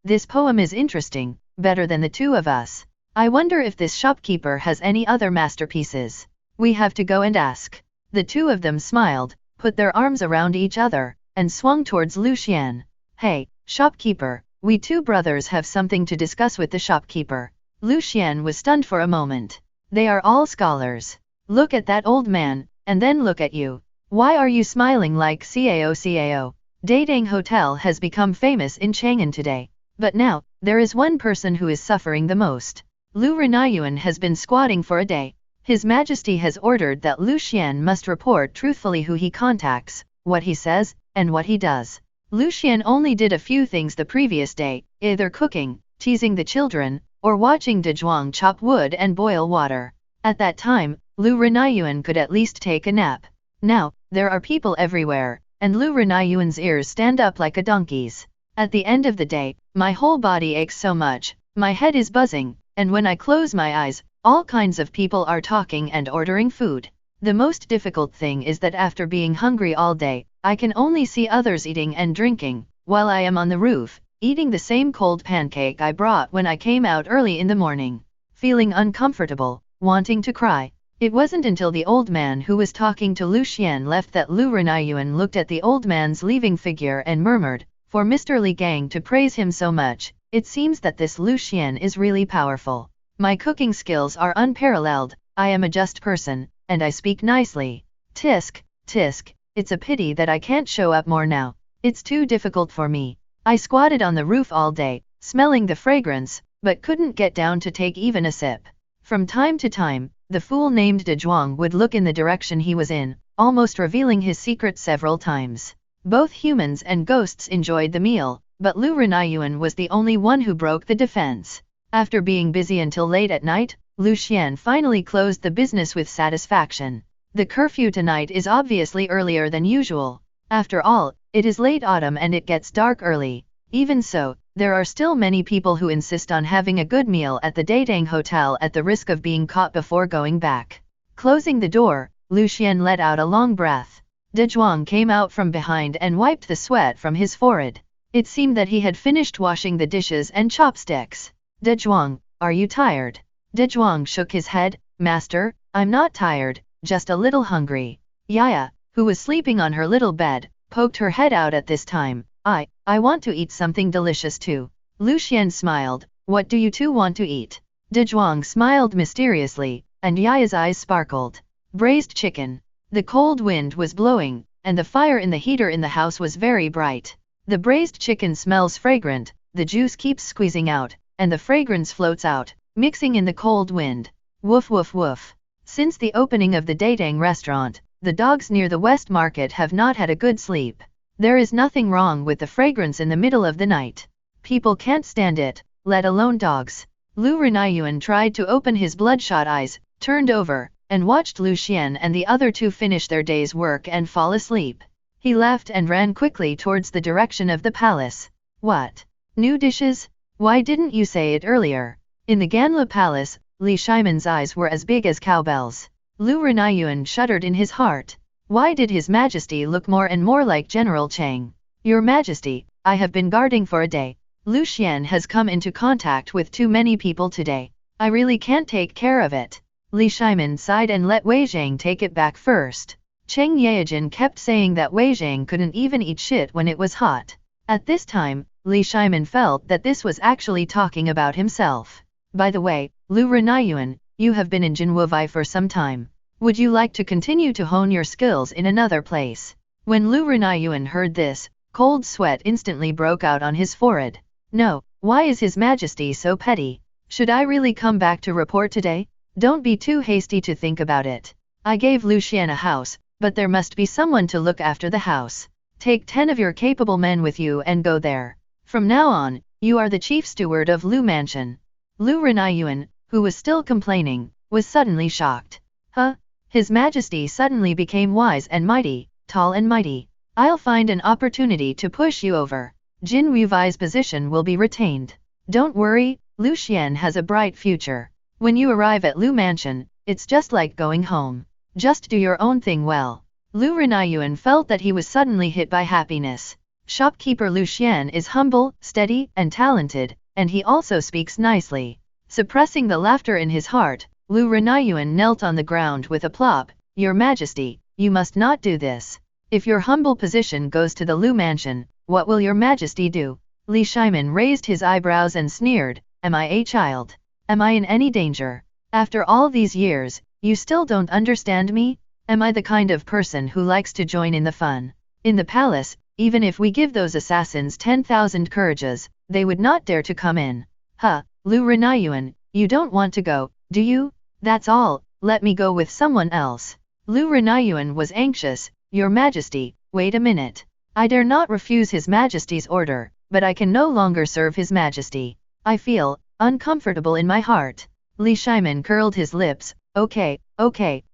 Speaker 2: This poem is interesting, better than the 2 of us. I wonder if this shopkeeper has any other masterpieces. We have to go and ask. The 2 of them smiled, put their arms around each other, and swung towards Lu Xian. Hey, shopkeeper, we two brothers have something to discuss with the shopkeeper. Lu Xian was stunned for a moment. They are all scholars. Look at that old man, and then look at you. Why are you smiling like cao? Dating Hotel has become famous in Chang'an today. But now, there is one person who is suffering the most. Lu Renayuan has been squatting for a day. His Majesty has ordered that Lu Xian must report truthfully who he contacts, what he says, and what he does. Lu Xian only did a few things the previous day, either cooking, teasing the children, or watching De Zhuang chop wood and boil water. At that time, Lu Renayuan could at least take a nap. Now, there are people everywhere, and Lu Renayuan's ears stand up like a donkey's. At the end of the day, my whole body aches so much, my head is buzzing, and when I close my eyes, all kinds of people are talking and ordering food. The most difficult thing is that after being hungry all day, I can only see others eating and drinking, while I am on the roof, eating the same cold pancake I brought when I came out early in the morning. Feeling uncomfortable, wanting to cry. It wasn't until the old man who was talking to Lu Xian left that Lu Renayuan looked at the old man's leaving figure and murmured, for Mr. Li Gang to praise him so much, it seems that this Lu Xian is really powerful. My cooking skills are unparalleled, I am a just person, and I speak nicely. Tisk, tisk, it's a pity that I can't show up more now. It's too difficult for me. I squatted on the roof all day, smelling the fragrance, but couldn't get down to take even a sip. From time to time, the fool named De Zhuang would look in the direction he was in, almost revealing his secret several times. Both humans and ghosts enjoyed the meal, but Lu Renayuan was the only one who broke the defense. After being busy until late at night, Lu Xian finally closed the business with satisfaction. The curfew tonight is obviously earlier than usual. After all, it is late autumn and it gets dark early. Even so, there are still many people who insist on having a good meal at the Dating Hotel at the risk of being caught before going back. Closing the door, Lu Xian let out a long breath. De Zhuang came out from behind and wiped the sweat from his forehead. It seemed that he had finished washing the dishes and chopsticks. De Zhuang, are you tired? De Zhuang shook his head. Master, I'm not tired, just a little hungry. Yaya, who was sleeping on her little bed, poked her head out at this time. I want to eat something delicious too. Lu Xian smiled. What do you two want to eat? De Zhuang smiled mysteriously, and Yaya's eyes sparkled. Braised chicken. The cold wind was blowing, and the fire in the heater in the house was very bright. The braised chicken smells fragrant, the juice keeps squeezing out, and the fragrance floats out, mixing in the cold wind. Woof woof woof. Since the opening of the Dating restaurant, the dogs near the West Market have not had a good sleep. There is nothing wrong with the fragrance in the middle of the night. People can't stand it, let alone dogs. Lu Renayuan tried to open his bloodshot eyes, turned over, and watched Lu Xian and the other two finish their day's work and fall asleep. He laughed and ran quickly towards the direction of the palace. What? New dishes? Why didn't you say it earlier? In the Ganla Palace, Li Shimon's eyes were as big as cowbells. Lu Renayuan shuddered in his heart. Why did His Majesty look more and more like General Chang? Your Majesty, I have been guarding for a day. Lu Xian has come into contact with too many people today. I really can't take care of it. Li Shimon sighed and let Wei Zhang take it back first. Cheng Yaojin kept saying that Wei Zhang couldn't even eat shit when it was hot. At this time, Li Shimon felt that this was actually talking about himself. By the way, Lu Renayuan, you have been in Jinwuvai for some time. Would you like to continue to hone your skills in another place? When Lu Renayuan heard this, cold sweat instantly broke out on his forehead. No, why is His Majesty so petty? Should I really come back to report today? Don't be too hasty to think about it. I gave Lu Xian a house, but there must be someone to look after the house. Take 10 of your capable men with you and go there. From now on, you are the chief steward of Lu Mansion. Lu Renayuan, who was still complaining, was suddenly shocked. Huh? His Majesty suddenly became wise and mighty, tall and mighty. I'll find an opportunity to push you over. Jin Wuvai's position will be retained. Don't worry, Lu Xian has a bright future. When you arrive at Lu Mansion, it's just like going home. Just do your own thing well. Lu Renayuan felt that he was suddenly hit by happiness. Shopkeeper Lu Xian is humble, steady, and talented, and he also speaks nicely. Suppressing the laughter in his heart, Lu Renayuan knelt on the ground with a plop. Your Majesty, you must not do this. If your humble position goes to the Lu Mansion, what will your Majesty do? Li Shimin raised his eyebrows and sneered, am I a child? Am I in any danger? After all these years, you still don't understand me? Am I the kind of person who likes to join in the fun? In the palace, even if we give those assassins 10,000 courages, they would not dare to come in. Huh, Lu Renayuan, you don't want to go, do you? That's all, let me go with someone else. Lu Renayuan was anxious, Your Majesty, wait a minute. I dare not refuse His Majesty's order, but I can no longer serve His Majesty. I feel uncomfortable in my heart. Li Shimin curled his lips, okay,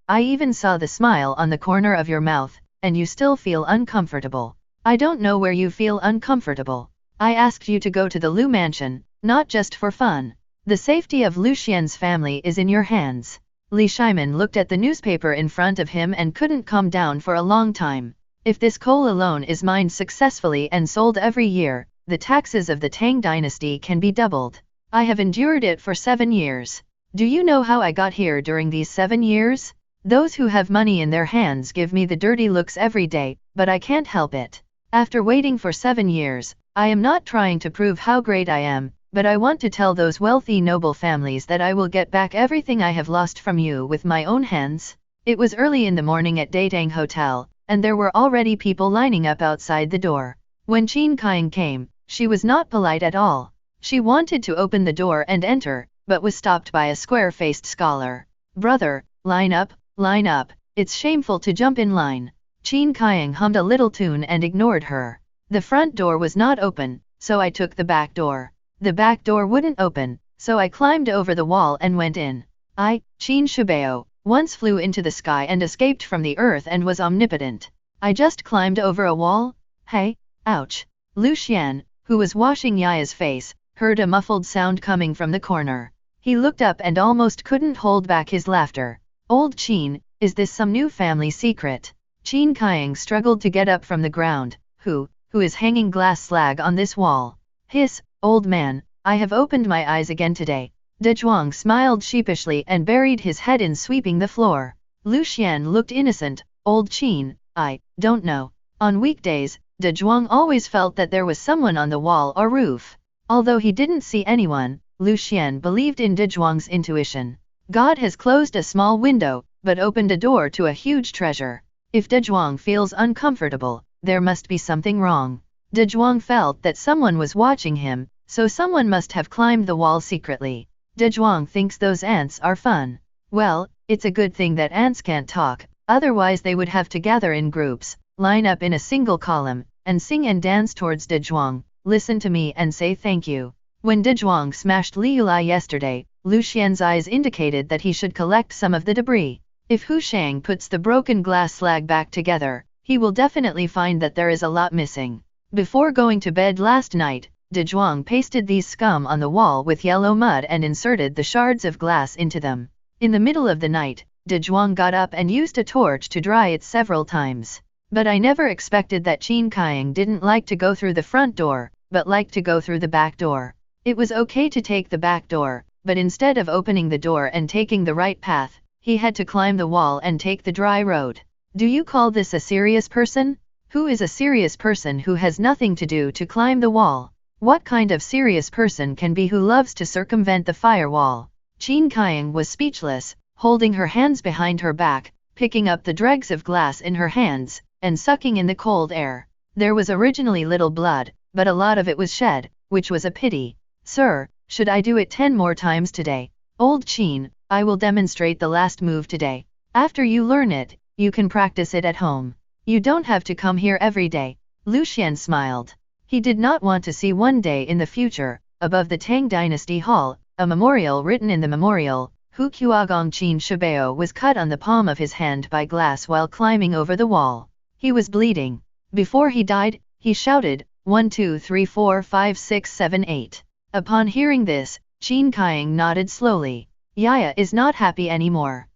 Speaker 2: I even saw the smile on the corner of your mouth, and you still feel uncomfortable. I don't know where you feel uncomfortable. I asked you to go to the Lu mansion, not just for fun. The safety of Lu Xian's family is in your hands. Li Shimin looked at the newspaper in front of him and couldn't calm down for a long time. If this coal alone is mined successfully and sold every year, the taxes of the Tang dynasty can be doubled. I have endured it for 7 years. Do you know how I got here during these 7 years? Those who have money in their hands give me the dirty looks every day, but I can't help it. After waiting for 7 years, I am not trying to prove how great I am, but I want to tell those wealthy noble families that I will get back everything I have lost from you with my own hands. It was early in the morning at Datang Hotel, and there were already people lining up outside the door. When Qin Kaiang came, she was not polite at all. She wanted to open the door and enter, but was stopped by a square-faced scholar. Brother, line up, it's shameful to jump in line. Qin Kaiang hummed a little tune and ignored her. The front door was not open, so I took the back door. The back door wouldn't open, so I climbed over the wall and went in. I, Qin Shibao, once flew into the sky and escaped from the earth and was omnipotent. I just climbed over a wall? Hey, ouch. Lu Xian, who was washing Yaya's face, heard a muffled sound coming from the corner. He looked up and almost couldn't hold back his laughter. Old Qin, is this some new family secret? Qin Kaiang struggled to get up from the ground. Who is hanging glass slag on this wall? Hiss, old man, I have opened my eyes again today. De Zhuang smiled sheepishly and buried his head in sweeping the floor. Lu Xian looked innocent. Old Qin, I don't know. On weekdays, De Zhuang always felt that there was someone on the wall or roof. Although he didn't see anyone, Lu Xian believed in De Zhuang's intuition. God has closed a small window, but opened a door to a huge treasure. If De Zhuang feels uncomfortable, there must be something wrong. De Zhuang felt that someone was watching him, so someone must have climbed the wall secretly. De Zhuang thinks those ants are fun. Well, it's a good thing that ants can't talk, otherwise they would have to gather in groups, line up in a single column, and sing and dance towards De Zhuang, listen to me and say thank you. When De Zhuang smashed Liulai yesterday, Lu Xian's eyes indicated that he should collect some of the debris. If Hu Shang puts the broken glass slag back together, he will definitely find that there is a lot missing. Before going to bed last night, De Zhuang pasted these scum on the wall with yellow mud and inserted the shards of glass into them. In the middle of the night, De Zhuang got up and used a torch to dry it several times. But I never expected that Qin Kaiang didn't like to go through the front door, but liked to go through the back door. It was okay to take the back door, but instead of opening the door and taking the right path, he had to climb the wall and take the dry road. Do you call this a serious person? Who is a serious person who has nothing to do to climb the wall? What kind of serious person can be who loves to circumvent the firewall? Qin Kaiang was speechless, holding her hands behind her back, picking up the dregs of glass in her hands, and sucking in the cold air. There was originally little blood, but a lot of it was shed, which was a pity. Sir, should I do it 10 more times today? Old Qin, I will demonstrate the last move today. After you learn it, you can practice it at home. You don't have to come here every day. Lu Xian smiled. He did not want to see one day in the future, above the Tang Dynasty Hall, a memorial written in the memorial, Hu Qiagong Qin Shibao was cut on the palm of his hand by glass while climbing over the wall. He was bleeding. Before he died, he shouted, 1 2 3 4 5 6 7 8. Upon hearing this, Qin Kaiang nodded slowly. Yaya is not happy anymore.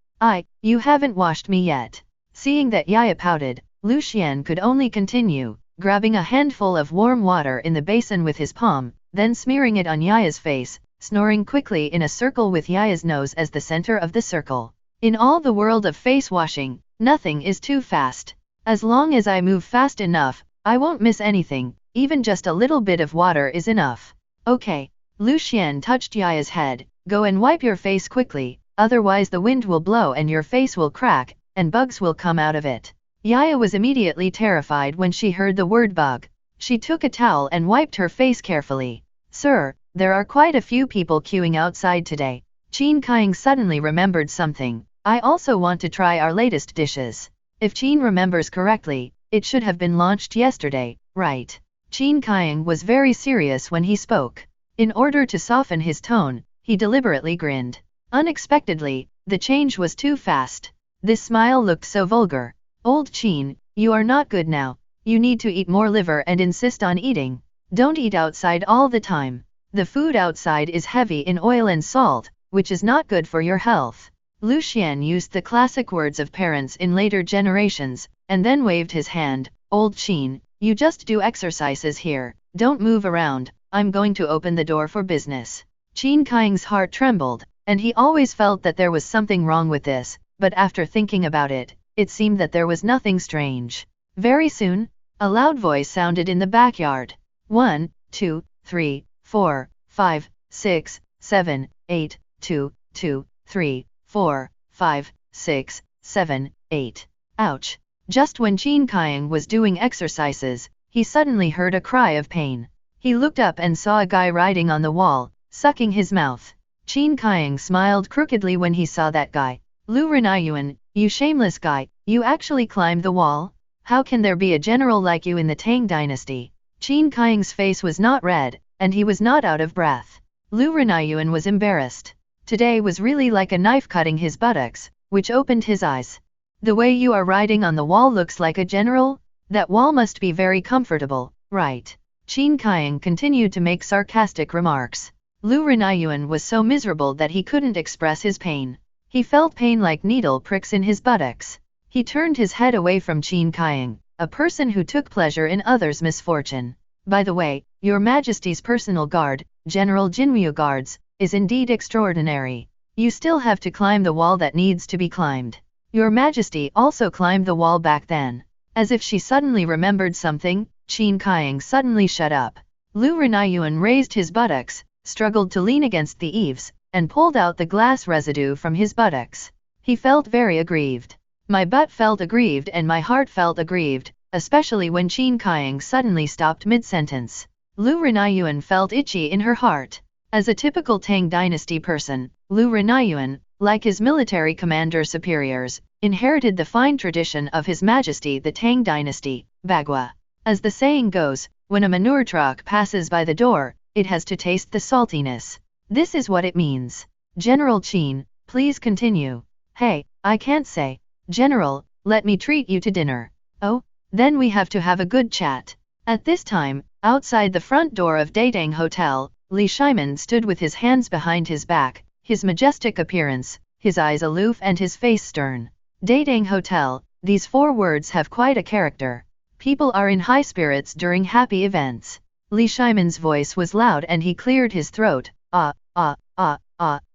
Speaker 2: You haven't washed me yet. Seeing that Yaya pouted, Lu Xian could only continue, grabbing a handful of warm water in the basin with his palm, then smearing it on Yaya's face, snoring quickly in a circle with Yaya's nose as the center of the circle. In all the world of face washing, nothing is too fast. As long as I move fast enough, I won't miss anything, Even just a little bit of water is enough. Okay. Lu Xian touched Yaya's head. Go and wipe your face quickly, otherwise the wind will blow and your face will crack, and bugs will come out of it. Yaya was immediately terrified when she heard the word bug. She took a towel and wiped her face carefully. Sir, there are quite a few people queuing outside today. Qin Kaiang suddenly remembered something. I also want to try our latest dishes. If Qin remembers correctly, it should have been launched yesterday, right? Qin Kaiang was very serious when he spoke. In order to soften his tone, he deliberately grinned. Unexpectedly, the change was too fast. This smile looked so vulgar. Old Qin, you are not good now. You need to eat more liver and insist on eating. Don't eat outside all the time. The food outside is heavy in oil and salt, which is not good for your health. Lu Xian used the classic words of parents in later generations, and then waved his hand. Old Qin, you just do exercises here, don't move around, I'm going to open the door for business. Qin Kaiang's heart trembled, and he always felt that there was something wrong with this, but after thinking about it, it seemed that there was nothing strange. Very soon, a loud voice sounded in the backyard. 1, 2, 3, 4, 5, 6, 7, 8, 2, 2, 3, 4, 5, 6, 7, 8. Ouch! Just when Qin Kaiang was doing exercises, he suddenly heard a cry of pain. He looked up and saw a guy riding on the wall, sucking his mouth. Qin Kaiang smiled crookedly when he saw that guy. Lu Renayuan, you shameless guy, you actually climbed the wall? How can there be a general like you in the Tang dynasty? Qin Kaiang's face was not red, and he was not out of breath. Lu Renayuan was embarrassed. Today was really like a knife cutting his buttocks, which opened his eyes. The way you are riding on the wall looks like a general? That wall must be very comfortable, right? Qin Kaiang continued to make sarcastic remarks. Lu Renayuan was so miserable that he couldn't express his pain. He felt pain like needle pricks in his buttocks. He turned his head away from Qin Kaiang, a person who took pleasure in others' misfortune. By the way, Your Majesty's personal guard, General Jinryu Guards, is indeed extraordinary. You still have to climb the wall that needs to be climbed. Your Majesty also climbed the wall back then. As if she suddenly remembered something, Qin Kaiang suddenly shut up. Lu Renayuan raised his buttocks, struggled to lean against the eaves, and pulled out the glass residue from his buttocks. He felt very aggrieved. My butt felt aggrieved and my heart felt aggrieved, especially when Qin Kaiang suddenly stopped mid-sentence. Lu Renayuan felt itchy in her heart. As a typical Tang dynasty person, Lu Renayuan, like his military commander superiors, inherited the fine tradition of His Majesty the Tang dynasty, Bagua. As the saying goes, when a manure truck passes by the door, it has to taste the saltiness. This is what it means. General Qin, please continue. Hey, I can't say. General, let me treat you to dinner. Oh, then we have to have a good chat. At this time, outside the front door of Datang Hotel, Li Shiman stood with his hands behind his back, his majestic appearance, his eyes aloof and his face stern. Datang Hotel, these 4 words have quite a character. People are in high spirits during happy events. Li Shiman's voice was loud and he cleared his throat.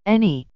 Speaker 2: Any.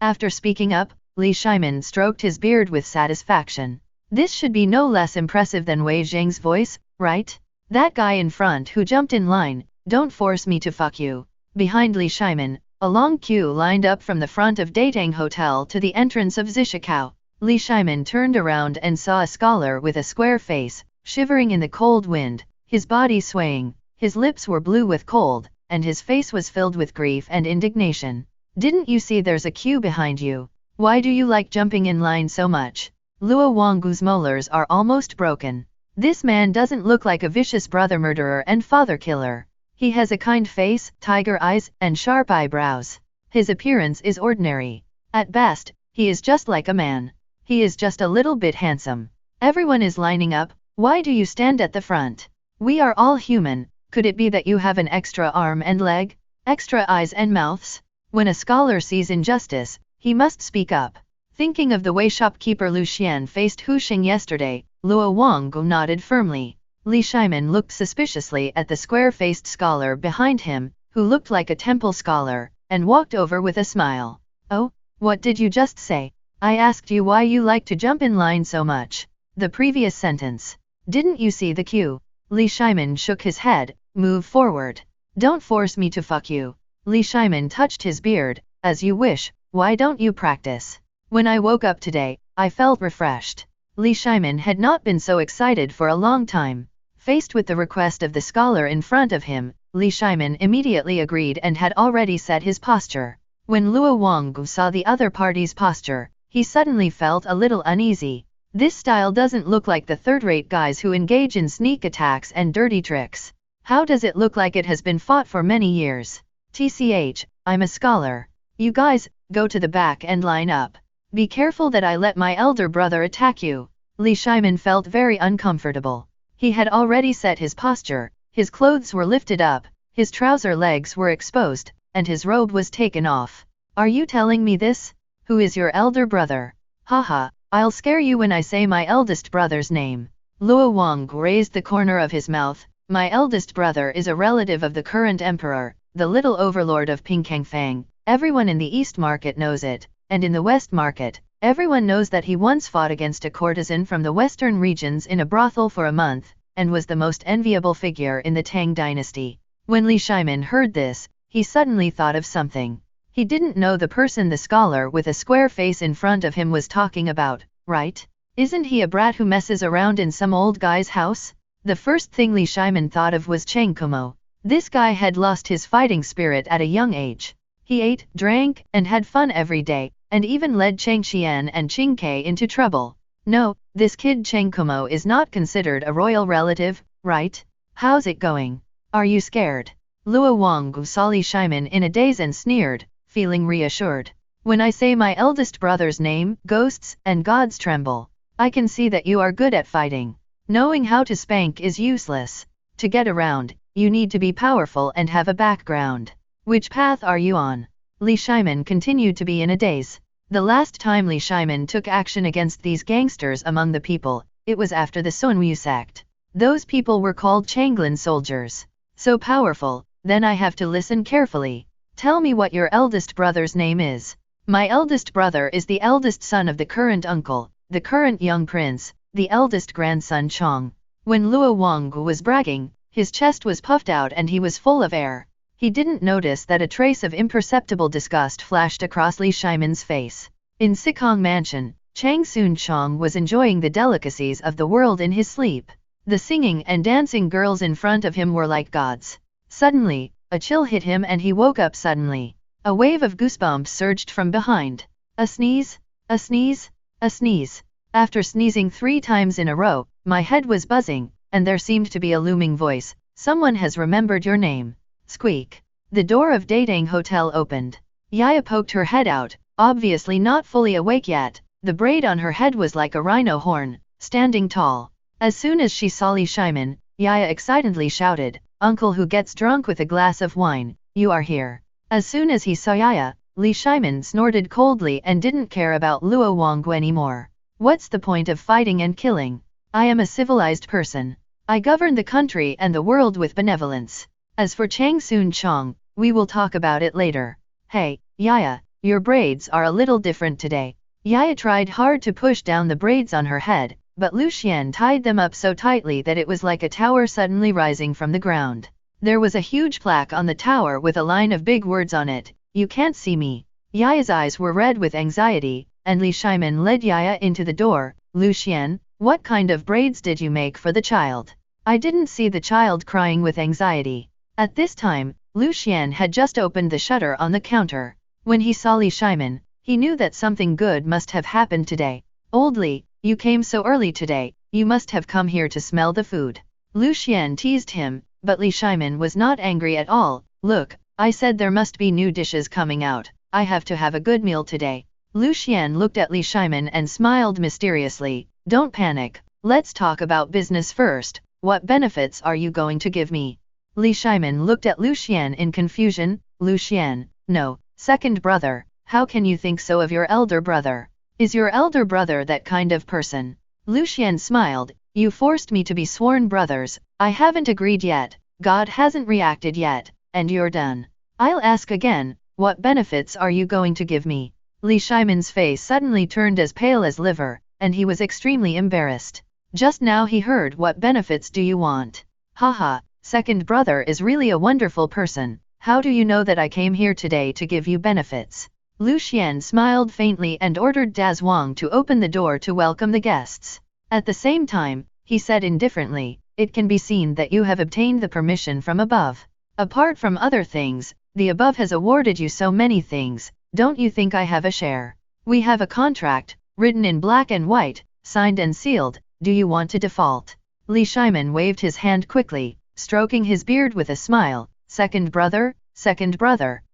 Speaker 2: After speaking up, Li Shiman stroked his beard with satisfaction. This should be no less impressive than Wei Zheng's voice, right? That guy in front who jumped in line, don't force me to fuck you. Behind Li Shiman, a long queue lined up from the front of Datang Hotel to the entrance of Zishikao. Li Shiman turned around and saw a scholar with a square face, shivering in the cold wind, his body swaying, his lips were blue with cold, and his face was filled with grief and indignation. Didn't you see there's a queue behind you? Why do you like jumping in line so much? Luo Wanggu's molars are almost broken. This man doesn't look like a vicious brother murderer and father killer. He has a kind face, tiger eyes, and sharp eyebrows. His appearance is ordinary. At best, he is just like a man. He is just a little bit handsome. Everyone is lining up. Why do you stand at the front? We are all human. Could it be that you have an extra arm and leg? Extra eyes and mouths? When a scholar sees injustice, he must speak up. Thinking of the way shopkeeper Lu Xian faced Hu Xing yesterday, Luo Wanggu nodded firmly. Li Shiman looked suspiciously at the square-faced scholar behind him, who looked like a temple scholar, and walked over with a smile. Oh, what did you just say? I asked you why you like to jump in line so much. The previous sentence. Didn't you see the queue? Li Shimin shook his head. Move forward. Don't force me to fuck you. Li Shimin touched his beard. As you wish, why don't you practice? When I woke up today, I felt refreshed. Li Shimin had not been so excited for a long time. Faced with the request of the scholar in front of him, Li Shimin immediately agreed and had already set his posture. When Luo Wanggu saw the other party's posture, he suddenly felt a little uneasy. This style doesn't look like the third-rate guys who engage in sneak attacks and dirty tricks. How does it look like it has been fought for many years? TCH, I'm a scholar. You guys, go to the back and line up. Be careful that I let my elder brother attack you. Li Shimin felt very uncomfortable. He had already set his posture, his clothes were lifted up, his trouser legs were exposed, and his robe was taken off. Are you telling me this? Who is your elder brother? Haha, I'll scare you when I say my eldest brother's name. Luo Wang raised the corner of his mouth. My eldest brother is a relative of the current emperor, the little overlord of Pingkangfang. Everyone in the East Market knows it, and in the West Market, everyone knows that he once fought against a courtesan from the western regions in a brothel for a month, and was the most enviable figure in the Tang dynasty. When Li Shimin heard this, he suddenly thought of something. He didn't know the person the scholar with a square face in front of him was talking about, right? Isn't he a brat who messes around in some old guy's house? The first thing Li Shimin thought of was Cheng Kumo. This guy had lost his fighting spirit at a young age. He ate, drank, and had fun every day, and even led Cheng Xian and Qing Kai into trouble. No, this kid Cheng Kumo is not considered a royal relative, right? How's it going? Are you scared? Luo Wanggu saw Li Shimin in a daze and sneered, feeling reassured. When I say my eldest brother's name, ghosts and gods tremble. I can see that you are good at fighting. Knowing how to spank is useless. To get around, you need to be powerful and have a background. Which path are you on? Li Shimin continued to be in a daze. The last time Li Shimin took action against these gangsters among the people, it was after the Sunwu sect. Those people were called Changlin soldiers. So powerful, then I have to listen carefully. Tell me what your eldest brother's name is. My eldest brother is the eldest son of the current uncle, the current young prince, the eldest grandson Chong. When Luo Wanggu was bragging, his chest was puffed out and he was full of air. He didn't notice that a trace of imperceptible disgust flashed across Li Shimin's face. In Sikong Mansion, Chang Soon Chong was enjoying the delicacies of the world in his sleep. The singing and dancing girls in front of him were like gods. Suddenly, a chill hit him and he woke up suddenly. A wave of goosebumps surged from behind. A sneeze, a sneeze, a sneeze. After sneezing 3 times in a row, my head was buzzing, and there seemed to be a looming voice. Someone has remembered your name. Squeak. The door of Datang Hotel opened. Yaya poked her head out, obviously not fully awake yet. The braid on her head was like a rhino horn, standing tall. As soon as she saw Li Shimin, Yaya excitedly shouted, "Uncle who gets drunk with a glass of wine, you are here." As soon as he saw Yaya, Li Shimin snorted coldly and didn't care about Luo Wanggu anymore. What's the point of fighting and killing? I am a civilized person. I govern the country and the world with benevolence. As for Chang Soon Chong, we will talk about it later. Hey, Yaya, your braids are a little different today. Yaya tried hard to push down the braids on her head, but Lu Xian tied them up so tightly that it was like a tower suddenly rising from the ground. There was a huge plaque on the tower with a line of big words on it, "You can't see me." Yaya's eyes were red with anxiety, and Li Shimin led Yaya into the door. Lu Xian, what kind of braids did you make for the child? I didn't see the child crying with anxiety. At this time, Lu Xian had just opened the shutter on the counter. When he saw Li Shimin, he knew that something good must have happened today. "Old Li, you came so early today, you must have come here to smell the food." Lu Xian teased him, but Li Shimin was not angry at all. "Look, I said there must be new dishes coming out. I have to have a good meal today." Lu Xian looked at Li Shimin and smiled mysteriously. "Don't panic, let's talk about business first. What benefits are you going to give me?" Li Shimin looked at Lu Xian in confusion. "Lu Xian, no, second brother, how can you think so of your elder brother? Is your elder brother that kind of person?" Lu Xian smiled. "You forced me to be sworn brothers. I haven't agreed yet, God hasn't reacted yet, and you're done. I'll ask again, what benefits are you going to give me?" Li Shimin's face suddenly turned as pale as liver, and he was extremely embarrassed. Just now he heard "What benefits do you want?" Haha, second brother is really a wonderful person. How do you know that I came here today to give you benefits? Lu Xian smiled faintly and ordered Daz Wang to open the door to welcome the guests. At the same time, he said indifferently, it can be seen that you have obtained the permission from above. Apart from other things, the above has awarded you so many things, don't you think I have a share? We have a contract, written in black and white, signed and sealed, do you want to default? Li Shimin waved his hand quickly, stroking his beard with a smile. Second brother,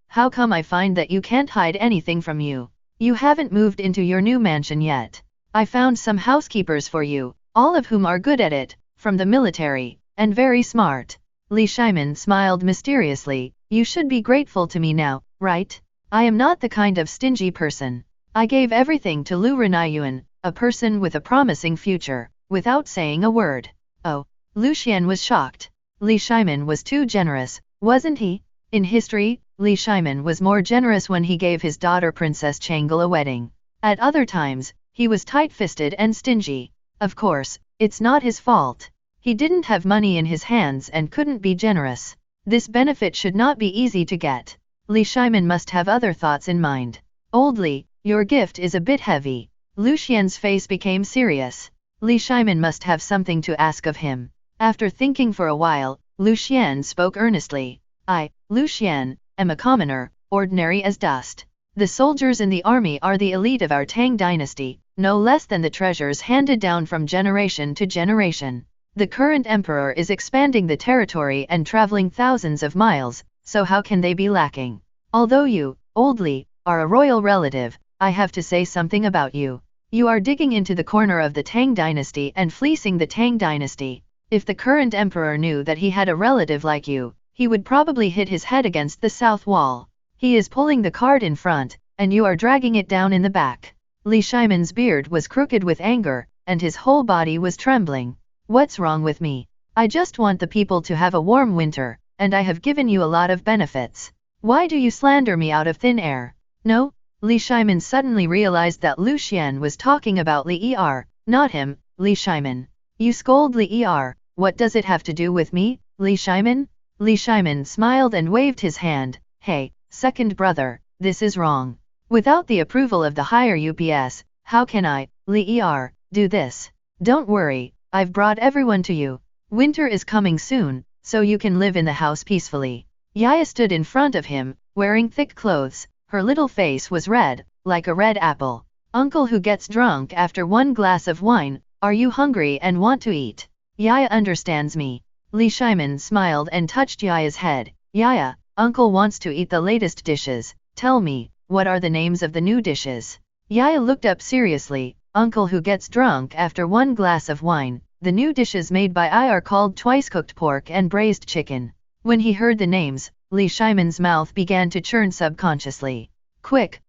Speaker 2: how come I find that you can't hide anything from you? You haven't moved into your new mansion yet. I found some housekeepers for you, all of whom are good at it, from the military, and very smart. Li Shimin smiled mysteriously, you should be grateful to me now, right? I am not the kind of stingy person. I gave everything to Lu Renaiyuan, a person with a promising future, without saying a word. Oh, Lu Xian was shocked. Li Shimin was too generous, wasn't he? In history, Li Shimin was more generous when he gave his daughter Princess Changel a wedding. At other times, he was tight-fisted and stingy. Of course, it's not his fault. He didn't have money in his hands and couldn't be generous. This benefit should not be easy to get. Li Shimin must have other thoughts in mind. Old Li, your gift is a bit heavy. Lu Xian's face became serious. Li Shimin must have something to ask of him. After thinking for a while, Lu Xian spoke earnestly. I, Lu Xian, am a commoner, ordinary as dust. The soldiers in the army are the elite of our Tang dynasty, no less than the treasures handed down from generation to generation. The current emperor is expanding the territory and traveling thousands of miles, so how can they be lacking? Although you, Old Li, are a royal relative, I have to say something about you. You are digging into the corner of the Tang dynasty and fleecing the Tang dynasty. If the current emperor knew that he had a relative like you, he would probably hit his head against the south wall. He is pulling the cart in front, and you are dragging it down in the back. Li Shimin's beard was crooked with anger, and his whole body was trembling. What's wrong with me? I just want the people to have a warm winter, and I have given you a lot of benefits. Why do you slander me out of thin air? No? Li Shimin suddenly realized that Lu Xian was talking about Li Er, not him. Li Shimin. You scold Li Er, what does it have to do with me, Li Shimin? Li Shimin smiled and waved his hand. Hey, second brother, this is wrong. Without the approval of the higher UPS, how can I, Li Er, do this? Don't worry, I've brought everyone to you. Winter is coming soon, so you can live in the house peacefully. Yaya stood in front of him, wearing thick clothes. Her little face was red, like a red apple. Uncle who gets drunk after one glass of wine, are you hungry and want to eat? Yaya understands me. Li Shimin smiled and touched Yaya's head. Yaya, uncle wants to eat the latest dishes. Tell me, what are the names of the new dishes? Yaya looked up seriously. Uncle who gets drunk after one glass of wine. The new dishes made by I are called twice-cooked pork and braised chicken. When he heard the names, Li Shimin's mouth began to churn subconsciously. Quick,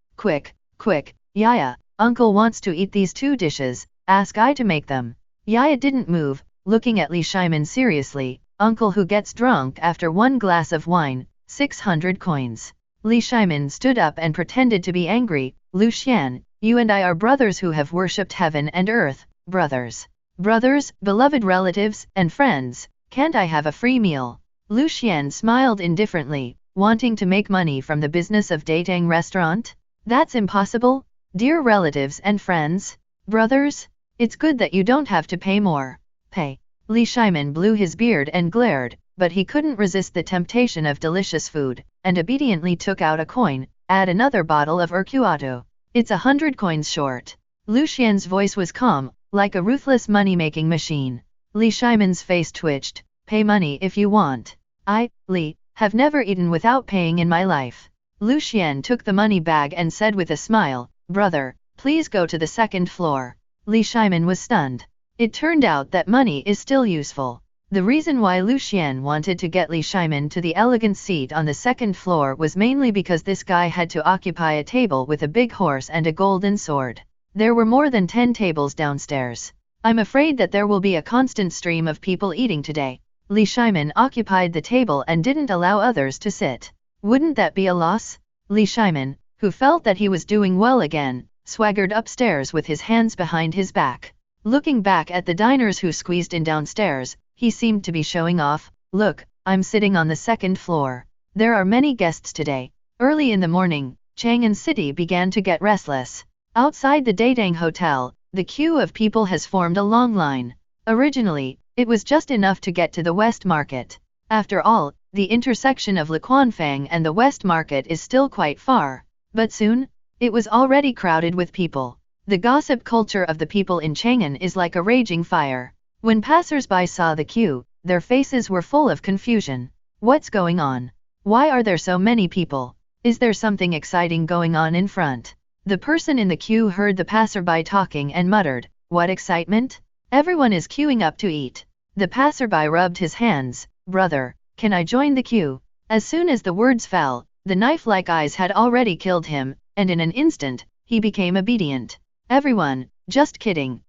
Speaker 2: Yaya, uncle wants to eat these two dishes, ask I to make them. Yaya didn't move, looking at Li Shimin seriously. Uncle who gets drunk after one glass of wine, 600 coins. Li Shimin stood up and pretended to be angry. Lu Xian, you and I are brothers who have worshipped heaven and earth, brothers. Brothers, beloved relatives, and friends, can't I have a free meal? Lu Xian smiled indifferently, wanting to make money from the business of dating restaurant? That's impossible, dear relatives and friends. Brothers? It's good that you don't have to pay more. Pay. Li Shimin blew his beard and glared, but he couldn't resist the temptation of delicious food, and obediently took out a coin. Add another bottle of Urquato. It's 100 coins short. Lu Xian's voice was calm, like a ruthless money-making machine. Li Shimin's face twitched. Pay money if you want. I, Li, have never eaten without paying in my life. Lu Xian took the money bag and said with a smile, brother, please go to the second floor. Li Shimin was stunned. It turned out that money is still useful. The reason why Lu Xian wanted to get Li Shimin to the elegant seat on the second floor was mainly because this guy had to occupy a table with a big horse and a golden sword. There were more than 10 tables downstairs. I'm afraid that there will be a constant stream of people eating today. Li Shimin occupied the table and didn't allow others to sit. Wouldn't that be a loss? Li Shimin, who felt that he was doing well again, swaggered upstairs with his hands behind his back. Looking back at the diners who squeezed in downstairs, He seemed to be showing off. Look, I'm sitting on the second floor. There are many guests today. Early in the morning, Chang'an City began to get restless. Outside the Daedang Hotel, the queue of people has formed a long line. Originally, it was just enough to get to the West Market. After all, the intersection of Liquanfang and the West Market is still quite far. But soon, it was already crowded with people. The gossip culture of the people in Chang'an is like a raging fire. When passers-by saw the queue, their faces were full of confusion. What's going on? Why are there so many people? Is there something exciting going on in front? The person in the queue heard the passerby talking and muttered, "What excitement? Everyone is queuing up to eat." The passerby rubbed his hands. "Brother, can I join the queue?" As soon as the words fell, the knife-like eyes had already killed him, and in an instant, he became obedient. "Everyone, just kidding,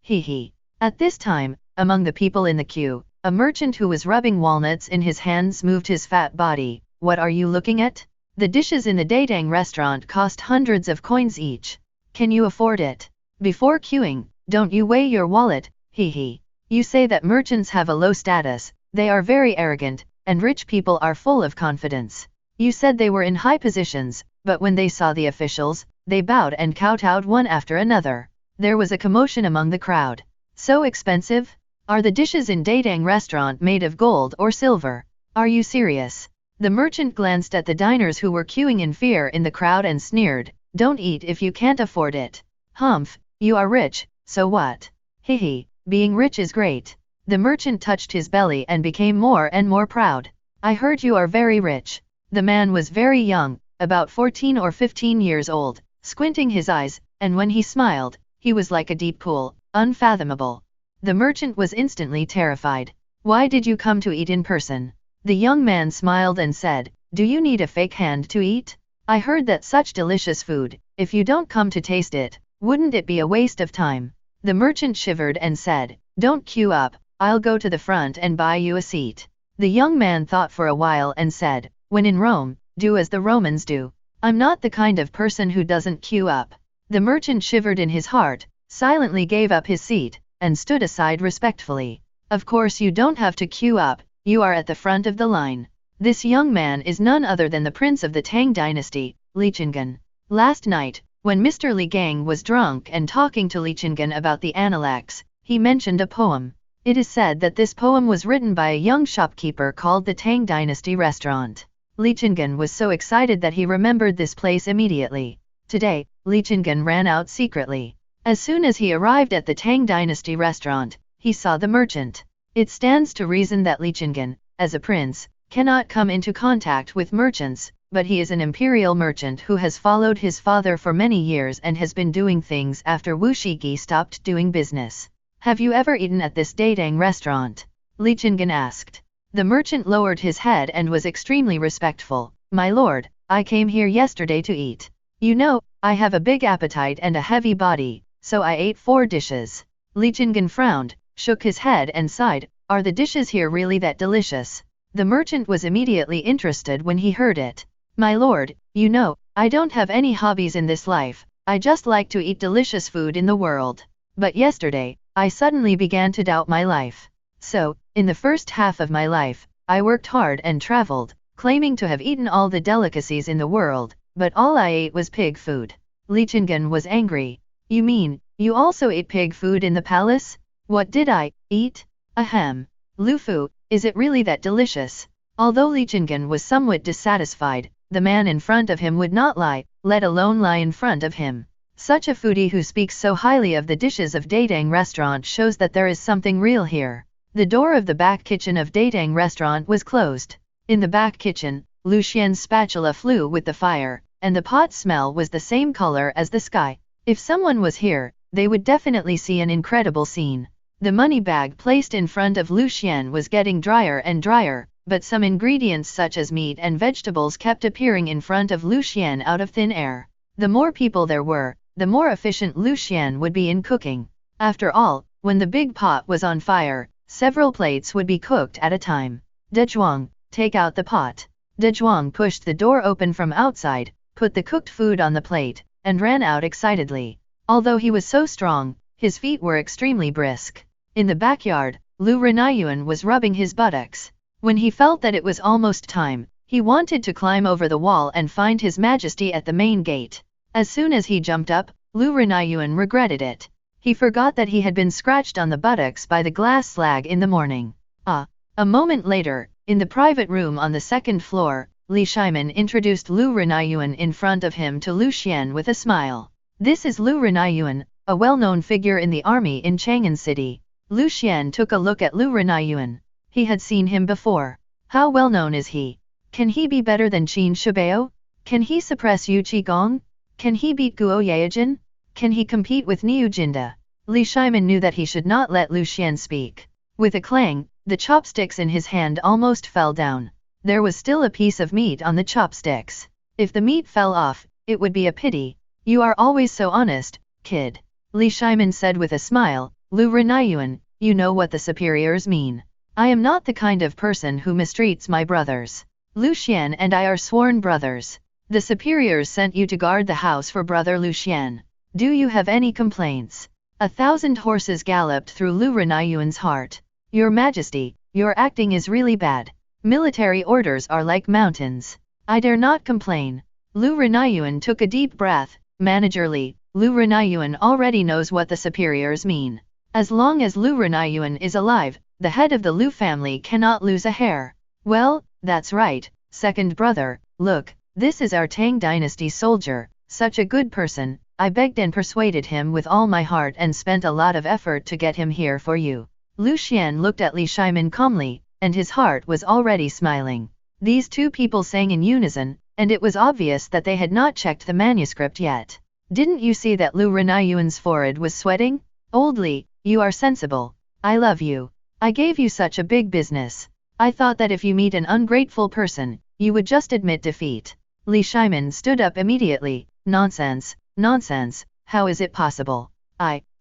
Speaker 2: hee hee." At this time, among the people in the queue, a merchant who was rubbing walnuts in his hands moved his fat body. "What are you looking at? The dishes in the Daedang restaurant cost hundreds of coins each. Can you afford it? Before queuing, don't you weigh your wallet, hee hee." You say that merchants have a low status, they are very arrogant, and rich people are full of confidence. You said they were in high positions, but when they saw the officials, they bowed and kowtowed one after another. There was a commotion among the crowd. "So expensive? Are the dishes in Daedang restaurant made of gold or silver? Are you serious?" The merchant glanced at the diners who were queuing in fear in the crowd and sneered, "Don't eat if you can't afford it. Humph, you are rich, so what? Hehe, being rich is great." The merchant touched his belly and became more and more proud. "I heard you are very rich." The man was very young, about 14 or 15 years old, squinting his eyes, and when he smiled, he was like a deep pool, unfathomable. The merchant was instantly terrified. "Why did you come to eat in person?" The young man smiled and said, "Do you need a fake hand to eat? I heard that such delicious food, if you don't come to taste it, wouldn't it be a waste of time?" The merchant shivered and said, "Don't queue up, I'll go to the front and buy you a seat." The young man thought for a while and said, "When in Rome, do as the Romans do. I'm not the kind of person who doesn't queue up." The merchant shivered in his heart, silently gave up his seat, and stood aside respectfully. "Of course you don't have to queue up, you are at the front of the line." This young man is none other than the prince of the Tang dynasty, Li Chingan. Last night, when Mr. Li Gang was drunk and talking to Li Chingan about the Analects, he mentioned a poem. It is said that this poem was written by a young shopkeeper called the Tang Dynasty Restaurant. Li Chingan was so excited that he remembered this place immediately. Today, Li Chingan ran out secretly. As soon as he arrived at the Tang Dynasty Restaurant, he saw the merchant. It stands to reason that Li Chingan, as a prince, cannot come into contact with merchants, but he is an imperial merchant who has followed his father for many years and has been doing things after Wu Shigi stopped doing business. "Have you ever eaten at this Daedang restaurant?" Li Chingan asked. The merchant lowered his head and was extremely respectful. "My lord, I came here yesterday to eat. You know, I have a big appetite and a heavy body, so I ate 4 dishes. Li Chingan frowned, shook his head and sighed, "Are the dishes here really that delicious?" The merchant was immediately interested when he heard it. "My lord, you know, I don't have any hobbies in this life, I just like to eat delicious food in the world. But yesterday, I suddenly began to doubt my life. So, in the first half of my life, I worked hard and traveled, claiming to have eaten all the delicacies in the world, but all I ate was pig food." Li Chingan was angry. "You mean, you also ate pig food in the palace? What did I eat? Ahem. Lu Fu, is it really that delicious?" Although Li Chingan was somewhat dissatisfied, the man in front of him would not lie, let alone lie in front of him. Such a foodie who speaks so highly of the dishes of Daedang restaurant shows that there is something real here. The door of the back kitchen of Daedang restaurant was closed. In the back kitchen, Lu Xian's spatula flew with the fire, and the pot smell was the same color as the sky. If someone was here, they would definitely see an incredible scene. The money bag placed in front of Lu Xian was getting drier and drier, but some ingredients such as meat and vegetables kept appearing in front of Lu Xian out of thin air. The more people there were, the more efficient Lu Xian would be in cooking. After all, when the big pot was on fire, several plates would be cooked at a time. "De Zhuang, take out the pot." De Zhuang pushed the door open from outside, put the cooked food on the plate, and ran out excitedly. Although he was so strong, his feet were extremely brisk. In the backyard, Lu Renayuan was rubbing his buttocks. When he felt that it was almost time, he wanted to climb over the wall and find His Majesty at the main gate. As soon as he jumped up, Lu Renayuan regretted it. He forgot that he had been scratched on the buttocks by the glass slag in the morning. A moment later, in the private room on the second floor, Li Shimin introduced Lu Renayuan in front of him to Lu Xian with a smile. This is Lu Renayuan, a well-known figure in the army in Chang'an City. Lu Xian took a look at Lu Renayuan. He had seen him before. How well known is he? Can he be better than Qin Shibao? Can he suppress Yu Qigong? Can he beat Guo Yaojin? Can he compete with Niu Jinda? Li Shimin knew that he should not let Lu Xian speak. With a clang, the chopsticks in his hand almost fell down. There was still a piece of meat on the chopsticks. If the meat fell off, it would be a pity. You are always so honest, kid. Li Shimin said with a smile. Lu Renayuan, you know what the superiors mean. I am not the kind of person who mistreats my brothers. Lu Xian and I are sworn brothers. The superiors sent you to guard the house for brother Lu Xian. Do you have any complaints? 1,000 horses galloped through Lu Renayuan's heart. Your Majesty, your acting is really bad. Military orders are like mountains. I dare not complain. Lu Renayuan took a deep breath. Managerly, Lu Renayuan already knows what the superiors mean. As long as Lu Renayuan is alive, the head of the Lu family cannot lose a hair. Well, that's right, second brother. Look, this is our Tang dynasty soldier, such a good person. I begged and persuaded him with all my heart and spent a lot of effort to get him here for you. Lu Xian looked at Li Shimin calmly, and his heart was already smiling. These two people sang in unison, and it was obvious that they had not checked the manuscript yet. Didn't you see that Lu Renayuan's forehead was sweating? Old Li, you are sensible. I love you. I gave you such a big business. I thought that if you meet an ungrateful person, you would just admit defeat. Li Shimin stood up immediately. Nonsense, nonsense, how is it possible?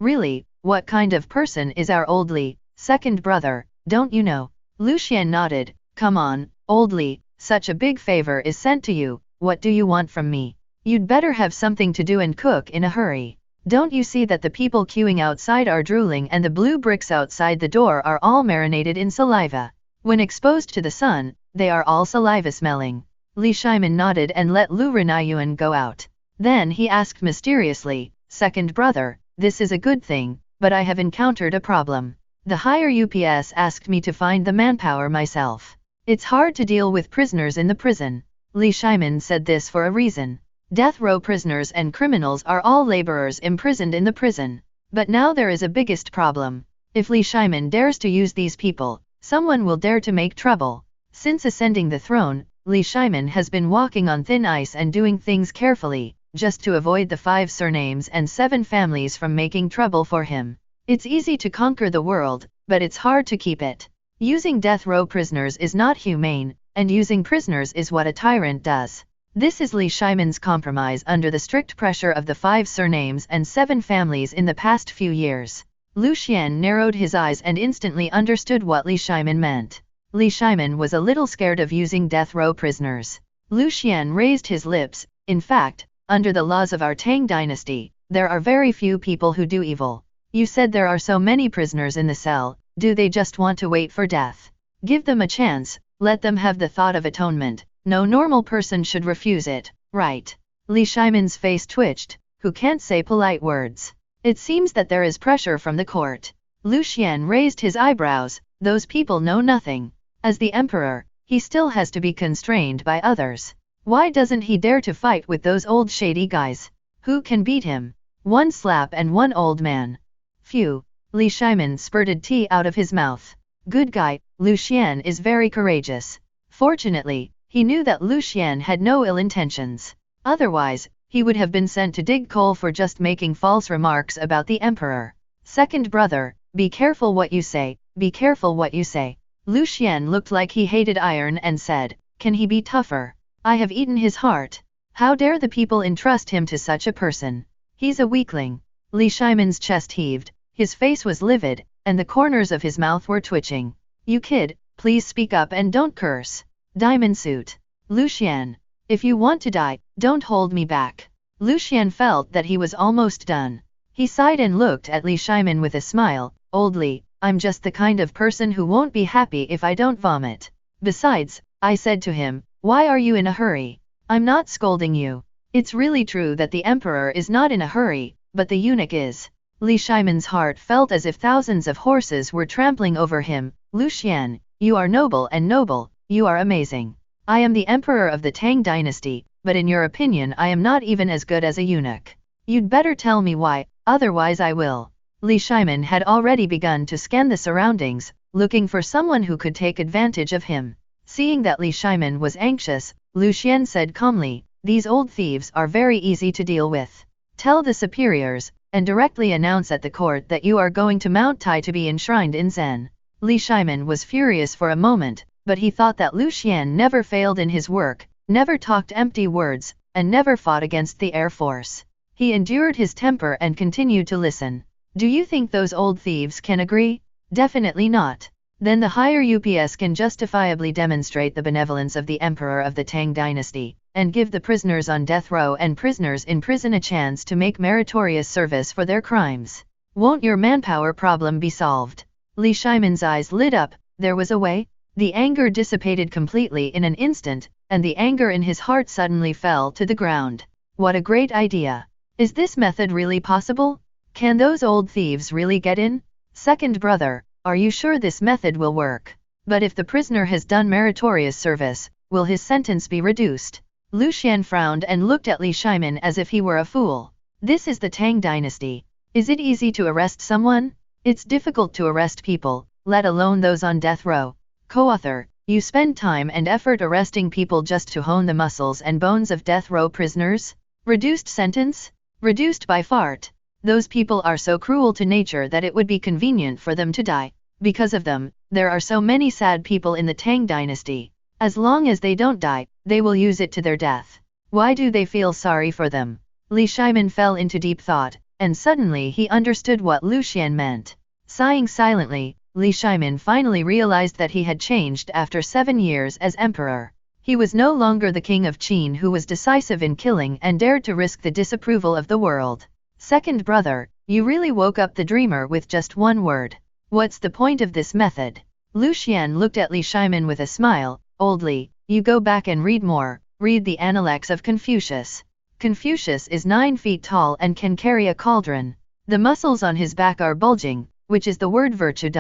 Speaker 2: Really, what kind of person is our old Li, second brother, don't you know? Lu Xian nodded. Come on, old Li, such a big favor is sent to you, what do you want from me? You'd better have something to do and cook in a hurry. Don't you see that the people queuing outside are drooling and the blue bricks outside the door are all marinated in saliva? When exposed to the sun, they are all saliva-smelling. Li Shimin nodded and let Lu Renayuan go out. Then he asked mysteriously, Second brother, this is a good thing, but I have encountered a problem. The higher UPS asked me to find the manpower myself. It's hard to deal with prisoners in the prison. Li Shimin said this for a reason. Death row prisoners and criminals are all laborers imprisoned in the prison. But now there is a biggest problem. If Li Shimin dares to use these people, someone will dare to make trouble. Since ascending the throne, Li Shimin has been walking on thin ice and doing things carefully, just to avoid the 5 surnames and 7 families from making trouble for him. It's easy to conquer the world, but it's hard to keep it. Using death row prisoners is not humane, and using prisoners is what a tyrant does. This is Li Shimin's compromise under the strict pressure of the 5 surnames and 7 families in the past few years. Lu Xian narrowed his eyes and instantly understood what Li Shimin meant. Li Shimin was a little scared of using death row prisoners. Lu Xian raised his lips. In fact, under the laws of our Tang dynasty, there are very few people who do evil. You said there are so many prisoners in the cell, do they just want to wait for death? Give them a chance, let them have the thought of atonement. No normal person should refuse it, right? Li Shimin's face twitched. Who can't say polite words? It seems that there is pressure from the court. Lu Xian raised his eyebrows. Those people know nothing. As the emperor, he still has to be constrained by others. Why doesn't he dare to fight with those old shady guys? Who can beat him? 1 slap and 1 old man. Phew. Li Shimin spurted tea out of his mouth. Good guy, Lu Xian is very courageous. Fortunately, he knew that Lu Xian had no ill intentions. Otherwise, he would have been sent to dig coal for just making false remarks about the emperor. Second brother, be careful what you say, be careful what you say. Lu Xian looked like he hated iron and said, can he be tougher? I have eaten his heart. How dare the people entrust him to such a person? He's a weakling. Li Shimin's chest heaved, his face was livid, and the corners of his mouth were twitching. You kid, please speak up and don't curse. Diamond suit. Lu Xian. If you want to die, don't hold me back. Lu Xian felt that he was almost done. He sighed and looked at Li Shimin with a smile. Old Li, I'm just the kind of person who won't be happy if I don't vomit. Besides, I said to him, why are you in a hurry? I'm not scolding you. It's really true that the emperor is not in a hurry, but the eunuch is. Li Shimon's heart felt as if thousands of horses were trampling over him. Lu Xian, you are noble and noble, you are amazing. I am the emperor of the Tang dynasty, but in your opinion I am not even as good as a eunuch. You'd better tell me why, otherwise I will. Li Shimon had already begun to scan the surroundings, looking for someone who could take advantage of him. Seeing that Li Shimon was anxious, Lu Xian said calmly, these old thieves are very easy to deal with. Tell the superiors, and directly announce at the court that you are going to Mount Tai to be enshrined in Zen. Li Shimon was furious for a moment, but he thought that Lu Xian never failed in his work, never talked empty words, and never fought against the Air Force. He endured his temper and continued to listen. Do you think those old thieves can agree? Definitely not. Then the higher UPS can justifiably demonstrate the benevolence of the emperor of the Tang dynasty, and give the prisoners on death row and prisoners in prison a chance to make meritorious service for their crimes. Won't your manpower problem be solved? Li Shimon's eyes lit up. There was a way? The anger dissipated completely in an instant, and the anger in his heart suddenly fell to the ground. What a great idea! Is this method really possible? Can those old thieves really get in? Second brother, are you sure this method will work? But if the prisoner has done meritorious service, will his sentence be reduced? Lu Xian frowned and looked at Li Shimon as if he were a fool. This is the Tang dynasty. Is it easy to arrest someone? It's difficult to arrest people, let alone those on death row. Co-author, you spend time and effort arresting people just to hone the muscles and bones of death row prisoners? Reduced sentence? Reduced by fart. Those people are so cruel to nature that it would be convenient for them to die. Because of them, there are so many sad people in the Tang dynasty. As long as they don't die, they will use it to their death. Why do they feel sorry for them? Li Shimon fell into deep thought, and suddenly he understood what Lu Xian meant. Sighing silently, Li Shimon finally realized that he had changed after 7 years as emperor. He was no longer the king of Qin who was decisive in killing and dared to risk the disapproval of the world. Second brother, you really woke up the dreamer with just one word. What's the point of this method? Lu Xian looked at Li Shimon with a smile. Old Li, you go back and read more, read the Analects of Confucius. Confucius is 9 feet tall and can carry a cauldron. The muscles on his back are bulging, which is the word virtue.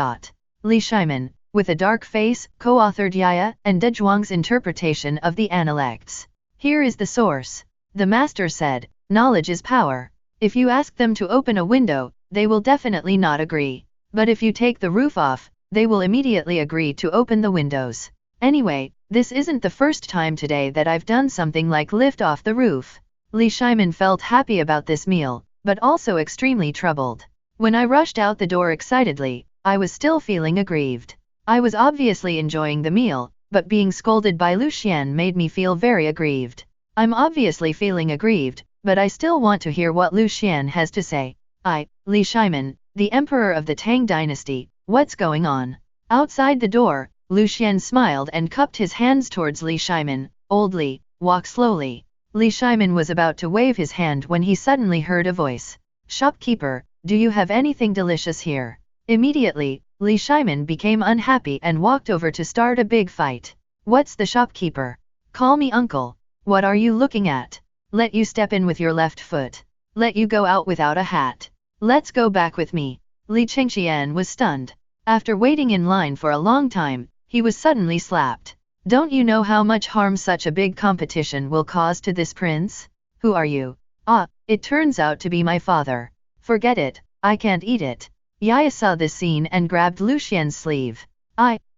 Speaker 2: Li Shimon, with a dark face, co-authored Yaya and Dezhuang's interpretation of the Analects. Here is the source. The master said, knowledge is power. If you ask them to open a window, they will definitely not agree. But if you take the roof off, they will immediately agree to open the windows. Anyway, this isn't the first time today that I've done something like lift off the roof. Li Shimon felt happy about this meal, but also extremely troubled. When I rushed out the door excitedly, I was still feeling aggrieved. I was obviously enjoying the meal, but being scolded by Lu Xian made me feel very aggrieved. I'm obviously feeling aggrieved, but I still want to hear what Lu Xian has to say. Li Shimon, the emperor of the Tang dynasty, what's going on? Outside the door, Lu Xian smiled and cupped his hands towards Li Shimon. Old Li, walk slowly. Li Shimon was about to wave his hand when he suddenly heard a voice. Shopkeeper, do you have anything delicious here? Immediately, Li Shimon became unhappy and walked over to start a big fight. What's the shopkeeper? Call me uncle. What are you looking at? Let you step in with your left foot. Let you go out without a hat. Let's go back with me. Li Chengxian was stunned. After waiting in line for a long time, he was suddenly slapped. Don't you know how much harm such a big competition will cause to this prince? Who are you? It turns out to be my father. Forget it, I can't eat it. Yaya saw this scene and grabbed Lu Xian's sleeve.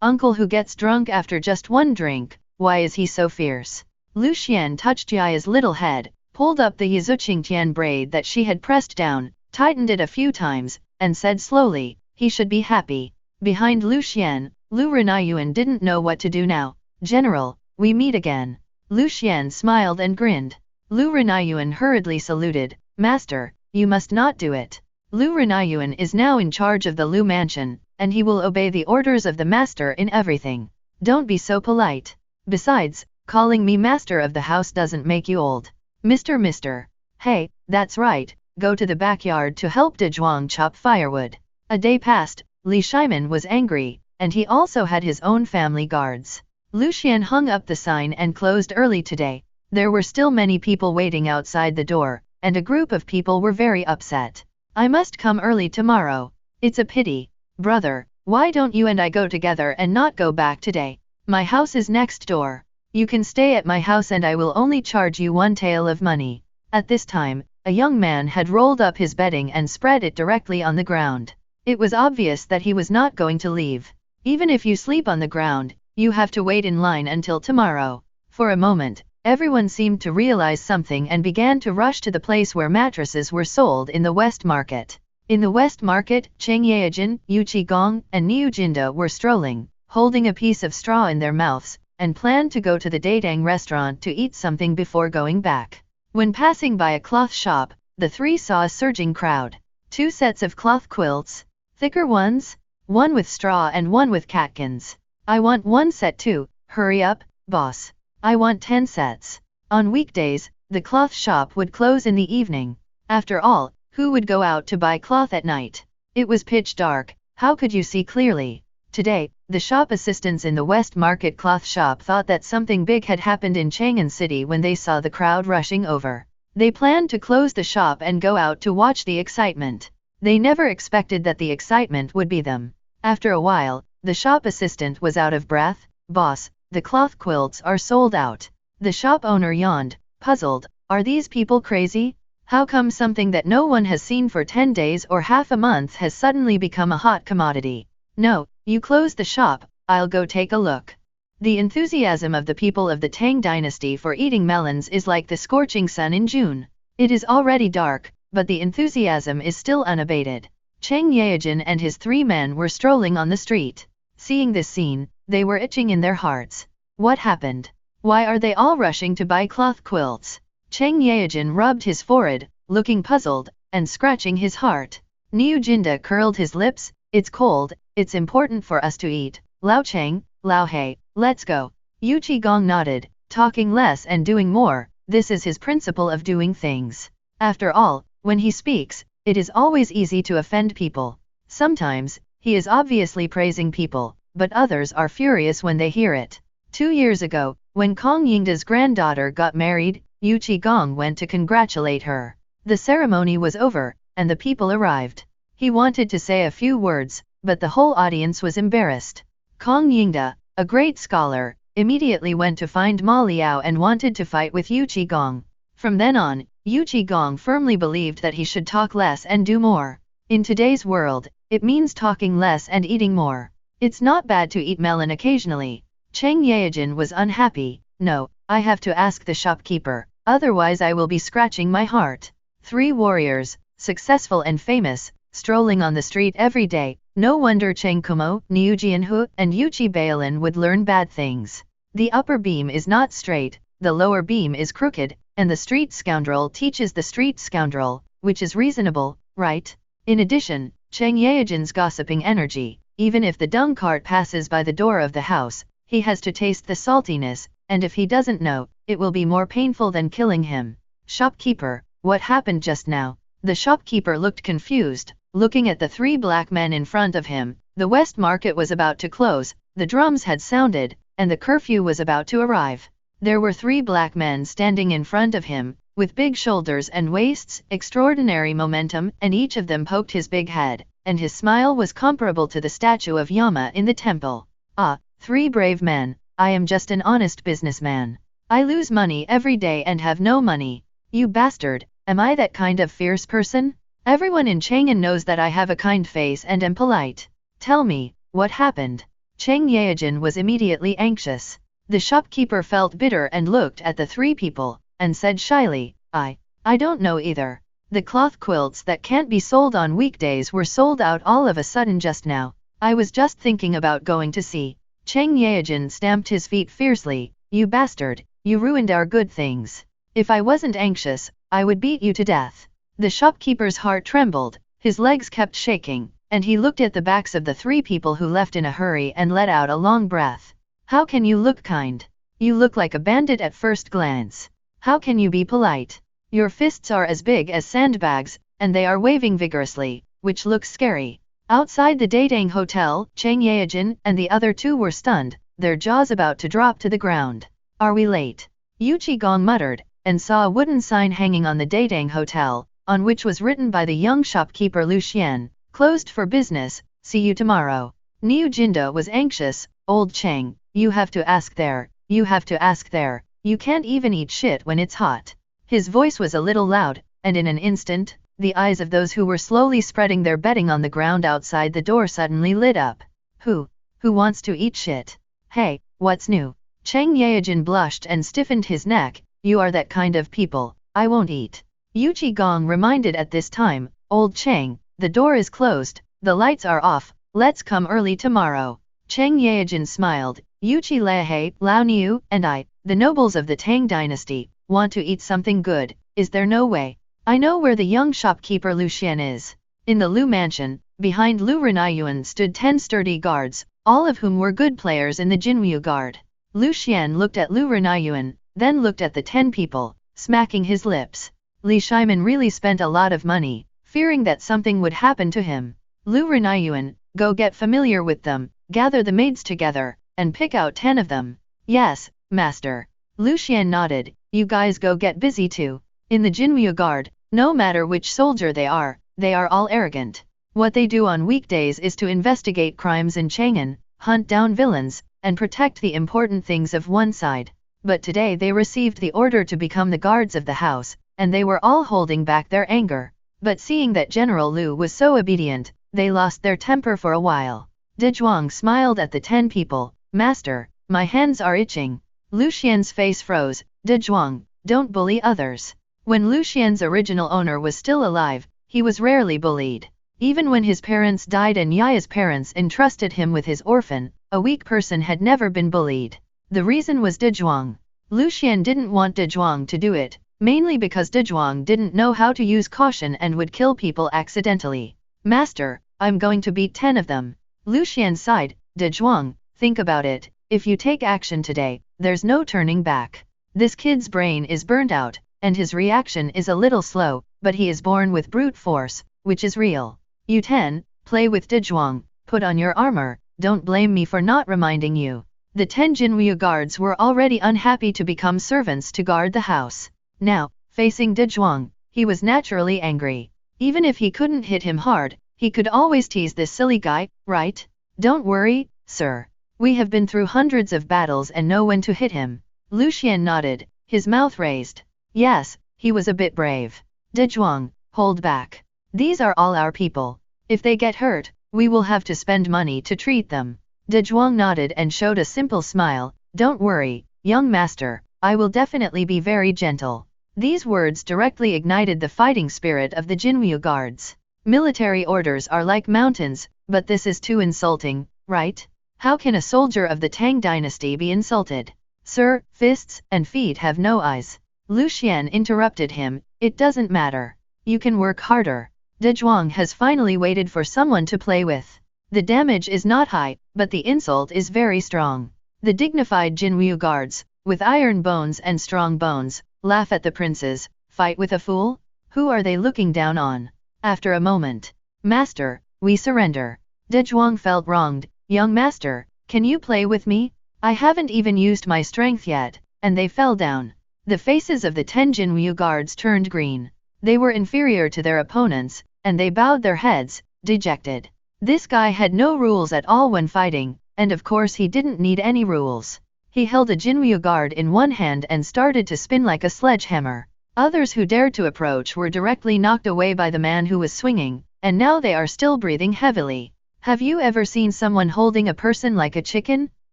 Speaker 2: Uncle who gets drunk after just one drink, why is he so fierce? Lu Xian touched Yaya's little head, pulled up the Yizuqingtian braid that she had pressed down, tightened it a few times, and said slowly, he should be happy. Behind Lu Xian, Lu Renayuan didn't know what to do now. General, we meet again. Lu Xian smiled and grinned. Lu Renayuan hurriedly saluted. Master, you must not do it. Lu Renayuan is now in charge of the Lu mansion, and he will obey the orders of the master in everything. Don't be so polite. Besides, calling me master of the house doesn't make you old. Mister. Hey, that's right, go to the backyard to help De Zhuang chop firewood. A day passed. Li Shimin was angry, and he also had his own family guards. Lucien hung up the sign and closed early today. There were still many people waiting outside the door, and a group of people were very upset. I must come early tomorrow. It's a pity. Brother, why don't you and I go together and not go back today? My house is next door. You can stay at my house and I will only charge you 1 tael of money. At this time, a young man had rolled up his bedding and spread it directly on the ground. It was obvious that he was not going to leave. Even if you sleep on the ground, you have to wait in line until tomorrow. For a moment, everyone seemed to realize something and began to rush to the place where mattresses were sold in the West Market. In the West Market, Cheng Yaojin, Yu Qigong, and Niu Jinda were strolling, holding a piece of straw in their mouths, and planned to go to the Datang restaurant to eat something before going back. When passing by a cloth shop, the three saw a surging crowd. 2 sets of cloth quilts, thicker ones, one with straw and one with catkins. I want 1 set too, hurry up, boss. I want 10 sets. On weekdays, the cloth shop would close in the evening. After all, who would go out to buy cloth at night? It was pitch dark, how could you see clearly? Today, the shop assistants in the West Market cloth shop thought that something big had happened in Chang'an City when they saw the crowd rushing over. They planned to close the shop and go out to watch the excitement. They never expected that the excitement would be them. After a while, the shop assistant was out of breath. Boss, the cloth quilts are sold out. The shop owner yawned, puzzled. Are these people crazy? How come something that no one has seen for 10 days or half a month has suddenly become a hot commodity? No, you close the shop, I'll go take a look. The enthusiasm of the people of the Tang dynasty for eating melons is like the scorching sun in June. It is already dark, but the enthusiasm is still unabated. Cheng Yaojin and his 3 men were strolling on the street. Seeing this scene, they were itching in their hearts. What happened? Why are they all rushing to buy cloth quilts? Cheng Yaojin rubbed his forehead, looking puzzled, and scratching his heart. Niu Jinda curled his lips. It's cold, it's important for us to eat. Lao Cheng, Lao Hei, let's go. Yu Qigong nodded, talking less and doing more. This is his principle of doing things. After all, when he speaks, it is always easy to offend people. Sometimes, he is obviously praising people, but others are furious when they hear it. 2 years ago, when Kong Yingda's granddaughter got married, Yu Qigong went to congratulate her. The ceremony was over, and the people arrived. He wanted to say a few words, but the whole audience was embarrassed. Kong Yingda, a great scholar, immediately went to find Ma Liao and wanted to fight with Yu Qigong. From then on, Yu Qigong firmly believed that he should talk less and do more. In today's world, it means talking less and eating more. It's not bad to eat melon occasionally. Cheng Yaojin was unhappy. No, I have to ask the shopkeeper, otherwise I will be scratching my heart. 3 warriors, successful and famous, strolling on the street every day. No wonder Cheng Kumo, Niu Jianhu, and Yu Qi Bailin would learn bad things. The upper beam is not straight, the lower beam is crooked, and the street scoundrel teaches the street scoundrel, which is reasonable, right? In addition, Cheng Yaojin's gossiping energy, even if the dung cart passes by the door of the house, he has to taste the saltiness, and if he doesn't know, it will be more painful than killing him. Shopkeeper, what happened just now? The shopkeeper looked confused, looking at the 3 black men in front of him. The West Market was about to close, the drums had sounded, and the curfew was about to arrive. There were 3 black men standing in front of him, with big shoulders and waists, extraordinary momentum, and each of them poked his big head, and his smile was comparable to the statue of Yama in the temple. Ah, 3 brave men, I am just an honest businessman. I lose money every day and have no money. You bastard, am I that kind of fierce person? Everyone in Chang'an knows that I have a kind face and am polite. Tell me, what happened? Cheng Yaojin was immediately anxious. The shopkeeper felt bitter and looked at the 3 people, and said shyly, I don't know either. The cloth quilts that can't be sold on weekdays were sold out all of a sudden just now. I was just thinking about going to see. Cheng Yaojin stamped his feet fiercely. You bastard, you ruined our good things. If I wasn't anxious, I would beat you to death. The shopkeeper's heart trembled, his legs kept shaking, and he looked at the backs of the 3 people who left in a hurry and let out a long breath. How can you look kind? You look like a bandit at first glance. How can you be polite? Your fists are as big as sandbags, and they are waving vigorously, which looks scary. Outside the Datang Hotel, Chang Yaejin and the other two were stunned, their jaws about to drop to the ground. Are we late? Yu Qigong muttered, and saw a wooden sign hanging on the Datang Hotel, on which was written by the young shopkeeper Lu Xian, closed for business, see you tomorrow. Niu Jinda was anxious, old Chang, you have to ask there, you have to ask there, you can't even eat shit when it's hot. His voice was a little loud, and in an instant, the eyes of those who were slowly spreading their bedding on the ground outside the door suddenly lit up. Who wants to eat shit? Hey, what's new? Chang Yaejin blushed and stiffened his neck, you are that kind of people, I won't eat. Yu Qigong reminded at this time, old Chang, the door is closed, the lights are off, let's come early tomorrow. Chang Yaejin smiled, Yu Qi Lehei, Lao Niu, and I, the nobles of the Tang dynasty, want to eat something good, is there no way? I know where the young shopkeeper Lu Xian is. In the Lu mansion, behind Lu Renayuan stood 10 sturdy guards, all of whom were good players in the Jinwu guard. Lu Xian looked at Lu Renayuan, then looked at the 10 people, smacking his lips. Li Shiman really spent a lot of money, fearing that something would happen to him. Lu Renayuan, go get familiar with them, gather the maids together, and pick out 10 of them. Yes, master. Lu Xian nodded, you guys go get busy too. In the Jinwu guard, no matter which soldier they are all arrogant. What they do on weekdays is to investigate crimes in Chang'an, hunt down villains, and protect the important things of one side. But today they received the order to become the guards of the house, and they were all holding back their anger. But seeing that General Lu was so obedient, they lost their temper for a while. De Zhuang smiled at the 10 people, Master, my hands are itching. Lu Xian's face froze, De Zhuang, don't bully others. When Lu Xian's original owner was still alive, he was rarely bullied. Even when his parents died and Yaya's parents entrusted him with his orphan, a weak person had never been bullied. The reason was De Zhuang. Lu Xian didn't want De Zhuang to do it, mainly because De Zhuang didn't know how to use caution and would kill people accidentally. Master, I'm going to beat 10 of them. Lu Xian sighed, De Zhuang, think about it, if you take action today, there's no turning back. This kid's brain is burnt out, and his reaction is a little slow, but he is born with brute force, which is real. You 10, play with De Zhuang, put on your armor, don't blame me for not reminding you. The 10 Jinwu guards were already unhappy to become servants to guard the house. Now, facing De Zhuang, he was naturally angry. Even if he couldn't hit him hard, he could always tease this silly guy, right? Don't worry, sir. We have been through hundreds of battles and know when to hit him. Lu Xian nodded, his mouth raised. Yes, he was a bit brave. De Zhuang, hold back. These are all our people. If they get hurt, we will have to spend money to treat them. De Zhuang nodded and showed a simple smile, don't worry, young master, I will definitely be very gentle. These words directly ignited the fighting spirit of the Jinwu guards. Military orders are like mountains, but this is too insulting, right? How can a soldier of the Tang dynasty be insulted? Sir, fists and feet have no eyes. Lu Xian interrupted him, it doesn't matter. You can work harder. De Zhuang has finally waited for someone to play with. The damage is not high, but the insult is very strong. The dignified Jinwu guards, with iron bones and strong bones, laugh at the princes, fight with a fool? Who are they looking down on? After a moment, Master, we surrender. De Zhuang felt wronged, young master, can you play with me? I haven't even used my strength yet, and they fell down. The faces of the 10 Jinwu guards turned green. They were inferior to their opponents, and they bowed their heads, dejected. This guy had no rules at all when fighting, and of course he didn't need any rules. He held a Jinwu guard in one hand and started to spin like a sledgehammer. Others who dared to approach were directly knocked away by the man who was swinging, and now they are still breathing heavily. Have you ever seen someone holding a person like a chicken?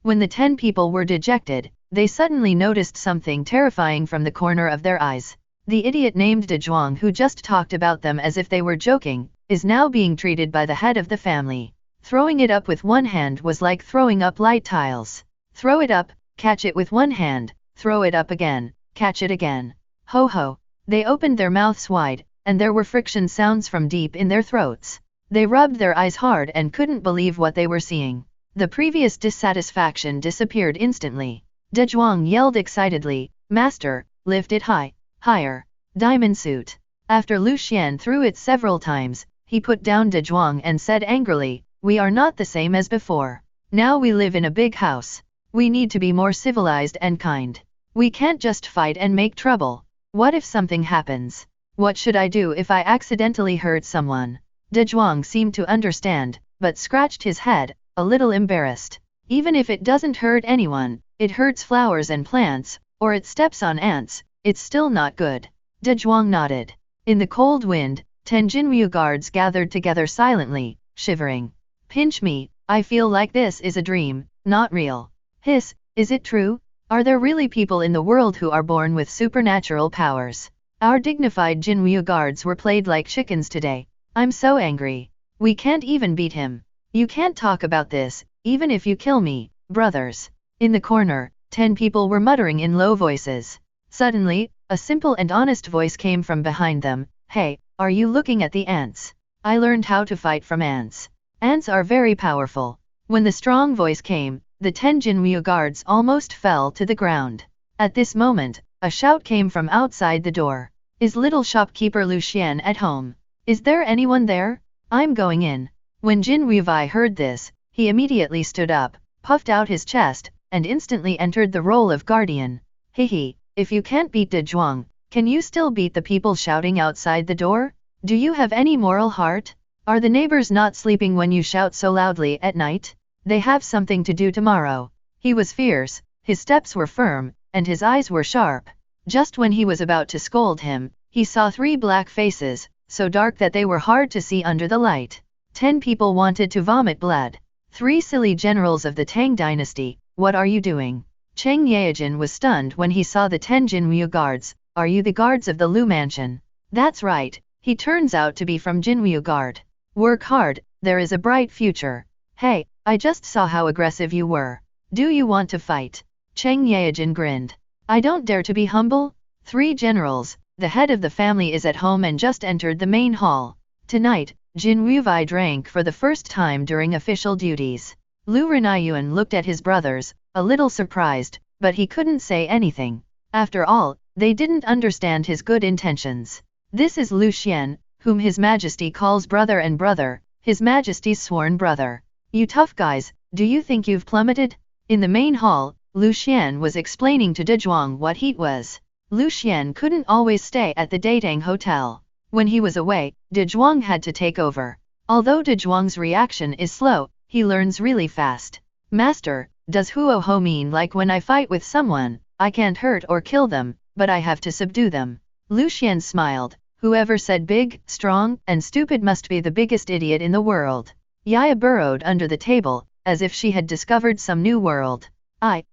Speaker 2: When the 10 people were dejected, they suddenly noticed something terrifying from the corner of their eyes. The idiot named De Zhuang, who just talked about them as if they were joking, is now being treated by the head of the family. Throwing it up with one hand was like throwing up light tiles. Throw it up, catch it with one hand, throw it up again, catch it again. Ho ho! They opened their mouths wide, and there were friction sounds from deep in their throats. They rubbed their eyes hard and couldn't believe what they were seeing. The previous dissatisfaction disappeared instantly. De Zhuang yelled excitedly, Master, lift it high, higher, diamond suit. After Lu Xian threw it several times, he put down De Zhuang and said angrily, "We are not the same as before. Now we live in a big house. We need to be more civilized and kind. We can't just fight and make trouble. What if something happens? What should I do if I accidentally hurt someone?" De Zhuang seemed to understand, but scratched his head, a little embarrassed. "Even if it doesn't hurt anyone, it hurts flowers and plants, or it steps on ants, it's still not good." De Zhuang nodded. In the cold wind, 10 Jinryu guards gathered together silently, shivering. "Pinch me, I feel like this is a dream, not real." "Hiss, is it true? Are there really people in the world who are born with supernatural powers? Our dignified Jinryu guards were played like chickens today. I'm so angry. We can't even beat him." "You can't talk about this, even if you kill me, brothers." In the corner, 10 people were muttering in low voices. Suddenly, a simple and honest voice came from behind them. "Hey, are you looking at the ants? I learned how to fight from ants. Ants are very powerful." When the strong voice came, the 10 Jinryu guards almost fell to the ground. At this moment, a shout came from outside the door. "Is little shopkeeper Lucian at home? Is there anyone there? I'm going in." When Jin Ruvai heard this, he immediately stood up, puffed out his chest, and instantly entered the role of guardian. "Hehe, if you can't beat De Zhuang, can you still beat the people shouting outside the door? Do you have any moral heart? Are the neighbors not sleeping when you shout so loudly at night? They have something to do tomorrow." He was fierce, his steps were firm, and his eyes were sharp. Just when he was about to scold him, he saw 3 black faces, so dark that they were hard to see under the light. 10 people wanted to vomit blood. 3 silly generals of the Tang dynasty, what are you doing? Cheng Yaojin was stunned when he saw the 10 Jinryu guards. "Are you the guards of the Lu mansion?" "That's right, he turns out to be from Jinryu guard. Work hard, there is a bright future." "Hey, I just saw how aggressive you were. Do you want to fight?" Cheng Yaojin grinned. "I don't dare to be humble." 3 generals, the head of the family is at home and just entered the main hall. Tonight, Jin Ruvai drank for the first time during official duties. Lu Renayuan looked at his brothers, a little surprised, but he couldn't say anything. After all, they didn't understand his good intentions. "This is Lu Xian, whom His Majesty calls brother and brother, His Majesty's sworn brother. You tough guys, do you think you've plummeted?" In the main hall, Lu Xian was explaining to De Zhuang what heat was. Lu Xian couldn't always stay at the Datang Hotel. When he was away, De Zhuang had to take over. Although De Zhuang's reaction is slow, he learns really fast. "Master, does huo ho mean like when I fight with someone, I can't hurt or kill them, but I have to subdue them?" Lu Xian smiled. "Whoever said big, strong, and stupid must be the biggest idiot in the world." Yaya burrowed under the table, as if she had discovered some new world.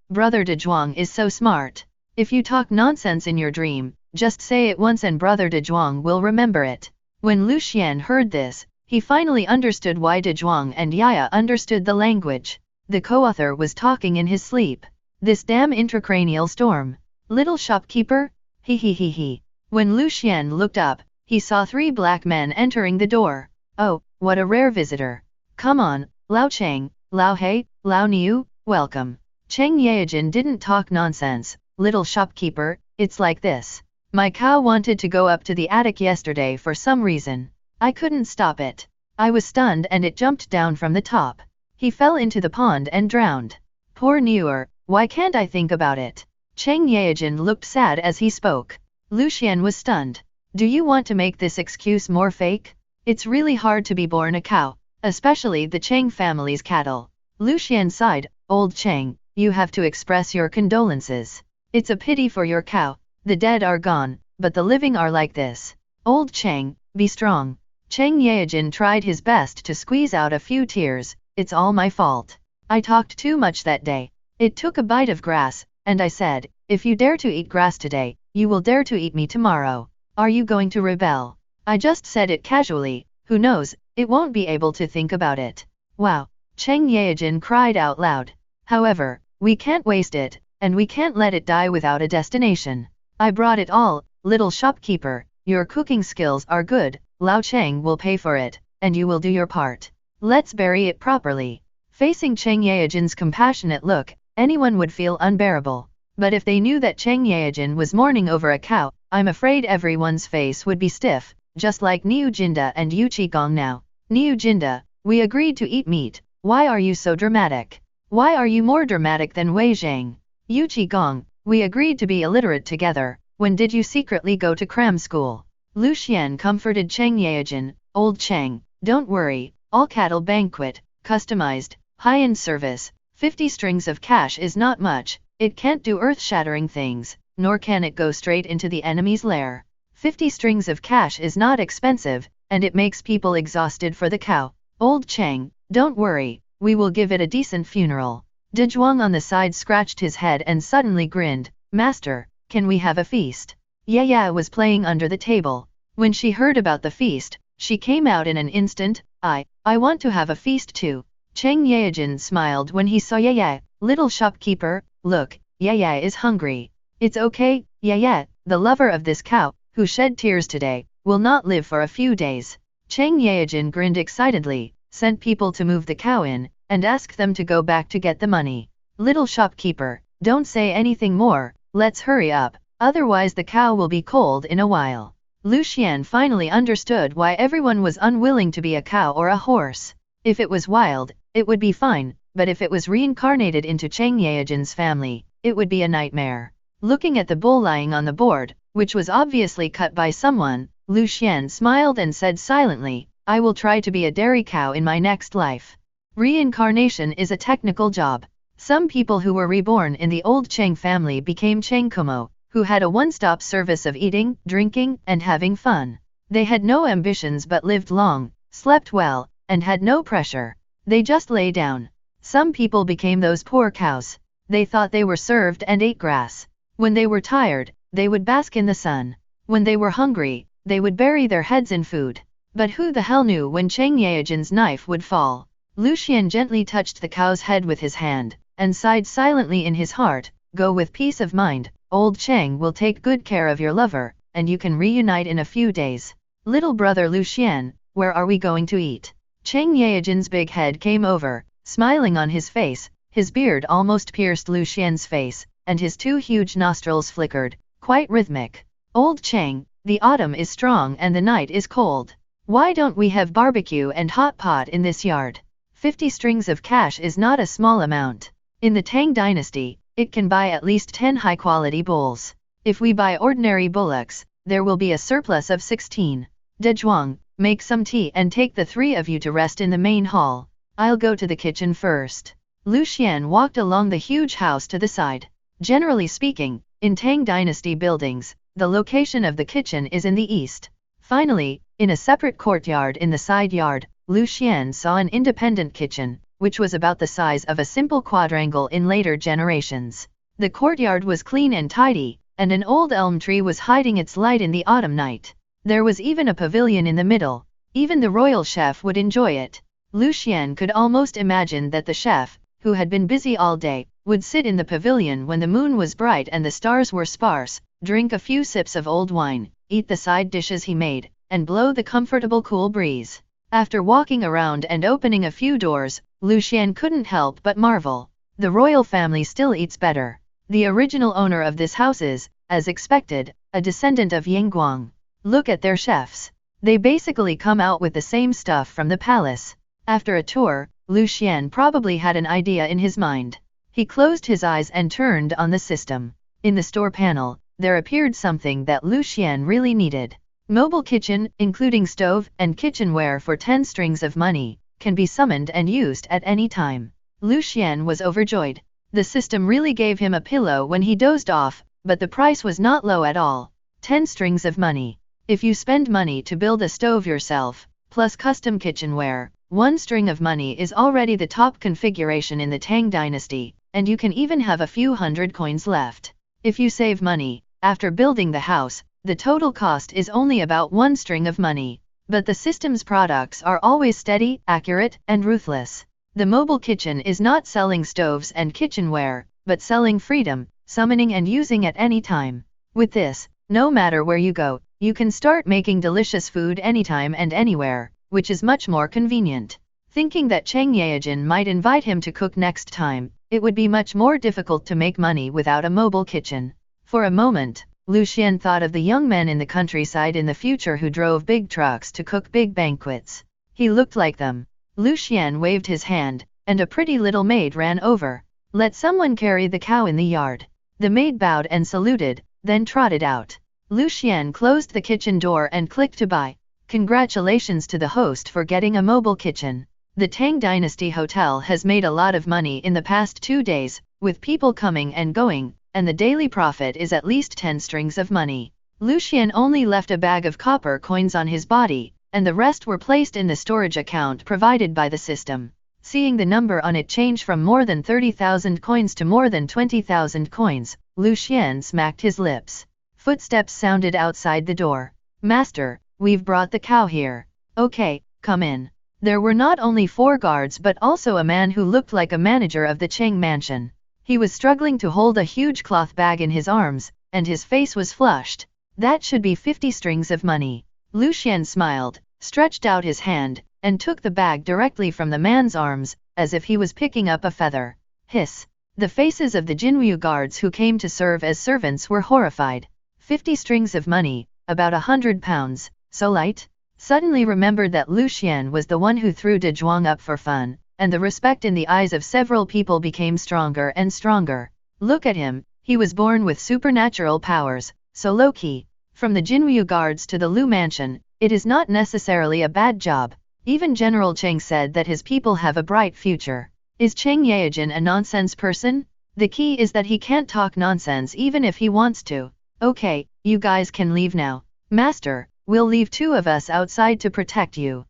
Speaker 2: Brother De Zhuang is so smart. If you talk nonsense in your dream, just say it once and Brother De Zhuang will remember it." When Lu Xian heard this, he finally understood why De Zhuang and Yaya understood the language. The co-author was talking in his sleep. This damn intracranial storm. Little shopkeeper? He. When Lu Xian looked up, he saw 3 black men entering the door. "Oh, what a rare visitor. Come on, Lao Cheng, Lao He, Lao Niu, welcome." Cheng Yaojin didn't talk nonsense. "Little shopkeeper, it's like this. My cow wanted to go up to the attic yesterday for some reason. I couldn't stop it. I was stunned and it jumped down from the top. He fell into the pond and drowned. Poor Niuer, why can't I think about it?" Cheng Yaojin looked sad as he spoke. Lu Xian was stunned. "Do you want to make this excuse more fake? It's really hard to be born a cow, especially the Cheng family's cattle." Lu Xian sighed. "Old Cheng, you have to express your condolences. It's a pity for your cow. The dead are gone, but the living are like this. Old Cheng, be strong." Cheng Yaojin tried his best to squeeze out a few tears. "It's all my fault. I talked too much that day. It took a bite of grass, and I said, if you dare to eat grass today, you will dare to eat me tomorrow. Are you going to rebel? I just said it casually, who knows, it won't be able to think about it." "Wow," Cheng Yaojin cried out loud. "However, we can't waste it, and we can't let it die without a destination. I brought it all, little shopkeeper, your cooking skills are good, Lao Cheng will pay for it, and you will do your part. Let's bury it properly." Facing Cheng Yaojin's compassionate look, anyone would feel unbearable. But if they knew that Cheng Yaojin was mourning over a cow, I'm afraid everyone's face would be stiff. just like Niu Jinda and Yu Qigong now. Niu Jinda, we agreed to eat meat, why are you so dramatic? Why are you more dramatic than Wei Zhang? Yu Qigong, we agreed to be illiterate together, when did you secretly go to cram school? Lu Xian comforted Cheng Yaojin, old Cheng, don't worry, all cattle banquet, customized, high-end service, 50 strings of cash is not much, it can't do earth-shattering things, nor can it go straight into the enemy's lair. 50 strings of cash is not expensive, and it makes people exhausted for the cow. Old Cheng, don't worry, we will give it a decent funeral. De Zhuang on the side scratched his head and suddenly grinned, Master, can we have a feast? Yaya was playing under the table. When she heard about the feast, she came out in an instant, I want to have a feast too. Cheng Yaojin smiled when he saw Yaya, little shopkeeper, look, Yaya is hungry. It's okay, Yaya, the lover of this cow, who shed tears today, will not live for a few days. Cheng Yaojin grinned excitedly, sent people to move the cow in, and asked them to go back to get the money. Little shopkeeper, don't say anything more, let's hurry up, otherwise the cow will be cold in a while. Lu Xian finally understood why everyone was unwilling to be a cow or a horse. If it was wild, it would be fine, but if it was reincarnated into Cheng Yaojin's family, it would be a nightmare. Looking at the bull lying on the board, which was obviously cut by someone, Lu Xian smiled and said silently, I will try to be a dairy cow in my next life. Reincarnation is a technical job. Some people who were reborn in the old Cheng family became Cheng Kumo, who had a one-stop service of eating, drinking, and having fun. They had no ambitions but lived long, slept well, and had no pressure. They just lay down. Some people became those poor cows. They thought they were served and ate grass. When they were tired, they would bask in the sun. When they were hungry, they would bury their heads in food. But who the hell knew when Cheng Yaojin's knife would fall? Lu Xian gently touched the cow's head with his hand, and sighed silently in his heart, go with peace of mind, old Cheng will take good care of your lover, and you can reunite in a few days. Little brother Lu Xian, where are we going to eat? Cheng Yaojin's big head came over, smiling on his face, his beard almost pierced Lu Xian's face, and his two huge nostrils flickered, quite rhythmic. Old Cheng, the autumn is strong and the night is cold. Why don't we have barbecue and hot pot in this yard? 50 strings of cash is not a small amount. In the Tang dynasty, it can buy at least 10 high-quality bulls. If we buy ordinary bullocks, there will be a surplus of 16. De Zhuang, make some tea and take the three of you to rest in the main hall. I'll go to the kitchen first. Lu Xian walked along the huge house to the side. Generally speaking, in Tang dynasty buildings, the location of the kitchen is in the east. Finally, in a separate courtyard in the side yard, Lu Xian saw an independent kitchen, which was about the size of a simple quadrangle in later generations. The courtyard was clean and tidy, and an old elm tree was hiding its light in the autumn night. There was even a pavilion in the middle. Even the royal chef would enjoy it. Lu Xian could almost imagine that the chef, who had been busy all day, would sit in the pavilion when the moon was bright and the stars were sparse, drink a few sips of old wine, eat the side dishes he made, and blow the comfortable cool breeze. After walking around and opening a few doors, Lu Xian couldn't help but marvel. The royal family still eats better. The original owner of this house is, as expected, a descendant of Yingguang. Look at their chefs. They basically come out with the same stuff from the palace. After a tour, Lu Xian probably had an idea in his mind. He closed his eyes and turned on the system. In the store panel, there appeared something that Lu Xian really needed. Mobile kitchen, including stove and kitchenware for 10 strings of money, can be summoned and used at any time. Lu Xian was overjoyed. The system really gave him a pillow when he dozed off, but the price was not low at all. 10 strings of money. If you spend money to build a stove yourself, plus custom kitchenware, 1 string of money is already the top configuration in the Tang dynasty, and you can even have a few hundred coins left. If you save money, after building the house, the total cost is only about 1 string of money. But the system's products are always steady, accurate, and ruthless. The mobile kitchen is not selling stoves and kitchenware, but selling freedom, summoning and using at any time. With this, no matter where you go, you can start making delicious food anytime and anywhere, which is much more convenient. Thinking that Cheng Yaojin might invite him to cook next time, it would be much more difficult to make money without a mobile kitchen. For a moment, Lucien thought of the young men in the countryside in the future who drove big trucks to cook big banquets. He looked like them. Lucien waved his hand, and a pretty little maid ran over. Let someone carry the cow in the yard. The maid bowed and saluted, then trotted out. Lucien closed the kitchen door and clicked to buy. Congratulations to the host for getting a mobile kitchen. The Tang Dynasty Hotel has made a lot of money in the past 2 days, with people coming and going, and the daily profit is at least 10 strings of money. Lucien only left a bag of copper coins on his body, and the rest were placed in the storage account provided by the system. Seeing the number on it change from more than 30,000 coins to more than 20,000 coins, Lucien smacked his lips. Footsteps sounded outside the door. Master, we've brought the cow here. Okay, come in. There were not only 4 guards but also a man who looked like a manager of the Cheng mansion. He was struggling to hold a huge cloth bag in his arms, and his face was flushed. That should be 50 strings of money. Lucien smiled, stretched out his hand, and took the bag directly from the man's arms, as if he was picking up a feather. Hiss! The faces of the Jinryu guards who came to serve as servants were horrified. 50 strings of money, about 100 pounds, so light? Suddenly remembered that Lucien was the one who threw De Zhuang up for fun, and the respect in the eyes of several people became stronger and stronger. Look at him, he was born with supernatural powers, so low-key. From the Jinryu guards to the Lu mansion, it is not necessarily a bad job. Even General Cheng said that his people have a bright future. Is Cheng Yaojin a nonsense person? The key is that he can't talk nonsense even if he wants to. Okay, you guys can leave now. Master, we'll leave 2 of us outside to protect you.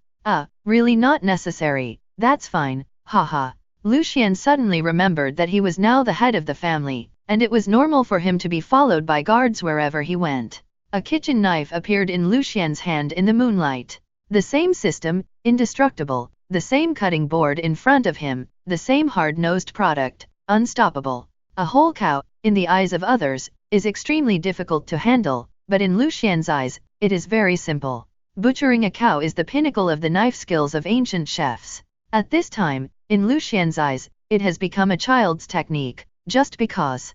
Speaker 2: Really not necessary, that's fine, haha. Lucien suddenly remembered that he was now the head of the family, and it was normal for him to be followed by guards wherever he went. A kitchen knife appeared in Lucien's hand in the moonlight. The same system, indestructible, the same cutting board in front of him, the same hard-nosed product, unstoppable. A whole cow, in the eyes of others, is extremely difficult to handle, but in Lucien's eyes, it is very simple. Butchering a cow is the pinnacle of the knife skills of ancient chefs. At this time, in Lucien's eyes, it has become a child's technique, just because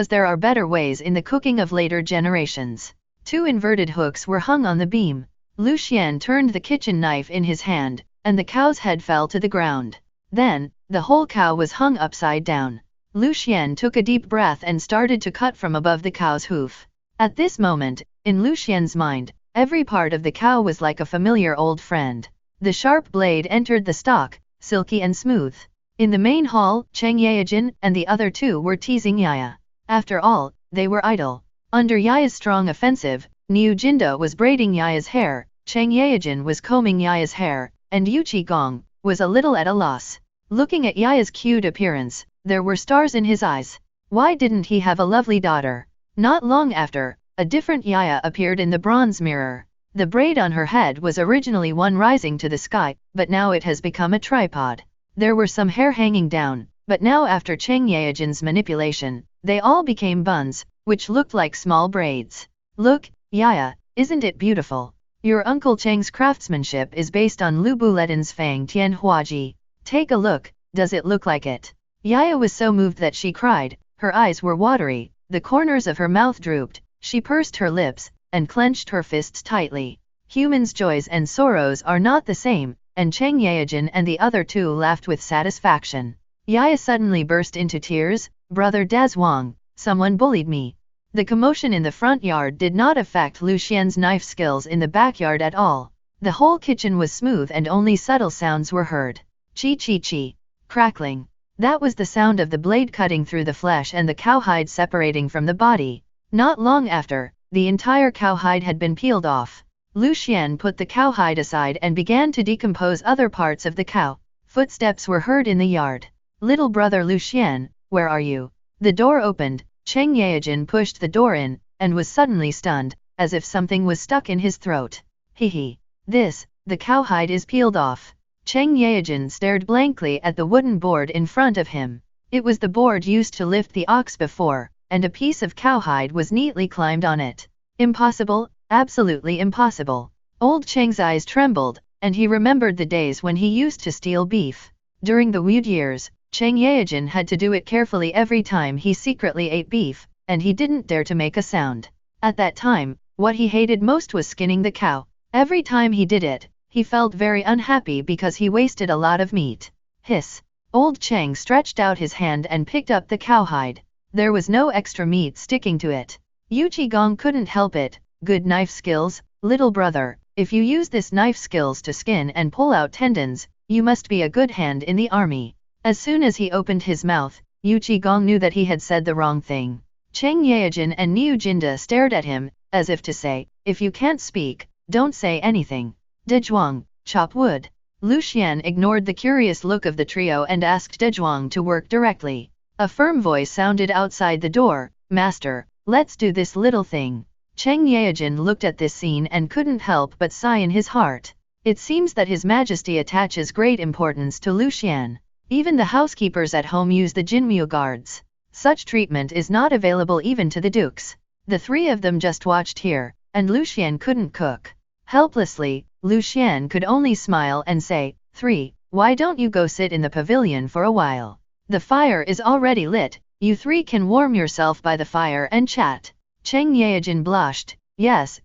Speaker 2: there are better ways in the cooking of later generations. 2 inverted hooks were hung on the beam. Lucien turned the kitchen knife in his hand, and the cow's head fell to the ground. Then, the whole cow was hung upside down. Lucien took a deep breath and started to cut from above the cow's hoof. At this moment, in Lucien's mind, every part of the cow was like a familiar old friend. The sharp blade entered the stock, silky and smooth. In the main hall, Cheng Yaojin and the other 2 were teasing Yaya. After all, they were idle. Under Yaya's strong offensive, Niu Jinda was braiding Yaya's hair, Cheng Yaojin was combing Yaya's hair, and Yu Qigong was a little at a loss. Looking at Yaya's cute appearance, there were stars in his eyes. Why didn't he have a lovely daughter? Not long after, a different Yaya appeared in the bronze mirror. The braid on her head was originally one rising to the sky, but now it has become a tripod. There were some hair hanging down, but now after Cheng Yaojin's manipulation, they all became buns, which looked like small braids. Look, Yaya, isn't it beautiful? Your Uncle Cheng's craftsmanship is based on Lu Buletin's Fang Tian Huaji. Take a look, does it look like it? Yaya was so moved that she cried, her eyes were watery, the corners of her mouth drooped, she pursed her lips, and clenched her fists tightly. Humans' joys and sorrows are not the same, and Cheng Yaojin and the other 2 laughed with satisfaction. Yaya suddenly burst into tears. Brother Dazwang, someone bullied me. The commotion in the front yard did not affect Lucien's knife skills in the backyard at all. The whole kitchen was smooth and only subtle sounds were heard. Chi-chi-chi. Crackling. That was the sound of the blade cutting through the flesh and the cowhide separating from the body. Not long after, the entire cowhide had been peeled off. Lucien put the cowhide aside and began to decompose other parts of the cow. Footsteps were heard in the yard. Little brother Lucien, where are you? The door opened, Cheng Yaojin pushed the door in, and was suddenly stunned, as if something was stuck in his throat. Hehe. The cowhide is peeled off. Cheng Yaojin stared blankly at the wooden board in front of him. It was the board used to lift the ox before, and a piece of cowhide was neatly climbed on it. Impossible, absolutely impossible. Old Cheng's eyes trembled, and he remembered the days when he used to steal beef. During the Wu years, Cheng Yaojin had to do it carefully every time he secretly ate beef, and he didn't dare to make a sound. At that time, what he hated most was skinning the cow. Every time he did it, he felt very unhappy because he wasted a lot of meat. Hiss! Old Chang stretched out his hand and picked up the cowhide. There was no extra meat sticking to it. Yu Qigong couldn't help it. Good knife skills, little brother. If you use this knife skills to skin and pull out tendons, you must be a good hand in the army. As soon as he opened his mouth, Yu Qigong knew that he had said the wrong thing. Cheng Yaojin and Niu Jinda stared at him, as if to say, if you can't speak, don't say anything. Dezhuang, chop wood. Lu Xian ignored the curious look of the trio and asked Dezhuang to work directly. A firm voice sounded outside the door, Master, let's do this little thing. Cheng Yaojin looked at this scene and couldn't help but sigh in his heart. It seems that His Majesty attaches great importance to Lu Xian. Even the housekeepers at home use the Jinmu guards. Such treatment is not available even to the dukes. The three of them just watched here, and Lu Xian couldn't cook. Helplessly, Lu Xian could only smile and say, 3, why don't you go sit in the pavilion for a while? The fire is already lit, you three can warm yourself by the fire and chat. Cheng Yaojin blushed, yes,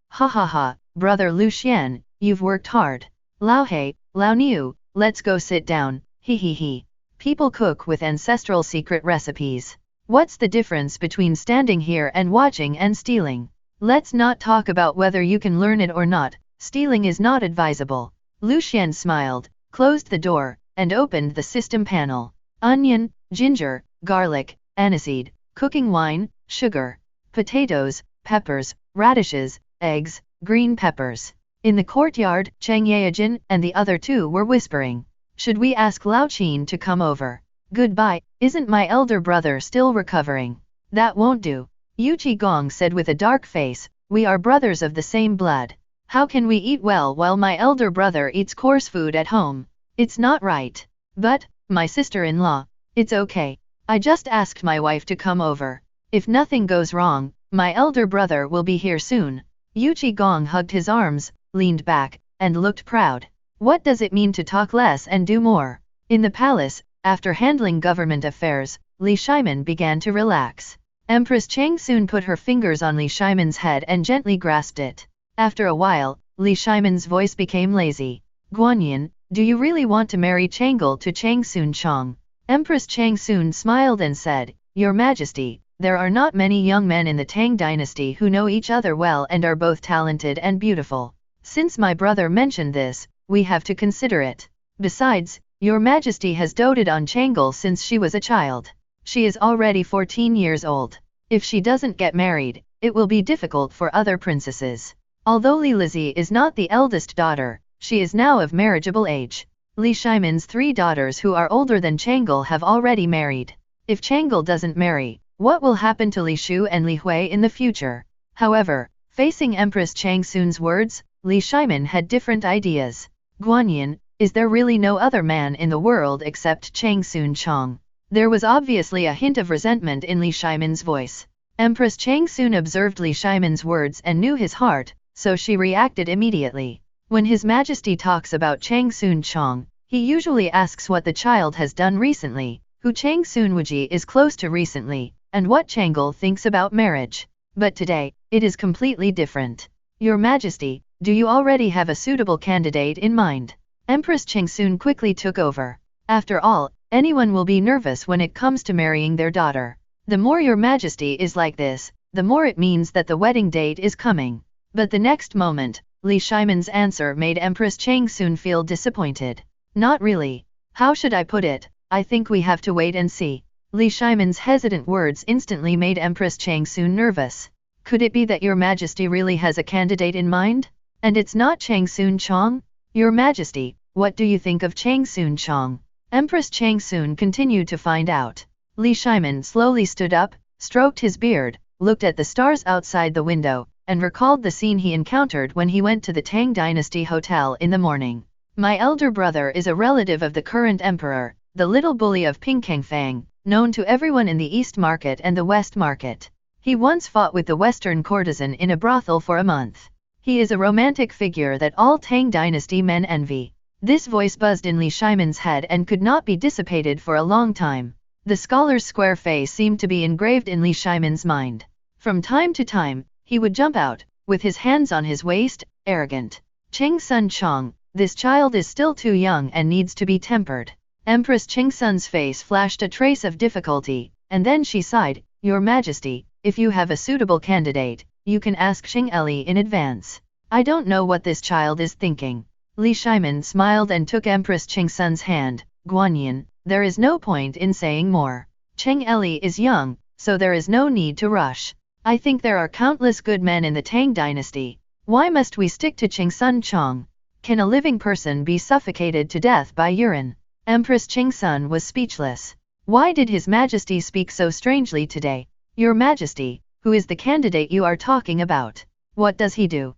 Speaker 2: ha ha ha, brother Lu Xian, you've worked hard. Lao He, Lao Niu, let's go sit down, he. People cook with ancestral secret recipes. What's the difference between standing here and watching and stealing? Let's not talk about whether you can learn it or not, stealing is not advisable. Lu Xian smiled, closed the door, and opened the system panel. Onion, ginger, garlic, aniseed, cooking wine, sugar, potatoes, peppers, radishes, eggs, green peppers. In the courtyard, Cheng Yaojin and the other two were whispering. Should we ask Lao Qin to come over? Goodbye, isn't my elder brother still recovering? That won't do. Yu Qigong said with a dark face, we are brothers of the same blood. How can we eat well while my elder brother eats coarse food at home? It's not right. But, my sister-in-law, it's okay. I just asked my wife to come over. If nothing goes wrong, my elder brother will be here soon. Yu Qigong hugged his arms, leaned back, and looked proud. What does it mean to talk less and do more? In the palace, after handling government affairs, Li Shimin began to relax. Empress Chang soon put her fingers on Li Shimin's head and gently grasped it. After a while, Li Shimin's voice became lazy. Guanyin, do you really want to marry Chang'e to Chang Sun Chong? Empress Chang Sun smiled and said, Your Majesty, there are not many young men in the Tang dynasty who know each other well and are both talented and beautiful. Since my brother mentioned this, we have to consider it. Besides, Your Majesty has doted on Chang'e since she was a child. She is already 14 years old. If she doesn't get married, it will be difficult for other princesses. Although Li Lizi is not the eldest daughter, she is now of marriageable age. Li Shimin's 3 daughters who are older than Chang'e have already married. If Chang'e doesn't marry, what will happen to Li Shu and Li Hui in the future? However, facing Empress Chang Sun's words, Li Shimin had different ideas. Guanyin, is there really no other man in the world except Chang Sun Chong? There was obviously a hint of resentment in Li Shimin's voice. Empress Chang Sun observed Li Shimin's words and knew his heart, so she reacted immediately. When His Majesty talks about Chang Sun Chong, he usually asks what the child has done recently, who Chang Sun Wuji is close to recently, and what Chang'e thinks about marriage. But today, it is completely different. Your Majesty, do you already have a suitable candidate in mind? Empress Changsun quickly took over. After all, anyone will be nervous when it comes to marrying their daughter. The more Your Majesty is like this, the more it means that the wedding date is coming. But the next moment, Li Shimin's answer made Empress Changsun feel disappointed. Not really. How should I put it? I think we have to wait and see. Li Shimin's hesitant words instantly made Empress Changsun nervous. Could it be that Your Majesty really has a candidate in mind? And it's not Chang Sun Chong? Your Majesty, what do you think of Chang Sun Chong? Empress Chang Sun continued to find out. Li Shimin slowly stood up, stroked his beard, looked at the stars outside the window, and recalled the scene he encountered when he went to the Tang Dynasty Hotel in the morning. My elder brother is a relative of the current emperor, the little bully of Pingkangfang, known to everyone in the East Market and the West Market. He once fought with the Western courtesan in a brothel for a month. He is a romantic figure that all Tang Dynasty men envy. This voice buzzed in Li Shimin's head and could not be dissipated for a long time. The scholar's square face seemed to be engraved in Li Shimon's mind. From time to time, he would jump out, with his hands on his waist, arrogant. Cheng Sun Chong, this child is still too young and needs to be tempered. Empress Cheng Sun's face flashed a trace of difficulty, and then she sighed, Your Majesty, if you have a suitable candidate, you can ask Cheng Eli in advance. I don't know what this child is thinking. Li Shimon smiled and took Empress Cheng Sun's hand. Guanyin, there is no point in saying more. Cheng Eli is young, so there is no need to rush. I think there are countless good men in the Tang dynasty. Why must we stick to Cheng Sun Chong? Can a living person be suffocated to death by urine? Empress Cheng Sun was speechless. Why did His Majesty speak so strangely today? Your Majesty, who is the candidate you are talking about? What does he do?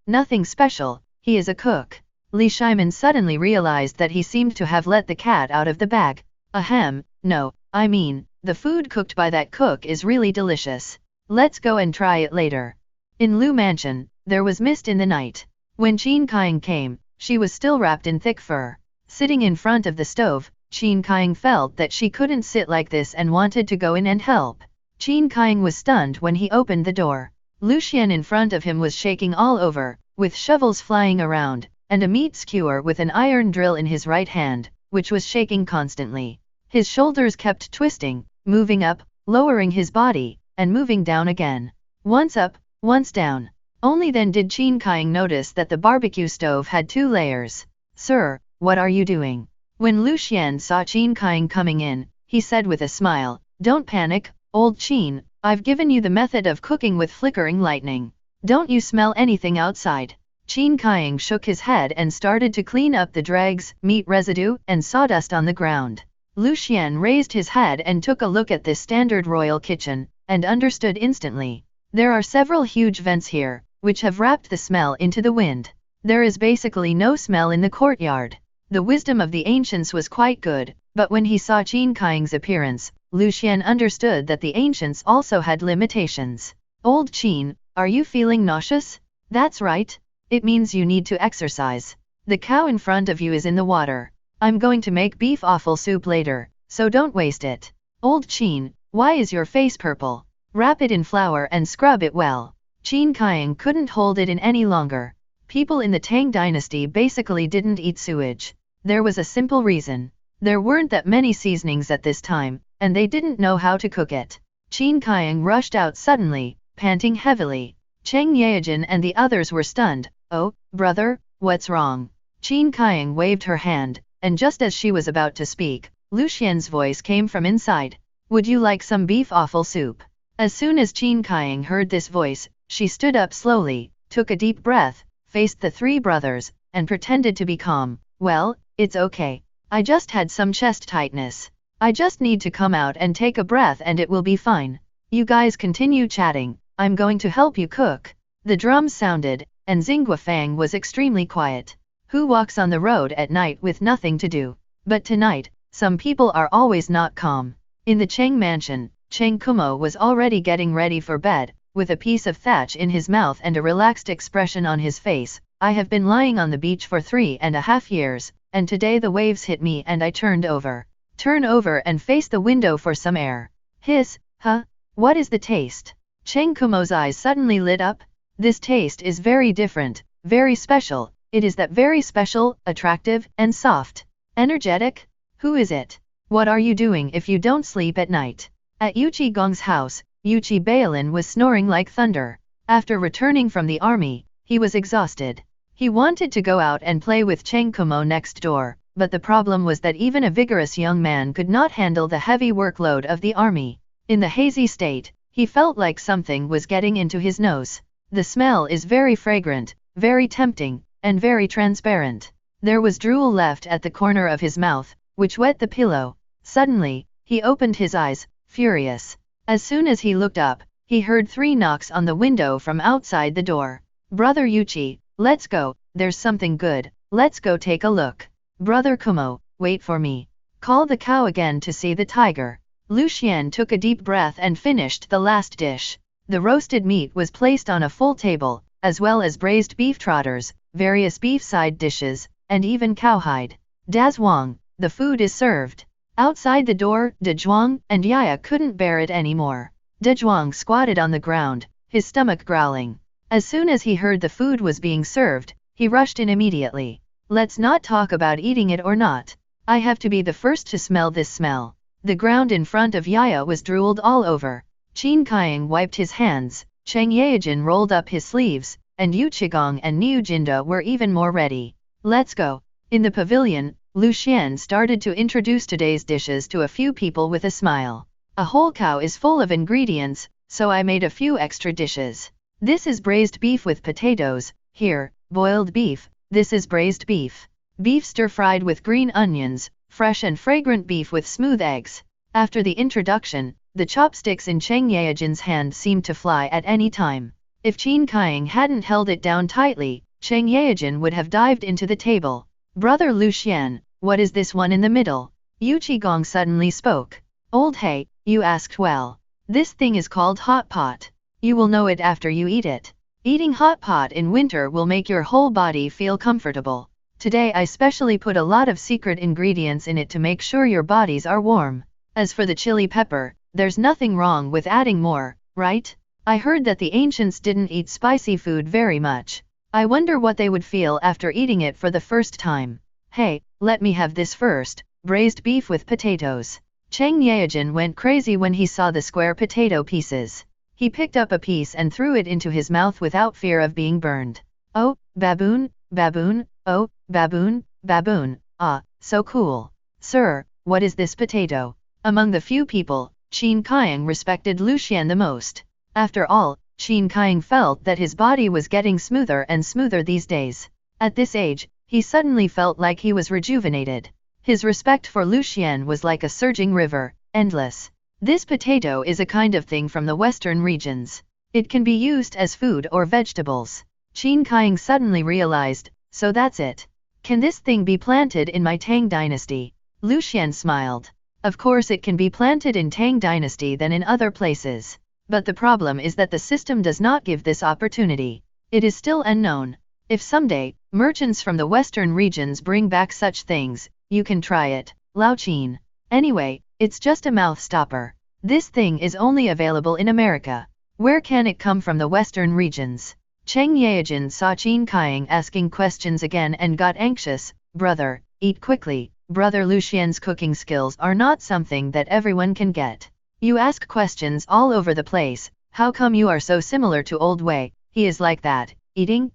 Speaker 2: Nothing special, he is a cook. Li Shimon suddenly realized that he seemed to have let the cat out of the bag. Ahem, no, I mean, the food cooked by that cook is really delicious. Let's go and try it later. In Lu Mansion, there was mist in the night. When Qin Kaiying came, she was still wrapped in thick fur. Sitting in front of the stove, Qin Kaiying felt that she couldn't sit like this and wanted to go in and help. Qin Kaiying was stunned when he opened the door. Lu Xian in front of him was shaking all over, with shovels flying around, and a meat skewer with an iron drill in his right hand, which was shaking constantly. His shoulders kept twisting, moving up, lowering his body, and moving down again. Once up, once down. Only then did Qin Kaiying notice that the barbecue stove had 2 layers. Sir, what are you doing? When Lu Xian saw Qin Kaiying coming in, he said with a smile, Don't panic, old Qin, I've given you the method of cooking with flickering lightning. Don't you smell anything outside? Qin Kaiying shook his head and started to clean up the dregs, meat residue, and sawdust on the ground. Lu Xian raised his head and took a look at this standard royal kitchen, and understood instantly. There are several huge vents here, which have wrapped the smell into the wind. There is basically no smell in the courtyard. The wisdom of the ancients was quite good, but when he saw Qin Kaiying's appearance, Lu Xian understood that the ancients also had limitations. Old Qin, are you feeling nauseous? That's right. It means you need to exercise. The cow in front of you is in the water. I'm going to make beef offal soup later, so don't waste it. Old Qin, why is your face purple? Wrap it in flour and scrub it well. Qin Kaiying couldn't hold it in any longer. People in the Tang dynasty basically didn't eat sewage. There was a simple reason. There weren't that many seasonings at this time, and they didn't know how to cook it. Qin Kaiying rushed out suddenly, panting heavily. Cheng Yaojin and the others were stunned. Oh, brother, what's wrong? Qin Kaiying waved her hand, and just as she was about to speak, Lu Xian's voice came from inside. Would you like some beef offal soup? As soon as Qin Kaiying heard this voice, she stood up slowly, took a deep breath, faced the 3 brothers, and pretended to be calm. Well, it's okay. I just had some chest tightness. I just need to come out and take a breath and it will be fine. You guys continue chatting, I'm going to help you cook. The drums sounded, and Xingua Fang was extremely quiet. Who walks on the road at night with nothing to do? But tonight, some people are always not calm. In the Cheng mansion, Cheng Kumo was already getting ready for bed, with a piece of thatch in his mouth and a relaxed expression on his face. I have been lying on the beach for 3.5 years, and today the waves hit me and I turned over. Turn over and face the window for some air. Hiss, huh? What is the taste? Cheng Kumo's eyes suddenly lit up. This taste is very different, very special. It is that very special, attractive, and soft. Energetic? Who is it? What are you doing if you don't sleep at night? At Yuchi Gong's house, Yuchi Baolin was snoring like thunder. After returning from the army, he was exhausted. He wanted to go out and play with Cheng Kumo next door, but the problem was that even a vigorous young man could not handle the heavy workload of the army. In the hazy state, he felt like something was getting into his nose. The smell is very fragrant, very tempting, and very transparent. There was drool left at the corner of his mouth, which wet the pillow. Suddenly, he opened his eyes, furious. As soon as he looked up, he heard 3 knocks on the window from outside the door. Brother Yuchi, let's go, there's something good, let's go take a look. Brother Kumo, wait for me. Call the cow again to see the tiger. Lu Xian took a deep breath and finished the last dish. The roasted meat was placed on a full table, as well as braised beef trotters, various beef side dishes, and even cowhide. Daz Wang, the food is served. Outside the door, De Zhuang and Yaya couldn't bear it anymore. De Zhuang squatted on the ground, his stomach growling. As soon as he heard the food was being served, he rushed in immediately. Let's not talk about eating it or not. I have to be the first to smell this smell. The ground in front of Yaya was drooled all over. Qin Kaiang wiped his hands, Cheng Yaojin rolled up his sleeves, and Yu Qigong and Niu Jinda were even more ready. Let's go. In the pavilion, Lu Xian started to introduce today's dishes to a few people with a smile. A whole cow is full of ingredients, so I made a few extra dishes. This is braised beef with potatoes, here, boiled beef, this is braised beef. Beef stir-fried with green onions, fresh and fragrant beef with smooth eggs. After the introduction, the chopsticks in Cheng Yaojin's hand seemed to fly at any time. If Qin Kaiang hadn't held it down tightly, Cheng Yaojin would have dived into the table. Brother Lu Xian, what is this one in the middle? Yu Qigong suddenly spoke. Old He, you asked well. This thing is called hot pot. You will know it after you eat it. Eating hot pot in winter will make your whole body feel comfortable. Today I specially put a lot of secret ingredients in it to make sure your bodies are warm. As for the chili pepper, there's nothing wrong with adding more, right? I heard that the ancients didn't eat spicy food very much. I wonder what they would feel after eating it for the first time. Hey, let me have this first, braised beef with potatoes. Cheng Yaojin went crazy when he saw the square potato pieces. He picked up a piece and threw it into his mouth without fear of being burned. Oh, baboon, baboon, oh, baboon, baboon, ah, so cool. Sir, what is this potato? Among the few people, Qin Kaiang respected Lu Xian the most. After all, Qin Kaiang felt that his body was getting smoother and smoother these days. At this age, he suddenly felt like he was rejuvenated. His respect for Lu Xian was like a surging river, endless. This potato is a kind of thing from the western regions. It can be used as food or vegetables. Qin Kaiang suddenly realized, so that's it. Can this thing be planted in my Tang dynasty? Lu Xian smiled. Of course it can be planted in Tang dynasty than in other places. But the problem is that the system does not give this opportunity. It is still unknown. If someday, merchants from the western regions bring back such things, you can try it, Lao Qin. Anyway, it's just a mouth stopper. This thing is only available in America. Where can it come from the western regions? Cheng Yaojin saw Qin Kaiang asking questions again and got anxious. Brother, eat quickly. Brother Lu Xian's cooking skills are not something that everyone can get. You ask questions all over the place. How come you are so similar to Old Wei? He is like that, eating,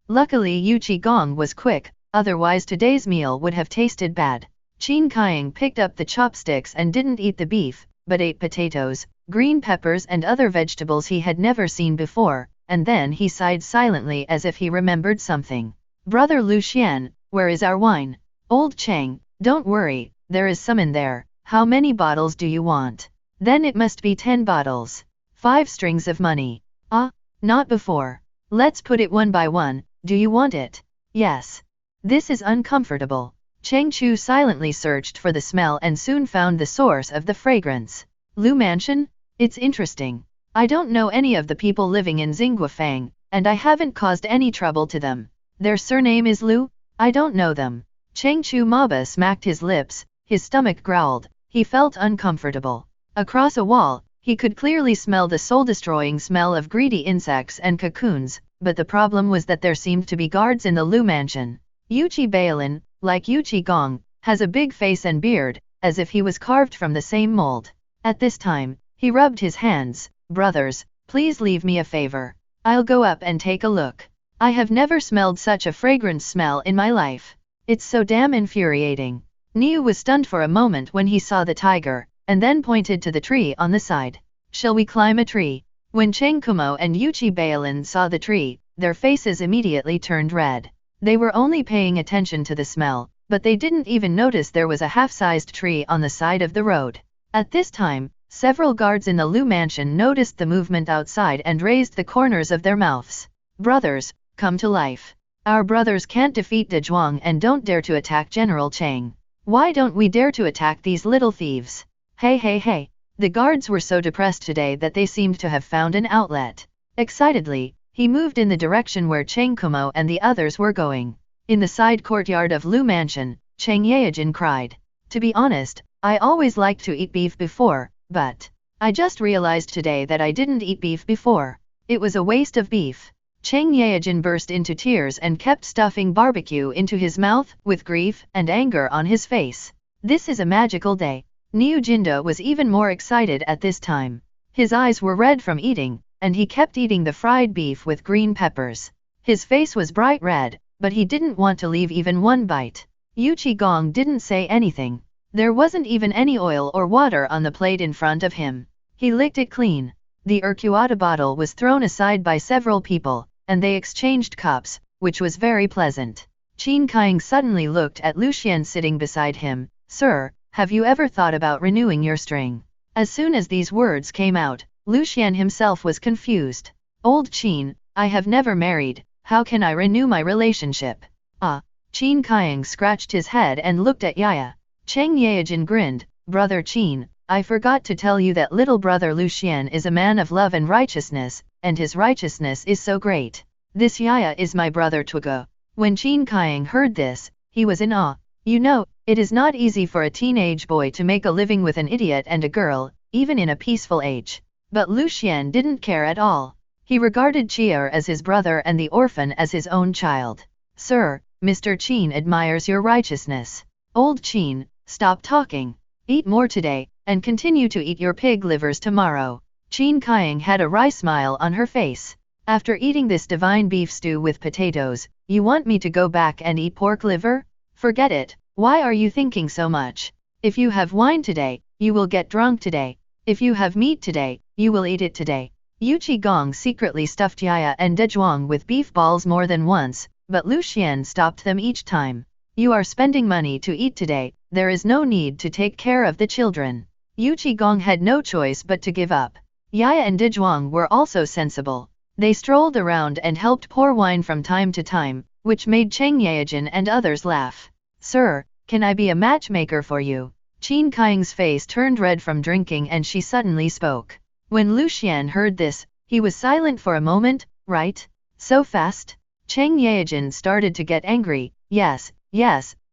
Speaker 2: Luckily Yu Qigong was quick, otherwise today's meal would have tasted bad. Qin Kaiang picked up the chopsticks and didn't eat the beef, but ate potatoes, green peppers and other vegetables he had never seen before, and then he sighed silently as if he remembered something. Brother Lu Xian, where is our wine? Old Cheng, don't worry, there is some in there. How many bottles do you want? Then it must be 10 bottles. 5 strings of money. Ah, not before. Let's put it one by one. Do you want it? Yes. This is uncomfortable. Cheng Chu silently searched for the smell and soon found the source of the fragrance. Lu Mansion? It's interesting. I don't know any of the people living in Xinguofang, and I haven't caused any trouble to them. Their surname is Lu? I don't know them. Cheng Chu Maba smacked his lips, his stomach growled. He felt uncomfortable. Across a wall, he could clearly smell the soul-destroying smell of greedy insects and cocoons, but the problem was that there seemed to be guards in the Lu Mansion. Yu Qi Bailin, like Yu Qigong, has a big face and beard, as if he was carved from the same mold. At this time, he rubbed his hands. Brothers, please leave me a favor. I'll go up and take a look. I have never smelled such a fragrant smell in my life. It's so damn infuriating. Niu was stunned for a moment when he saw the tiger, and then pointed to the tree on the side. Shall we climb a tree? When Cheng Kumo and Yu Qi Bailin saw the tree, their faces immediately turned red. They were only paying attention to the smell, but they didn't even notice there was a half-sized tree on the side of the road. At this time, several guards in the Lu Mansion noticed the movement outside and raised the corners of their mouths. Brothers, come to life. Our brothers can't defeat De Zhuang and don't dare to attack General Cheng. Why don't we dare to attack these little thieves? Hey hey hey! The guards were so depressed today that they seemed to have found an outlet. Excitedly, he moved in the direction where Cheng Kumo and the others were going. In the side courtyard of Lu Mansion, Cheng Yaojin cried. To be honest, I always liked to eat beef before, but I just realized today that I didn't eat beef before. It was a waste of beef. Chang Yaejin burst into tears and kept stuffing barbecue into his mouth, with grief and anger on his face. This is a magical day. Niu Jindo was even more excited at this time. His eyes were red from eating, and he kept eating the fried beef with green peppers. His face was bright red, but he didn't want to leave even one bite. Yu Qigong didn't say anything. There wasn't even any oil or water on the plate in front of him. He licked it clean. The Urquata bottle was thrown aside by several people, and they exchanged cups, which was very pleasant. Qin Kaiang suddenly looked at Lucian sitting beside him. Sir, have you ever thought about renewing your string? As soon as these words came out, Lucian himself was confused. Old Qin, I have never married, how can I renew my relationship? Qin Kaiang scratched his head and looked at Yaya. Chang Yaejin grinned, Brother Qin, I forgot to tell you that little brother Lucian is a man of love and righteousness, and his righteousness is so great. This Yaya is my brother Tugo. When Qin Kaiang heard this, he was in awe. You know, it is not easy for a teenage boy to make a living with an idiot and a girl, even in a peaceful age. But Lucian didn't care at all. He regarded Chier as his brother and the orphan as his own child. Sir, Mr. Qin admires your righteousness. Old Qin, stop talking. Eat more today, and continue to eat your pig livers tomorrow. Qin Kaiang had a wry smile on her face. After eating this divine beef stew with potatoes, you want me to go back and eat pork liver? Forget it, why are you thinking so much? If you have wine today, you will get drunk today. If you have meat today, you will eat it today. Yu Qigong secretly stuffed Yaya and Dezhuang with beef balls more than once, but Lucian stopped them each time. You are spending money to eat today, there is no need to take care of the children. Yu Qigong had no choice but to give up. Yaya and Dezhuang were also sensible. They strolled around and helped pour wine from time to time, which made Chang Yaejin and others laugh. Sir, can I be a matchmaker for you? Qin Kaiang's face turned red from drinking and she suddenly spoke. When Lucian heard this, he was silent for a moment. Right? So fast? Chang Yaejin started to get angry. Yes,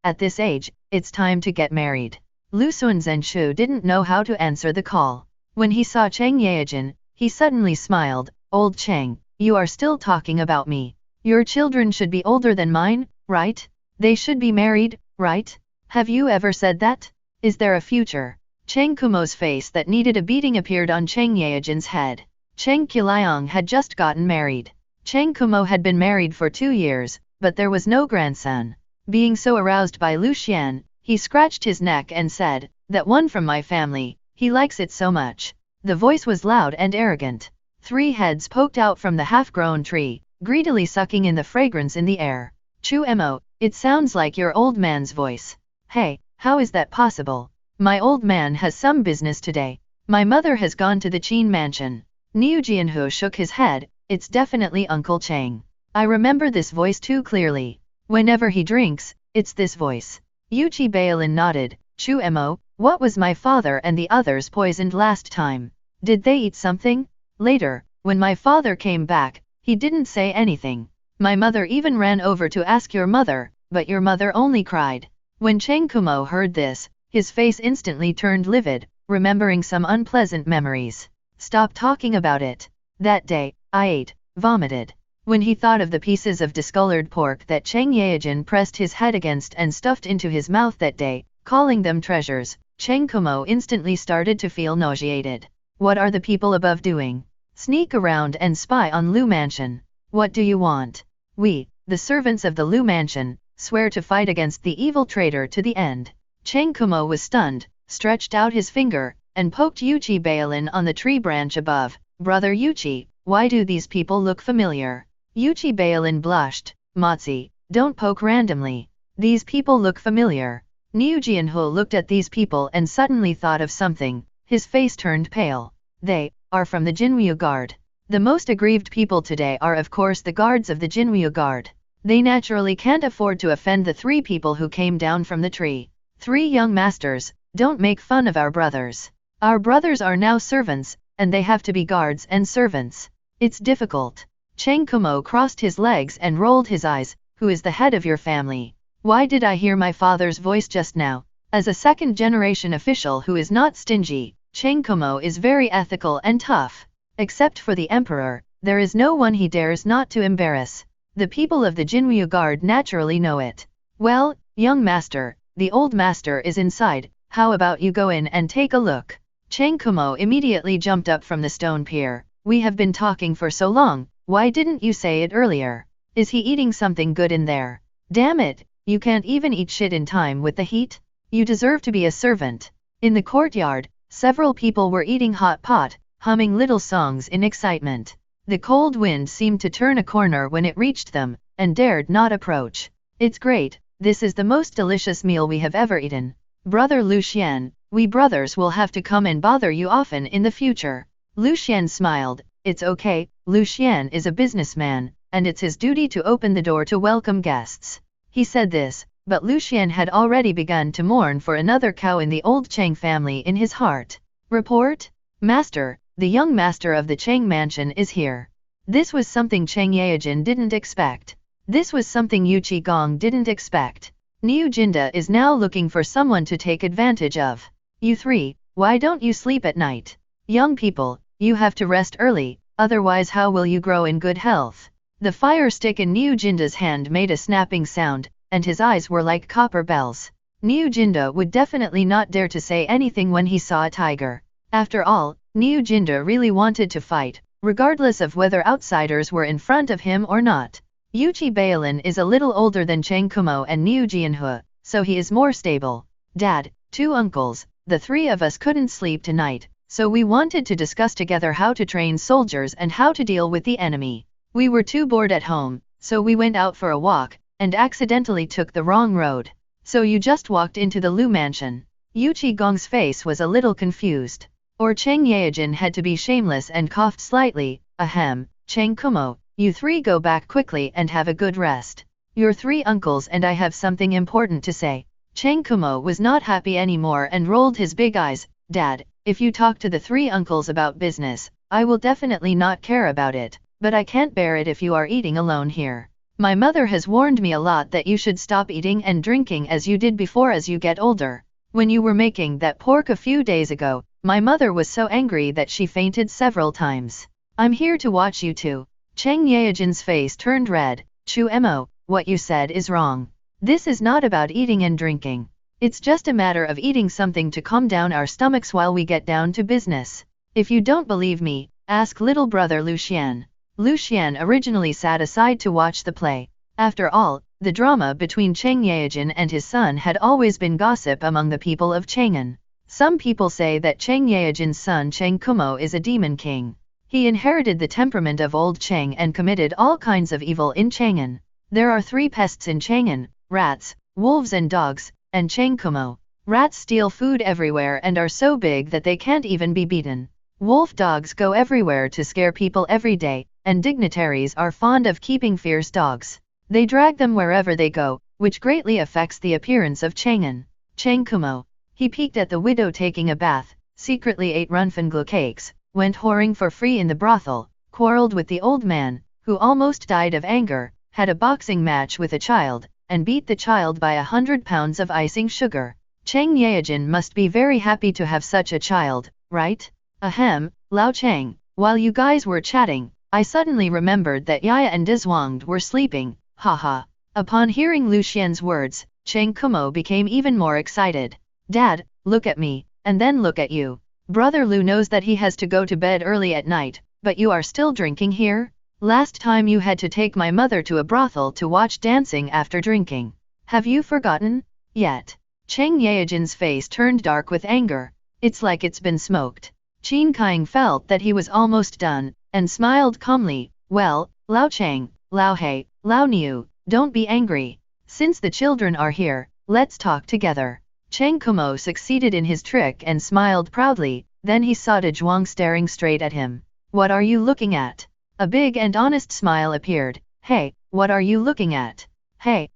Speaker 2: at this age, it's time to get married. Lu Xuanzhenshu didn't know how to answer the call. When he saw Chang Yaejin, he suddenly smiled. Old Chang, you are still talking about me. Your children should be older than mine, right? They should be married, right? Have you ever said that? Is there a future? Chang Kumo's face that needed a beating appeared on Chang Yaejin's head. Chang Qiliang had just gotten married. Chang Kumo had been married for 2 years, but there was no grandson. Being so aroused by Lucian, he scratched his neck and said, that one from my family, he likes it so much. The voice was loud and arrogant. 3 heads poked out from the half-grown tree, greedily sucking in the fragrance in the air. Chu Mo, it sounds like your old man's voice. Hey, how is that possible? My old man has some business today. My mother has gone to the Qin mansion. Niu Jianhu shook his head, it's definitely Uncle Chang. I remember this voice too clearly. Whenever he drinks, it's this voice. Yuchi Bailin nodded. Chu Mo, what was my father and the others poisoned last time? Did they eat something? Later, when my father came back, he didn't say anything. My mother even ran over to ask your mother, but your mother only cried. When Chang Kumo heard this, his face instantly turned livid, remembering some unpleasant memories. Stop talking about it. That day, I ate, vomited. When he thought of the pieces of discolored pork that Chang Yaejin pressed his head against and stuffed into his mouth that day, calling them treasures, Chang Kumo instantly started to feel nauseated. What are the people above doing? Sneak around and spy on Lu Mansion. What do you want? We, the servants of the Lu Mansion, swear to fight against the evil traitor to the end. Chang Kumo was stunned, stretched out his finger, and poked Yuchi Bailin on the tree branch above. Brother Yuchi, why do these people look familiar? Yuchi Bailin blushed. Motzi, don't poke randomly. These people look familiar. Niu Jianhu looked at these people and suddenly thought of something. His face turned pale. They are from the Jinryu Guard. The most aggrieved people today are of course the guards of the Jinryu Guard. They naturally can't afford to offend the 3 people who came down from the tree. 3 young masters, don't make fun of our brothers. Our brothers are now servants, and they have to be guards and servants. It's difficult. Chang Kumo crossed his legs and rolled his eyes. Who is the head of your family? Why did I hear my father's voice just now? As a second-generation official who is not stingy, Chang Kumo is very ethical and tough. Except for the emperor, there is no one he dares not to embarrass. The people of the Jinryu Guard naturally know it. Well, young master, the old master is inside, how about you go in and take a look? Chang Kumo immediately jumped up from the stone pier. We have been talking for so long, why didn't you say it earlier? Is he eating something good in there? Damn it, you can't even eat shit in time with the heat? You deserve to be a servant. In the courtyard, several people were eating hot pot, humming little songs in excitement. The cold wind seemed to turn a corner when it reached them, and dared not approach. It's great, this is the most delicious meal we have ever eaten. Brother Lucian, we brothers will have to come and bother you often in the future. Lucian smiled. It's okay, Lucian is a businessman, and it's his duty to open the door to welcome guests. He said this, but Lucian had already begun to mourn for another cow in the old Chang family in his heart. Report? Master, the young master of the Chang mansion is here. This was something Chang Yaojin didn't expect. This was something Yu Qigong didn't expect. Niu Jinda is now looking for someone to take advantage of. You three, why don't you sleep at night? Young people, you have to rest early, otherwise how will you grow in good health? The fire stick in Niu Jinda's hand made a snapping sound, and his eyes were like copper bells. Niu Jinda would definitely not dare to say anything when he saw a tiger. After all, Niu Jinda really wanted to fight, regardless of whether outsiders were in front of him or not. Yuchi Bailin is a little older than Chang Kumo and Niu Jianhe, so he is more stable. Dad, two uncles, the three of us couldn't sleep tonight, so we wanted to discuss together how to train soldiers and how to deal with the enemy. We were too bored at home, so we went out for a walk, and accidentally took the wrong road. So you just walked into the Lu mansion. Yuchi Gong's face was a little confused. Or Chang Yaojin had to be shameless and coughed slightly. Ahem, Chang Kumo, you three go back quickly and have a good rest. Your three uncles and I have something important to say. Chang Kumo was not happy anymore and rolled his big eyes. Dad, if you talk to the three uncles about business, I will definitely not care about it, but I can't bear it if you are eating alone here. My mother has warned me a lot that you should stop eating and drinking as you did before as you get older. When you were making that pork a few days ago, my mother was so angry that she fainted several times. I'm here to watch you two. Chang Yaojin's face turned red. Chu Mo, what you said is wrong. This is not about eating and drinking. It's just a matter of eating something to calm down our stomachs while we get down to business. If you don't believe me, ask little brother Lucian. Lucian originally sat aside to watch the play. After all, the drama between Chang Yaojin and his son had always been gossip among the people of Chang'an. Some people say that Chang Yaojin's son Chang Kumo is a demon king. He inherited the temperament of old Chang and committed all kinds of evil in Chang'an. There are three pests in Chang'an: rats, wolves and dogs, and Chang Kumo. Rats steal food everywhere and are so big that they can't even be beaten. Wolf dogs go everywhere to scare people every day, and dignitaries are fond of keeping fierce dogs. They drag them wherever they go, which greatly affects the appearance of Chang'an. Chang Kumo. He peeked at the widow taking a bath, secretly ate Runfenglu cakes, went whoring for free in the brothel, quarreled with the old man, who almost died of anger, had a boxing match with a child, and beat the child by 100 pounds of icing sugar. Chang Yaojin must be very happy to have such a child, right? Ahem, Lao Chang, while you guys were chatting, I suddenly remembered that Yaya and Dizwangd were sleeping, haha. Upon hearing Lucian's words, Chang Kumo became even more excited. Dad, look at me, and then look at you. Brother Lu knows that he has to go to bed early at night, but you are still drinking here? Last time you had to take my mother to a brothel to watch dancing after drinking. Have you forgotten? Yet. Chang Yaojin's face turned dark with anger. It's like it's been smoked. Qin Kaiang felt that he was almost done, and smiled calmly. Well, Lao Chang, Lao He, Lao Niu, don't be angry. Since the children are here, let's talk together. Chang Kumo succeeded in his trick and smiled proudly, then he saw Dezhuang staring straight at him. What are you looking at? A big and honest smile appeared. Hey, what are you looking at? Hey,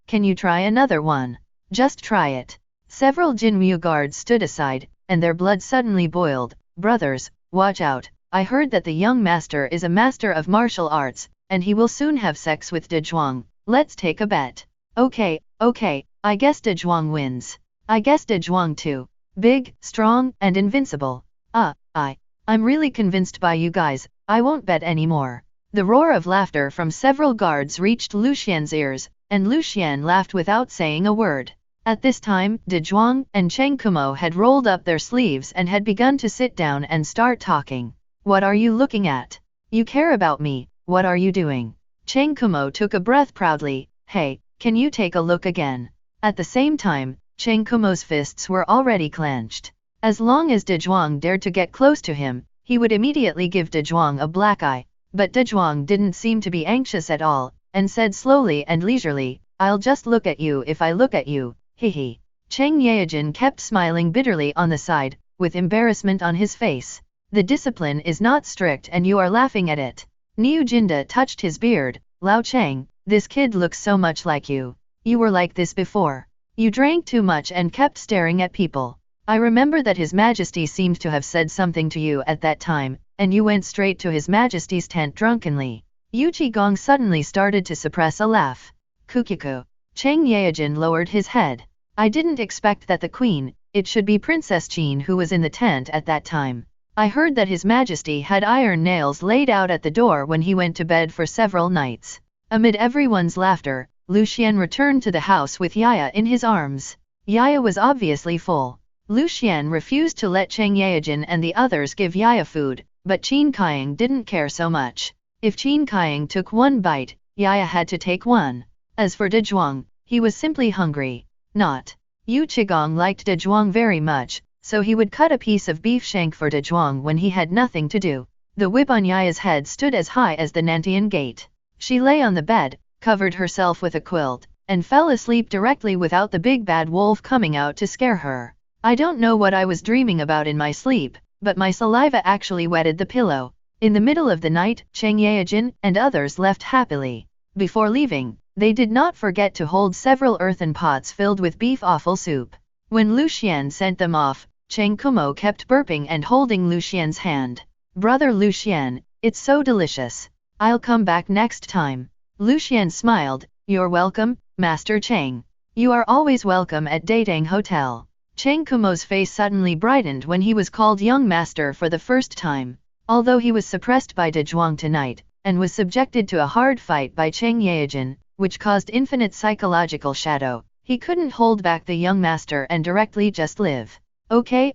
Speaker 2: can you try another one? Just try it. Several Jinryu guards stood aside, and their blood suddenly boiled. Brothers, watch out, I heard that the young master is a master of martial arts, and he will soon have sex with Dezhuang. Let's take a bet. Okay, I guess Dezhuang wins. I guess Dezhuang too. Big, strong, and invincible. I'm really convinced by you guys, I won't bet anymore. The roar of laughter from several guards reached Lucian's ears, and Lucian laughed without saying a word. At this time, Dezhuang and Cheng Kumo had rolled up their sleeves and had begun to sit down and start talking. What are you looking at? You care about me, what are you doing? Cheng Kumo took a breath proudly. Hey, can you take a look again? At the same time, Cheng Kumo's fists were already clenched. As long as Dezhuang dared to get close to him, he would immediately give Dezhuang a black eye. But Dezhuang didn't seem to be anxious at all, and said slowly and leisurely, I'll just look at you if I look at you, hehe. Cheng Yaojin kept smiling bitterly on the side, with embarrassment on his face. The discipline is not strict and you are laughing at it. Niu Jinda touched his beard. Lao Cheng, this kid looks so much like you. You were like this before. You drank too much and kept staring at people. I remember that His Majesty seemed to have said something to you at that time, and you went straight to His Majesty's tent drunkenly. Yu Qigong suddenly started to suppress a laugh. Kukiku. Cheng Yaojin lowered his head. I didn't expect that the queen, it should be Princess Jean who was in the tent at that time. I heard that His Majesty had iron nails laid out at the door when he went to bed for several nights. Amid everyone's laughter, Lucian returned to the house with Yaya in his arms. Yaya was obviously full. Lucian refused to let Cheng Yaojin and the others give Yaya food, but Qin Kaying didn't care so much. If Qin Kaying took one bite, Yaya had to take one. As for Dezhuang, he was simply hungry. Not. Yu Qigong liked Dezhuang very much, so he would cut a piece of beef shank for Dezhuang when he had nothing to do. The whip on Yaya's head stood as high as the Nantian gate. She lay on the bed, covered herself with a quilt, and fell asleep directly without the big bad wolf coming out to scare her. I don't know what I was dreaming about in my sleep, but my saliva actually wetted the pillow. In the middle of the night, Cheng Yaojin and others left happily. Before leaving, they did not forget to hold several earthen pots filled with beef offal soup. When Lucian sent them off, Cheng Kumo kept burping and holding Lucian's hand. Brother Lucian, it's so delicious. I'll come back next time. Lucian smiled. You're welcome, Master Cheng. You are always welcome at Datang Hotel. Cheng Kumo's face suddenly brightened when he was called young master for the first time. Although he was suppressed by Dezhuang tonight, and was subjected to a hard fight by Cheng Yaojin, which caused infinite psychological shadow, he couldn't hold back the young master and directly just live. Okay,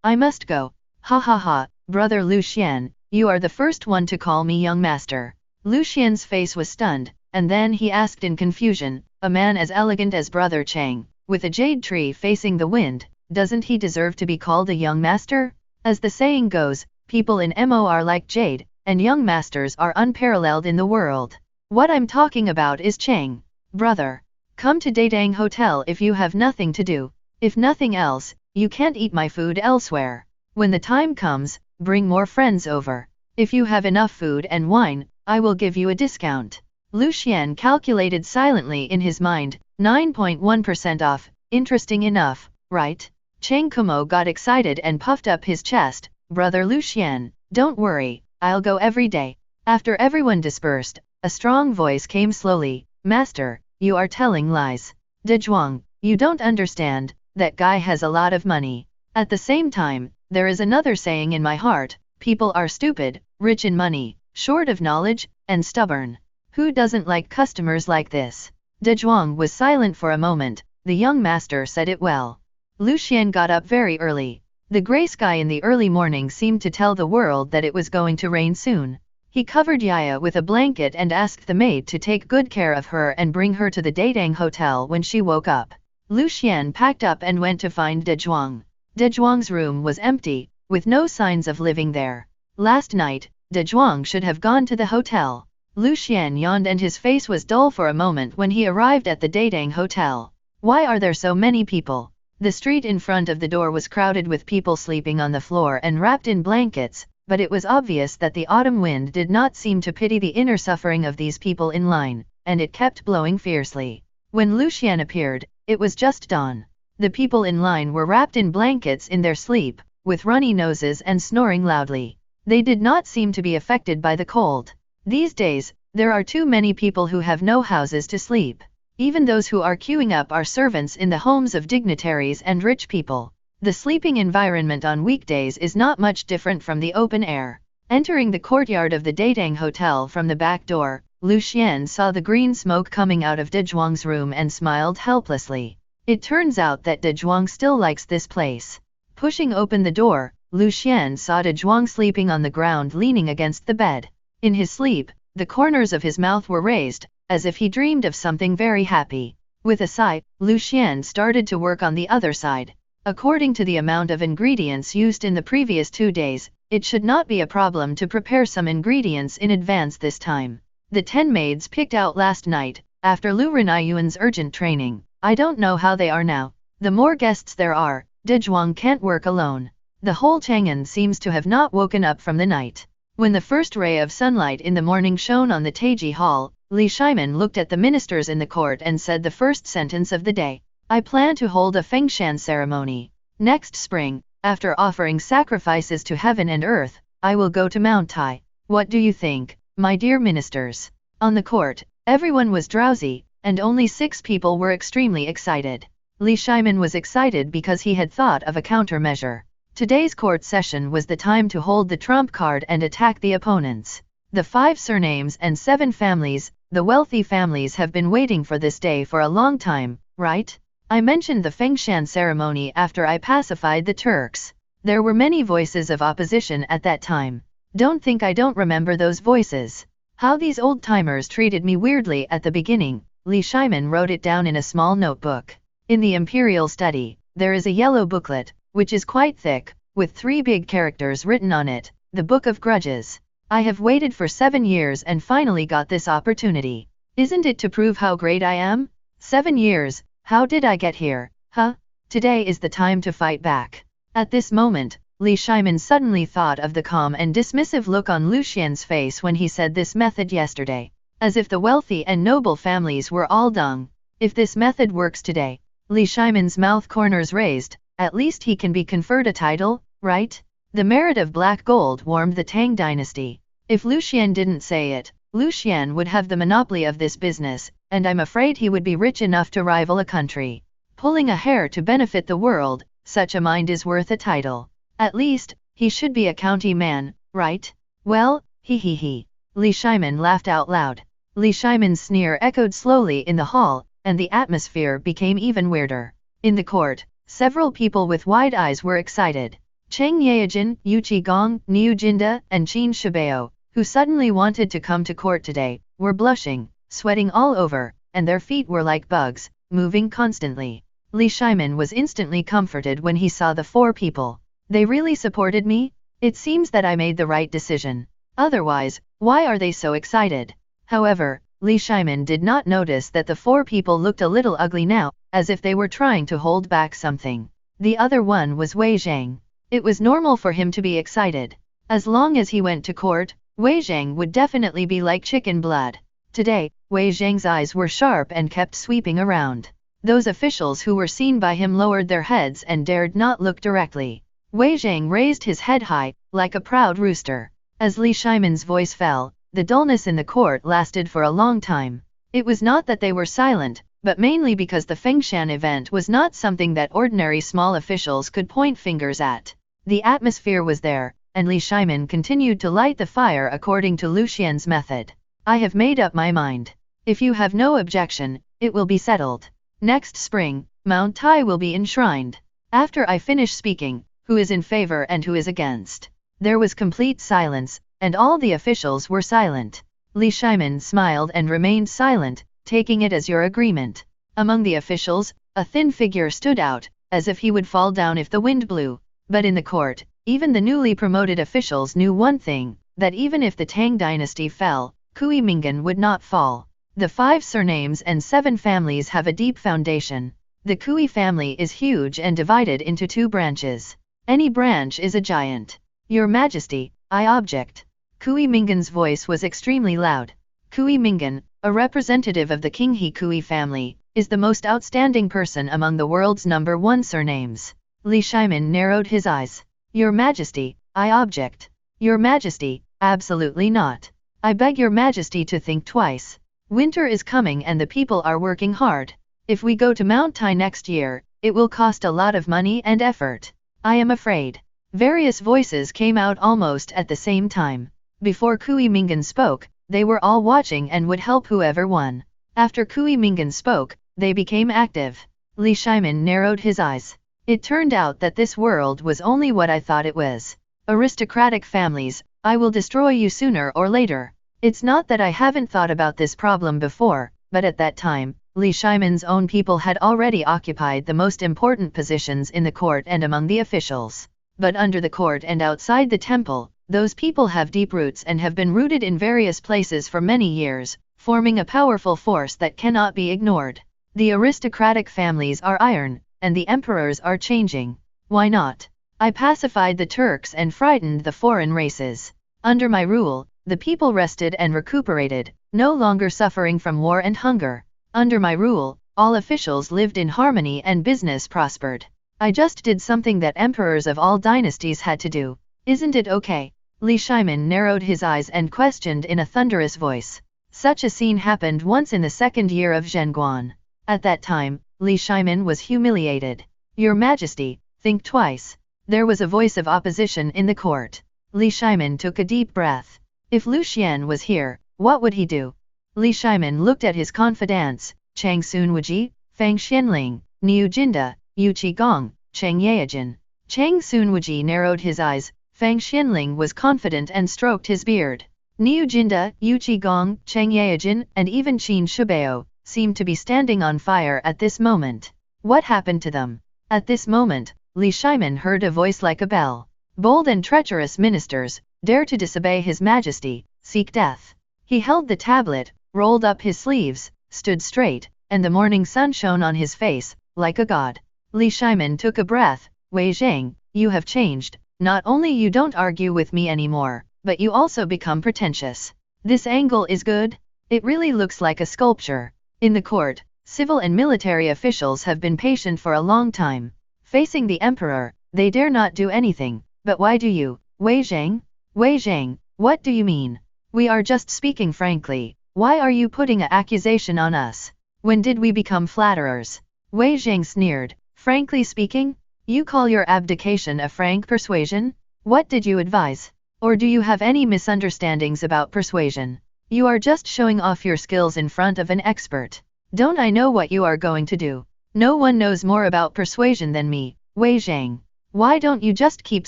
Speaker 2: I must go. Ha ha ha, brother Lucian, you are the first one to call me young master. Lucian's face was stunned, and then he asked in confusion, a man as elegant as brother Cheng, with a jade tree facing the wind, doesn't he deserve to be called a young master? As the saying goes, people in Mo are like jade, and young masters are unparalleled in the world. What I'm talking about is Cheng. Brother, come to Datang Hotel if you have nothing to do. If nothing else, you can't eat my food elsewhere. When the time comes, bring more friends over. If you have enough food and wine, I will give you a discount. Lucian calculated silently in his mind, 9.1% off, interesting enough, right? Cheng Kumo got excited and puffed up his chest. Brother Lucian, don't worry, I'll go every day. After everyone dispersed, a strong voice came slowly. Master, you are telling lies. Dezhuang, you don't understand, that guy has a lot of money. At the same time, there is another saying in my heart, people are stupid, rich in money, short of knowledge, and stubborn. Who doesn't like customers like this? Dezhuang was silent for a moment. The young master said it well. Lucian got up very early. The grey sky in the early morning seemed to tell the world that it was going to rain soon. He covered Yaya with a blanket and asked the maid to take good care of her and bring her to the Datang Hotel when she woke up. Lucian packed up and went to find Dezhuang. Dezhuang's room was empty, with no signs of living there. Last night, Dezhuang should have gone to the hotel. Lucian yawned and his face was dull for a moment when he arrived at the Datang Hotel. Why are there so many people? The street in front of the door was crowded with people sleeping on the floor and wrapped in blankets, but it was obvious that the autumn wind did not seem to pity the inner suffering of these people in line, and it kept blowing fiercely. When Lucian appeared, it was just dawn. The people in line were wrapped in blankets in their sleep, with runny noses and snoring loudly. They did not seem to be affected by the cold. These days, there are too many people who have no houses to sleep. Even those who are queuing up are servants in the homes of dignitaries and rich people. The sleeping environment on weekdays is not much different from the open air. Entering the courtyard of the Datang Hotel from the back door, Lu Xian saw the green smoke coming out of De Zhuang's room and smiled helplessly. It turns out that De Zhuang still likes this place. Pushing open the door, Lu Xian saw De Zhuang sleeping on the ground leaning against the bed. In his sleep, the corners of his mouth were raised, as if he dreamed of something very happy. With a sigh, Lu Xian started to work on the other side. According to the amount of ingredients used in the previous 2 days, it should not be a problem to prepare some ingredients in advance this time. The 10 maids picked out last night, after Lu Renyuan's urgent training. I don't know how they are now. The more guests there are, De Zhuang can't work alone. The whole Chang'an seems to have not woken up from the night. When the first ray of sunlight in the morning shone on the Taiji Hall, Li Shimin looked at the ministers in the court and said the first sentence of the day. I plan to hold a Fengshan ceremony. Next spring, after offering sacrifices to heaven and earth, I will go to Mount Tai. What do you think, my dear ministers? On the court, everyone was drowsy, and only 6 people were extremely excited. Li Shimin was excited because he had thought of a countermeasure. Today's court session was the time to hold the trump card and attack the opponents. The 5 surnames and 7 families, the wealthy families have been waiting for this day for a long time, right? I mentioned the Fengshan ceremony after I pacified the Turks. There were many voices of opposition at that time. Don't think I don't remember those voices. How these old-timers treated me weirdly at the beginning. Li Shimin wrote it down in a small notebook. In the Imperial Study, there is a yellow booklet, which is quite thick, with 3 big characters written on it, the Book of Grudges. I have waited for 7 years and finally got this opportunity. Isn't it to prove how great I am? 7 years. How did I get here, huh? Today is the time to fight back. At this moment, Li Shimin suddenly thought of the calm and dismissive look on Lu Xian's face when he said this method yesterday. As if the wealthy and noble families were all dung. If this method works today, Li Shimin's mouth corners raised, at least he can be conferred a title, right? The merit of black gold warmed the Tang dynasty. If Lu Xian didn't say it, Lu Xian would have the monopoly of this business, and I'm afraid he would be rich enough to rival a country. Pulling a hair to benefit the world, such a mind is worth a title. At least, he should be a county man, right? Well, he. Li Shimin laughed out loud. Li Shimin's sneer echoed slowly in the hall, and the atmosphere became even weirder. In the court, several people with wide eyes were excited. Cheng Yaojin, Yu Qigong, Niu Jinda, and Qin Shibao, who suddenly wanted to come to court today, were blushing, sweating all over, and their feet were like bugs, moving constantly. Li Shimin was instantly comforted when he saw the 4 people. They really supported me? It seems that I made the right decision. Otherwise, why are they so excited? However, Li Shimin did not notice that the 4 people looked a little ugly now, as if they were trying to hold back something. The other one was Wei Zhang. It was normal for him to be excited. As long as he went to court, Wei Zhang would definitely be like chicken blood. Today, Wei Zhang's eyes were sharp and kept sweeping around. Those officials who were seen by him lowered their heads and dared not look directly. Wei Zhang raised his head high, like a proud rooster. As Li Shimin's voice fell, the dullness in the court lasted for a long time. It was not that they were silent, but mainly because the Fengshan event was not something that ordinary small officials could point fingers at. The atmosphere was there, and Li Shimin continued to light the fire according to Lu Xian's method. I have made up my mind. If you have no objection, it will be settled. Next spring, Mount Tai will be enshrined. After I finish speaking, who is in favor and who is against? There was complete silence, and all the officials were silent. Li Shimin smiled and remained silent, taking it as your agreement. Among the officials, a thin figure stood out, as if he would fall down if the wind blew. But in the court, even the newly promoted officials knew one thing, that even if the Tang dynasty fell, Kui Minggan would not fall. The 5 surnames and 7 families have a deep foundation. The Kui family is huge and divided into 2 branches. Any branch is a giant. Your Majesty, I object. Kui Minggan's voice was extremely loud. Kui Minggan, a representative of the Qinghe Kui family, is the most outstanding person among the world's #1 surnames. Li Shimin narrowed his eyes. Your Majesty, I object. Your Majesty, absolutely not. I beg your Majesty to think twice. Winter is coming and the people are working hard. If we go to Mount Tai next year, it will cost a lot of money and effort. I am afraid. Various voices came out almost at the same time. Before Kui Minggan spoke, they were all watching and would help whoever won. After Kui Minggan spoke, they became active. Li Shimin narrowed his eyes. It turned out that this world was only what I thought it was. Aristocratic families, I will destroy you sooner or later. It's not that I haven't thought about this problem before, but at that time, Li Shimin's own people had already occupied the most important positions in the court and among the officials. But under the court and outside the temple, those people have deep roots and have been rooted in various places for many years, forming a powerful force that cannot be ignored. The aristocratic families are iron, and the emperors are changing. Why not? I pacified the Turks and frightened the foreign races. Under my rule, the people rested and recuperated, no longer suffering from war and hunger. Under my rule, all officials lived in harmony and business prospered. I just did something that emperors of all dynasties had to do. Isn't it okay? Li Shimin narrowed his eyes and questioned in a thunderous voice. Such a scene happened once in the second year of Zhenguan. At that time, Li Shimin was humiliated. Your Majesty, think twice. There was a voice of opposition in the court. Li Shimin took a deep breath. If Lu Xian was here, what would he do? Li Shimin looked at his confidants, Chang Sunwuji, Fang Xianling, Niu Jinda, Yu Qigong, Cheng Yaojin. Chang Sunwuji narrowed his eyes, Fang Xianling was confident and stroked his beard. Niu Jinda, Yu Qigong, Cheng Yaojin, and even Qin Shubao seemed to be standing on fire at this moment. What happened to them? At this moment, Li Shimin heard a voice like a bell. Bold and treacherous ministers, dare to disobey His Majesty, seek death. He held the tablet, rolled up his sleeves, stood straight, and the morning sun shone on his face, like a god. Li Shimin took a breath. Wei Zhang, you have changed. Not only you don't argue with me anymore, but you also become pretentious. This angle is good. It really looks like a sculpture. In the court, civil and military officials have been patient for a long time. Facing the emperor, they dare not do anything. But why do you, Wei Zhang? Wei Zhang, what do you mean? We are just speaking frankly. Why are you putting an accusation on us? When did we become flatterers? Wei Zhang sneered. Frankly speaking? You call your abdication a frank persuasion? What did you advise? Or do you have any misunderstandings about persuasion? You are just showing off your skills in front of an expert. Don't I know what you are going to do? No one knows more about persuasion than me, Wei Zhang. Why don't you just keep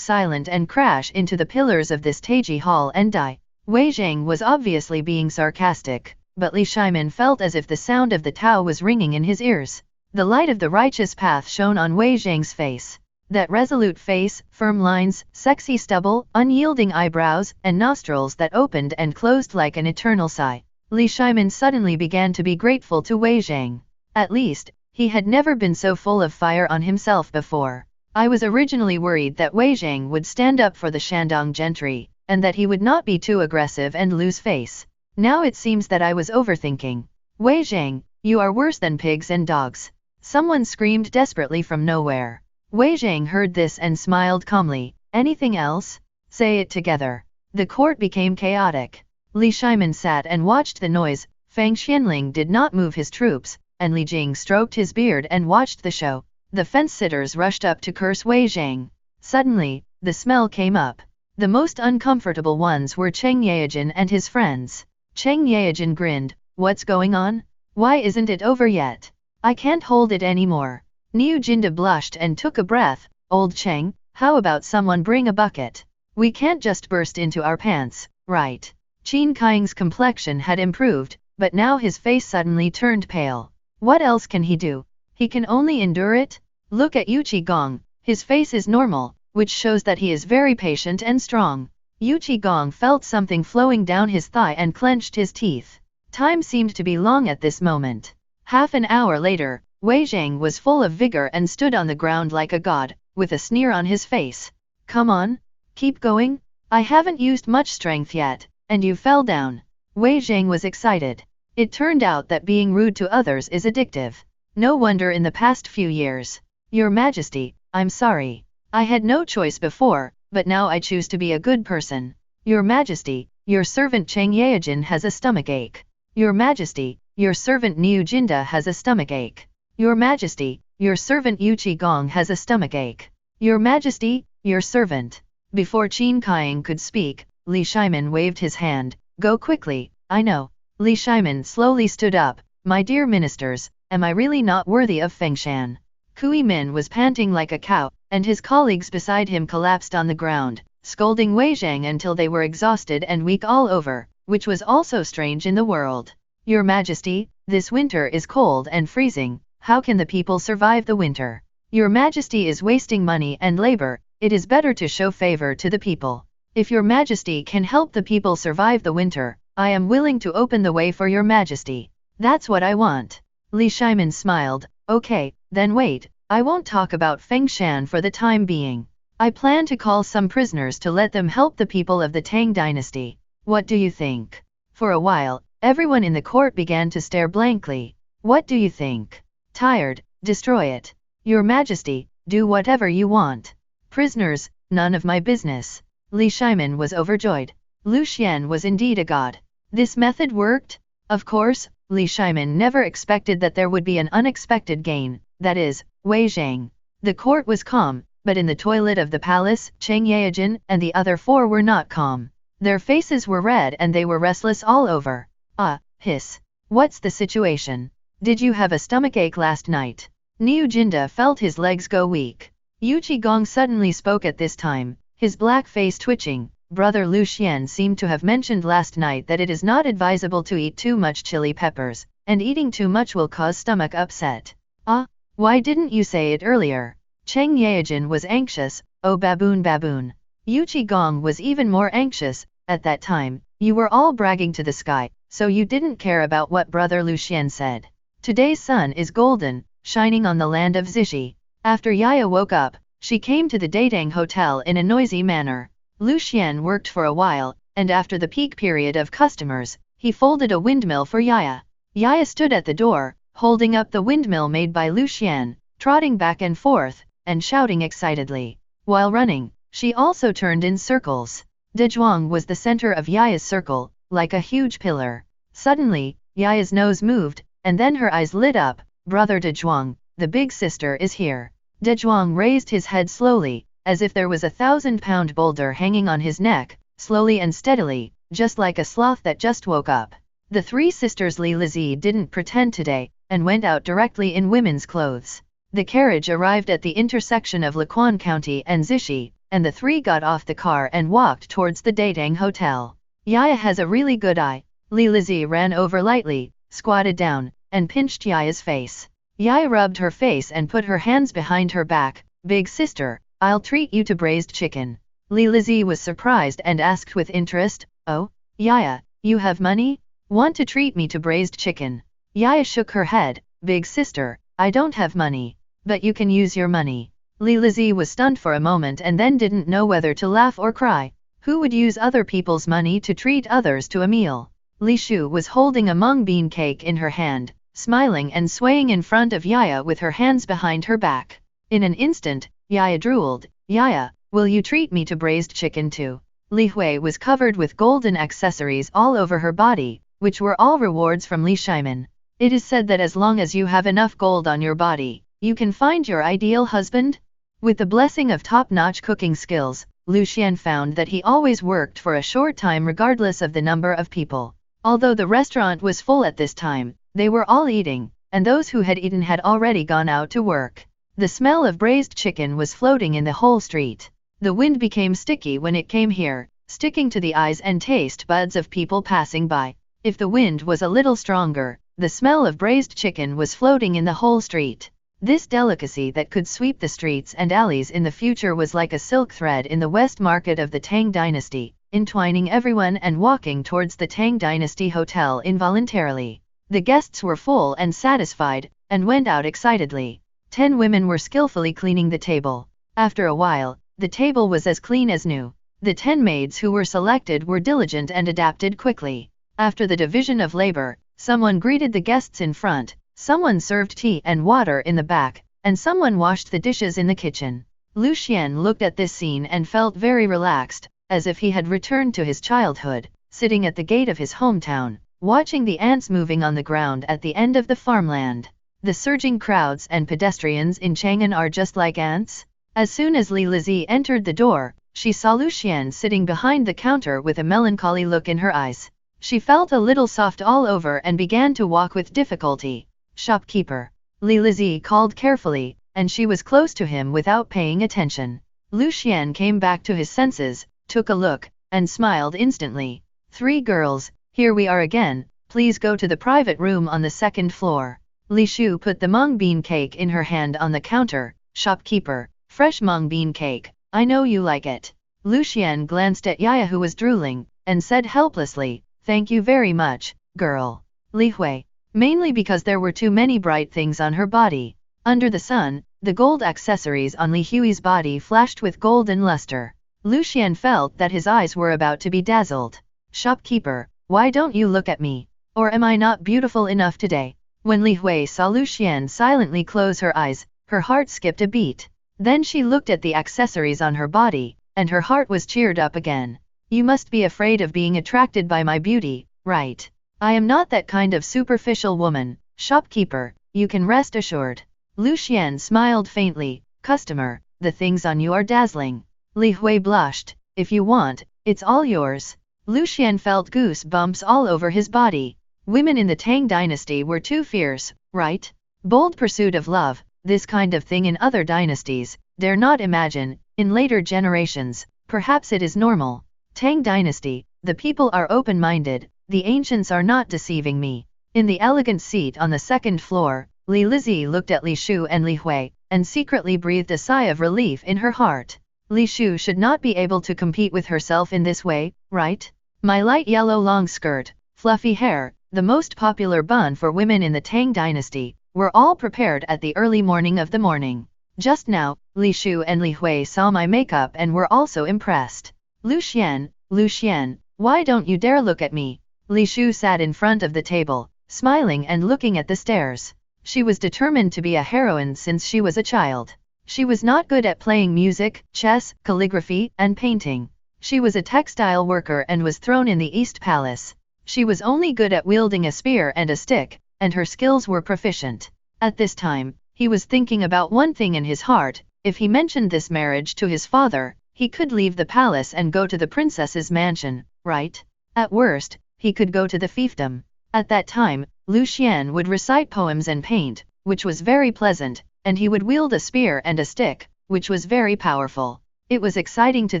Speaker 2: silent and crash into the pillars of this Taiji Hall and die? Wei Zhang was obviously being sarcastic, but Li Shimin felt as if the sound of the Tao was ringing in his ears. The light of the righteous path shone on Wei Zhang's face. That resolute face, firm lines, sexy stubble, unyielding eyebrows, and nostrils that opened and closed like an eternal sigh. Li Shimin suddenly began to be grateful to Wei Zhang. At least, he had never been so full of fire on himself before. I was originally worried that Wei Zhang would stand up for the Shandong gentry, and that he would not be too aggressive and lose face. Now it seems that I was overthinking. Wei Zhang, you are worse than pigs and dogs. Someone screamed desperately from nowhere. Wei Zhang heard this and smiled calmly. Anything else? Say it together. The court became chaotic. Li Shimin sat and watched the noise. Fang Xianling did not move his troops, and Li Jing stroked his beard and watched the show. The fence-sitters rushed up to curse Wei Zhang. Suddenly, the smell came up. The most uncomfortable ones were Cheng Yaojin and his friends. Cheng Yaojin grinned. What's going on? Why isn't it over yet? I can't hold it anymore. Niu Jinda blushed and took a breath. Old Cheng, how about someone bring a bucket? We can't just burst into our pants, right? Qin Kaing's complexion had improved, but now his face suddenly turned pale. What else can he do? He can only endure it? Look at Yu Qigong, his face is normal, which shows that he is very patient and strong. Yu Qigong felt something flowing down his thigh and clenched his teeth. Time seemed to be long at this moment. Half an hour later, Wei Zhang was full of vigor and stood on the ground like a god, with a sneer on his face. Come on, keep going. I haven't used much strength yet, and you fell down. Wei Zhang was excited. It turned out that being rude to others is addictive. No wonder in the past few years. Your Majesty, I'm sorry. I had no choice before, but now I choose to be a good person. Your Majesty, your servant Cheng Yaojin has a stomachache. Your Majesty, your servant Niu Jinda has a stomachache. Your Majesty, your servant Yu Qigong has a stomachache. Your Majesty, your servant. Before Qin Kaiang could speak, Li Shimin waved his hand. Go quickly, I know. Li Shimin slowly stood up. My dear ministers, am I really not worthy of Fengshan? Kui Min was panting like a cow, and his colleagues beside him collapsed on the ground, scolding Wei Zhang until they were exhausted and weak all over, which was also strange in the world. Your Majesty, this winter is cold and freezing, how can the people survive the winter? Your Majesty is wasting money and labor, it is better to show favor to the people. If Your Majesty can help the people survive the winter, I am willing to open the way for Your Majesty. That's what I want. Li Shimin smiled. Okay, then wait, I won't talk about Fengshan for the time being. I plan to call some prisoners to let them help the people of the Tang dynasty. What do you think? For a while, everyone in the court began to stare blankly. What do you think? Tired, destroy it. Your Majesty, do whatever you want. Prisoners, none of my business. Li Shimin was overjoyed. Lu Xian was indeed a god. This method worked? Of course, Li Shimin never expected that there would be an unexpected gain, that is, Wei Zhang. The court was calm, but in the toilet of the palace, Cheng Yaojin and the other four were not calm. Their faces were red and they were restless all over. Ah, hiss. What's the situation? Did you have a stomachache last night? Niu Jinda felt his legs go weak. Yu Qigong suddenly spoke at this time, his black face twitching. Brother Lu Xian seemed to have mentioned last night that it is not advisable to eat too much chili peppers, and eating too much will cause stomach upset. Ah, why didn't you say it earlier? Cheng Yaojin was anxious. Oh baboon baboon. Yu Qigong was even more anxious. At that time, you were all bragging to the sky, so you didn't care about what Brother Lu Xian said. Today's sun is golden, shining on the land of Zixi. After Yaya woke up, she came to the Datang Hotel in a noisy manner. Lu Xian worked for a while, and after the peak period of customers, he folded a windmill for Yaya. Yaya stood at the door, holding up the windmill made by Lu Xian, trotting back and forth, and shouting excitedly. While running, she also turned in circles. Dezhuang was the center of Yaya's circle, like a huge pillar. Suddenly, Yaya's nose moved, and then her eyes lit up. Brother Dezhuang, the big sister is here. Dezhuang raised his head slowly, as if there was a 1,000-pound boulder hanging on his neck, slowly and steadily, just like a sloth that just woke up. The three sisters Li Lizi didn't pretend today, and went out directly in women's clothes. The carriage arrived at the intersection of Liquan County and Zixi, and the three got off the car and walked towards the Datang Hotel. Yaya has a really good eye. Li Lizi ran over lightly, squatted down, and pinched Yaya's face. Yaya rubbed her face and put her hands behind her back. Big sister, I'll treat you to braised chicken. Li Lizi was surprised and asked with interest, Oh, Yaya, you have money? Want to treat me to braised chicken? Yaya shook her head. Big sister, I don't have money. But you can use your money. Li Lizi was stunned for a moment and then didn't know whether to laugh or cry. Who would use other people's money to treat others to a meal? Li Shu was holding a mung bean cake in her hand, smiling and swaying in front of Yaya with her hands behind her back. In an instant, Yaya drooled. Yaya, will you treat me to braised chicken too? Li Hui was covered with golden accessories all over her body, which were all rewards from Li Shimin. It is said that as long as you have enough gold on your body, you can find your ideal husband? With the blessing of top-notch cooking skills, Lu Xian found that he always worked for a short time regardless of the number of people. Although the restaurant was full at this time, they were all eating, and those who had eaten had already gone out to work. The smell of braised chicken was floating in the whole street. The wind became sticky when it came here, sticking to the eyes and taste buds of people passing by. If the wind was a little stronger, the smell of braised chicken was floating in the whole street. This delicacy that could sweep the streets and alleys in the future was like a silk thread in the west market of the Tang dynasty, entwining everyone and walking towards the Tang dynasty hotel involuntarily. The guests were full and satisfied, and went out excitedly. 10 women were skillfully cleaning the table. After a while, the table was as clean as new. The 10 maids who were selected were diligent and adapted quickly. After the division of labor, someone greeted the guests in front, someone served tea and water in the back, and someone washed the dishes in the kitchen. Lu Xian looked at this scene and felt very relaxed, as if he had returned to his childhood, sitting at the gate of his hometown, watching the ants moving on the ground at the end of the farmland. The surging crowds and pedestrians in Chang'an are just like ants. As soon as Li Lizi entered the door, she saw Lucian sitting behind the counter with a melancholy look in her eyes. She felt a little soft all over and began to walk with difficulty. "Shopkeeper," Li Lizi called carefully, and she was close to him without paying attention. Lucian came back to his senses, took a look, and smiled instantly. "Three girls, here we are again, please go to the private room on the second floor." Li Shu put the mung bean cake in her hand on the counter. "Shopkeeper, fresh mung bean cake, I know you like it." Lucian glanced at Yaya who was drooling, and said helplessly, "Thank you very much, girl." Li Hui, mainly because there were too many bright things on her body. Under the sun, the gold accessories on Li Hui's body flashed with golden luster. Lucian felt that his eyes were about to be dazzled. "Shopkeeper, why don't you look at me? Or am I not beautiful enough today?" When Li Hui saw Lucian silently close her eyes, her heart skipped a beat. Then she looked at the accessories on her body, and her heart was cheered up again. "You must be afraid of being attracted by my beauty, right? I am not that kind of superficial woman, shopkeeper, you can rest assured." Lucian smiled faintly. "Customer, the things on you are dazzling." Li Hui blushed. "If you want, it's all yours." Lucian felt goose bumps all over his body. Women in the Tang dynasty were too fierce, right? Bold pursuit of love, this kind of thing in other dynasties, dare not imagine. In later generations, perhaps it is normal. Tang dynasty, the people are open-minded, the ancients are not deceiving me. In the elegant seat on the second floor, Li Lizi looked at Li Shu and Li Hui, and secretly breathed a sigh of relief in her heart. Li Shu should not be able to compete with herself in this way, right? My light yellow long skirt, fluffy hair, the most popular bun for women in the Tang dynasty, were all prepared at the early morning of the morning. Just now, Li Shu and Li Hui saw my makeup and were also impressed. "Lucian, Lucian, why don't you dare look at me?" Li Shu sat in front of the table, smiling and looking at the stairs. She was determined to be a heroine since she was a child. She was not good at playing music, chess, calligraphy, and painting. She was a textile worker and was thrown in the East Palace. She was only good at wielding a spear and a stick, and her skills were proficient. At this time, he was thinking about one thing in his heart: if he mentioned this marriage to his father, he could leave the palace and go to the princess's mansion, right? At worst, he could go to the fiefdom. At that time, Lucian would recite poems and paint, which was very pleasant, and he would wield a spear and a stick, which was very powerful. It was exciting to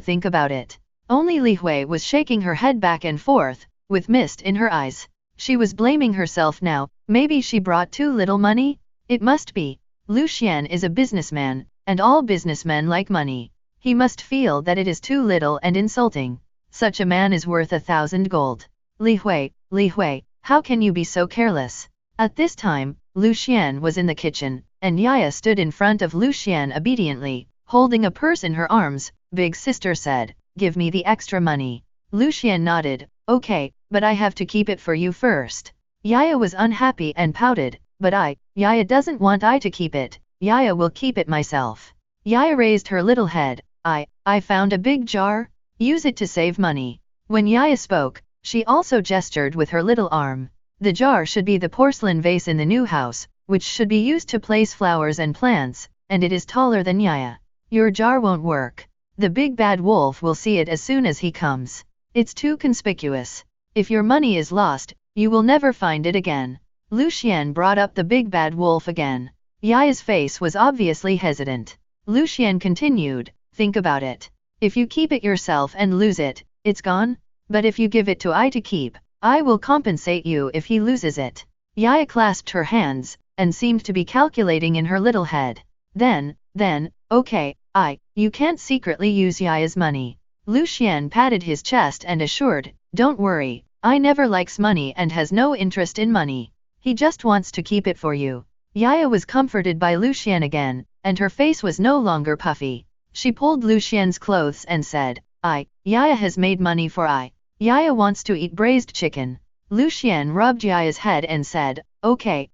Speaker 2: think about it. Only Li Hui was shaking her head back and forth, with mist in her eyes. She was blaming herself now. Maybe she brought too little money? It must be. Lucian is a businessman, and all businessmen like money. He must feel that it is too little and insulting. Such a man is worth 1,000 gold. Li Hui, how can you be so careless? At this time, Lucian was in the kitchen, and Yaya stood in front of Lucian obediently, holding a purse in her arms. Big sister said, "Give me the extra money." Lucian nodded. "Okay, but I have to keep it for you first." Yaya was unhappy and pouted. "But Yaya doesn't want I to keep it. Yaya will keep it myself." Yaya raised her little head. I found a big jar. Use it to save money." When Yaya spoke, she also gestured with her little arm. The jar should be the porcelain vase in the new house, which should be used to place flowers and plants, and it is taller than Yaya. "Your jar won't work. The big bad wolf will see it as soon as he comes. It's too conspicuous. If your money is lost, you will never find it again." Lucian brought up the big bad wolf again. Yaya's face was obviously hesitant. Lucian continued, "Think about it. If you keep it yourself and lose it, it's gone. But if you give it to I to keep, I will compensate you if he loses it." Yaya clasped her hands, and seemed to be calculating in her little head. Then, okay, you can't secretly use Yaya's money." Lucian patted his chest and assured, "Don't worry, I never likes money and has no interest in money. He just wants to keep it for you." Yaya was comforted by Lucian again, and her face was no longer puffy. She pulled Lucian's clothes and said, Yaya has made money for Yaya wants to eat braised chicken." Lucian rubbed Yaya's head and said, Okay,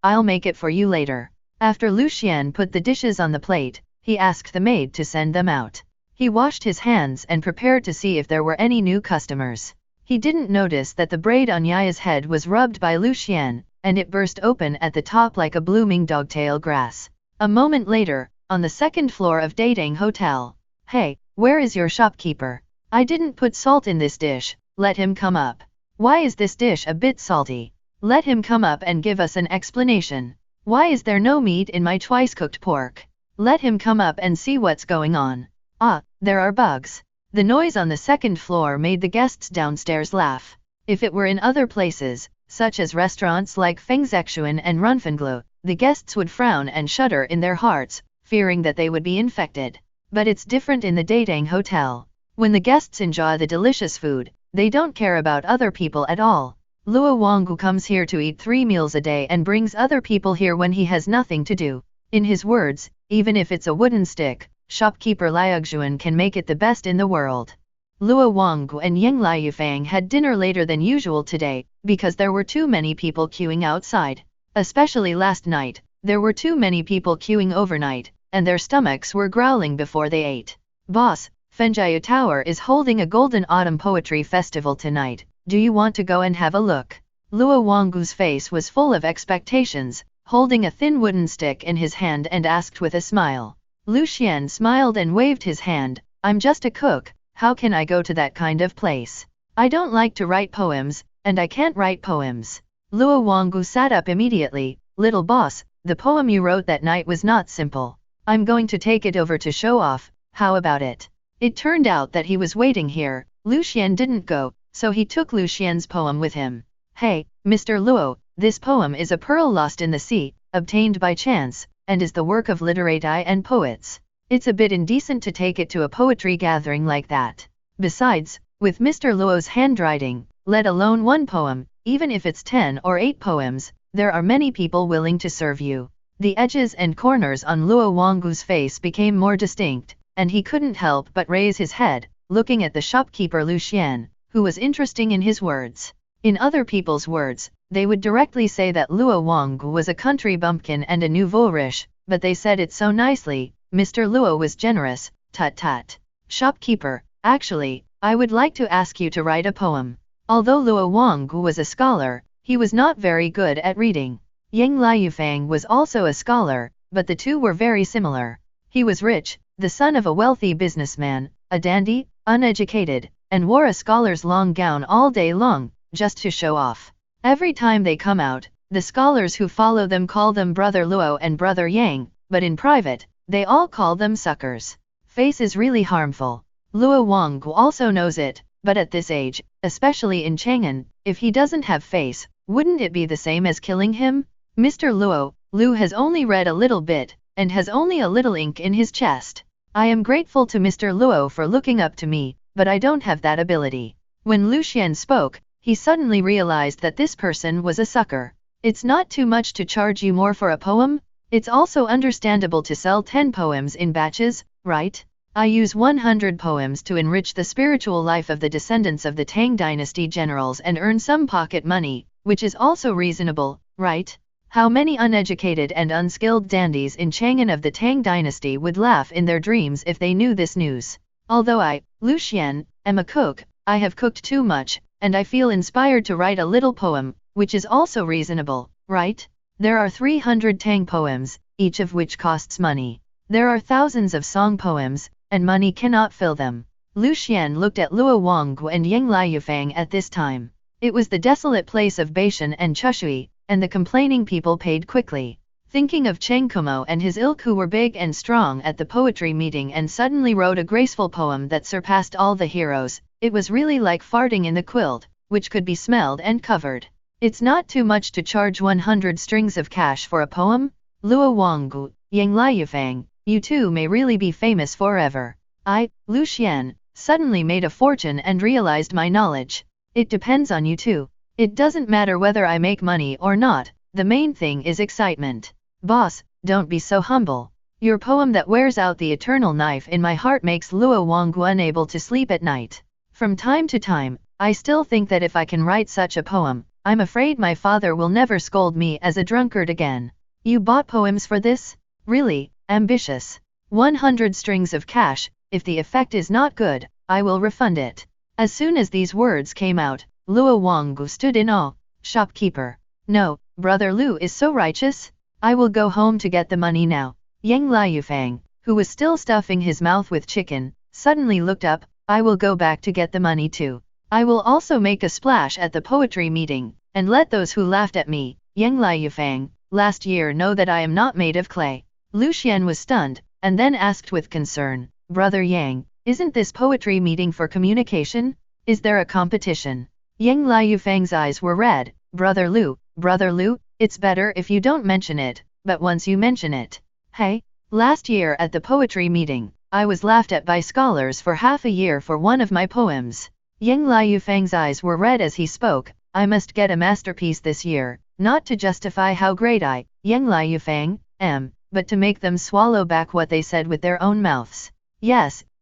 Speaker 2: I'll make it for you later." After Lucian put the dishes on the plate, he asked the maid to send them out. He washed his hands and prepared to see if there were any new customers. He didn't notice that the braid on Yaya's head was rubbed by Lucian, and it burst open at the top like a blooming dogtail grass. A moment later, on the second floor of Dating Hotel. Hey, where is your shopkeeper? I didn't put salt in this dish, let him come up. Why is this dish a bit salty? Let him come up and give us an explanation. Why is there no meat in my twice-cooked pork? Let him come up and see what's going on. Ah, there are bugs. The noise on the second floor made the guests downstairs laugh. If it were in other places, such as restaurants like Fengzexuan and Runfenglu, the guests would frown and shudder in their hearts, fearing that they would be infected. But it's different in the Dating Hotel. When the guests enjoy the delicious food, they don't care about other people at all. Luo Wanggu comes here to eat 3 meals a day and brings other people here when he has nothing to do. In his words, even if it's a wooden stick, shopkeeper Liuxuan can make it the best in the world. Luo Wanggu and Yang Liufang had dinner later than usual today, because there were too many people queuing outside. Especially last night, there were too many people queuing overnight, and their stomachs were growling before they ate. Boss, Fenjiu Tower is holding a Golden Autumn Poetry Festival tonight. Do you want to go and have a look? Luo Wanggu's face was full of expectations, holding a thin wooden stick in his hand and asked with a smile. Lucian smiled and waved his hand. I'm just a cook, how can I go to that kind of place? I don't like to write poems, and I can't write poems. Luo Wanggu sat up immediately. Little boss, the poem you wrote that night was not simple. I'm going to take it over to show off, how about it? It turned out that he was waiting here. Lucian didn't go, so he took Lucian's poem with him. Hey, Mr. Luo, this poem is a pearl lost in the sea, obtained by chance, and is the work of literati and poets. It's a bit indecent to take it to a poetry gathering like that. Besides, with Mr. Luo's handwriting, let alone one poem, even if it's 10 or 8 poems, there are many people willing to serve you. The edges and corners on Luo Wanggu's face became more distinct, and he couldn't help but raise his head, looking at the shopkeeper Lucian, who was interesting in his words. In other people's words, they would directly say that Luo Wanggu was a country bumpkin and a nouveau riche, but they said it so nicely. Mr. Luo was generous. Tut-tut. Shopkeeper, actually, I would like to ask you to write a poem. Although Luo Wanggu was a scholar, he was not very good at reading. Yang Liufang was also a scholar, but the two were very similar. He was rich, the son of a wealthy businessman, a dandy, uneducated, and wore a scholar's long gown all day long, just to show off. Every time they come out, the scholars who follow them call them Brother Luo and Brother Yang, but in private, they all call them suckers. Face is really harmful. Luo Wanggu also knows it, but at this age, especially in Chang'an, if he doesn't have face, wouldn't it be the same as killing him? Mr. Luo, Lu has only read a little bit, and has only a little ink in his chest. I am grateful to Mr. Luo for looking up to me, but I don't have that ability. When Lucian spoke, he suddenly realized that this person was a sucker. It's not too much to charge you more for a poem? It's also understandable to sell 10 poems in batches, right? I use 100 poems to enrich the spiritual life of the descendants of the Tang dynasty generals and earn some pocket money, which is also reasonable, right? How many uneducated and unskilled dandies in Chang'an of the Tang dynasty would laugh in their dreams if they knew this news? Although I, Lucian, am a cook, I have cooked too much, and I feel inspired to write a little poem, which is also reasonable, right? There are 300 Tang poems, each of which costs money. There are thousands of song poems, and money cannot fill them. Lucian looked at Luo Wanggu and Yang Liufang at this time. It was the desolate place of Beishan and Chushui, and the complaining people paid quickly. Thinking of Cheng Kumo and his ilk who were big and strong at the poetry meeting and suddenly wrote a graceful poem that surpassed all the heroes, it was really like farting in the quilt, which could be smelled and covered. It's not too much to charge 100 strings of cash for a poem? Luo Wanggu, Yang Liufang, you two may really be famous forever. I, Lucian, suddenly made a fortune and realized my knowledge. It depends on you two. It doesn't matter whether I make money or not, the main thing is excitement. Boss, don't be so humble. Your poem that wears out the eternal knife in my heart makes Luo Wanggu unable to sleep at night. From time to time, I still think that if I can write such a poem, I'm afraid my father will never scold me as a drunkard again. You bought poems for this? Really, ambitious. 100 strings of cash, if the effect is not good, I will refund it. As soon as these words came out, Luo Wanggu stood in awe. Shopkeeper. No, Brother Lu is so righteous. I will go home to get the money now. Yang Liufang, who was still stuffing his mouth with chicken, suddenly looked up. I will go back to get the money too. I will also make a splash at the poetry meeting, and let those who laughed at me, Yang Liufang, last year know that I am not made of clay. Lu Xian was stunned, and then asked with concern, Brother Yang, isn't this poetry meeting for communication? Is there a competition? Yang Liufang's eyes were red. Brother Lu, it's better if you don't mention it, but once you mention it. Hey, last year at the poetry meeting, I was laughed at by scholars for half a year for one of my poems. Yang Liufang's eyes were red as he spoke. I must get a masterpiece this year, not to justify how great I, Yang Liufang, am, but to make them swallow back what they said with their own mouths.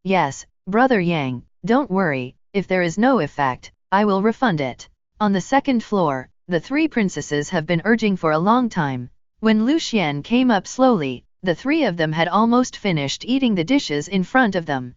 Speaker 2: Yes, Brother Yang, don't worry, if there is no effect, I will refund it. On the second floor, the three princesses have been urging for a long time. When Lu Xian came up slowly, the three of them had almost finished eating the dishes in front of them.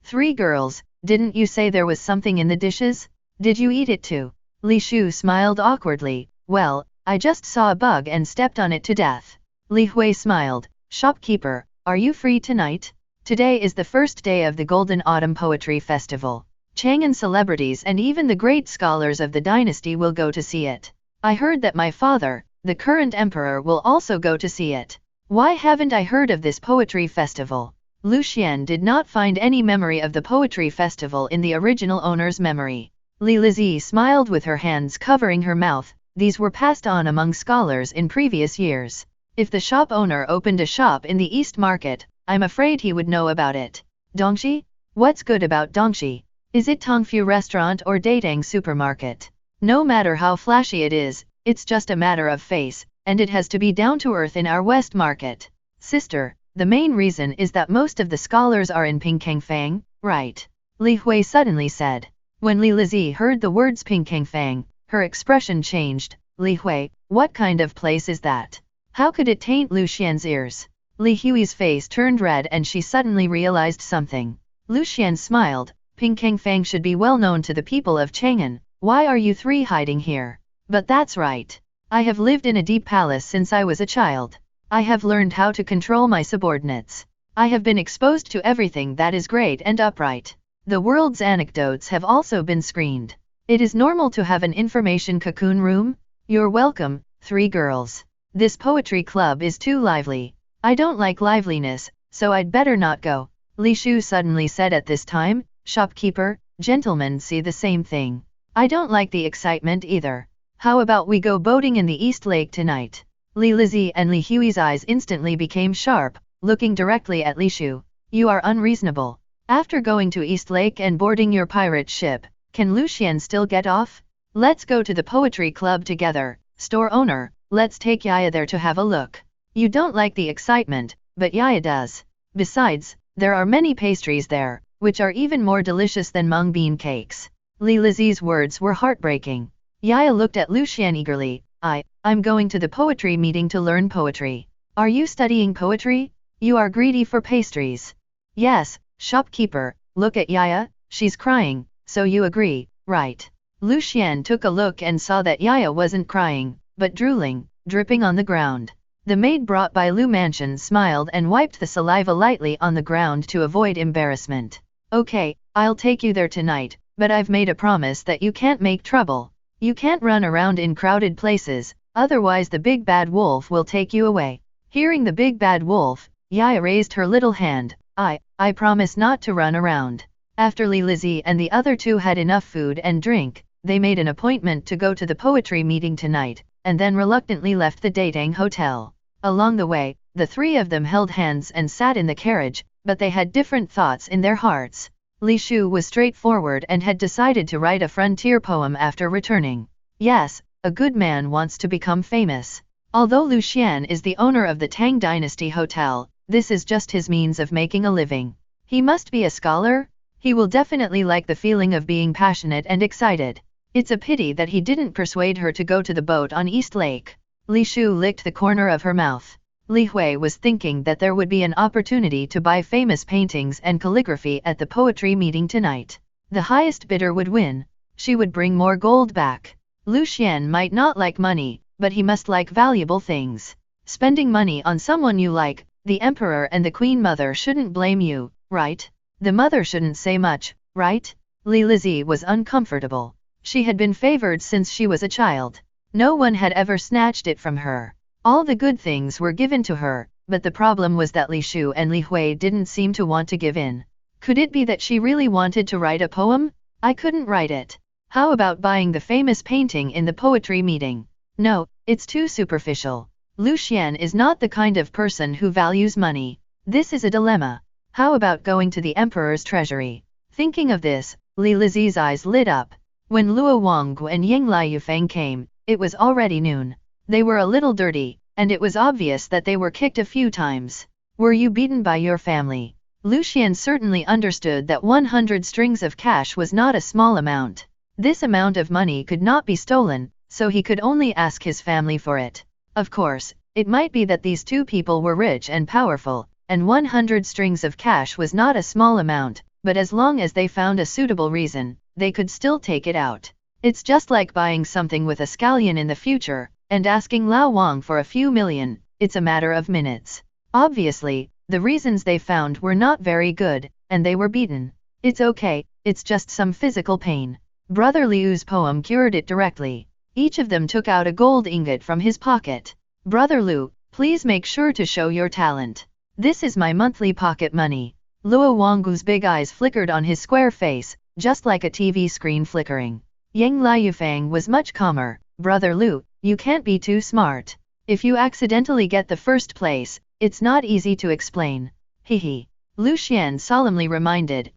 Speaker 2: Three girls, didn't you say there was something in the dishes? Did you eat it too? Li Shu smiled awkwardly. Well, I just saw a bug and stepped on it to death. Li Hui smiled. Shopkeeper, are you free tonight? Today is the first day of the Golden Autumn Poetry Festival. Chang'an celebrities and even the great scholars of the dynasty will go to see it. I heard that my father, the current emperor, will also go to see it. Why haven't I heard of this poetry festival? Lu Xian did not find any memory of the poetry festival in the original owner's memory. Li Lizi smiled with her hands covering her mouth. These were passed on among scholars in previous years. If the shop owner opened a shop in the East Market, I'm afraid he would know about it. Dongxi? What's good about Dongxi? Is it Tongfu restaurant or Datang supermarket? No matter how flashy it is, it's just a matter of face, and it has to be down to earth in our West Market. Sister, the main reason is that most of the scholars are in Pingkangfang, right? Li Hui suddenly said. When Li Lizi heard the words Pingkangfang, her expression changed. Li Hui, what kind of place is that? How could it taint Lu Xian's ears? Li Hui's face turned red and she suddenly realized something. Lu Xian smiled. Pingkangfang should be well known to the people of Chang'an. Why are you three hiding here? But that's right. I have lived in a deep palace since I was a child. I have learned how to control my subordinates. I have been exposed to everything that is great and upright. The world's anecdotes have also been screened. It is normal to have an information cocoon room. You're welcome, three girls. This poetry club is too lively. I don't like liveliness, so I'd better not go. Li Shu suddenly said at this time. Shopkeeper, gentlemen see the same thing. I don't like the excitement either. How about we go boating in the East Lake tonight? Li Lizi and Li Hui's eyes instantly became sharp, looking directly at Li Shu. You are unreasonable. After going to East Lake and boarding your pirate ship, can Lu Xian still get off? Let's go to the poetry club together. Store owner, let's take Yaya there to have a look. You don't like the excitement, but Yaya does. Besides, there are many pastries there, which are even more delicious than mung bean cakes. Li Lizi's words were heartbreaking. Yaya looked at Lu Xian eagerly. I'm going to the poetry meeting to learn poetry. Are you studying poetry? You are greedy for pastries. Yes, shopkeeper, look at Yaya, she's crying, so you agree, right? Lu Xian took a look and saw that Yaya wasn't crying, but drooling, dripping on the ground. The maid brought by Lu Mansion smiled and wiped the saliva lightly on the ground to avoid embarrassment. Okay, I'll take you there tonight, but I've made a promise that you can't make trouble. You can't run around in crowded places, otherwise the big bad wolf will take you away. Hearing the big bad wolf, Yaya raised her little hand. I promise not to run around. After Li Lizi and the other two had enough food and drink, they made an appointment to go to the poetry meeting tonight, and then reluctantly left the Datang hotel. Along the way, the three of them held hands and sat in the carriage, but they had different thoughts in their hearts. Li Shu was straightforward and had decided to write a frontier poem after returning. Yes, a good man wants to become famous. Although Lu Xian is the owner of the Tang Dynasty Hotel, this is just his means of making a living. He must be a scholar? He will definitely like the feeling of being passionate and excited. It's a pity that he didn't persuade her to go to the boat on East Lake. Li Shu licked the corner of her mouth. Li Hui was thinking that there would be an opportunity to buy famous paintings and calligraphy at the poetry meeting tonight. The highest bidder would win. She would bring more gold back. Lu Xian might not like money, but he must like valuable things. Spending money on someone you like, the emperor and the queen mother shouldn't blame you, right? The mother shouldn't say much, right? Li Lizzie was uncomfortable. She had been favored since she was a child. No one had ever snatched it from her. All the good things were given to her, but the problem was that Li Shu and Li Hui didn't seem to want to give in. Could it be that she really wanted to write a poem? I couldn't write it. How about buying the famous painting in the poetry meeting? No, it's too superficial. Lu Xian is not the kind of person who values money. This is a dilemma. How about going to the emperor's treasury? Thinking of this, Li Lizzie's eyes lit up. When Luo Wanggu and Ying Liufeng came, it was already noon. They were a little dirty, and it was obvious that they were kicked a few times. Were you beaten by your family? Lu Xian certainly understood that 100 strings of cash was not a small amount. This amount of money could not be stolen, so he could only ask his family for it. Of course, it might be that these two people were rich and powerful, and 100 strings of cash was not a small amount, but as long as they found a suitable reason, they could still take it out. It's just like buying something with a scallion in the future, and asking Lao Wang for a few million. It's a matter of minutes. Obviously, the reasons they found were not very good, and they were beaten. It's okay, it's just some physical pain. Brother Liu's poem cured it directly. Each of them took out a gold ingot from his pocket. Brother Liu, please make sure to show your talent. This is my monthly pocket money. Luo Wanggu's big eyes flickered on his square face, just like a TV screen flickering. Yang Liufeng was much calmer. Brother Liu, you can't be too smart. If you accidentally get the first place, it's not easy to explain. Hehe. Lu Xian solemnly reminded.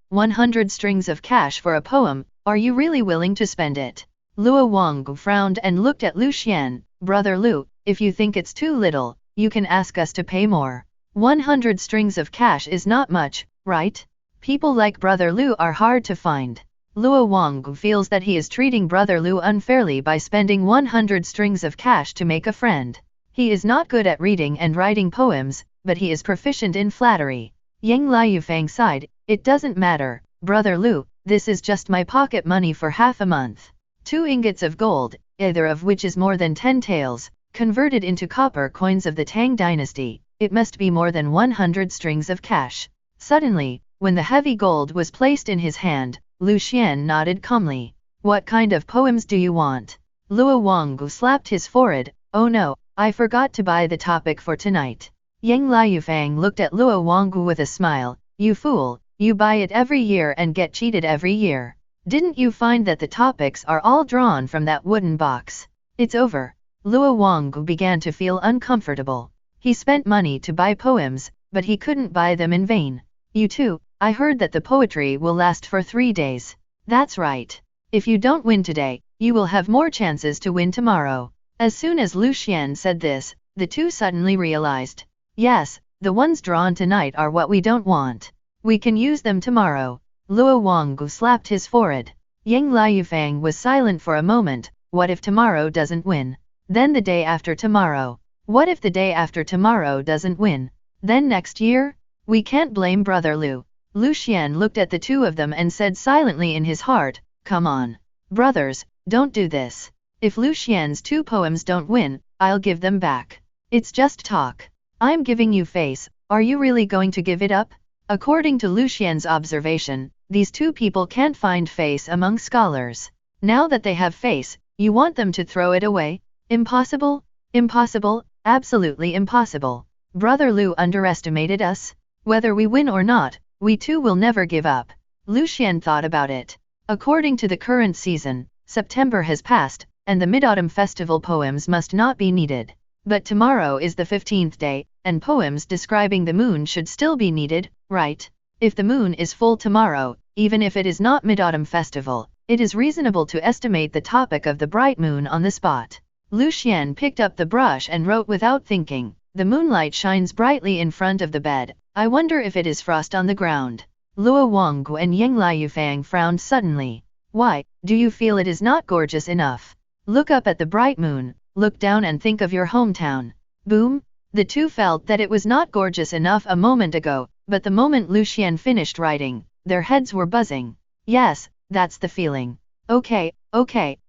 Speaker 2: 100 strings of cash for a poem, are you really willing to spend it? Luo Wanggu frowned and looked at Lu Xian. Brother Liu, if you think it's too little, you can ask us to pay more. 100 strings of cash is not much, right? People like Brother Liu are hard to find. Luo Wanggu feels that he is treating Brother Liu unfairly by spending 100 strings of cash to make a friend. He is not good at reading and writing poems, but he is proficient in flattery. Yang Liufeng sighed. It doesn't matter, Brother Liu, this is just my pocket money for half a month. 2 ingots of gold, either of which is more than 10 taels, converted into copper coins of the Tang dynasty. It must be more than 100 strings of cash. Suddenly, when the heavy gold was placed in his hand, Lu Xian nodded calmly. What kind of poems do you want? Luo Wanggu slapped his forehead. Oh no, I forgot to buy the topic for tonight. Yang Liufeng looked at Luo Wanggu with a smile. You fool, you buy it every year and get cheated every year. Didn't you find that the topics are all drawn from that wooden box? It's over. Luo Wanggu began to feel uncomfortable. He spent money to buy poems, but he couldn't buy them in vain. You too, I heard that the poetry will last for 3 days. That's right. If you don't win today, you will have more chances to win tomorrow. As soon as Lu Xian said this, the two suddenly realized. Yes, the ones drawn tonight are what we don't want. We can use them tomorrow. Luo Wanggu slapped his forehead. Yang Liufeng was silent for a moment. What if tomorrow doesn't win? Then the day after tomorrow. What if the day after tomorrow doesn't win? Then next year? We can't blame Brother Liu. Lu Xian looked at the two of them and said silently in his heart, come on. Brothers, don't do this. If Lu Xian's 2 poems don't win, I'll give them back. It's just talk. I'm giving you face, are you really going to give it up? According to Lu Xian's observation, these 2 people can't find face among scholars. Now that they have face, you want them to throw it away? Impossible? Impossible, absolutely impossible. Brother Liu underestimated us. Whether we win or not, we too will never give up. Lu Xian thought about it. According to the current season, September has passed, and the Mid-Autumn Festival poems must not be needed. But tomorrow is the 15th day, and poems describing the moon should still be needed, right? If the moon is full tomorrow, even if it is not Mid-Autumn Festival, it is reasonable to estimate the topic of the bright moon on the spot. Lu Xian picked up the brush and wrote without thinking. The moonlight shines brightly in front of the bed. I wonder if it is frost on the ground. Luo Wanggu and Yang Liufeng frowned suddenly. Why, do you feel it is not gorgeous enough? Look up at the bright moon, look down and think of your hometown. Boom! The two felt that it was not gorgeous enough a moment ago, but the moment Lu Xian finished writing, their heads were buzzing. Yes, that's the feeling. Okay,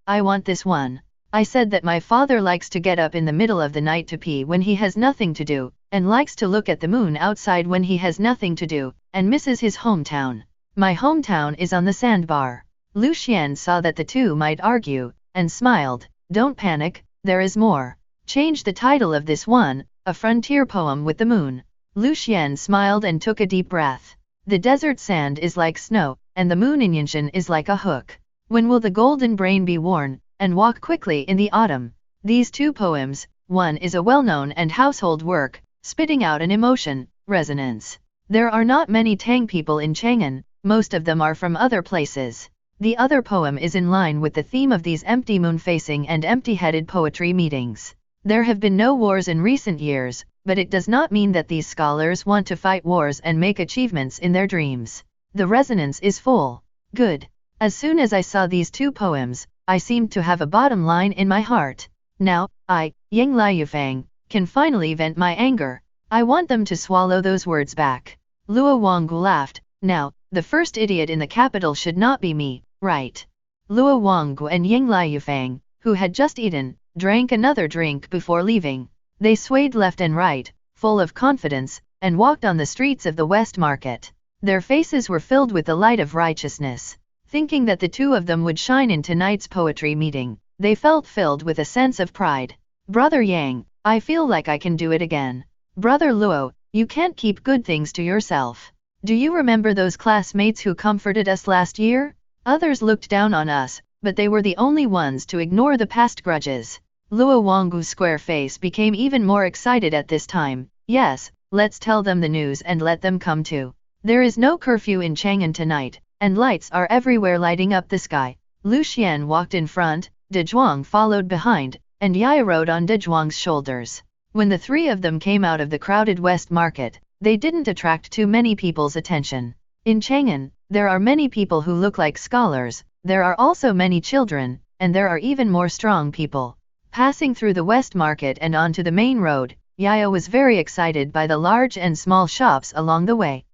Speaker 2: I want this one. I said that my father likes to get up in the middle of the night to pee when he has nothing to do, and likes to look at the moon outside when he has nothing to do, and misses his hometown. My hometown is on the sandbar. Lu Xian saw that the two might argue, and smiled. Don't panic, there is more. Change the title of this one, A Frontier Poem with the Moon. Lu Xian smiled and took a deep breath. The desert sand is like snow, and the moon in Yinshan is like a hook. When will the golden brain be worn, and walk quickly in the autumn? These two poems, one is a well-known and household work, spitting out an emotion, resonance. There are not many Tang people in Chang'an, most of them are from other places. The other poem is in line with the theme of these empty moon-facing and empty-headed poetry meetings. There have been no wars in recent years, but it does not mean that these scholars want to fight wars and make achievements in their dreams. The resonance is full. Good. As soon as I saw these two poems, I seemed to have a bottom line in my heart. Now, I, Yang Liufang, can finally vent my anger. I want them to swallow those words back. Luo Wanggu laughed. Now, the first idiot in the capital should not be me, right? Luo Wanggu and Yang Liufang, who had just eaten, drank another drink before leaving. They swayed left and right, full of confidence, and walked on the streets of the West Market. Their faces were filled with the light of righteousness. Thinking that the two of them would shine in tonight's poetry meeting, they felt filled with a sense of pride. Brother Yang, I feel like I can do it again. Brother Luo, you can't keep good things to yourself. Do you remember those classmates who comforted us last year? Others looked down on us, but they were the only ones to ignore the past grudges. Luo Wanggu's square face became even more excited at this time. Yes, let's tell them the news and let them come too. There is no curfew in Chang'an tonight, and lights are everywhere lighting up the sky. Lu Xian walked in front, De Zhuang followed behind, and Yaya rode on De Zhuang's shoulders. When the three of them came out of the crowded West Market, they didn't attract too many people's attention. In Chang'an, there are many people who look like scholars, there are also many children, and there are even more strong people. Passing through the West Market and onto the main road, Yaya was very excited by the large and small shops along the way.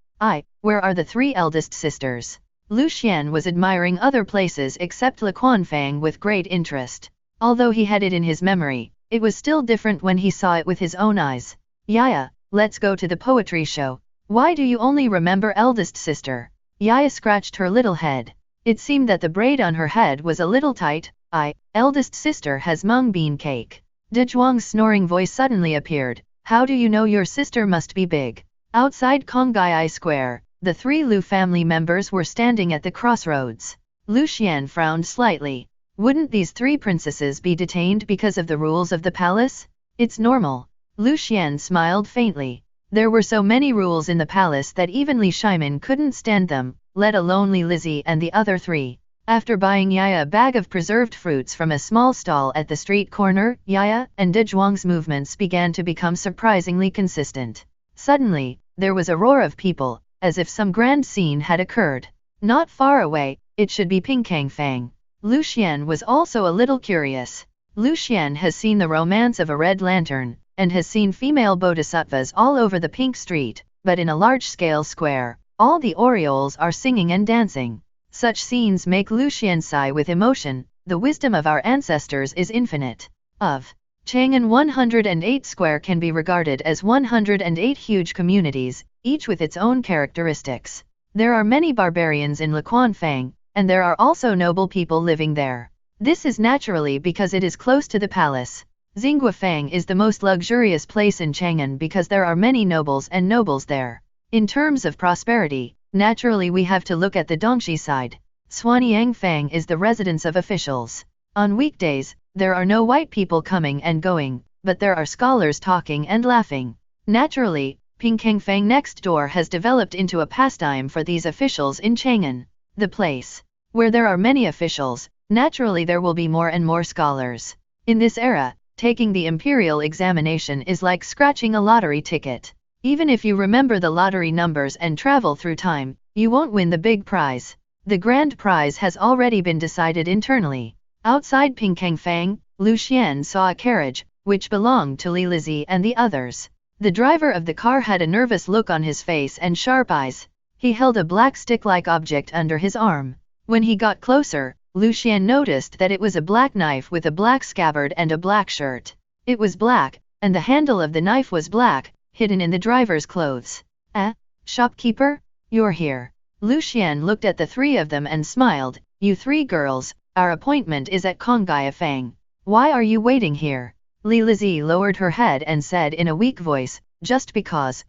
Speaker 2: Where are the three eldest sisters? Lu Xian was admiring other places except Liquanfang with great interest. Although he had it in his memory, it was still different when he saw it with his own eyes. Yaya, let's go to the poetry show. Why do you only remember eldest sister? Yaya scratched her little head. It seemed that the braid on her head was a little tight. Eldest sister has mung bean cake. De Zhuang's snoring voice suddenly appeared. How do you know your sister must be big? Outside Kongai Square, the three Lu family members were standing at the crossroads. Lu Xian frowned slightly. Wouldn't these three princesses be detained because of the rules of the palace? It's normal. Lu Xian smiled faintly. There were so many rules in the palace that even Li Shimin couldn't stand them, let alone Li Lizzie and the other three. After buying Yaya a bag of preserved fruits from a small stall at the street corner, Yaya and De Zhuang's movements began to become surprisingly consistent. Suddenly, there was a roar of people, as if some grand scene had occurred. Not far away, it should be Pingkangfang. Lu Xian was also a little curious. Lu Xian has seen the romance of a red lantern, and has seen female bodhisattvas all over the pink street, but in a large-scale square, all the orioles are singing and dancing. Such scenes make Lu Xian sigh with emotion. The wisdom of our ancestors is infinite. Chang'an 108 Square can be regarded as 108 huge communities, each with its own characteristics. There are many barbarians in Liquanfang, and there are also noble people living there. This is naturally because it is close to the palace. Xinguafang is the most luxurious place in Chang'an because there are many nobles and nobles there. In terms of prosperity, naturally we have to look at the Dongxi side. Suanyangfang is the residence of officials. On weekdays, there are no white people coming and going, but there are scholars talking and laughing. Naturally, Pingkangfang next door has developed into a pastime for these officials in Chang'an. The place where there are many officials, naturally there will be more and more scholars. In this era, taking the imperial examination is like scratching a lottery ticket. Even if you remember the lottery numbers and travel through time, you won't win the big prize. The grand prize has already been decided internally. Outside Pingkangfang, Lu Xian saw a carriage, which belonged to Li Lizzie and the others. The driver of the car had a nervous look on his face and sharp eyes. He held a black stick-like object under his arm. When he got closer, Lucian noticed that it was a black knife with a black scabbard and a black shirt. It was black, and the handle of the knife was black, hidden in the driver's clothes. Shopkeeper? You're here. Lucian looked at the three of them and smiled. You three girls, our appointment is at Kongyafang. Why are you waiting here? Li Lizi lowered her head and said in a weak voice, just because.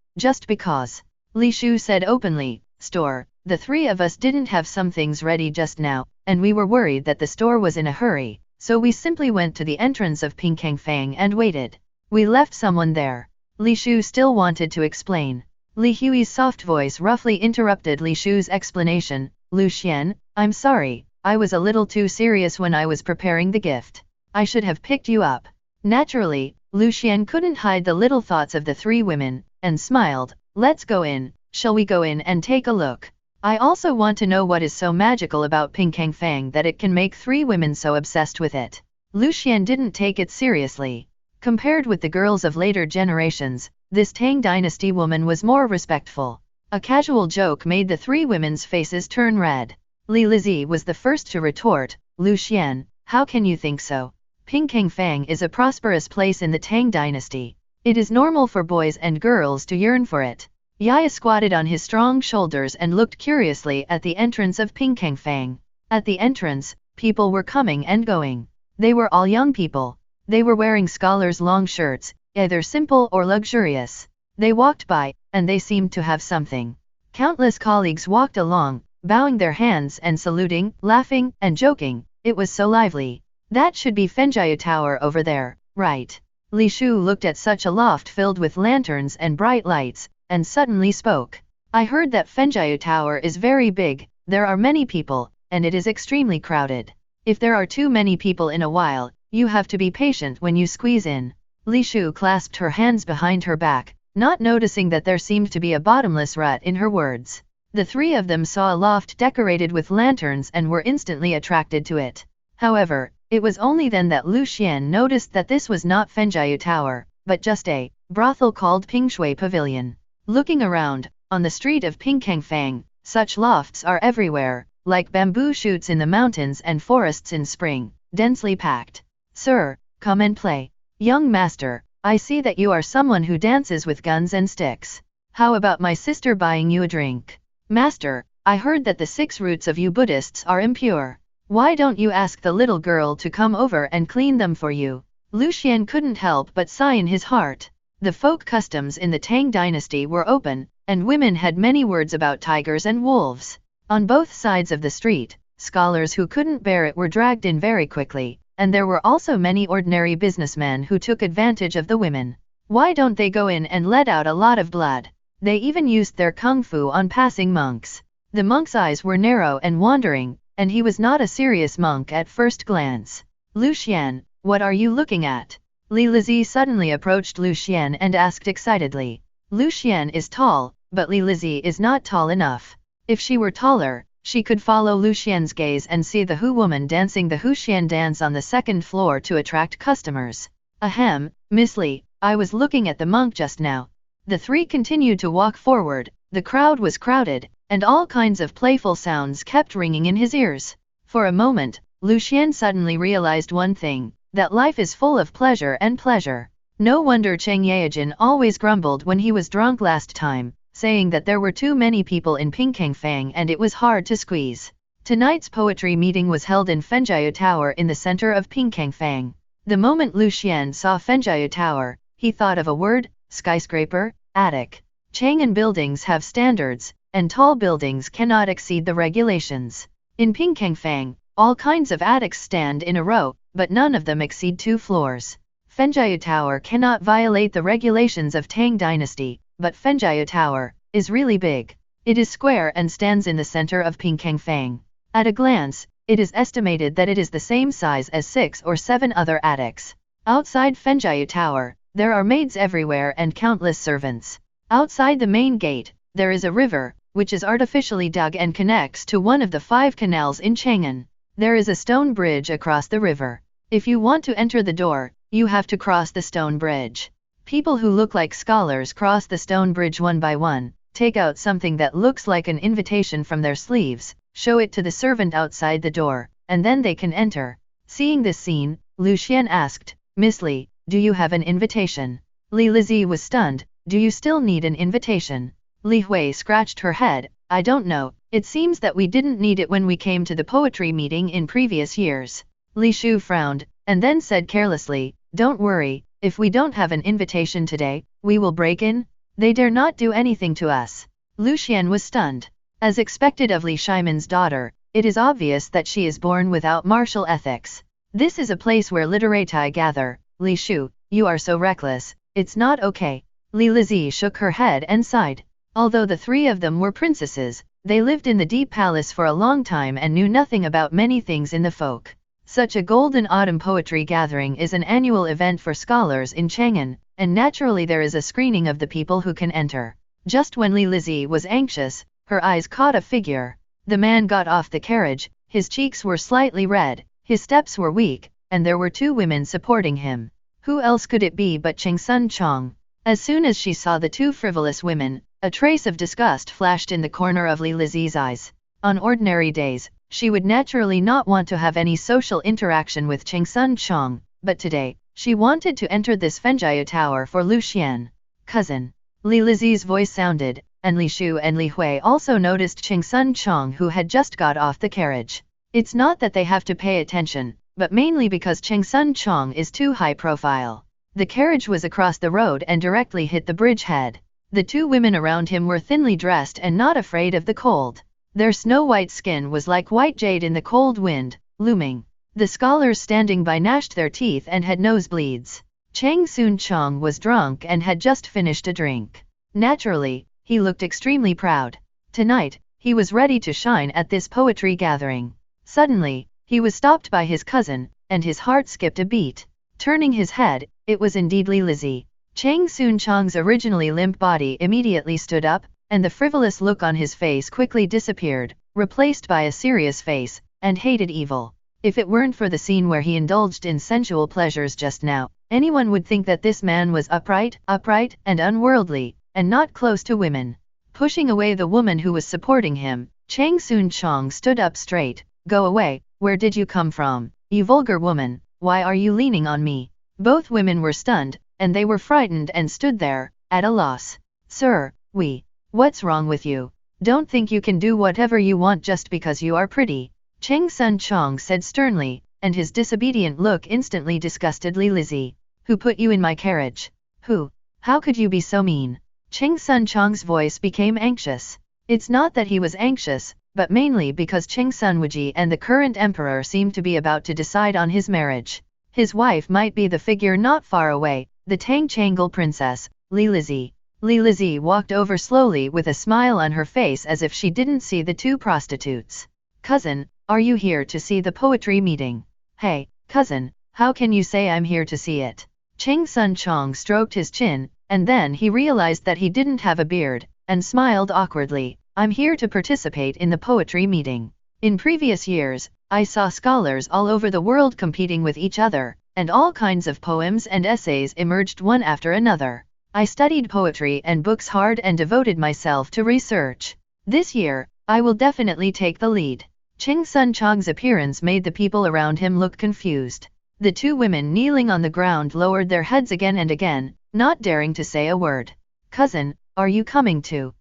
Speaker 2: Li Shu said openly, store, the three of us didn't have some things ready just now, and we were worried that the store was in a hurry, so we simply went to the entrance of Kongyafang and waited. We left someone there. Li Shu still wanted to explain. Li Hui's soft voice roughly interrupted Li Shu's explanation. Lucian, I'm sorry, I was a little too serious when I was preparing the gift. I should have picked you up. Naturally, Lucian couldn't hide the little thoughts of the three women, and smiled. Let's go in, shall we go in and take a look? I also want to know what is so magical about Kongyafang that it can make three women so obsessed with it. Lucian didn't take it seriously. Compared with the girls of later generations, this Tang Dynasty woman was more respectful. A casual joke made the three women's faces turn red. Li Lizi was the first to retort, Lucian, how can you think so? Kongyafang is a prosperous place in the Tang Dynasty. It is normal for boys and girls to yearn for it. Yaya squatted on his strong shoulders and looked curiously at the entrance of Kongyafang. At the entrance, people were coming and going. They were all young people. They were wearing scholars' long shirts, either simple or luxurious. They walked by, and they seemed to have something. Countless colleagues walked along, bowing their hands and saluting, laughing, and joking. It was so lively. That should be Fenjiu Tower over there, right? Li Shu looked at such a loft filled with lanterns and bright lights, and suddenly spoke. I heard that Fenjiu Tower is very big, there are many people, and it is extremely crowded. If there are too many people in a while, you have to be patient when you squeeze in. Li Shu clasped her hands behind her back, not noticing that there seemed to be a bottomless rut in her words. The three of them saw a loft decorated with lanterns and were instantly attracted to it. However, it was only then that Lucian noticed that this was not Fenjiu Tower, but just a brothel called Pingshui Pavilion. Looking around, on the street of Kongyafang, such lofts are everywhere, like bamboo shoots in the mountains and forests in spring, densely packed. Sir, come and play. Young master, I see that you are someone who dances with guns and sticks. How about my sister buying you a drink? Master, I heard that the 6 roots of you Buddhists are impure. Why don't you ask the little girl to come over and clean them for you? Lucian couldn't help but sigh in his heart. The folk customs in the Tang Dynasty were open, and women had many words about tigers and wolves. On both sides of the street, scholars who couldn't bear it were dragged in very quickly, and there were also many ordinary businessmen who took advantage of the women. Why don't they go in and let out a lot of blood? They even used their kung fu on passing monks. The monk's eyes were narrow and wandering, and he was not a serious monk at first glance. Lucian, what are you looking at? Li Lizi suddenly approached Lucian and asked excitedly. Lucian is tall, but Li Lizi is not tall enough. If she were taller, she could follow Lucian's gaze and see the Hu woman dancing the Huxian dance on the 2nd floor to attract customers. Ahem, Miss Li, I was looking at the monk just now. The three continued to walk forward. The crowd was crowded, and all kinds of playful sounds kept ringing in his ears. For a moment, Lucian suddenly realized one thing, that life is full of pleasure and pleasure. No wonder Cheng Yaojin always grumbled when he was drunk last time, saying that there were too many people in Kongyafang and it was hard to squeeze. Tonight's poetry meeting was held in Fenjiu Tower in the center of Kongyafang. The moment Lucian saw Fenjiu Tower, he thought of a word, skyscraper, attic. Chang'an buildings have standards, and tall buildings cannot exceed the regulations. In Kongyafang, all kinds of attics stand in a row, but none of them exceed 2 floors. Fenjiu Tower cannot violate the regulations of Tang Dynasty, but Fenjiu Tower is really big. It is square and stands in the center of Kongyafang. At a glance, it is estimated that it is the same size as 6 or 7 other attics. Outside Fenjiu Tower, there are maids everywhere and countless servants. Outside the main gate, there is a river, which is artificially dug and connects to one of the 5 canals in Chang'an. There is a stone bridge across the river. If you want to enter the door, you have to cross the stone bridge. People who look like scholars cross the stone bridge one by one, take out something that looks like an invitation from their sleeves, show it to the servant outside the door, and then they can enter. Seeing this scene, Lu Xian asked, Miss Li, do you have an invitation? Li Lizi was stunned, do you still need an invitation? Li Hui scratched her head, I don't know, it seems that we didn't need it when we came to the poetry meeting in previous years. Li Shu frowned, and then said carelessly, don't worry, if we don't have an invitation today, we will break in. They dare not do anything to us. Lu Xian was stunned. As expected of Li Shimon's daughter, it is obvious that she is born without martial ethics. This is a place where literati gather. Li Shu, you are so reckless, it's not okay. Li Lizi shook her head and sighed. Although the three of them were princesses, they lived in the deep palace for a long time and knew nothing about many things in the folk. Such a Golden Autumn Poetry Gathering is an annual event for scholars in Chang'an, and naturally there is a screening of the people who can enter. Just when Li Lizi was anxious, her eyes caught a figure. The man got off the carriage, his cheeks were slightly red, his steps were weak, and there were two women supporting him. Who else could it be but Chengsun Chong? As soon as she saw the two frivolous women, a trace of disgust flashed in the corner of Li Lizi's eyes. On ordinary days, she would naturally not want to have any social interaction with Chengsun Chong, but today, she wanted to enter this Fenjia Tower for Lu Xian. Cousin. Li Lizi's voice sounded, and Li Shu and Li Hui also noticed Chengsun Chong who had just got off the carriage. It's not that they have to pay attention, but mainly because Chengsun Chong is too high profile. The carriage was across the road and directly hit the bridgehead. The two women around him were thinly dressed and not afraid of the cold. Their snow-white skin was like white jade in the cold wind, looming. The scholars standing by gnashed their teeth and had nosebleeds. Chengsun Chong was drunk and had just finished a drink. Naturally, he looked extremely proud. Tonight, he was ready to shine at this poetry gathering. Suddenly, he was stopped by his cousin, and his heart skipped a beat. Turning his head, it was indeed Li Lizi. Chengsun Chong's originally limp body immediately stood up, and the frivolous look on his face quickly disappeared, replaced by a serious face, and hated evil. If it weren't for the scene where he indulged in sensual pleasures just now, anyone would think that this man was upright, and unworldly, and not close to women. Pushing away the woman who was supporting him, Chengsun Chong stood up straight. Go away, where did you come from, you vulgar woman, why are you leaning on me? Both women were stunned, and they were frightened and stood there, at a loss. Sir, what's wrong with you? Don't think you can do whatever you want just because you are pretty. Chengsun Chong said sternly, and his disobedient look instantly disgusted Li Lizi. Who put you in my carriage? Who? How could you be so mean? Chengsun Chong's voice became anxious. It's not that he was anxious, but mainly because Chengsun Wuji and the current emperor seemed to be about to decide on his marriage. His wife might be the figure not far away, the Tang Changle princess, Li Lizi. Li Lizi walked over slowly with a smile on her face as if she didn't see the two prostitutes. Cousin, are you here to see the poetry meeting? Hey, cousin, how can you say I'm here to see it? Chengsun Chong stroked his chin, and then he realized that he didn't have a beard, and smiled awkwardly. I'm here to participate in the poetry meeting. In previous years, I saw scholars all over the world competing with each other, and all kinds of poems and essays emerged one after another. I studied poetry and books hard and devoted myself to research. This year, I will definitely take the lead. Chengsun Chong's appearance made the people around him look confused. The two women kneeling on the ground lowered their heads again and again, not daring to say a word. Cousin, are you coming too?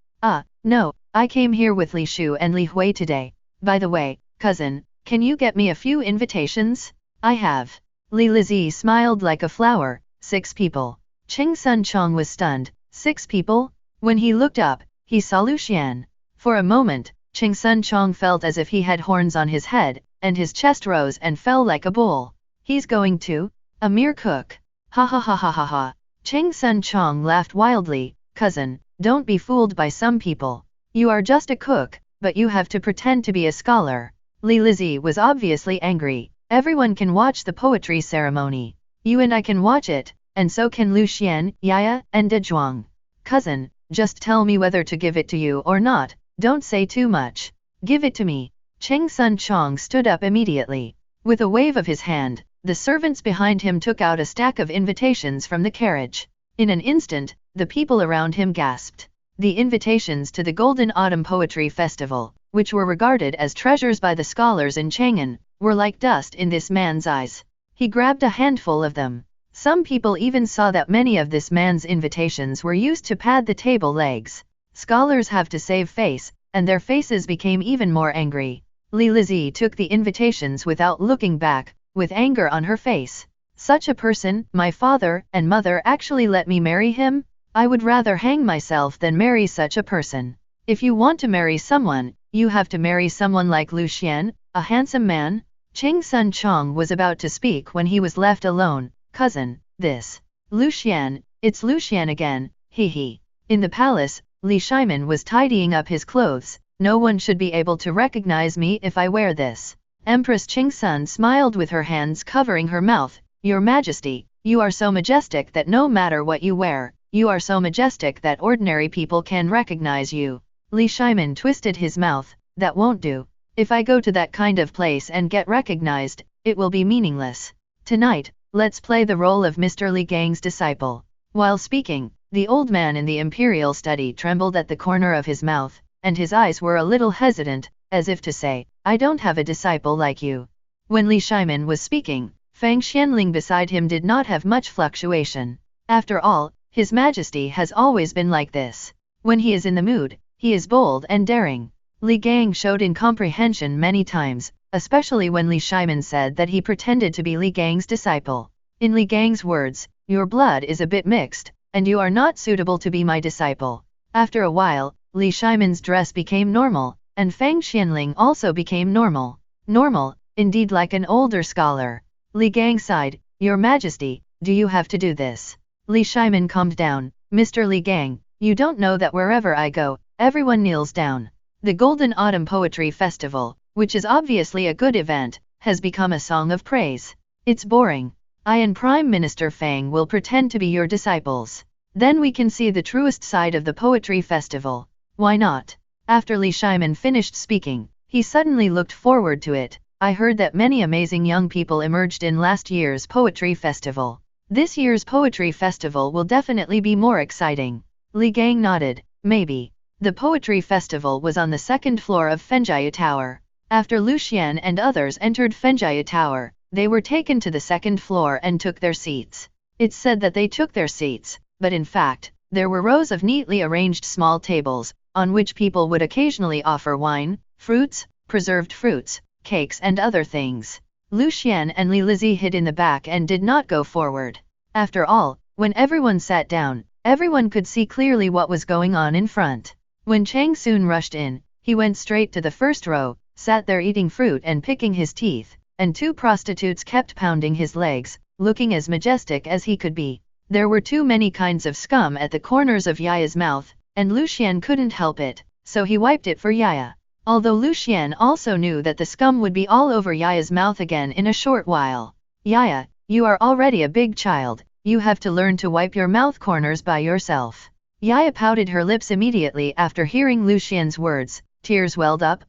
Speaker 2: No, I came here with Li Shu and Li Hui today. By the way, cousin, can you get me a few invitations? I have. Li Lizi smiled like a flower. 6 people. Chengsun Chong was stunned. 6 people? When he looked up, he saw Lu Xian. For a moment, Chengsun Chong felt as if he had horns on his head, and his chest rose and fell like a bull. He's going to? A mere cook. Ha ha ha ha ha ha. Chengsun Chong laughed wildly. Cousin, don't be fooled by some people. You are just a cook, but you have to pretend to be a scholar. Li Lizi was obviously angry. Everyone can watch the poetry ceremony. You and I can watch it, and so can Lu Xian, Yaya, and De Zhuang. Cousin, just tell me whether to give it to you or not, don't say too much. Give it to me. Chengsun Chong stood up immediately. With a wave of his hand, the servants behind him took out a stack of invitations from the carriage. In an instant, the people around him gasped. The invitations to the Golden Autumn Poetry Festival, which were regarded as treasures by the scholars in Chang'an, were like dust in this man's eyes. He grabbed a handful of them. Some people even saw that many of this man's invitations were used to pad the table legs. Scholars have to save face, and their faces became even more angry. Li Lizi took the invitations without looking back, with anger on her face. Such a person, my father and mother actually let me marry him? I would rather hang myself than marry such a person. If you want to marry someone, you have to marry someone like Lu Xian, a handsome man. Cheng Sun Chong was about to speak when he was left alone. Cousin, this. Lu Xian, it's Lu Xian again, he. In the palace, Li Shimin was tidying up his clothes. No one should be able to recognize me if I wear this. Empress Cheng Sun smiled with her hands covering her mouth. Your Majesty, you are so majestic that no matter what you wear, you are so majestic that ordinary people can recognize you. Li Shimin twisted his mouth. That won't do. If I go to that kind of place and get recognized, it will be meaningless. Tonight, let's play the role of Mr. Li Gang's disciple. While speaking, the old man in the imperial study trembled at the corner of his mouth, and his eyes were a little hesitant, as if to say, I don't have a disciple like you. When Li Shimin was speaking, Fang Xianling beside him did not have much fluctuation. After all, His Majesty has always been like this. When he is in the mood, he is bold and daring. Li Gang showed incomprehension many times, especially when Li Shimin said that he pretended to be Li Gang's disciple. In Li Gang's words, your blood is a bit mixed, and you are not suitable to be my disciple. After a while, Li Shimin's dress became normal, and Fang Xianling also became normal. Normal, indeed, like an older scholar. Li Gang sighed, Your Majesty, do you have to do this? Li Shimin calmed down. Mr. Li Gang, you don't know that wherever I go, everyone kneels down. The Golden Autumn Poetry Festival, which is obviously a good event, has become a song of praise. It's boring. I and Prime Minister Fang will pretend to be your disciples. Then we can see the truest side of the poetry festival. Why not? After Li Shimin finished speaking, he suddenly looked forward to it. I heard that many amazing young people emerged in last year's poetry festival. This year's poetry festival will definitely be more exciting. Li Gang nodded. Maybe. The poetry festival was on the second floor of Fenjia Tower. After Lu Xian and others entered Fenjia Tower, they were taken to the second floor and took their seats. It's said that they took their seats, but in fact, there were rows of neatly arranged small tables, on which people would occasionally offer wine, fruits, preserved fruits, cakes and other things. Lu Xian and Li Lizi hid in the back and did not go forward. After all, when everyone sat down, everyone could see clearly what was going on in front. When Chang Sun rushed in, he went straight to the first row, sat there eating fruit and picking his teeth, and two prostitutes kept pounding his legs, looking as majestic as he could be. There were too many kinds of scum at the corners of Yaya's mouth, and Lu Xian couldn't help it, so he wiped it for Yaya. Although Lu Xian also knew that the scum would be all over Yaya's mouth again in a short while. Yaya, you are already a big child, you have to learn to wipe your mouth corners by yourself. Yaya pouted her lips immediately after hearing Lu Xian's words. Tears welled up.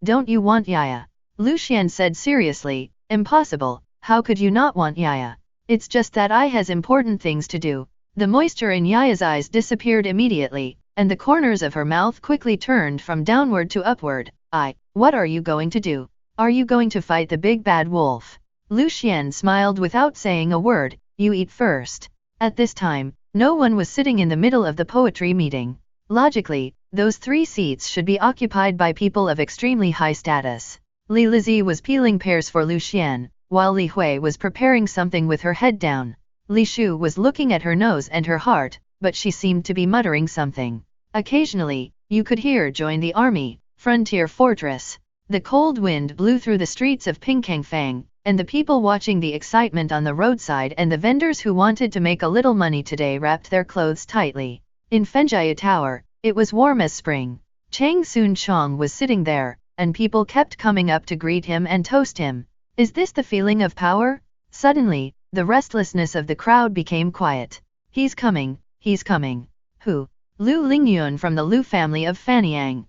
Speaker 2: Don't you want Yaya? Lu Xian said seriously. Impossible, how could you not want Yaya? It's just that I has important things to do. The moisture in Yaya's eyes disappeared immediately, and the corners of her mouth quickly turned from downward to upward. What are you going to do? Are you going to fight the big bad wolf? Lu Xian smiled without saying a word. You eat first. At this time, no one was sitting in the middle of the poetry meeting. Logically, those 3 seats should be occupied by people of extremely high status. Li Lizi was peeling pears for Lu Xian, while Li Hui was preparing something with her head down. Li Shu was looking at her nose and her heart, but she seemed to be muttering something. Occasionally, you could hear join the army, frontier fortress. The cold wind blew through the streets of Pingkangfang, and the people watching the excitement on the roadside and the vendors who wanted to make a little money today wrapped their clothes tightly. In Fenjia Tower, it was warm as spring. Chang Sun Chong was sitting there, and people kept coming up to greet him and toast him. Is this the feeling of power? Suddenly, the restlessness of the crowd became quiet. He's coming, he's coming. Who? Lu Lingyun from the Lu family of Fanyang.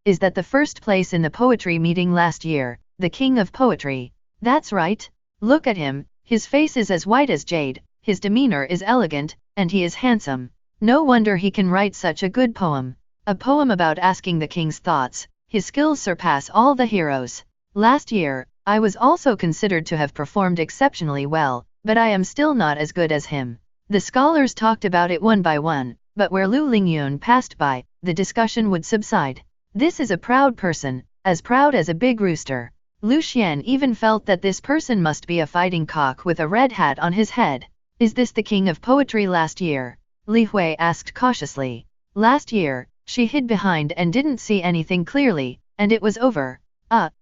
Speaker 2: Is that the first place in the poetry meeting last year, the king of poetry? That's right. Look at him, his face is as white as jade, his demeanor is elegant, and he is handsome. No wonder he can write such a good poem. A poem about asking the king's thoughts. his skills surpass all the heroes. Last year, I was also considered to have performed exceptionally well, but I am still not as good as him. The scholars talked about it one by one, but where Lu Lingyun passed by, the discussion would subside. This is a proud person, as proud as a big rooster. Lu Xian even felt that this person must be a fighting cock with a red hat on his head. Is this the king of poetry last year? Li Hui asked cautiously. Last year, she hid behind and didn't see anything clearly, and it was over.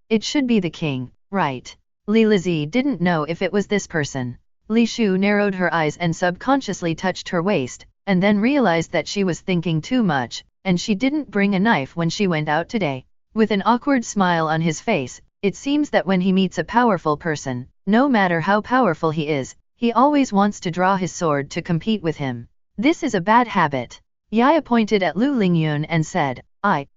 Speaker 2: It should be the king, right? Li Lizi didn't know if it was this person. Li Shu narrowed her eyes and subconsciously touched her waist, and then realized that she was thinking too much, and she didn't bring a knife when she went out today. With an awkward smile on his face, it seems that when he meets a powerful person, no matter how powerful he is, he always wants to draw his sword to compete with him. This is a bad habit. Yaya pointed at Lu Lingyun and said,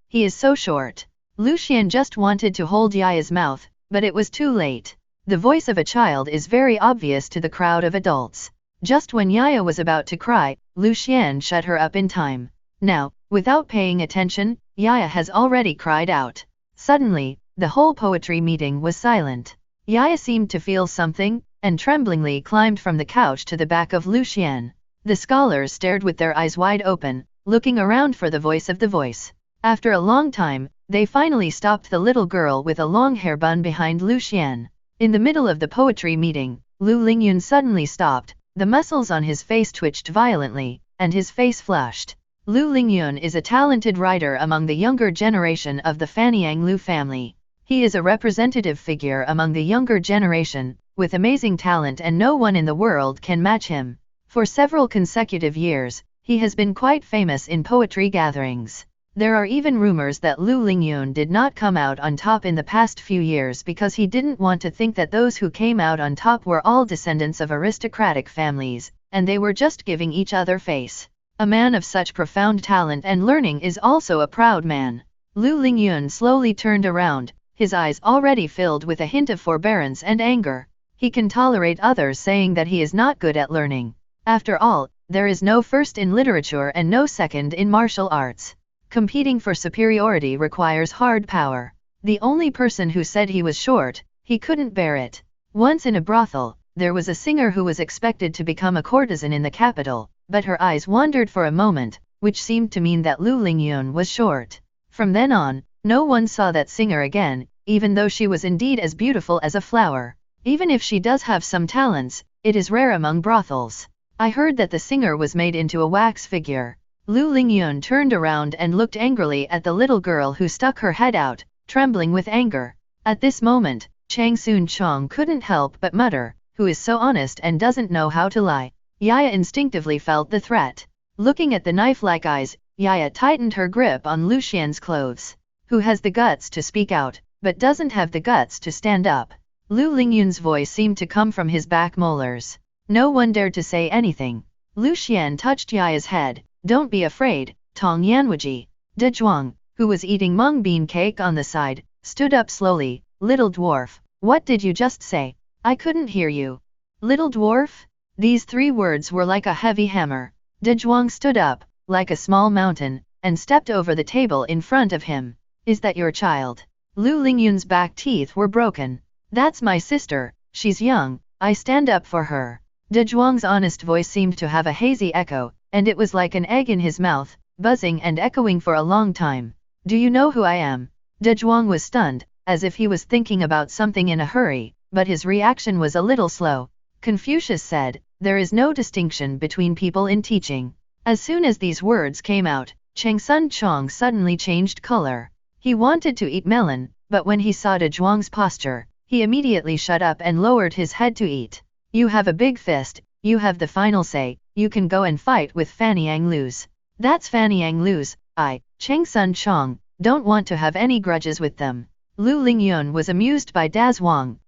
Speaker 2: he is so short. Lu Xian just wanted to hold Yaya's mouth, but it was too late. The voice of a child is very obvious to the crowd of adults. Just when Yaya was about to cry, Lu Xian shut her up in time. Now, without paying attention, Yaya has already cried out. Suddenly, the whole poetry meeting was silent. Yaya seemed to feel something, and tremblingly climbed from the couch to the back of Lu Xian. The scholars stared with their eyes wide open, looking around for the voice of the voice. After a long time, they finally stopped the little girl with a long hair bun behind Lu Xian. In the middle of the poetry meeting, Lu Lingyun suddenly stopped, the muscles on his face twitched violently, and his face flushed. Lu Lingyun is a talented writer among the younger generation of the Fanyang Lu family. He is a representative figure among the younger generation, with amazing talent and no one in the world can match him. For several consecutive years, he has been quite famous in poetry gatherings. There are even rumors that Lu Lingyun did not come out on top in the past few years because he didn't want to think that those who came out on top were all descendants of aristocratic families, and they were just giving each other face. A man of such profound talent and learning is also a proud man. Lu Lingyun slowly turned around, his eyes already filled with a hint of forbearance and anger. He can tolerate others saying that he is not good at learning. After all, there is no first in literature and no second in martial arts. Competing for superiority requires hard power. The only person who said he was short, he couldn't bear it. Once in a brothel, there was a singer who was expected to become a courtesan in the capital, but her eyes wandered for a moment, which seemed to mean that Lu Lingyun was short. From then on, no one saw that singer again, even though she was indeed as beautiful as a flower. Even if she does have some talents, it is rare among brothels. I heard that the singer was made into a wax figure. Lu Lingyun turned around and looked angrily at the little girl who stuck her head out, trembling with anger. At this moment, Chang Soon Chong couldn't help but mutter, "Who is so honest and doesn't know how to lie?" Yaya instinctively felt the threat. Looking at the knife-like eyes, Yaya tightened her grip on Lu Xian's clothes. Who has the guts to speak out, but doesn't have the guts to stand up? Lu Lingyun's voice seemed to come from his back molars. No one dared to say anything. Lu Xian touched Yaya's head. "Don't be afraid, Tong Yanwuji." De Zhuang, who was eating mung bean cake on the side, stood up slowly. "Little dwarf, what did you just say? I couldn't hear you." "Little dwarf?" These three words were like a heavy hammer. De Zhuang stood up, like a small mountain, and stepped over the table in front of him. "Is that your child?" Lu Lingyun's back teeth were broken. "That's my sister, she's young, I stand up for her." De Zhuang's honest voice seemed to have a hazy echo, and it was like an egg in his mouth, buzzing and echoing for a long time. "Do you know who I am?" De Zhuang was stunned, as if he was thinking about something in a hurry, but his reaction was a little slow. Confucius said, "There is no distinction between people in teaching." As soon as these words came out, Chang Sun Chong suddenly changed color. He wanted to eat melon, but when he saw De Zhuang's posture, he immediately shut up and lowered his head to eat. "You have a big fist, you have the final say, you can go and fight with Fanyang Lu's." "That's Fanyang Lu's, Chang Sun Chong, don't want to have any grudges with them." Lu Lingyun was amused by Das Wang.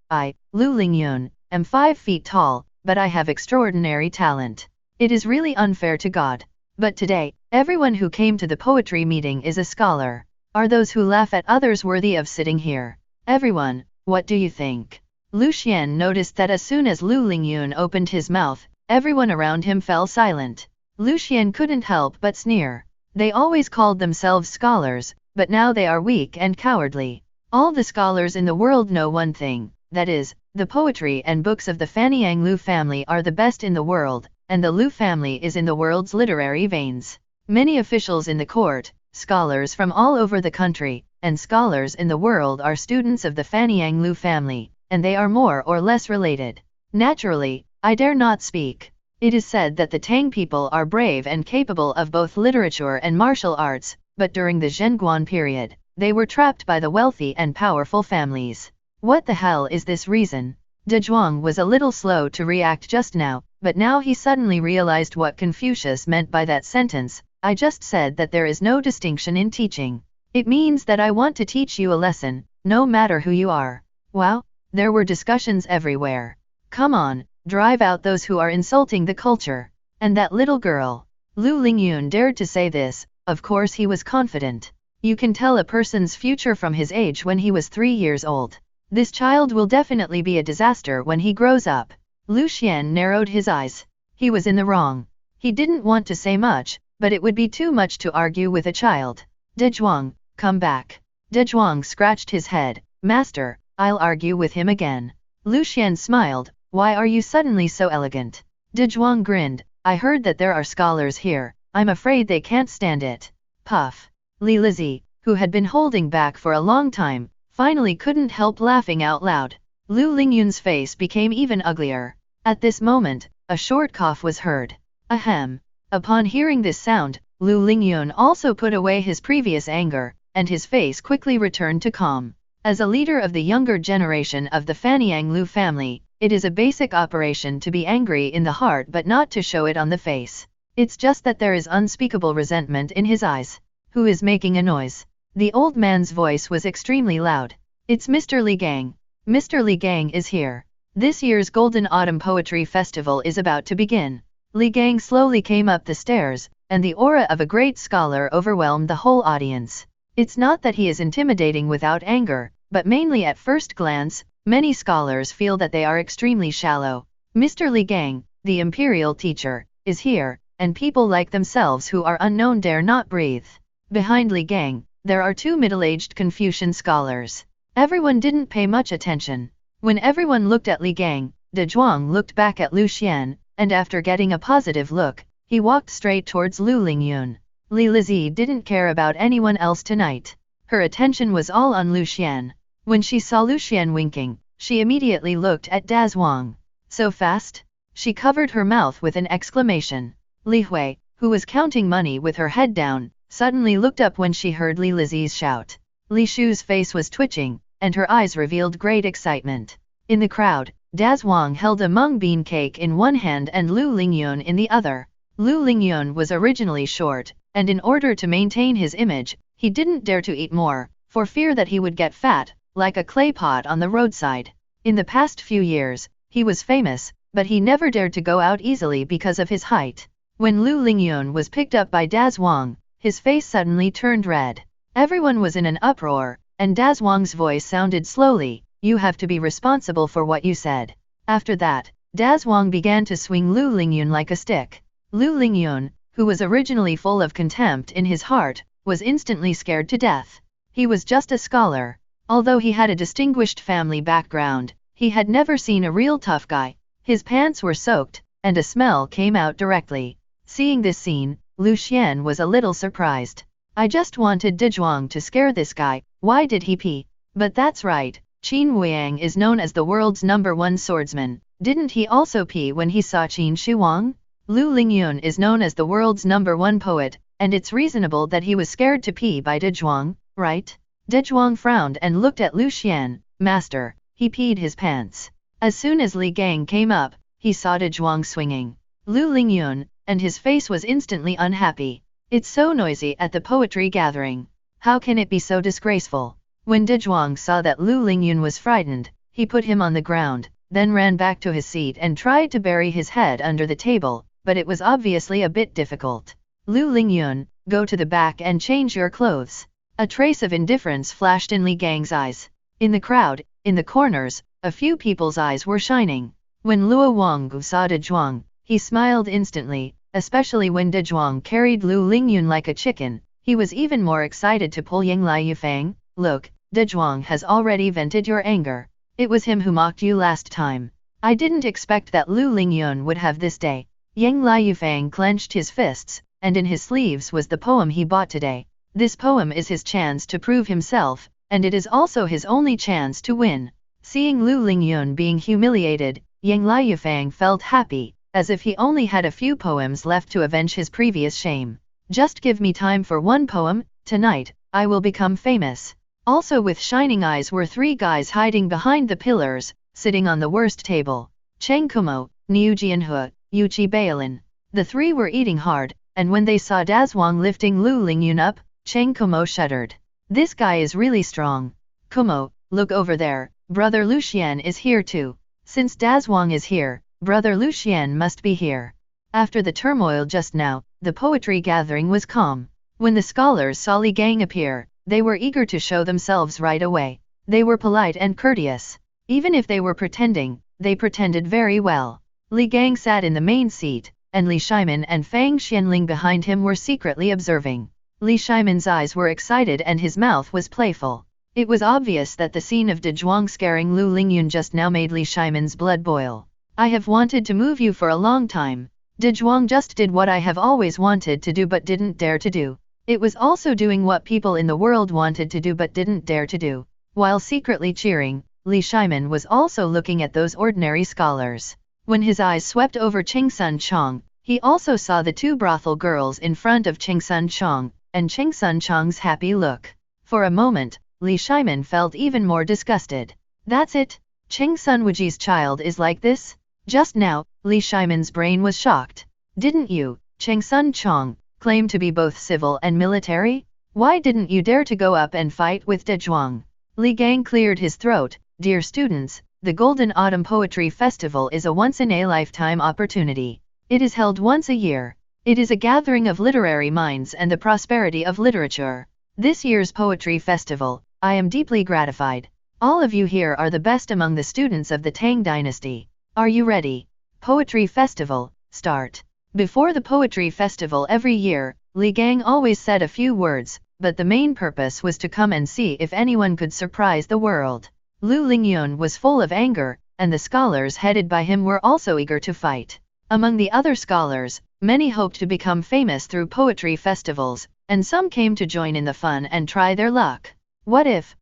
Speaker 2: Lu Lingyun, am 5 feet tall, but I have extraordinary talent. It is really unfair to God. But today, everyone who came to the poetry meeting is a scholar. Are those who laugh at others worthy of sitting here? Everyone, what do you think? Lu Xian noticed that as soon as Lu Lingyun opened his mouth, everyone around him fell silent. Lu Xian couldn't help but sneer. They always called themselves scholars, but now they are weak and cowardly. All the scholars in the world know one thing, that is, the poetry and books of the Fanyang Lu family are the best in the world, and the Lu family is in the world's literary veins. Many officials in the court, scholars from all over the country, and scholars in the world are students of the Fanyang Lu family, and they are more or less related. Naturally, I dare not speak. It is said that the Tang people are brave and capable of both literature and martial arts, but during the Zhenguan period, they were trapped by the wealthy and powerful families. What the hell is this reason? De Zhuang was a little slow to react just now, but now he suddenly realized what Confucius meant by that sentence. I just said that there is no distinction in teaching. It means that I want to teach you a lesson, no matter who you are. Wow, there were discussions everywhere. Come on, drive out those who are insulting the culture. And that little girl. Lu Lingyun dared to say this, of course he was confident. You can tell a person's future from his age when he was 3 years old. This child will definitely be a disaster when he grows up. Lu Xian narrowed his eyes. He was in the wrong. He didn't want to say much, but it would be too much to argue with a child. De Zhuang, come back. De Zhuang scratched his head. Master, I'll argue with him again. Lu Xian smiled. Why are you suddenly so elegant? De Zhuang grinned. I heard that there are scholars here. I'm afraid they can't stand it. Puff. Li Lizzie, who had been holding back for a long time, finally couldn't help laughing out loud. Lu Lingyun's face became even uglier. At this moment, a short cough was heard. Ahem. Upon hearing this sound, Lu Lingyun also put away his previous anger, and his face quickly returned to calm. As a leader of the younger generation of the Fanyang Lu family, it is a basic operation to be angry in the heart but not to show it on the face. It's just that there is unspeakable resentment in his eyes. Who is making a noise? The old man's voice was extremely loud. It's Mr. Li Gang. Mr. Li Gang is here. This year's Golden Autumn Poetry Festival is about to begin. Li Gang slowly came up the stairs, and the aura of a great scholar overwhelmed the whole audience. It's not that he is intimidating without anger, but mainly at first glance, many scholars feel that they are extremely shallow. Mr. Li Gang, the imperial teacher, is here, and people like themselves who are unknown dare not breathe. Behind Li Gang, there are 2 middle-aged Confucian scholars. Everyone didn't pay much attention. When everyone looked at Li Gang, De Zhuang looked back at Lu Xian, and after getting a positive look, he walked straight towards Lu Lingyun. Li Lizzie didn't care about anyone else tonight. Her attention was all on Lu Xian. When she saw Lu Xian winking, she immediately looked at Da Zhuang. So fast? She covered her mouth with an exclamation. Li Hui, who was counting money with her head down, suddenly looked up when she heard Li Lizzie's shout. Li Shu's face was twitching, and her eyes revealed great excitement. In the crowd, Da Zhuang held a mung bean cake in one hand and Lu Lingyun in the other. Lu Lingyun was originally short, and in order to maintain his image, he didn't dare to eat more, for fear that he would get fat, like a clay pot on the roadside. In the past few years, he was famous, but he never dared to go out easily because of his height. When Lu Lingyun was picked up by Da Zhuang, his face suddenly turned red. Everyone was in an uproar, and Da Zhuang's voice sounded slowly, "You have to be responsible for what you said." After that, Da Zhuang began to swing Lu Lingyun like a stick. Lu Lingyun, who was originally full of contempt in his heart, was instantly scared to death. He was just a scholar. Although he had a distinguished family background, he had never seen a real tough guy. His pants were soaked, and a smell came out directly. Seeing this scene, Lu Xian was a little surprised. I just wanted De Zhuang to scare this guy. Why did he pee? But that's right, Qin Huang is known as the world's #1 swordsman. Didn't he also pee when he saw Qin Shuang? Lu Lingyun is known as the world's #1 poet, and it's reasonable that he was scared to pee by De Zhuang, right? De Zhuang frowned and looked at Lu Xian. Master, he peed his pants. As soon as Li Gang came up, he saw De Zhuang swinging Lu Lingyun, and his face was instantly unhappy. It's so noisy at the poetry gathering. How can it be so disgraceful? When De Zhuang saw that Lu Lingyun was frightened, he put him on the ground, then ran back to his seat and tried to bury his head under the table, but it was obviously a bit difficult. Lu Lingyun, go to the back and change your clothes. A trace of indifference flashed in Li Gang's eyes. In the crowd, in the corners, a few people's eyes were shining. When Luo Wang saw De Zhuang, he smiled instantly, especially when De Zhuang carried Lu Lingyun like a chicken. He was even more excited to pull Yang Liufang. Look, De Zhuang has already vented your anger. It was him who mocked you last time. I didn't expect that Lu Lingyun would have this day. Yang Liufang clenched his fists, and in his sleeves was the poem he bought today. This poem is his chance to prove himself, and it is also his only chance to win. Seeing Lu Lingyun being humiliated, Yang Liufang felt happy, as if he only had a few poems left to avenge his previous shame. Just give me time for one poem, tonight, I will become famous. Also with shining eyes were three guys hiding behind the pillars, sitting on the worst table. Cheng Kumo, Niu Jianhe, Yu Chi Bailin. The three were eating hard, and when they saw Dazwang lifting Lu Lingyun up, Cheng Kumo shuddered. This guy is really strong. Kumo, look over there, brother Lucian is here too. Since Dazwang is here, brother Lucian must be here. After the turmoil just now, the poetry gathering was calm. When the scholars saw Li Gang appear, they were eager to show themselves right away. They were polite and courteous. Even if they were pretending, they pretended very well. Li Gang sat in the main seat, and Li Shimin and Fang Xianling behind him were secretly observing. Li Shimin's eyes were excited and his mouth was playful. It was obvious that the scene of De Zhuang scaring Lu Lingyun just now made Li Shimin's blood boil. I have wanted to move you for a long time. De Zhuang just did what I have always wanted to do but didn't dare to do. It was also doing what people in the world wanted to do but didn't dare to do. While secretly cheering, Li Shimin was also looking at those ordinary scholars. When his eyes swept over Chengsun Chong, he also saw the two brothel girls in front of Chengsun Chong, and Chengsun Chong's happy look. For a moment, Li Shimin felt even more disgusted. That's it? Chengsun Wuji's child is like this? Just now, Li Shimin's brain was shocked. Didn't you, Chengsun Chong, claim to be both civil and military? Why didn't you dare to go up and fight with De Zhuang? Li Gang cleared his throat. Dear students, the Golden Autumn Poetry Festival is a once-in-a-lifetime opportunity. It is held once a year. It is a gathering of literary minds and the prosperity of literature. This year's Poetry Festival, I am deeply gratified. All of you here are the best among the students of the Tang Dynasty. Are you ready? Poetry Festival, start. Before the Poetry Festival every year, Li Gang always said a few words, but the main purpose was to come and see if anyone could surprise the world. Lu Lingyun was full of anger, and the scholars headed by him were also eager to fight. Among the other scholars, many hoped to become famous through poetry festivals, and some came to join in the fun and try their luck. What if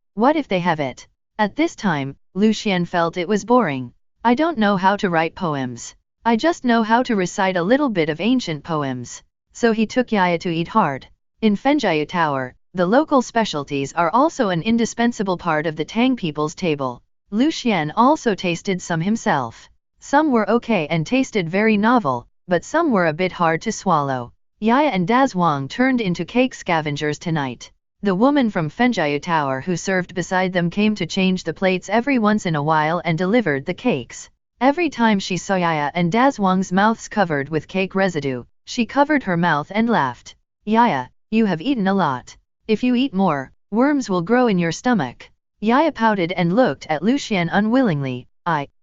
Speaker 2: they have it? At this time, Lucian felt it was boring. I don't know how to write poems. I just know how to recite a little bit of ancient poems. So he took Yaya to eat hard. In Fenjiu Tower, the local specialties are also an indispensable part of the Tang people's table. Lucian also tasted some himself. Some were okay and tasted very novel, but some were a bit hard to swallow. Yaya and Dazwang turned into cake scavengers tonight. The woman from Fenjiu Tower who served beside them came to change the plates every once in a while and delivered the cakes. Every time she saw Yaya and Dazwang's mouths covered with cake residue, she covered her mouth and laughed. Yaya, you have eaten a lot. If you eat more, worms will grow in your stomach. Yaya pouted and looked at Lucian unwillingly.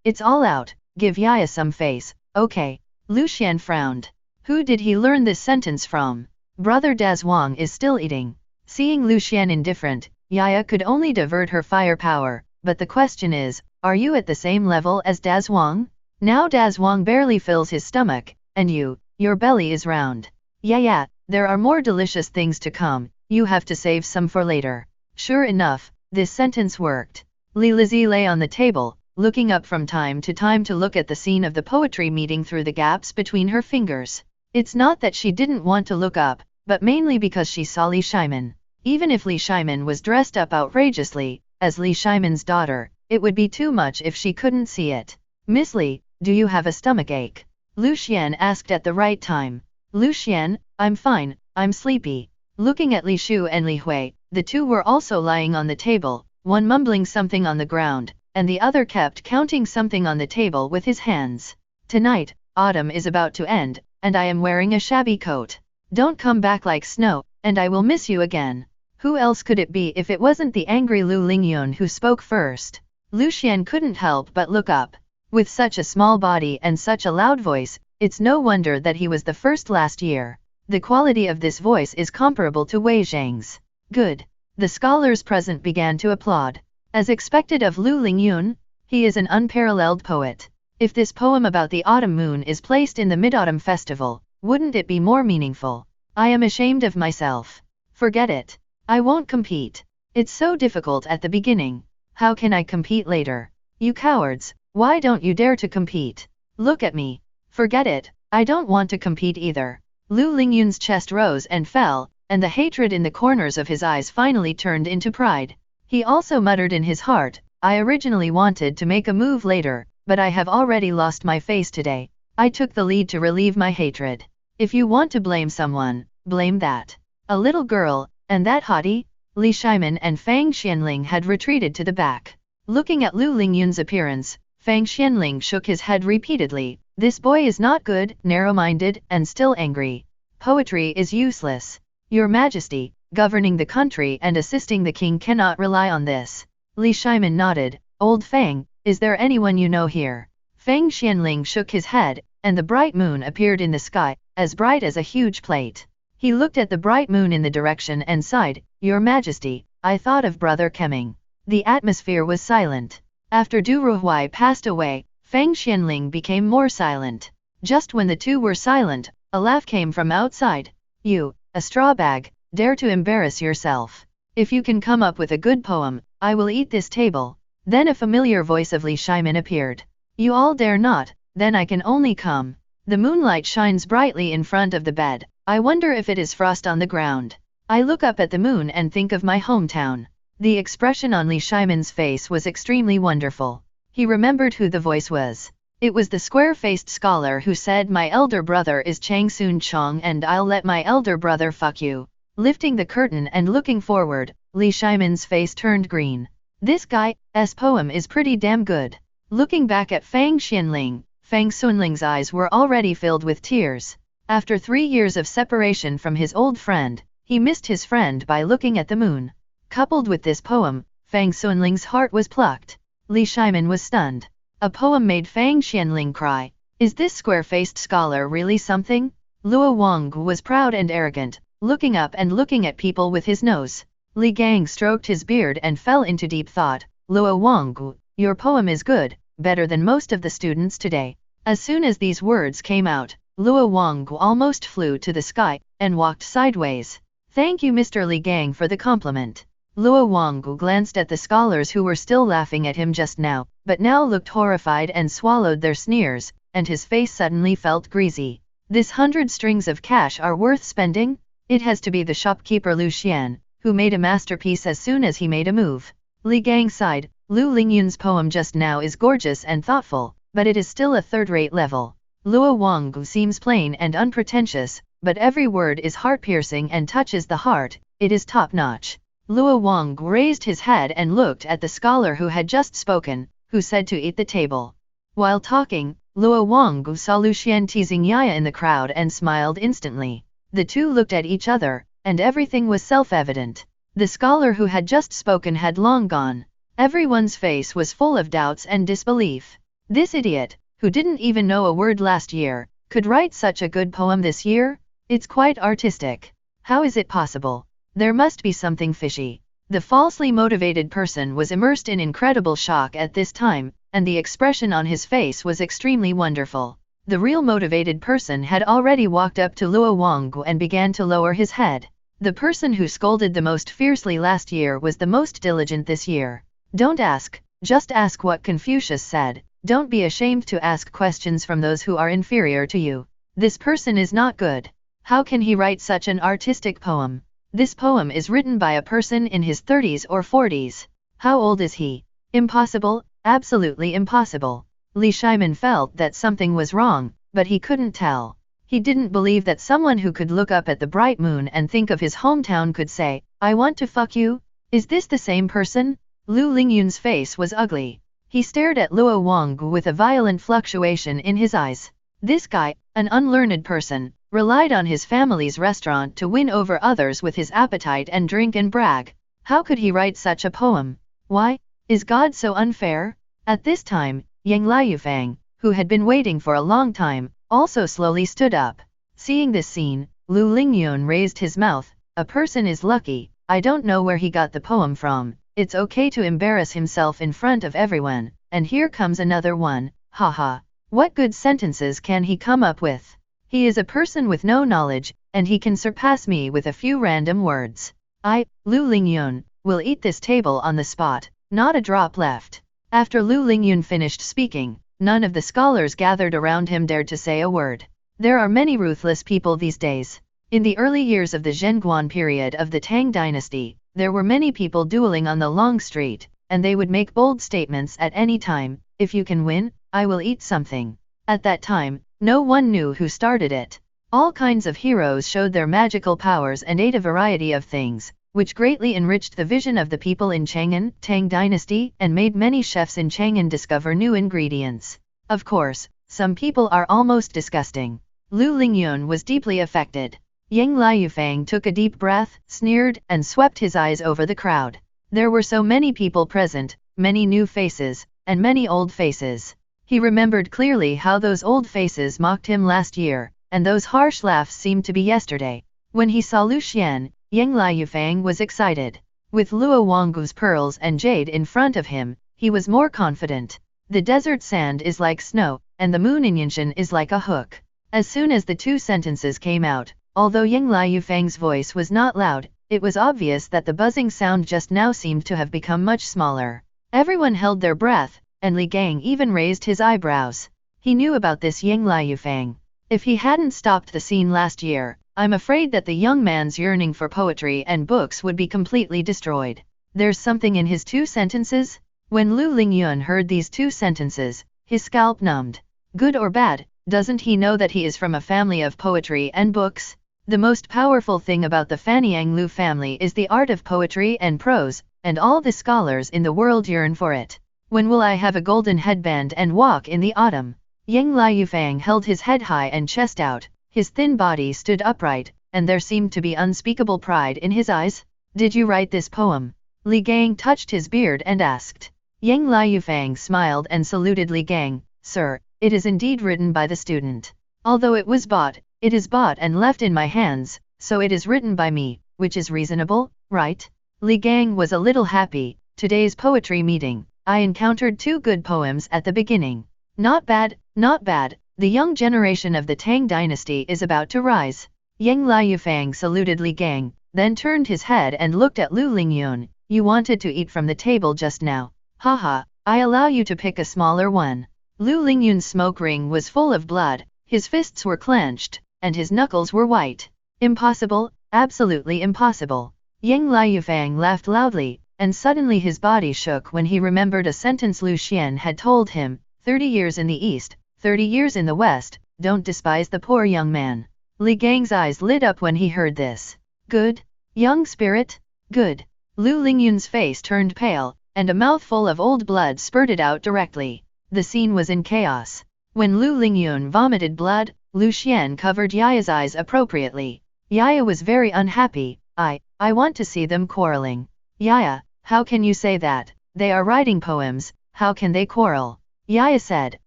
Speaker 2: It's all out, give Yaya some face, okay. Lucian frowned. Who did he learn this sentence from? Brother Dazwang is still eating. Seeing Lucian indifferent, Yaya could only divert her firepower, but the question is, are you at the same level as Dazwang? Now Dazwang barely fills his stomach, and your belly is round. Yeah, there are more delicious things to come, you have to save some for later. Sure enough, this sentence worked. Li Lizzie lay on the table, looking up from time to time to look at the scene of the poetry meeting through the gaps between her fingers. It's not that she didn't want to look up, but mainly because she saw Li Shimin. Even if Li Shimin was dressed up outrageously, as Li Shimin's daughter, it would be too much if she couldn't see it. Miss Li, do you have a stomachache? Lucian asked at the right time. Lucian, I'm fine, I'm sleepy. Looking at Li Shu and Li Hui, the two were also lying on the table, one mumbling something on the ground, and the other kept counting something on the table with his hands. Tonight, autumn is about to end, and I am wearing a shabby coat. Don't come back like snow, and I will miss you again. Who else could it be if it wasn't the angry Lu Lingyun who spoke first? Lucian couldn't help but look up. With such a small body and such a loud voice, it's no wonder that he was the first last year. The quality of this voice is comparable to Wei Zhang's. Good. The scholars present began to applaud. As expected of Lu Lingyun, he is an unparalleled poet. If this poem about the autumn moon is placed in the Mid-Autumn Festival, wouldn't it be more meaningful? I am ashamed of myself. Forget it. I won't compete. It's so difficult at the beginning. How can I compete later? You cowards, why don't you dare to compete? Look at me. Forget it, I don't want to compete either. Lu Lingyun's chest rose and fell, and the hatred in the corners of his eyes finally turned into pride. He also muttered in his heart, I originally wanted to make a move later, but I have already lost my face today. I took the lead to relieve my hatred. If you want to blame someone, blame that. A little girl, and that haughty? Li Shimin and Fang Xianling had retreated to the back. Looking at Lu Lingyun's appearance, Fang Xianling shook his head repeatedly. This boy is not good, narrow-minded, and still angry. Poetry is useless. Your Majesty, governing the country and assisting the king cannot rely on this. Li Shimin nodded. Old Fang, is there anyone you know here? Fang Xianling shook his head, and the bright moon appeared in the sky, as bright as a huge plate. He looked at the bright moon in the direction and sighed, Your Majesty, I thought of Brother Kemming. The atmosphere was silent. After Du Ruhuai passed away, Fang Xianling became more silent. Just when the two were silent, a laugh came from outside. You, a straw bag, dare to embarrass yourself. If you can come up with a good poem, I will eat this table. Then a familiar voice of Li Shimin appeared. You all dare not, then I can only come. The moonlight shines brightly in front of the bed. I wonder if it is frost on the ground. I look up at the moon and think of my hometown. The expression on Li Shimin's face was extremely wonderful. He remembered who the voice was. It was the square-faced scholar who said my elder brother is Chang Soon Chong and I'll let my elder brother fuck you. Lifting the curtain and looking forward, Li Shimin's face turned green. This guy's poem is pretty damn good. Looking back at Fang Xianling, Fang Sunling's eyes were already filled with tears. After 3 years of separation from his old friend, he missed his friend by looking at the moon. Coupled with this poem, Fang Sunling's heart was plucked. Li Shimin was stunned. A poem made Fang Xianling cry. Is this square-faced scholar really something? Luo Wanggu was proud and arrogant, looking up and looking at people with his nose. Li Gang stroked his beard and fell into deep thought. Luo Wanggu, your poem is good, better than most of the students today. As soon as these words came out, Luo Wanggu almost flew to the sky, and walked sideways. Thank you Mr. Li Gang for the compliment. Luo Wanggu glanced at the scholars who were still laughing at him just now, but now looked horrified and swallowed their sneers, and his face suddenly felt greasy. This 100 strings of cash are worth spending? It has to be the shopkeeper Lu Xian, who made a masterpiece as soon as he made a move. Li Gang sighed. Lu Lingyun's poem just now is gorgeous and thoughtful, but it is still a third-rate level. Luo Wanggu seems plain and unpretentious, but every word is heart-piercing and touches the heart. It is top-notch. Luo Wanggu raised his head and looked at the scholar who had just spoken, who said to eat the table. While talking, Luo Wanggu saw Lu Xian teasing Yaya in the crowd and smiled instantly. The two looked at each other, and everything was self-evident. The scholar who had just spoken had long gone. Everyone's face was full of doubts and disbelief. This idiot, who didn't even know a word last year, could write such a good poem this year? It's quite artistic. How is it possible? There must be something fishy. The falsely motivated person was immersed in incredible shock at this time, and the expression on his face was extremely wonderful. The real motivated person had already walked up to Luo Wanggu and began to lower his head. The person who scolded the most fiercely last year was the most diligent this year. Don't ask, just ask what Confucius said. Don't be ashamed to ask questions from those who are inferior to you. This person is not good. How can he write such an artistic poem? This poem is written by a person in his 30s or 40s. How old is he? Impossible, absolutely impossible. Li Shimin felt that something was wrong, but he couldn't tell. He didn't believe that someone who could look up at the bright moon and think of his hometown could say, I want to fuck you? Is this the same person? Lu Lingyun's face was ugly. He stared at Luo Wanggu with a violent fluctuation in his eyes. This guy, an unlearned person, relied on his family's restaurant to win over others with his appetite and drink and brag. How could he write such a poem? Why? Is God so unfair? At this time, Yang Liufang, who had been waiting for a long time, also slowly stood up. Seeing this scene, Lu Lingyun raised his mouth. A person is lucky. I don't know where he got the poem from. It's okay to embarrass himself in front of everyone. And here comes another one. Haha. What good sentences can he come up with? He is a person with no knowledge, and he can surpass me with a few random words. I, Lu Lingyun, will eat this table on the spot. Not a drop left. After Lu Lingyun finished speaking, none of the scholars gathered around him dared to say a word. There are many ruthless people these days. In the early years of the Zhenguan period of the Tang dynasty, there were many people dueling on the long street, and they would make bold statements at any time. If you can win, I will eat something. At that time, no one knew who started it. All kinds of heroes showed their magical powers and ate a variety of things, which greatly enriched the vision of the people in Chang'an, Tang dynasty, and made many chefs in Chang'an discover new ingredients. Of course, some people are almost disgusting. Lu Lingyun was deeply affected. Yang Liufang took a deep breath, sneered, and swept his eyes over the crowd. There were so many people present, many new faces, and many old faces. He remembered clearly how those old faces mocked him last year, and those harsh laughs seemed to be yesterday. When he saw Lu Xian, Yang Liufang was excited. With Luo Wanggu's pearls and jade in front of him, he was more confident. The desert sand is like snow, and the moon in Yinshan is like a hook. As soon as the two sentences came out, although Yang Liufang's voice was not loud, it was obvious that the buzzing sound just now seemed to have become much smaller. Everyone held their breath, and Li Gang even raised his eyebrows. He knew about this Yang Liufang. If he hadn't stopped the scene last year, I'm afraid that the young man's yearning for poetry and books would be completely destroyed. There's something in his two sentences? When Lu Lingyun heard these two sentences, his scalp numbed. Good or bad, doesn't he know that he is from a family of poetry and books? The most powerful thing about the Fanyang Lu family is the art of poetry and prose, and all the scholars in the world yearn for it. When will I have a golden headband and walk in the autumn? Yang Liufang held his head high and chest out, his thin body stood upright, and there seemed to be unspeakable pride in his eyes. Did you write this poem? Li Gang touched his beard and asked. Yang Liufang smiled and saluted Li Gang. Sir, it is indeed written by the student. Although it is bought and left in my hands, so it is written by me, which is reasonable, right? Li Gang was a little happy. Today's poetry meeting, I encountered two good poems at the beginning. Not bad, not bad. The young generation of the Tang dynasty is about to rise. Yang Liufang saluted Li Gang, then turned his head and looked at Lu Lingyun. You wanted to eat from the table just now. Haha, I allow you to pick a smaller one. Lu Lingyun's smoke ring was full of blood, his fists were clenched, and his knuckles were white. Impossible, absolutely impossible. Yang Liufang laughed loudly, and suddenly his body shook when he remembered a sentence Lu Xian had told him, 30 years in the east, 30 years in the west, don't despise the poor young man. Li Gang's eyes lit up when he heard this. Good? Young spirit? Good. Lu Lingyun's face turned pale, and a mouthful of old blood spurted out directly. The scene was in chaos. When Lu Lingyun vomited blood, Lu Xian covered Yaya's eyes appropriately. Yaya was very unhappy. I want to see them quarreling. Yaya, how can you say that? They are writing poems, how can they quarrel? Yaya said.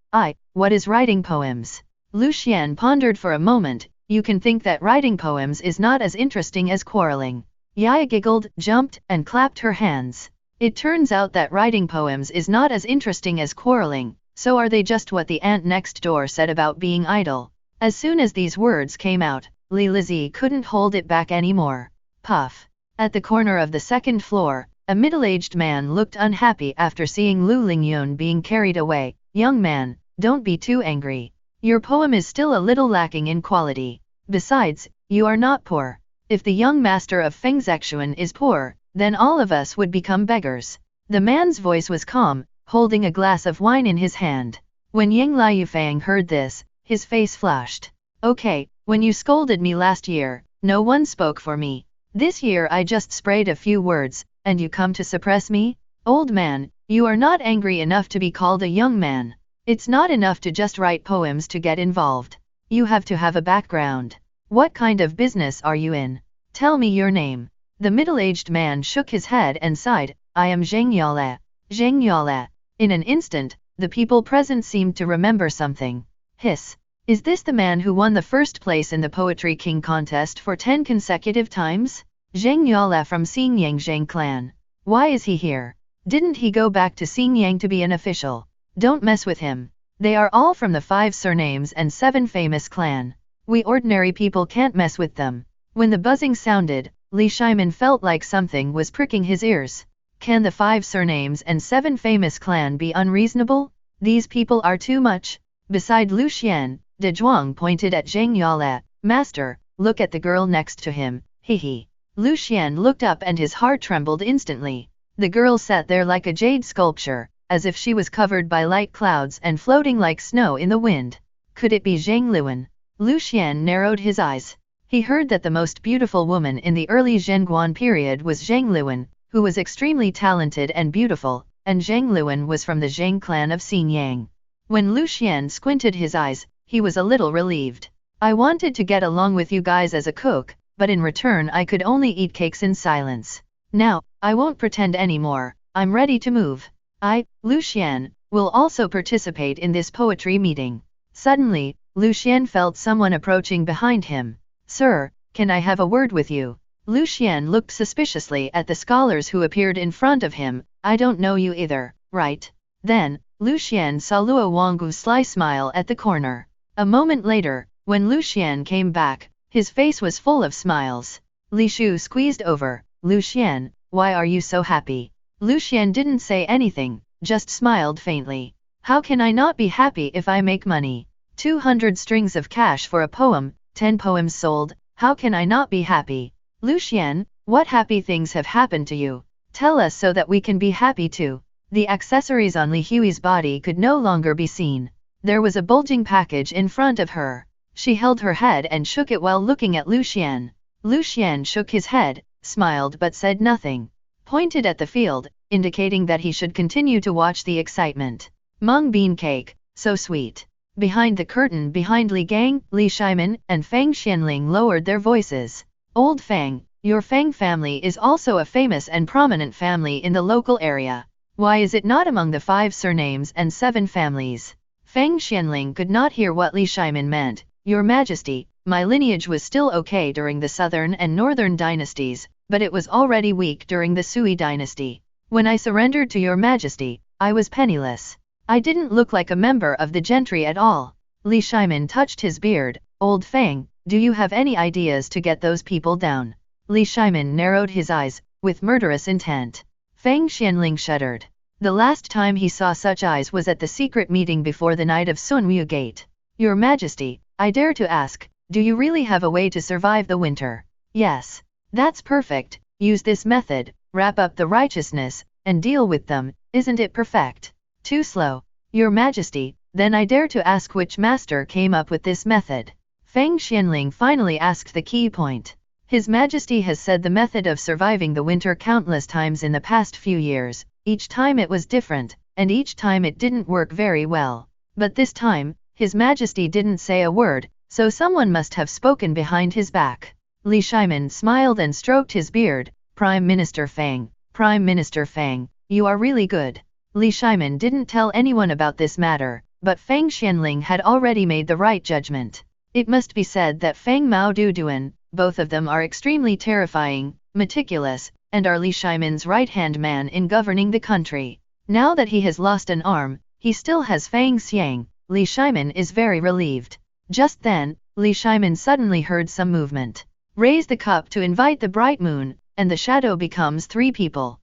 Speaker 2: What is writing poems? Lu Xian pondered for a moment. You can think that writing poems is not as interesting as quarreling. Yaya giggled, jumped, and clapped her hands. It turns out that writing poems is not as interesting as quarreling, so are they just what the ant next door said about being idle. As soon as these words came out, Li Lizi couldn't hold it back anymore. Puff. At the corner of the second floor, a middle-aged man looked unhappy after seeing Lu Lingyun being carried away. Young man, don't be too angry. Your poem is still a little lacking in quality. Besides, you are not poor. If the young master of Feng Zexuan is poor, then all of us would become beggars. The man's voice was calm, holding a glass of wine in his hand. When Yang Liufang heard this, his face flushed. Okay, when you scolded me last year, no one spoke for me. This year I just sprayed a few words, and you come to suppress me? Old man, you are not angry enough to be called a young man. It's not enough to just write poems to get involved. You have to have a background. What kind of business are you in? Tell me your name. The middle-aged man shook his head and sighed. I am Zheng Yale. Zheng Yale. In an instant, the people present seemed to remember something. Hiss. Is this the man who won the first place in the Poetry King contest for 10 consecutive times? Zhang Yuala from Xingyang Zhang clan. Why is he here? Didn't he go back to Xingyang to be an official? Don't mess with him. They are all from the 5 surnames and 7 famous clan. We ordinary people can't mess with them. When the buzzing sounded, Li Shimin felt like something was pricking his ears. Can the 5 surnames and 7 famous clan be unreasonable? These people are too much. Beside Lu Xian, De Zhuang pointed at Zhang Yuala. Master, look at the girl next to him, he. Lu Xian looked up and his heart trembled instantly. The girl sat there like a jade sculpture, as if she was covered by light clouds and floating like snow in the wind. Could it be Zhang Luan? Lu Xian narrowed his eyes. He heard that the most beautiful woman in the early Zhenguan period was Zhang Luan, who was extremely talented and beautiful, and Zhang Luan was from the Zhang clan of Xingyang. When Lu Xian squinted his eyes, he was a little relieved. I wanted to get along with you guys as a cook, but in return I could only eat cakes in silence. Now, I won't pretend anymore. I'm ready to move. Lu Xian, will also participate in this poetry meeting. Suddenly, Lu Xian felt someone approaching behind him. Sir, can I have a word with you? Lu Xian looked suspiciously at the scholars who appeared in front of him. I don't know you either, right? Then, Lu Xian saw Luo Wanggu's sly smile at the corner. A moment later, when Lu Xian came back, his face was full of smiles. Li Shu squeezed over. Lu Xian, why are you so happy? Lu Xian didn't say anything, just smiled faintly. How can I not be happy if I make money? 200 strings of cash for a poem, 10 poems sold, how can I not be happy? Lu Xian, what happy things have happened to you? Tell us so that we can be happy too. The accessories on Li Hui's body could no longer be seen. There was a bulging package in front of her. She held her head and shook it while looking at Lu Xian. Lu Xian shook his head, smiled but said nothing. Pointed at the field, indicating that he should continue to watch the excitement. Mung bean cake, so sweet. Behind the curtain behind Li Gang, Li Shimin, and Fang Xianling lowered their voices. Old Fang, your Fang family is also a famous and prominent family in the local area. Why is it not among the 5 surnames and 7 families? Fang Xianling could not hear what Li Shimin meant. Your Majesty, my lineage was still okay during the southern and northern dynasties, but it was already weak during the Sui dynasty. When I surrendered to your Majesty, I was penniless. I didn't look like a member of the gentry at all. Li Shimin touched his beard. Old Fang, do you have any ideas to get those people down? Li Shimin narrowed his eyes, with murderous intent. Fang Xianling shuddered. The last time he saw such eyes was at the secret meeting before the night of Sunwu Gate. Your Majesty, I dare to ask, do you really have a way to survive the winter? Yes. That's perfect. Use this method, wrap up the righteousness, and deal with them. Isn't it perfect? Too slow. Your Majesty, then I dare to ask which master came up with this method. Fang Xianling finally asked the key point. His Majesty has said the method of surviving the winter countless times in the past few years. Each time it was different, and each time it didn't work very well. But this time, His Majesty didn't say a word, so someone must have spoken behind his back. Li Shimin smiled and stroked his beard. Prime Minister Fang, you are really good. Li Shimin didn't tell anyone about this matter, but Fang Xianling had already made the right judgment. It must be said that Fang Mao Duduan, both of them are extremely terrifying, meticulous, and are Li Shimin's right-hand man in governing the country. Now that he has lost an arm, he still has Fang Xiang. Li Shimin is very relieved. Just then, Li Shimin suddenly heard some movement. Raise the cup to invite the bright moon, and the shadow becomes 3 people.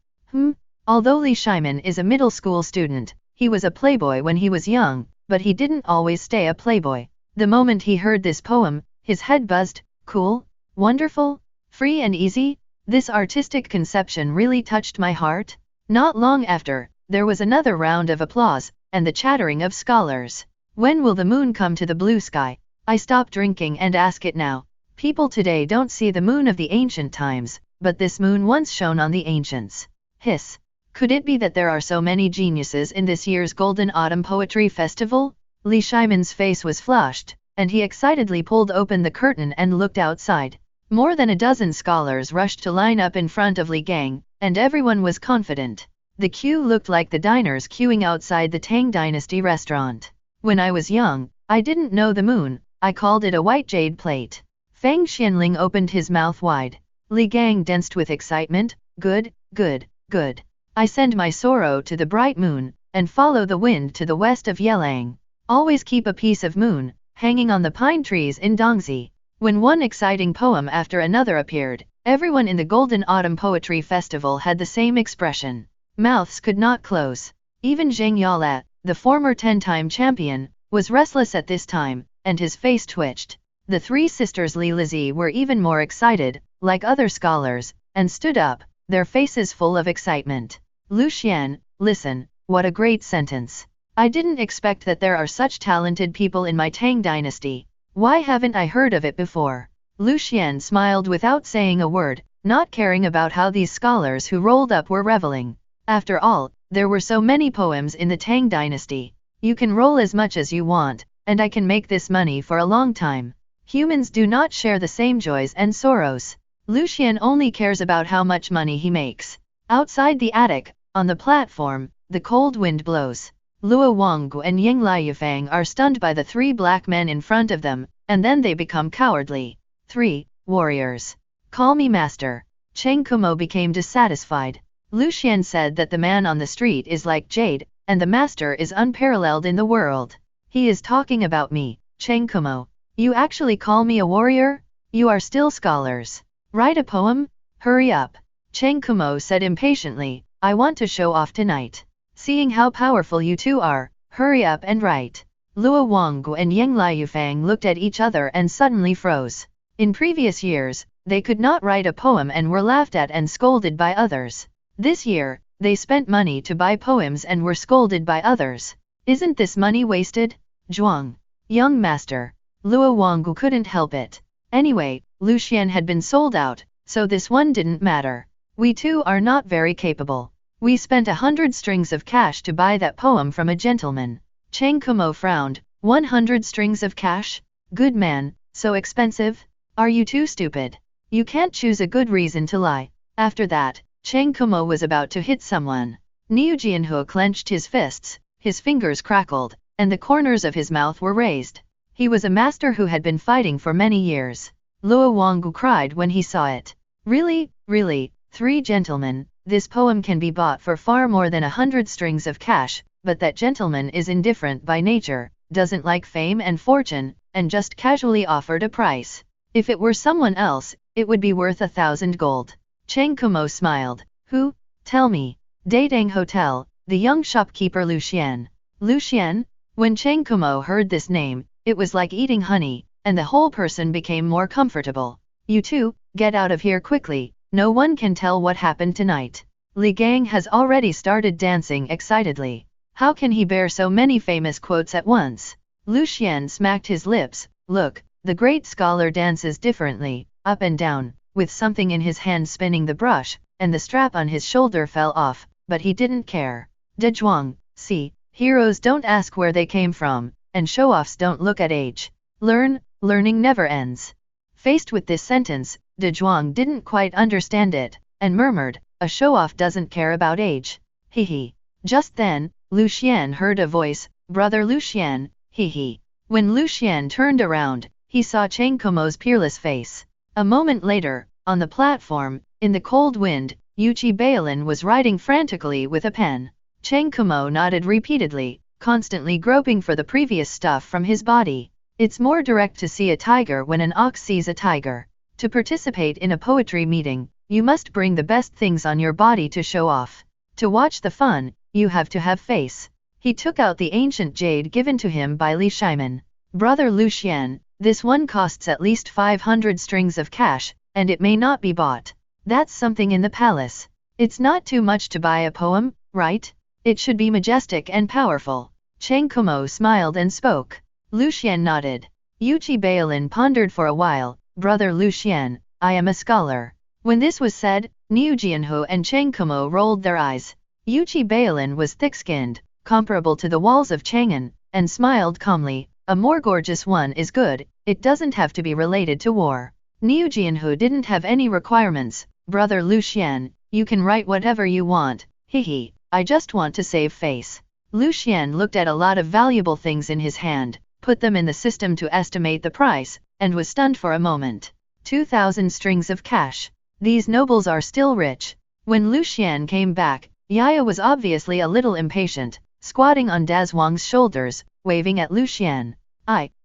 Speaker 2: Although Li Shimin is a middle school student, he was a playboy when he was young, but he didn't always stay a playboy. The moment he heard this poem, his head buzzed. Cool, wonderful, free and easy. This artistic conception really touched my heart. Not long after, there was another round of applause, and the chattering of scholars. When will the moon come to the blue sky? I stop drinking and ask it now. People today don't see the moon of the ancient times, but this moon once shone on the ancients. Hiss. Could it be that there are so many geniuses in this year's Golden Autumn Poetry Festival? Li Shimin's face was flushed, and he excitedly pulled open the curtain and looked outside. More than a dozen scholars rushed to line up in front of Li Gang, and everyone was confident. The queue looked like the diners queuing outside the Tang Dynasty restaurant. When I was young, I didn't know the moon, I called it a white jade plate. Feng Xianling opened his mouth wide. Li Gang danced with excitement. Good, good, good. I send my sorrow to the bright moon, and follow the wind to the west of Yelang. Always keep a piece of moon, hanging on the pine trees in Dongzi. When one exciting poem after another appeared, everyone in the Golden Autumn Poetry Festival had the same expression. Mouths could not close. Even Zhang Yaola, the former 10-time champion, was restless at this time, and his face twitched. The three sisters Li Lizi were even more excited, like other scholars, and stood up, their faces full of excitement. Lu Xian, listen, what a great sentence. I didn't expect that there are such talented people in my Tang dynasty. Why haven't I heard of it before? Lu Xian smiled without saying a word, not caring about how these scholars who rolled up were reveling. After all, there were so many poems in the Tang dynasty. You can roll as much as you want, and I can make this money for a long time. Humans do not share the same joys and sorrows. Lu Xian only cares about how much money he makes. Outside the attic, on the platform, the cold wind blows. Luo Wanggu and Ying Liufang are stunned by the three black men in front of them, and then they become cowardly. 3. Warriors. Call me master. Cheng Kumo became dissatisfied. Lu Xian said that the man on the street is like jade, and the master is unparalleled in the world. He is talking about me, Cheng Kumo. You actually call me a warrior? You are still scholars. Write a poem? Hurry up. Cheng Kumo said impatiently, I want to show off tonight. Seeing how powerful you two are, hurry up and write. Luo Wanggu and Ying Liufang looked at each other and suddenly froze. In previous years, they could not write a poem and were laughed at and scolded by others. This year, they spent money to buy poems and were scolded by others. Isn't this money wasted? Zhuang. Young master. Luo Wanggu couldn't help it. Anyway, Lu Xian had been sold out, so this one didn't matter. We too are not very capable. We spent 100 strings of cash to buy that poem from a gentleman. Cheng Kumo frowned. 100 strings of cash? Good man, so expensive? Are you too stupid? You can't choose a good reason to lie. After that, Cheng Kumo was about to hit someone. Niu Jianhu clenched his fists, his fingers crackled, and the corners of his mouth were raised. He was a master who had been fighting for many years. Luo Wanggu cried when he saw it. Really, really, 3 gentlemen, this poem can be bought for far more than 100 strings of cash, but that gentleman is indifferent by nature, doesn't like fame and fortune, and just casually offered a price. If it were someone else, it would be worth 1,000 gold. Cheng Kumo smiled. Who? Tell me. Daidang Hotel, the young shopkeeper Lu Xian. Lu Xian? When Cheng Kumo heard this name, it was like eating honey, and the whole person became more comfortable. You two, get out of here quickly, no one can tell what happened tonight. Li Gang has already started dancing excitedly. How can he bear so many famous quotes at once? Lu Xian smacked his lips. Look, the great scholar dances differently, up and down, with something in his hand spinning the brush, and the strap on his shoulder fell off, but he didn't care. De Zhuang, see, heroes don't ask where they came from, and show-offs don't look at age. Learning never ends. Faced with this sentence, De Zhuang didn't quite understand it, and murmured, a show-off doesn't care about age. He. Just then, Lu Xian heard a voice, Brother Lu Xian, he. When Lu Xian turned around, he saw Cheng Kumo's peerless face. A moment later, on the platform, in the cold wind, Yuchi Baolin was writing frantically with a pen. Cheng Kumo nodded repeatedly, constantly groping for the previous stuff from his body. It's more direct to see a tiger when an ox sees a tiger. To participate in a poetry meeting, you must bring the best things on your body to show off. To watch the fun, you have to have face. He took out the ancient jade given to him by Li Shiman. Brother Lu Xian, this one costs at least 500 strings of cash, and it may not be bought. That's something in the palace. It's not too much to buy a poem, right? It should be majestic and powerful. Cheng Kumo smiled and spoke. Lu Xian nodded. Yuchi Baolin pondered for a while. Brother Lu Xian, I am a scholar. When this was said, Niu Jianhu and Cheng Kumo rolled their eyes. Yuchi Baolin was thick-skinned, comparable to the walls of Chang'an, and smiled calmly. A more gorgeous one is good, it doesn't have to be related to war. Niu Jianhu didn't have any requirements. Brother Lu Xian, you can write whatever you want, I just want to save face. Lu Xian looked at a lot of valuable things in his hand, put them in the system to estimate the price, and was stunned for a moment. 2,000 strings of cash. These nobles are still rich. When Lu Xian came back, Yaya was obviously a little impatient, squatting on Dazhuang's shoulders, waving at Lu Xian.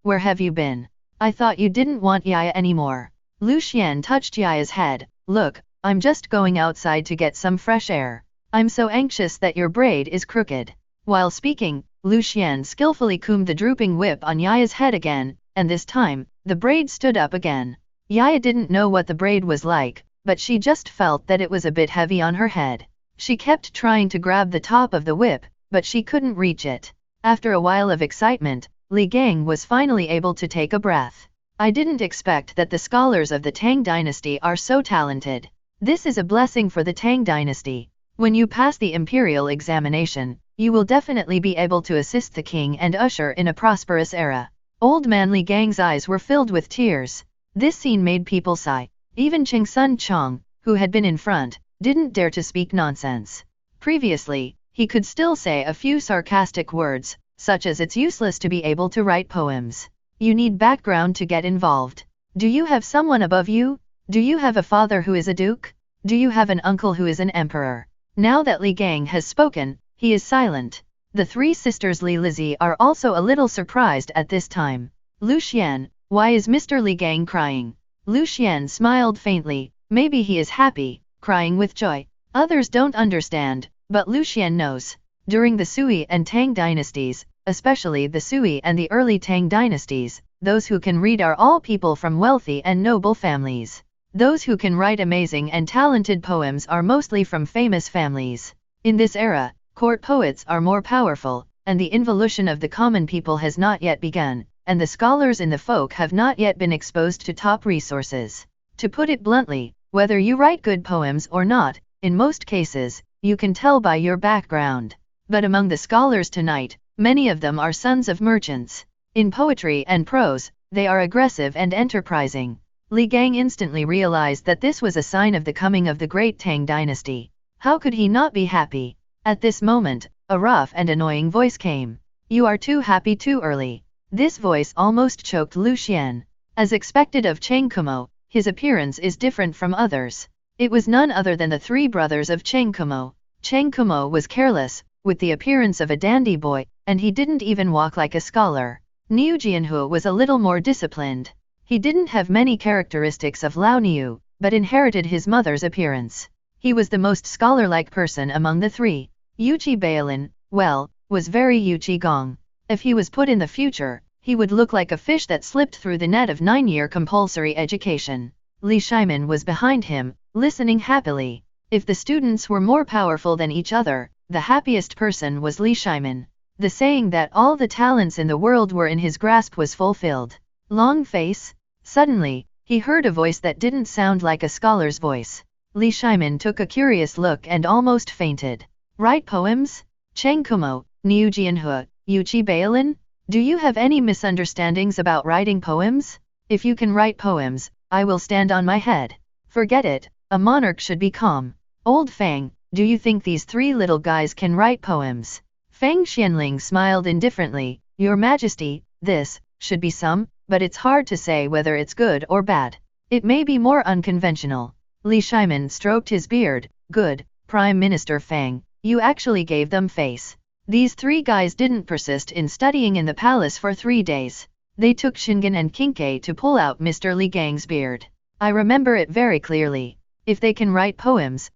Speaker 2: Where have you been? I thought you didn't want Yaya anymore. Lu Xian touched Yaya's head. Look, I'm just going outside to get some fresh air. I'm so anxious that your braid is crooked. While speaking, Lu Xian skillfully combed the drooping whip on Yaya's head again, and this time, the braid stood up again. Yaya didn't know what the braid was like, but she just felt that it was a bit heavy on her head. She kept trying to grab the top of the whip, but she couldn't reach it. After a while of excitement, Li Gang was finally able to take a breath. I didn't expect that the scholars of the Tang dynasty are so talented. This is a blessing for the Tang dynasty. When you pass the imperial examination, you will definitely be able to assist the king and usher in a prosperous era. Old man Li Gang's eyes were filled with tears. This scene made people sigh. Even Cheng Sun Chong, who had been in front, didn't dare to speak nonsense. Previously, he could still say a few sarcastic words, such as it's useless to be able to write poems. You need background to get involved. Do you have someone above you? Do you have a father who is a duke? Do you have an uncle who is an emperor? Now that Li Gang has spoken, he is silent. The three sisters Li Lizzie are also a little surprised at this time. Lu Xian, why is Mr. Li Gang crying? Lu Xian smiled faintly. Maybe he is happy, crying with joy. Others don't understand, but Lu Xian knows. During the Sui and Tang dynasties, especially the Sui and the early Tang dynasties, those who can read are all people from wealthy and noble families. Those who can write amazing and talented poems are mostly from famous families. In this era, court poets are more powerful, and the involution of the common people has not yet begun, and the scholars in the folk have not yet been exposed to top resources. To put it bluntly, whether you write good poems or not, in most cases, you can tell by your background. But among the scholars tonight, many of them are sons of merchants. In poetry and prose, they are aggressive and enterprising. Li Gang instantly realized that this was a sign of the coming of the great Tang dynasty. How could he not be happy? At this moment, a rough and annoying voice came. You are too happy too early. This voice almost choked Lu Xian. As expected of Cheng Kumo, his appearance is different from others. It was none other than the three brothers of Cheng Kumo. Cheng Kumo was careless, with the appearance of a dandy boy, and he didn't even walk like a scholar. Niu Jianhu was a little more disciplined. He didn't have many characteristics of Lao Niu, but inherited his mother's appearance. He was the most scholar-like person among the three. Yuqi Bailin, well, was very Yuqi Gong. If he was put in the future, he would look like a fish that slipped through the net of 9-year compulsory education. Li Shimin was behind him, listening happily. If the students were more powerful than each other, the happiest person was Li Shimin. The saying that all the talents in the world were in his grasp was fulfilled. Long face? Suddenly, he heard a voice that didn't sound like a scholar's voice. Li Shimin took a curious look and almost fainted. Write poems? Cheng Kumo, Niu Jianhu, Yuqi Bailin? Do you have any misunderstandings about writing poems? If you can write poems, I will stand on my head. Forget it, a monarch should be calm. Old Fang, do you think these three little guys can write poems? Fang Xianling smiled indifferently. Your Majesty, this should be some, but it's hard to say whether it's good or bad. It may be more unconventional. Li Shimin stroked his beard. Good, Prime Minister Fang, you actually gave them face. These three guys didn't persist in studying in the palace for 3 days. They took Shingen and Kinkei to pull out Mr. Li Gang's beard. I remember it very clearly. If they can write poems,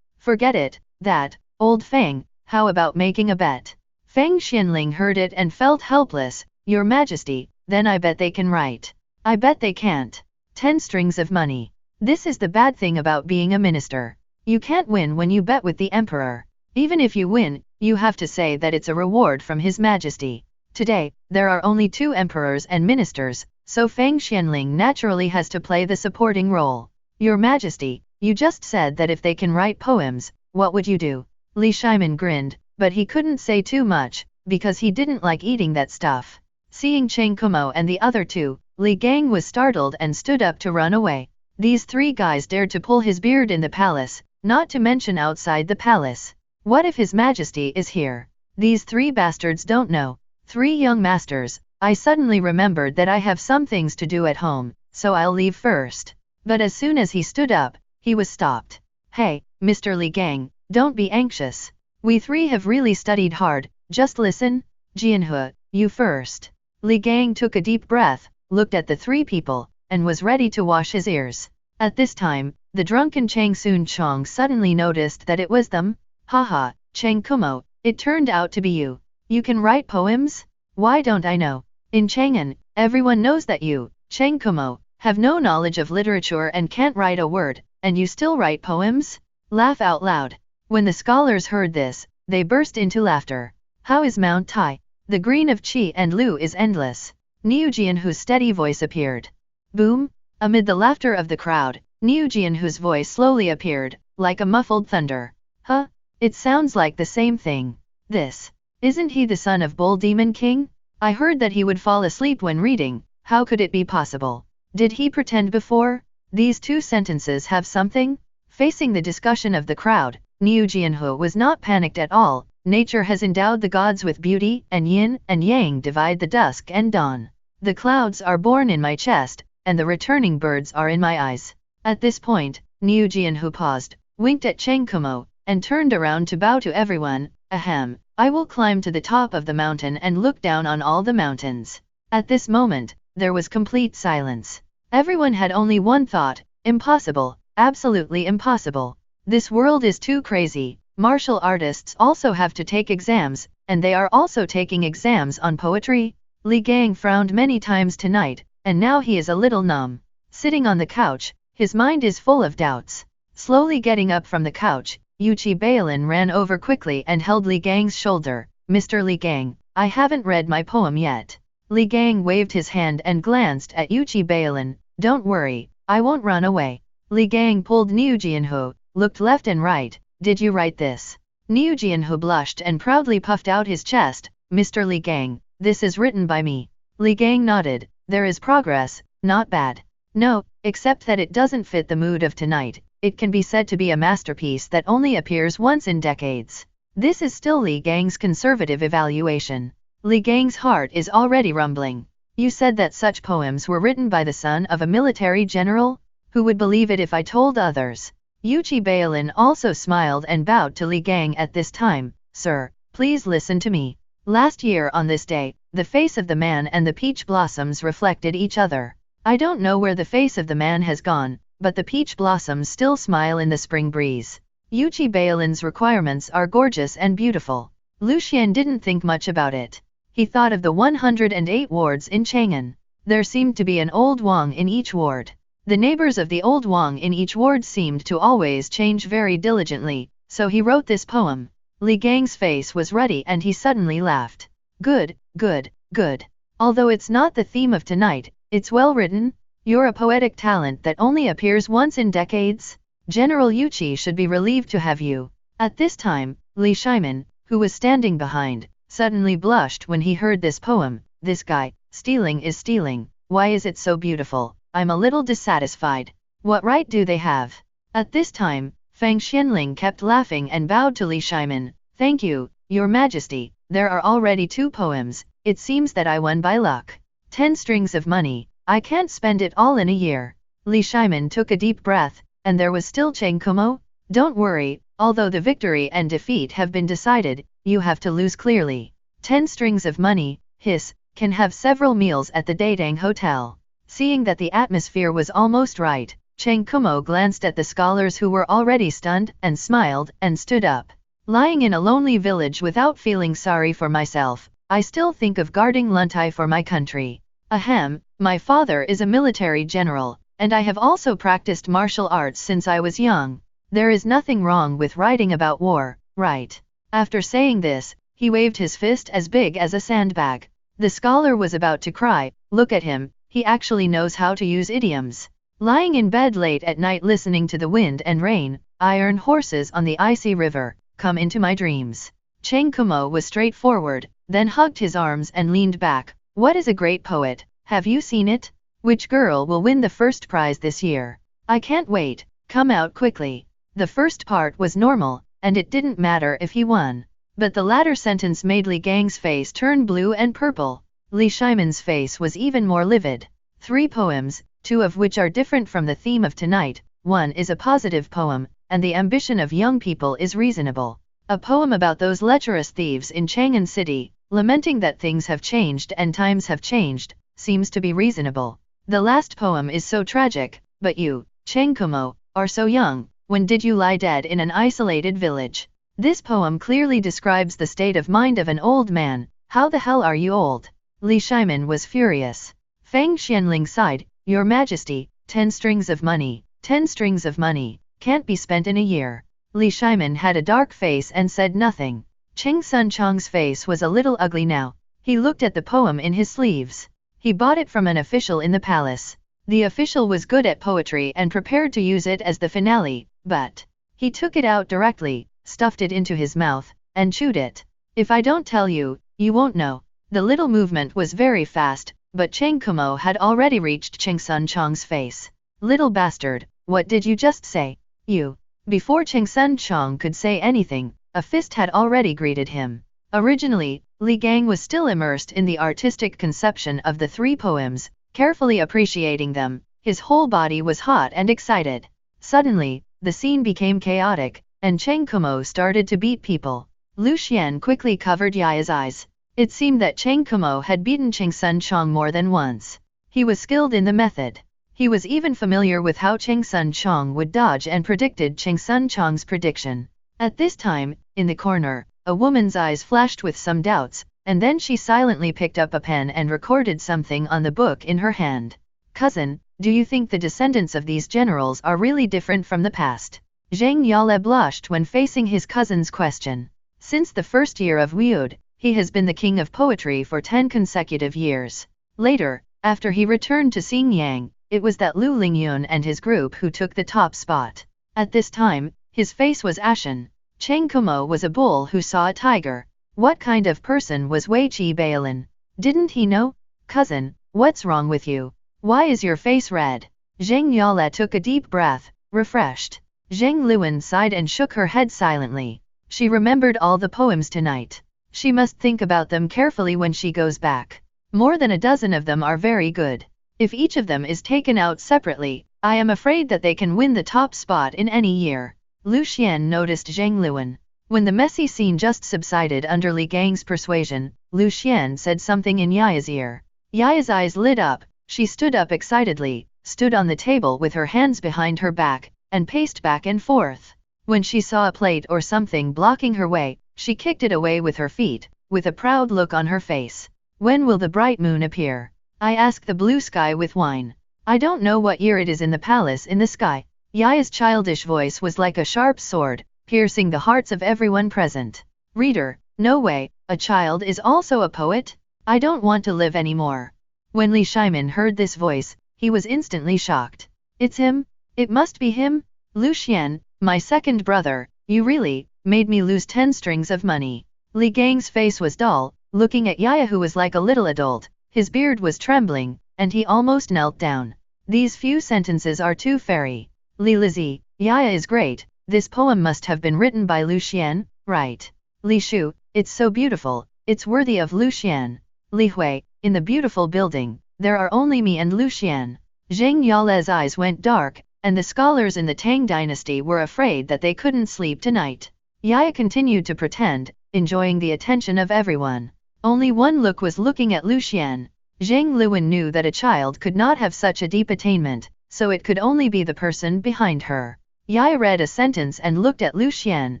Speaker 2: forget it, that, old Fang, how about making a bet? Fang Xianling heard it and felt helpless. Your Majesty, then I bet they can write. I bet they can't. 10 strings of money. This is the bad thing about being a minister. You can't win when you bet with the emperor. Even if you win, you have to say that it's a reward from His Majesty. Today, there are only 2 emperors and ministers, so Fang Xianling naturally has to play the supporting role. Your Majesty, you just said that if they can write poems, what would you do? Li Shimin grinned, but he couldn't say too much, because he didn't like eating that stuff. Seeing Cheng Kumo and the other 2, Li Gang was startled and stood up to run away. These 3 guys dared to pull his beard in the palace, not to mention outside the palace. What if His Majesty is here? These 3 bastards don't know. 3 young masters, I suddenly remembered that I have some things to do at home, so I'll leave first. But as soon as he stood up, he was stopped. Hey, Mr. Li Gang, don't be anxious. We three have really studied hard, just listen. Jianhe, you first. Li Gang took a deep breath, looked at the three people, and was ready to wash his ears. At this time, the drunken Chang Sun Chong suddenly noticed that it was them. Haha, Chang Kumo, it turned out to be you. You can write poems? Why don't I know? In Chang'an, everyone knows that you, Chang Kumo, have no knowledge of literature and can't write a word, and you still write poems? Laugh out loud. When the scholars heard this, they burst into laughter. How is Mount Tai? The green of Qi and Lu is endless. Niu Jianhu's steady voice appeared. Boom! Amid the laughter of the crowd, Niu Jianhu's voice slowly appeared, like a muffled thunder. Huh? It sounds like the same thing. This. Isn't he the son of Bull Demon King? I heard that he would fall asleep when reading. How could it be possible? Did he pretend before? These two sentences have something? Facing the discussion of the crowd, Niu Jianhu was not panicked at all. Nature has endowed the gods with beauty, and yin and yang divide the dusk and dawn. The clouds are born in my chest, and the returning birds are in my eyes. At this point, Niu Jianhu paused, winked at Chang Kumo, and turned around to bow to everyone. Ahem, I will climb to the top of the mountain and look down on all the mountains. At this moment, there was complete silence. Everyone had only one thought: impossible, absolutely impossible. This world is too crazy. Martial artists also have to take exams, and they are also taking exams on poetry. Li Gang frowned many times tonight, and now he is a little numb. Sitting on the couch, his mind is full of doubts. Slowly getting up from the couch, Yuchi Bailin ran over quickly and held Li Gang's shoulder. Mr. Li Gang, I haven't read my poem yet. Li Gang waved his hand and glanced at Yuchi Bailin. Don't worry, I won't run away. Li Gang pulled Niu Jianhu, looked left and right. Did you write this? Niu Jianhu blushed and proudly puffed out his chest. Mr. Li Gang, this is written by me. Li Gang nodded. There is progress, not bad. No, except that it doesn't fit the mood of tonight. It can be said to be a masterpiece that only appears once in decades. This is still Li Gang's conservative evaluation. Li Gang's heart is already rumbling. You said that such poems were written by the son of a military general? Who would believe it if I told others? Yuchi Bailin also smiled and bowed to Li Gang at this time. Sir, please listen to me. Last year on this day, the face of the man and the peach blossoms reflected each other. I don't know where the face of the man has gone, but the peach blossoms still smile in the spring breeze. Yuchi Bailin's requirements are gorgeous and beautiful. Lucian didn't think much about it. He thought of the 108 wards in Chang'an. There seemed to be an old Wang in each ward. The neighbors of the old Wang in each ward seemed to always change very diligently, so he wrote this poem. Li Gang's face was ruddy and he suddenly laughed. Good, good, good. Although it's not the theme of tonight, it's well written. You're a poetic talent that only appears once in decades. General Yuchi should be relieved to have you. At this time, Li Shimin, who was standing behind, suddenly blushed when he heard this poem. This guy, stealing is stealing. Why is it so beautiful? I'm a little dissatisfied. What right do they have? At this time, Fang Xianling kept laughing and bowed to Li Shimin. Thank you, Your Majesty. There are already 2 poems. It seems that I won by luck. 10 strings of money. I can't spend it all in a year. Li Shimin took a deep breath, and there was still Chang Kumo. Don't worry, although the victory and defeat have been decided, you have to lose clearly. 10 strings of money, hiss, can have several meals at the Daedang Hotel. Seeing that the atmosphere was almost right, Chang Kumo glanced at the scholars who were already stunned and smiled and stood up. Lying in a lonely village without feeling sorry for myself, I still think of guarding Luntai for my country. Ahem, my father is a military general, and I have also practiced martial arts since I was young. There is nothing wrong with writing about war, right? After saying this, he waved his fist as big as a sandbag. The scholar was about to cry. Look at him, he actually knows how to use idioms. Lying in bed late at night listening to the wind and rain, iron horses on the icy river, come into my dreams. Chang Kumo was straightforward, then hugged his arms and leaned back. What is a great poet? Have you seen it? Which girl will win the first prize this year? I can't wait, come out quickly. The first part was normal, and it didn't matter if he won. But the latter sentence made Li Gang's face turn blue and purple. Li Shimon's face was even more livid. 3 poems, 2 of which are different from the theme of tonight. One is a positive poem, and the ambition of young people is reasonable. A poem about those lecherous thieves in Chang'an City, lamenting that things have changed and times have changed, seems to be reasonable. The last poem is so tragic, but you, Cheng Kumo, are so young. When did you lie dead in an isolated village? This poem clearly describes the state of mind of an old man. How the hell are you old? Li Shimon was furious. Fang Xianling sighed, Your Majesty, 10 strings of money, 10 strings of money, can't be spent in a year. Li Shimon had a dark face and said nothing. Cheng Sun Chong's face was a little ugly now. He looked at the poem in his sleeves. He bought it from an official in the palace. The official was good at poetry and prepared to use it as the finale, but he took it out directly, stuffed it into his mouth, and chewed it. If I don't tell you, you won't know. The little movement was very fast, but Cheng Kumo had already reached Cheng Sun Chong's face. Little bastard, what did you just say? You. Before Cheng Sun Chong could say anything, a fist had already greeted him. Originally, Li Gang was still immersed in the artistic conception of the 3 poems, carefully appreciating them. His whole body was hot and excited. Suddenly, the scene became chaotic, and Cheng Kumo started to beat people. Lu Xian quickly covered Yaya's eyes. It seemed that Cheng Kumo had beaten Cheng Sun Chong more than once. He was skilled in the method. He was even familiar with how Cheng Sun Chong would dodge and predicted Cheng Sun Chong's prediction. At this time, in the corner, a woman's eyes flashed with some doubts, and then she silently picked up a pen and recorded something on the book in her hand. Cousin, do you think the descendants of these generals are really different from the past? Zhang Yale blushed when facing his cousin's question. Since the first year of Weud, he has been the king of poetry for 10 consecutive years. Later, after he returned to Xingyang, it was that Lu Lingyun and his group who took the top spot. At this time, his face was ashen. Cheng Kumo was a bull who saw a tiger. What kind of person was Wei Qi Bailin? Didn't he know? Cousin, what's wrong with you? Why is your face red? Zhang Yale took a deep breath, refreshed. Zhang Luan sighed and shook her head silently. She remembered all the poems tonight. She must think about them carefully when she goes back. More than a dozen of them are very good. If each of them is taken out separately, I am afraid that they can win the top spot in any year. Lu Xian noticed Zhang Luan. When the messy scene just subsided under Li Gang's persuasion, Lu Xian said something in Yaya's ear. Yaya's eyes lit up. She stood up excitedly, stood on the table with her hands behind her back, and paced back and forth. When she saw a plate or something blocking her way, she kicked it away with her feet, with a proud look on her face. When will the bright moon appear? I ask the blue sky with wine. I don't know what year it is in the palace in the sky. Yaya's childish voice was like a sharp sword, piercing the hearts of everyone present. Reader, no way, a child is also a poet? I don't want to live anymore. When Li Shimon heard this voice, he was instantly shocked. It's him? It must be him? Lu Xian, my second brother, you really made me lose 10 strings of money. Li Gang's face was dull, looking at Yaya who was like a little adult. His beard was trembling, and he almost knelt down. These few sentences are too fairy. Li Lizi, Yaya is great. This poem must have been written by Lu Xian, right? Li Shu, it's so beautiful, it's worthy of Lu Xian. Li Hui, in the beautiful building, there are only me and Lu Xian. Zhang Yale's eyes went dark, and the scholars in the Tang dynasty were afraid that they couldn't sleep tonight. Yaya continued to pretend, enjoying the attention of everyone. Only one look was looking at Lu Xian. Zhang Luan knew that a child could not have such a deep attainment, so it could only be the person behind her. Yaya read a sentence and looked at Lu Xian.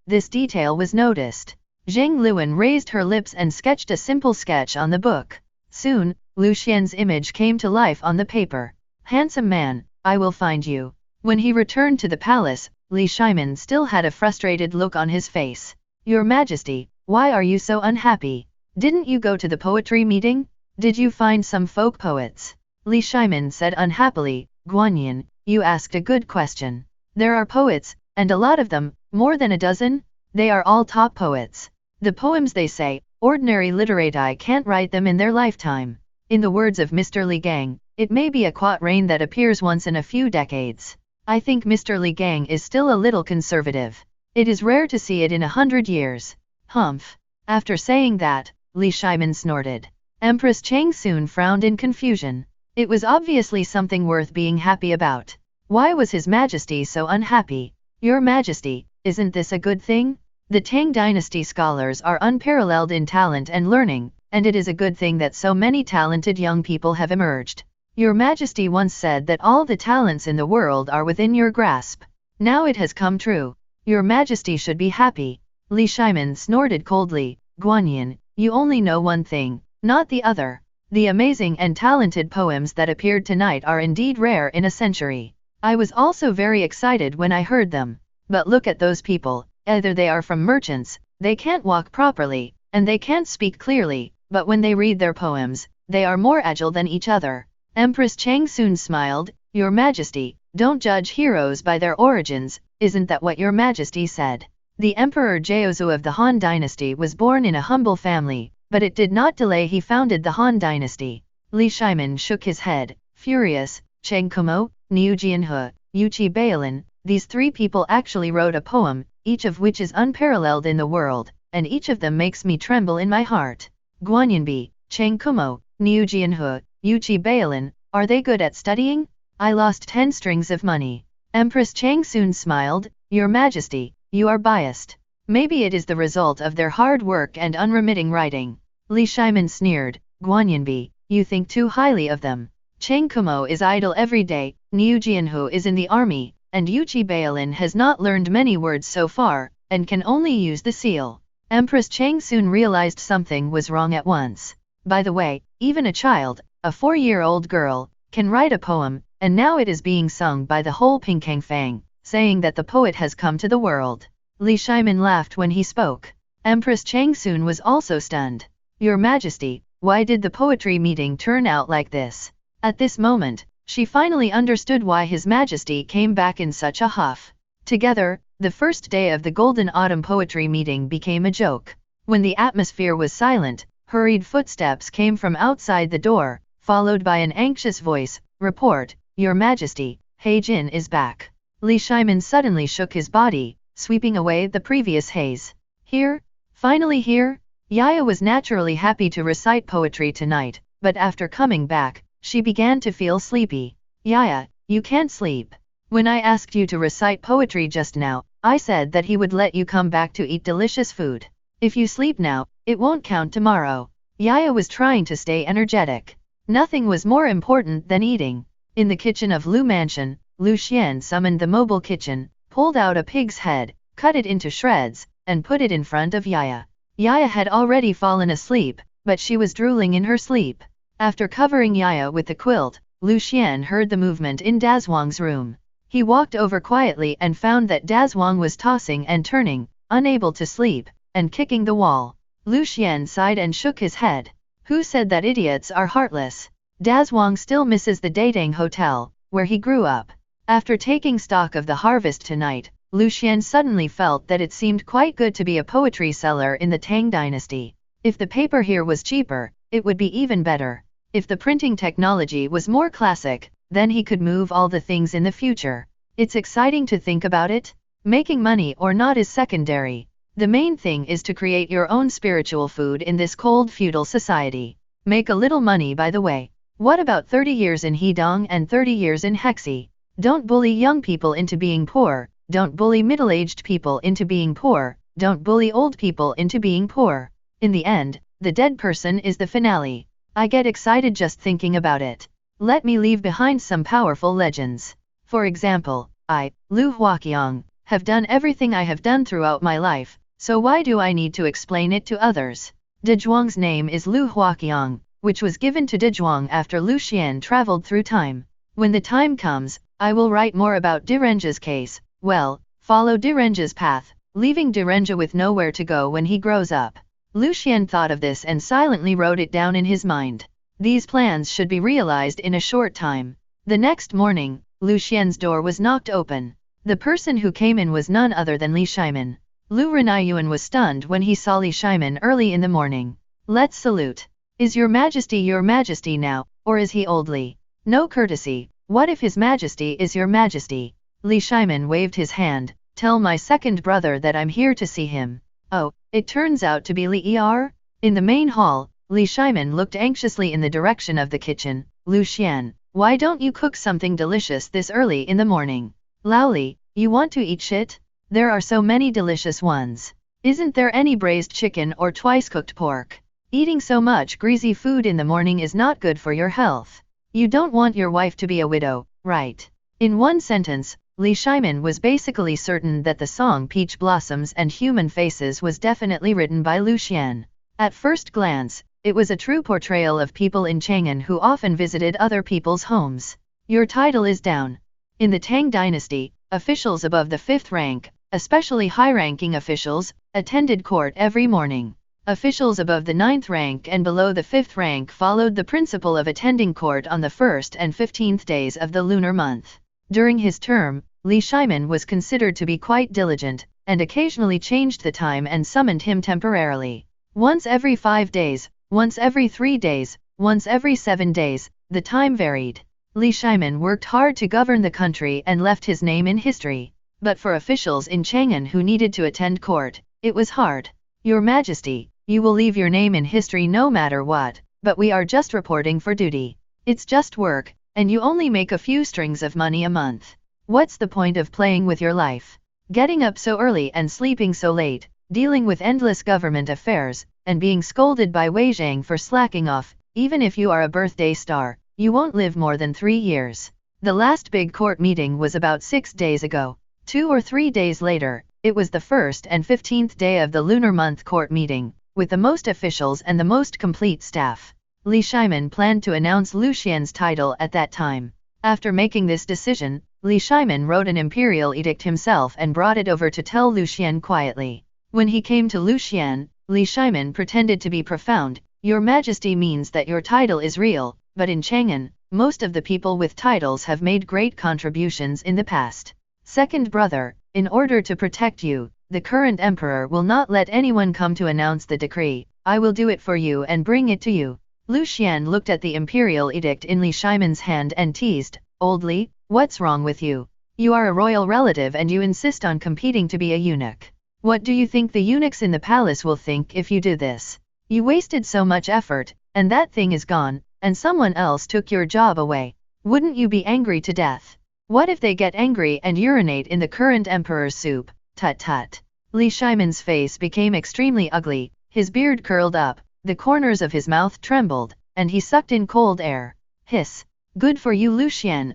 Speaker 2: This detail was noticed. Zhang Luan raised her lips and sketched a simple sketch on the book. Soon, Lu Xian's image came to life on the paper. Handsome man, I will find you. When he returned to the palace, Li Shimon still had a frustrated look on his face. Your Majesty, why are you so unhappy? Didn't you go to the poetry meeting? Did you find some folk poets? Li Shimon said unhappily. Guanyin, you asked a good question. There are poets, and a lot of them, more than a dozen. They are all top poets. The poems they say, ordinary literati can't write them in their lifetime. In the words of Mr. Li Gang, it may be a quatrain that appears once in a few decades. I think Mr. Li Gang is still a little conservative. It is rare to see it in 100 years. Humph. After saying that, Li Shimon snorted. Empress Changsun frowned in confusion. It was obviously something worth being happy about. Why was His Majesty so unhappy? Your Majesty, isn't this a good thing? The Tang Dynasty scholars are unparalleled in talent and learning, and it is a good thing that so many talented young people have emerged. Your Majesty once said that all the talents in the world are within your grasp. Now it has come true. Your Majesty should be happy. Li Shimin snorted coldly. Guanyin, you only know one thing, not the other. The amazing and talented poems that appeared tonight are indeed rare in a century. I was also very excited when I heard them. But look at those people, either they are from merchants, they can't walk properly, and they can't speak clearly, but when they read their poems, they are more agile than each other. Empress Changsun smiled. Your Majesty, don't judge heroes by their origins, isn't that what your Majesty said? The Emperor Jeozu of the Han Dynasty was born in a humble family, but it did not delay he founded the Han Dynasty. Li Shimin shook his head, furious. Cheng Kumo, Niu Jianhe, Yuqi Bailin, these three people actually wrote a poem, each of which is unparalleled in the world, and each of them makes me tremble in my heart. Guanyanbi, Cheng Kumo, Niu Jianhe, Yuqi Bailin, are they good at studying? I lost 10 strings of money. Empress Changsun smiled. Your Majesty, you are biased. Maybe it is the result of their hard work and unremitting writing. Li Shimin sneered. Guanyanbi, you think too highly of them. Cheng Kumo is idle every day, Niu Jianhu is in the army, and Yuqi Bailin has not learned many words so far, and can only use the seal. Empress Changsun realized something was wrong at once. By the way, even a child, a 4-year-old girl, can write a poem, and now it is being sung by the whole Pingkangfang, saying that the poet has come to the world. Li Shimin laughed when he spoke. Empress Changsun was also stunned. Your Majesty, why did the poetry meeting turn out like this? At this moment, she finally understood why His Majesty came back in such a huff. Together, the first day of the Golden Autumn Poetry meeting became a joke. When the atmosphere was silent, hurried footsteps came from outside the door, followed by an anxious voice. Report, Your Majesty, He Jin is back. Li Shimin suddenly shook his body, sweeping away the previous haze. Here? Finally here? Yaya was naturally happy to recite poetry tonight, but after coming back, she began to feel sleepy. Yaya, you can't sleep. When I asked you to recite poetry just now, I said that he would let you come back to eat delicious food. If you sleep now, it won't count tomorrow. Yaya was trying to stay energetic. Nothing was more important than eating. In the kitchen of Lu Mansion, Lu Xian summoned the mobile kitchen, pulled out a pig's head, cut it into shreds, and put it in front of Yaya. Yaya had already fallen asleep, but she was drooling in her sleep. After covering Yaya with the quilt, Lu Xian heard the movement in Dazhuang's room. He walked over quietly and found that Dazhuang was tossing and turning, unable to sleep, and kicking the wall. Lu Xian sighed and shook his head. Who said that idiots are heartless? Dazhuang still misses the Datang Hotel, where he grew up. After taking stock of the harvest tonight, Lu Xian suddenly felt that it seemed quite good to be a poetry seller in the Tang Dynasty. If the paper here was cheaper, it would be even better. If the printing technology was more classic, then he could move all the things in the future. It's exciting to think about it. Making money or not is secondary. The main thing is to create your own spiritual food in this cold feudal society. Make a little money by the way. What about 30 years in Hedong and 30 years in Hexi? Don't bully young people into being poor, don't bully middle-aged people into being poor, don't bully old people into being poor. In the end, the dead person is the finale. I get excited just thinking about it. Let me leave behind some powerful legends. For example, I, Lu Huaqiang, have done everything I have done throughout my life, so why do I need to explain it to others? Dezhuang's name is Lu Huaqiang, which was given to Dezhuang after Lu Xian traveled through time. When the time comes, I will write more about Direnja's case. Well, follow Direnja's path, leaving Direnja with nowhere to go when he grows up. Lu Xian thought of this and silently wrote it down in his mind. These plans should be realized in a short time. The next morning, Lu Xian's door was knocked open. The person who came in was none other than Li Shimin. Lu Renayuan was stunned when he saw Li Shimin early in the morning. Let's salute. Is your Majesty now, or is he old Li? No courtesy. What if His Majesty is your Majesty? Li Shimin waved his hand. Tell my second brother that I'm here to see him. Oh, it turns out to be Li Er? In the main hall, Li Shimin looked anxiously in the direction of the kitchen. Lu Xian, why don't you cook something delicious this early in the morning? Lao Li, you want to eat shit? There are so many delicious ones. Isn't there any braised chicken or twice-cooked pork? Eating so much greasy food in the morning is not good for your health. You don't want your wife to be a widow, right? In one sentence, Li Shimin was basically certain that the song Peach Blossoms and Human Faces was definitely written by Lu Xian. At first glance, it was a true portrayal of people in Chang'an who often visited other people's homes. Your title is down. In the Tang dynasty, officials above the 5th rank, especially high-ranking officials, attended court every morning. Officials above the 9th rank and below the 5th rank followed the principle of attending court on the 1st and 15th days of the lunar month. During his term, Li Shimin was considered to be quite diligent, and occasionally changed the time and summoned him temporarily. Once every 5 days, once every 3 days, once every 7 days, the time varied. Li Shimin worked hard to govern the country and left his name in history. But for officials in Chang'an who needed to attend court, it was hard. Your Majesty, you will leave your name in history no matter what, but we are just reporting for duty. It's just work, and you only make a few strings of money a month. What's the point of playing with your life? Getting up so early and sleeping so late, dealing with endless government affairs, and being scolded by Wei Zhang for slacking off. Even if you are a birthday star, you won't live more than 3 years. The last big court meeting was about 6 days ago. 2 or 3 days later, it was the 1st and 15th day of the lunar month court meeting, with the most officials and the most complete staff. Li Shimin planned to announce Lu Xian's title at that time. After making this decision, Li Shimin wrote an imperial edict himself and brought it over to tell Lu Xian quietly. When he came to Lu Xian, Li Shimin pretended to be profound. Your Majesty means that your title is real, but in Chang'an, most of the people with titles have made great contributions in the past. Second brother, in order to protect you, the current emperor will not let anyone come to announce the decree. I will do it for you and bring it to you. Lu Xian looked at the imperial edict in Li Shimin's hand and teased, Old Li, what's wrong with you? You are a royal relative and you insist on competing to be a eunuch. What do you think the eunuchs in the palace will think if you do this? You wasted so much effort, and that thing is gone, and someone else took your job away. Wouldn't you be angry to death? What if they get angry and urinate in the current emperor's soup? Tut tut. Li Shimin's face became extremely ugly, his beard curled up, the corners of his mouth trembled, and he sucked in cold air. Hiss. Good for you Lu Xian,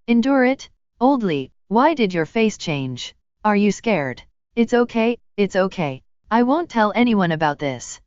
Speaker 2: endure it? Old Li, why did your face change? Are you scared? It's okay, I won't tell anyone about this.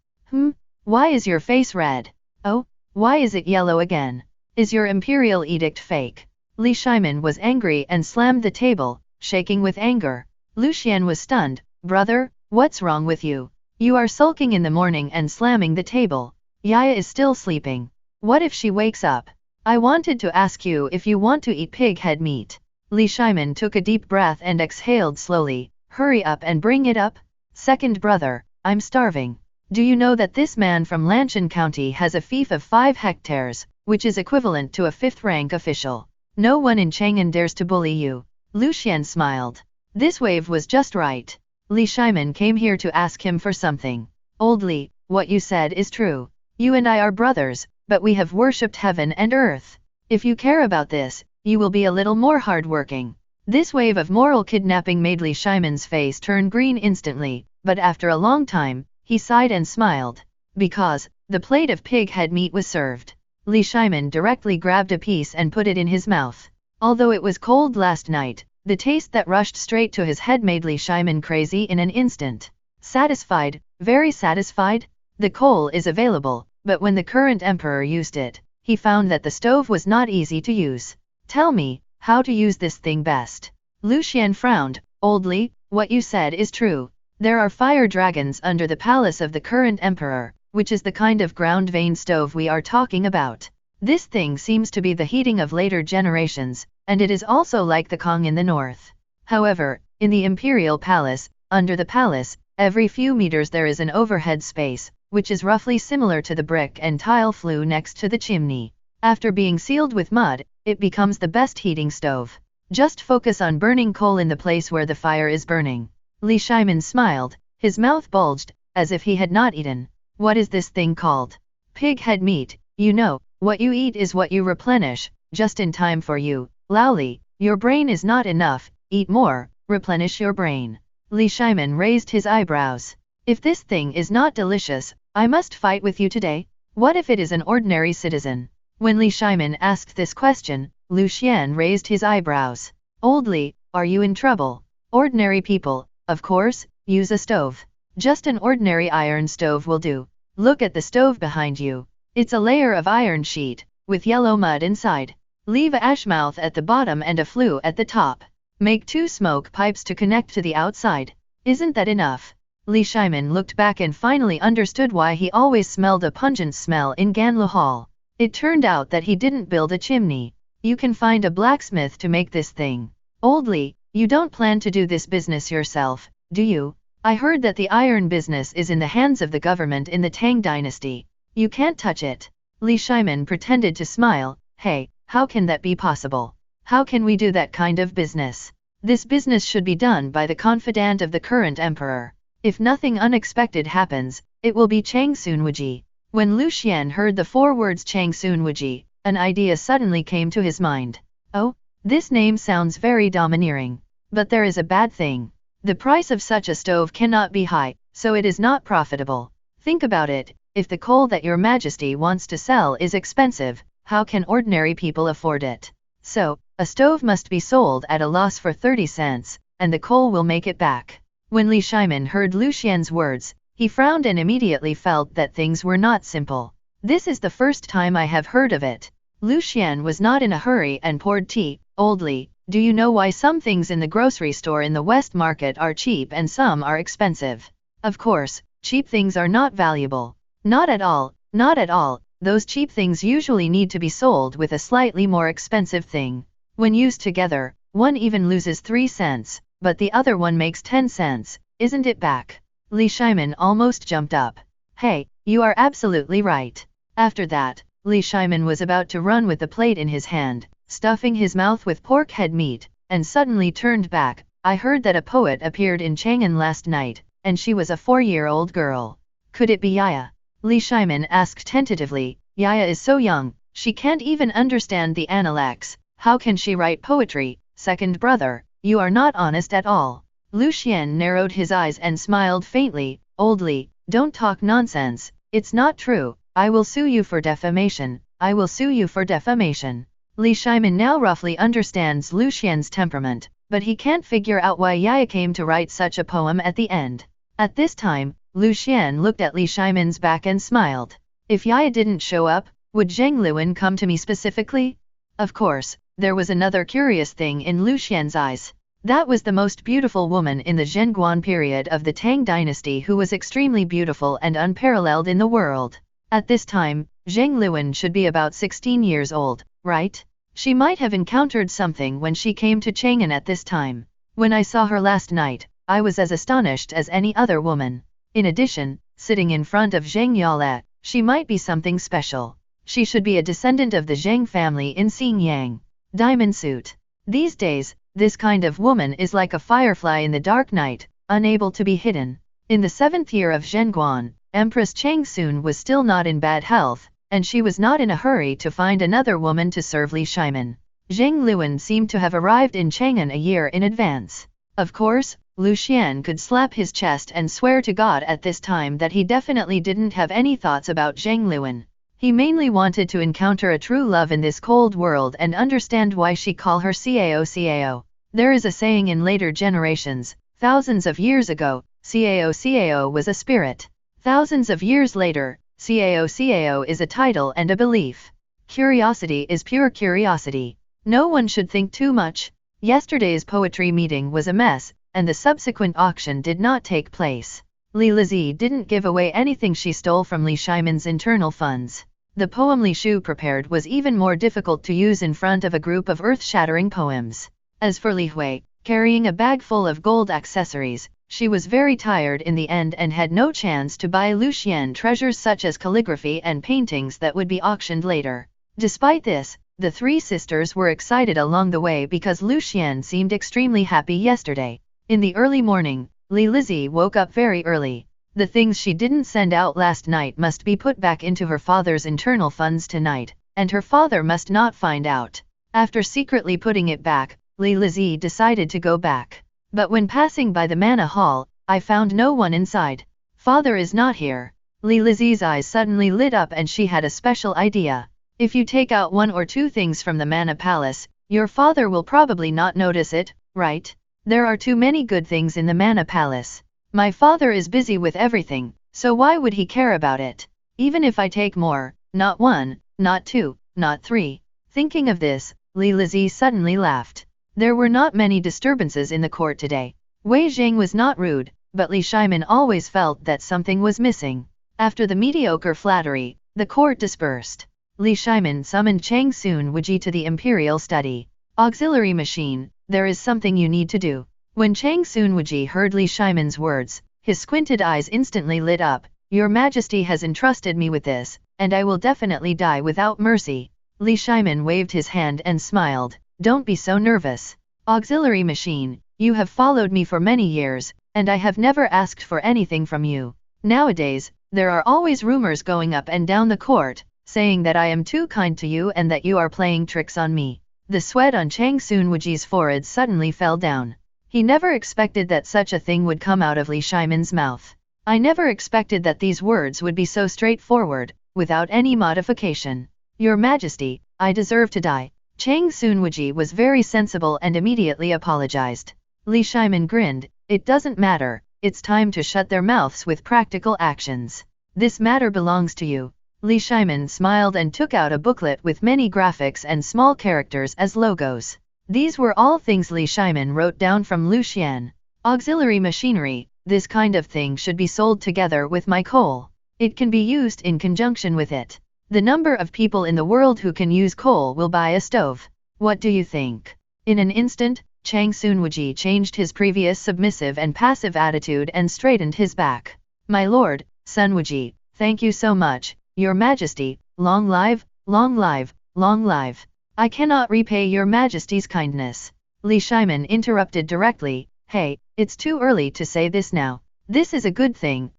Speaker 2: Why is your face red? Oh, why is it yellow again? Is your imperial edict fake? Li Shimin was angry and slammed the table, shaking with anger. Lu Xian was stunned. Brother, what's wrong with you? You are sulking in the morning and slamming the table. Yaya is still sleeping. What if she wakes up? I wanted to ask you if you want to eat pig head meat. Li Shimin took a deep breath and exhaled slowly. Hurry up and bring it up. Second brother, I'm starving. Do you know that this man from Lanshan County has a fief of 5 hectares, which is equivalent to a 5th rank official? No one in Chang'an dares to bully you. Lu Xian smiled. This wave was just right. Li Shimin came here to ask him for something. Old Li, what you said is true. You and I are brothers, but we have worshipped heaven and earth. If you care about this, you will be a little more hardworking. This wave of moral kidnapping made Li Shimin's face turn green instantly, but after a long time, he sighed and smiled. Because, the plate of pig head meat was served. Li Shimin directly grabbed a piece and put it in his mouth. Although it was cold last night, the taste that rushed straight to his head made Li Shimin crazy in an instant. Satisfied, very satisfied? The coal is available, but when the current emperor used it, he found that the stove was not easy to use. Tell me, how to use this thing best. Lu Xian frowned. Old Li, what you said is true. There are fire dragons under the palace of the current emperor, which is the kind of ground vein stove we are talking about. This thing seems to be the heating of later generations, and it is also like the Kong in the north. However, in the imperial palace, under the palace, every few meters there is an overhead space, which is roughly similar to the brick and tile flue next to the chimney. After being sealed with mud, it becomes the best heating stove. Just focus on burning coal in the place where the fire is burning. Li Shimin smiled, his mouth bulged, as if he had not eaten. What is this thing called? pig head meat, you know, what you eat is what you replenish, just in time for you, Laoli, your brain is not enough, eat more, replenish your brain. Li Shimin raised his eyebrows. If this thing is not delicious, I must fight with you today. What if it is an ordinary citizen? When Li Shimin asked this question, Lu Xian raised his eyebrows. Old Li, are you in trouble? Ordinary people, of course, use a stove. Just an ordinary iron stove will do. Look at the stove behind you. It's a layer of iron sheet, with yellow mud inside. Leave a ash mouth at the bottom and a flue at the top. Make 2 smoke pipes to connect to the outside. Isn't that enough? Li Shimin looked back and finally understood why he always smelled a pungent smell in Ganlu Hall. It turned out that he didn't build a chimney. You can find a blacksmith to make this thing. Old Li, you don't plan to do this business yourself, do you? I heard that the iron business is in the hands of the government in the Tang dynasty. You can't touch it. Li Shimin pretended to smile. Hey, how can that be possible? How can we do that kind of business? This business should be done by the confidant of the current emperor. If nothing unexpected happens, it will be Chang Sunwuji. When Lu Xian heard the 4 words Chang Sunwuji, an idea suddenly came to his mind. Oh, this name sounds very domineering. But there is a bad thing. The price of such a stove cannot be high, so it is not profitable. Think about it, if the coal that your majesty wants to sell is expensive, how can ordinary people afford it? So, a stove must be sold at a loss for 30 cents, and the coal will make it back. When Li Shimin heard Lu Xian's words, he frowned and immediately felt that things were not simple. This is the first time I have heard of it. Lu Xian was not in a hurry and poured tea. Old Li, do you know why some things in the grocery store in the West Market are cheap and some are expensive? Of course, cheap things are not valuable. Not at all, not at all. Those cheap things usually need to be sold with a slightly more expensive thing. When used together, one even loses 3 cents, but the other one makes 10 cents, isn't it back? Li Shimin almost jumped up. Hey, you are absolutely right. After that, Li Shimin was about to run with the plate in his hand, stuffing his mouth with pork head meat, and suddenly turned back. I heard that a poet appeared in Chang'an last night, and she was a 4-year-old girl. Could it be Yaya? Li Shimin asked tentatively. Yaya is so young, she can't even understand the Analects. How can she write poetry? Second brother, you are not honest at all. Lu Xian narrowed his eyes and smiled faintly. Old Li, don't talk nonsense. It's not true. I will sue you for defamation. I will sue you for defamation. Li Shimin now roughly understands Lu Xian's temperament, but he can't figure out why Yaya came to write such a poem at the end. At this time, Lu Xian looked at Li Shimin's back and smiled. If Yaya didn't show up, would Zheng Luan come to me specifically? Of course, there was another curious thing in Lu Xian's eyes. That was the most beautiful woman in the Zhenguan period of the Tang dynasty who was extremely beautiful and unparalleled in the world. At this time, Zheng Luan should be about 16 years old, right? She might have encountered something when she came to Chang'an at this time. When I saw her last night, I was as astonished as any other woman. In addition, sitting in front of Zheng Yale, she might be something special. She should be a descendant of the Zheng family in Xingyang. Diamond suit. These days, this kind of woman is like a firefly in the dark night, unable to be hidden. In the 7th year of Zhenguan, Empress Changsun was still not in bad health, and she was not in a hurry to find another woman to serve Li Shimin. Zheng Luan seemed to have arrived in Chang'an a year in advance. Of course, Lu Xian could slap his chest and swear to God at this time that he definitely didn't have any thoughts about Zheng Luan. He mainly wanted to encounter a true love in this cold world and understand why she called her Cao. There is a saying in later generations, thousands of years ago, Cao was a spirit. Thousands of years later, Cao is a title and a belief. Curiosity is pure curiosity. No one should think too much. Yesterday's poetry meeting was a mess, and the subsequent auction did not take place. Li Lizi didn't give away anything she stole from Li Shimin's internal funds. The poem Li Shu prepared was even more difficult to use in front of a group of earth-shattering poems. As for Li Hui, carrying a bag full of gold accessories, she was very tired in the end and had no chance to buy Lu Xian treasures such as calligraphy and paintings that would be auctioned later. Despite this, the 3 sisters were excited along the way because Lu Xian seemed extremely happy yesterday. In the early morning, Li Lizi woke up very early. The things she didn't send out last night must be put back into her father's internal funds tonight, and her father must not find out. After secretly putting it back, Li Lizi decided to go back. But when passing by the manor hall, I found no one inside. Father is not here. Li Lizi's eyes suddenly lit up and she had a special idea. If you take out 1 or 2 things from the manor palace, your father will probably not notice it, right? There are too many good things in the manor palace. My father is busy with everything, so why would he care about it? Even if I take more, not 1, not 2, not 3. Thinking of this, Li Lizi suddenly laughed. There were not many disturbances in the court today. Wei Zhang was not rude, but Li Shimin always felt that something was missing. After the mediocre flattery, the court dispersed. Li Shimin summoned Chang Sun Wuji to the imperial study. Auxiliary machine, there is something you need to do. When Chang Sun Wuji heard Li Shimin's words, his squinted eyes instantly lit up. Your Majesty has entrusted me with this, and I will definitely die without mercy. Li Shimin waved his hand and smiled. Don't be so nervous. Auxiliary machine, you have followed me for many years, and I have never asked for anything from you. Nowadays, there are always rumors going up and down the court, saying that I am too kind to you and that you are playing tricks on me. The sweat on Chang Sun Wuji's forehead suddenly fell down. He never expected that such a thing would come out of Li Shimin's mouth. I never expected that these words would be so straightforward, without any modification. Your Majesty, I deserve to die. Chang Sun Wuji was very sensible and immediately apologized. Li Shimin grinned. It doesn't matter, it's time to shut their mouths with practical actions. This matter belongs to you. Li Shimin smiled and took out a booklet with many graphics and small characters as logos. These were all things Li Shimin wrote down from Lucian. Auxiliary machinery, this kind of thing should be sold together with my coal. It can be used in conjunction with it. The number of people in the world who can use coal will buy a stove. What do you think? In an instant, Chang Sun Wuji changed his previous submissive and passive attitude and straightened his back. My lord, Sun Wuji, thank you so much, Your Majesty, long live, long live, long live. I cannot repay your Majesty's kindness. Li Shimin interrupted directly. Hey, it's too early to say this now. This is a good thing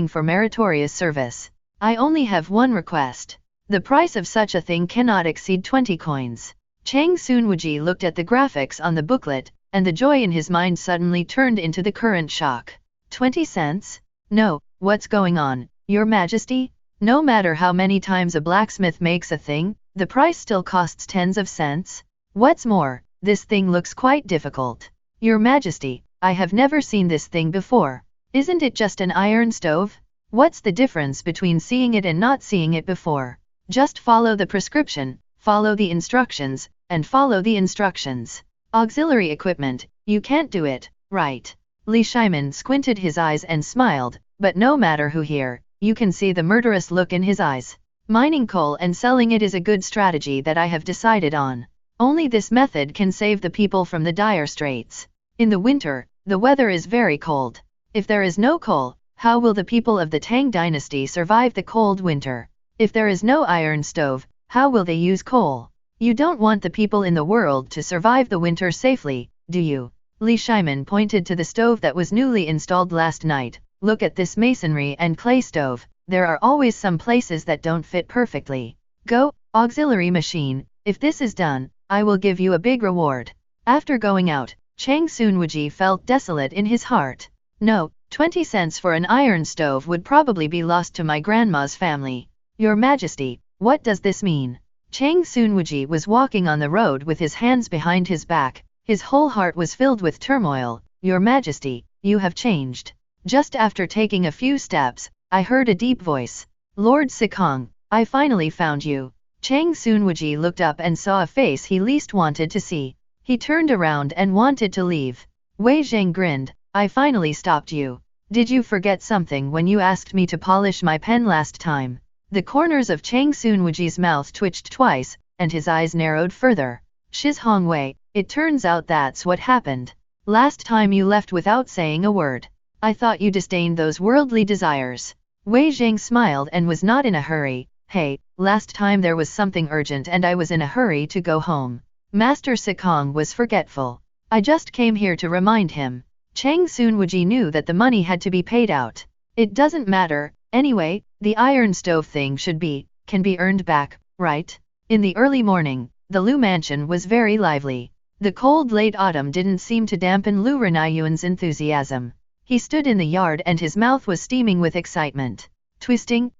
Speaker 2: for meritorious service. I only have one request. The price of such a thing cannot exceed 20 coins. Chang Sun Wuji looked at the graphics on the booklet, and the joy in his mind suddenly turned into the current shock. 20 cents? No, what's going on, Your Majesty? No matter how many times a blacksmith makes a thing, the price still costs tens of cents. What's more, this thing looks quite difficult. Your Majesty, I have never seen this thing before. Isn't it just an iron stove? What's the difference between seeing it and not seeing it before? Just follow the prescription, follow the instructions, and follow the instructions. Auxiliary equipment, you can't do it, right? Li Shimin squinted his eyes and smiled, but no matter who here, you can see the murderous look in his eyes. Mining coal and selling it is a good strategy that I have decided on. Only this method can save the people from the dire straits. In the winter, the weather is very cold. If there is no coal, how will the people of the Tang dynasty survive the cold winter? If there is no iron stove, how will they use coal? You don't want the people in the world to survive the winter safely, do you? Li Shimin pointed to the stove that was newly installed last night. Look at this masonry and clay stove. There are always some places that don't fit perfectly. Go, auxiliary machine, if this is done, I will give you a big reward. After going out, Chang Sun Wuji felt desolate in his heart. No, 20 cents for an iron stove would probably be lost to my grandma's family. Your Majesty, what does this mean? Chang Sun Wuji was walking on the road with his hands behind his back. His whole heart was filled with turmoil. Your Majesty, you have changed. Just after taking a few steps, I heard a deep voice. Lord Sikong, I finally found you. Chang Sun Wuji looked up and saw a face he least wanted to see. He turned around and wanted to leave. Wei Zhang grinned. I finally stopped you. Did you forget something when you asked me to polish my pen last time? The corners of Chang Sun Wuji's mouth twitched twice, and his eyes narrowed further. Shiz Hongwei, it turns out that's what happened. Last time you left without saying a word. I thought you disdained those worldly desires. Wei Zhang smiled and was not in a hurry. Hey, last time there was something urgent and I was in a hurry to go home. Master Sikong was forgetful. I just came here to remind him. Chang Sun Wuji knew that the money had to be paid out. It doesn't matter, anyway, the iron stove thing can be earned back, right? In the early morning, the Lu mansion was very lively. The cold late autumn didn't seem to dampen Lu Renayuan's enthusiasm. He stood in the yard and his mouth was steaming with excitement. Twisting,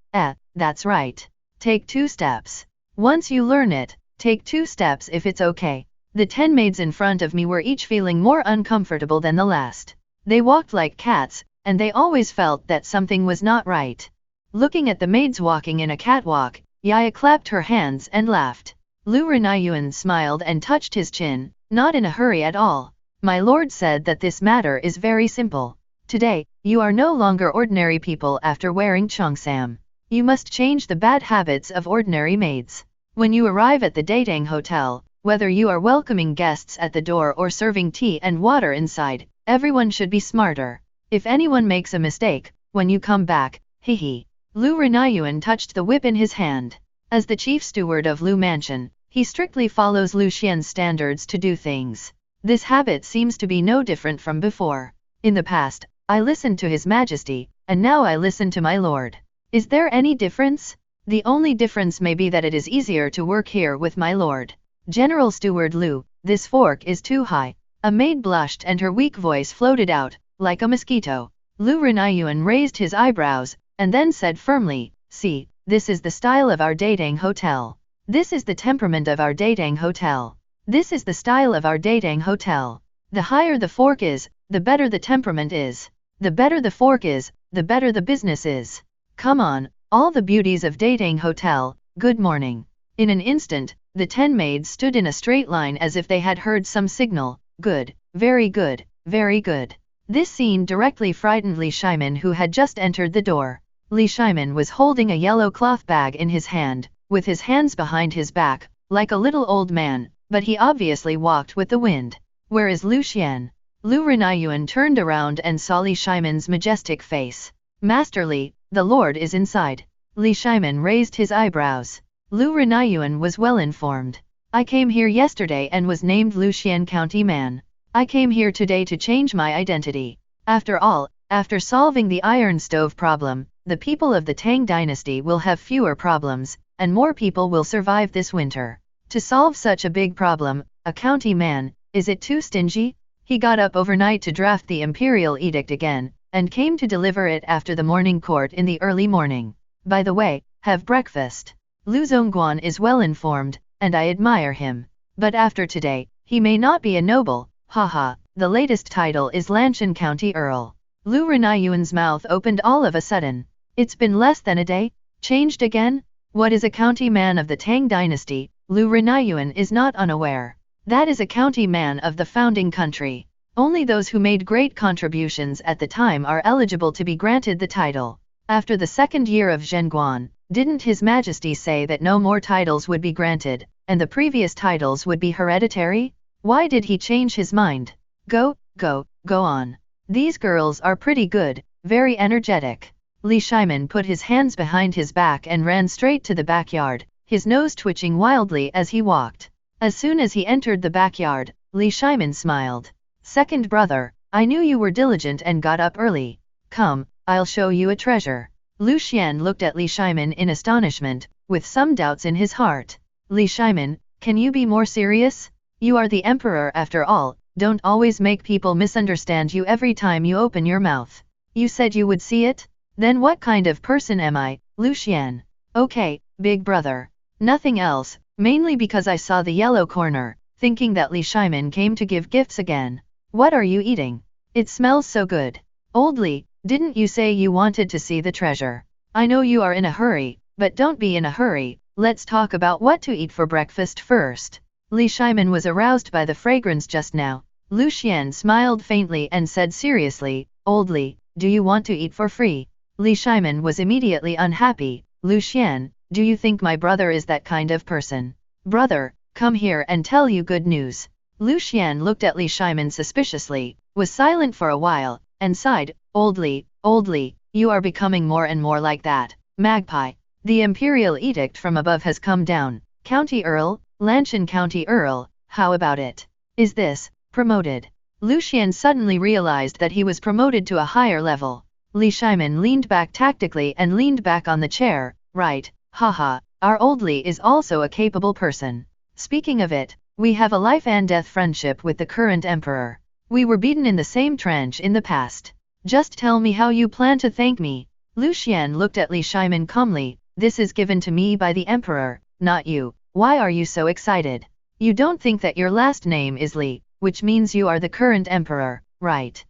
Speaker 2: that's right. Take 2 steps. Once you learn it, take 2 steps if it's okay. The 10 maids in front of me were each feeling more uncomfortable than the last. They walked like cats, and they always felt that something was not right. Looking at the maids walking in a catwalk, Yaya clapped her hands and laughed. Lu Renayuan smiled and touched his chin, not in a hurry at all. My lord said that this matter is very simple. Today, you are no longer ordinary people after wearing cheongsam. You must change the bad habits of ordinary maids. When you arrive at the dating hotel, whether you are welcoming guests at the door or serving tea and water inside, everyone should be smarter. If anyone makes a mistake, when you come back, hehe. Lu Renayuan touched the whip in his hand. As the chief steward of Lu Mansion, he strictly follows Lu Xian's standards to do things. This habit seems to be no different from before. In the past, I listened to His Majesty, and now I listen to my lord. Is there any difference? The only difference may be that it is easier to work here with my lord. General Steward Lu, this fork is too high. A maid blushed and her weak voice floated out, like a mosquito. Lu Renayuan raised his eyebrows, and then said firmly, see, this is the style of our dating hotel. This is the temperament of our dating hotel. This is the style of our dating hotel. The higher the fork is, the better the temperament is. The better the fork is, the better the business is. Come on, all the beauties of dating hotel, good morning. In an instant, the 10 maids stood in a straight line as if they had heard some signal. Good, very good, very good. This scene directly frightened Li Shimin, who had just entered the door. Li Shimin was holding a yellow cloth bag in his hand, with his hands behind his back, like a little old man, but he obviously walked with the wind. Where is Lu Xian? Lu Renayuan turned around and saw Li Shimin's majestic face. Master Li, the lord is inside. Li Shimin raised his eyebrows. Lu Renayuan was well informed. I came here yesterday and was named Lu Xian County Man. I came here today to change my identity. After all, after solving the iron stove problem, the people of the Tang dynasty will have fewer problems, and more people will survive this winter. To solve such a big problem, a county man, is it too stingy? He got up overnight to draft the imperial edict again, and came to deliver it after the morning court in the early morning. By the way, have breakfast. Lu Zongguan is well informed, and I admire him. But after today, he may not be a noble, haha, the latest title is Lanshan County Earl. Lu Renayuan's mouth opened all of a sudden. It's been less than a day? Changed again? What is a county man of the Tang dynasty? Lu Renayuan is not unaware. That is a county man of the founding country. Only those who made great contributions at the time are eligible to be granted the title. After the 2nd year of Zhenguan, didn't His Majesty say that no more titles would be granted, and the previous titles would be hereditary? Why did he change his mind? Go on. These girls are pretty good, very energetic. Li Shimin put his hands behind his back and ran straight to the backyard, his nose twitching wildly as he walked. As soon as he entered the backyard, Li Shimin smiled. Second brother, I knew you were diligent and got up early. Come, I'll show you a treasure. Lu Xian looked at Li Shimin in astonishment, with some doubts in his heart. Li Shimin, can you be more serious? You are the emperor after all, don't always make people misunderstand you every time you open your mouth. You said you would see it? Then what kind of person am I, Lu Xian? Okay, big brother. Nothing else, mainly because I saw the yellow corner, thinking that Li Shimin came to give gifts again. What are you eating? It smells so good. Old Li, didn't you say you wanted to see the treasure? I know you are in a hurry, but don't be in a hurry, let's talk about what to eat for breakfast first. Li Shimin was aroused by the fragrance just now. Lu Xian smiled faintly and said seriously, Old Li, do you want to eat for free? Li Shimin was immediately unhappy. Lu Xian, do you think my brother is that kind of person? Brother, come here and tell you good news. Lu Xian looked at Li Shimin suspiciously, was silent for a while, and sighed, Old Li, you are becoming more and more like that, magpie. The imperial edict from above has come down. County Earl, Lanshan County Earl, how about it? Is this, promoted? Lu Xian suddenly realized that he was promoted to a higher level. Li Shimin leaned back tactically and leaned back on the chair. Right, haha, our old Li is also a capable person. Speaking of it, we have a life and death friendship with the current emperor. We were beaten in the same trench in the past. Just tell me how you plan to thank me. Lu Xian looked at Li Shimin calmly. This is given to me by the emperor, not you. Why are you so excited? You don't think that your last name is Li, which means you are the current emperor, right?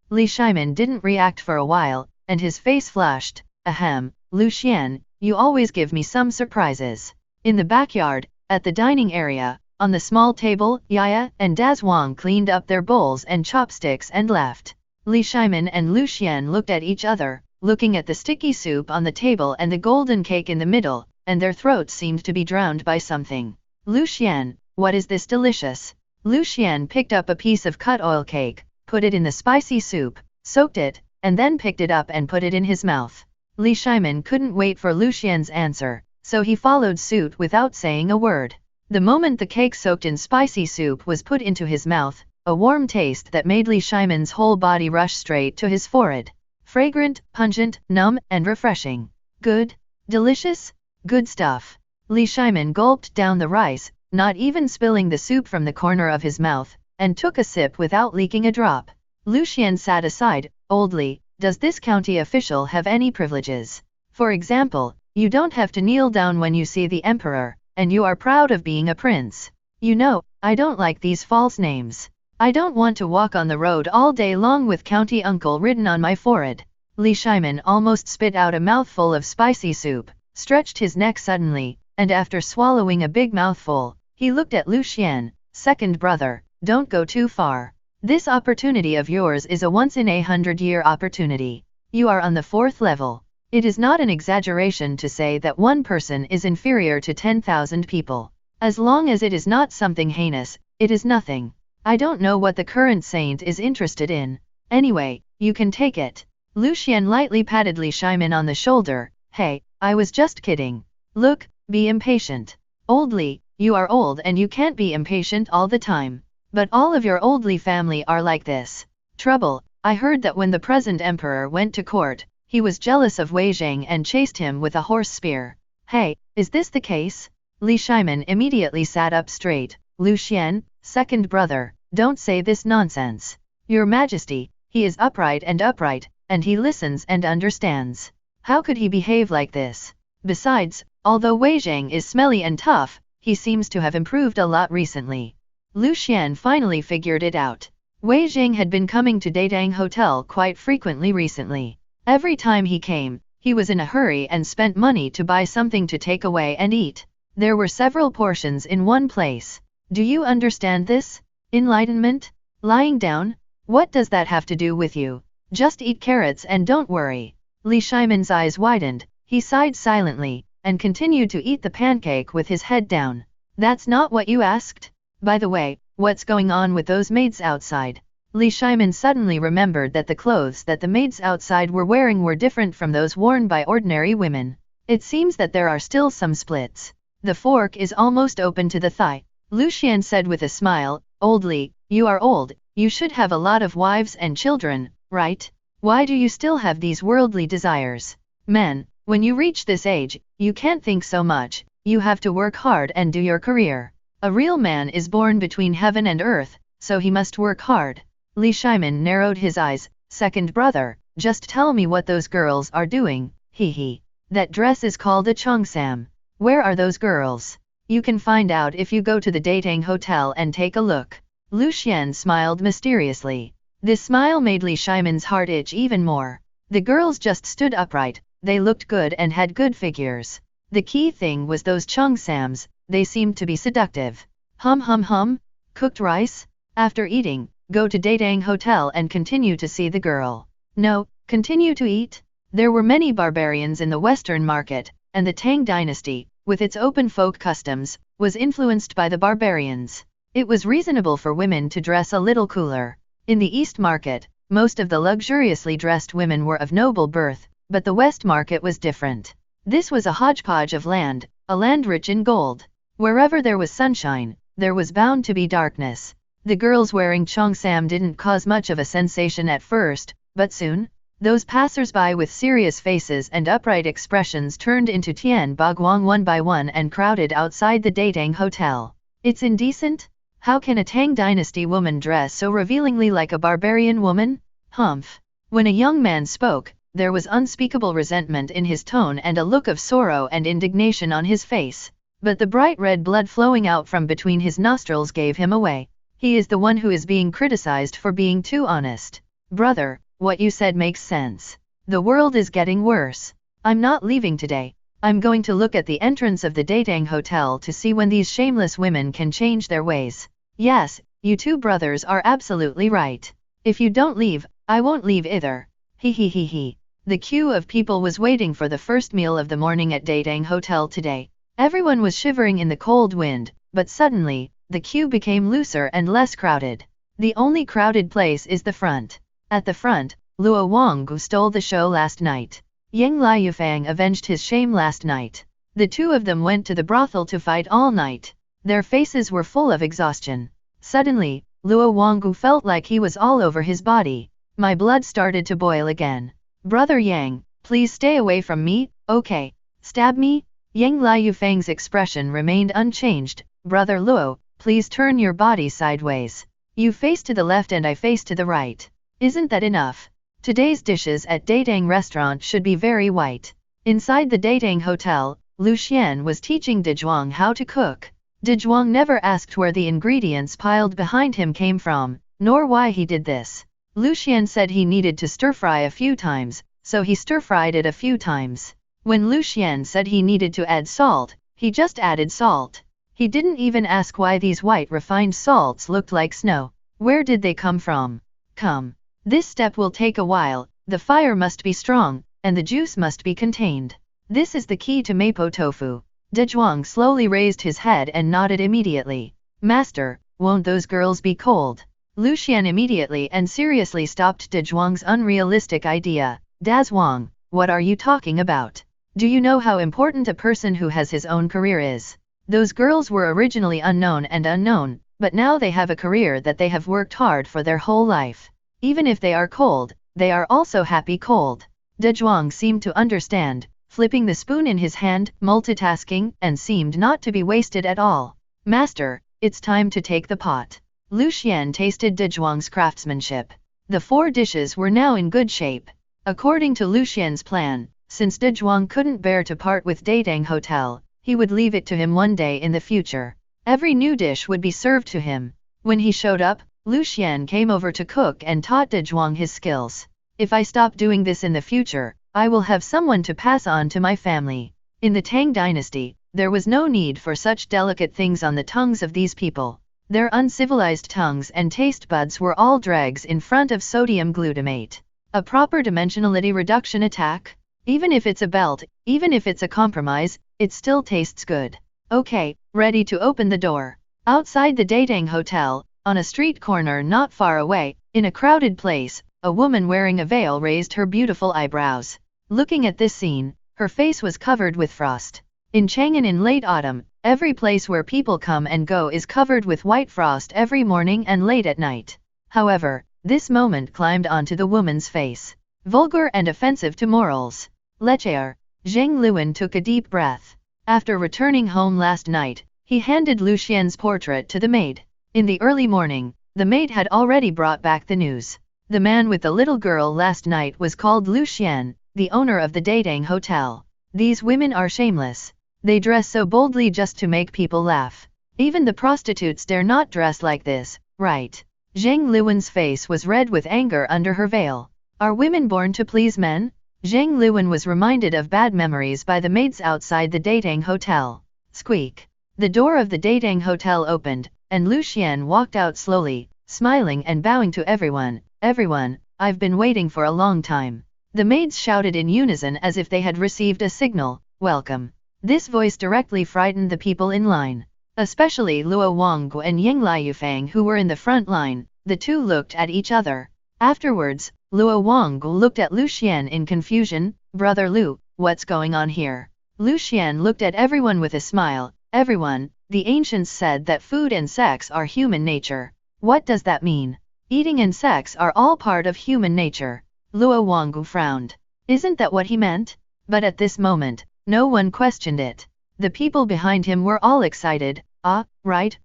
Speaker 2: Li Shimin didn't react for a while, and his face flushed. Ahem, Lu Xian, you always give me some surprises. In the backyard, at the dining area, on the small table, Yaya and Daz Wang cleaned up their bowls and chopsticks and left. Li Shimin and Lu Xian looked at each other, looking at the sticky soup on the table and the golden cake in the middle, and their throats seemed to be drowned by something. Lu Xian, what is this delicious? Lu Xian picked up a piece of cut oil cake, put it in the spicy soup, soaked it, and then picked it up and put it in his mouth. Li Shimin couldn't wait for Lu Xian's answer, so he followed suit without saying a word. The moment the cake soaked in spicy soup was put into his mouth, a warm taste that made Li Shimin's whole body rush straight to his forehead. Fragrant, pungent, numb, and refreshing. Good? Delicious? Good stuff. Li Shimin gulped down the rice, not even spilling the soup from the corner of his mouth, and took a sip without leaking a drop. Lu Xian sat aside. Old Li, does this county official have any privileges? For example, you don't have to kneel down when you see the emperor, and you are proud of being a prince. You know, I don't like these false names. I don't want to walk on the road all day long with county uncle written on my forehead. Li Shimin almost spit out a mouthful of spicy soup, stretched his neck suddenly, and after swallowing a big mouthful, he looked at Lu Xian. Second brother, don't go too far. This opportunity of yours is a once-in-a-100-year opportunity. You are on the 4th level. It is not an exaggeration to say that one person is inferior to 10,000 people. As long as it is not something heinous, it is nothing. I don't know what the current saint is interested in. Anyway, you can take it. Lu Xian lightly patted Li Shimin on the shoulder. Hey, I was just kidding. Look, be impatient. Old Li, you are old and you can't be impatient all the time. But all of your old Li family are like this. Trouble, I heard that when the present emperor went to court, he was jealous of Wei Zhang and chased him with a horse spear. Hey, is this the case? Li Shimin immediately sat up straight. Lu Xian, second brother, don't say this nonsense. Your Majesty, he is upright, and he listens and understands. How could he behave like this? Besides, although Wei Zhang is smelly and tough, he seems to have improved a lot recently. Lu Xian finally figured it out. Wei Zhang had been coming to Datang Hotel quite frequently recently. Every time he came, he was in a hurry and spent money to buy something to take away and eat. There were several portions in one place. Do you understand this? Enlightenment? Lying down? What does that have to do with you? Just eat carrots and don't worry. Li Shimin's eyes widened, he sighed silently, and continued to eat the pancake with his head down. That's not what you asked? By the way, what's going on with those maids outside? Li Shimin suddenly remembered that the clothes that the maids outside were wearing were different from those worn by ordinary women. It seems that there are still some splits. The fork is almost open to the thigh. Lu Xian said with a smile, Old Li, you are old, you should have a lot of wives and children, right? Why do you still have these worldly desires? Men, when you reach this age, you can't think so much, you have to work hard and do your career. A real man is born between heaven and earth, so he must work hard. Li Shimin narrowed his eyes. Second brother, just tell me what those girls are doing, hee. That dress is called a cheongsam. Where are those girls? You can find out if you go to the Datang Hotel and take a look. Lu Xian smiled mysteriously. This smile made Li Shimin's heart itch even more. The girls just stood upright, they looked good and had good figures. The key thing was those cheongsams. They seemed to be seductive. Hum. Cooked rice? After eating, go to Datang Hotel and continue to see the girl. No, continue to eat? There were many barbarians in the Western market, and the Tang dynasty, with its open folk customs, was influenced by the barbarians. It was reasonable for women to dress a little cooler. In the East market, most of the luxuriously dressed women were of noble birth, but the West market was different. This was a hodgepodge of land, a land rich in gold. Wherever there was sunshine, there was bound to be darkness. The girls wearing cheongsam didn't cause much of a sensation at first, but soon, Those passers-by with serious faces and upright expressions turned into Tian Bagwang one by one and crowded outside the Datang Hotel. It's indecent? How can a Tang Dynasty woman dress so revealingly like a barbarian woman? Humph. When a young man spoke, there was unspeakable resentment in his tone and a look of sorrow and indignation on his face. But the bright red blood flowing out from between his nostrils gave him away. He is the one who is being criticized for being too honest. Brother, what you said makes sense. The world is getting worse. I'm not leaving today. I'm going to look at the entrance of the Datang Hotel to see when these shameless women can change their ways. Yes, you two brothers are absolutely right. If you don't leave, I won't leave either. He. The queue of people was waiting for the first meal of the morning at Datang Hotel today. Everyone was shivering in the cold wind, but suddenly, the queue became looser and less crowded. The only crowded place is the front. At the front, Luo Wanggu stole the show last night. Yang Liufang avenged his shame last night. The two of them went to the brothel to fight all night. Their faces were full of exhaustion. Suddenly, Luo Wanggu felt like he was all over his body. My blood started to boil again. Brother Yang, please stay away from me, okay? Stab me? Yang Liufang's expression remained unchanged. Brother Luo, please turn your body sideways. You face to the left and I face to the right. Isn't that enough? Today's dishes at Datang restaurant should be very white. Inside the Datang Hotel, Lu Xian was teaching Dezhuang how to cook. Dezhuang never asked where the ingredients piled behind him came from, nor why he did this. Lu Xian said he needed to stir-fry a few times, so he stir-fried it a few times. When Lu Xian said he needed to add salt, he just added salt. He didn't even ask why these white refined salts looked like snow. Where did they come from? Come. This step will take a while, the fire must be strong, and the juice must be contained. This is the key to mapo tofu. Dezhuang slowly raised his head and nodded immediately. Master, won't those girls be cold? Lu Xian immediately and seriously stopped Dezhuang's unrealistic idea. Dazhuang, what are you talking about? Do you know how important a person who has his own career is? Those girls were originally unknown, but now they have a career that they have worked hard for their whole life. Even if they are cold, they are also happy cold. Dezhuang seemed to understand, flipping the spoon in his hand, multitasking, and seemed not to be wasted at all. Master, it's time to take the pot. Lu Xian tasted Dezhuang's craftsmanship. The 4 dishes were now in good shape. According to Lu Xian's plan, since Dezhuang couldn't bear to part with Datang Hotel, he would leave it to him one day in the future. Every new dish would be served to him. When he showed up, Lu Xian came over to cook and taught Dezhuang his skills. If I stop doing this in the future, I will have someone to pass on to my family. In the Tang Dynasty, there was no need for such delicate things on the tongues of these people. Their uncivilized tongues and taste buds were all dregs in front of sodium glutamate. A proper dimensionality reduction attack? Even if it's a belt, even if it's a compromise, it still tastes good. Okay, ready to open the door. Outside the Datang Hotel, on a street corner not far away, in a crowded place, a woman wearing a veil raised her beautiful eyebrows. Looking at this scene, her face was covered with frost. In Chang'an in late autumn, every place where people come and go is covered with white frost every morning and late at night. However, this moment climbed onto the woman's face. Vulgar and offensive to morals. Lecher. Zheng Luan took a deep breath. After returning home last night, he handed Lu Xian's portrait to the maid. In the early morning, the maid had already brought back the news. The man with the little girl last night was called Lu Xian, the owner of the Datang Hotel. These women are shameless. They dress so boldly just to make people laugh. Even the prostitutes dare not dress like this, right? Zheng Luan's face was red with anger under her veil. Are women born to please men? Zheng Luan was reminded of bad memories by the maids outside the Datang Hotel. Squeak. The door of the Datang Hotel opened, and Lu Xian walked out slowly, smiling and bowing to everyone. Everyone, I've been waiting for a long time. The maids shouted in unison as if they had received a signal, welcome. This voice directly frightened the people in line. Especially Luo Wanggu and Yang Liufang who were in the front line. The two looked at each other. Afterwards, Luo Wanggu looked at Lu Xian in confusion. Brother Lu, what's going on here? Lu Xian looked at everyone with a smile. Everyone, the ancients said that food and sex are human nature. What does that mean? Eating and sex are all part of human nature. Luo Wanggu frowned. Isn't that what he meant? But at this moment, no one questioned it. The people behind him were all excited. Ah, right.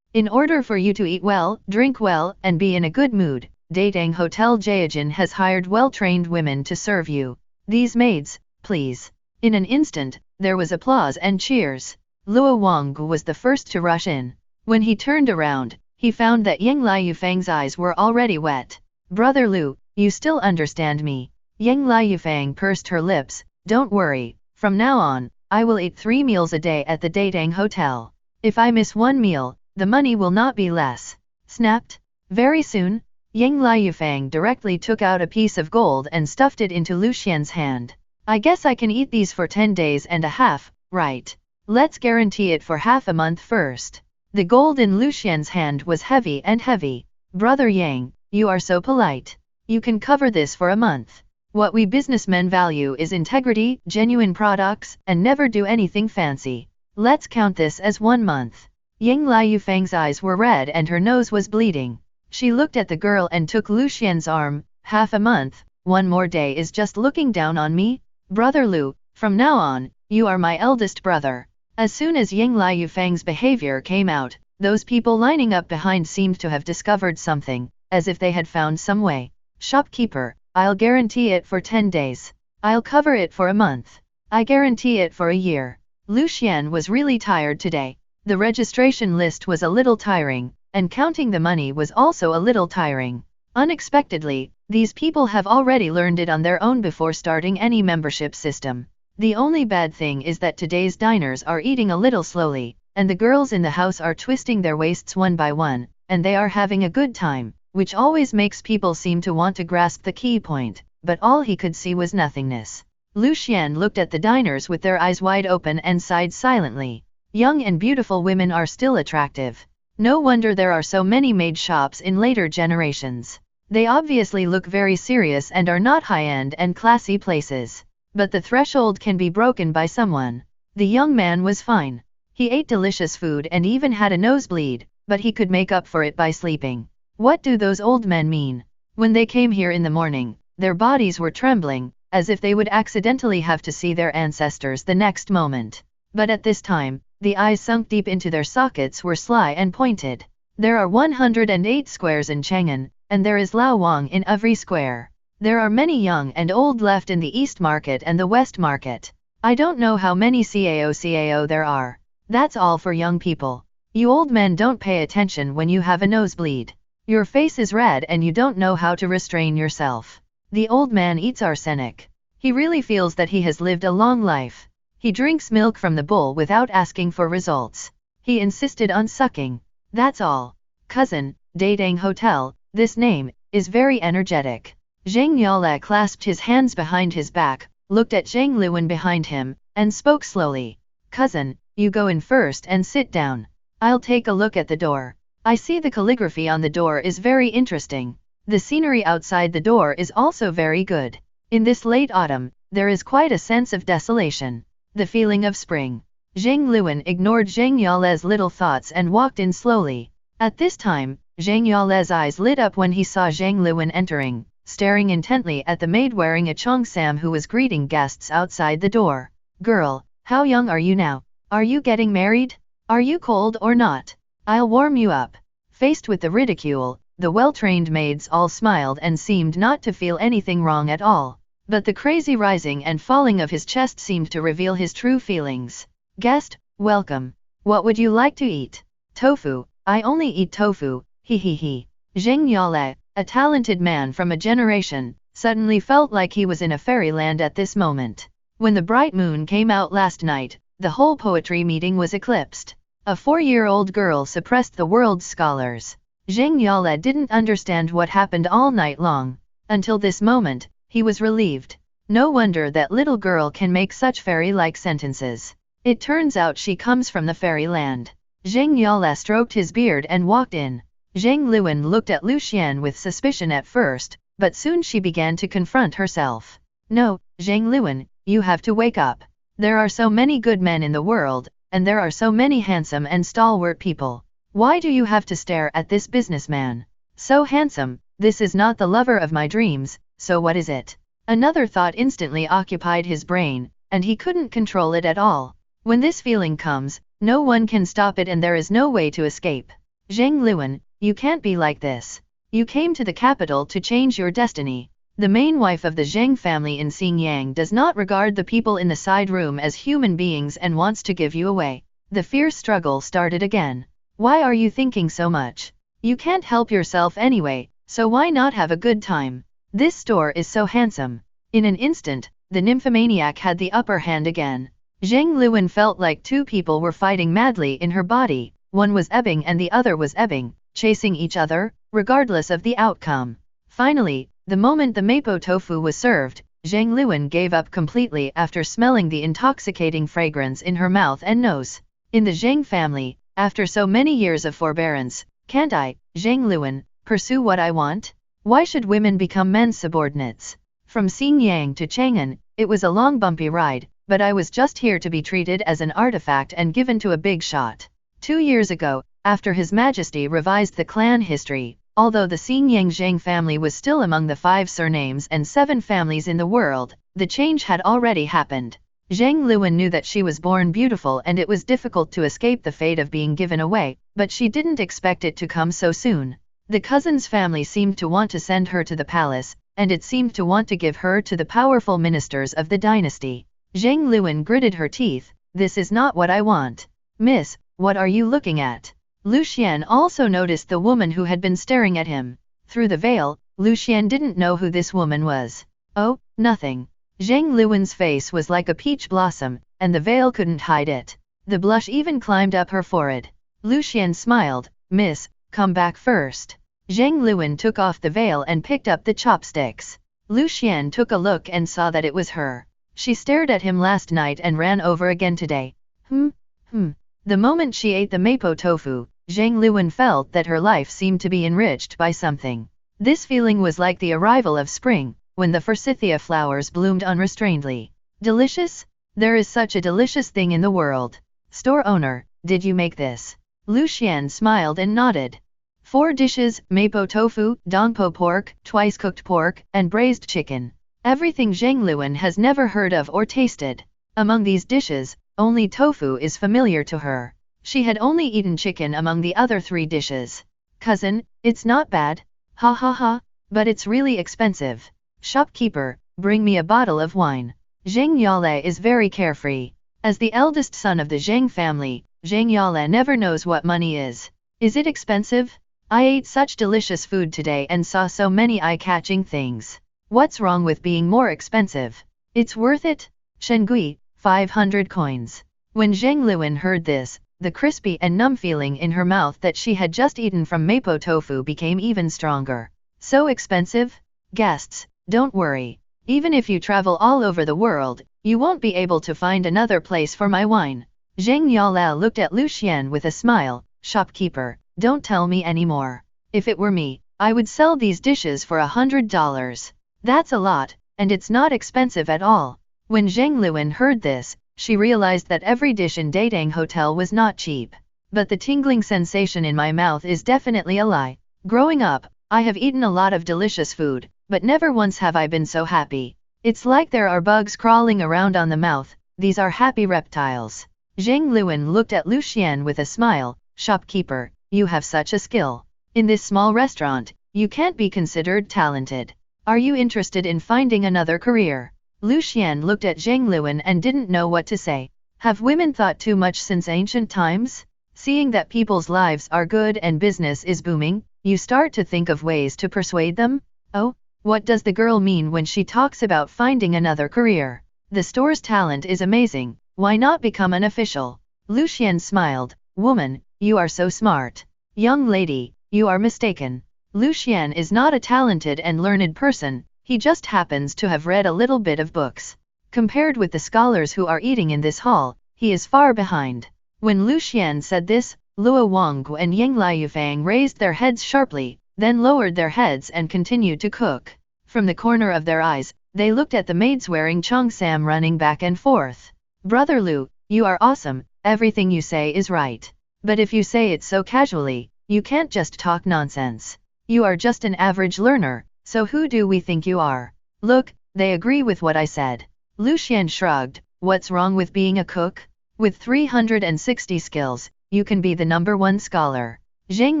Speaker 2: In order for you to eat well, drink well, and be in a good mood, Datang Hotel Jaejin has hired well-trained women to serve you. These maids, please. In an instant, there was applause and cheers. Luo Wanggu was the first to rush in. When he turned around, he found that Yang Liufang's eyes were already wet. Brother Lu, you still understand me? Yang Liufang pursed her lips. Don't worry, from now on, I will eat 3 meals a day at the Datang Hotel. If I miss 1 meal, the money will not be less. Snapped. Very soon, Yang Liufang directly took out a piece of gold and stuffed it into Lu Xian's hand. I guess I can eat these for 10 days and a half, right? Let's guarantee it for half a month first. The gold in Lu Xian's hand was heavy and heavy. Brother Yang, you are so polite. You can cover this for a month. What we businessmen value is integrity, genuine products, and never do anything fancy. Let's count this as 1 month. Yang Liufang's eyes were red and her nose was bleeding. She looked at the girl and took Lu Xian's arm. Half a month, 1 more day is just looking down on me? Brother Lu, from now on, you are my eldest brother. As soon as Yang Liufang's behavior came out, those people lining up behind seemed to have discovered something, as if they had found some way. Shopkeeper, I'll guarantee it for 10 days. I'll cover it for a month. I guarantee it for a year. Lu Xian was really tired today. The registration list was a little tiring, and counting the money was also a little tiring. Unexpectedly, these people have already learned it on their own before starting any membership system. The only bad thing is that today's diners are eating a little slowly, and the girls in the house are twisting their waists one by one, and they are having a good time, which always makes people seem to want to grasp the key point, but all he could see was nothingness. Lu Xian looked at the diners with their eyes wide open and sighed silently. Young and beautiful women are still attractive. No wonder there are so many maid shops in later generations. They obviously look very serious and are not high-end and classy places. But the threshold can be broken by someone. The young man was fine. He ate delicious food and even had a nosebleed, but he could make up for it by sleeping. What do those old men mean? When they came here in the morning, their bodies were trembling, as if they would accidentally have to see their ancestors the next moment. But at this time, the eyes sunk deep into their sockets were sly and pointed. There are 108 squares in Chang'an, and there is Lao Wang in every square. There are many young and old left in the East Market and the West Market. I don't know how many CAO there are. That's all for young people. You old men don't pay attention when you have a nosebleed. Your face is red and you don't know how to restrain yourself. The old man eats arsenic. He really feels that he has lived a long life. He drinks milk from the bowl without asking for results. He insisted on sucking. That's all. Cousin, Datang Hotel, this name, is very energetic. Zhang Yale clasped his hands behind his back, looked at Zhang Luan behind him, and spoke slowly. Cousin, you go in first and sit down. I'll take a look at the door. I see the calligraphy on the door is very interesting. The scenery outside the door is also very good. In this late autumn, there is quite a sense of desolation. The feeling of spring. Zhang Luan ignored Zhang Yale's little thoughts and walked in slowly. At this time, Zhang Yale's eyes lit up when he saw Zhang Luan entering, staring intently at the maid wearing a cheongsam who was greeting guests outside the door. Girl, how young are you now? Are you getting married? Are you cold or not? I'll warm you up. Faced with the ridicule, the well-trained maids all smiled and seemed not to feel anything wrong at all. But the crazy rising and falling of his chest seemed to reveal his true feelings. Guest, welcome. What would you like to eat? Tofu, I only eat tofu, he. Zhang Yale, a talented man from a generation, suddenly felt like he was in a fairyland at this moment. When the bright moon came out last night, the whole poetry meeting was eclipsed. A 4-year-old girl suppressed the world's scholars. Zhang Yale didn't understand what happened all night long. Until this moment, he was relieved. No wonder that little girl can make such fairy-like sentences. It turns out she comes from the fairyland. Zhang Yale stroked his beard and walked in. Zhang Luan looked at Lu Xian with suspicion at first, but soon she began to confront herself. No, Zhang Luan, you have to wake up. There are so many good men in the world, and there are so many handsome and stalwart people. Why do you have to stare at this businessman? So handsome, This is not the lover of my dreams, so what is it? Another thought instantly occupied his brain, and he couldn't control it at all. When this feeling comes, no one can stop it and there is no way to escape. Zhang Luan, you can't be like this. You came to the capital to change your destiny. The main wife of the Zhang family in Xingyang does not regard the people in the side room as human beings and wants to give you away. The fierce struggle started again. Why are you thinking so much? You can't help yourself anyway, so why not have a good time? This store is so handsome. In an instant, the nymphomaniac had the upper hand again. Zhang Luan felt like two people were fighting madly in her body, one was ebbing and the other was ebbing, chasing each other, regardless of the outcome. Finally, the moment the mapo tofu was served, Zhang Luan gave up completely after smelling the intoxicating fragrance in her mouth and nose. In the Zhang family, after so many years of forbearance, can't I, Zhang Luan, pursue what I want? Why should women become men's subordinates? From Xingyang to Chang'an, it was a long bumpy ride, but I was just here to be treated as an artifact and given to a big shot. 2 years ago, after His Majesty revised the clan history, although the Xingyang Zhang family was still among the 5 surnames and 7 families in the world, the change had already happened. Zhang Luan knew that she was born beautiful and it was difficult to escape the fate of being given away, but she didn't expect it to come so soon. The cousin's family seemed to want to send her to the palace, and it seemed to want to give her to the powerful ministers of the dynasty. Zhang Luan gritted her teeth, "This is not what I want." "Miss, what are you looking at?" Lucian also noticed the woman who had been staring at him. Through the veil, Lucian didn't know who this woman was. "Oh, nothing." Zhang Luan's face was like a peach blossom, and the veil couldn't hide it. The blush even climbed up her forehead. Lucian smiled, "Miss, come back first." Zhang Luan took off the veil and picked up the chopsticks. Lucian took a look and saw that it was her. She stared at him last night and ran over again today. The moment she ate the mapo tofu, Zhang Luan felt that her life seemed to be enriched by something. This feeling was like the arrival of spring, when the forsythia flowers bloomed unrestrainedly. Delicious? There is such a delicious thing in the world. Store owner, did you make this? Lucian smiled and nodded. 4 dishes, mapo tofu, dongpo pork, twice-cooked pork, and braised chicken. Everything Zhang Luan has never heard of or tasted. Among these dishes, only tofu is familiar to her. She had only eaten chicken among the other 3 dishes. "Cousin, it's not bad. Ha ha ha, but it's really expensive. Shopkeeper, bring me a bottle of wine." Zhang Yale is very carefree. As the eldest son of the Zhang family, Zhang Yale never knows what money is. "Is it expensive? I ate such delicious food today and saw so many eye-catching things. What's wrong with being more expensive? It's worth it." Shengui, 500 coins. When Zhang Luan heard this, the crispy and numb feeling in her mouth that she had just eaten from mapo tofu became even stronger. "So expensive? Guests, don't worry. Even if you travel all over the world, you won't be able to find another place for my wine." Zhang Yalao looked at Lucian with a smile. "Shopkeeper, don't tell me anymore. If it were me, I would sell these dishes for $100. That's a lot, and it's not expensive at all." When Zhang Luan heard this, she realized that every dish in Datang Hotel was not cheap. "But the tingling sensation in my mouth is definitely a lie. Growing up, I have eaten a lot of delicious food, but never once have I been so happy. It's like there are bugs crawling around on the mouth, these are happy reptiles." Zhang Luan looked at Lucian with a smile. "Shopkeeper, you have such a skill. In this small restaurant, you can't be considered talented. Are you interested in finding another career?" Lucian looked at Zhang Luan and didn't know what to say. Have women thought too much since ancient times? Seeing that people's lives are good and business is booming, you start to think of ways to persuade them? Oh, what does the girl mean when she talks about finding another career? The store's talent is amazing, why not become an official? Lucian smiled. "Woman, you are so smart. Young lady, you are mistaken. Lucian is not a talented and learned person, he just happens to have read a little bit of books. Compared with the scholars who are eating in this hall, he is far behind." When Lucian said this, Luo Wanggu and Yang Liufang raised their heads sharply, then lowered their heads and continued to cook. From the corner of their eyes, they looked at the maids wearing cheongsam running back and forth. "Brother Lu, you are awesome, everything you say is right. But if you say it so casually, you can't just talk nonsense. You are just an average learner, so who do we think you are? Look, they agree with what I said. Lucian shrugged. What's wrong with being a cook? With 360 skills, you can be the #1 scholar. Zhang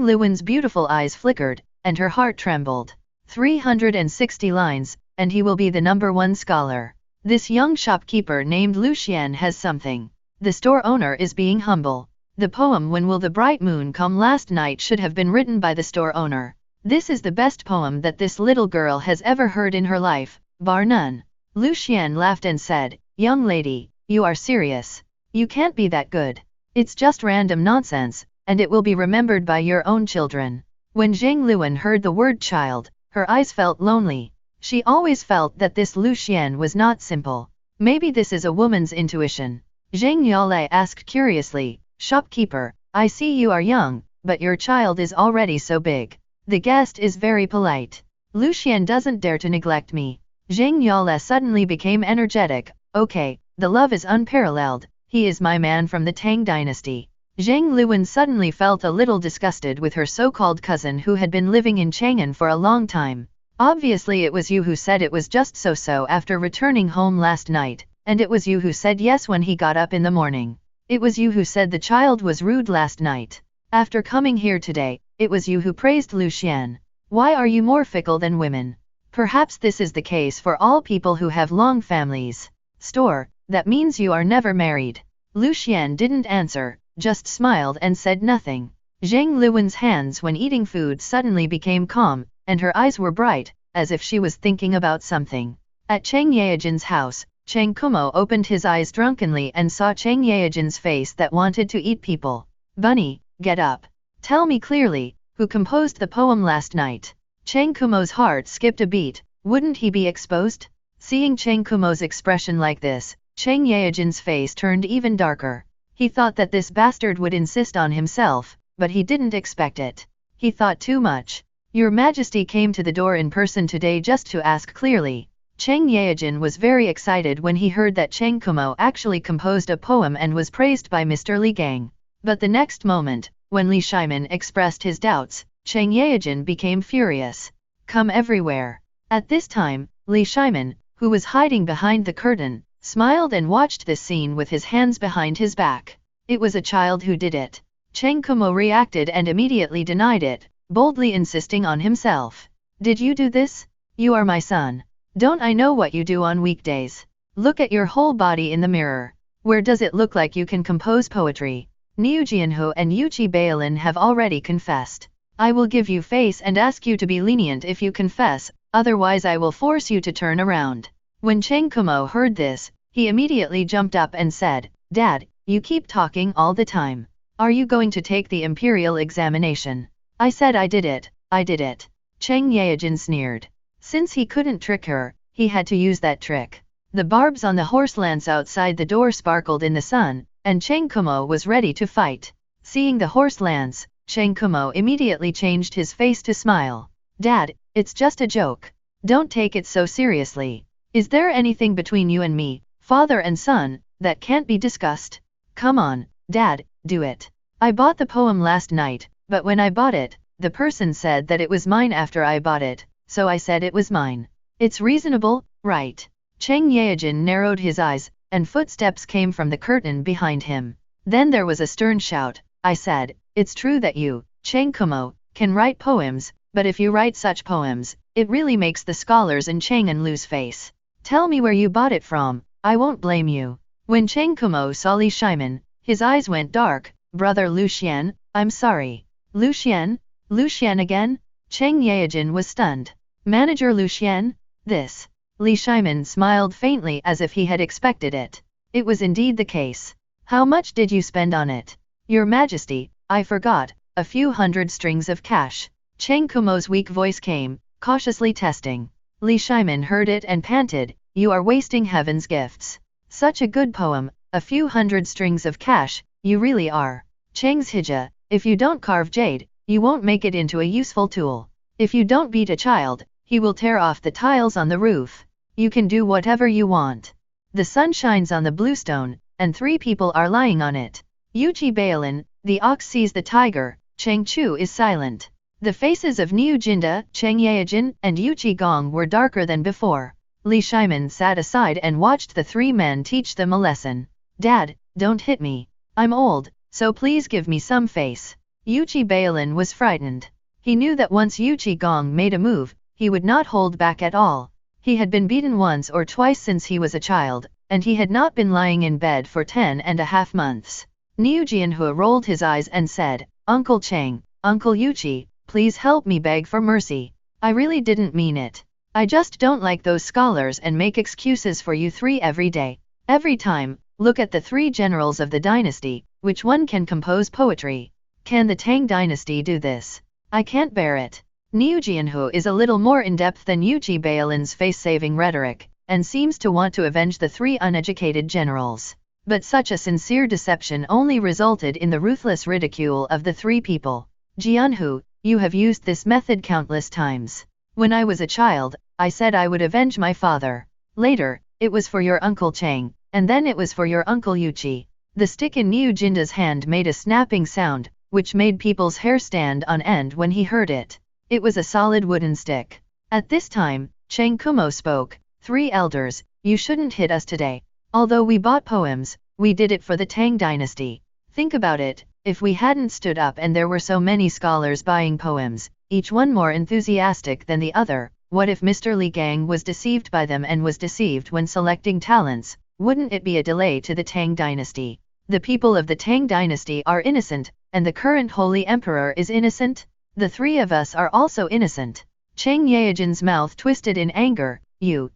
Speaker 2: Luwen's beautiful eyes flickered, and her heart trembled. 360 lines, and he will be the #1 scholar. This young shopkeeper named Lucian has something. The store owner is being humble. The poem When Will the Bright Moon Come last night should have been written by the store owner. This is the best poem that this little girl has ever heard in her life, bar none. Lucian laughed and said, Young lady, you are serious. You can't be that good. It's just random nonsense, and it will be remembered by your own children. When Zhang Luen heard the word child, her eyes felt lonely. She always felt that this Lucian was not simple. Maybe this is a woman's intuition. Zhang Yale asked curiously, Shopkeeper, I see you are young, but your child is already so big. The guest is very polite. Lucian doesn't dare to neglect me. Zhang Yale suddenly became energetic. Okay, the love is unparalleled. He is my man from the Tang dynasty. Zhang Luen suddenly felt a little disgusted with her so-called cousin who had been living in Chang'an for a long time. Obviously it was you who said it was just so-so after returning home last night, and it was you who said yes when he got up in the morning. It was you who said the child was rude last night. After coming here today, it was you who praised Lucian. Why are you more fickle than women? Perhaps this is the case for all people who have long families. Store, that means you are never married. Lucian didn't answer, just smiled and said nothing. Zhang Luwen's hands when eating food suddenly became calm, and her eyes were bright, as if she was thinking about something. At Chang Yaejin's house, Chang Kumo opened his eyes drunkenly and saw Chang Yaejin's face that wanted to eat people. Bunny, get up. Tell me clearly, who composed the poem last night? Chang Kumo's heart skipped a beat. Wouldn't he be exposed? Seeing Chang Kumo's expression like this, Chang Yaejin's face turned even darker. He thought that this bastard would insist on himself, but he didn't expect it. He thought too much. Your Majesty came to the door in person today just to ask clearly. Chang Yaejin was very excited when he heard that Chang Kumo actually composed a poem and was praised by Mr. Li Gang. But the next moment, when Li Shimin expressed his doubts, Chang Yaejin became furious. Come everywhere. At this time, Li Shimin, who was hiding behind the curtain, smiled and watched this scene with his hands behind his back. It was a child who did it. Chang Kumo reacted and immediately denied it, boldly insisting on himself. Did you do this? You are my son. Don't I know what you do on weekdays? Look at your whole body in the mirror. Where does it look like you can compose poetry? Niu Jianhu and Yuchi Bailin have already confessed. I will give you face and ask you to be lenient if you confess, otherwise I will force you to turn around. When Chang Kumo heard this, he immediately jumped up and said, Dad, you keep talking all the time. Are you going to take the imperial examination? I said I did it, I did it. Chang Yaejin sneered. Since he couldn't trick her, he had to use that trick. The barbs on the horse lance outside the door sparkled in the sun, and Chang Kumo was ready to fight. Seeing the horse lance, Chang Kumo immediately changed his face to smile. Dad, it's just a joke. Don't take it so seriously. Is there anything between you and me, father and son, that can't be discussed? Come on, Dad, do it. I bought the poem last night, but when I bought it, the person said that it was mine after I bought it, so I said it was mine. It's reasonable, right? Chang Yaejin narrowed his eyes, and footsteps came from the curtain behind him. Then there was a stern shout. I said, it's true that you, Chang Kumo, can write poems, but if you write such poems, it really makes the scholars in Chang'an lose face. Tell me where you bought it from, I won't blame you. When Chang Kumo saw Li Shimin, his eyes went dark. Brother Lucian, I'm sorry. Lucian? Lucian again? Chang Yaejin was stunned. Manager Lucian? This. Li Shimin smiled faintly as if he had expected it. It was indeed the case. How much did you spend on it? Your Majesty, I forgot, a few hundred strings of cash. Chang Kumo's weak voice came, cautiously testing. Li Shimin heard it and panted, you are wasting heaven's gifts. Such a good poem, a few hundred strings of cash, you really are. Chang's hija, if you don't carve jade, you won't make it into a useful tool. If you don't beat a child, he will tear off the tiles on the roof. You can do whatever you want. The sun shines on the bluestone, and 3 people are lying on it. Yuchi Bailin, the ox sees the tiger, Chang Chu is silent. The faces of Niu Jinda, Cheng Yaojin, and Yu Qigong were darker than before. Li Shimin sat aside and watched the three men teach them a lesson. Dad, don't hit me. I'm old, so please give me some face. Yu Qi was frightened. He knew that once Yu Qigong made a move, he would not hold back at all. He had been beaten once or twice since he was a child, and he had not been lying in bed for 10.5 months. Niu Jianhua rolled his eyes and said, Uncle Cheng, Uncle Yuqi, please help me beg for mercy. I really didn't mean it. I just don't like those scholars and make excuses for you three every day. Every time, look at the three generals of the dynasty, which one can compose poetry? Can the Tang dynasty do this? I can't bear it. Niu Jianhua is a little more in-depth than Yu Qi face-saving rhetoric, and seems to want to avenge the three uneducated generals. But such a sincere deception only resulted in the ruthless ridicule of the three people. Jianhu, you have used this method countless times. When I was a child, I said I would avenge my father. Later, it was for your Uncle Cheng, and then it was for your Uncle Yuqi. The stick in Niu Jinda's hand made a snapping sound, which made people's hair stand on end when he heard it. It was a solid wooden stick. At this time, Cheng Kumo spoke, Three elders, you shouldn't hit us today. Although we bought poems, we did it for the Tang dynasty. Think about it, if we hadn't stood up and there were so many scholars buying poems, each one more enthusiastic than the other, what if Mr. Li Gang was deceived by them and was deceived when selecting talents? Wouldn't it be a delay to the Tang dynasty? The people of the Tang dynasty are innocent, and the current holy emperor is innocent? The three of us are also innocent. Cheng Yaojin's mouth twisted in anger. You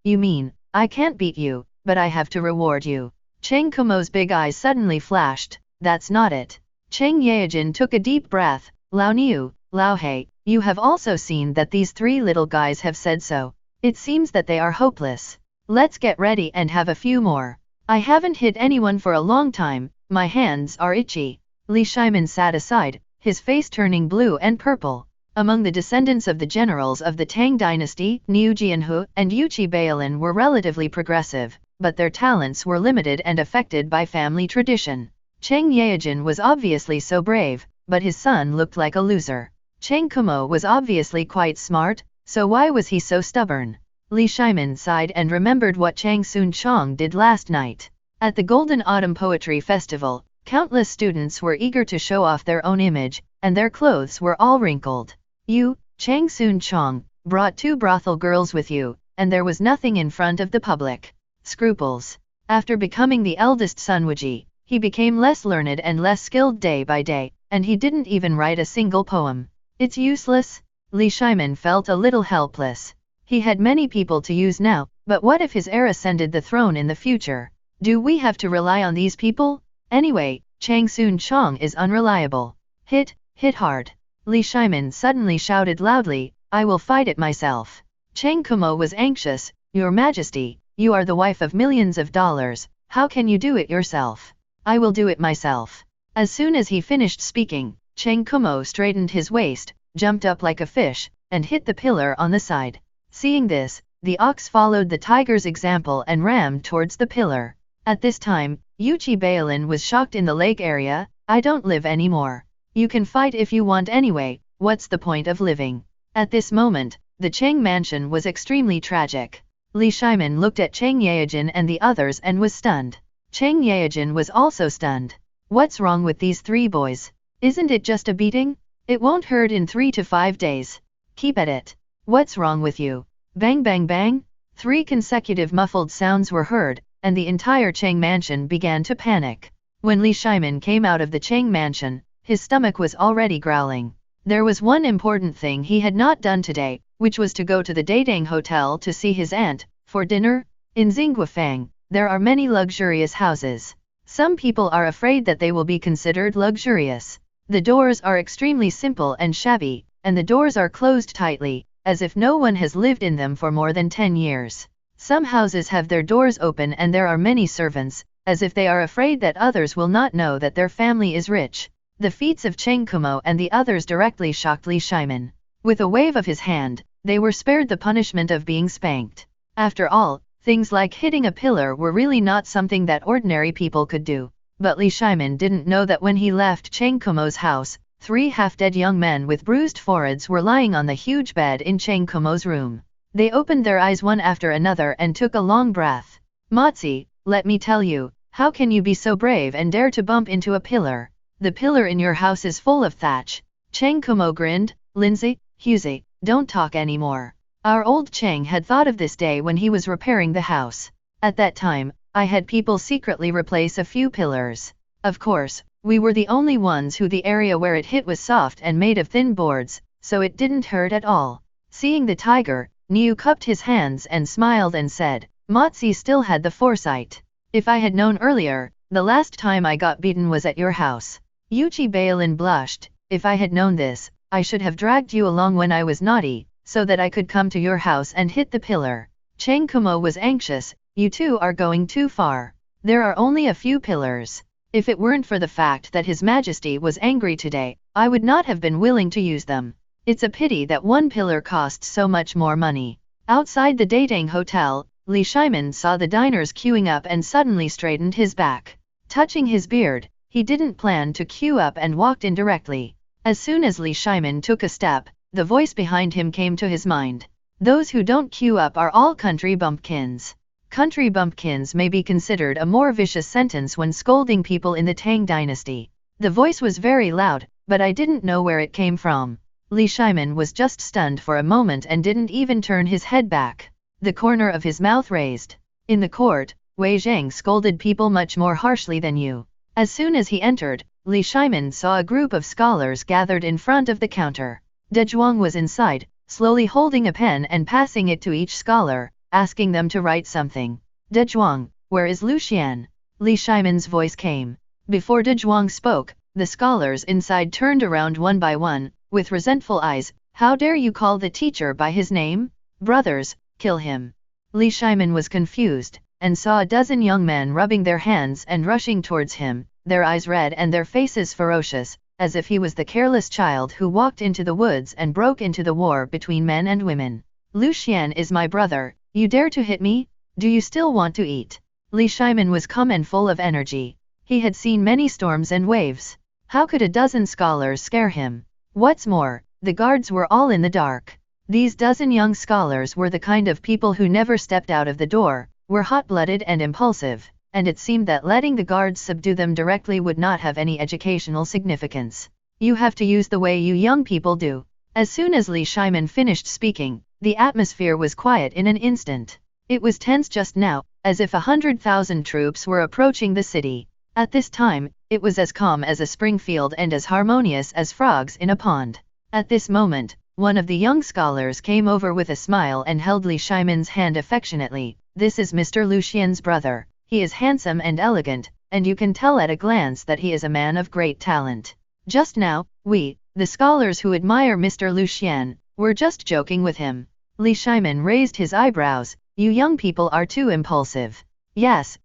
Speaker 2: mean, I can't beat you, but I have to reward you. Cheng Kumo's big eyes suddenly flashed. That's not it. Cheng Yaojin took a deep breath. Lao Niu, Lao He, you have also seen that these three little guys have said so. It seems that they are hopeless. Let's get ready and have a few more. I haven't hit anyone for a long time, my hands are itchy. Li Shimin sat aside, his face turning blue and purple. Among the descendants of the generals of the Tang dynasty, Niu Jianhu and Yu Qi were relatively progressive, but their talents were limited and affected by family tradition. Cheng Yaojin was obviously so brave, but his son looked like a loser. Cheng Kumo was obviously quite smart, so why was he so stubborn? Li Shimin sighed and remembered what Chang Sun Chong did last night. At the Golden Autumn Poetry Festival, countless students were eager to show off their own image, and their clothes were all wrinkled. You, Chang Sun Chong, brought 2 brothel girls with you, and there was nothing in front of the public. Scruples. After becoming the eldest son Wuji, he became less learned and less skilled day by day, and he didn't even write a single poem. It's useless. Li Shimin felt a little helpless. He had many people to use now, but what if his heir ascended the throne in the future? Do we have to rely on these people? Anyway, Chang Sun Chong is unreliable. Hit hard. Li Shimin suddenly shouted loudly, I will fight it myself. Cheng Kumo was anxious. Your Majesty, you are the wife of millions of dollars, how can you do it yourself? I will do it myself. As soon as he finished speaking, Cheng Kumo straightened his waist, jumped up like a fish, and hit the pillar on the side. Seeing this, the ox followed the tiger's example and rammed towards the pillar. At this time, Yu Qi was shocked in the leg area. I don't live anymore. You can fight if you want anyway, what's the point of living? At this moment, the Cheng mansion was extremely tragic. Li Shimin looked at Cheng Yaojin and the others and was stunned. Cheng Yaojin was also stunned. What's wrong with these 3 boys? Isn't it just a beating? It won't hurt in 3 to 5 days. Keep at it. What's wrong with you? Bang bang bang! 3 consecutive muffled sounds were heard, and the entire Cheng mansion began to panic. When Li Shimin came out of the Cheng mansion, his stomach was already growling. There was one important thing he had not done today, which was to go to the Daidang Hotel to see his aunt, for dinner. In Xinguofang, there are many luxurious houses. Some people are afraid that they will be considered luxurious. The doors are extremely simple and shabby, and the doors are closed tightly, as if no one has lived in them for more than 10 years. Some houses have their doors open and there are many servants, as if they are afraid that others will not know that their family is rich. The feats of Cheng Kumo and the others directly shocked Li Shimin. With a wave of his hand, they were spared the punishment of being spanked. After all, things like hitting a pillar were really not something that ordinary people could do. But Li Shimin didn't know that when he left Cheng Kumo's house, 3 half-dead young men with bruised foreheads were lying on the huge bed in Chang Kumo's room. They opened their eyes one after another and took a long breath. Motzi, let me tell you, how can you be so brave and dare to bump into a pillar? The pillar in your house is full of thatch. Chang Kumo grinned. Lindsay, Husey, don't talk anymore. Our old Chang had thought of this day when he was repairing the house. At that time, I had people secretly replace a few pillars. Of course, we were the only ones who the area where it hit was soft and made of thin boards, so it didn't hurt at all. Seeing the tiger, Niu cupped his hands and smiled and said, Motzi still had the foresight. If I had known earlier, the last time I got beaten was at your house. Yuchi Bailin blushed. If I had known this, I should have dragged you along when I was naughty, so that I could come to your house and hit the pillar. Chang Kumo was anxious. You two are going too far. There are only a few pillars. If it weren't for the fact that His Majesty was angry today, I would not have been willing to use them. It's a pity that one pillar costs so much more money. Outside the Datang Hotel, Li Shimin saw the diners queuing up and suddenly straightened his back. Touching his beard, he didn't plan to queue up and walked in directly. As soon as Li Shimin took a step, the voice behind him came to his mind. Those who don't queue up are all country bumpkins. Country bumpkins may be considered a more vicious sentence when scolding people in the Tang dynasty. The voice was very loud, but I didn't know where it came from. Li Shimin was just stunned for a moment and didn't even turn his head back. The corner of his mouth raised. In the court, Wei Zhang scolded people much more harshly than you. As soon as he entered, Li Shimin saw a group of scholars gathered in front of the counter. De Zhuang was inside, slowly holding a pen and passing it to each scholar, asking them to write something. De Zhuang, where is Lucian? Li Shimin's voice came. Before De Zhuang spoke, the scholars inside turned around one by one, with resentful eyes. How dare you call the teacher by his name? Brothers, kill him. Li Shimin was confused, and saw a dozen young men rubbing their hands and rushing towards him, their eyes red and their faces ferocious, as if he was the careless child who walked into the woods and broke into the war between men and women. Lucian is my brother. You dare to hit me? Do you still want to eat? Li Shimin was calm and full of energy. He had seen many storms and waves. How could a dozen scholars scare him? What's more, the guards were all in the dark. These dozen young scholars were the kind of people who never stepped out of the door, were hot-blooded and impulsive, and it seemed that letting the guards subdue them directly would not have any educational significance. You have to use the way you young people do. As soon as Li Shimin finished speaking, the atmosphere was quiet in an instant. It was tense just now, as if 100,000 troops were approaching the city. At this time, it was as calm as a spring field and as harmonious as frogs in a pond. At this moment, one of the young scholars came over with a smile and held Li Shimin's hand affectionately. This is Mr. Lucian's brother. He is handsome and elegant, and you can tell at a glance that he is a man of great talent. Just now, we, the scholars who admire Mr. Lucian, were just joking with him. Li Shimin raised his eyebrows. You young people are too impulsive. Yes,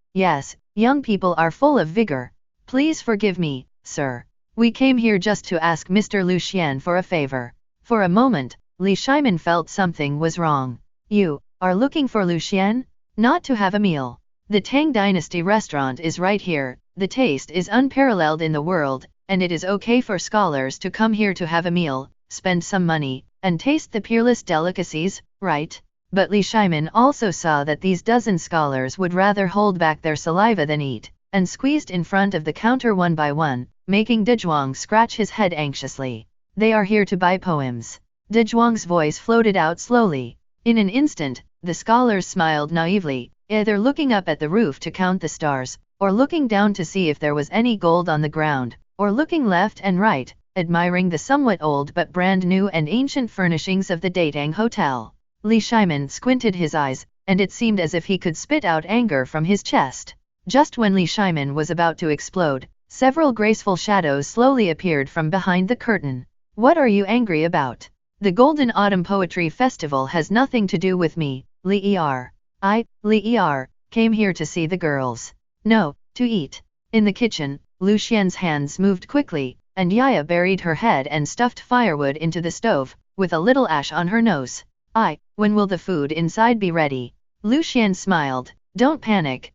Speaker 2: young people are full of vigor. Please forgive me, sir. We came here just to ask Mr. Lucian for a favor. For a moment, Li Shimin felt something was wrong. You are looking for Lucian? Not to have a meal. The Tang Dynasty restaurant is right here. The taste is unparalleled in the world, and it is okay for scholars to come here to have a meal, spend some money, and taste the peerless delicacies, right? But Li Shimin also saw that these dozen scholars would rather hold back their saliva than eat, and squeezed in front of the counter one by one, making De Zhuang scratch his head anxiously. They are here to buy poems. De Zhuang's voice floated out slowly. In an instant, the scholars smiled naively, either looking up at the roof to count the stars, or looking down to see if there was any gold on the ground, or looking left and right, admiring the somewhat old but brand new and ancient furnishings of the Datang Hotel. Li Shimin squinted his eyes, and it seemed as if he could spit out anger from his chest. Just when Li Shimin was about to explode, several graceful shadows slowly appeared from behind the curtain. What are you angry about? The Golden Autumn Poetry Festival has nothing to do with me, Li Er. Li Er, came here to see the girls. No, to eat. In the kitchen, Lucian's hands moved quickly, and Yaya buried her head and stuffed firewood into the stove, with a little ash on her nose. When will the food inside be ready? Lucian smiled. Don't panic,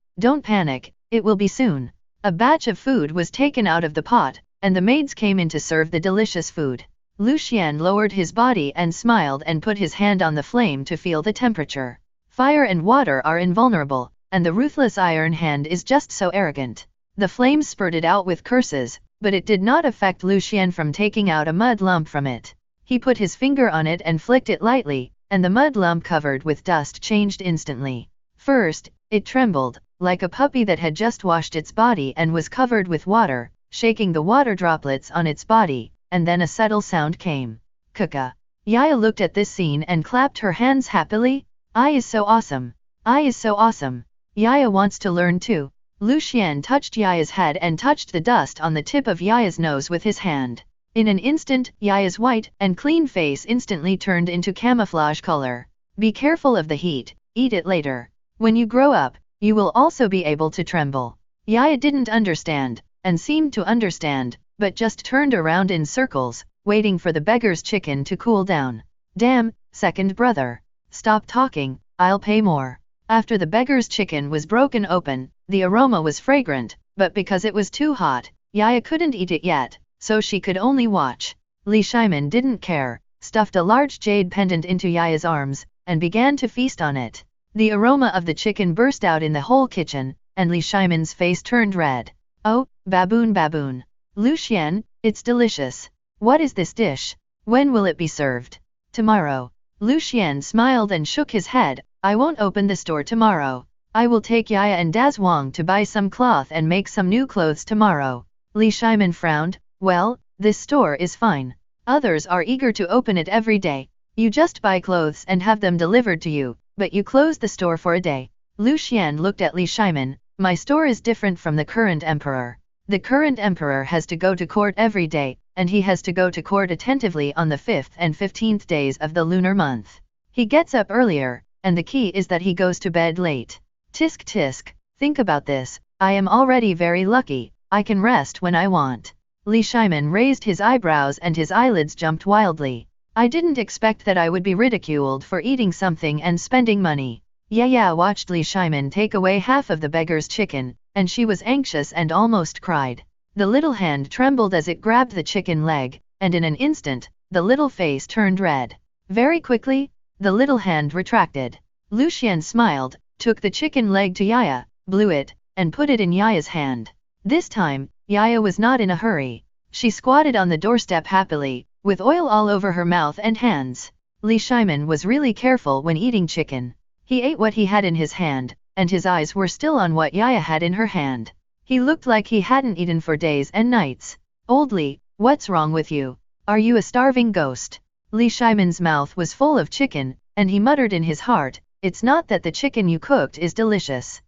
Speaker 2: it will be soon. A batch of food was taken out of the pot, and the maids came in to serve the delicious food. Lu Xian lowered his body and smiled and put his hand on the flame to feel the temperature. Fire and water are invulnerable, and the ruthless iron hand is just so arrogant. The flames spurted out with curses, but it did not affect Lu Xian from taking out a mud lump from it. He put his finger on it and flicked it lightly, and the mud lump covered with dust changed instantly. First, it trembled, like a puppy that had just washed its body and was covered with water, shaking the water droplets on its body, and then a subtle sound came. Kaka. Yaya looked at this scene and clapped her hands happily. I is so awesome. I is so awesome. Yaya wants to learn too. Lu Xian touched Yaya's head and touched the dust on the tip of Yaya's nose with his hand. In an instant, Yaya's white and clean face instantly turned into camouflage color. Be careful of the heat, eat it later. When you grow up, you will also be able to tremble. Yaya didn't understand, and seemed to understand, but just turned around in circles, waiting for the beggar's chicken to cool down. Damn, second brother. Stop talking, I'll pay more. After the beggar's chicken was broken open, the aroma was fragrant, but because it was too hot, Yaya couldn't eat it yet, so she could only watch. Li Shimin didn't care, stuffed a large jade pendant into Yaya's arms, and began to feast on it. The aroma of the chicken burst out in the whole kitchen, and Li Shimin's face turned red. Oh, baboon baboon. Lu Xian, it's delicious. What is this dish? When will it be served? Tomorrow. Lu Xian smiled and shook his head. I won't open the store tomorrow. I will take Yaya and Daz Wang to buy some cloth and make some new clothes tomorrow. Li Shimin frowned. Well, this store is fine. Others are eager to open it every day. You just buy clothes and have them delivered to you, but you close the store for a day. Lu Xian looked at Li Shimin. My store is different from the current emperor. The current emperor has to go to court every day, and he has to go to court attentively on the 5th and 15th days of the lunar month. He gets up earlier, and the key is that he goes to bed late. Tisk tisk, think about this, I am already very lucky, I can rest when I want. Li Shimin raised his eyebrows and his eyelids jumped wildly. I didn't expect that I would be ridiculed for eating something and spending money. Yaya watched Li Shimin take away half of the beggar's chicken, and she was anxious and almost cried. The little hand trembled as it grabbed the chicken leg, and in an instant, the little face turned red. Very quickly, the little hand retracted. Lu Xian smiled, took the chicken leg to Yaya, blew it, and put it in Yaya's hand. This time, Yaya was not in a hurry. She squatted on the doorstep happily, with oil all over her mouth and hands. Li Shimin was really careful when eating chicken. He ate what he had in his hand, and his eyes were still on what Yaya had in her hand. He looked like he hadn't eaten for days and nights. Old Li, what's wrong with you? Are you a starving ghost? Li Shimin's mouth was full of chicken, and he muttered in his heart, it's not that the chicken you cooked is delicious.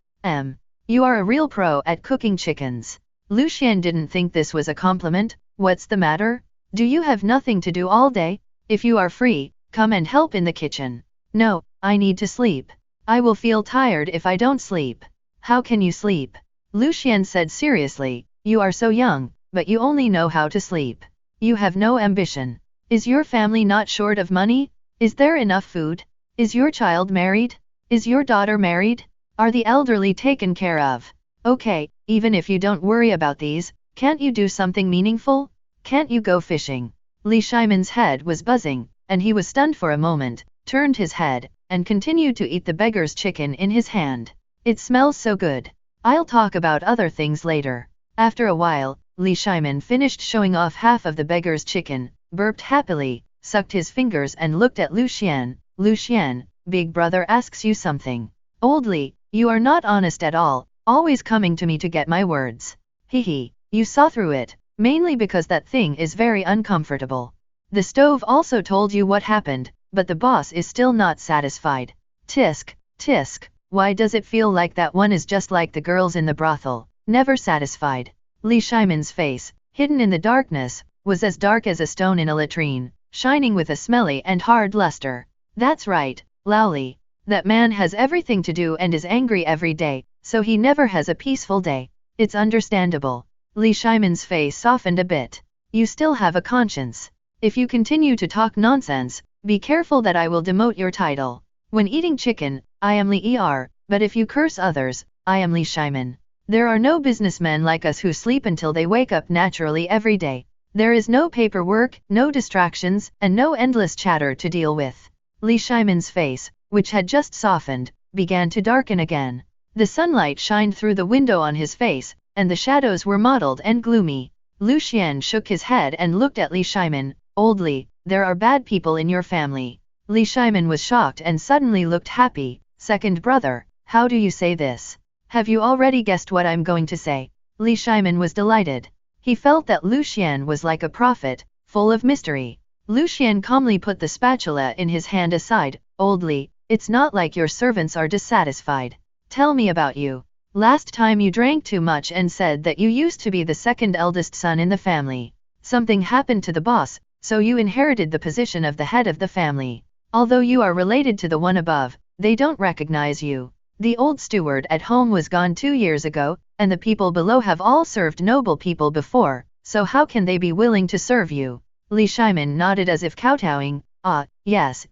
Speaker 2: You are a real pro at cooking chickens. Lu Xian didn't think this was a compliment. What's the matter? Do you have nothing to do all day? If you are free, come and help in the kitchen. No, I need to sleep. I will feel tired if I don't sleep. How can you sleep? Lu Xian said seriously, you are so young, but you only know how to sleep. You have no ambition. Is your family not short of money? Is there enough food? Is your child married? Is your daughter married? Are the elderly taken care of? Okay, even if you don't worry about these, can't you do something meaningful? Can't you go fishing? Li Shimin's head was buzzing, and he was stunned for a moment, turned his head, and continued to eat the beggar's chicken in his hand. It smells so good. I'll talk about other things later. After a while, Li Shimin finished showing off half of the beggar's chicken, burped happily, sucked his fingers and looked at Lu Xian. Lu Xian, big brother asks you something. Old Li, you are not honest at all, always coming to me to get my words. Hehe, you saw through it, mainly because that thing is very uncomfortable. The stove also told you what happened, but the boss is still not satisfied. Tisk, tisk, why does it feel like that one is just like the girls in the brothel, never satisfied? Li Shimin's face, hidden in the darkness, was as dark as a stone in a latrine, shining with a smelly and hard luster. That's right, Laoli. That man has everything to do and is angry every day, so he never has a peaceful day. It's understandable. Li Shimin's face softened a bit. You still have a conscience. If you continue to talk nonsense, be careful that I will demote your title. When eating chicken, I am Li Er, but if you curse others, I am Li Shimin. There are no businessmen like us who sleep until they wake up naturally every day. There is no paperwork, no distractions, and no endless chatter to deal with. Li Shimon's face, which had just softened, began to darken again. The sunlight shined through the window on his face, and the shadows were mottled and gloomy. Lucian shook his head and looked at Li Shimon. Old Li, there are bad people in your family. Li Shimon was shocked and suddenly looked happy. Second brother, how do you say this? Have you already guessed what I'm going to say? Li Shimon was delighted. He felt that Lucian was like a prophet, full of mystery. Lucian calmly put the spatula in his hand aside. Old Li, it's not like your servants are dissatisfied. Tell me about you. Last time you drank too much and said that you used to be the second eldest son in the family. Something happened to the boss, so you inherited the position of the head of the family. Although you are related to the one above, they don't recognize you. The old steward at home was gone 2 years ago, and the people below have all served noble people before, so how can they be willing to serve you? Li Shimon nodded as if kowtowing. Ah, yes,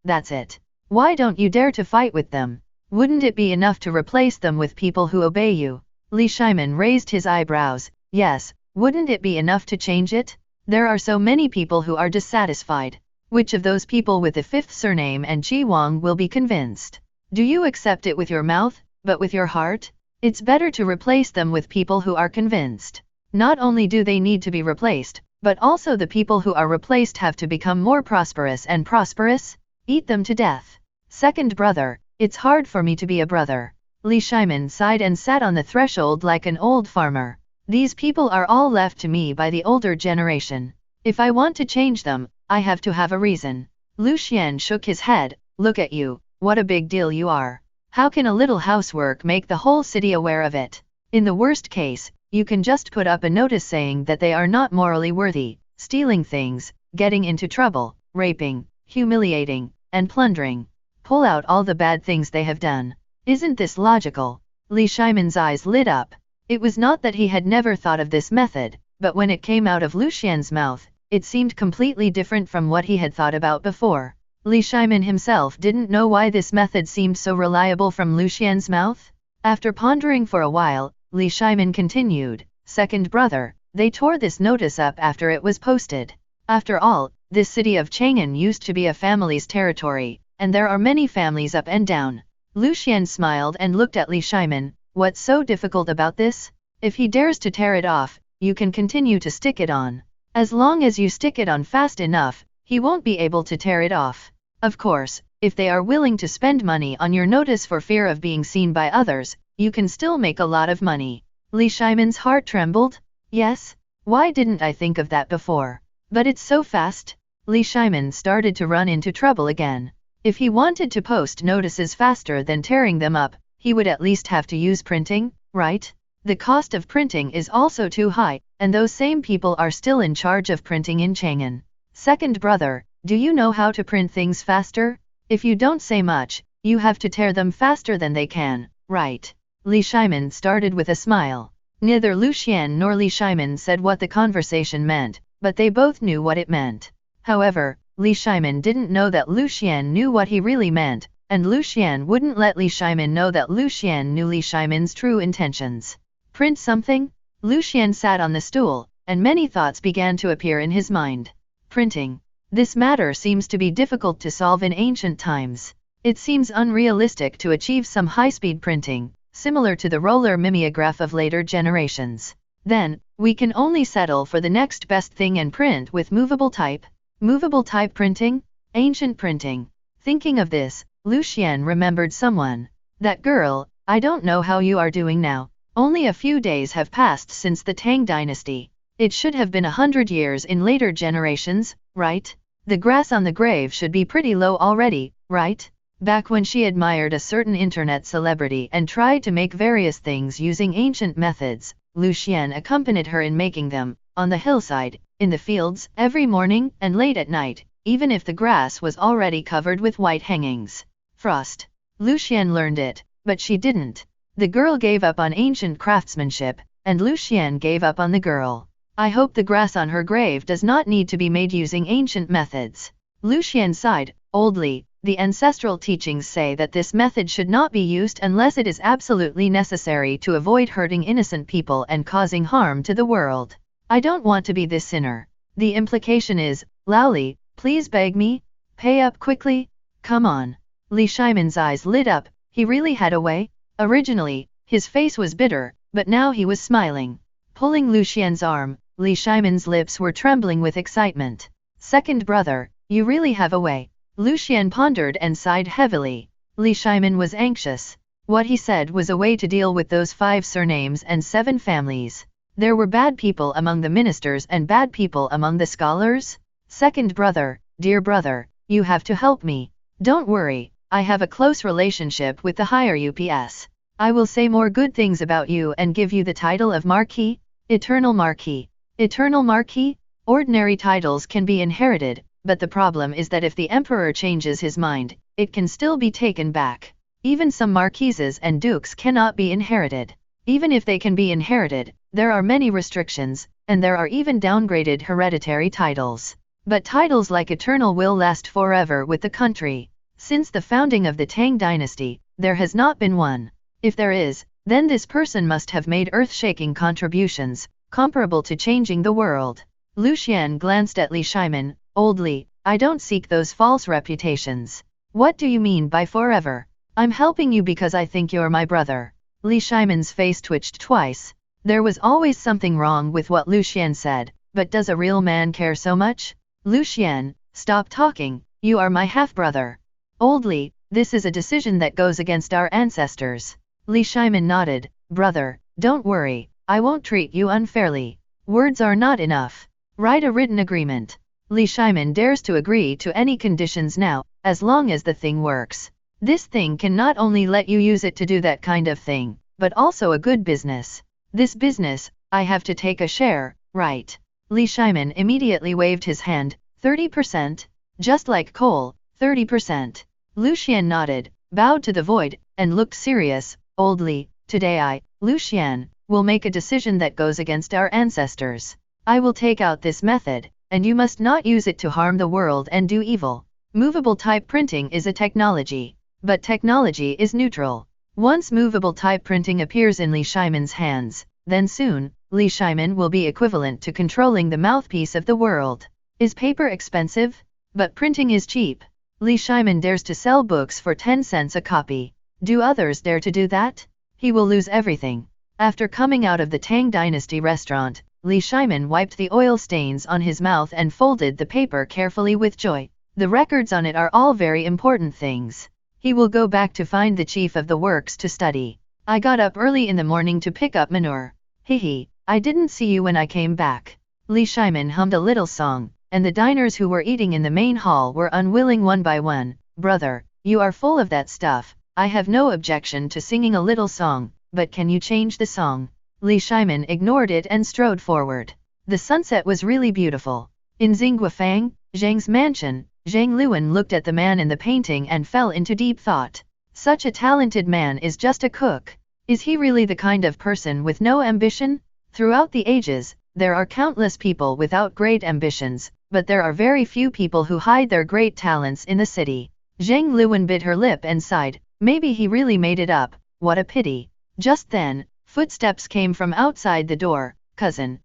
Speaker 2: that's it. Why don't you dare to fight with them? Wouldn't it be enough to replace them with people who obey you? Li Shimon raised his eyebrows. Yes, wouldn't it be enough to change it? There are so many people who are dissatisfied. Which of those people with the 5th surname and Ji Wang will be convinced? Do you accept it with your mouth, but with your heart? It's better to replace them with people who are convinced. Not only do they need to be replaced, but also the people who are replaced have to become more prosperous and prosperous. Eat them to death. Second brother, it's hard for me to be a brother. Li Shimon sighed and sat on the threshold like an old farmer. These people are all left to me by the older generation. If I want to change them, I have to have a reason. Lucian shook his head. Look at you, what a big deal you are. How can a little housework make the whole city aware of it? In the worst case, you can just put up a notice saying that they are not morally worthy, stealing things, getting into trouble, raping, humiliating, and plundering. Pull out all the bad things they have done. Isn't this logical? Li Shimon's eyes lit up. It was not that he had never thought of this method, but when it came out of Lucian's mouth, it seemed completely different from what he had thought about before. Li Shimon himself didn't know why this method seemed so reliable from Lucian's mouth. After pondering for a while, Li Shimon continued, Second brother, they tore this notice up after it was posted. After all, this city of Chang'an used to be a family's territory, and there are many families up and down. Lucian smiled and looked at Li Shimon. What's so difficult about this? If he dares to tear it off, you can continue to stick it on. As long as you stick it on fast enough, he won't be able to tear it off. Of course, if they are willing to spend money on your notice for fear of being seen by others, you can still make a lot of money. Li Shimon's heart trembled. Yes? Why didn't I think of that before? But it's so fast. Li Shimon started to run into trouble again. If he wanted to post notices faster than tearing them up, he would at least have to use printing, right? The cost of printing is also too high, and those same people are still in charge of printing in Chang'an. Second brother, do you know how to print things faster? If you don't say much, you have to tear them faster than they can, right? Li Shimon started with a smile. Neither Lucian nor Li Shimon said what the conversation meant, but they both knew what it meant. However, Li Shimon didn't know that Lucian knew what he really meant, and Lucian wouldn't let Li Shimon know that Lucian knew Li Shimon's true intentions. Print something? Lucian sat on the stool, and many thoughts began to appear in his mind. Printing. This matter seems to be difficult to solve in ancient times. It seems unrealistic to achieve some high-speed printing, similar to the roller mimeograph of later generations. Then, we can only settle for the next best thing and print with movable type. Movable type printing? Ancient printing. Thinking of this, Lucian remembered someone. That girl. I don't know how you are doing now. Only a few days have passed since the Tang dynasty. It should have been 100 years in later generations, right? The grass on the grave should be pretty low already, right? Back when she admired a certain internet celebrity and tried to make various things using ancient methods, Lucian accompanied her in making them, on the hillside, in the fields, every morning and late at night, even if the grass was already covered with white hangings. Frost. Lucian learned it, but she didn't. The girl gave up on ancient craftsmanship, and Lucian gave up on the girl. I hope the grass on her grave does not need to be made using ancient methods. Lucian sighed. Oldly, the ancestral teachings say that this method should not be used unless it is absolutely necessary to avoid hurting innocent people and causing harm to the world. I don't want to be this sinner. The implication is, Laoli, please beg me? Pay up quickly? Come on. Li Shimon's eyes lit up. He really had a way? Originally, his face was bitter, but now he was smiling. Pulling Lucian's arm, Li Shimon's lips were trembling with excitement. Second brother, you really have a way. Lucian pondered and sighed heavily. Li Shimon was anxious. What he said was a way to deal with those 5 surnames and 7 families. There were bad people among the ministers and bad people among the scholars. Second brother, dear brother, you have to help me. Don't worry, I have a close relationship with the higher UPS. I will say more good things about you and give you the title of Marquis, Eternal Marquis. Eternal Marquis? Ordinary titles can be inherited, but the problem is that if the emperor changes his mind, it can still be taken back. Even some marquises and dukes cannot be inherited. Even if they can be inherited, there are many restrictions, and there are even downgraded hereditary titles. But titles like Eternal will last forever with the country. Since the founding of the Tang dynasty, there has not been one. If there is, then this person must have made earth-shaking contributions, comparable to changing the world. Lucian glanced at Li Shimon. Old Li, I don't seek those false reputations. What do you mean by forever? I'm helping you because I think you're my brother. Li Shimon's face twitched twice. There was always something wrong with what Lucian said, but does a real man care so much? Lucian, stop talking, you are my half-brother. Old Li, this is a decision that goes against our ancestors. Li Shimon nodded. Brother, don't worry, I won't treat you unfairly. Words are not enough. Write a written agreement. Li Shimon dares to agree to any conditions now, as long as the thing works. This thing can not only let you use it to do that kind of thing, but also a good business. This business, I have to take a share, right? Li Shimon immediately waved his hand. 30%? Just like coal, 30%. Lucian nodded, bowed to the void, and looked serious. Old Li, today I, Lucian, will make a decision that goes against our ancestors. I will take out this method, and you must not use it to harm the world and do evil. Movable type printing is a technology, but technology is neutral. Once movable type printing appears in Li Shimon's hands, then soon, Li Shimon will be equivalent to controlling the mouthpiece of the world. Is paper expensive? But printing is cheap. Li Shimon dares to sell books for 10 cents a copy. Do others dare to do that? He will lose everything. After coming out of the Tang Dynasty restaurant, Li Shimon wiped the oil stains on his mouth and folded the paper carefully with joy. The records on it are all very important things. He will go back to find the chief of the works to study. I got up early in the morning to pick up manure. Hehe, I didn't see you when I came back. Li Shimon hummed a little song, and the diners who were eating in the main hall were unwilling one by one. Brother, you are full of that stuff. I have no objection to singing a little song, but can you change the song? Li Shimon ignored it and strode forward. The sunset was really beautiful. In Xinguofang, Zhang's mansion, Zhang Luan looked at the man in the painting and fell into deep thought. Such a talented man is just a cook. Is he really the kind of person with no ambition? Throughout the ages, there are countless people without great ambitions, but there are very few people who hide their great talents in the city. Zhang Luan bit her lip and sighed. Maybe he really made it up. What a pity. Just then, footsteps came from outside the door. Cousin,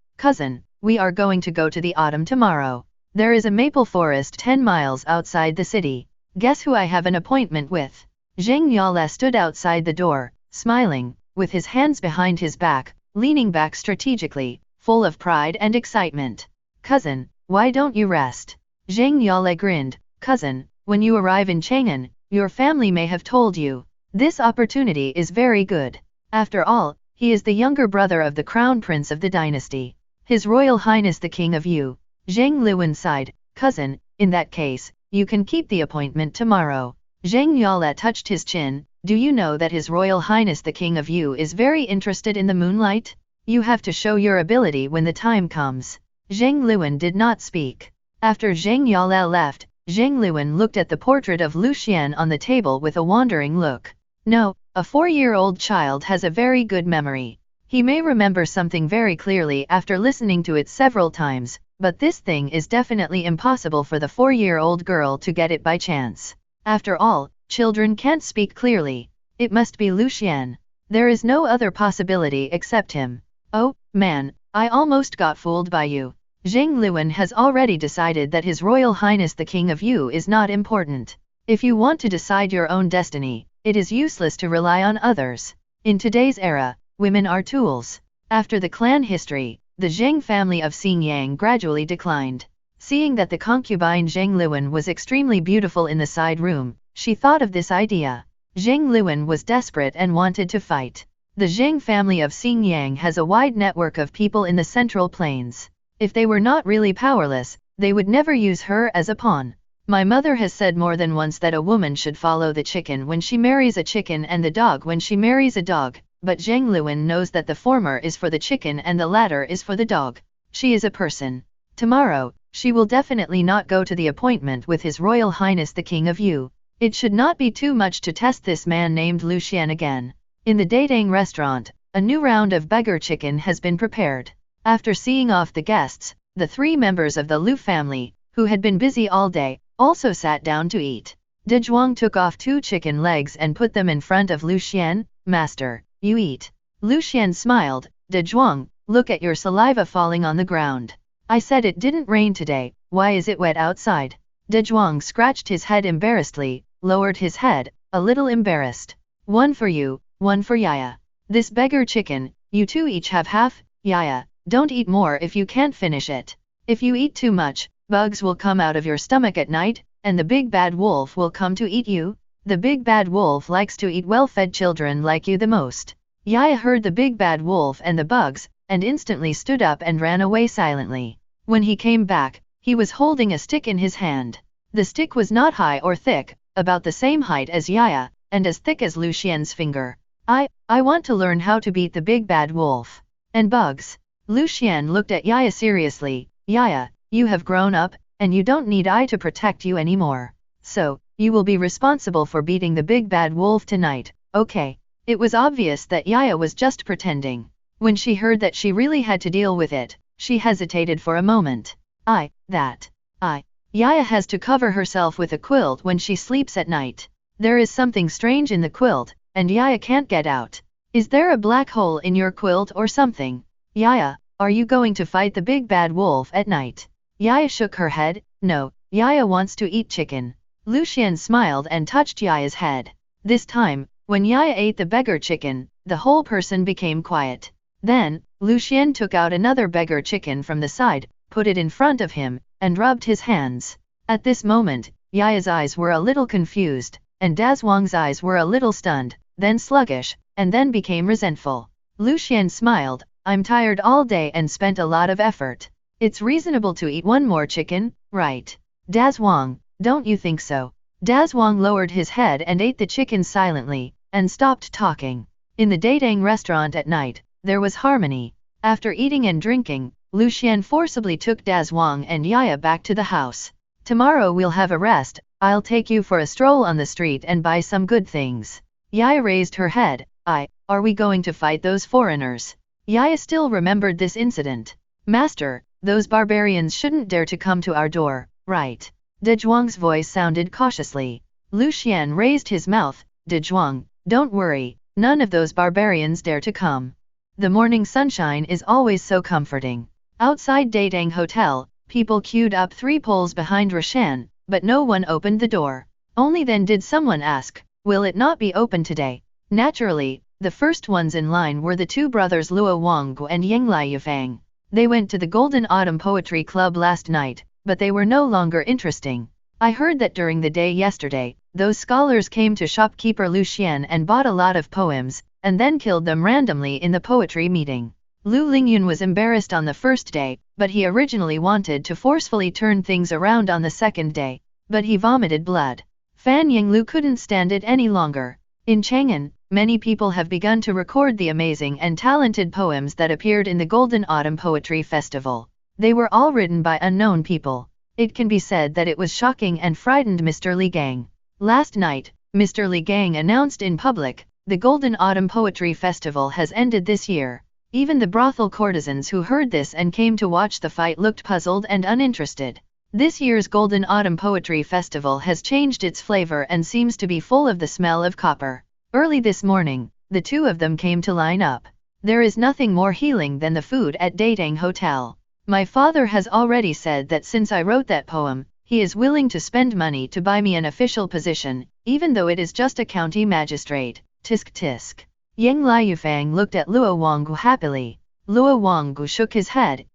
Speaker 2: we are going to go to the autumn tomorrow. There is a maple forest 10 miles outside the city. Guess who I have an appointment with? Zhang Yala stood outside the door, smiling, with his hands behind his back, leaning back strategically, full of pride and excitement. Cousin, why don't you rest? Zhang Yala grinned. Cousin, when you arrive in Chang'an, your family may have told you. This opportunity is very good. After all, he is the younger brother of the crown prince of the dynasty. His Royal Highness the King of Yu. Zhang Luan sighed. Cousin, in that case, you can keep the appointment tomorrow. Zhang Yala touched his chin. Do you know that His Royal Highness the King of Yu is very interested in the moonlight? You have to show your ability when the time comes. Zhang Luan did not speak. After Zhang Yala left, Zhang Luan looked at the portrait of Lucian on the table with a wandering look. No, a 4-year-old child has a very good memory. He may remember something very clearly after listening to it several times, but this thing is definitely impossible for the 4-year-old girl to get it by chance. After all, children can't speak clearly. It must be Lucian. There is no other possibility except him. Oh, man, I almost got fooled by you. Zheng Luan has already decided that His Royal Highness the King of Yu is not important. If you want to decide your own destiny, it is useless to rely on others. In today's era, women are tools. After the clan history, the Zheng family of Xingyang gradually declined. Seeing that the concubine Zheng Luan was extremely beautiful in the side room, she thought of this idea. Zheng Luan was desperate and wanted to fight. The Zheng family of Xingyang has a wide network of people in the Central Plains. If they were not really powerless, they would never use her as a pawn. My mother has said more than once that a woman should follow the chicken when she marries a chicken and the dog when she marries a dog, but Zheng Luan knows that the former is for the chicken and the latter is for the dog. She is a person. Tomorrow, she will definitely not go to the appointment with His Royal Highness the King of Yu. It should not be too much to test this man named Lucian again. In the Datang restaurant, a new round of beggar chicken has been prepared. After seeing off the guests, the 3 members of the Lu family, who had been busy all day, also sat down to eat. De Zhuang took off 2 chicken legs and put them in front of Lucian. Master, you eat. Lucian smiled. De Zhuang, look at your saliva falling on the ground. I said it didn't rain today, why is it wet outside? De Zhuang scratched his head embarrassedly, lowered his head, a little embarrassed. One for you, one for Yaya. This beggar chicken, you 2 each have half. Yaya, don't eat more if you can't finish it. If you eat too much, bugs will come out of your stomach at night, and the big bad wolf will come to eat you. The big bad wolf likes to eat well-fed children like you the most. Yaya heard the big bad wolf and the bugs, and instantly stood up and ran away silently. When he came back, he was holding a stick in his hand. The stick was not high or thick, about the same height as Yaya, and as thick as Lucian's finger. I want to learn how to beat the big bad wolf. And bugs. Lucian looked at Yaya seriously. Yaya, you have grown up, and you don't need I to protect you anymore. So, you will be responsible for beating the big bad wolf tonight, okay? It was obvious that Yaya was just pretending. When she heard that she really had to deal with it, she hesitated for a moment. Yaya has to cover herself with a quilt when she sleeps at night. There is something strange in the quilt, and Yaya can't get out. Is there a black hole in your quilt or something? Yaya, are you going to fight the big bad wolf at night? Yaya shook her head. No, Yaya wants to eat chicken. Lucian smiled and touched Yaya's head. This time, when Yaya ate the beggar chicken, the whole person became quiet. Then, Lucian took out another beggar chicken from the side, put it in front of him, and rubbed his hands. At this moment, Yaya's eyes were a little confused, and Dazhuang's eyes were a little stunned, then sluggish, and then became resentful. Lucian smiled. I'm tired all day and spent a lot of effort. It's reasonable to eat one more chicken, right? Dazhuang, don't you think so? Dazhuang lowered his head and ate the chicken silently, and stopped talking. In the Datang restaurant at night, there was harmony. After eating and drinking, Lucian forcibly took Dazhuang and Yaya back to the house. Tomorrow we'll have a rest, I'll take you for a stroll on the street and buy some good things. Yaya raised her head. Are we going to fight those foreigners? Yaya still remembered this incident. Master, those barbarians shouldn't dare to come to our door, right? De Zhuang's voice sounded cautiously. Lucian raised his mouth. De Zhuang, don't worry, none of those barbarians dare to come. The morning sunshine is always so comforting. Outside Datang Hotel, people queued up 3 poles behind Roshan, but no one opened the door. Only then did someone ask, will it not be open today? Naturally, the first ones in line were the 2 brothers Luo Wanggu and Yenglai Yufang. They went to the Golden Autumn Poetry Club last night, but they were no longer interesting. I heard that during the day yesterday, those scholars came to shopkeeper Lucian and bought a lot of poems, and then killed them randomly in the poetry meeting. Lu Lingyun was embarrassed on the first day, but he originally wanted to forcefully turn things around on the second day, but he vomited blood. Fan Yinglu couldn't stand it any longer. In Chang'an, many people have begun to record the amazing and talented poems that appeared in the Golden Autumn Poetry Festival. They were all written by unknown people. It can be said that it was shocking and frightened Mr. Li Gang. Last night, Mr. Li Gang announced in public, the Golden Autumn Poetry Festival has ended this year. Even the brothel courtesans who heard this and came to watch the fight looked puzzled and uninterested. This year's Golden Autumn Poetry Festival has changed its flavor and seems to be full of the smell of copper. Early this morning, the two of them came to line up. There is nothing more healing than the food at Dating Hotel. My father has already said that since I wrote that poem, he is willing to spend money to buy me an official position, even though it is just a county magistrate. Tisk tisk. Yang Liufang looked at Luo Wanggu happily. Luo Wanggu shook his head.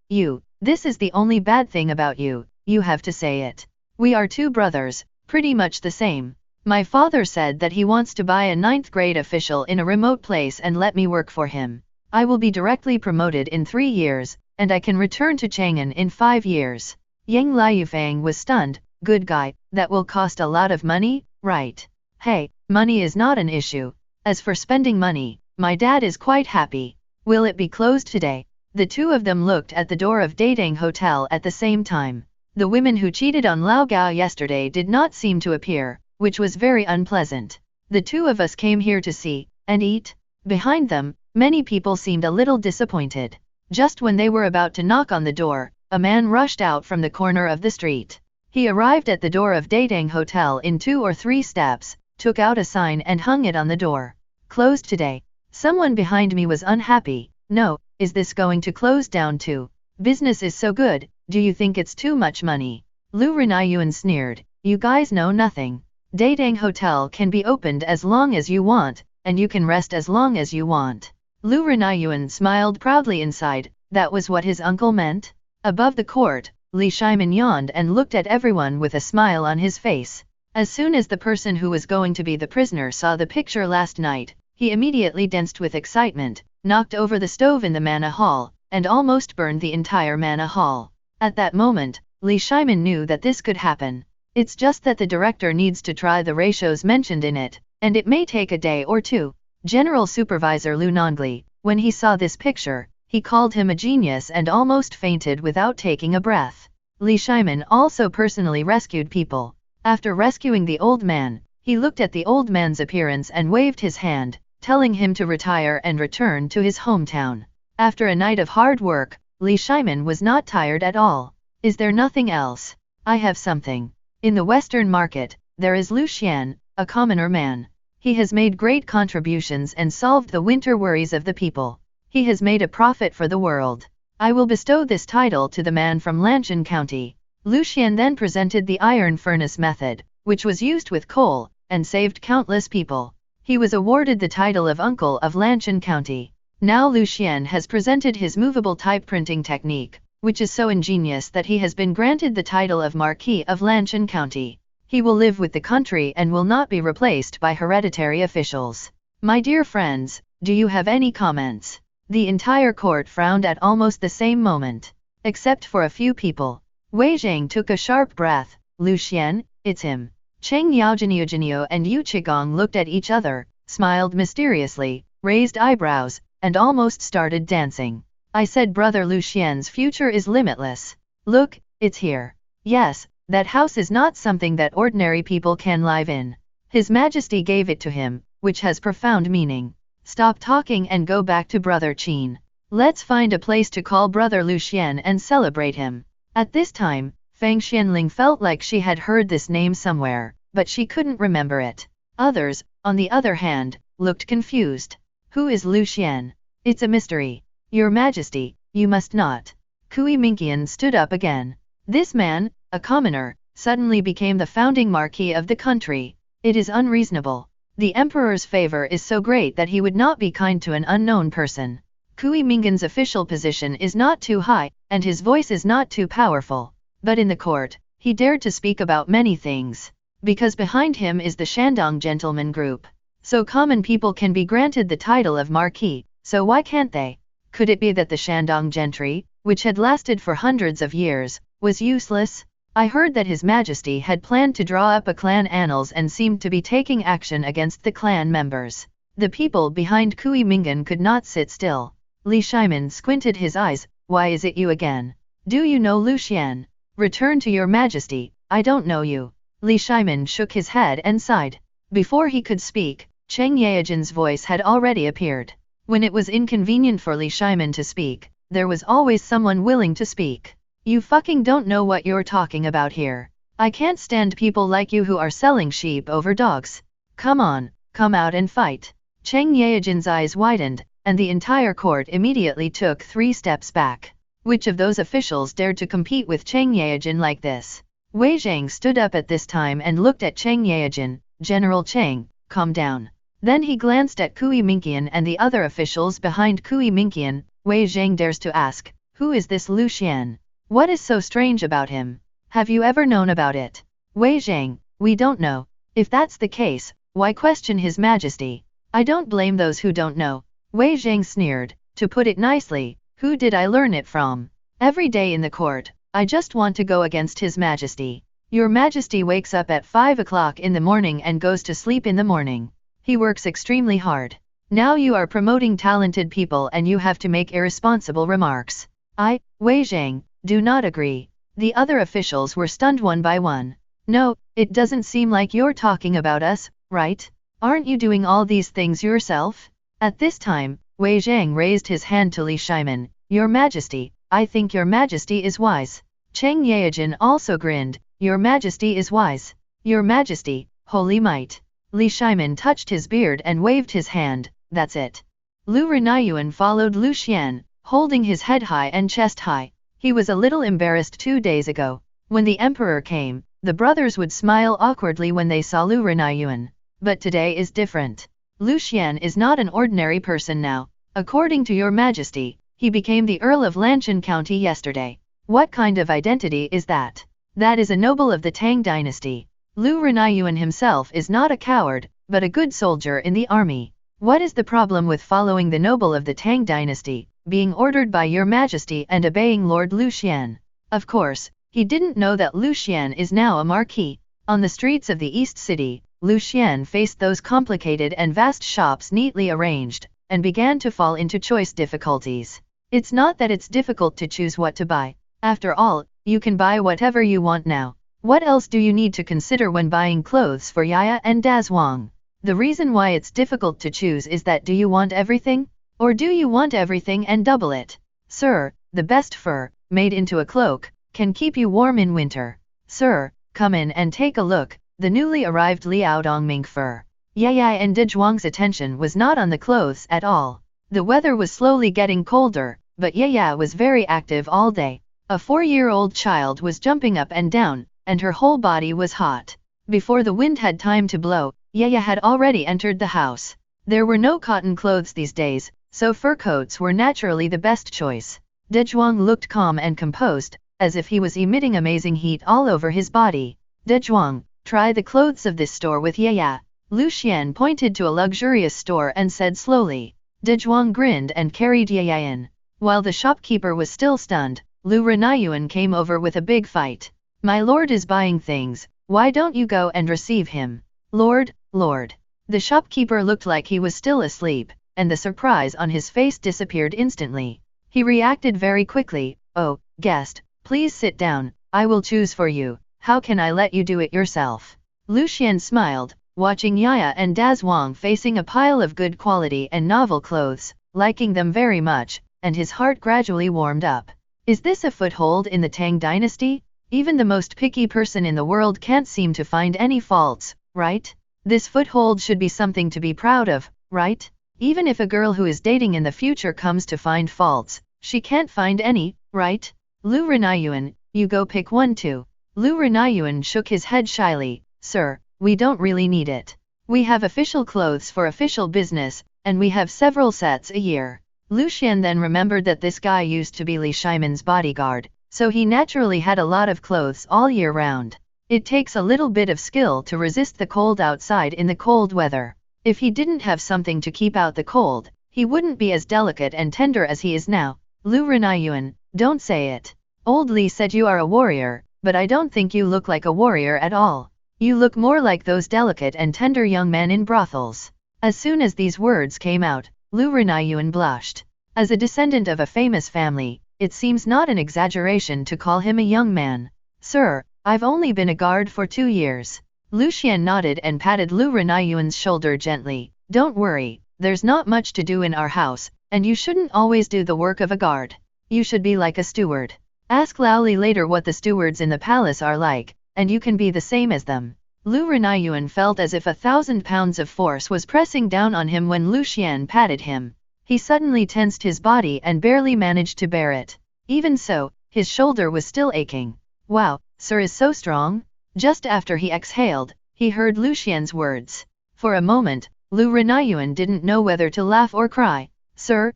Speaker 2: This is the only bad thing about you, you have to say it. We are two brothers, pretty much the same. My father said that he wants to buy a 9th grade official in a remote place and let me work for him. I will be directly promoted in 3 years, and I can return to Chang'an in 5 years. Yang Liufang was stunned. Good guy, that will cost a lot of money, right? Hey, money is not an issue. As for spending money, my dad is quite happy. Will it be closed today? The two of them looked at the door of Dating Hotel at the same time. The women who cheated on Lao Gao yesterday did not seem to appear, which was very unpleasant. The two of us came here to see and eat. Behind them, many people seemed a little disappointed. Just when they were about to knock on the door, a man rushed out from the corner of the street. He arrived at the door of Dating Hotel in 2 or 3 steps, took out a sign and hung it on the door. Closed today. Someone behind me was unhappy. No, is this going to close down too? Business is so good, do you think it's too much money? Lu Renayuan sneered. You guys know nothing. Dating Hotel can be opened as long as you want, and you can rest as long as you want. Lu Renayuan smiled proudly inside. That was what his uncle meant? Above the court, Li Shimin yawned and looked at everyone with a smile on his face. As soon as the person who was going to be the prisoner saw the picture last night, he immediately danced with excitement, knocked over the stove in the manor hall, and almost burned the entire manor hall. At that moment, Li Shimin knew that this could happen. It's just that the director needs to try the ratios mentioned in it, and it may take a day or two. General Supervisor Lu Nongli, when he saw this picture, he called him a genius and almost fainted without taking a breath. Li Shimin also personally rescued people. After rescuing the old man, he looked at the old man's appearance and waved his hand, telling him to retire and return to his hometown. After a night of hard work, Li Shimin was not tired at all. Is there nothing else? I have something. In the Western market, there is Lu Xian, a commoner man. He has made great contributions and solved the winter worries of the people. He has made a profit for the world. I will bestow this title to the man from Lanshan County. Lu Xian then presented the iron furnace method, which was used with coal, and saved countless people. He was awarded the title of Uncle of Lanshan County. Now Lu Xian has presented his movable type printing technique, which is so ingenious that he has been granted the title of Marquis of Lanshan County. He will live with the country and will not be replaced by hereditary officials. My dear friends, do you have any comments? The entire court frowned at almost the same moment. Except for a few people. Wei Zhang took a sharp breath. Lu Xian, it's him. Cheng Yaojianio and Yu Qigong looked at each other, smiled mysteriously, raised eyebrows, and almost started dancing. I said brother Lu Xian's future is limitless. Look, it's here. Yes, that house is not something that ordinary people can live in. His Majesty gave it to him, which has profound meaning. Stop talking and go back to Brother Qin. Let's find a place to call Brother Lu Xian and celebrate him. At this time, Fang Xianling felt like she had heard this name somewhere, but she couldn't remember it. Others, on the other hand, looked confused. Who is Lu Xian? It's a mystery. Your Majesty, you must not. Kui Mingqian stood up again. This man, a commoner, suddenly became the founding marquis of the country. It is unreasonable. The emperor's favor is so great that he would not be kind to an unknown person. Kui Mingqian's official position is not too high, and his voice is not too powerful. But in the court, he dared to speak about many things. Because behind him is the Shandong gentleman group. So common people can be granted the title of marquis, so why can't they? Could it be that the Shandong gentry, which had lasted for hundreds of years, was useless? I heard that His Majesty had planned to draw up a clan annals and seemed to be taking action against the clan members. The people behind Kui Mingqian could not sit still. Li Shimin squinted his eyes. Why is it you again? Do you know Lu Xian? Return to your Majesty, I don't know you. Li Shimin shook his head and sighed. Before he could speak, Cheng Yaojin's voice had already appeared. When it was inconvenient for Li Shimin to speak, there was always someone willing to speak. You fucking don't know what you're talking about here. I can't stand people like you who are selling sheep over dogs. Come on, come out and fight. Cheng Yejin's eyes widened, and the entire court immediately took 3 steps back. Which of those officials dared to compete with Cheng Yejin like this? Wei Zhang stood up at this time and looked at Cheng Yejin. General Cheng, calm down. Then he glanced at Kui Minqian and the other officials behind Kui Minqian. Wei Zhang dares to ask, who is this Lu Xian? What is so strange about him? Have you ever known about it? Wei Zhang, we don't know. If that's the case, why question His Majesty? I don't blame those who don't know. Wei Zhang sneered. To put it nicely, who did I learn it from? Every day in the court, I just want to go against His Majesty. Your Majesty wakes up at 5 o'clock in the morning and goes to sleep in the morning. He works extremely hard. Now you are promoting talented people and you have to make irresponsible remarks. I, Wei Zhang, do not agree. The other officials were stunned one by one. No, it doesn't seem like you're talking about us, right? Aren't you doing all these things yourself? At this time, Wei Zhang raised his hand to Li Shimin. Your Majesty, I think Your Majesty is wise. Cheng Yejin also grinned. Your Majesty is wise. Your Majesty, holy might. Li Shimin touched his beard and waved his hand. That's it. Lu Renayuan followed Lu Xian, holding his head high and chest high. He was a little embarrassed 2 days ago. When the emperor came, the brothers would smile awkwardly when they saw Lu Renayuan. But today is different. Lu Xian is not an ordinary person now. According to Your Majesty, he became the Earl of Lanshan County yesterday. What kind of identity is that? That is a noble of the Tang dynasty. Lu Renayuan himself is not a coward, but a good soldier in the army. What is the problem with following the noble of the Tang dynasty, being ordered by Your Majesty and obeying Lord Lu Xian? Of course, he didn't know that Lu Xian is now a marquis. On the streets of the East City, Lu Xian faced those complicated and vast shops neatly arranged, and began to fall into choice difficulties. It's not that it's difficult to choose what to buy. After all, you can buy whatever you want now. What else do you need to consider when buying clothes for Yaya and Dazwang? The reason why it's difficult to choose is that do you want everything? Or do you want everything and double it? Sir, the best fur, made into a cloak, can keep you warm in winter. Sir, come in and take a look, the newly arrived Liao Dongming fur. Yaya and Dezhuang's attention was not on the clothes at all. The weather was slowly getting colder, but Yaya was very active all day. A 4-year-old child was jumping up and down, and her whole body was hot. Before the wind had time to blow, Yaya had already entered the house. There were no cotton clothes these days, so fur coats were naturally the best choice. Dezhuang looked calm and composed, as if he was emitting amazing heat all over his body. Dezhuang, try the clothes of this store with Yaya. Lu Xian pointed to a luxurious store and said slowly. Dezhuang grinned and carried Yaya in. While the shopkeeper was still stunned, Lu Renayuan came over with a big fight. My lord is buying things, why don't you go and receive him? Lord, Lord. The shopkeeper looked like he was still asleep, and the surprise on his face disappeared instantly. He reacted very quickly. Oh, guest, please sit down, I will choose for you, how can I let you do it yourself? Lu Xian smiled, watching Yaya and Dazwang facing a pile of good quality and novel clothes, liking them very much, and his heart gradually warmed up. Is this a foothold in the Tang dynasty? Even the most picky person in the world can't seem to find any faults, right? This foothold should be something to be proud of, right? Even if a girl who is dating in the future comes to find faults, she can't find any, right? Lu Renayuan, you go pick one too. Lu Renayuan shook his head shyly. Sir, we don't really need it. We have official clothes for official business, and we have several sets a year. Lu Xian then remembered that this guy used to be Li Shimin's bodyguard, so he naturally had a lot of clothes all year round. It takes a little bit of skill to resist the cold outside in the cold weather. If he didn't have something to keep out the cold, he wouldn't be as delicate and tender as he is now. Lu Renayuan, don't say it. Old Li said you are a warrior, but I don't think you look like a warrior at all. You look more like those delicate and tender young men in brothels. As soon as these words came out, Lu Renayuan blushed. As a descendant of a famous family, it seems not an exaggeration to call him a young man. Sir, I've only been a guard for 2 years. Lu Xian nodded and patted Lu Renayuan's shoulder gently. Don't worry, there's not much to do in our house, and you shouldn't always do the work of a guard. You should be like a steward. Ask Laoli later what the stewards in the palace are like, and you can be the same as them. Lu Renayuan felt as if 1,000 pounds of force was pressing down on him when Lu Xian patted him. He suddenly tensed his body and barely managed to bear it. Even so, his shoulder was still aching. Wow, sir is so strong? Just after he exhaled, he heard Lu Xian's words. For a moment, Lu Renayuan didn't know whether to laugh or cry. Sir,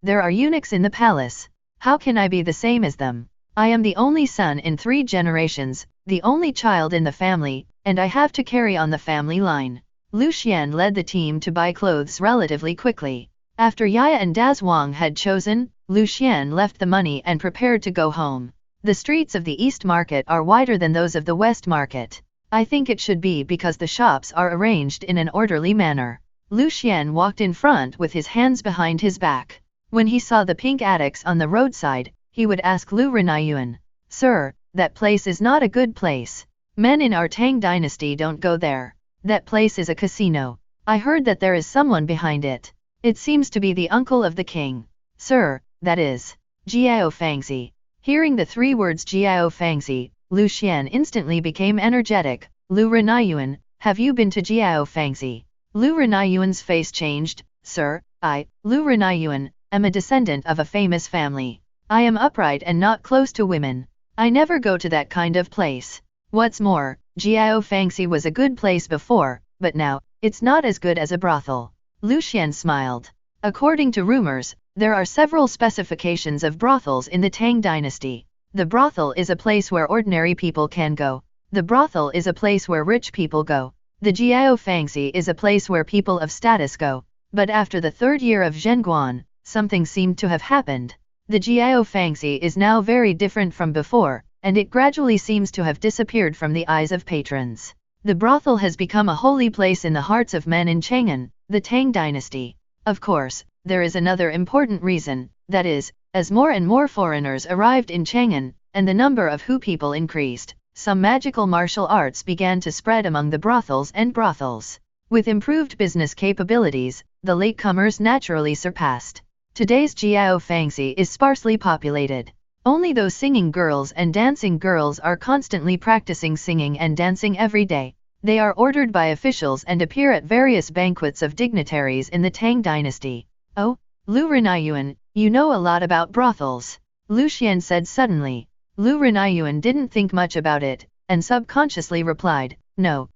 Speaker 2: there are eunuchs in the palace. How can I be the same as them? I am the only son in 3 generations, the only child in the family, and I have to carry on the family line. Lu Xian led the team to buy clothes relatively quickly. After Yaya and Daz Wang had chosen, Lu Xian left the money and prepared to go home. The streets of the East Market are wider than those of the West Market. I think it should be because the shops are arranged in an orderly manner. Lu Xian walked in front with his hands behind his back. When he saw the pink attics on the roadside, he would ask Lu Renayuan, Sir, that place is not a good place. Men in our Tang dynasty don't go there. That place is a casino. I heard that there is someone behind it. It seems to be the uncle of the king. Sir, that is Jiao Fangzi. Hearing the 3 words Jiao Fangzi, Lu Xian instantly became energetic. Lu Renayuan, have you been to Jiao Fangzi? Lu Renayuan's face changed. Sir, I, Lu Renayuan, am a descendant of a famous family. I am upright and not close to women. I never go to that kind of place. What's more, Jiao Fangzi was a good place before, but now, it's not as good as a brothel. Lu Xian smiled. According to rumors, there are several specifications of brothels in the Tang dynasty. The brothel is a place where ordinary people can go. The brothel is a place where rich people go. The Jiao Fangzi is a place where people of status go. But after the 3rd year of Zhenguan, something seemed to have happened. The Jiao Fangzi is now very different from before, and it gradually seems to have disappeared from the eyes of patrons. The brothel has become a holy place in the hearts of men in Chang'an, the Tang dynasty. Of course, there is another important reason, that is, as more and more foreigners arrived in Chang'an, and the number of Hu people increased, some magical martial arts began to spread among the brothels and brothels. With improved business capabilities, the latecomers naturally surpassed. Today's Jiao Fangzi is sparsely populated. Only those singing girls and dancing girls are constantly practicing singing and dancing every day. They are ordered by officials and appear at various banquets of dignitaries in the Tang dynasty. Oh, Lu Renayuan, you know a lot about brothels. Lu Xian said suddenly. Lu Renayuan didn't think much about it, and subconsciously replied, No,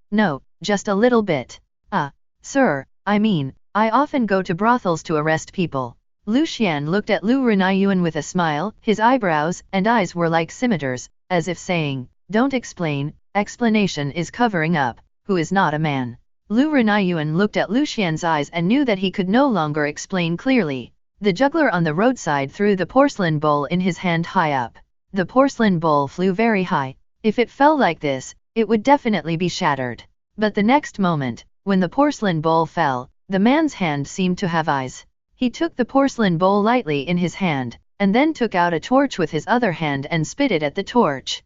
Speaker 2: just a little bit. Sir, I mean, I often go to brothels to arrest people. Lu Xian looked at Lu Renayuan with a smile. His eyebrows and eyes were like scimitars, as if saying, Don't explain, explanation is covering up, who is not a man. Lu Renayuan looked at Lu Xian's eyes and knew that he could no longer explain clearly. The juggler on the roadside threw the porcelain bowl in his hand high up. The porcelain bowl flew very high. If it fell like this, it would definitely be shattered. But the next moment, when the porcelain bowl fell, the man's hand seemed to have eyes. He took the porcelain bowl lightly in his hand, and then took out a torch with his other hand and spit it at the torch.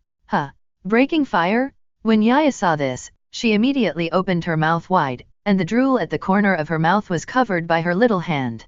Speaker 2: Breaking fire? When Yaya saw this, she immediately opened her mouth wide, and the drool at the corner of her mouth was covered by her little hand.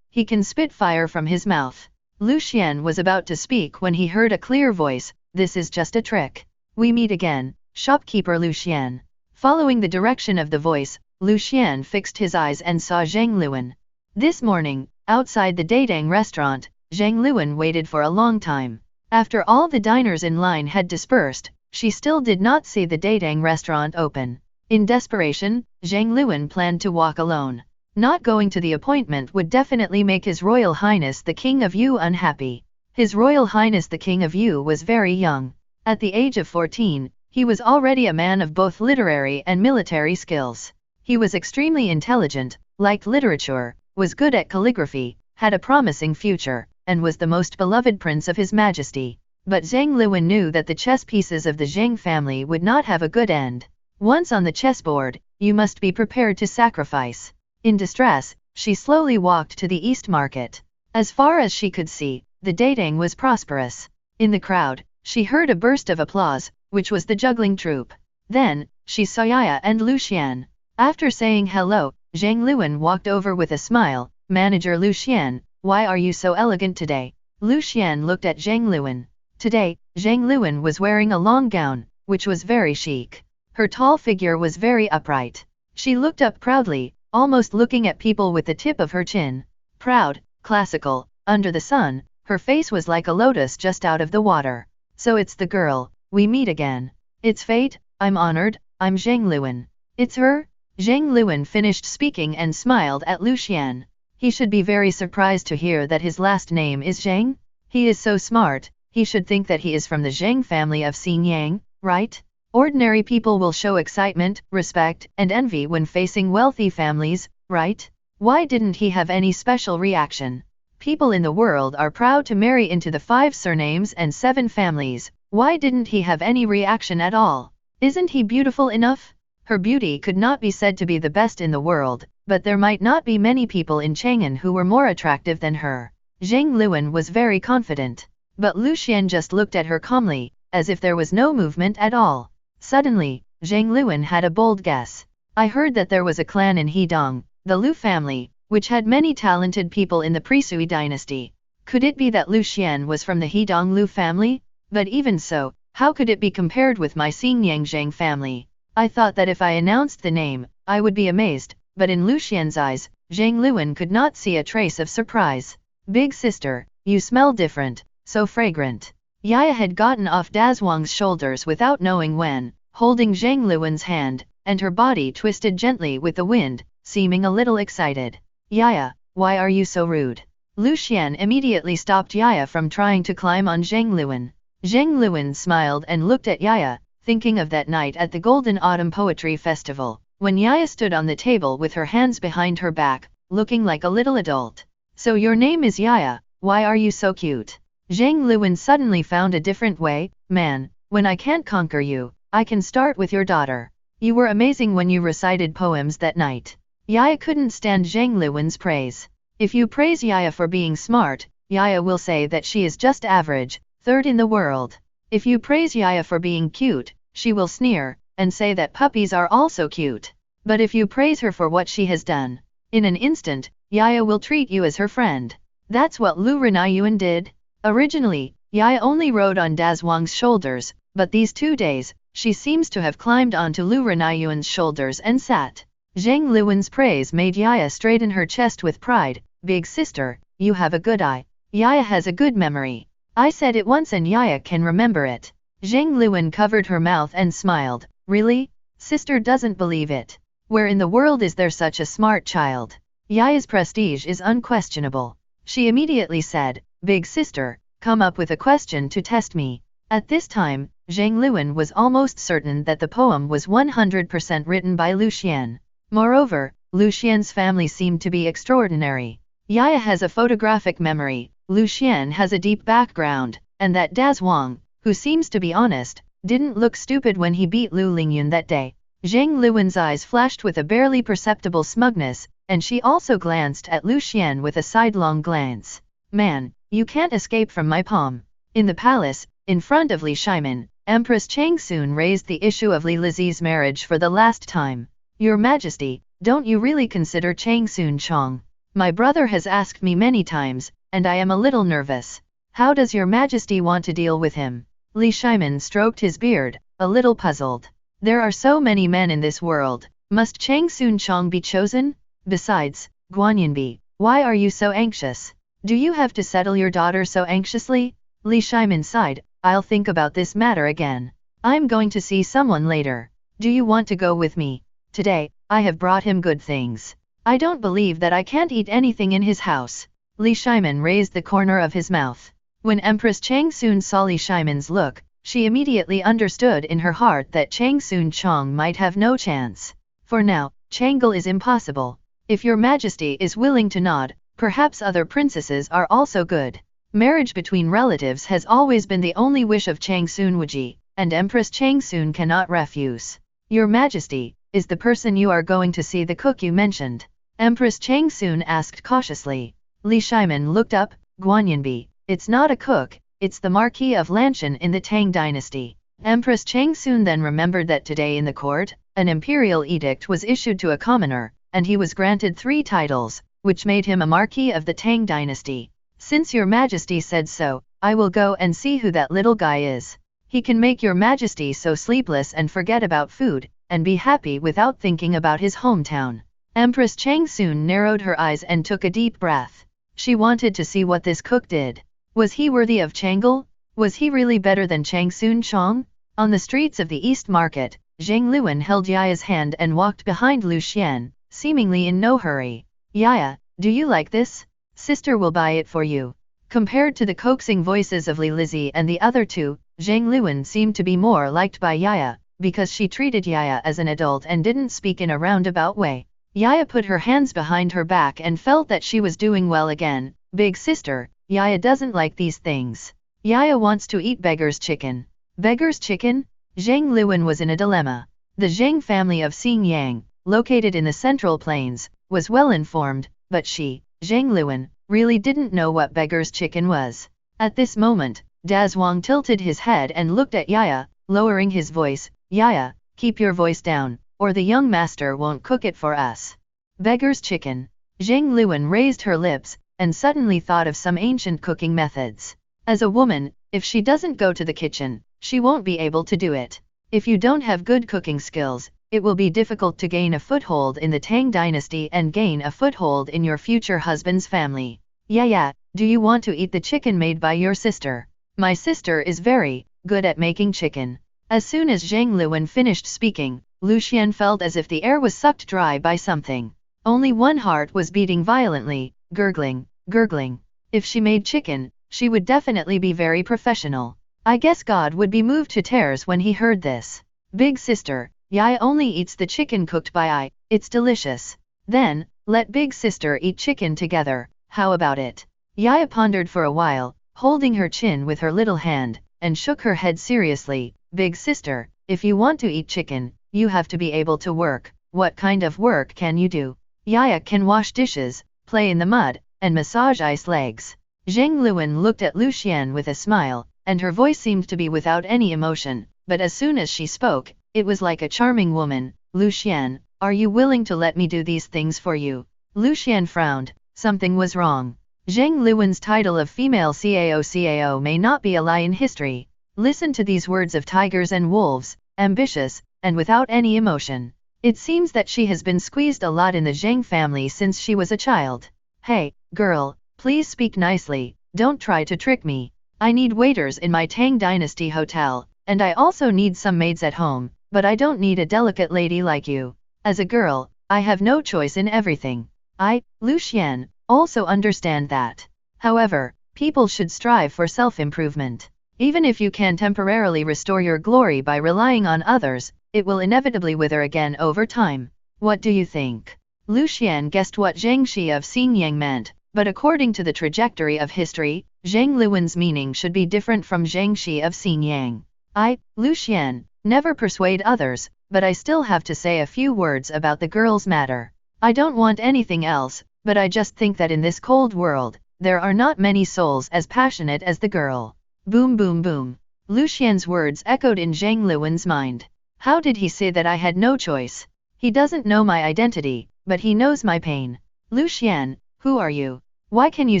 Speaker 2: He can spit fire from his mouth. Lu Xian was about to speak when he heard a clear voice, This is just a trick. We meet again, shopkeeper Lu Xian. Following the direction of the voice, Lu Xian fixed his eyes and saw Zhang Luan. This morning, outside the Daidang restaurant, Zhang Luan waited for a long time. After all the diners in line had dispersed, she still did not see the Daidang restaurant open. In desperation, Zhang Luan planned to walk alone. Not going to the appointment would definitely make His Royal Highness the King of Yu unhappy. His Royal Highness the King of Yu was very young. At the age of 14, he was already a man of both literary and military skills. He was extremely intelligent, liked literature, was good at calligraphy, had a promising future, and was the most beloved prince of His Majesty. But Zhang Luan knew that the chess pieces of the Zhang family would not have a good end. Once on the chessboard, you must be prepared to sacrifice. In distress, she slowly walked to the East Market. As far as she could see, the Daidang was prosperous. In the crowd, she heard a burst of applause, which was the juggling troupe. Then, she saw Yaya and Lu Xian. After saying hello, Zhang Luan walked over with a smile. Manager Lu Xian, why are you so elegant today? Lu Xian looked at Zhang Luan. Today, Zhang Luan was wearing a long gown, which was very chic. Her tall figure was very upright. She looked up proudly, almost looking at people with the tip of her chin. Proud, classical, under the sun, her face was like a lotus just out of the water. So it's the girl, we meet again. It's fate, I'm honored, I'm Zhang Luan. It's her? Zhang Luan finished speaking and smiled at Lu Xian. He should be very surprised to hear that his last name is Zhang. He is so smart, he should think that he is from the Zhang family of Xinjiang, right? Ordinary people will show excitement, respect, and envy when facing wealthy families, right? Why didn't he have any special reaction? People in the world are proud to marry into the 5 surnames and 7 families. Why didn't he have any reaction at all? Isn't he beautiful enough? Her beauty could not be said to be the best in the world, but there might not be many people in Chang'an who were more attractive than her. Zhang Luan was very confident. But Lu Xian just looked at her calmly, as if there was no movement at all. Suddenly, Zhang Luan had a bold guess. I heard that there was a clan in Hedong, the Lu family, which had many talented people in the Pre-Sui dynasty. Could it be that Lu Xian was from the Hedong Lu family? But even so, how could it be compared with my Xinjiang Zhang family? I thought that if I announced the name, I would be amazed, but in Lu Xian's eyes, Zhang Luan could not see a trace of surprise. Big sister, you smell different, so fragrant. Yaya had gotten off Dazhuang's shoulders without knowing when, holding Zhang Luan's hand, and her body twisted gently with the wind, seeming a little excited. Yaya, why are you so rude? Lu Xian immediately stopped Yaya from trying to climb on Zhang Luan. Zhang Luan smiled and looked at Yaya, thinking of that night at the Golden Autumn Poetry Festival, when Yaya stood on the table with her hands behind her back, looking like a little adult. So your name is Yaya, why are you so cute? Zhang Luan suddenly found a different way. Man, when I can't conquer you, I can start with your daughter. You were amazing when you recited poems that night. Yaya couldn't stand Zhang Luan's praise. If you praise Yaya for being smart, Yaya will say that she is just average, 3rd in the world. If you praise Yaya for being cute, she will sneer, and say that puppies are also cute. But if you praise her for what she has done, in an instant, Yaya will treat you as her friend. That's what Lu Renayuan did. Originally, Yaya only rode on Dazhuang's shoulders, but these 2 days, she seems to have climbed onto Lu Renayuan's shoulders and sat. Zhang Luan's praise made Yaya straighten her chest with pride. Big sister, you have a good eye. Yaya has a good memory. I said it once and Yaya can remember it. Zhang Luan covered her mouth and smiled. Really? Sister doesn't believe it. Where in the world is there such a smart child? Yaya's prestige is unquestionable. She immediately said, Big sister, come up with a question to test me. At this time, Zhang Luan was almost certain that the poem was 100% written by Lu Xian. Moreover, Lu Xian's family seemed to be extraordinary. Yaya has a photographic memory, Lu Xian has a deep background, and that Dazhuang, who seems to be honest, didn't look stupid when he beat Lu Lingyun that day. Zhang Luan's eyes flashed with a barely perceptible smugness, and she also glanced at Lu Xian with a sidelong glance. Man, you can't escape from my palm. In the palace, in front of Li Shimin, Empress Chang soon raised the issue of Li Lizi's marriage for the last time. Your Majesty, don't you really consider Chang Soon Chong? My brother has asked me many times, and I am a little nervous. How does your Majesty want to deal with him? Li Shimin stroked his beard, a little puzzled. There are so many men in this world, must Chang Soon Chong be chosen? Besides, Guanyanbi, why are you so anxious? Do you have to settle your daughter so anxiously? Li Shimin sighed, I'll think about this matter again. I'm going to see someone later. Do you want to go with me? Today, I have brought him good things. I don't believe that I can't eat anything in his house. Li Shimin raised the corner of his mouth. When Empress Chang Soon saw Li Shimin's look, she immediately understood in her heart that Chang Soon Chong might have no chance. For now, Changle is impossible. If your Majesty is willing to nod, perhaps other princesses are also good. Marriage between relatives has always been the only wish of Chang Soon Wuji, and Empress Chang Soon cannot refuse. Your Majesty, is the person you are going to see the cook you mentioned? Empress Chang Soon asked cautiously. Li Shimin looked up, Guanyanbi, it's not a cook, it's the Marquis of Lanshan in the Tang dynasty. Empress Chang Soon then remembered that today in the court, an imperial edict was issued to a commoner, and he was granted 3 titles, which made him a Marquis of the Tang dynasty. Since your majesty said so, I will go and see who that little guy is. He can make your majesty so sleepless and forget about food, and be happy without thinking about his hometown. Empress Chang soon narrowed her eyes and took a deep breath. She wanted to see what this cook did. Was he worthy of Chang'e? Was he really better than Chang Soon Chong? On the streets of the East Market, Zhang Luan held Yaya's hand and walked behind Lu Xian, seemingly in no hurry. Yaya, do you like this? Sister will buy it for you. Compared to the coaxing voices of Li Lizzie and the other two, Zhang Luan seemed to be more liked by Yaya, because she treated Yaya as an adult and didn't speak in a roundabout way. Yaya put her hands behind her back and felt that she was doing well again. Big sister, Yaya doesn't like these things. Yaya wants to eat beggar's chicken. Beggar's chicken? Zhang Luan was in a dilemma. The Zhang family of Xingyang, located in the Central Plains, was well informed, but she, Zhang Luan, really didn't know what beggar's chicken was. At this moment, Dazwang tilted his head and looked at Yaya, lowering his voice. Yaya, keep your voice down, or the young master won't cook it for us. Beggar's chicken. Zhang Luan raised her lips, and suddenly thought of some ancient cooking methods. As a woman, if she doesn't go to the kitchen, she won't be able to do it. If you don't have good cooking skills, it will be difficult to gain a foothold in the Tang dynasty and gain a foothold in your future husband's family. Yaya, do you want to eat the chicken made by your sister? My sister is very good at making chicken. As soon as Zhang Luan finished speaking, Lu Xian felt as if the air was sucked dry by something. Only one heart was beating violently, gurgling, gurgling. If she made chicken, she would definitely be very professional. I guess God would be moved to tears when he heard this. Big sister, Yaya only eats the chicken cooked by I, it's delicious. Then, let big sister eat chicken together, how about it? Yaya pondered for a while, holding her chin with her little hand, and shook her head seriously. Big sister, if you want to eat chicken, you have to be able to work. What kind of work can you do? Yaya can wash dishes, play in the mud, and massage ice legs. Zhang Luan looked at Lu Xian with a smile, and her voice seemed to be without any emotion, but as soon as she spoke, it was like a charming woman. Lu Xian, are you willing to let me do these things for you? Lu Xian frowned. Something was wrong. Zhang Luan's title of female CAO may not be a lie in history. Listen to these words of tigers and wolves, ambitious, and without any emotion. It seems that she has been squeezed a lot in the Zhang family since she was a child. Hey, girl, please speak nicely, don't try to trick me. I need waiters in my Tang Dynasty hotel, and I also need some maids at home, but I don't need a delicate lady like you. As a girl, I have no choice in everything. I, Lu Xian, also understand that. However, people should strive for self-improvement. Even if you can temporarily restore your glory by relying on others, it will inevitably wither again over time. What do you think? Lu Xian guessed what Zhang Shi of Xingyang meant, but according to the trajectory of history, Zhang Luan's meaning should be different from Zhang Shi of Xingyang. I, Lu Xian, never persuade others, but I still have to say a few words about the girl's matter. I don't want anything else, but I just think that in this cold world, there are not many souls as passionate as the girl. Boom boom boom. Lu Xian's words echoed in Zhang Luan's mind. How did he say that I had no choice? He doesn't know my identity, but he knows my pain. Lu Xian, who are you? Why can you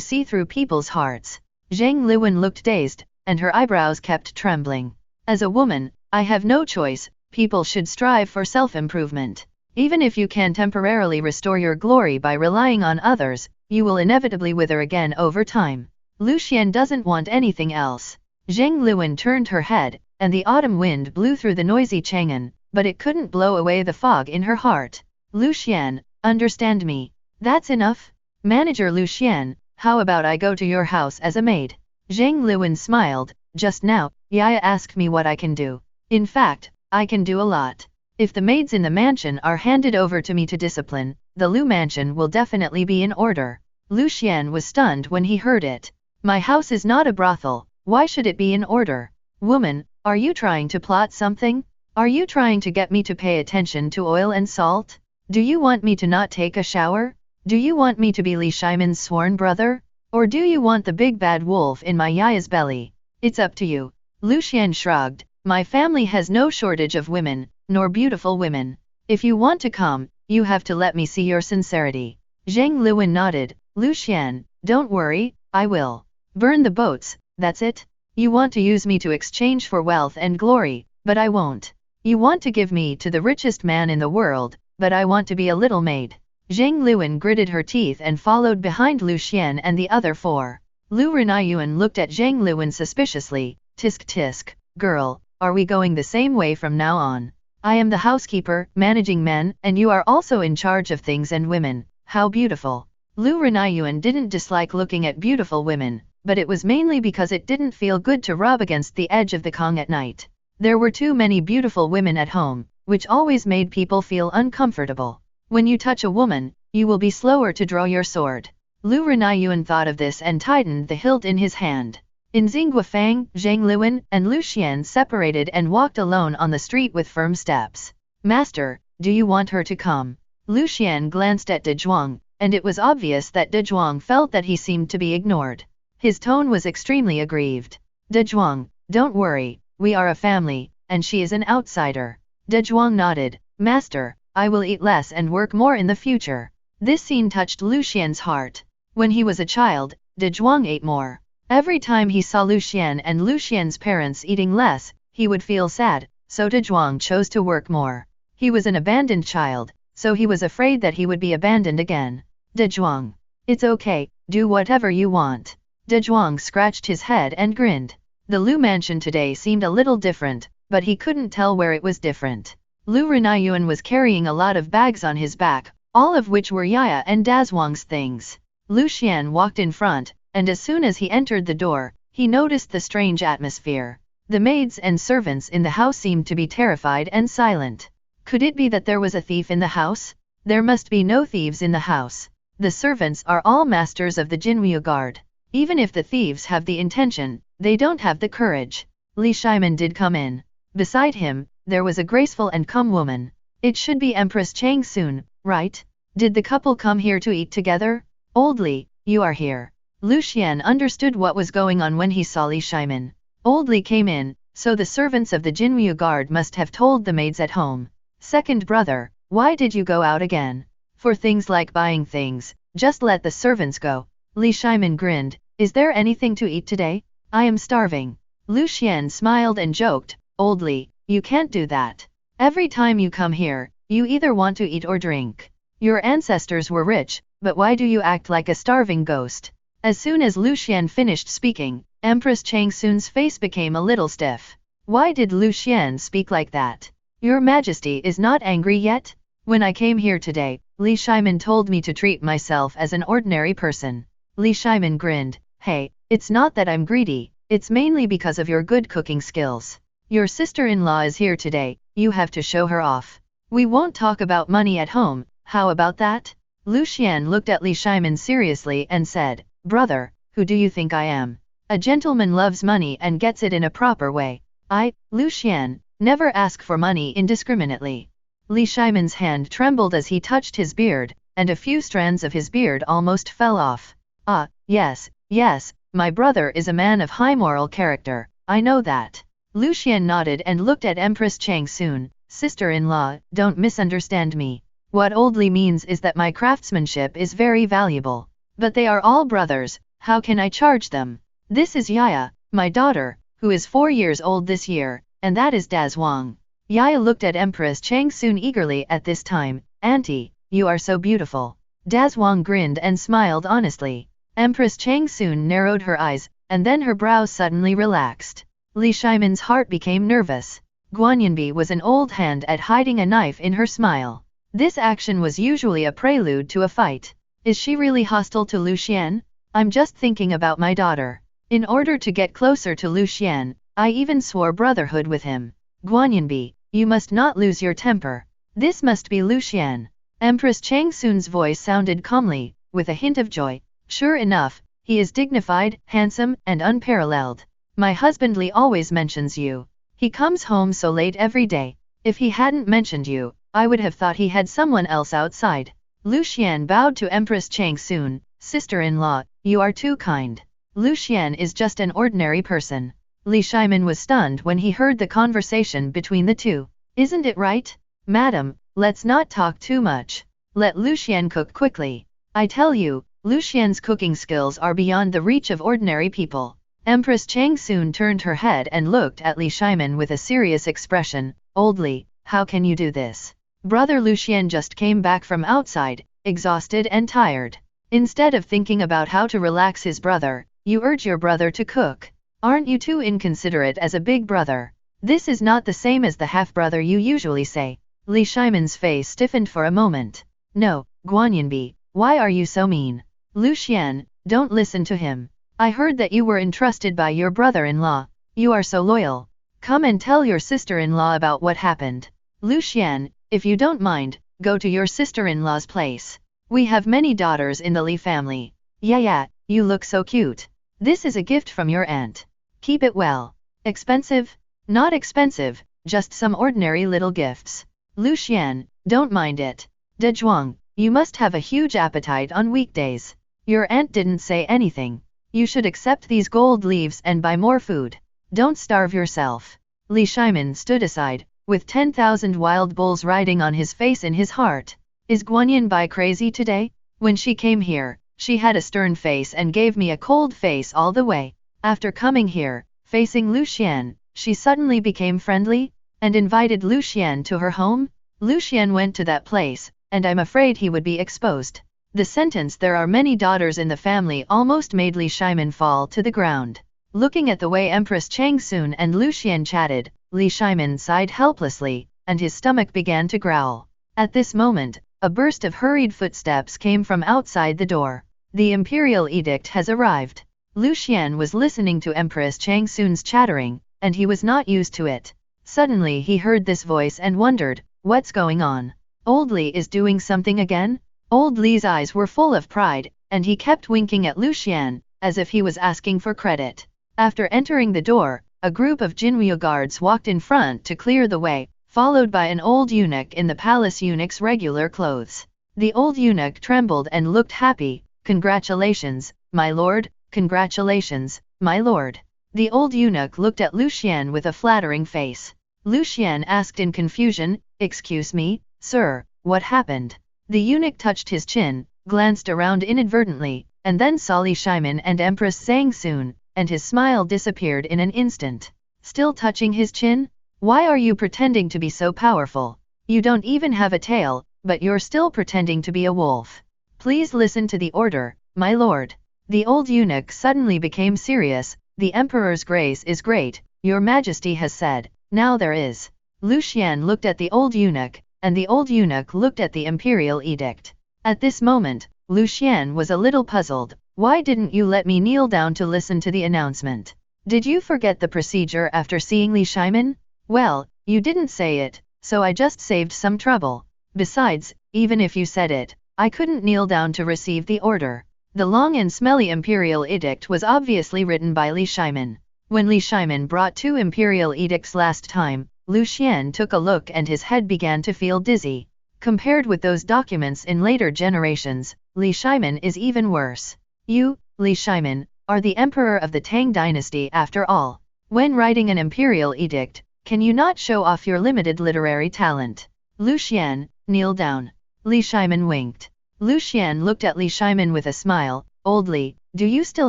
Speaker 2: see through people's hearts? Zhang Luan looked dazed, and her eyebrows kept trembling. As a woman, I have no choice. People should strive for self-improvement. Even if you can temporarily restore your glory by relying on others, you will inevitably wither again over time. Lu Xian doesn't want anything else. Zhang Luan turned her head, and the autumn wind blew through the noisy Chang'an, but it couldn't blow away the fog in her heart. Lu Xian, understand me. That's enough. Manager Lu Xian, how about I go to your house as a maid? Zhang Luan smiled. Just now, Yaya asked me what I can do. In fact, I can do a lot. If the maids in the mansion are handed over to me to discipline, the Lu mansion will definitely be in order. Lu Xian was stunned when he heard it. My house is not a brothel, why should it be in order? Woman, are you trying to plot something? Are you trying to get me to pay attention to oil and salt? Do you want me to not take a shower? Do you want me to be Li Shimon's sworn brother? Or do you want the big bad wolf in my Yaya's belly? It's up to you. Lu Xian shrugged. My family has no shortage of women, nor beautiful women. If you want to come, you have to let me see your sincerity. Zhang Luwen nodded. Lucian, don't worry, I will. Burn the boats, that's it? You want to use me to exchange for wealth and glory, but I won't. You want to give me to the richest man in the world, but I want to be a little maid. Zhang Luwen gritted her teeth and followed behind Lucian and the other four. Lu Renayuan looked at Zhang Luwen suspiciously. Tisk tisk, girl, are we going the same way from now on? I am the housekeeper, managing men, and you are also in charge of things and women. How beautiful. Lu Renayuan didn't dislike looking at beautiful women, but it was mainly because it didn't feel good to rub against the edge of the Kong at night. There were too many beautiful women at home, which always made people feel uncomfortable. When you touch a woman, you will be slower to draw your sword. Lu Renayuan thought of this and tightened the hilt in his hand. In Xinguofang, Zhang Luwen and Lucian separated and walked alone on the street with firm steps. Master, do you want her to come? Lucian glanced at De Zhuang, and it was obvious that De Zhuang felt that he seemed to be ignored. His tone was extremely aggrieved. De Zhuang, don't worry, we are a family, and she is an outsider. De Zhuang nodded. Master, I will eat less and work more in the future. This scene touched Lucian's heart. When he was a child, De Zhuang ate more. Every time he saw Lucian and Lucian's parents eating less, he would feel sad, so De Zhuang chose to work more. He was an abandoned child, so he was afraid that he would be abandoned again. De Zhuang. It's okay, do whatever you want. De Zhuang scratched his head and grinned. The Lu mansion today seemed a little different, but he couldn't tell where it was different. Lu Renayuan was carrying a lot of bags on his back, all of which were Yaya and Dazhuang's things. Lucian walked in front, and as soon as he entered the door, he noticed the strange atmosphere. The maids and servants in the house seemed to be terrified and silent. Could it be that there was a thief in the house? There must be no thieves in the house. The servants are all masters of the Jinryu Guard. Even if the thieves have the intention, they don't have the courage. Li Shimin did come in. Beside him, there was a graceful and calm woman. It should be Empress Chang Sun, right? Did the couple come here to eat together? Old Li, you are here. Lucian understood what was going on when he saw Li Shimin. Old Li came in, so the servants of the Jinryu Guard must have told the maids at home. Second brother, why did you go out again? For things like buying things, just let the servants go. Li Shimin grinned. Is there anything to eat today? I am starving. Lucian smiled and joked. Old Li, you can't do that. Every time you come here, you either want to eat or drink. Your ancestors were rich, but why do you act like a starving ghost? As soon as Lucian finished speaking, Empress Chang Sun's face became a little stiff. Why did Lucian speak like that? Your Majesty is not angry yet? When I came here today, Li Shimin told me to treat myself as an ordinary person. Li Shimin grinned. Hey, it's not that I'm greedy, it's mainly because of your good cooking skills. Your sister-in-law is here today, you have to show her off. We won't talk about money at home, how about that? Lucian looked at Li Shimin seriously and said, Brother, who do you think I am? A gentleman loves money and gets it in a proper way. I, Lucian, never ask for money indiscriminately. Li Shimin's hand trembled as he touched his beard, and a few strands of his beard almost fell off. Ah, yes, my brother is a man of high moral character, I know that. Lucian nodded and looked at Empress Chang Sun. Sister-in-law, don't misunderstand me. What Old Li means is that my craftsmanship is very valuable. But they are all brothers, how can I charge them? This is Yaya, my daughter, who is 4 years old this year, and that is Dazhuang. Yaya looked at Empress Chang Sun eagerly at this time. Auntie, you are so beautiful. Dazhuang grinned and smiled honestly. Empress Chang Sun narrowed her eyes, and then her brows suddenly relaxed. Li Shimin's heart became nervous. Guanyanbi was an old hand at hiding a knife in her smile. This action was usually a prelude to a fight. Is she really hostile to Lucian? I'm just thinking about my daughter. In order to get closer to Lucian, I even swore brotherhood with him. Guanyanbi, you must not lose your temper. This must be Lucian. Empress Chang Sun's voice sounded calmly, with a hint of joy. Sure enough, he is dignified, handsome, and unparalleled. My husband Li always mentions you. He comes home so late every day. If he hadn't mentioned you, I would have thought he had someone else outside. Lucian bowed to Empress Chang Sun. Sister-in-law, you are too kind. Lucian is just an ordinary person. Li Shimin was stunned when he heard the conversation between the two. Isn't it right? Madam, let's not talk too much. Let Lucian cook quickly. I tell you, Lucian's cooking skills are beyond the reach of ordinary people. Empress Chang soon turned her head and looked at Li Shimin with a serious expression. Old Li, how can you do this? Brother Lucian just came back from outside, exhausted and tired. Instead of thinking about how to relax his brother, you urge your brother to cook. Aren't you too inconsiderate as a big brother? This is not the same as the half-brother you usually say. Li Shimin's face stiffened for a moment. No, Guanyanbi, why are you so mean? Lucian, don't listen to him. I heard that you were entrusted by your brother-in-law. You are so loyal. Come and tell your sister-in-law about what happened. Lucian, if you don't mind, go to your sister-in-law's place. We have many daughters in the Li family. Yeah, you look so cute. This is a gift from your aunt. Keep it well. Expensive? Not expensive, just some ordinary little gifts. Lucian, don't mind it. De Zhuang, you must have a huge appetite on weekdays. Your aunt didn't say anything. You should accept these gold leaves and buy more food. Don't starve yourself. Li Shimin stood aside, with 10,000 wild bulls riding on his face in his heart. Is Guanyanbi crazy today? When she came here, she had a stern face and gave me a cold face all the way. After coming here, facing Lucian, she suddenly became friendly, and invited Lucian to her home? Lucian went to that place, and I'm afraid he would be exposed. The sentence "there are many daughters in the family" almost made Li Shimin fall to the ground. Looking at the way Empress Changsun and Lucian chatted, Li Shimin sighed helplessly, and his stomach began to growl. At this moment, a burst of hurried footsteps came from outside the door. The imperial edict has arrived. Lucian was listening to Empress Changsun's chattering, and he was not used to it. Suddenly he heard this voice and wondered, what's going on? Old Li is doing something again? Old Li's eyes were full of pride, and he kept winking at Lucian, as if he was asking for credit. After entering the door, a group of Jinryu guards walked in front to clear the way, followed by an old eunuch in the palace eunuch's regular clothes. The old eunuch trembled and looked happy. Congratulations, my lord, congratulations, my lord. The old eunuch looked at Lucian with a flattering face. Lucian asked in confusion, excuse me, sir, what happened? The eunuch touched his chin, glanced around inadvertently, and then saw Li Shimin and Empress Changsun, and his smile disappeared in an instant. Still touching his chin? Why are you pretending to be so powerful? You don't even have a tail, but you're still pretending to be a wolf. Please listen to the order, my lord. The old eunuch suddenly became serious. The emperor's grace is great, your majesty has said. Now there is. Lucian looked at the old eunuch, and the old eunuch looked at the imperial edict. At this moment, Lucian was a little puzzled. Why didn't you let me kneel down to listen to the announcement? Did you forget the procedure after seeing Li Shimin? Well, you didn't say it, so I just saved some trouble. Besides, even if you said it, I couldn't kneel down to receive the order. The long and smelly imperial edict was obviously written by Li Shimin. When Li Shimin brought 2 imperial edicts last time, Lucian took a look and his head began to feel dizzy. Compared with those documents in later generations, Li Shimin is even worse. You, Li Shimin, are the emperor of the Tang dynasty after all. When writing an imperial edict, can you not show off your limited literary talent? Lucian, kneel down. Li Shimin winked. Lucian looked at Li Shimin with a smile. Old Li, do you still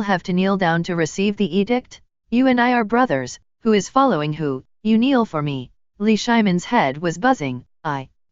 Speaker 2: have to kneel down to receive the edict? You and I are brothers, who is following who? You kneel for me. Li Shimin's head was buzzing.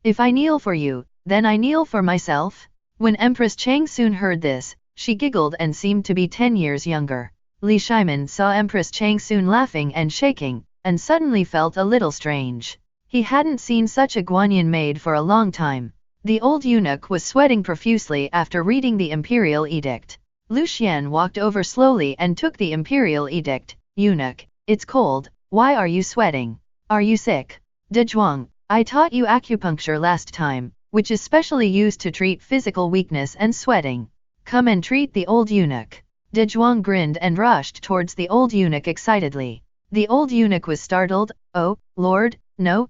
Speaker 2: If I kneel for you, then I kneel for myself? When Empress Changsun heard this, she giggled and seemed to be 10 years younger. Li Shimin saw Empress Changsun laughing and shaking, and suddenly felt a little strange. He hadn't seen such a Guanyin maid for a long time. The old eunuch was sweating profusely after reading the imperial edict. Lucian walked over slowly and took the imperial edict. Eunuch, it's cold, why are you sweating? Are you sick? De Zhuang, I taught you acupuncture last time, which is specially used to treat physical weakness and sweating. Come and treat the old eunuch. De Zhuang grinned and rushed towards the old eunuch excitedly. The old eunuch was startled. Oh, Lord, no.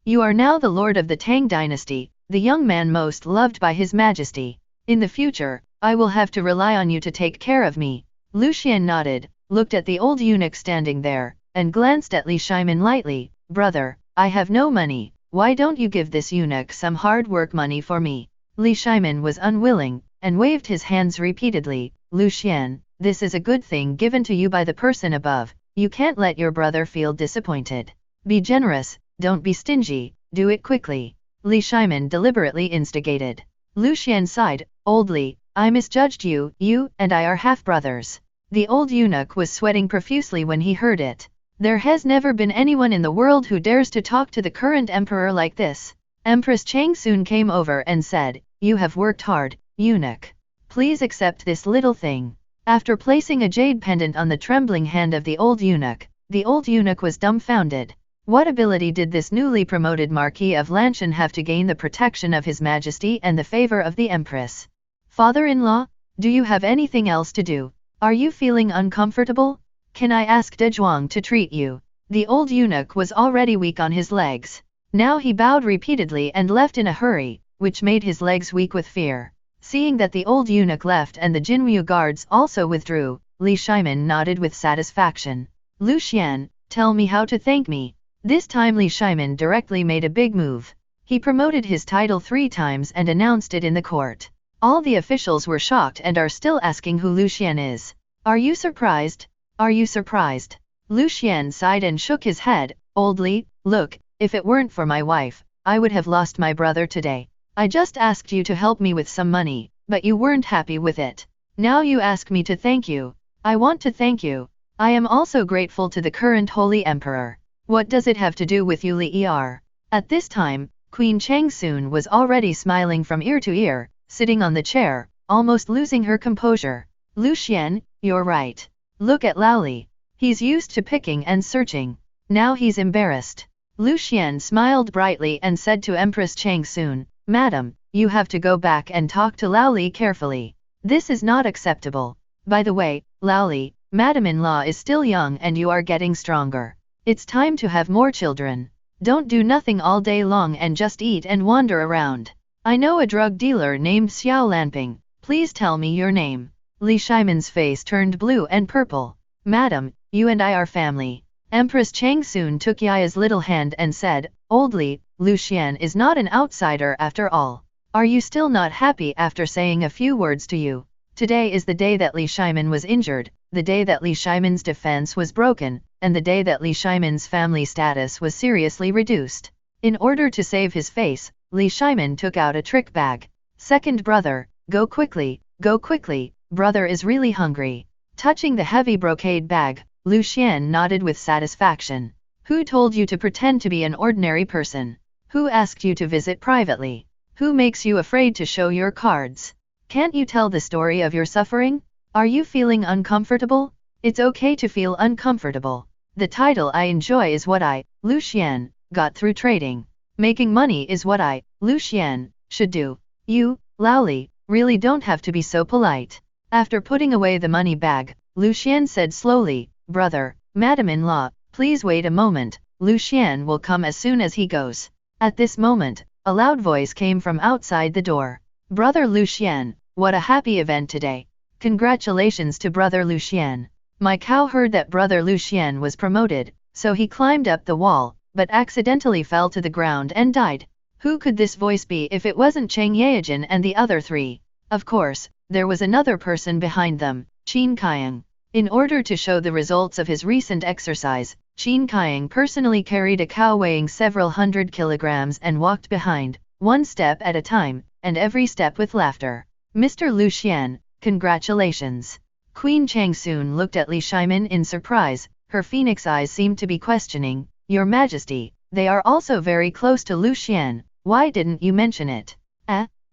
Speaker 2: You are now the lord of the Tang dynasty, the young man most loved by his majesty. In the future, I will have to rely on you to take care of me. Lucian nodded, looked at the old eunuch standing there, and glanced at Li Shimin lightly. Brother, I have no money, why don't you give this eunuch some hard work money for me? Li Shimin was unwilling, and waved his hands repeatedly. Lu Xian, this is a good thing given to you by the person above, you can't let your brother feel disappointed. Be generous, don't be stingy, do it quickly. Li Shimin deliberately instigated. Lu Xian sighed, Old Li, I misjudged you and I are half-brothers. The old eunuch was sweating profusely when he heard it. There has never been anyone in the world who dares to talk to the current emperor like this. Empress Chang soon came over and said, You have worked hard, eunuch. Please accept this little thing. After placing a jade pendant on the trembling hand of the old eunuch was dumbfounded. What ability did this newly promoted Marquis of Lanshan have to gain the protection of His Majesty and the favor of the Empress? Father-in-law, do you have anything else to do? Are you feeling uncomfortable? Can I ask Dezhuang to treat you? The old eunuch was already weak on his legs. Now he bowed repeatedly and left in a hurry, which made his legs weak with fear. Seeing that the old eunuch left and the Jinwu guards also withdrew, Li Shimin nodded with satisfaction. Lu Xian, tell me how to thank me. This time Li Shimin directly made a big move. He promoted his title 3 times and announced it in the court. All the officials were shocked and are still asking who Lu Xian is. Are you surprised? Are you surprised? Lu Xian sighed and shook his head. Old Li, look, if it weren't for my wife, I would have lost my brother today. I just asked you to help me with some money, but you weren't happy with it. Now you ask me to thank you. I want to thank you. I am also grateful to the current Holy Emperor. What does it have to do with you, Li Er? At this time, Queen Chang Soon was already smiling from ear to ear, sitting on the chair, almost losing her composure. Lu Xian, you're right. Look at Lao Li. He's used to picking and searching. Now he's embarrassed. Lu Xian smiled brightly and said to Empress Chang Soon, Madam, you have to go back and talk to Lao Li carefully. This is not acceptable. By the way, Lao Li, Madam-in-law is still young and you are getting stronger. It's time to have more children. Don't do nothing all day long and just eat and wander around. I know a drug dealer named Xiao Lanping. Please tell me your name. Li Shimin's face turned blue and purple. Madam, you and I are family. Empress Chang Soon took Yaya's little hand and said, Old Li, Lu Xian is not an outsider after all. Are you still not happy after saying a few words to you? Today is the day that Li Shimin was injured, the day that Li Shimin's defense was broken, and the day that Li Shimin's family status was seriously reduced. In order to save his face, Li Shimin took out a trick bag. Second brother, go quickly, brother is really hungry. Touching the heavy brocade bag, Lu Xian nodded with satisfaction. Who told you to pretend to be an ordinary person? Who asked you to visit privately? Who makes you afraid to show your cards? Can't you tell the story of your suffering? Are you feeling uncomfortable? It's okay to feel uncomfortable. The title I enjoy is what I, Lu Xian, got through trading. Making money is what I, Lu Xian, should do. You, Lao Li, really don't have to be so polite. After putting away the money bag, Lu Xian said slowly, Brother, Madam-in-law, please wait a moment, Lu Xian will come as soon as he goes. At this moment, a loud voice came from outside the door. Brother Lu Xian, what a happy event today. Congratulations to Brother Lu Xian. My cow heard that Brother Lu Xian was promoted, so he climbed up the wall, but accidentally fell to the ground and died. Who could this voice be if it wasn't Cheng Yaojin and the other three? Of course, there was another person behind them, Qin Kaiyang. In order to show the results of his recent exercise, Qin Kaiyang personally carried a cow weighing several hundred kilograms and walked behind, one step at a time, and every step with laughter. Mr. Lu Xian, congratulations. Queen Chang Soon looked at Li Shimin in surprise, her phoenix eyes seemed to be questioning, Your Majesty, they are also very close to Lu Xian, why didn't you mention it?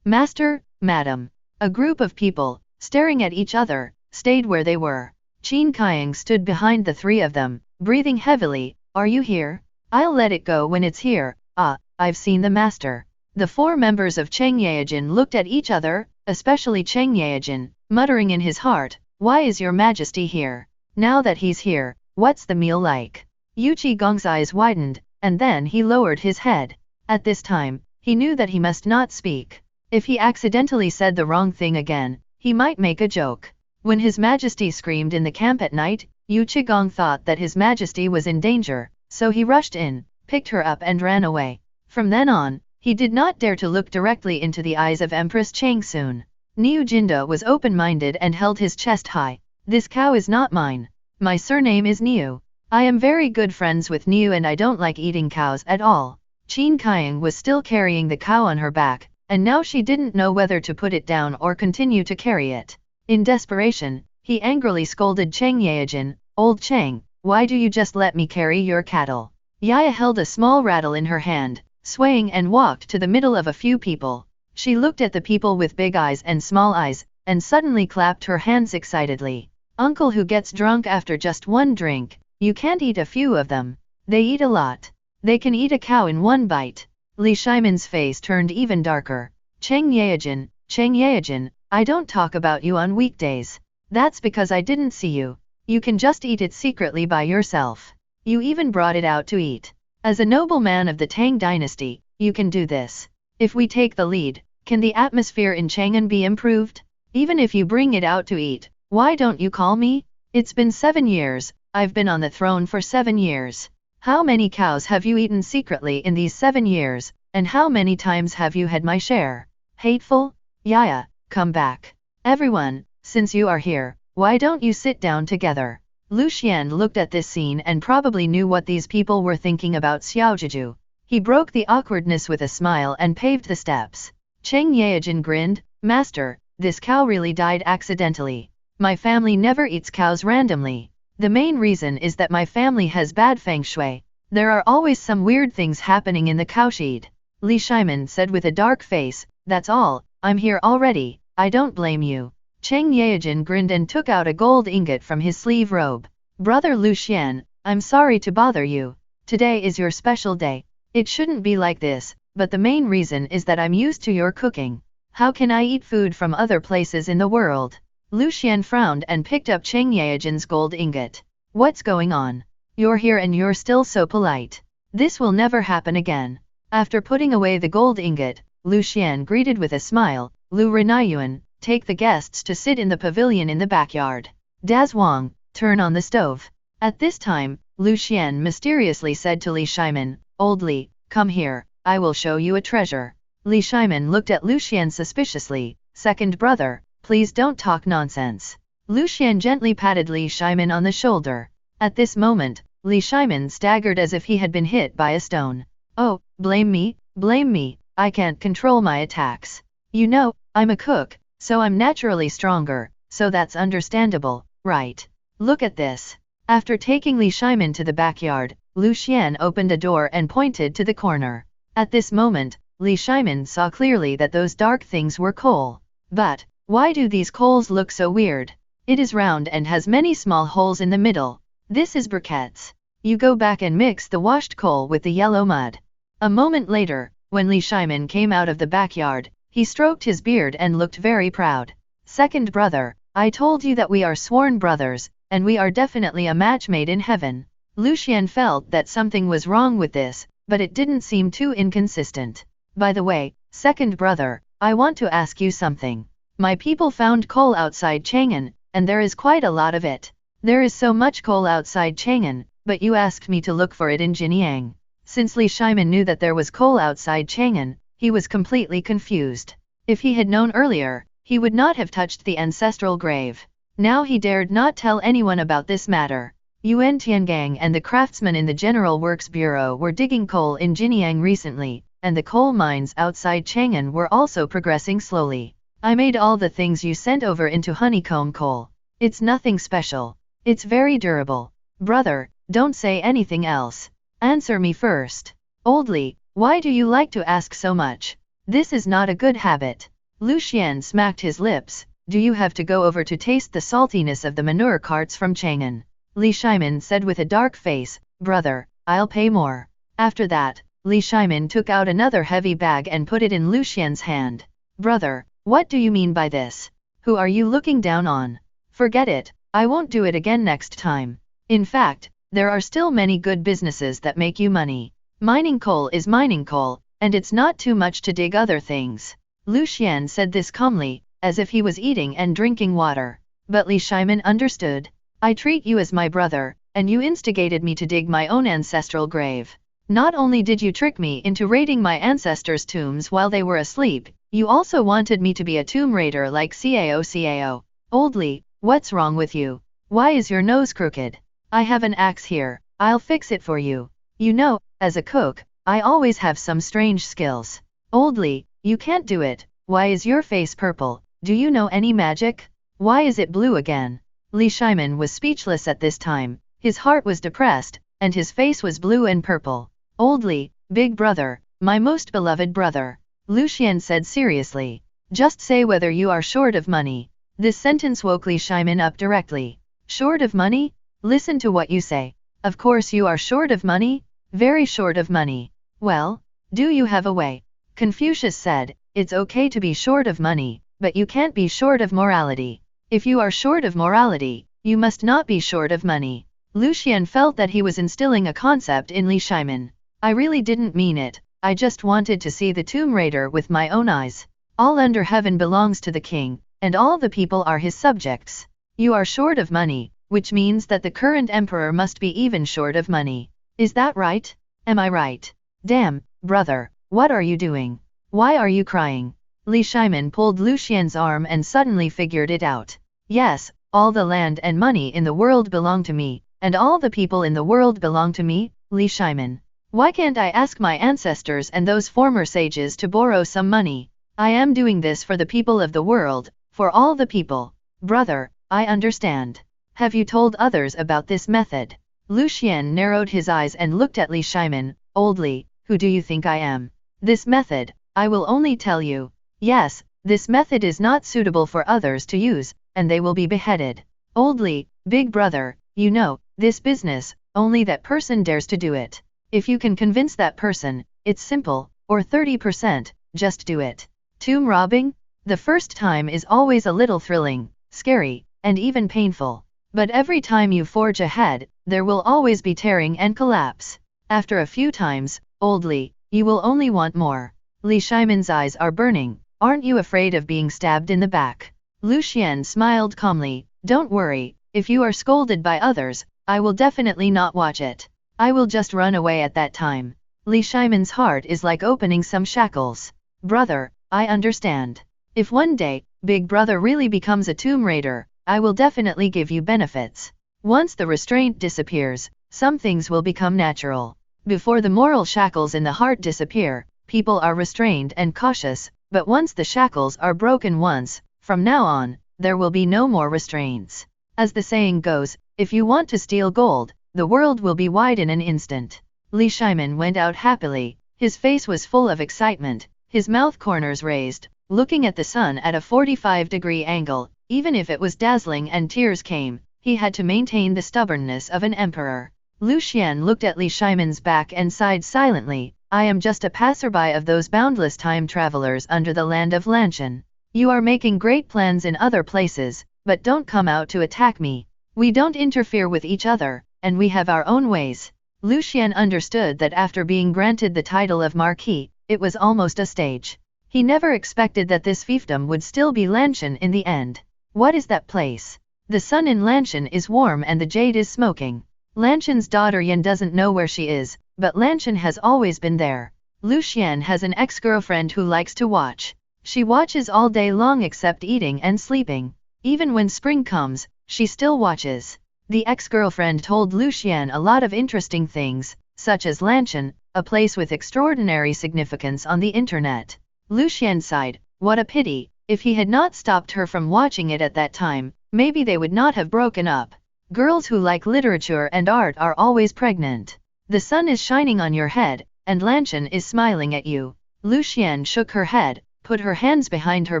Speaker 2: Master, Madam. A group of people, staring at each other, stayed where they were. Qin Kaiyang stood behind the three of them, breathing heavily, Are you here? I'll let it go when it's here. I've seen the master. The four members of Cheng Yaojin looked at each other, especially Cheng Yaojin, muttering in his heart, Why is your majesty here? Now that he's here, what's the meal like? Yu Qigong's eyes widened, and then he lowered his head. At this time, he knew that he must not speak. If he accidentally said the wrong thing again, he might make a joke. When His Majesty screamed in the camp at night, Yu Qigong thought that His Majesty was in danger, so he rushed in, picked her up and ran away. From then on, he did not dare to look directly into the eyes of Empress Changsun. Niu Jinda was open-minded and held his chest high. This cow is not mine. My surname is Niu. I am very good friends with Niu and I don't like eating cows at all. Qin Kaiang was still carrying the cow on her back, and now she didn't know whether to put it down or continue to carry it. In desperation, he angrily scolded Cheng Yaojin, "Old Cheng, why do you just let me carry your cattle?" Yaya held a small rattle in her hand, swaying and walked to the middle of a few people. She looked at the people with big eyes and small eyes, and suddenly clapped her hands excitedly. Uncle who gets drunk after just one drink, you can't eat a few of them. They eat a lot. They can eat a cow in one bite. Li Shimon's face turned even darker. Cheng Yaojin, I don't talk about you on weekdays. That's because I didn't see you. You can just eat it secretly by yourself. You even brought it out to eat. As a nobleman of the Tang dynasty, you can do this. If we take the lead, can the atmosphere in Chang'an be improved? Even if you bring it out to eat, why don't you call me? It's been 7 years, I've been on the throne for 7 years. How many cows have you eaten secretly in these 7 years, and how many times have you had my share? Hateful? Yaya, come back. Everyone, since you are here, why don't you sit down together? Lu Xian looked at this scene and probably knew what these people were thinking about Xiaojiju. He broke the awkwardness with a smile and paved the steps. Cheng Yaojin grinned, "Master, this cow really died accidentally. My family never eats cows randomly. The main reason is that my family has bad feng shui. There are always some weird things happening in the cowshed." Li Shimon said with a dark face, "That's all, I'm here already, I don't blame you." Cheng Yaojin grinned and took out a gold ingot from his sleeve robe. "Brother Lu Xian, I'm sorry to bother you. Today is your special day. It shouldn't be like this, but the main reason is that I'm used to your cooking. How can I eat food from other places in the world?" Lu Xian frowned and picked up Cheng Yaojin's gold ingot. "What's going on? You're here and you're still so polite. This will never happen again." After putting away the gold ingot, Lu Xian greeted with a smile, "Lu Renayuan, take the guests to sit in the pavilion in the backyard. Daz Wang, turn on the stove." At this time, Lu Xian mysteriously said to Li Shimon, "Old Li, come here, I will show you a treasure." Li Shimon looked at Lu Xian suspiciously. "Second brother, please don't talk nonsense." Lu Xian gently patted Li Shimon on the shoulder. At this moment, Li Shimon staggered as if he had been hit by a stone. "Oh, blame me, I can't control my attacks. You know, I'm a cook, so I'm naturally stronger, so that's understandable, right? Look at this." After taking Li Shimon to the backyard, Lu Xian opened a door and pointed to the corner. At this moment, Li Shimon saw clearly that those dark things were coal. But, why do these coals look so weird? It is round and has many small holes in the middle. This is briquettes. You go back and mix the washed coal with the yellow mud. A moment later, when Li Shimon came out of the backyard, he stroked his beard and looked very proud. "Second brother, I told you that we are sworn brothers, and we are definitely a match made in heaven." Lu Xian felt that something was wrong with this, but it didn't seem too inconsistent. "By the way, second brother, I want to ask you something. My people found coal outside Chang'an, and there is quite a lot of it. There is so much coal outside Chang'an, but you asked me to look for it in Jinyang." Since Li Shimon knew that there was coal outside Chang'an, he was completely confused. If he had known earlier, he would not have touched the ancestral grave. Now he dared not tell anyone about this matter. Yuan Tiangang and the craftsmen in the General Works Bureau were digging coal in Jinyang recently, and the coal mines outside Chang'an were also progressing slowly. "I made all the things you sent over into honeycomb coal. It's nothing special. It's very durable. Brother, don't say anything else. Answer me first." "Old Li, why do you like to ask so much? This is not a good habit." Lu Xian smacked his lips. "Do you have to go over to taste the saltiness of the manure carts from Chang'an?" Li Shimon said with a dark face, "Brother, I'll pay more." After that, Li Shimon took out another heavy bag and put it in Lu Xian's hand. "Brother, what do you mean by this? Who are you looking down on? Forget it, I won't do it again next time. In fact, there are still many good businesses that make you money. Mining coal is mining coal, and it's not too much to dig other things." Lu Xian said this calmly, as if he was eating and drinking water. But Li Shimon understood. "I treat you as my brother, and you instigated me to dig my own ancestral grave. Not only did you trick me into raiding my ancestors' tombs while they were asleep, you also wanted me to be a tomb raider like Cao. Old Li, what's wrong with you? Why is your nose crooked? I have an axe here, I'll fix it for you. You know, as a cook, I always have some strange skills. Old Li, you can't do it. Why is your face purple? Do you know any magic? Why is it blue again? Li Shimin was speechless at this time. His heart was depressed, and his face was blue and purple. Old Li, big brother, my most beloved brother, Lucian said seriously. Just say whether you are short of money. This sentence woke Li Shimin up directly. Short of money? Listen to what you say. Of course you are short of money? Very short of money. Well, do you have a way? Confucius said, it's okay to be short of money, but you can't be short of morality. If you are short of morality, you must not be short of money. Lucian felt that he was instilling a concept in Li Shimin. I really didn't mean it, I just wanted to see the Tomb Raider with my own eyes. All under heaven belongs to the king, and all the people are his subjects. You are short of money, which means that the current emperor must be even short of money. Is that right? Am I right? Damn, brother, what are you doing? Why are you crying? Li Shimin pulled Lucian's arm and suddenly figured it out. Yes, all the land and money in the world belong to me, and all the people in the world belong to me, Li Shimin. Why can't I ask my ancestors and those former sages to borrow some money? I am doing this for the people of the world, for all the people. Brother, I understand. Have you told others about this method? Lucian narrowed his eyes and looked at Li Shimin. Old Li, who do you think I am? This method, I will only tell you. Yes, this method is not suitable for others to use, and they will be beheaded. Old Li, big brother, you know, this business, only that person dares to do it. If you can convince that person, it's simple, or 30%, just do it. Tomb robbing? The first time is always a little thrilling, scary, and even painful. But every time you forge ahead, there will always be tearing and collapse. After a few times, Old Li, you will only want more. Li Shimin's eyes are burning. Aren't you afraid of being stabbed in the back? Lucian smiled calmly. Don't worry, if you are scolded by others, I will definitely not watch it. I will just run away at that time. Li Shimin's heart is like opening some shackles. Brother, I understand. If one day, Big Brother really becomes a Tomb Raider, I will definitely give you benefits. Once the restraint disappears, some things will become natural. Before the moral shackles in the heart disappear, people are restrained and cautious, but once the shackles are broken once, from now on, there will be no more restraints. As the saying goes, if you want to steal gold, the world will be wide in an instant. Li Shimin went out happily, his face was full of excitement, his mouth corners raised, looking at the sun at a 45-degree angle. Even if it was dazzling and tears came, he had to maintain the stubbornness of an emperor. Lucian looked at Li Shimin's back and sighed silently. I am just a passerby of those boundless time travelers under the land of Lanshan. You are making great plans in other places, but don't come out to attack me. We don't interfere with each other, and we have our own ways. Lucian understood that after being granted the title of Marquis, it was almost a stage. He never expected that this fiefdom would still be Lanshan in the end. What is that place? The sun in Lanshan is warm and the jade is smoking. Lanshan's daughter Yen doesn't know where she is, but Lanshan has always been there. Lucian has an ex-girlfriend who likes to watch. She watches all day long except eating and sleeping. Even when spring comes, she still watches. The ex-girlfriend told Lucian a lot of interesting things, such as Lanshan, a place with extraordinary significance on the internet. Lucian sighed, what a pity, if he had not stopped her from watching it at that time, maybe they would not have broken up. Girls who like literature and art are always pregnant. The sun is shining on your head, and Lanshan is smiling at you. Lucian shook her head, put her hands behind her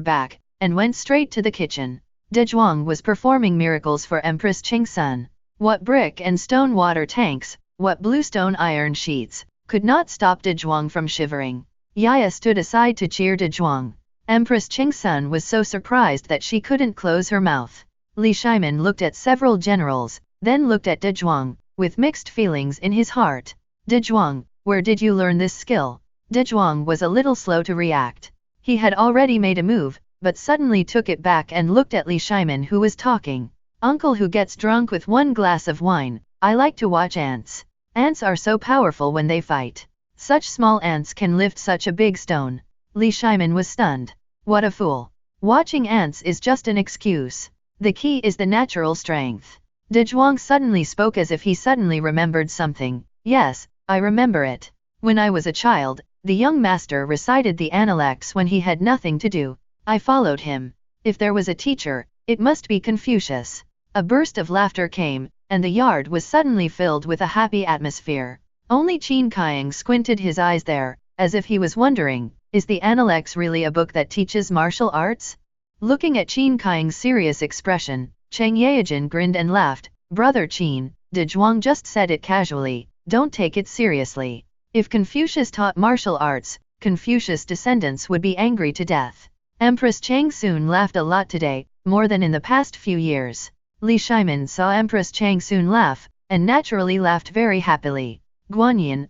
Speaker 2: back, and went straight to the kitchen. Dezhuang was performing miracles for Empress Qingsun. What brick and stone water tanks, what bluestone iron sheets, could not stop Dezhuang from shivering. Yaya stood aside to cheer Dezhuang. Empress Qingsun was so surprised that she couldn't close her mouth. Li Shimin looked at several generals, then looked at Dezhuang, with mixed feelings in his heart. Dezhuang, where did you learn this skill? Dezhuang was a little slow to react. He had already made a move, but suddenly took it back and looked at Li Shimin who was talking. Uncle who gets drunk with one glass of wine, I like to watch ants. Ants are so powerful when they fight. Such small ants can lift such a big stone. Li Shimin was stunned. What a fool. Watching ants is just an excuse. The key is the natural strength. De Zhuang suddenly spoke as if he suddenly remembered something. Yes, I remember it. When I was a child, the young master recited the Analects when he had nothing to do. I followed him. If there was a teacher, it must be Confucius. A burst of laughter came, and the yard was suddenly filled with a happy atmosphere. Only Qin Kaiang squinted his eyes there, as if he was wondering, is the Analects really a book that teaches martial arts? Looking at Qin Kaiang's serious expression, Cheng Yaojin grinned and laughed. Brother Qin, De Zhuang just said it casually, don't take it seriously. If Confucius taught martial arts, Confucius' descendants would be angry to death. Empress Chang soon laughed a lot today, more than in the past few years. Li Shimin saw Empress Chang soon laugh, and naturally laughed very happily. Guanyin,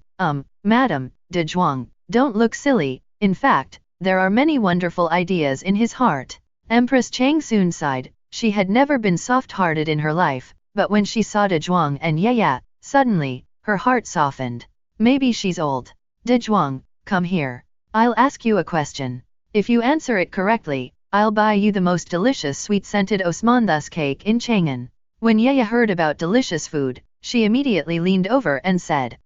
Speaker 2: Madam, De Zhuang, don't look silly, in fact, there are many wonderful ideas in his heart. Empress Chang soon sighed. She had never been soft-hearted in her life, but when she saw De Zhuang and Yaya, suddenly, her heart softened. Maybe she's old. De Zhuang, come here. I'll ask you a question. If you answer it correctly, I'll buy you the most delicious sweet-scented osmanthus cake in Chang'an. When Yaya heard about delicious food, she immediately leaned over and said,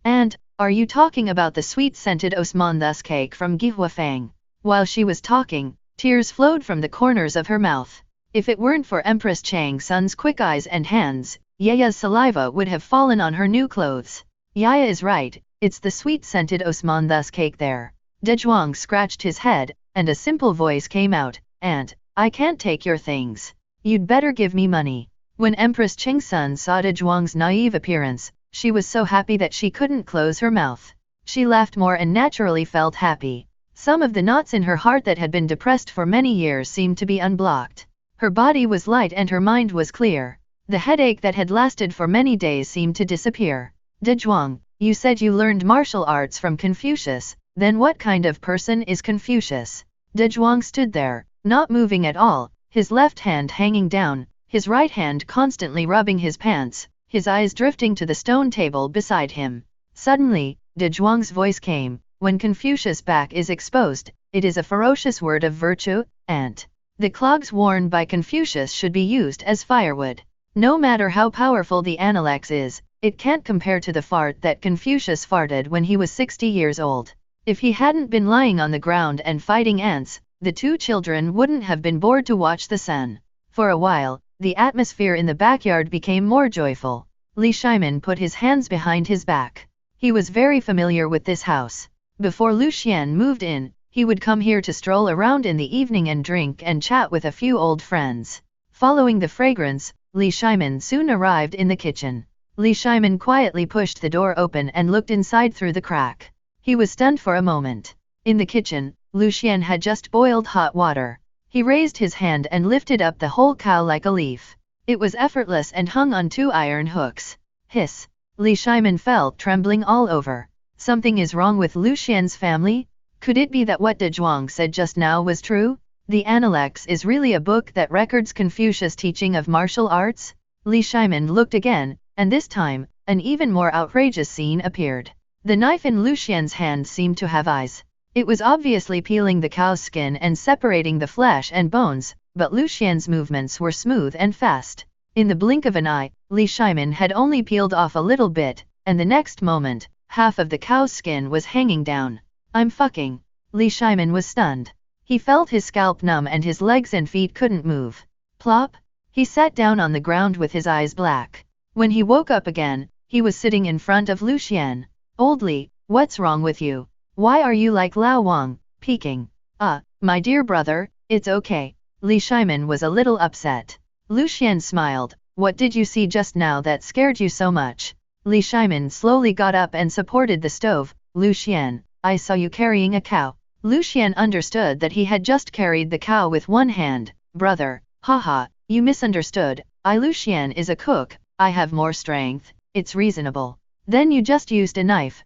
Speaker 2: and, are you talking about the sweet-scented osmanthus cake from Gihuafang? While she was talking, tears flowed from the corners of her mouth. If it weren't for Empress Chang Sun's quick eyes and hands, Yaya's saliva would have fallen on her new clothes. Yaya is right, it's the sweet-scented osmanthus cake there. De Zhuang scratched his head, and a simple voice came out, and, I can't take your things. You'd better give me money. When Empress Cheng Sun saw De Zhuang's naive appearance, she was so happy that she couldn't close her mouth. She laughed more and naturally felt happy. Some of the knots in her heart that had been depressed for many years seemed to be unblocked. Her body was light and her mind was clear. The headache that had lasted for many days seemed to disappear. De Zhuang, you said you learned martial arts from Confucius, then what kind of person is Confucius? De Zhuang stood there, not moving at all, his left hand hanging down, his right hand constantly rubbing his pants, his eyes drifting to the stone table beside him. Suddenly, De Zhuang's voice came, when Confucius' back is exposed, it is a ferocious word of virtue, and the clogs worn by Confucius should be used as firewood. No matter how powerful the Analects is, it can't compare to the fart that Confucius farted when he was 60 years old. If he hadn't been lying on the ground and fighting ants, the two children wouldn't have been bored to watch the sun. For a while, the atmosphere in the backyard became more joyful. Li Shimin put his hands behind his back. He was very familiar with this house. Before Lucian moved in, he would come here to stroll around in the evening and drink and chat with a few old friends. Following the fragrance, Li Shimin soon arrived in the kitchen. Li Shimin quietly pushed the door open and looked inside through the crack. He was stunned for a moment. In the kitchen, Lucian had just boiled hot water. He raised his hand and lifted up the whole cow like a leaf. It was effortless and hung on 2 iron hooks. Hiss! Li Shimin felt trembling all over. Something is wrong with Lucian's family? Could it be that what De Zhuang said just now was true? The Analects is really a book that records Confucius' teaching of martial arts? Li Shimin looked again, and this time, an even more outrageous scene appeared. The knife in Lucian's hand seemed to have eyes. It was obviously peeling the cow's skin and separating the flesh and bones, but Lucian's movements were smooth and fast. In the blink of an eye, Li Shimin had only peeled off a little bit, and the next moment, half of the cow's skin was hanging down. I'm fucking. Li Shimin was stunned. He felt his scalp numb and his legs and feet couldn't move. Plop! He sat down on the ground with his eyes black. When he woke up again, he was sitting in front of Lucian. Old Li, what's wrong with you? Why are you like Lao Wang, peeking? My dear brother, it's okay. Li Shimin was a little upset. Lucian smiled. What did you see just now that scared you so much? Li Shimin slowly got up and supported the stove. Lucian, I saw you carrying a cow. Lucian understood that he had just carried the cow with one hand. Brother, haha, you misunderstood. Lucian is a cook, I have more strength, it's reasonable. Then you just used a knife.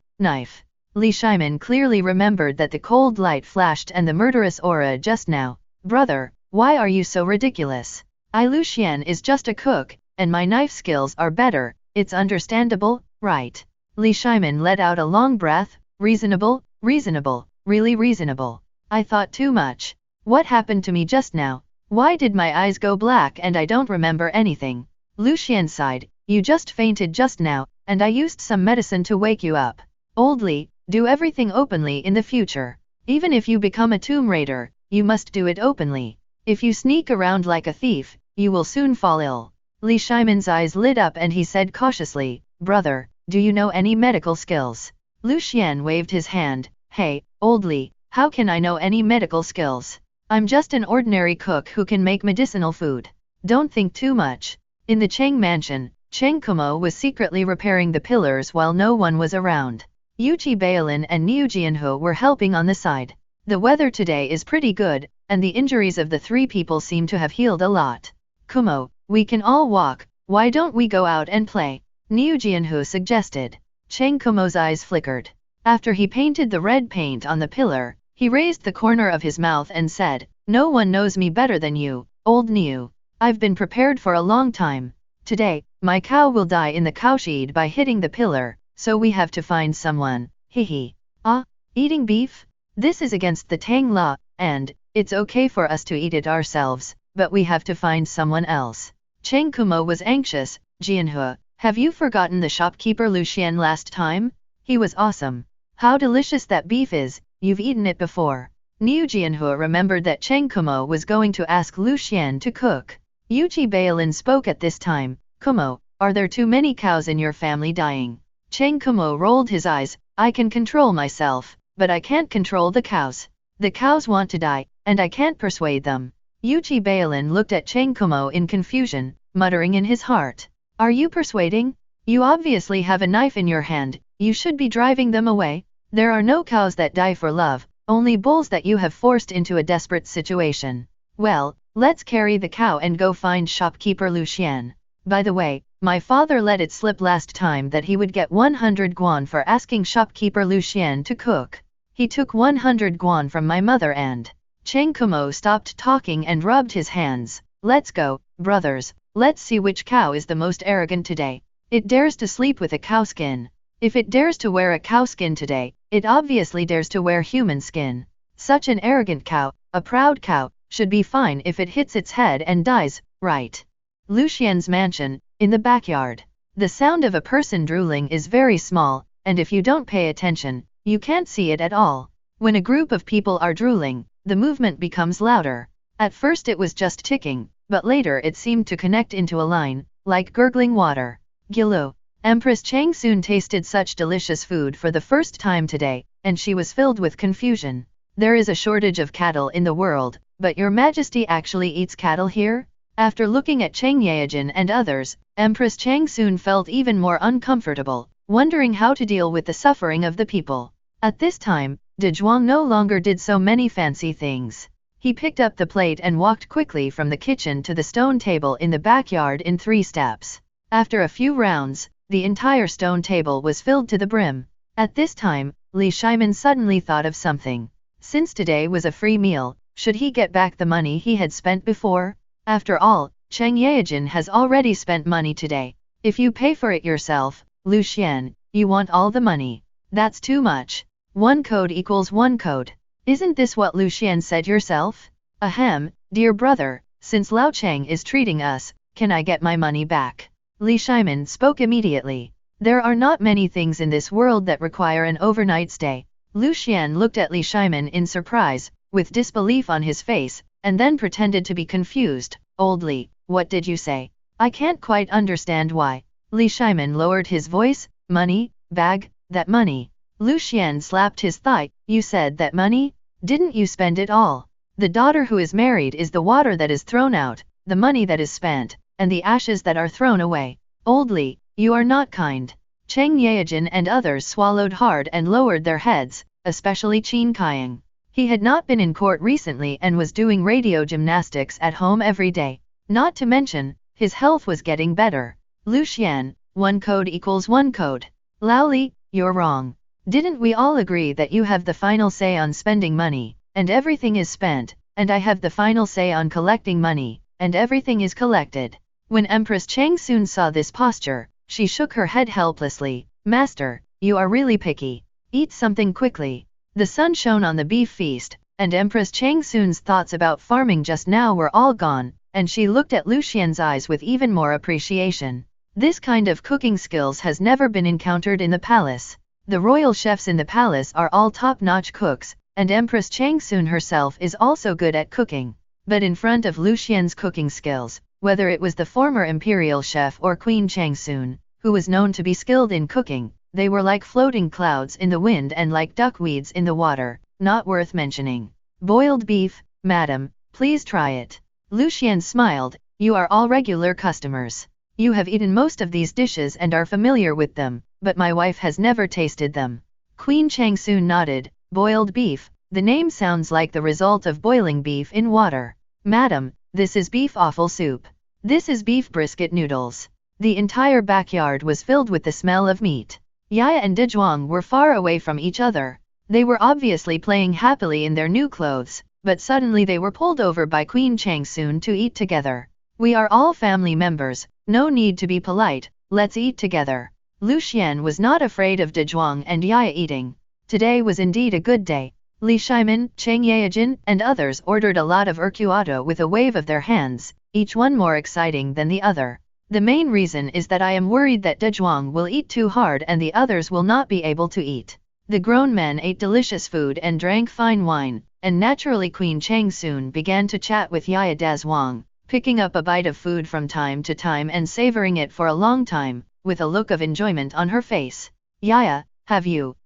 Speaker 2: Li Shimin clearly remembered that the cold light flashed and the murderous aura just now. Brother, why are you so ridiculous? Lucian is just a cook, and my knife skills are better, it's understandable. right. Li Shimin let out a long breath. Reasonable, reasonable, really reasonable. I thought too much. What happened to me just now? Why did my eyes go black and I don't remember anything? Lucian sighed. You just fainted just now, and I used some medicine to wake you up. Old Li, do everything openly in the future. Even if you become a tomb raider, you must do it openly. If you sneak around like a thief, you will soon fall ill. Li Shimin's eyes lit up and he said cautiously, Brother, do you know any medical skills? Lucian waved his hand. Hey, Old Li, how can I know any medical skills? I'm just an ordinary cook who can make medicinal food. Don't think too much. In the Cheng mansion, Cheng Kumo was secretly repairing the pillars while no one was around. Yuji Baolin and Niu Jianhu were helping on the side. The weather today is pretty good, and the injuries of the three people seem to have healed a lot. Kumo, we can all walk, why don't we go out and play? Niu Jianhu suggested. Cheng Kumo's eyes flickered. After he painted the red paint on the pillar, he raised the corner of his mouth and said, No one knows me better than you, old Niu. I've been prepared for a long time. Today, my cow will die in the cowshed by hitting the pillar, so we have to find someone. Hehe. Ah, eating beef? This is against the Tang law, and it's okay for us to eat it ourselves, but we have to find someone else. Cheng Kumo was anxious. Jianhu, have you forgotten the shopkeeper Lucian last time? He was awesome. How delicious that beef is, you've eaten it before. Niu Jianhu remembered that Cheng Kumo was going to ask Lucian to cook. Yuji Baolin spoke at this time. Kumo, are there too many cows in your family dying? Cheng Kumo rolled his eyes. I can control myself, but I can't control the cows. The cows want to die, and I can't persuade them. Yuji Baolin looked at Cheng Kumo in confusion, muttering in his heart. Are you persuading? You obviously have a knife in your hand, you should be driving them away. There are no cows that die for love, only bulls that you have forced into a desperate situation. Well, let's carry the cow and go find shopkeeper Lucian. By the way, my father let it slip last time that he would get 100 guan for asking shopkeeper Lucian to cook. He took 100 guan from my mother and... Cheng Kumo stopped talking and rubbed his hands. Let's go, brothers, let's see which cow is the most arrogant today. It dares to sleep with a cow skin. If it dares to wear a cow skin today, it obviously dares to wear human skin. Such an arrogant cow, a proud cow, should be fine if it hits its head and dies, right? Lucian's mansion, in the backyard. The sound of a person drooling is very small, and if you don't pay attention, you can't see it at all. When a group of people are drooling, the movement becomes louder. At first it was just ticking, but later it seemed to connect into a line, like gurgling water. Gilu. Empress Chang soon tasted such delicious food for the first time today, and she was filled with confusion. There is a shortage of cattle in the world, but your majesty actually eats cattle here? After looking at Cheng Yaojin and others, Empress Chang soon felt even more uncomfortable, wondering how to deal with the suffering of the people. At this time, De Zhuang no longer did so many fancy things. He picked up the plate and walked quickly from the kitchen to the stone table in the backyard in 3 steps. After a few rounds, the entire stone table was filled to the brim. At this time, Li Shimin suddenly thought of something. Since today was a free meal, should he get back the money he had spent before? After all, Cheng Yaojin has already spent money today. If you pay for it yourself, Lucian, you want all the money. That's too much. 1 code equals 1 code. Isn't this what Lucian said yourself? Ahem, dear brother, since Lao Cheng is treating us, can I get my money back? Li Shimin spoke immediately. There are not many things in this world that require an overnight stay. Lucian looked at Li Shimin in surprise, with disbelief on his face, and then pretended to be confused. Old Li, what did you say? I can't quite understand why. Li Shimin lowered his voice. Money, bag, that money. Lucian slapped his thigh. You said that money? Didn't you spend it all? The daughter who is married is the water that is thrown out, the money that is spent, and the ashes that are thrown away. Old Li, you are not kind. Cheng Yaojin and others swallowed hard and lowered their heads, especially Qin Kaiang. He had not been in court recently and was doing radio gymnastics at home every day. Not to mention, his health was getting better. Lucian, 1 code equals 1 code. Lao Li, you're wrong. Didn't we all agree that you have the final say on spending money, and everything is spent, and I have the final say on collecting money, and everything is collected? When Empress Chang soon saw this posture, she shook her head helplessly. Master, you are really picky. Eat something quickly. The sun shone on the beef feast, and Empress Changsun's thoughts about farming just now were all gone, and she looked at Lu Xian's eyes with even more appreciation. This kind of cooking skills has never been encountered in the palace. The royal chefs in the palace are all top-notch cooks, and Empress Changsun herself is also good at cooking. But in front of Lu Xian's cooking skills, whether it was the former imperial chef or Queen Changsun, who was known to be skilled in cooking, they were like floating clouds in the wind and like duckweeds in the water, not worth mentioning. Boiled beef, madam, please try it. Lu Xian smiled, you are all regular customers. You have eaten most of these dishes and are familiar with them, but my wife has never tasted them. Queen Changsun nodded, boiled beef, the name sounds like the result of boiling beef in water. Madam, this is beef offal soup. This is beef brisket noodles. The entire backyard was filled with the smell of meat. Yaya and Dezhuang were far away from each other. They were obviously playing happily in their new clothes, but suddenly they were pulled over by Queen Changsun to eat together. We are all family members, no need to be polite, let's eat together. Lu Xian was not afraid of Dezhuang and Yaya eating. Today was indeed a good day. Li Shimin, Cheng Yaojin, and others ordered a lot of urquioto with a wave of their hands, each one more exciting than the other. The main reason is that I am worried that Dezhuang will eat too hard and the others will not be able to eat. The grown men ate delicious food and drank fine wine, and naturally Queen Changsun began to chat with Yaya Dezhuang, picking up a bite of food from time to time and savoring it for a long time, with a look of enjoyment on her face. Yaya, have you,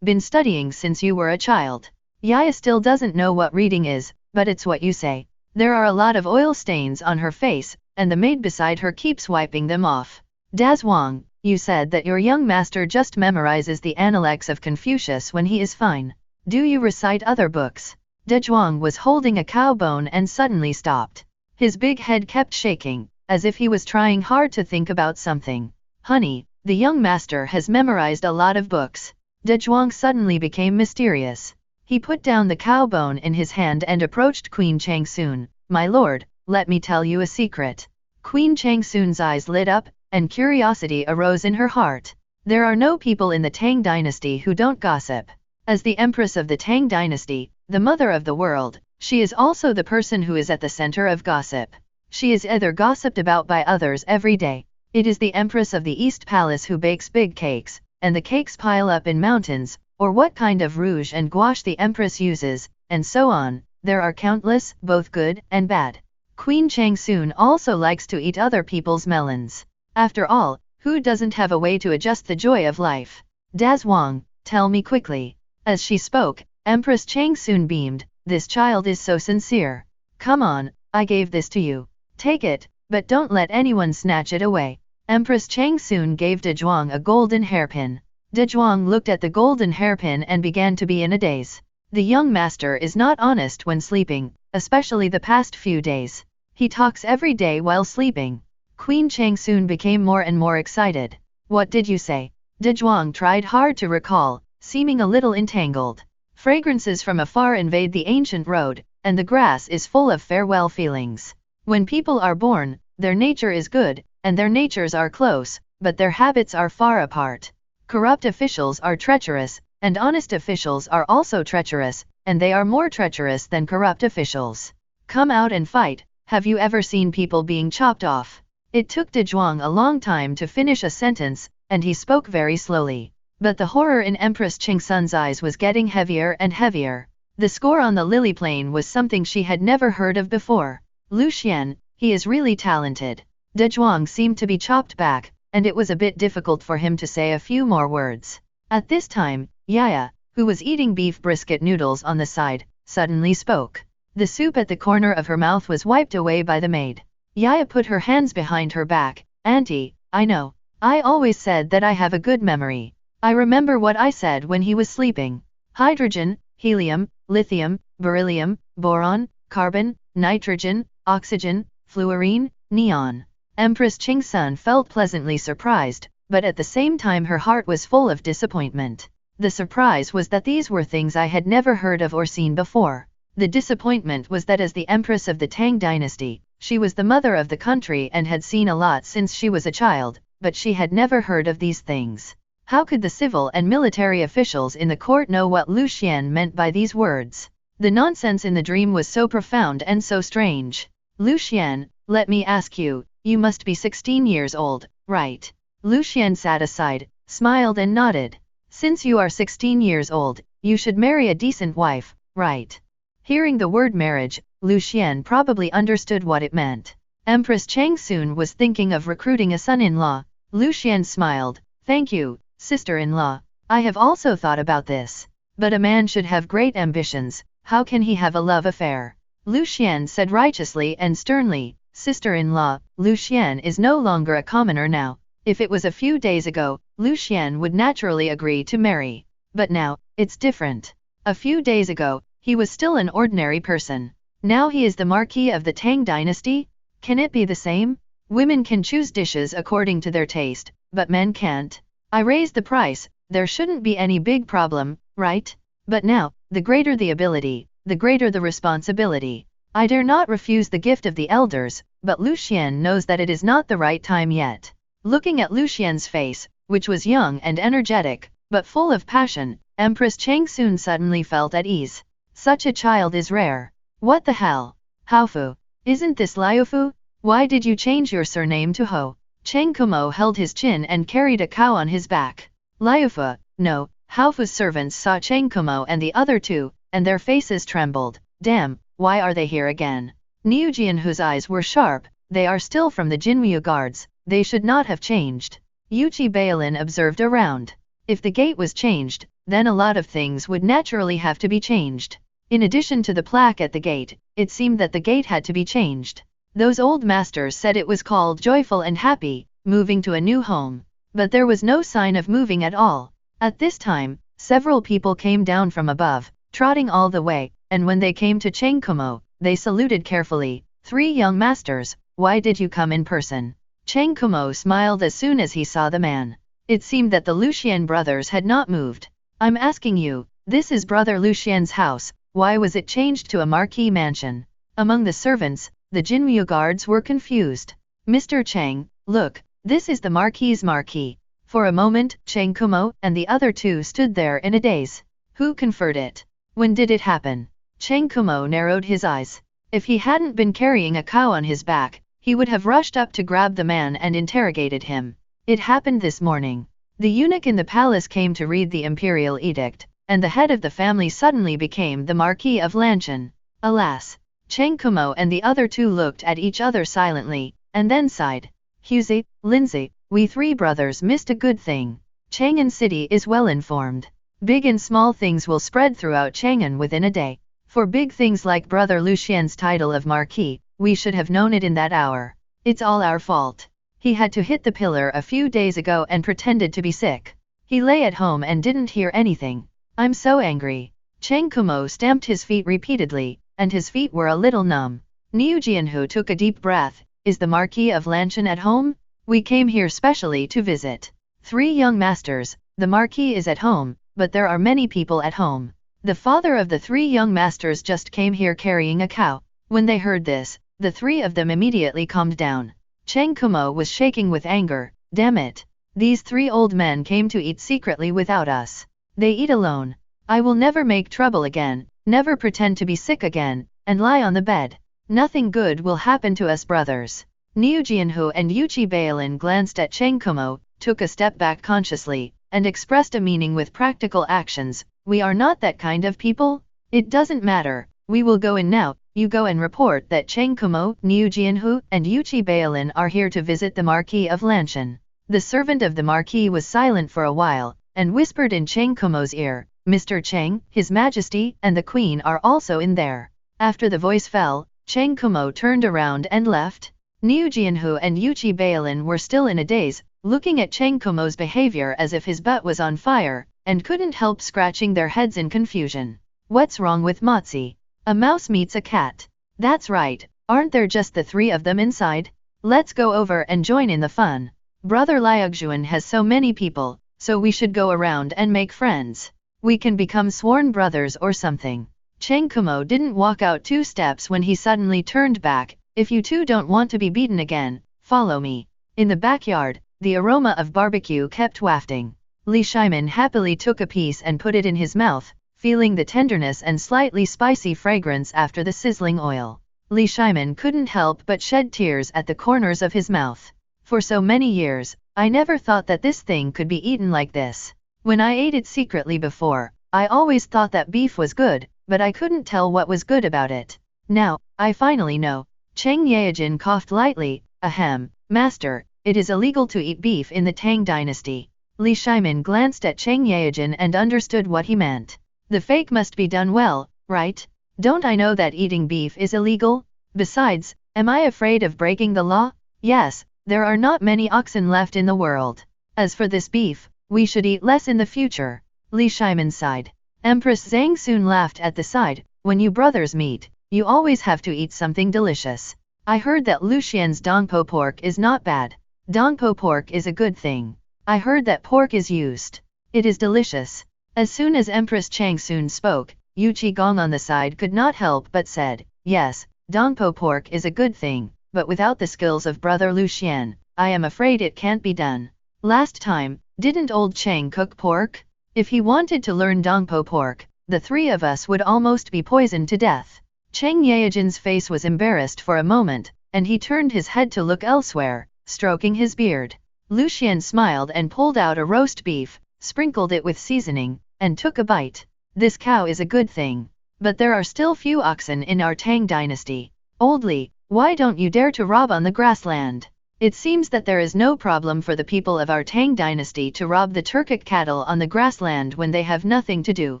Speaker 2: been studying since you were a child? Yaya still doesn't know what reading is, but it's what you say. There are a lot of oil stains on her face, and the maid beside her keeps wiping them off. Dezhuang, you said that your young master just memorizes the Analects of Confucius when he is fine. Do you recite other books? Dezhuang was holding a cow bone and suddenly stopped. His big head kept shaking, as if he was trying hard to think about something. Honey, the young master has memorized a lot of books. Dezhuang suddenly became mysterious. He put down the cow bone in his hand and approached Queen Changsun. My lord, let me tell you a secret. Queen Changsun's eyes lit up, and curiosity arose in her heart. There are no people in the Tang dynasty who don't gossip. As the empress of the Tang dynasty, the mother of the world, she is also the person who is at the center of gossip. She is either gossiped about by others every day. It is the empress of the East Palace who bakes big cakes, and the cakes pile up in mountains, or what kind of rouge and gouache the empress uses, and so on. There are countless, both good and bad. Queen Changsun also likes to eat other people's melons. After all, who doesn't have a way to adjust the joy of life? Dezhuang, tell me quickly. As she spoke, Empress Changsun beamed, this child is so sincere. Come on, I gave this to you. Take it, but don't let anyone snatch it away. Empress Changsun gave Dezhuang a golden hairpin. Dezhuang looked at the golden hairpin and began to be in a daze. The young master is not honest when sleeping, especially the past few days. He talks every day while sleeping. Queen Changsun became more and more excited. What did you say? Dezhuang tried hard to recall, seeming a little entangled. Fragrances from afar invade the ancient road, and the grass is full of farewell feelings. When people are born, their nature is good, and their natures are close, but their habits are far apart. Corrupt officials are treacherous, and honest officials are also treacherous, and they are more treacherous than corrupt officials. Come out and fight. Have you ever seen people being chopped off? It took Dezhuang a long time to finish a sentence, and he spoke very slowly. But the horror in Empress Changsun's eyes was getting heavier and heavier. The score on the lily plane was something she had never heard of before. Lu Xian, he is really talented. Dezhuang seemed to be chopped back, and it was a bit difficult for him to say a few more words. At this time, Yaya, who was eating beef brisket noodles on the side, suddenly spoke. The soup at the corner of her mouth was wiped away by the maid. Yaya put her hands behind her back. Auntie, I know. I always said that I have a good memory. I remember what I said when he was sleeping. Hydrogen, helium, lithium, beryllium, boron, carbon, nitrogen, oxygen, fluorine, neon. Empress Changsun felt pleasantly surprised, but at the same time her heart was full of disappointment. The surprise was that these were things I had never heard of or seen before. The disappointment was that as the empress of the Tang dynasty, she was the mother of the country and had seen a lot since she was a child, but she had never heard of these things. How could the civil and military officials in the court know what Lu Xian meant by these words? The nonsense in the dream was so profound and so strange. Lu Xian, let me ask you, you must be 16 years old, right? Lu Xian sat aside, smiled and nodded. Since you are 16 years old, you should marry a decent wife, right? Hearing the word marriage, Lu Xian probably understood what it meant. Empress Chang soon was thinking of recruiting a son-in-law. Lu Xian smiled. Thank you, sister-in-law. I have also thought about this. But a man should have great ambitions. How can he have a love affair? Lu Xian said righteously and sternly. Sister-in-law, Lu Xian is no longer a commoner now. If it was a few days ago, Lu Xian would naturally agree to marry. But now, it's different. A few days ago, he was still an ordinary person. Now he is the Marquis of the Tang dynasty? Can it be the same? Women can choose dishes according to their taste, but men can't. I raised the price, there shouldn't be any big problem, right? But now, the greater the ability, the greater the responsibility. I dare not refuse the gift of the elders, but Lu Xian knows that it is not the right time yet. Looking at Lu Xian's face, which was young and energetic, but full of passion, Empress Chang soon suddenly felt at ease. Such a child is rare. What the hell? Haofu. Isn't this Liufu? Why did you change your surname to Ho? Cheng Kumo held his chin and carried a cow on his back. Liufu, no. Haofu's servants saw Cheng Kumo and the other two, and their faces trembled. Damn, why are they here again? Niu Jianhu's eyes were sharp. They are still from the Jinmu guards. They should not have changed. Yuchi Baolin observed around. If the gate was changed, then a lot of things would naturally have to be changed. In addition to the plaque at the gate, it seemed that the gate had to be changed. Those old masters said it was called joyful and happy, moving to a new home. But there was no sign of moving at all. At this time, several people came down from above, trotting all the way, and when they came to Cheng Kumo, they saluted carefully. 3 young masters, why did you come in person? Cheng Kumo smiled as soon as he saw the man. It seemed that the Lu Xian brothers had not moved. I'm asking you, this is brother Lu Xian's house, why was it changed to a marquee mansion? Among the servants, the Jinmu guards were confused. Mr. Cheng, look, this is the marquis's marquee. For a moment, Cheng Kumo and the other two stood there in a daze. Who conferred it? When did it happen? Cheng Kumo narrowed his eyes. If he hadn't been carrying a cow on his back, he would have rushed up to grab the man and interrogated him. It happened this morning. The eunuch in the palace came to read the imperial edict, and the head of the family suddenly became the Marquis of Lanshan. Alas! Cheng Kumo and the other two looked at each other silently, and then sighed. Huzi, Lindsay, we 3 brothers missed a good thing. Chang'an City is well informed. Big and small things will spread throughout Chang'an within a day. For big things like brother Lu Xian's title of Marquis, we should have known it in that hour. It's all our fault. He had to hit the pillar a few days ago and pretended to be sick. He lay at home and didn't hear anything. I'm so angry. Cheng Kumo stamped his feet repeatedly, and his feet were a little numb. Niu Jianhu took a deep breath. Is the Marquis of Lanshan at home? We came here specially to visit. 3 young masters, the Marquis is at home, but there are many people at home. The father of the 3 young masters just came here carrying a cow. When they heard this, the 3 of them immediately calmed down. Cheng Kumo was shaking with anger. Damn it! These 3 old men came to eat secretly without us. They eat alone. I will never make trouble again, never pretend to be sick again, and lie on the bed. Nothing good will happen to us brothers. Niu Jianhu and Yuchi Baolin glanced at Cheng Kumo, took a step back consciously, and expressed a meaning with practical actions. We are not that kind of people. It doesn't matter. We will go in now. You go and report that Cheng Kumo, Niu Jianhu, and Yuchi Baolin are here to visit the Marquis of Lanshan. The servant of the Marquis was silent for a while, and whispered in Cheng Kumo's ear, Mr. Cheng, His Majesty, and the Queen are also in there. After the voice fell, Cheng Kumo turned around and left. Niu Jianhu and Yuchi Baolin were still in a daze, looking at Cheng Kumo's behavior as if his butt was on fire, and couldn't help scratching their heads in confusion. What's wrong with Motzi? A mouse meets a cat. That's right, aren't there just the 3 of them inside? Let's go over and join in the fun. Brother Liuxuan has so many people, so we should go around and make friends. We can become sworn brothers or something. Cheng Kumo didn't walk out 2 steps when he suddenly turned back. If you 2 don't want to be beaten again, follow me. In the backyard, the aroma of barbecue kept wafting. Li Shimin happily took a piece and put it in his mouth, feeling the tenderness and slightly spicy fragrance after the sizzling oil. Li Shimin couldn't help but shed tears at the corners of his mouth. For so many years, I never thought that this thing could be eaten like this. When I ate it secretly before, I always thought that beef was good, but I couldn't tell what was good about it. Now, I finally know. Cheng Yaojin coughed lightly. Ahem, master, it is illegal to eat beef in the Tang dynasty. Li Shimin glanced at Cheng Yaojin and understood what he meant. The fake must be done well, right? Don't I know that eating beef is illegal? Besides, am I afraid of breaking the law? Yes, there are not many oxen left in the world. As for this beef, we should eat less in the future. Li Shimin sighed. Empress Zhang soon laughed at the side. When you brothers meet, you always have to eat something delicious. I heard that Lucian's Dongpo pork is not bad. Dongpo pork is a good thing. I heard that pork is used. It is delicious. As soon as Empress Changsun spoke, Yu Qigong on the side could not help but said, yes, Dongpo pork is a good thing, but without the skills of brother Lucian, I am afraid it can't be done. Last time, didn't old Chang cook pork? If he wanted to learn Dongpo pork, the three of us would almost be poisoned to death. Cheng Yaojin's face was embarrassed for a moment, and he turned his head to look elsewhere, stroking his beard. Lucian smiled and pulled out a roast beef, sprinkled it with seasoning, and took a bite. This cow is a good thing. But there are still few oxen in our Tang dynasty. Old Li, why don't you dare to rob on the grassland? It seems that there is no problem for the people of our Tang dynasty to rob the Turkic cattle on the grassland when they have nothing to do.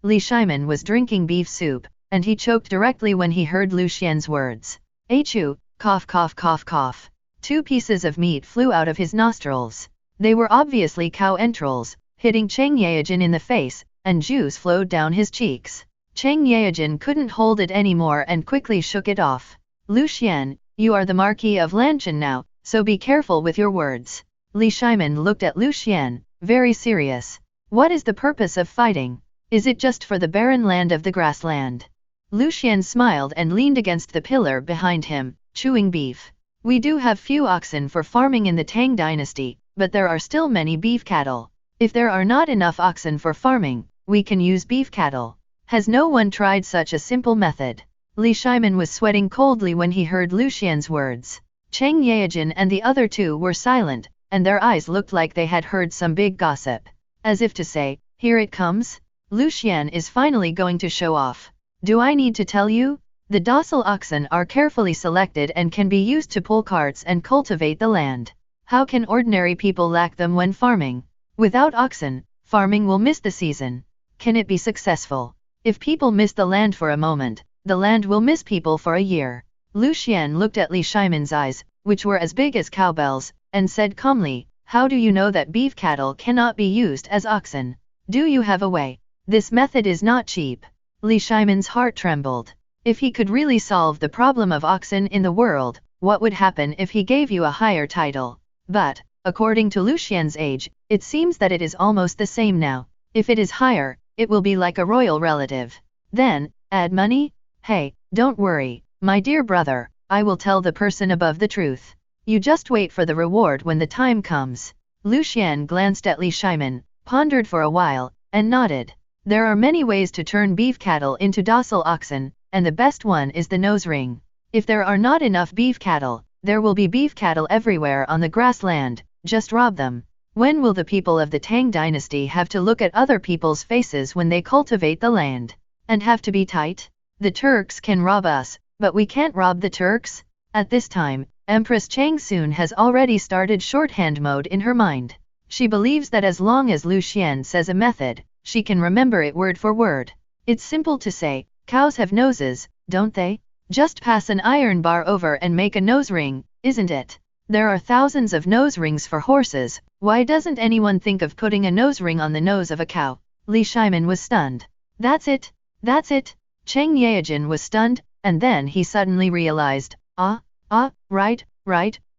Speaker 2: Li Shimin was drinking beef soup, and he choked directly when he heard Lucian's words. Achoo, cough cough cough cough. 2 pieces of meat flew out of his nostrils. They were obviously cow entrails, hitting Cheng Yaojin in the face, and juice flowed down his cheeks. Cheng Yaojin couldn't hold it anymore and quickly shook it off. Lucian, you are the Marquis of Lanchan now, so be careful with your words. Li Shimin looked at Lucian, very serious. What is the purpose of fighting? Is it just for the barren land of the grassland? Lucian smiled and leaned against the pillar behind him, chewing beef. We do have few oxen for farming in the Tang dynasty, but there are still many beef cattle. If there are not enough oxen for farming, we can use beef cattle. Has no one tried such a simple method? Li Shimin was sweating coldly when he heard Lucian's words. Cheng Yaojin and the other 2 were silent, and their eyes looked like they had heard some big gossip. As if to say, here it comes. Lucian is finally going to show off. Do I need to tell you? The docile oxen are carefully selected and can be used to pull carts and cultivate the land. How can ordinary people lack them when farming? Without oxen, farming will miss the season. Can it be successful? If people miss the land for a moment, the land will miss people for a year. Lucian looked at Li Shimin's eyes, which were as big as cowbells, and said calmly, how do you know that beef cattle cannot be used as oxen? Do you have a way? This method is not cheap. Li Shimin's heart trembled. If he could really solve the problem of oxen in the world, what would happen if he gave you a higher title? But, according to Lucian's age, it seems that it is almost the same now. If it is higher, it will be like a royal relative. Then, add money? Hey, don't worry, my dear brother, I will tell the person above the truth. You just wait for the reward when the time comes. Lucian glanced at Li Shimin, pondered for a while, and nodded. There are many ways to turn beef cattle into docile oxen, and the best one is the nose ring. If there are not enough beef cattle, there will be beef cattle everywhere on the grassland, just rob them. When will the people of the Tang dynasty have to look at other people's faces when they cultivate the land? And have to be tight? The Turks can rob us, but we can't rob the Turks? At this time, Empress Changsun has already started shorthand mode in her mind. She believes that as long as Lucian says a method, she can remember it word for word. It's simple to say, cows have noses, don't they? Just pass an iron bar over and make a nose ring, isn't it? There are thousands of nose rings for horses, why doesn't anyone think of putting a nose ring on the nose of a cow? Li Shimin was stunned. That's it, that's it. Cheng Yaojin was stunned, and then he suddenly realized,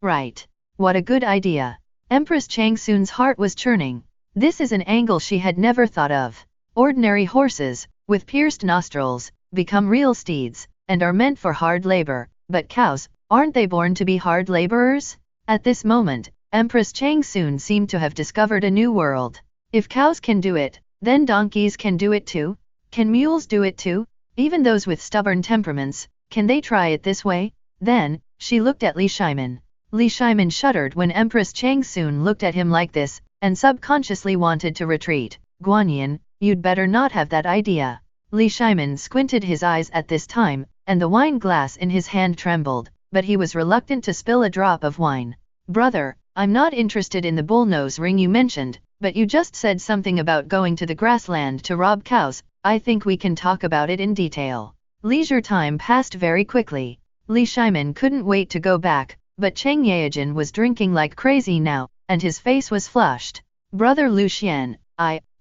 Speaker 2: right. What a good idea. Empress Changsun's heart was churning. This is an angle she had never thought of. Ordinary horses, with pierced nostrils, become real steeds, and are meant for hard labor, but cows, aren't they born to be hard laborers? At this moment, Empress Changsun seemed to have discovered a new world. If cows can do it, then donkeys can do it too? Can mules do it too? Even those with stubborn temperaments, can they try it this way? Then, she looked at Li Shimin. Li Shimin shuddered when Empress Chang Sun looked at him like this, and subconsciously wanted to retreat. Guanyin, you'd better not have that idea. Li Shimin squinted his eyes at this time, and the wine glass in his hand trembled, but he was reluctant to spill a drop of wine. Brother, I'm not interested in the bullnose ring you mentioned, but you just said something about going to the grassland to rob cows. I think we can talk about it in detail. Leisure time passed very quickly. Li Shimin couldn't wait to go back, but Cheng Yaojin was drinking like crazy now, and his face was flushed. Brother Lu Xian,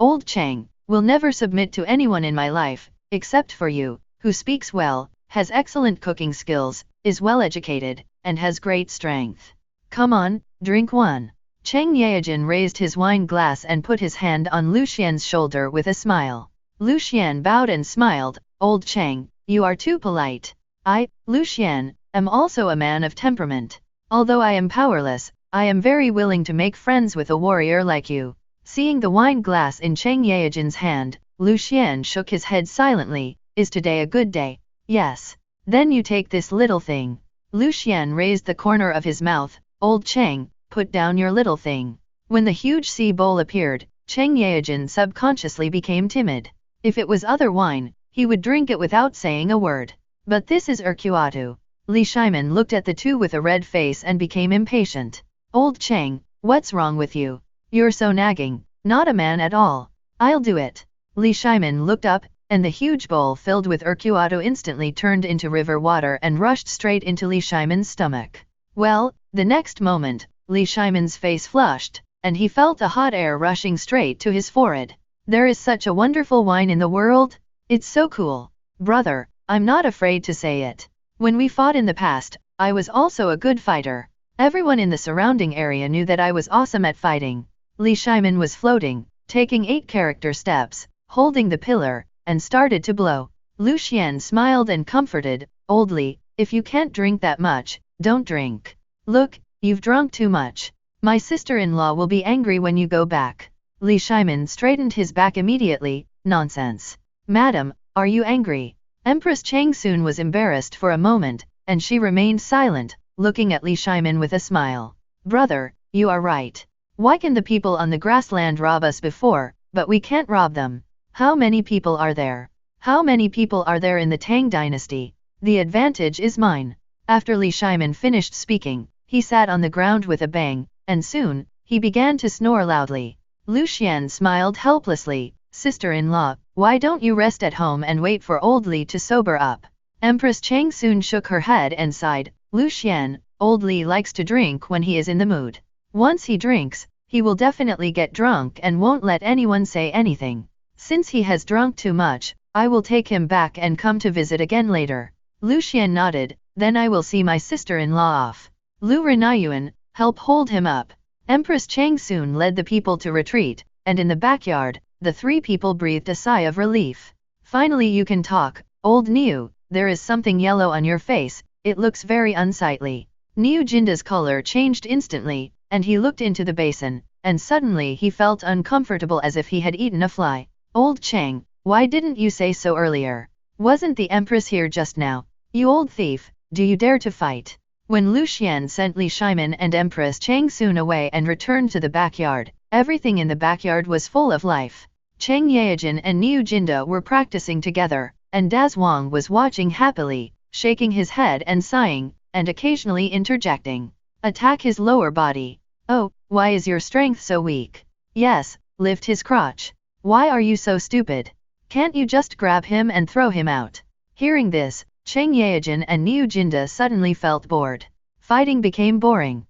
Speaker 2: Old Cheng, will never submit to anyone in my life, except for you, who speaks well, has excellent cooking skills, is well educated, and has great strength. Come on, drink one. Cheng Yaojin raised his wine glass and put his hand on Lu Xian's shoulder with a smile. Lu Xian bowed and smiled. Old Cheng, you are too polite. I, Lu Xian, am also a man of temperament. Although I am powerless, I am very willing to make friends with a warrior like you. Seeing the wine glass in Cheng Yaojin's hand, Lu Xian shook his head silently. Is today a good day? Yes. Then you take this little thing. Lu Xian raised the corner of his mouth. Old Cheng, put down your little thing. When the huge sea bowl appeared, Cheng Yaojin subconsciously became timid. If it was other wine, he would drink it without saying a word. But this is Urquatu. Li Shimin looked at the two with a red face and became impatient. Old Cheng, what's wrong with you? You're so nagging, not a man at all. I'll do it. Li Shimin looked up, and the huge bowl filled with Urquatu instantly turned into river water and rushed straight into Li Shimin's stomach. Well, the next moment, Li Shimin's face flushed, and he felt the hot air rushing straight to his forehead. There is such a wonderful wine in the world. It's so cool. Brother, I'm not afraid to say it. When we fought in the past, I was also a good fighter. Everyone in the surrounding area knew that I was awesome at fighting. Li Shimin was floating, taking 8 character steps, holding the pillar, and started to blow. Lu Xian smiled and comforted. Old Li, if you can't drink that much, don't drink. Look, you've drunk too much. My sister-in-law will be angry when you go back. Li Shimin straightened his back immediately. Nonsense. Madam, are you angry? Empress Chang Sun was embarrassed for a moment, and she remained silent, looking at Li Shimin with a smile. Brother, you are right. Why can the people on the grassland rob us before, but we can't rob them? How many people are there? How many people are there in the Tang dynasty? The advantage is mine. After Li Shimin finished speaking, he sat on the ground with a bang, and soon, he began to snore loudly. Lu Xian smiled helplessly. Sister-in-law, why don't you rest at home and wait for old Li to sober up? Empress Chang Sun shook her head and sighed. Lu Xian, old Li likes to drink when he is in the mood. Once he drinks, he will definitely get drunk and won't let anyone say anything. Since he has drunk too much, I will take him back and come to visit again later. Lu Xian nodded. Then I will see my sister-in-law off. Lu Renayuan, help hold him up. Empress Chang Sun led the people to retreat, and in the backyard, the 3 people breathed a sigh of relief. Finally you can talk. Old Niu, there is something yellow on your face, it looks very unsightly. Niu Jinda's color changed instantly, and he looked into the basin, and suddenly he felt uncomfortable as if he had eaten a fly. Old Cheng, why didn't you say so earlier? Wasn't the Empress here just now? You old thief, do you dare to fight? When Lu Xian sent Li Shimin and Empress Chang Sun away and returned to the backyard, everything in the backyard was full of life. Cheng Yaojin and Niu Jinda were practicing together, and Daz Wang was watching happily, shaking his head and sighing, and occasionally interjecting. Attack his lower body. Oh, why is your strength so weak? Yes, lift his crotch. Why are you so stupid? Can't you just grab him and throw him out? Hearing this, Cheng Yaojin and Niu Jinda suddenly felt bored. Fighting became boring.